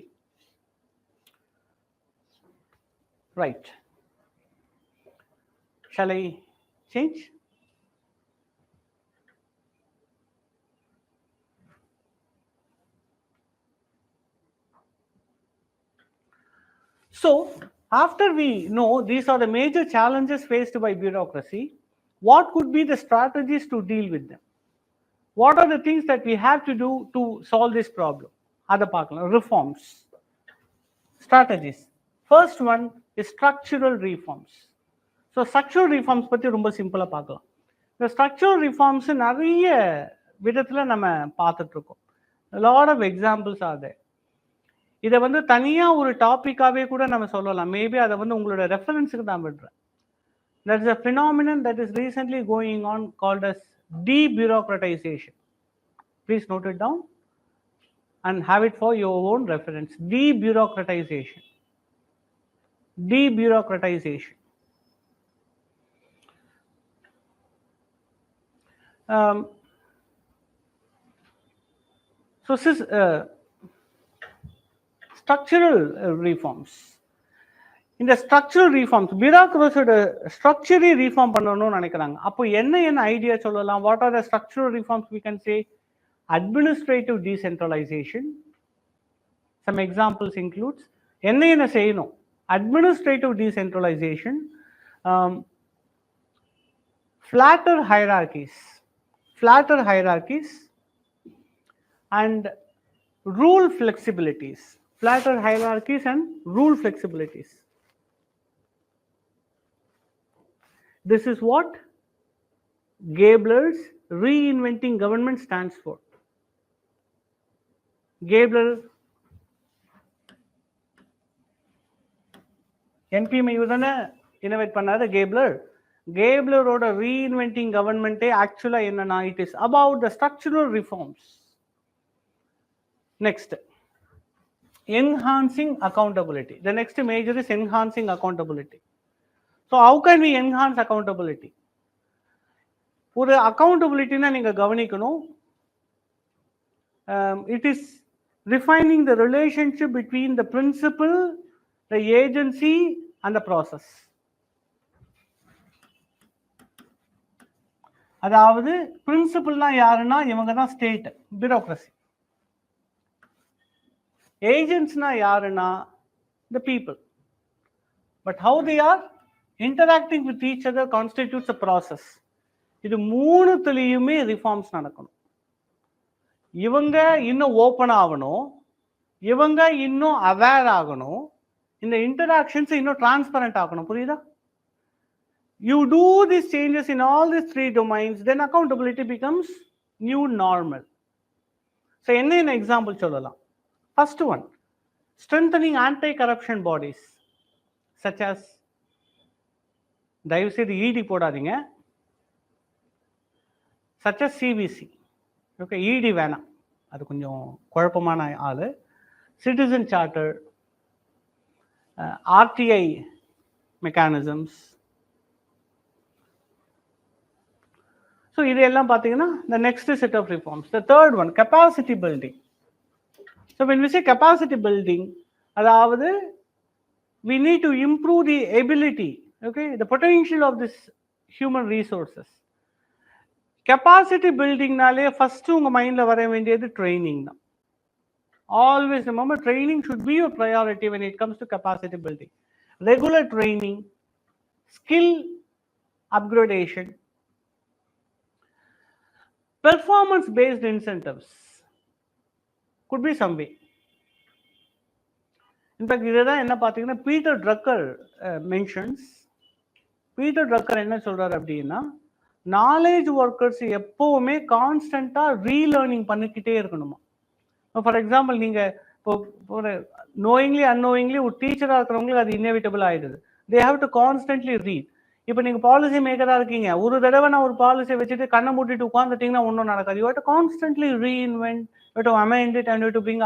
Right. Shall I change? So after we know these are the major challenges faced by bureaucracy, what could be the strategies to deal with them? What are the things that we have to do to solve this problem? Other பார்க்கலாம். Reforms, strategies. First one is structural reforms. So structural reforms பத்தி ரொம்ப சிம்பிளா பார்க்கலாம். இந்த structural reforms நிறைய விதத்துல நம்ம பார்த்துட்டு இருக்கோம். A lot of examples are there. இதை வந்து தனியா ஒரு டாபிக்காவே கூட நம்ம சொல்லலாம். மேபி அதை வந்து உங்களோட ரெஃபரன்ஸுக்கு தான் விடுறேன். There is a phenomenon that is recently going on called as debureaucratization. Please note it down and have it for your own reference. Debureaucratization. Debureaucratization. So this is structural reforms. இந்த structural reforms பியூரோக்ரஸியோட ஸ்ட்ரக்சரே reform பண்ணணும்னு நினைக்கிறாங்க. அப்போ என்ன idea சொல்லலாம்? What are the structural reforms we can say? Administrative decentralisation. Some examples includes என்ன செய்யணும்? Administrative decentralisation, flatter hierarchies and rule flexibilities. Flatter hierarchies and rule flexibilities. This is what Gabler's reinventing government stands for. Gabler NPMU தானே innovate பண்ணாரு Gabler. Gablerோட reinventing government ஆக்சுவலா என்னன்னா, it is about the structural reforms. Next, enhancing accountability. The next major is enhancing accountability. So how can we enhance accountability? ஒரு accountability-னா நீங்க கவனிக்கணும். It is refining the relationship between the principal, the agency and the process. அதாவது பிரின்சிபல்னா யாருன்னா இவங்க தான் state bureaucracy. ஏஜென்ட்ஸ்னா யாருன்னா the people. But how they are interacting with each other constitutes a process. இது மூணுத்துலயுமே reforms நடக்கணும். இவங்க இன்னும் ஓப்பன் ஆகணும், இவங்க இன்னும் அவேர் ஆகணும், இந்த இன்டராக்ஷன்ஸ் இன்னும் டிரான்ஸ்பரண்ட் ஆகணும். புரியுதா? You do these changes in all these three domains, then accountability becomes new normal. So என்ன எக்ஸாம்பிள் சொல்லலாம்? First one, strengthening anti-corruption bodies such as, தயவு செய்து ED போடாதீங்க, such as CBC. Okay, ED வேணாம், அது கொஞ்சம் குழப்பமான ஆளு. Citizen charter, RTI mechanisms. So இதெல்லாம் பார்த்தீங்கன்னா the next set of reforms. The third one, capacity building. So when we say capacity building, அதாவது we need to improve the ability, okay, the potential of this human resources. Capacity building-நாலே first உங்க மைண்ட்ல வர வேண்டியது training தான். Always remember, training should be your priority when it comes to capacity building. Regular training, skill upgradation, performance based incentives could be some way. In fact, இதுதான் என்ன பார்த்தீங்கன்னா Peter trucker mentions. Peter trucker என்ன சொல்றாரு அப்படின்னா, knowledge workers எப்பவுமே கான்ஸ்டன்டா relearning பண்ணிக்கிட்டே இருக்கணுமா. For example, நீங்க இப்போ ஒரு நோயிங்லி அன்னோயிங்லி ஒரு டீச்சராக இருக்கிறவங்களுக்கு அது இன்னெவிட்டபிள் ஆயிடுது. They have to constantly read. இப்போ நீங்க பாலிசி மேக்கரா இருக்கீங்க, ஒரு தடவை நான் ஒரு பாலிசி வச்சுட்டு கண்ணை மூட்டிட்டு உட்காந்துட்டீங்கன்னா ஒன்றும் நடக்காது. You have to constantly reinvent, you have to amend it and you to bring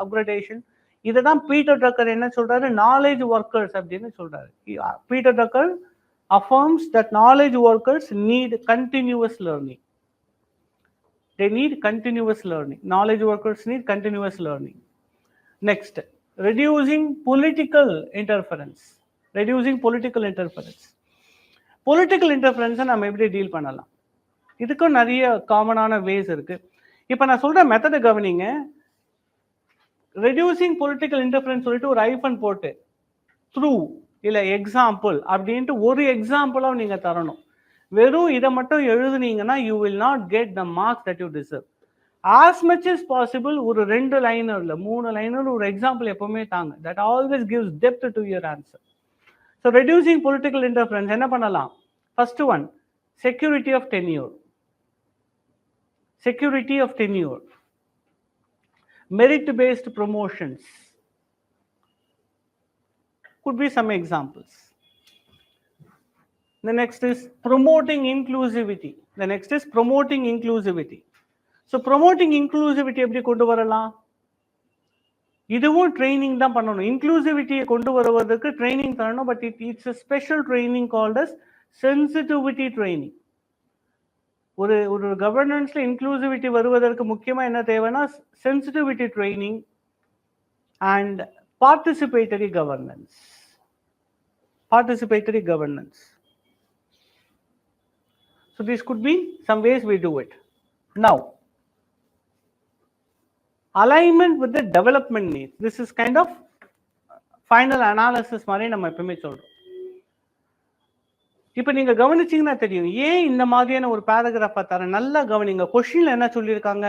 upgradation. இதை தான் பீட்டர் ட்ரக்கர் என்ன சொல்றாரு, நாலேஜ் ஒர்க்கர்ஸ் அப்படின்னு சொல்றாரு. Peter trucker affirms that knowledge workers need continuous learning. They need continuous learning. Knowledge workers need continuous learning. Next, reducing political interference. Reducing political interference. Political interference நம்ம எப்படி deal பண்ணலாம்? இதுக்கும் நிறைய காமனான வேஸ் இருக்கு. இப்போ நான் சொல்ற மெத்தடை கவனிங்க. ரெடியூசிங் பொலிட்டிக்கல் இன்டர்ஃபரன்ஸ் சொல்லிட்டு ஒரு ஐஃபன் போட்டு த்ரூ இல்லை எக்ஸாம்பிள் அப்படின்ட்டு ஒரு எக்ஸாம்பிளாக நீங்கள் தரணும். வெறும் இதை மட்டும் எழுதுனீங்கன்னா you will not get the marks that you deserve. as much as possible ஒரு 2 லைனர் இல்லை 3 லைனர் ஒரு எக்ஸாம்பிள் எப்பவுமே தாங்க. that always gives depth to your answer. so reducing political interference என்ன பண்ணலாம்? first one, security of tenure. Security of tenure, merit based promotions could be some examples. The next is promoting inclusivity. The next is promoting inclusivity. So promoting inclusivity எப்படி கொண்டு வரலாம்? இதுவும் training தான் பண்ணணும். இன்க்ளூசிவிட்டியை கொண்டு வருவதற்கு ட்ரைனிங் தரணும். But it's a special training called as sensitivity training. ஒரு ஒரு கவர்னன்ஸ்ல இன்க்ளூசிவிட்டி வருவதற்கு முக்கியமாக என்ன தேவைன்னா sensitivity training and participatory governance. Participatory governance. So this could be some ways we do it. Now alignment with the development needs. This is kind of final analysis மாதிரி நம்ம எப்பவுமே சொல்றோம். இப்போ நீங்க கவனிச்சீங்கன்னா தெரியும் ஏன் இந்த மாதிரியான ஒரு பேராகிராஃபா தர. நல்லா கவனிங்க. கொஸ்டின்ல என்ன சொல்லியிருக்காங்க?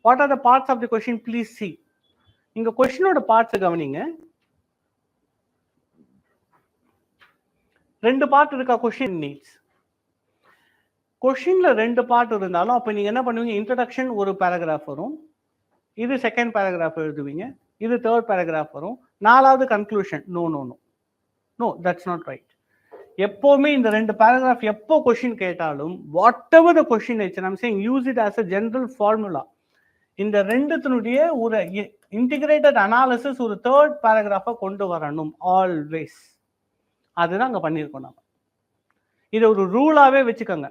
What are the parts of the question? Please see. நீங்க கொஸ்டினோட பார்ட்ஸ் கவனிங்க. 2 பார்ட் இருக்கா கொஸ்டின் நீட்ஸ். கொஸ்டின்ல 2 பார்ட் இருந்தாலும் அப்போ நீங்க என்ன பண்ணுவீங்க? இன்ட்ரடக்ஷன் ஒரு பேராகிராஃப் வரும், இது செகண்ட் பேராகிராஃப் எழுதுவீங்க, இது தேர்ட் பேராகிராஃப் வரும், 4வது conclusion. No no no no, that's not right. எப்போவுமே இந்த 2 பேராகிராஃப் எப்போ கொஸ்டின் கேட்டாலும் whatever the question it's, I'm saying use it as a general formula. இந்த 2த்தினுடைய ஒரு இன்டிகிரேட்டட் அனாலிசிஸ் ஒரு தேர்ட் பேராகிராஃபை கொண்டு வரணும் ஆல்வேஸ். அதுதான் அங்கே பண்ணியிருக்கோம் நம்ம. இதை ஒரு ரூலாகவே வச்சுக்கோங்க.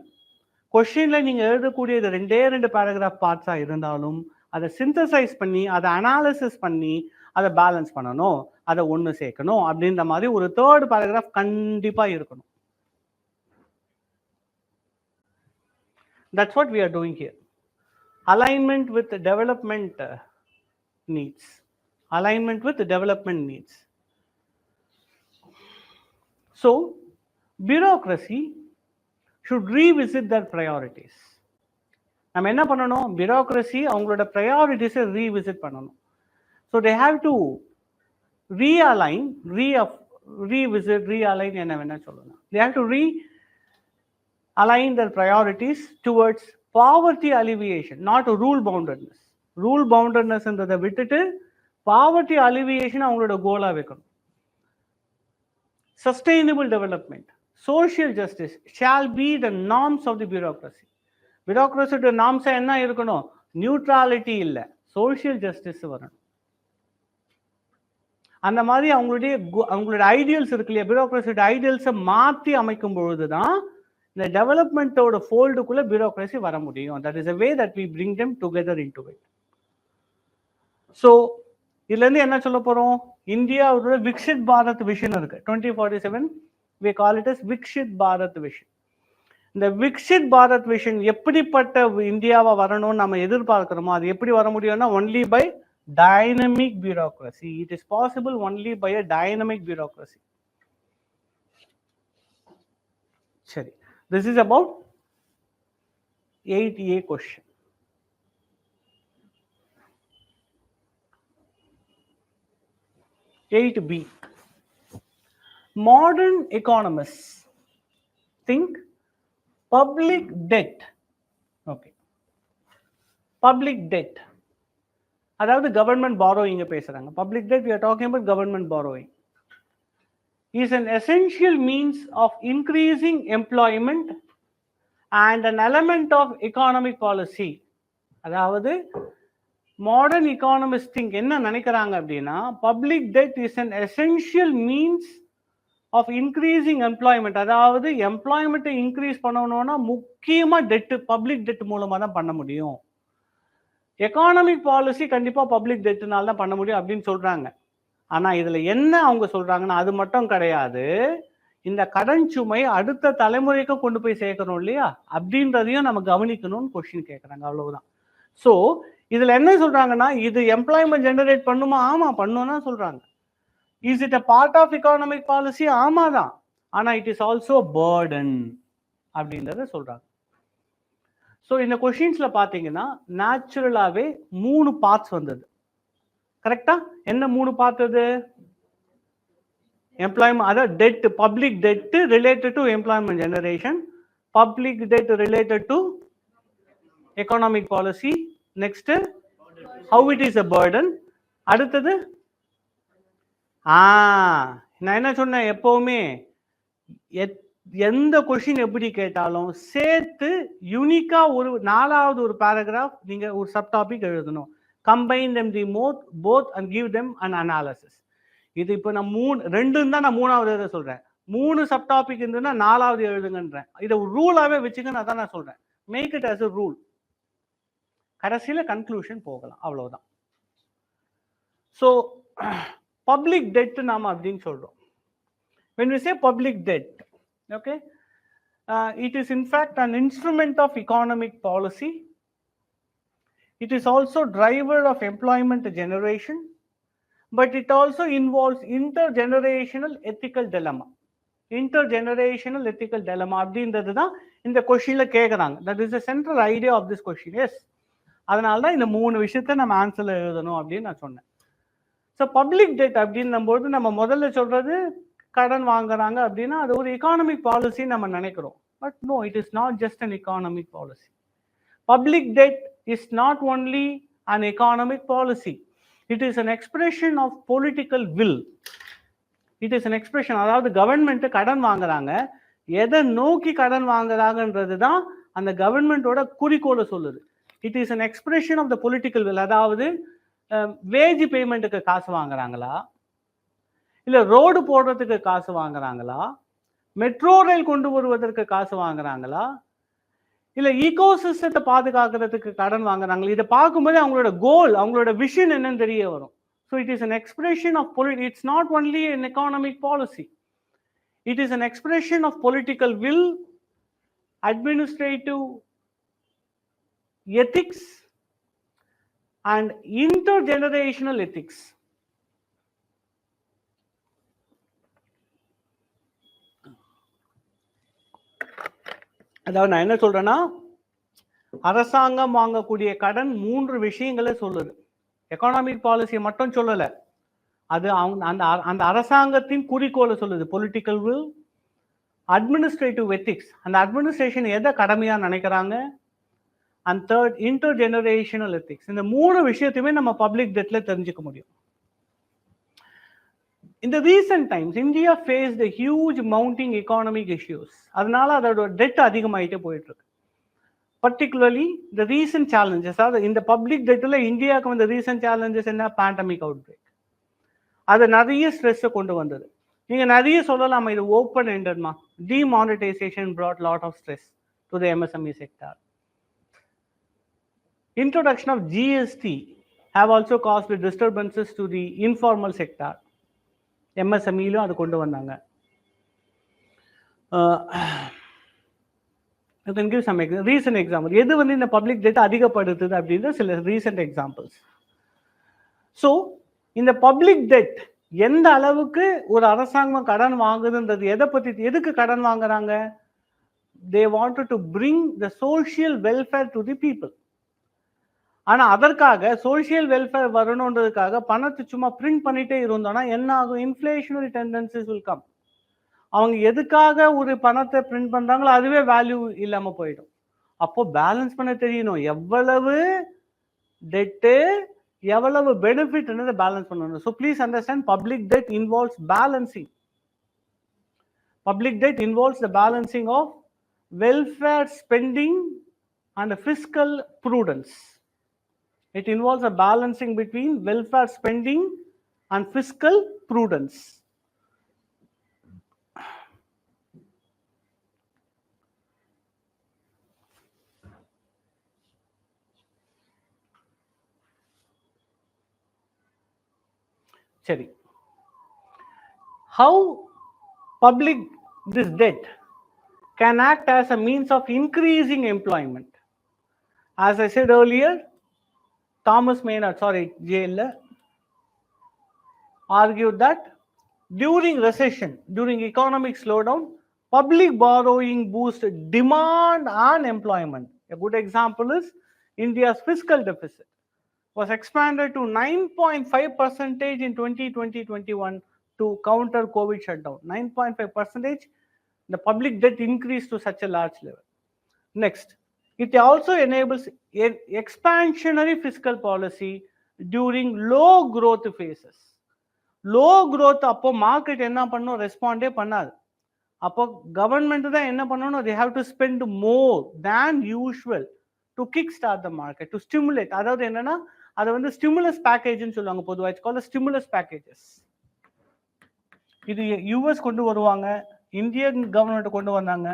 கொஸ்டின்ல நீங்கள் எழுதக்கூடிய இது 2 பேராகிராஃப் பார்ட்ஸாக இருந்தாலும் அதை சிந்தசைஸ் பண்ணி அதை அனாலிசிஸ் பண்ணி அதை பேலன்ஸ் பண்ணணும், அதை ஒன்று சேர்க்கணும் அப்படின்ற மாதிரி ஒரு தேர்ட் பேராகிராஃப் கண்டிப்பாக இருக்கணும். That's what we are doing here. Alignment with development needs. Alignment with development needs. So bureaucracy should revisit their priorities. நம்ம என்ன பண்ணணும்? bureaucracy அவங்களோட ப்ரையாரிட்டிஸை ரீவிசிட் பண்ணணும். So they have to realign, revisit, realign என்ன வேணா சொல்லலாம். They have to realign their priorities towards poverty alleviation, not rule boundedness. Rule boundednessன்றதை விட்டுட்டு poverty alleviation அவங்களோட கோலா வைக்கணும். Sustainable development, social justice shall be the norms of the bureaucracy. bureaucracy norms என்ன இருக்கணும்? Neutrality இல்லை, social justice வரணும். அந்த மாதிரி அவங்களுடைய ஐடியல்ஸ் இருக்கு இல்லையா, பியூரோக்ரஸியோட ஐடியல்ஸை மாற்றி அமைக்கும் பொழுதுதான் இந்த டெவலப்மெண்ட்டோட ஃபோல்டுக்குள்ள பியூரோக்ரஸி வர முடியும். That is a way that we bring them together into it. So இதுலேருந்து என்ன சொல்ல போகிறோம்? இந்தியாவோட விக்ஷித் பாரத் விஷன் இருக்கு 2047. we call it as Viksit Bharat vision. இந்த விக்ஷித் பாரத் விஷன் எப்படிப்பட்ட இந்தியாவை வரணும்னு நம்ம எதிர்பார்க்கிறோமோ அது எப்படி வர முடியும்னா only by dynamic bureaucracy. It is possible only by a dynamic bureaucracy. Sorry, this is about 8A question. Eight B. Modern economists think public debt. Okay. Public debt. அதாவது கவர்மெண்ட் பாரோயிங்க பேசுறாங்க. Public debt we are talking about government borrowing is an essential means of increasing employment and an element of economic policy. அதாவது modern economists think என்ன நினைக்கிறாங்க அப்படின்னா public debt is an essential means of increasing employment. அதாவது எம்ப்ளாய்மெண்ட்டை increase பண்ணணும்னா முக்கியமா dead public dead மூலமா தான் பண்ண முடியும். எக்கானமிக் பாலிசி கண்டிப்பா பப்ளிக் டெட்னால தான் பண்ண முடியும் அப்படின்னு சொல்றாங்க. ஆனா இதுல என்ன அவங்க சொல்றாங்கன்னா அது மட்டும் கிடையாது, இந்த கடன் சுமை அடுத்த தலைமுறைக்கு கொண்டு போய் சேர்க்கணும் இல்லையா, அப்படின்றதையும் நம்ம கவனிக்கணும்னு கொஸ்டின் கேட்கறாங்க. அவ்வளவுதான். ஸோ இதுல என்ன சொல்றாங்கன்னா இது எம்ப்ளாய்மெண்ட் ஜெனரேட் பண்ணுமா? ஆமா பண்ணுன்னா சொல்றாங்க. Is it a part of economic policy? ஆமாதான். ஆனா it is also a burden அப்படின்றத சொல்றாங்க. ஸோ இந்த கொஷின்ஸ்ல பாத்தீங்கன்னா நேச்சுரலாவே 3 பார்ட்ஸ் வந்தது. கரெக்டா? என்ன 3 பார்ட் அது? எம்ப்ளாய்மெண்ட், அதாவது debt, public debt related to employment generation, public debt related to economic policy, next how it is a burden, அடுத்தது நான் என்ன சொன்னேன், எப்பவுமே எந்த கொஷின் எப்படி கேட்டாலும் சேர்த்து யூனிக்கா ஒரு 4வது ஒரு பேராகிராஃப் நீங்க ஒரு சப் டாபிக் எழுதணும். Combine them the both and give them an analysis. இது இப்போ நான் 2 தான் நான் 3வது சொல்றேன். 3 சப் டாபிக் இருந்ததுன்னா 4வது எழுதுங்கன்றேன். இதை ஒரு ரூலாவே வச்சுக்கன்னு அதான் நான் சொல்றேன். Make it as a rule. கடைசியில கன்க்ளூஷன் போகலாம், அவ்வளவுதான். ஸோ பப்ளிக் டெட் நாம அப்படின்னு சொல்றோம். when we say public debt, okay, it is in fact an instrument of economic policy. It is also driver of employment generation, but it also involves intergenerational ethical dilemma. Intergenerational ethical dilemma அப்படின்றது தான் இந்த கொஸ்டின்ல கேட்குறாங்க. that is the central idea of this question. yes, அதனால தான் இந்த 3 விஷயத்தை நம்ம ஆன்சர்ல எழுதணும் அப்படின்னு நான் சொன்னேன். ஸோ பப்ளிக் டெட் அப்படின்னும் போது நம்ம முதல்ல சொல்றது கடன் வாங்குறாங்க அப்படின்னா அது ஒரு எக்கானமிக் பாலிசி நம்ம நினைக்கிறோம். But no, it is not just an economic policy. Public debt is not only an economic policy, it is an expression of political will. It is an expression, அதாவது கவர்மெண்ட் கடன் வாங்குறாங்க, எதை நோக்கி கடன் வாங்குறாங்கன்றது தான் அந்த கவர்மெண்டோட குறிக்கோளை சொல்லுது. It is an expression of the political will. அதாவது வேஜ் பேமெண்ட்டுக்கு காசு வாங்குறாங்களா, இல்ல ரோடு போடுறதுக்கு காசு வாங்குறாங்களா, மெட்ரோ ரயில் கொண்டு வருவதற்கு காசு வாங்குறாங்களா, இல்ல ஈகோ சிஸ்டத்தை பாதுகாக்கிறதுக்கு கடன் வாங்குறாங்களா, இதை பார்க்கும்போது அவங்களோட கோல், அவங்களோட விஷன் என்னன்னு தெரிய வரும். So it is an expression of it's not only an economic policy, it is an expression of political will, administrative ethics and intergenerational ethics. அதாவது நான் என்ன சொல்றேன்னா, அரசாங்கம் வாங்கக்கூடிய கடன் 3 விஷயங்களை சொல்லுது. எக்கானமிக் பாலிசியை மட்டும் சொல்லல, அது அந்த அரசாங்கத்தின் குறிக்கோளை சொல்லுது. பொலிட்டிக்கல் வில், அட்மினிஸ்ட்ரேட்டிவ் எத்திக்ஸ், அந்த அட்மினிஸ்ட்ரேஷன் எதை கடமையா நினைக்கிறாங்க, அண்ட் தேர்ட் இன்டர்ஜெனரேஷனல் எத்திக்ஸ். இந்த 3 விஷயத்தையுமே நம்ம பப்ளிக் டெட்ல தெரிஞ்சுக்க முடியும். In the recent times, India faced a huge mounting economic issues. அதனால அதோட டெட் அதிகமாயிட்டே போயிட்டு இருக்கு. Particularly the recent challenges, அதாவது இந்த பப்ளிக் டெட்ல இந்தியாவுக்கு வந்த ரீசன்ட் சேலஞ்சஸ் என்ன, பேண்டமிக் அவுட் பிரேக். அது நிறைய ஸ்ட்ரெஸ்ஸை கொண்டு வந்தது. நீங்க நிறைய சொல்லலாமா, இது ஓப்பன் எண்டட்மா. Demonetisation brought lot of stress to the MSME sector. Introduction of GST have also caused disturbances to the informal sector. MSME-லும் அது கொண்டு வந்தாங்க. I can give some recent example. எது வந்து இந்த பப்ளிக் டெட் அதிகப்படுத்துது அப்படின்ற சில ரீசெண்ட் எக்ஸாம்பிள்ஸ். ஸோ இந்த public dead எந்த அளவுக்கு ஒரு அரசாங்கம் கடன் வாங்குதுன்றது எதுக்கு கடன் வாங்குறாங்க? They wanted to bring the social welfare to the people. ஆனா அதற்காக சோசியல் வெல்ஃபேர் வரணுன்றதுக்காக பணத்தை சும்மா பிரிண்ட் பண்ணிட்டே இருந்தோம்னா என்ன ஆகும்? Inflationary tendencies will come. அவங்க எதுக்காக ஒரு பணத்தை பிரிண்ட் பண்றாங்களோ அதுவே வேல்யூ இல்லாம போயிடும். அப்போ பேலன்ஸ் பண்ண தெரியணும், எவ்வளவு டெட்டு எவ்வளவு பெனிஃபிட் பேலன்ஸ் பண்ணணும். So please understand, public debt involves balancing. Public debt involves the balancing of welfare spending and fiscal prudence. It involves a balancing between welfare spending and fiscal prudence. Seri. How public this debt can act as a means of increasing employment? As I said earlier, Thomas Maynard, JL, argued that during recession, during economic slowdown, public borrowing boosts demand and employment. A good example is India's fiscal deficit was expanded to 9.5% in 2020-21 to counter COVID shutdown. 9.5%, the public debt increased to such a large level. Next, it also enables expansionary fiscal policy during low growth phases. Low growth அப்போ market என்ன பண்ணும், ரெஸ்பாண்டே பண்ணாது. அப்போ government தான் என்ன பண்ணணும், they have to spend more than usual to kick start the market, to stimulate. அதாவது என்னன்னா, அதை வந்து ஸ்டிமுலஸ் பேக்கேஜ்னு சொல்லுவாங்க பொதுவாக. It's called stimulus packages. இது யூஎஸ் கொண்டு வருவாங்க, இந்தியன் கவர்மெண்ட் கொண்டு வந்தாங்க.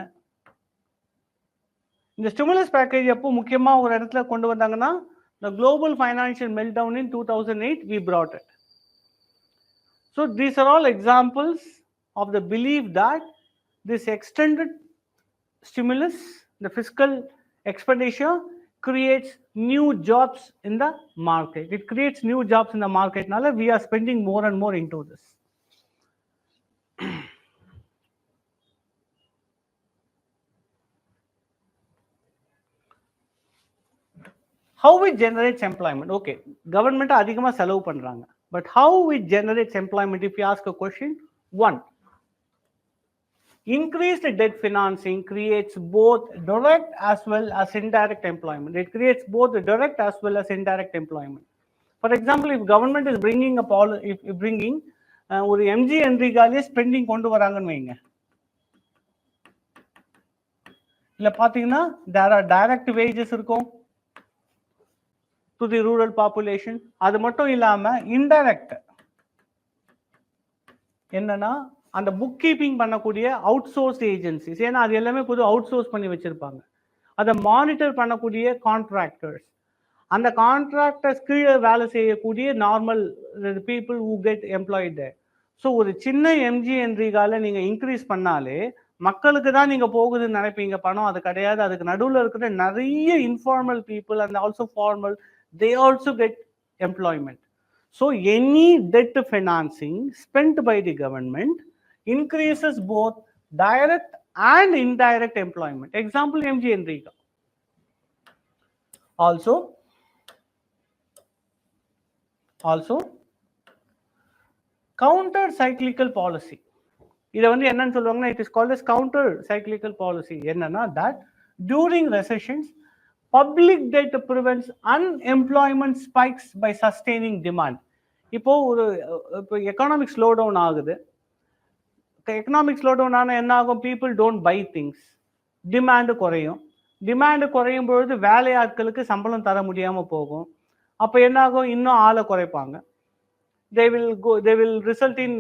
இந்த ஸ்டிமுலஸ் பேக்கேஜ் எப்போ முக்கியமாக ஒரு இடத்துல கொண்டு வந்தாங்கன்னா, the global financial meltdown in 2008 we brought it. So these are all examples of the belief that this extended stimulus, the fiscal expenditure, creates new jobs in the market. It creates new jobs in the market. Now we are spending more and more into this. How it generates employment? Okay, government அதிகமா செலவு பண்றாங்க. But how it generates employment? If you ask a question, one, increased debt financing creates both direct as well as indirect employment. It creates both direct as well as indirect employment. For example, if government is bringing a policy, if bringing ஒரு MG என்ரிகாலே spending கொண்டு வராங்கன்னு வைங்க, இல்ல பாத்தீங்கன்னா there are direct wages இருக்கும் to the rural population. அது மட்டும் இல்லாம இன்டைரக்ட் என்னன்னா, அந்த புக் கீப்பிங் பண்ணக்கூடிய அவுட் சோர்ஸ் ஏஜென்சிஸ், ஏன்னா அது எல்லாமே பொது அவுட் சோர்ஸ் பண்ணி வச்சிருப்பாங்க. அதை மானிட்டர் பண்ணக்கூடிய கான்ட்ராக்டர்ஸ், அந்த கான்ட்ராக்டர்ஸ் கீழே வேலை செய்யக்கூடிய normal people who get employed. So ஒரு சின்ன எம்ஜிஎன்ரிகால நீங்க இன்க்ரீஸ் பண்ணாலே மக்களுக்கு தான் நீங்க போகுதுன்னு நினைப்பீங்க பணம். அது கிடையாது. அதுக்கு நடுவில் இருக்கிற நிறைய informal people and also formal, they also get employment. So any debt financing spent by the government increases both direct and indirect employment. Example, MG Enrica. Also counter cyclical policy. இதை வந்து என்னன்னு சொல்லுவாங்கன்னா, it is called as counter cyclical policy. என்னன்னா, that during recessions public debt prevents unemployment spikes by sustaining demand. இப்போ economic slow down ஆகுது. Economic slow down ஆனால் என்ன ஆகும், people don't buy things, demand குறையும். டிமாண்டு குறையும் பொழுது வேலையாட்களுக்கு சம்பளம் தர முடியாமல் போகும். அப்போ என்ன ஆகும், இன்னும் ஆளை குறைப்பாங்க. they will result in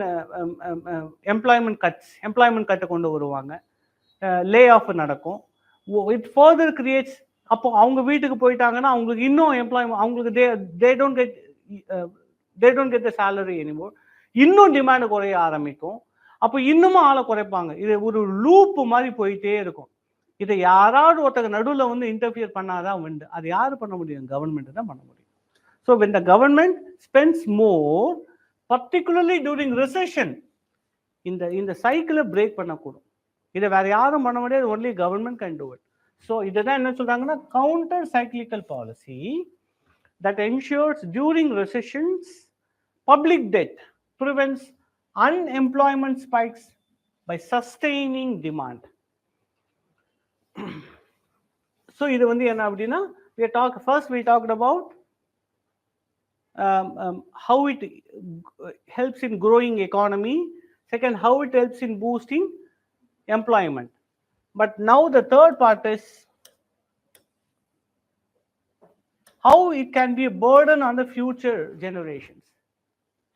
employment cuts. Employment கட்டை கொண்டு வருவாங்க, லே ஆஃப் நடக்கும். it further creates, அப்போ அவங்க வீட்டுக்கு போயிட்டாங்கன்னா அவங்களுக்கு இன்னும் எம்ப்ளாய்மெண்ட், அவங்களுக்கு they don't get the salary anymore. இன்னும் டிமாண்ட் குறைய ஆரம்பிக்கும். அப்போ இன்னமும் ஆளை குறைப்பாங்க. இது ஒரு லூப் மாதிரி போயிட்டே இருக்கும். இதை யாராவது ஒருத்தங்க நடுவில் வந்து இன்டர்ஃபியர் பண்ணாதான் உண்டு. அது யாரு பண்ண முடியும், கவர்மெண்ட் தான் பண்ண முடியும். So when the government spends more, particularly during recession, இந்த சைக்கிளை பிரேக் பண்ணக்கூடும். இதை வேற யாரும் பண்ண முடியாது, only government can do it. So இதுதான் என்ன சொல்றாங்கன்னா, counter cyclical policy that ensures during recessions public debt prevents unemployment spikes by sustaining demand. So இது வந்து என்ன அப்படின்னா, first we talked about how it helps in growing economy. Second, how it helps in boosting employment. But now the third part is how it can be a burden on the future generations.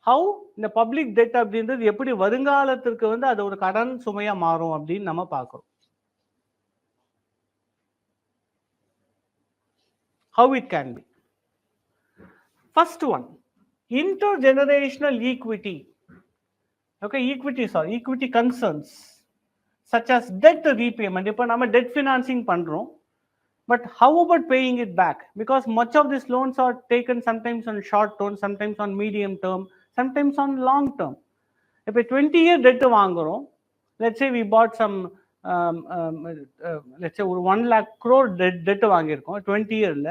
How இந்த public dead அப்படின்றது எப்படி வருங்காலத்திற்கு வந்து அது ஒரு கடன் சுமையா மாறும் அப்படின்னு நம்ம பார்க்கிறோம். How it can be. First one, intergenerational equity. Okay, equity concerns such as debt repayment. இப்போ நம்ம debt financing பண்றோம், but how about paying it back? Because much of these loans are taken sometimes on short term, sometimes on medium term, sometimes on long term. இப்போ 20-year debt வாங்குறோம். let's say we bought some let's say ஒரு 1 lakh crore debt வாங்கியிருக்கோம் 20 yearல.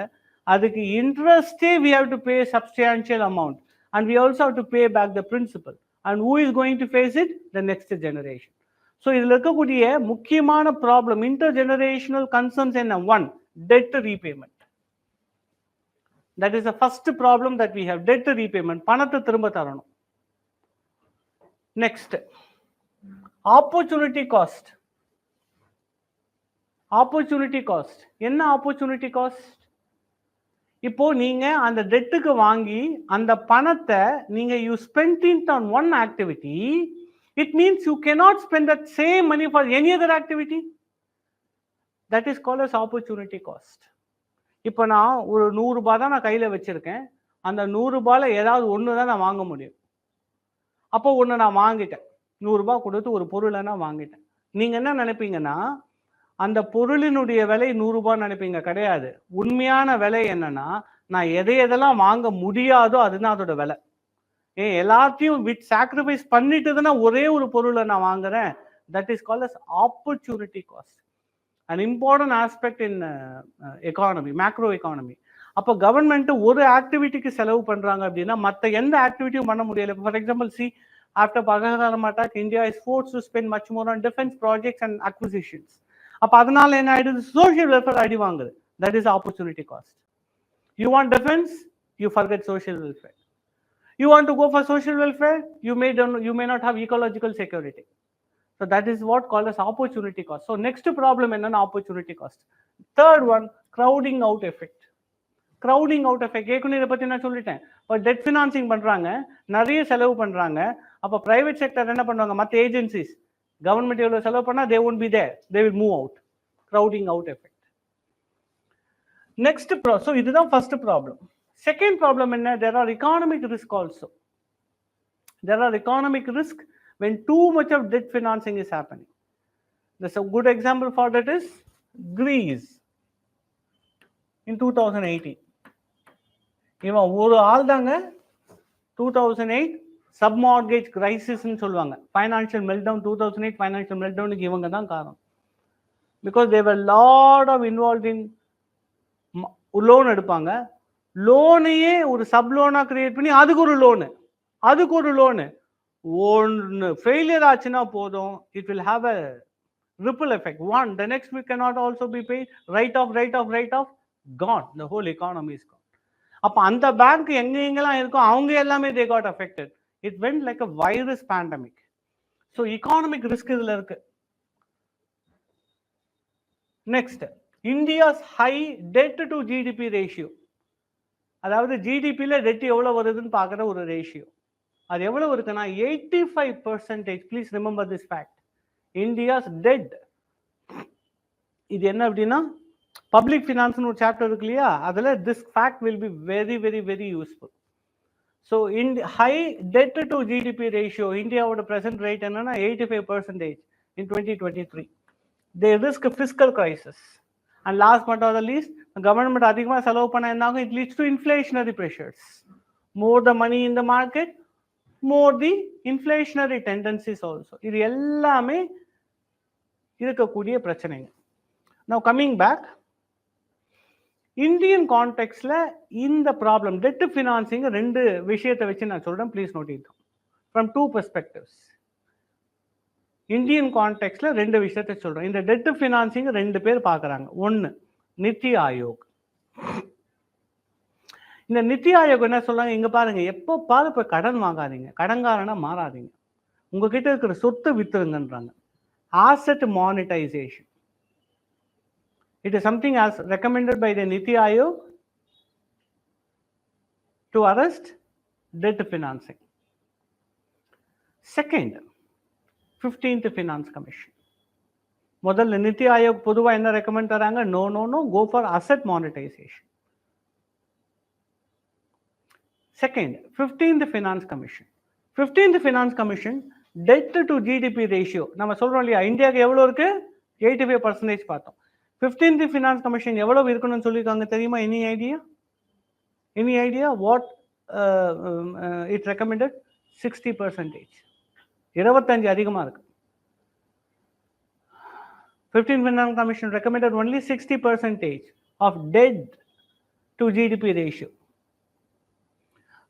அதுக்கு இன்ட்ரெஸ்டே we have to pay substantial amount and we also have to pay back the principal, and who is going to face it? The next generation. So இதில் இருக்கக்கூடிய முக்கியமான problem இன்டர்ஜெனரேஷனல் concerns என்ன? One, debt repayment. that is the first problem that we have, debt repayment. பணத்தை திரும்ப தரணும். next, opportunity cost. opportunity cost என்ன? opportunity cost இப்போ நீங்க அந்த டெட்டுக்கு வாங்கி அந்த பணத்தை நீங்க you spent it on one activity, it means you cannot spend that same money for any other activity. that is called as opportunity cost. இப்போ நான் ஒரு 100 ரூபாய் தான் நான் கையில வச்சிருக்கேன். அந்த 100 ரூபாயில ஏதாவது ஒன்று தான் நான் வாங்க முடியும். அப்போ ஒன்று நான் வாங்கிட்டேன், 100 ரூபாய் கொடுத்து ஒரு பொருளை நான் வாங்கிட்டேன். நீங்க என்ன நினைப்பீங்கன்னா அந்த பொருளினுடைய விலை 100 ரூபாய் நினைப்பீங்க. கிடையாது. உண்மையான விலை என்னன்னா நான் எதெல்லாம் வாங்க முடியாதோ அதுதான் அதோட விலை. எல்லாத்தையும் வித் சாக்ரிஃபைஸ் பண்ணிட்டு தானே ஒரே ஒரு பொருளை நான் வாங்குறேன். That is called as opportunity cost, an important aspect in economy, macro economy. அப்போ கவர்மெண்ட் ஒரு ஆக்டிவிட்டிக்கு செலவு பண்றாங்க அப்படின்னா மற்ற எந்த ஆக்டிவிட்டியும் பண்ண முடியல. For example, C after Pakistan attack, India is forced to spend much more on defense projects and acquisitions. அப்போ அதனால என்ன ஆயிடுது? சோஷியல் வெல்ஃபேர் அடி வாங்குது. That is opportunity cost. You want defence, you forget social welfare. You want to go for social welfare, you may not have ecological security. So that is what called as opportunity cost. So next problem is opportunity cost. Third one, crowding out effect. Crowding out effect ஏற்கனவே இதை பற்றி நான் சொல்லிட்டேன். இப்போ dead financing பண்ணுறாங்க, நிறைய செலவு பண்ணுறாங்க. அப்போ ப்ரைவேட் செக்டர் என்ன பண்ணுவாங்க? மற்ற ஏஜென்சிஸ் கவர்மெண்ட் எவ்வளோ செலவு பண்ணால் they won't be there, they will move out. Crowding out effect. Next so இதுதான் first problem. Second problem என்ன? There are economic risk also. There are economic risk when too much of debt financing is happening. There's a good example for that is Greece in 2018. இவன் ஒரு ஆள் தாங்க 2008 சப்மார்கேஜ் கிரைசிஸ்ன்னு சொல்லுவாங்க. Financial meltdown 2008 financial மெல்டவுனுக்கு இவங்க தான் காரணம். Because they were lot of involve in loan எடுப்பாங்க. லோனையே ஒரு சப் லோனா கிரியேட் பண்ணி அதுக்கு ஒரு லோனு ஒன்று ஃபெயிலியர் ஆச்சுன்னா போதும், it will have a ripple effect. One, the next week cannot also be paid, write off gone, the whole economy is gone. அப்போ அந்த பேங்க் எங்கெங்கெல்லாம் இருக்கோ அவங்க எல்லாமே they got affected. It went like a virus pandemic. So economic risk இதுல இருக்கு. Next, India's high debt to GDP ratio. அதாவது ஜிடிபியில் dead எவ்வளோ வருதுன்னு பார்க்குற ஒரு ரேஷியோ. அது எவ்வளோ இருக்குன்னா 85%. Please remember this fact. India's debt. இது என்ன அப்படின்னா பப்ளிக் ஃபினான்ஸ்னு ஒரு சாப்டர் இருக்கு இல்லையா, அதில் this fact will be very very very useful. So high debt to GDP ratio இந்தியாவோட ப்ரெசென்ட் ரேட் என்னன்னா 85% இன் 2023. They risk fiscal crisis. And last but not the least, government அதிகமாக செலவு பண்ண என்ன ஆகும்? It leads to inflationary pressures. More the money in the market, more the inflationary tendencies also. இது எல்லாமே இருக்கக்கூடிய பிரச்சனைங்க. Now coming back, Indian context-ல இந்த ப்ராப்ளம் டெட் ஃபினான்சிங் ரெண்டு விஷயத்தை வச்சு நான் சொல்றேன். Please note it from two perspectives. Indian கான்டெக்ட்ல ரெண்டு விஷயத்தை சொல்றேன். இந்த டெட் ஃபினான்சிங் ரெண்டு பேர் பார்க்குறாங்க. ஒன்று நித்தி ஆயோக். இந்த நித்தி ஆயோக் என்ன சொல்றாங்க? இங்க பாருங்க, எப்போ பாரு இப்போ கடன் வாங்காதீங்க, கடன்காரனா மாறாதீங்க, உங்ககிட்ட இருக்கிற சொத்து வித்துருங்கன்றாங்க. Asset monetisation. It is something as recommended by the Niti Aayog to arrest debt financing. Second, 15th Finance Commission. முதல்ல நித்தி ஆயோக் பொதுவாக என்ன ரெக்கமெண்ட் தராங்க? No go for asset monetization. Second, 15th Finance Commission. 15th Finance Commission debt to GDP ratio நம்ம சொல்றோம் இல்லையா, இந்தியாவுக்கு எவ்வளோ இருக்கு? 85% பார்த்தோம். 15th Finance Commission எவ்வளவு இருக்கணும்னு சொல்லியிருக்காங்க தெரியுமா? Any idea what it recommended? 60%. 25 அதிகமாக இருக்கு. 15th Finance Commission recommended only 60% of debt to GDP ratio.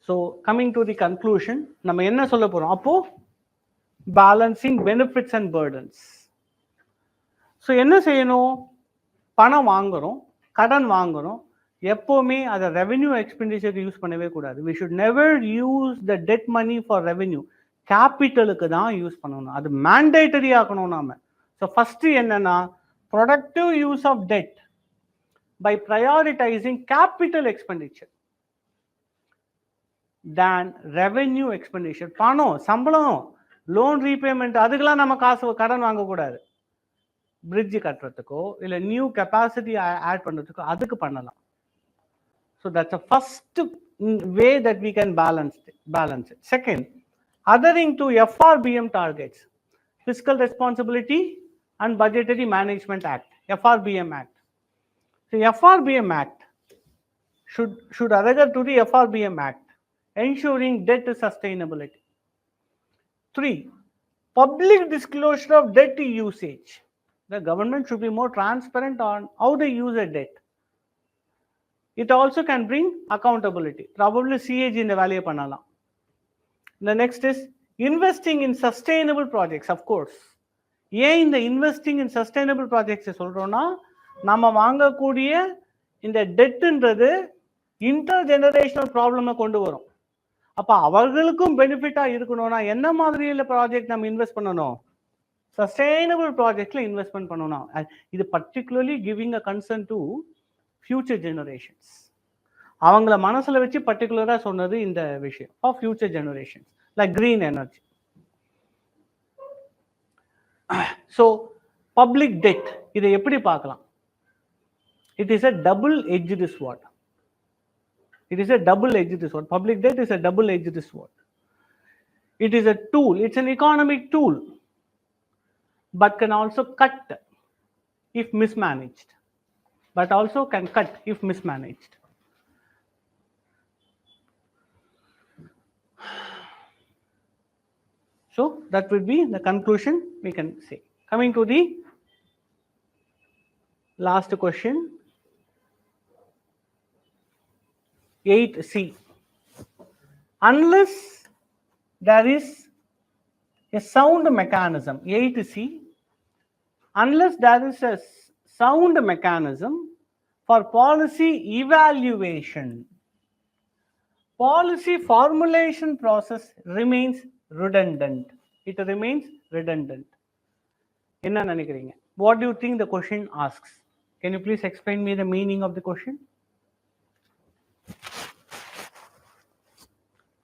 So coming to the conclusion, நம்ம என்ன சொல்ல போறோம் அப்போ balancing benefits and burdens. So என்ன செய்யணும், பணம் வாங்குறோம், கடன் வாங்குறோம், எப்போவுமே அதை ரெவென்யூ எக்ஸ்பெண்டிச்சருக்கு யூஸ் பண்ணவே கூடாது. We should never use the debt money for revenue. கேபிட்டலுக்கு தான் யூஸ் பண்ணணும், அது மேண்டேட்டரி ஆக்கணும் நாம. ஸோ ஃபர்ஸ்ட் என்னன்னா productive use of debt by prioritising capital expenditure then revenue expenditure. பணம், சம்பளம், லோன் ரீபேமெண்ட், அதுக்கெல்லாம் நம்ம காசு கடன் வாங்கக்கூடாது. பிரிட்ஜ் கட்டுறதுக்கோ இல்லை நியூ கெப்பாசிட்டி ஆட் பண்ணுறதுக்கோ அதுக்கு பண்ணலாம். So that's a first way that we can balance it. Second, adhering to FRBM targets, Fiscal Responsibility and Budgetary Management Act, FRBM Act. So FRBM Act should adhere to the FRBM Act, ensuring debt sustainability. 3, public disclosure of debt usage. The government should be more transparent on how they use a debt. It also can bring accountability. Probably CAG in the value panala. The next is investing in sustainable projects. Of course, ஏன் இந்த investing in sustainable projects சொல்றோம்னா, நம்ம வாங்கக்கூடிய இந்த டெட்டுன்றது inter generational ப்ராப்ளமை கொண்டு வரும். அப்போ அவர்களுக்கும் பெனிஃபிட்டா இருக்கணும்னா என்ன மாதிரியான ப்ராஜெக்ட் நம்ம இன்வெஸ்ட் பண்ணணும், சஸ்டைனபிள் ப்ராஜெக்ட்ல இன்வெஸ்ட்மெண்ட் பண்ணணும். இது particularly giving a concern to future generations. அவங்கள மனசுல வச்சு பர்டிகுலரா சொன்னது இந்த விஷயம் of future generations like green energy. So public debt இதை எப்படி பார்க்கலாம்? It is a double edged sword. It is a double-edged sword. Public debt is a double-edged sword. It is a tool. It's an economic tool, but can also cut if mismanaged. But also can cut if mismanaged. So that would be the conclusion we can say. Coming to the last question. 8C. Unless there is a sound mechanism, 8C, unless there is a sound mechanism for policy evaluation, policy formulation process remains redundant. It remains redundant. Enna nenikreenga? What do you think the question asks? Can you please explain me the meaning of the question?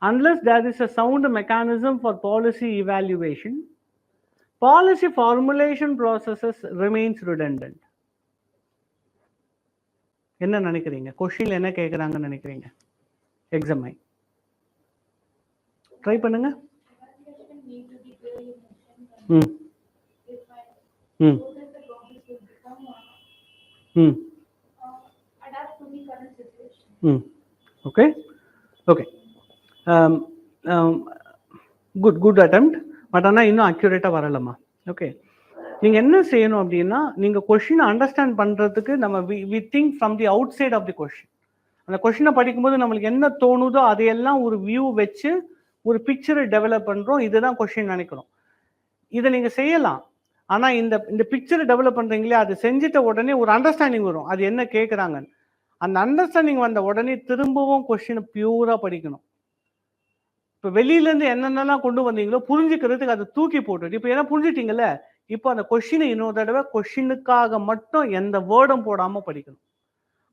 Unless there is a sound mechanism for policy evaluation, policy formulation processes remains redundant. என்ன நினைக்கிறீங்க? கொஸ்டின்ல என்ன கேக்குறாங்கன்னு நினைக்கிறீங்க? Exam try பண்ணுங்க. Okay. Okay. Good attempt. But ஆனால் இன்னும் அக்யூரேட்டாக வரலம்மா. Okay, நீங்கள் என்ன செய்யணும் அப்படின்னா, நீங்கள் கொஷினை அண்டர்ஸ்டாண்ட் பண்ணுறதுக்கு நம்ம we think from the outside of the question. அந்த கொஷினை படிக்கும்போது நம்மளுக்கு என்ன தோணுதோ அதையெல்லாம் ஒரு வியூ வச்சு ஒரு பிக்சரை டெவலப் பண்ணுறோம். இதுதான் கொஷின் நினைக்கிறோம். இதை நீங்கள் செய்யலாம். ஆனால் இந்த பிக்சரை டெவலப் பண்ணுறீங்களே, அது செஞ்சுட்ட உடனே ஒரு அண்டர்ஸ்டாண்டிங் வரும், அது என்ன கேட்குறாங்கன்னு. அந்த அண்டர்ஸ்டாண்டிங் வந்த உடனே திரும்பவும் கொஷினை பியூராக படிக்கணும். இப்போ வெளியிலேருந்து என்னென்னலாம் கொண்டு வந்தீங்களோ புரிஞ்சுக்கிறதுக்கு அதை தூக்கி போட்டுட்டு, இப்போ என்ன புரிஞ்சுட்டீங்கல்ல, இப்போ அந்த கொஷினை இன்னொரு தடவை கொஷினுக்காக மட்டும் எந்த வேர்டும் போடாமல் படிக்கணும்.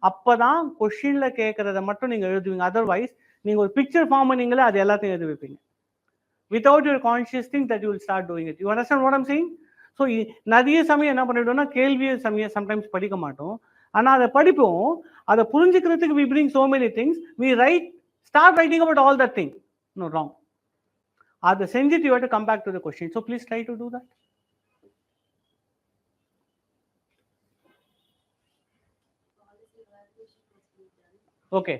அப்போதான் கொஷினில் கேட்குறத மட்டும் நீங்கள் எழுதுவீங்க. அதர்வைஸ் நீங்கள் ஒரு பிக்சர் ஃபார்ம் பண்ணீங்களே, அது எல்லாத்தையும் எழுதி வைப்பீங்க. Without your conscious thing that you will start doing it. You understand what I'm saying? So நிறைய சமயம் என்ன பண்ணிவிட்டோம்னா, கேள்வியை சம்டைம்ஸ் படிக்க மாட்டோம். ஆனால் அதை படிப்போம், அதை புரிஞ்சுக்கிறதுக்கு we bring so many things, we start writing about all that thing. No, wrong. At the same time, you have to come back to the question. So please try to do that. Okay.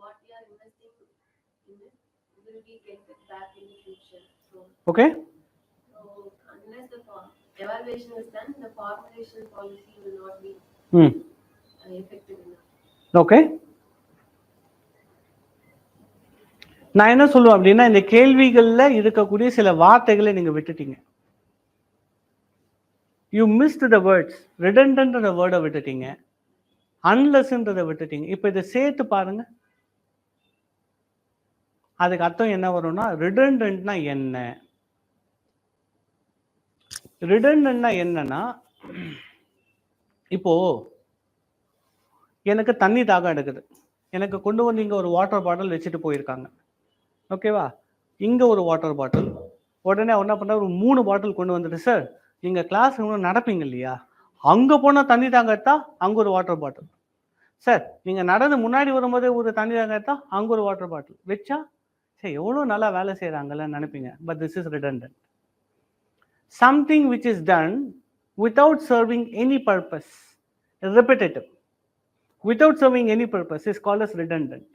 What we are investing in it, will be get it back in the future. So, Okay. so unless the evaluation is done, the formulation policy will not be effective enough. Okay. நான் என்ன சொல்லுவேன் அப்படின்னா, இந்த கேள்விகள்ல இருக்கக்கூடிய சில வார்த்தைகளை நீங்க விட்டுட்டீங்க. You missed the words. ரிடண்டன்ட்ன்ற வேர்டை விட்டுட்டீங்க, அன்லெஸ்ன்றதை விட்டுட்டீங்க. இப்போ இதை சேர்த்து பாருங்க. அதுக்கு அர்த்தம் என்ன வரும்னா, ரிடண்டன்ட்னா என்ன? ரிடண்டன்ட்னா என்னன்னா, இப்போ எனக்கு தண்ணி தாகம் எடுக்குது, எனக்கு கொண்டு வந்து இங்கே ஒரு வாட்டர் பாட்டில் வச்சுட்டு போயிருக்காங்க. ஓகேவா? இங்கே ஒரு வாட்டர் பாட்டில், உடனே என்ன பண்ணுறாரு, ஒரு 3 பாட்டில் கொண்டு வந்துட்டு, சார் நீங்கள் கிளாஸ் நடப்பீங்க இல்லையா, அங்கே போனால் தண்ணி தாங்க எடுத்தா அங்கே ஒரு வாட்டர் பாட்டில், சார் நீங்கள் நடந்து முன்னாடி வரும்போதே ஒரு தண்ணி தாங்க எடுத்தா அங்கே ஒரு வாட்டர் பாட்டில் வச்சா, சரி எவ்வளோ நல்லா வேலை செய்கிறாங்கன்னு நினைப்பீங்க. But this is redundant. Something which is done without serving any purpose, repetitive, without serving any purpose is called as redundant.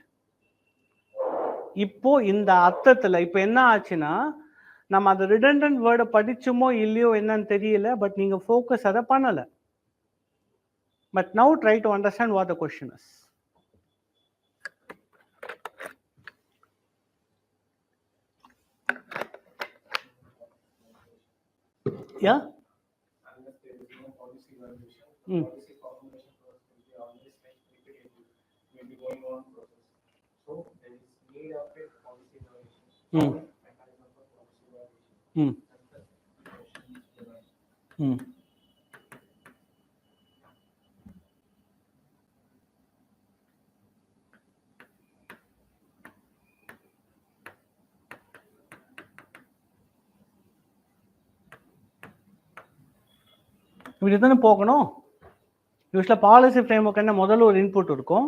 இப்போ இந்த அர்த்தத்தில் இப்போ என்ன ஆச்சுன்னா, நம்ம அந்த ரிடண்டன்ட் வேர்டை படிச்சுமோ இல்லையோ என்னன்னு தெரியல, பட் நீங்க ஃபோக்கஸ் அதை பண்ணல. But now try to understand what the question is. Yeah. Unless there is no policy evaluation, policy formulation process will be always like repetitive, will be going on process. So there is need of a policy evaluation, mechanism for policy evaluation. இப்படி தானே போகணும். யூஸ்வலாக policy frame work என்ன, முதல்ல ஒரு input இருக்கும்,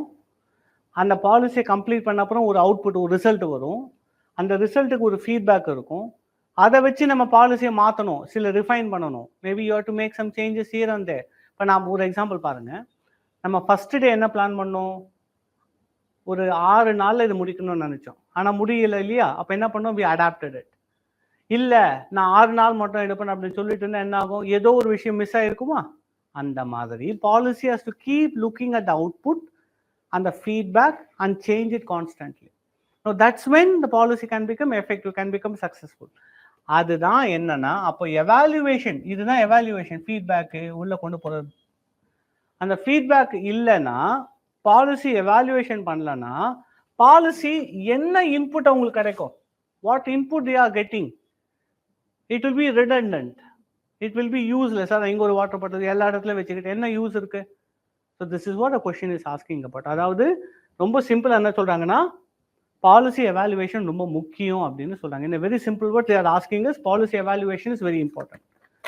அந்த பாலிசியை கம்ப்ளீட் பண்ண அப்புறம் ஒரு அவுட்புட், ஒரு ரிசல்ட் வரும், அந்த ரிசல்ட்டுக்கு ஒரு ஃபீட்பேக் இருக்கும், அதை வச்சு நம்ம பாலிசியை மாற்றணும், சில ரிஃபைன் பண்ணணும். Maybe you have to make some changes here and there. இப்போ நான் ஒரு எக்ஸாம்பிள் பாருங்கள். நம்ம ஃபஸ்ட்டு டே என்ன பிளான் பண்ணோம், ஒரு 6 நாளில் இது முடிக்கணும்னு நினச்சோம், ஆனால் முடியலை இல்லையா. அப்போ என்ன பண்ணோம், வி அடாப்டட் இட். இல்லை நான் 6 நாள் மட்டும் எடுப்பேன் அப்படின்னு சொல்லிட்டு இருந்தால் என்ன ஆகும், ஏதோ ஒரு விஷயம் மிஸ் ஆகிருக்குமா. அந்த மாதிரி policy has to keep looking at the output and the feedback and change it constantly. Now that's when the policy can become effective, can become successful. அதுதான் என்னன்னா, அப்போ எவாலுவேஷன், இதுதான் எவாலுவேஷன், ஃபீட்பேக்கு உள்ள கொண்டு போகிறது. அந்த ஃபீட்பேக் இல்லைன்னா, பாலிசி எவாலுவேஷன் பண்ணலன்னா, பாலிசி என்ன இன்புட் அவங்களுக்கு கிடைக்கும், what input they are getting, it will be redundant, it will be useless. அதான் இங்கே ஒரு வாட்டர் பாட்டில் எல்லா இடத்துலையும் வச்சுக்கிட்டு என்ன யூஸ் இருக்கு. So this is what a question is asking about. அதாவது ரொம்ப சிம்பிள் என்ன சொல்றாங்கன்னா, பாலிசி எவாலுவேஷன் ரொம்ப முக்கியம் அப்படின்னு சொல்றாங்க. In a very simple word they are asking us, policy evaluation is very important.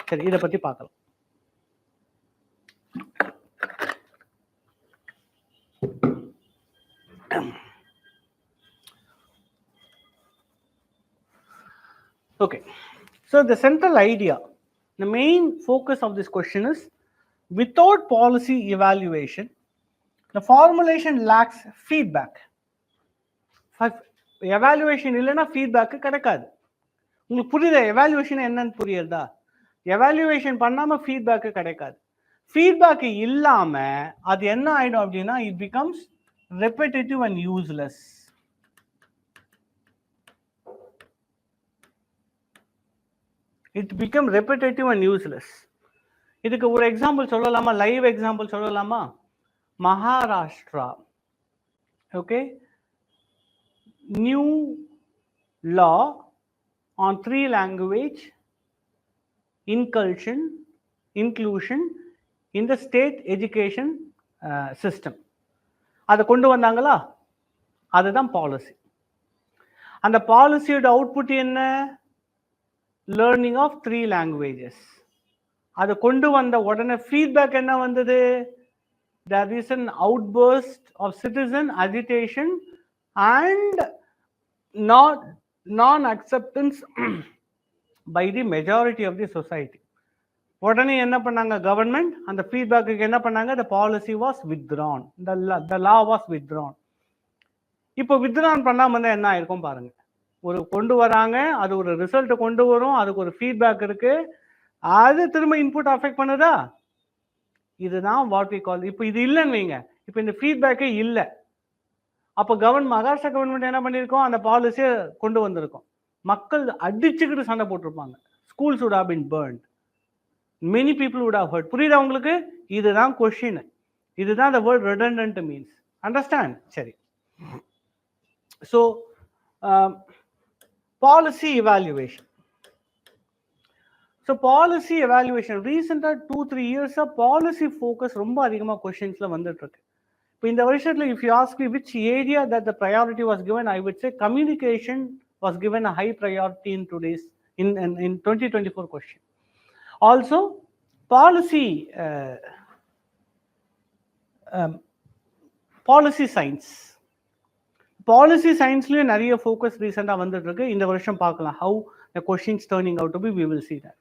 சரி, இதை பத்தி பார்க்கலாம். Okay, so the central idea, the main focus of this question is, without policy evaluation, the formulation lacks feedback. Evaluation இல்லைன்னா feedback கிடைக்காது. உங்களுக்கு புரியுதா evaluation என்னன்னு புரியுதா? எவாலுவேஷன் பண்ணாம feedback கிடைக்காது. feedback இல்லாம அது என்ன ஆயிடும் அப்படின்னா, it becomes repetitive and useless. It become repetitive and useless. இதுக்கு ஒரு எக்ஸாம்பிள் சொல்லலாமா, லைவ் எக்ஸாம்பிள் சொல்லலாமா. Maharashtra, okay, new law on 3 language inclusion in the state education system. அதை கொண்டு வந்தாங்களா, அதுதான் பாலிசி. அந்த பாலிசியோட அவுட்புட் என்ன, லேர்னிங் ஆஃப் 3 languages. அதை கொண்டு வந்த உடனே ஃபீட்பேக் என்ன வந்தது, there is an outburst of citizen agitation and non-acceptance by the majority of the society. உடனே என்ன பண்ணாங்க கவர்மெண்ட், அந்த ஃபீட்பேக்கு என்ன பண்ணாங்க, the policy was withdrawn, the law was withdrawn. இப்போ withdrawn பண்ணாம இருந்தா என்ன ஆயிருக்கும் பாருங்க. ஒரு கொண்டு வராங்க, அது ஒரு ரிசல்ட் கொண்டு வரும், அதுக்கு ஒரு ஃபீட்பேக் இருக்கு, அது திரும்ப இன்புட் அஃபெக்ட் பண்ணுதா? இதுதான் வாட் வி கால். இப்போ இது இல்லைன்னு வைங்க, இப்போ இந்த ஃபீட்பேக்கே இல்லை, அப்போ மகாராஷ்டிரா கவர்மெண்ட் என்ன பண்ணியிருக்கோம், அந்த பாலிசியை கொண்டு வந்திருக்கோம். மக்கள் அடிச்சுக்கிட்டு சண்டை போட்டிருப்பாங்க. Schools would have been burned. Many people would have heard. புரியுதா உங்களுக்கு? இதுதான் கொஸ்டின். இதுதான் the word redundant means. Understand? சரி. So policy evaluation. So policy evaluation recently 2-3 years policy focus ரொம்ப அதிகமா questions-ல வந்துட்டு இருக்கு. இப்போ இந்த வருஷத்துல if you ask me which area that the priority was given, I would say communication was given a high priority in today's in 2024 question. Also policy science. Policy சயின்ஸ்லயும் நிறைய focus ரீசெண்டாக வந்துட்டு இருக்கு. இந்த வருஷம் பார்க்கலாம் how the questions turning out to be, we will see that.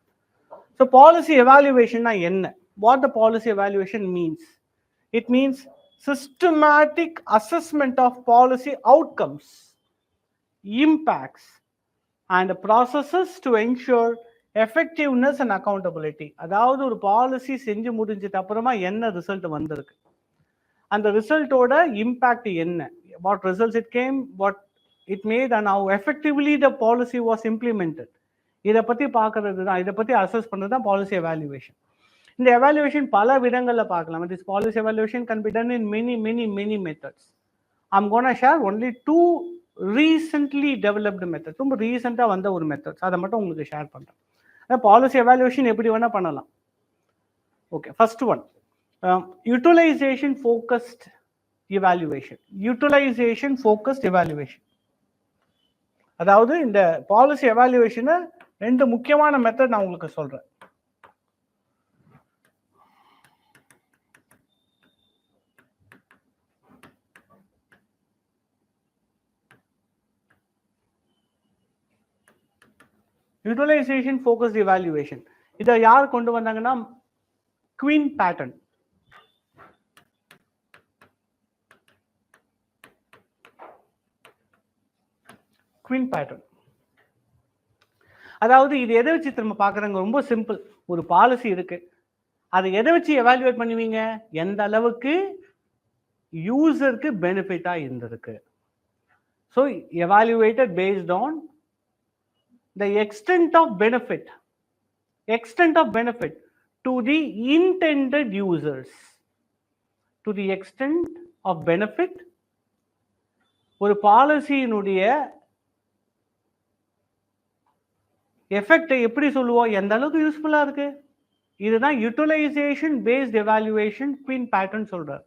So policy evaluation என்ன? What the policy evaluation means? It means systematic assessment of policy outcomes, impacts and processes to ensure effectiveness and accountability. அதாவது ஒரு policy செஞ்சு முடிஞ்சிட்ட அப்புறமா என்ன result வந்திருக்கு, அந்த ரிசல்ட்டோட impact என்ன, what results it came, what it made and how effectively the policy was implemented. இதை பற்றி பார்க்கறது தான், இதை பற்றி அசஸ் பண்ணுறது தான் பாலிசி எவாலுவேஷன். இந்த எவாலுவேஷன் பல விதங்களில் பார்க்கலாம். This policy evaluation can be done in many methods. I'm going to share only 2 recently developed methods. ரொம்ப ரீசெண்டாக வந்த ஒரு மெத்தட்ஸ், அதை மட்டும் உங்களுக்கு ஷேர் பண்ணுறேன். பாலிசி எவாலுவேஷன் எப்படி வேணால் பண்ணலாம். Okay, first one utilization focused evaluation. Utilization focused evaluation. அதாவது இந்த பாலிசி எவாலுவேஷனை 2 முக்கியமான மெத்தட் நான் உங்களுக்கு சொல்றேன். யூட்டிலைசேஷன் ஃபோக்கஸ்ட் எவாலுவேஷன் இதை யார் கொண்டு வந்தாங்கன்னா குவீன் பேட்டன். குவீன் பேட்டன் அதாவது இது எதை வச்சு திரும்ப பார்க்குறாங்க, ரொம்ப சிம்பிள். ஒரு பாலிசி இருக்கு, அதை எதை வச்சு எவாலுவேட் பண்ணுவீங்க, எந்த அளவுக்கு யூசருக்கு பெனிஃபிட்டா இருந்திருக்கு. So evaluated based on the extent of benefit to the intended users, to the extent of benefit. ஒரு பாலிசியினுடைய எஃபெக்டை எப்படி சொல்லுவோம், எந்த அளவுக்கு யூஸ்ஃபுல்லா இருக்கு, இதுதான் utilization based evaluation Quinn Patton சொல்றார்.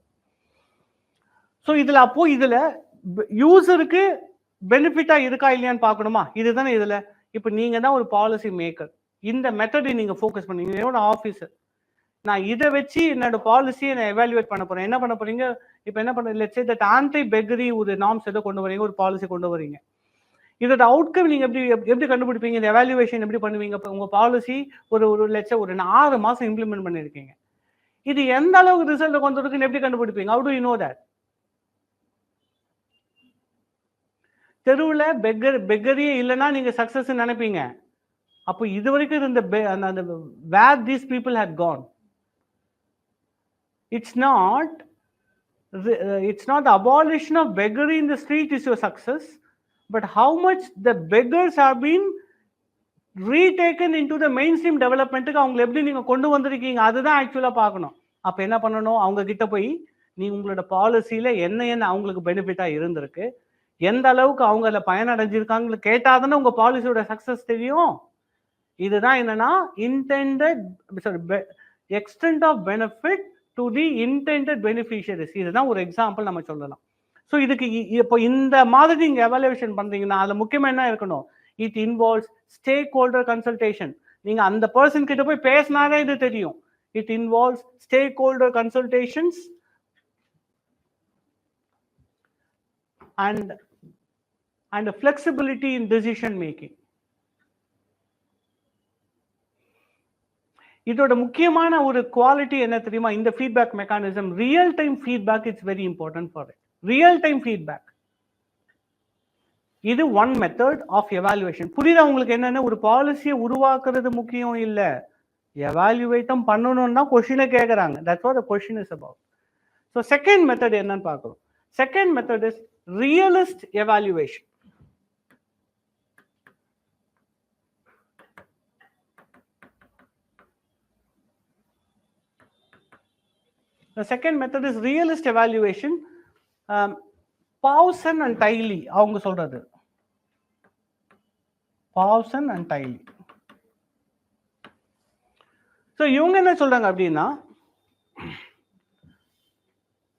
ஸோ இதுல அப்போ இதுல யூசருக்கு பெனிஃபிட்டா இருக்கா இல்லையான்னு பார்க்கணுமா, இதுதானே இதுல. இப்போ நீங்க தான் ஒரு பாலிசி மேக்கர், இந்த மெத்தடை நீங்க ஃபோக்கஸ் பண்ணீங்க, என்னோட ஆஃபீஸர், நான் இதை வச்சு என்னோட பாலிசியை நான் எவாலுவேட் பண்ண போறேன். என்ன பண்ண போறீங்க, இப்போ என்ன பண்ண, லெட்ஸ் சே தட் ஆன்டி பெக்கரி ஒரு நார்ம்ஸ் ஏதோ கொண்டு வரீங்க, ஒரு பாலிசி கொண்டு வரீங்க, இதோட அவுட்கம் நீங்க எப்படி கண்டுபிடிப்பீங்க, இந்த எவாலுவேஷன் எப்படி பண்ணுவீங்க. உங்க பாலிசி ஒரு லெட்ஸ் சே ஒரு 6 மாசம் இம்ப்ளிமெண்ட் பண்ணிருக்கீங்க, இது எந்த அளவுக்கு ரிசல்ட் கொண்டு இருக்குன்னு எப்படி கண்டுபிடிப்பீங்க, how do you know that? தெருவில் பெக்கரியே இல்லைன்னா நீங்க சக்சஸ் நினைப்பீங்க. அப்போ இது வரைக்கும் இருந்த where these people had gone, it's not the abolition of beggary in the street is your success, but how much the beggars have been retaken into the mainstream development அவங்களை எப்படி நீங்க கொண்டு வந்திருக்கீங்க, அதுதான் ஆக்சுவலா பார்க்கணும். அப்ப என்ன பண்ணணும், அவங்க கிட்ட போய் நீங்க உங்களோட பாலிசியில என்ன அவங்களுக்கு பெனிஃபிட்டா இருந்திருக்கு, எந்த அளவுக்கு அவங்க அதில் பயனடைஞ்சிருக்காங்க கேட்டாதானே உங்க பாலிசியோட சக்சஸ் தெரியும். இதுதான் என்னன்னா extent of benefit to the intended beneficiaries. இதுதான் ஒரு எக்ஸாம்பிள் நம்ம சொல்லலாம். ஸோ இதுக்கு இப்போ இந்த மாதிரி நீங்க எவாலுவேஷன் பண்றீங்கன்னா அதுல முக்கியமா என்ன இருக்கணும், it involves stakeholder consultation. நீங்க அந்த பர்சன் கிட்ட போய் பேசினாலே இது தெரியும். It involves stakeholder consultations and flexibility in decision making. இதோட முக்கியமான ஒரு குவாலிட்டி என்ன தெரியுமா, இந்த feedback mechanism, real time feedback. It's very important for it. Real time feedback. இது ஒன் மெத்தட் ஆஃப் எவாலுவேஷன். புரியுதா உங்களுக்கு? என்னன்னா ஒரு பாலிசியை உருவாக்குறது முக்கியம் இல்லை, எவாலுவேட்டும் பண்ணணும்னு தான் கொஸ்டினை கேட்குறாங்க. That's what the question is about. So second method என்னன்னு பார்க்குறோம். Second method is realist evaluation. The second method is realist evaluation. Pawson and Tiley அவங்க சொல்றது. Pawson and Tiley. ஸோ இவங்க என்ன சொல்றாங்க அப்படின்னா,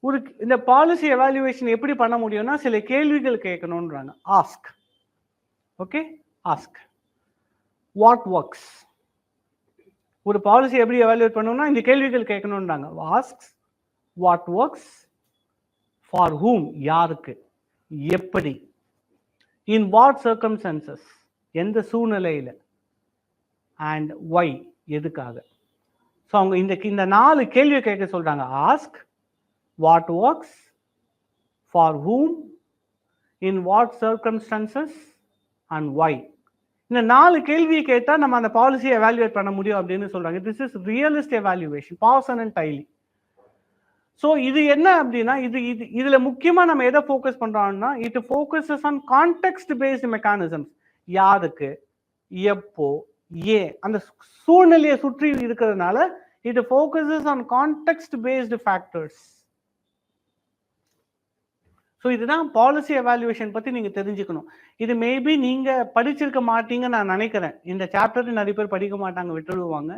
ஒரு இந்த பாலிசி எவாலுவேஷன் எப்படி பண்ண முடியும்னா சில கேள்விகள் கேட்கணும்ன்றாங்க. Ask, okay, ask what works. ஒரு பாலிசி எப்படி எவாலுவேட் பண்ணணும்னா இந்த கேள்விகள் கேட்கணும்ன்றாங்க. Ask what works, for whom, யாருக்கு, எப்படி, இன் வாட் சர்க்கம்ஸ்டன்சஸ், எந்த சூழ்நிலையில், அண்ட் ஒய், எதுக்காக. ஸோ அவங்க இந்த 4 கேள்வி கேட்க சொல்றாங்க. Ask, what works, for whom, in what circumstances, and why. இந்த 4 கேள்வியை கேட்டால் நம்ம அந்த பாலிசியை எவாலுவேட் பண்ண முடியும் அப்படின்னு சொல்றாங்க. This is realist evaluation, Pawson and Tilley. So இது என்ன அப்படின்னா, இதுல முக்கியமா நம்ம எதை ஃபோக்கஸ் பண்றோம்னா, it focuses on context based mechanisms. யாருக்கு, எப்போ, ஏன், அந்த சூழ்நிலையை சுற்றி இருக்கிறதுனால it focuses on context based factors. So இதுதான் பாலிசி எவாலுவேஷன் பத்தி நீங்க தெரிஞ்சுக்கணும். இது மேபி நீங்க படிச்சிருக்க மாட்டீங்கன்னு நான் நினைக்கிறேன். இந்த சாப்டர் நிறைய பேர் படிக்க மாட்டாங்க, விட்டுடுவாங்க.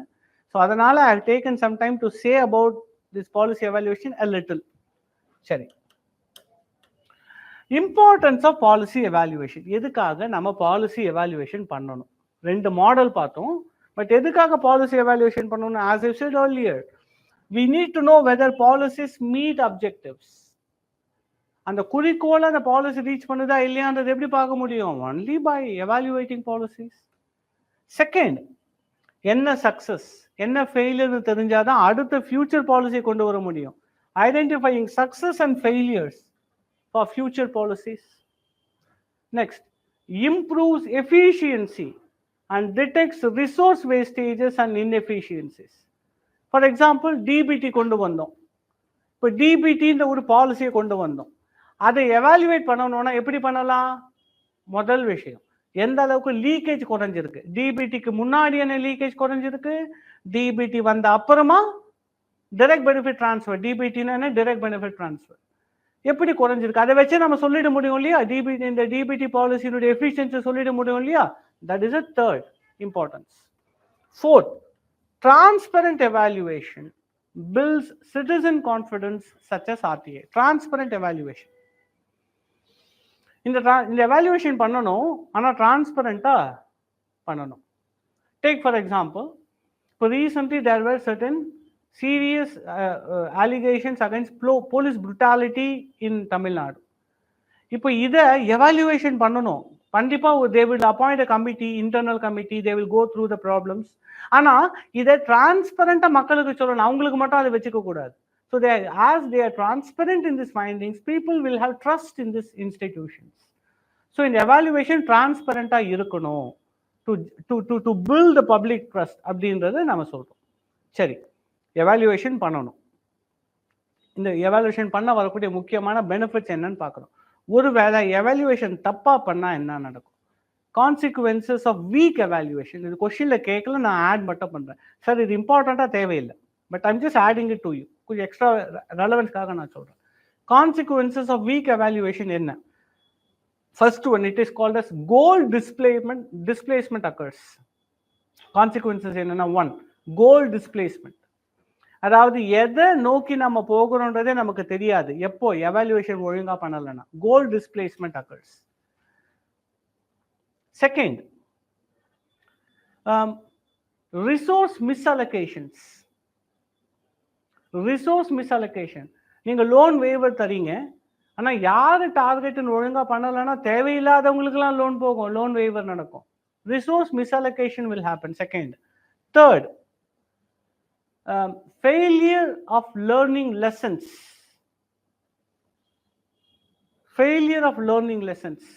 ஸோ அதனால I have taken some time to say about this policy evaluation a little. சரி, இம்பார்ட்டன்ஸ் ஆஃப் பாலிசி எவாலுவேஷன். எதுக்காக நம்ம பாலிசி எவாலுவேஷன் பண்ணணும்? 2 மாடல் பார்த்தோம். பட் எதுக்காக பாலிசி எவாலுவேஷன் பண்ணணும்? as I said earlier, we need to know whether policies meet objectives. அந்த குறிக்கோளை அந்த பாலிசி ரீச் பண்ணுதா இல்லையான்றது எப்படி பார்க்க முடியும்? only by evaluating policies. Second, என்ன சக்சஸ், என்ன ஃபெயிலியர் தெரிஞ்சாதான் அடுத்த ஃபியூச்சர் பாலிசி கொண்டு வர முடியும். Identifying success and failures for future policies. Next, improves efficiency and detects resource wastages and inefficiencies. For example, DBT கொண்டு வந்தோம். இப்போ டிபிடின்ற ஒரு பாலிசியை கொண்டு வந்தோம். அதை எவாலுவேட் பண்ணணும்னா எப்படி பண்ணலாம்? முதல் விஷயம், எந்த அளவுக்கு லீக்கேஜ் குறைஞ்சிருக்கு. டிபிடிக்கு முன்னாடி என்ன லீக்கேஜ் குறைஞ்சிருக்கு, டிபிடி வந்த அப்புறமா டைரக்ட் பெனிஃபிட் டிரான்ஸ்ஃபர், டிபிடினா டைரக்ட் பெனிஃபிட் டிரான்ஸ்ஃபர் எப்படி குறைஞ்சிருக்கு, அதை வச்சு நம்ம சொல்லிட முடியும் இல்லையா? டிபிடி, இந்த டிபிடி பாலிசியோட எஃபிஷியன்சி சொல்லிட முடியும் இல்லையா? That is a third importance. Fourth, transparent evaluation builds citizen confidence such as RTA. Transparent evaluation. இந்த எவாலுவேஷன் பண்ணணும், ஆனால் டிரான்ஸ்பரண்டா பண்ணணும். டேக் ஃபார் எக்ஸாம்பிள், இப்போ recently there were certain serious allegations against police brutality in Tamil Nadu. இப்போ இதை எவாலுவேஷன் பண்ணணும். கண்டிப்பாக they will appoint a committee, internal committee, they will go through the problems. ஆனால் இதை டிரான்ஸ்பரண்டாக மக்களுக்கு சொல்லணும், அவங்களுக்கு மட்டும் அதை வச்சுக்க கூடாது. So as they are transparent in these findings, people will have trust in these institutions. So in evaluation, transparent இருக்கணும் to build the public trust அப்படின்றத நம்ம சொல்றோம். சரி, எவாலுவேஷன் பண்ணணும். இந்த எவாலுவேஷன் பண்ண வரக்கூடிய முக்கியமான பெனிஃபிட்ஸ் என்னன்னு பார்க்கணும். ஒருவேளை எவாலுவேஷன் தப்பா பண்ணா என்ன நடக்கும்? Consequences of weak evaluation. இது கொஸ்டின்ல கேட்கல, நான் ஆட் மட்டும் பண்றேன். சார் இது இம்பார்ட்டண்டா தேவையில்லை, but I'm just adding it to you. கொஞ்சம் எக்ஸ்ட்ரா ரெலவென்ஸ்க்காக நான் சொல்றேன். கான்சிக்வன்சஸ் ஆஃப் வீக் எவாலுவேஷன் என்ன? First one, it is called as goal displacement occurs. Consequences என்னன்னா, 1, கோல் டிஸ்பிளேஸ்மெண்ட். அதாவது எதை நோக்கி நம்ம போகிறோன்றதே நமக்கு தெரியாது எப்போ எவாலுவேஷன் ஒழுங்கா பண்ணலன்னா. Goal displacement occurs. Second, resource misallocations. Resource misallocation. நீங்கள் லோன் வேவர் தரீங்க, ஆனால் யார் டார்கெட்னு ஒழுங்காக பண்ணலைன்னா தேவையில்லாதவங்களுக்குலாம் லோன் போகும், லோன் வேவர் நடக்கும். Resource misallocation will happen. Second. Third, failure of learning lessons. Failure of learning lessons.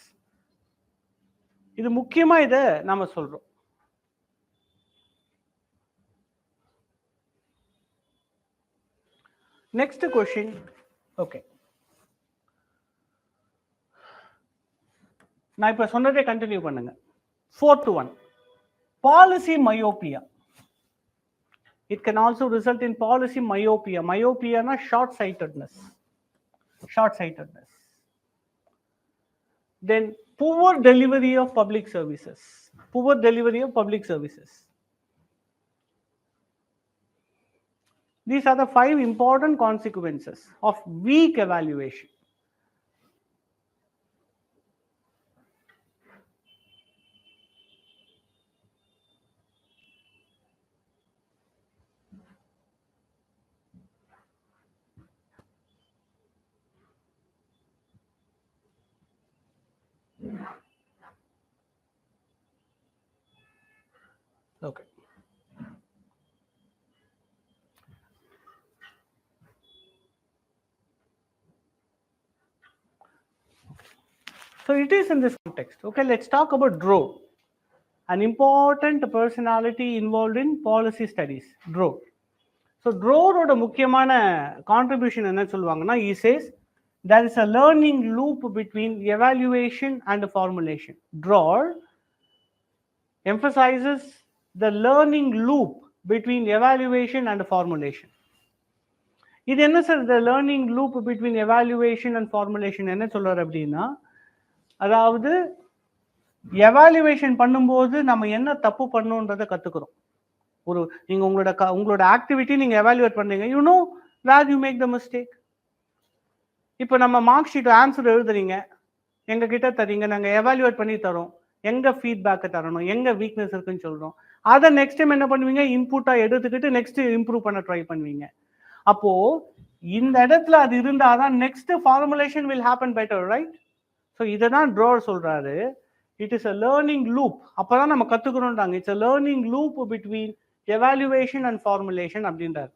இது முக்கியமா இதை நாம சொல்றோம். Next question. ஓகே, நான் இப்ப சொன்னதே கண்டினியூ பண்ணுங்க. 4th one, policy myopia. It can also result in policy myopia. Myopia na short sightedness. Then poor delivery of public services. These are the 5 important consequences of weak evaluation. Okay. So it is in this context. Okay, let's talk about Dro, an important personality involved in policy studies. Dro. So Dro oda mukkiyamaana contribution enna solluvaanga na, he says there is a learning loop between evaluation and formulation. Dro emphasizes the learning loop between evaluation and formulation. இது என்ன sir, the learning loop between evaluation and formulation என்ன சொல்றாரு அப்படின்னா, அதாவது evaluation பண்ணும்போது நம்ம என்ன தப்பு பண்ணோன்றதை கத்துக்கிறோம். ஒரு நீங்க உங்களோட ஆக்டிவிட்டி நீங்க எவாலுவேட் பண்றீங்க, you know where you make the mistake. இப்போ நம்ம மார்க் ஷீட் ஆன்சர் எழுதுறீங்க, எங்க கிட்ட தரீங்க, நாங்க எவாலுவேட் பண்ணி தரோம், எங்க ஃபீட்பேக்கை தரணும், எங்க வீக்னஸ் இருக்குன்னு சொல்றோம். அதை நெக்ஸ்ட் டைம் என்ன பண்ணுவீங்க, இன்புட்டா எடுத்துக்கிட்டு நெக்ஸ்ட் இம்ப்ரூவ் பண்ண ட்ரை பண்ணுவீங்க. அப்போ இந்த இடத்துல அது இருந்தாதான் next formulation will happen better, right? So இதை தான் ட்ரோவர் சொல்றாரு, it is a learning loop. அப்பதான் நம்ம கத்துக்கிறோம்ன்றாங்க. It's a learning loop between evaluation and formulation அப்படின்றாரு.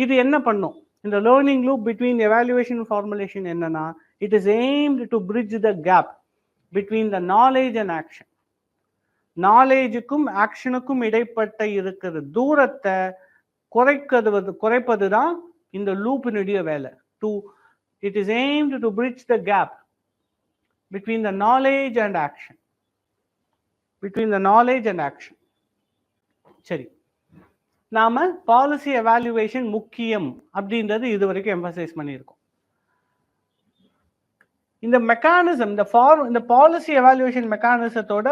இது என்ன பண்ணும், இந்த learning loop between evaluation and formulation என்னன்னா, it is aimed to bridge the gap between the knowledge and action. நாலேஜுக்கும் ஆக்ஷனுக்கும் இடைப்பட்ட இருக்கிற தூரத்தை குறைப்பது தான் இந்த லூப்பினுடைய வேலை. It is aimed to bridge the gap between the knowledge and action. சரி, நாம பாலிசி எவாலுவேஷன் முக்கியம் அப்படின்றது இதுவரைக்கும் எம்பசைஸ் பண்ணியிருக்கோம். இந்த மெக்கானிசம், இந்த பாலிசி எவாலுவேஷன் மெக்கானிசத்தோட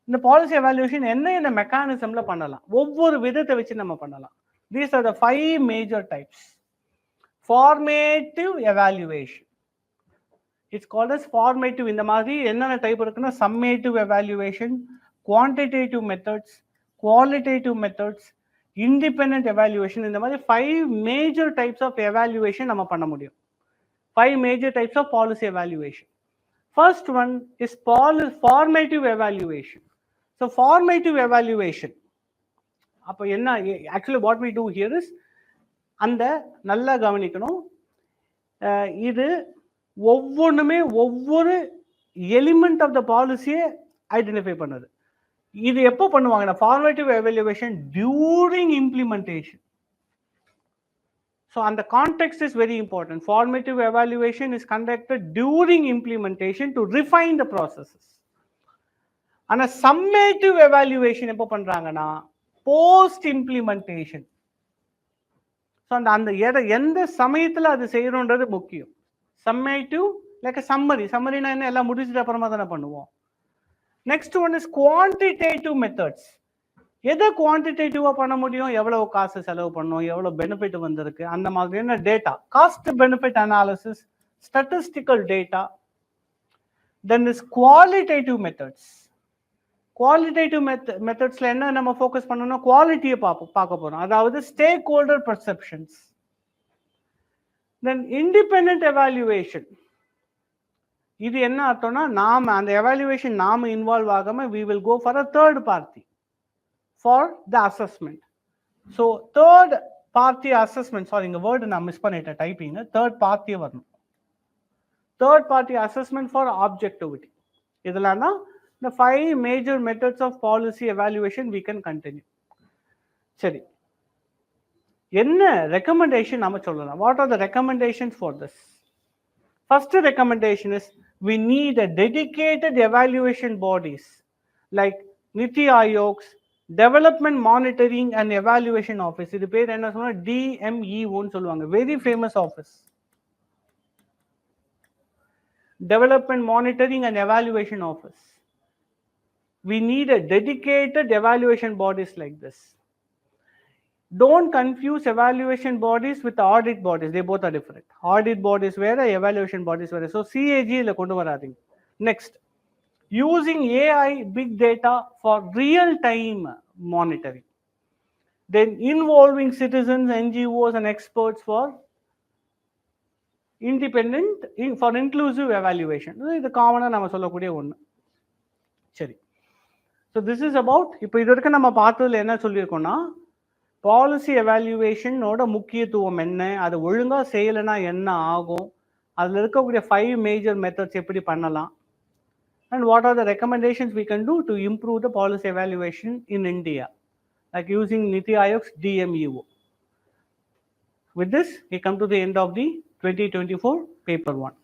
இந்த பாலிசி எவாலுவேஷன் என்ன மெக்கானிசம்ல பண்ணலாம், ஒவ்வொரு விதத்தை வச்சு நம்ம பண்ணலாம். These are the 5 major types. Formative evaluation. It's called as formative. இந்த மாதிரி என்னென்ன டைப் இருக்குன்னா, summative evaluation, quantitative methods, qualitative methods, independent evaluation. இந்த மாதிரி 5 மேஜர் டைப்ஸ் ஆஃப் எவாலுவேஷன் நம்ம பண்ண முடியும். 5 major types of policy evaluation. First one is formative evaluation. So formative evaluation அப்போ என்ன, actually what we do here is, அந்த நல்லா கவனிக்கணும், இது ஒவ்வொன்றுமே ஒவ்வொரு எலிமெண்ட் ஆஃப் த பாலிசியை ஐடென்டிஃபை பண்ணுது. இது எப்போ பண்ணுவாங்கன்னா, formative evaluation during implementation. So அந்த context is very important. Formative evaluation is conducted during implementation to refine the processes. ஆனால் சம்மேட்டிவ் எவாலுவேஷன் எப்போ பண்றாங்கன்னா, போஸ்ட் இம்ப்ளிமெண்டேஷன். ஸோ அந்த எந்த சமயத்தில் அது செய்யணுன்றது முக்கியம். சம்மேட்டிவ் லைக் சம்மரினா என்ன, எல்லாம் முடிச்சுட்டு அப்புறமா தானே பண்ணுவோம். Next one is quantitative methods. எதை குவான்டிடேட்டிவா பண்ண முடியும், எவ்வளவு காசு செலவு பண்ணணும், எவ்வளவு பெனிஃபிட் வந்திருக்கு, அந்த மாதிரியான data, cost benefit analysis, statistical data. Then is qualitative methods. Qualitative மெத்தட்ஸ்ல என்ன நம்ம ஃபோக்கஸ் பண்ணணும், குவாலிட்டியை பார்க்க போறோம், அதாவது stakeholder perceptions. Then independent evaluation. இது என்ன அர்த்தம்னா, நாம அந்த எவாலுவேஷன் நாம இன்வால்வ் ஆகாம we will go for a third party for the assessment. So third party assessment, sorry இந்த வேர்ட் நான் மிஸ் பண்ணிட்டேன் டைப்பிங், third party வரணும். third party assessment for objectivity. இதெல்லாம் the 5 major methods of policy evaluation we can continue. சரி, என்ன recommendation நம்ம சொல்லலாம்? What are the recommendations for this? First recommendation is we need a dedicated evaluation bodies like Niti Aayog's Development Monitoring and Evaluation Office. இது பேர் என்ன சொன்னா DMEO ன்னு சொல்லுவாங்க. Very famous office. Development Monitoring and Evaluation Office. We need a dedicated evaluation bodies like this. Don't confuse evaluation bodies with audit bodies. They both are different. Audit bodies where, evaluation bodies where. So CAG la kondu varading. Next, using AI big data for real time monitoring. Then involving citizens, NGOs and experts for independent, for inclusive evaluation. இது காமனா நம்ம சொல்லக்கூடிய ஒன்று. சரி, so this is about, இப்போ இது வரைக்கும் நம்ம பார்த்ததுல என்ன சொல்லியிருக்கோம்னா, பாலிசி எவாலுவேஷனோட முக்கியத்துவம் என்ன, அது ஒழுங்காக செய்யலைன்னா என்ன ஆகும், அதில் இருக்கக்கூடிய 5 மேஜர் மெத்தட்ஸ் எப்படி பண்ணலாம், and what are the recommendations we can do to improve the policy evaluation in India, like using Niti Aayog's DMEO. With this, we come to the end of the 2024 paper 1.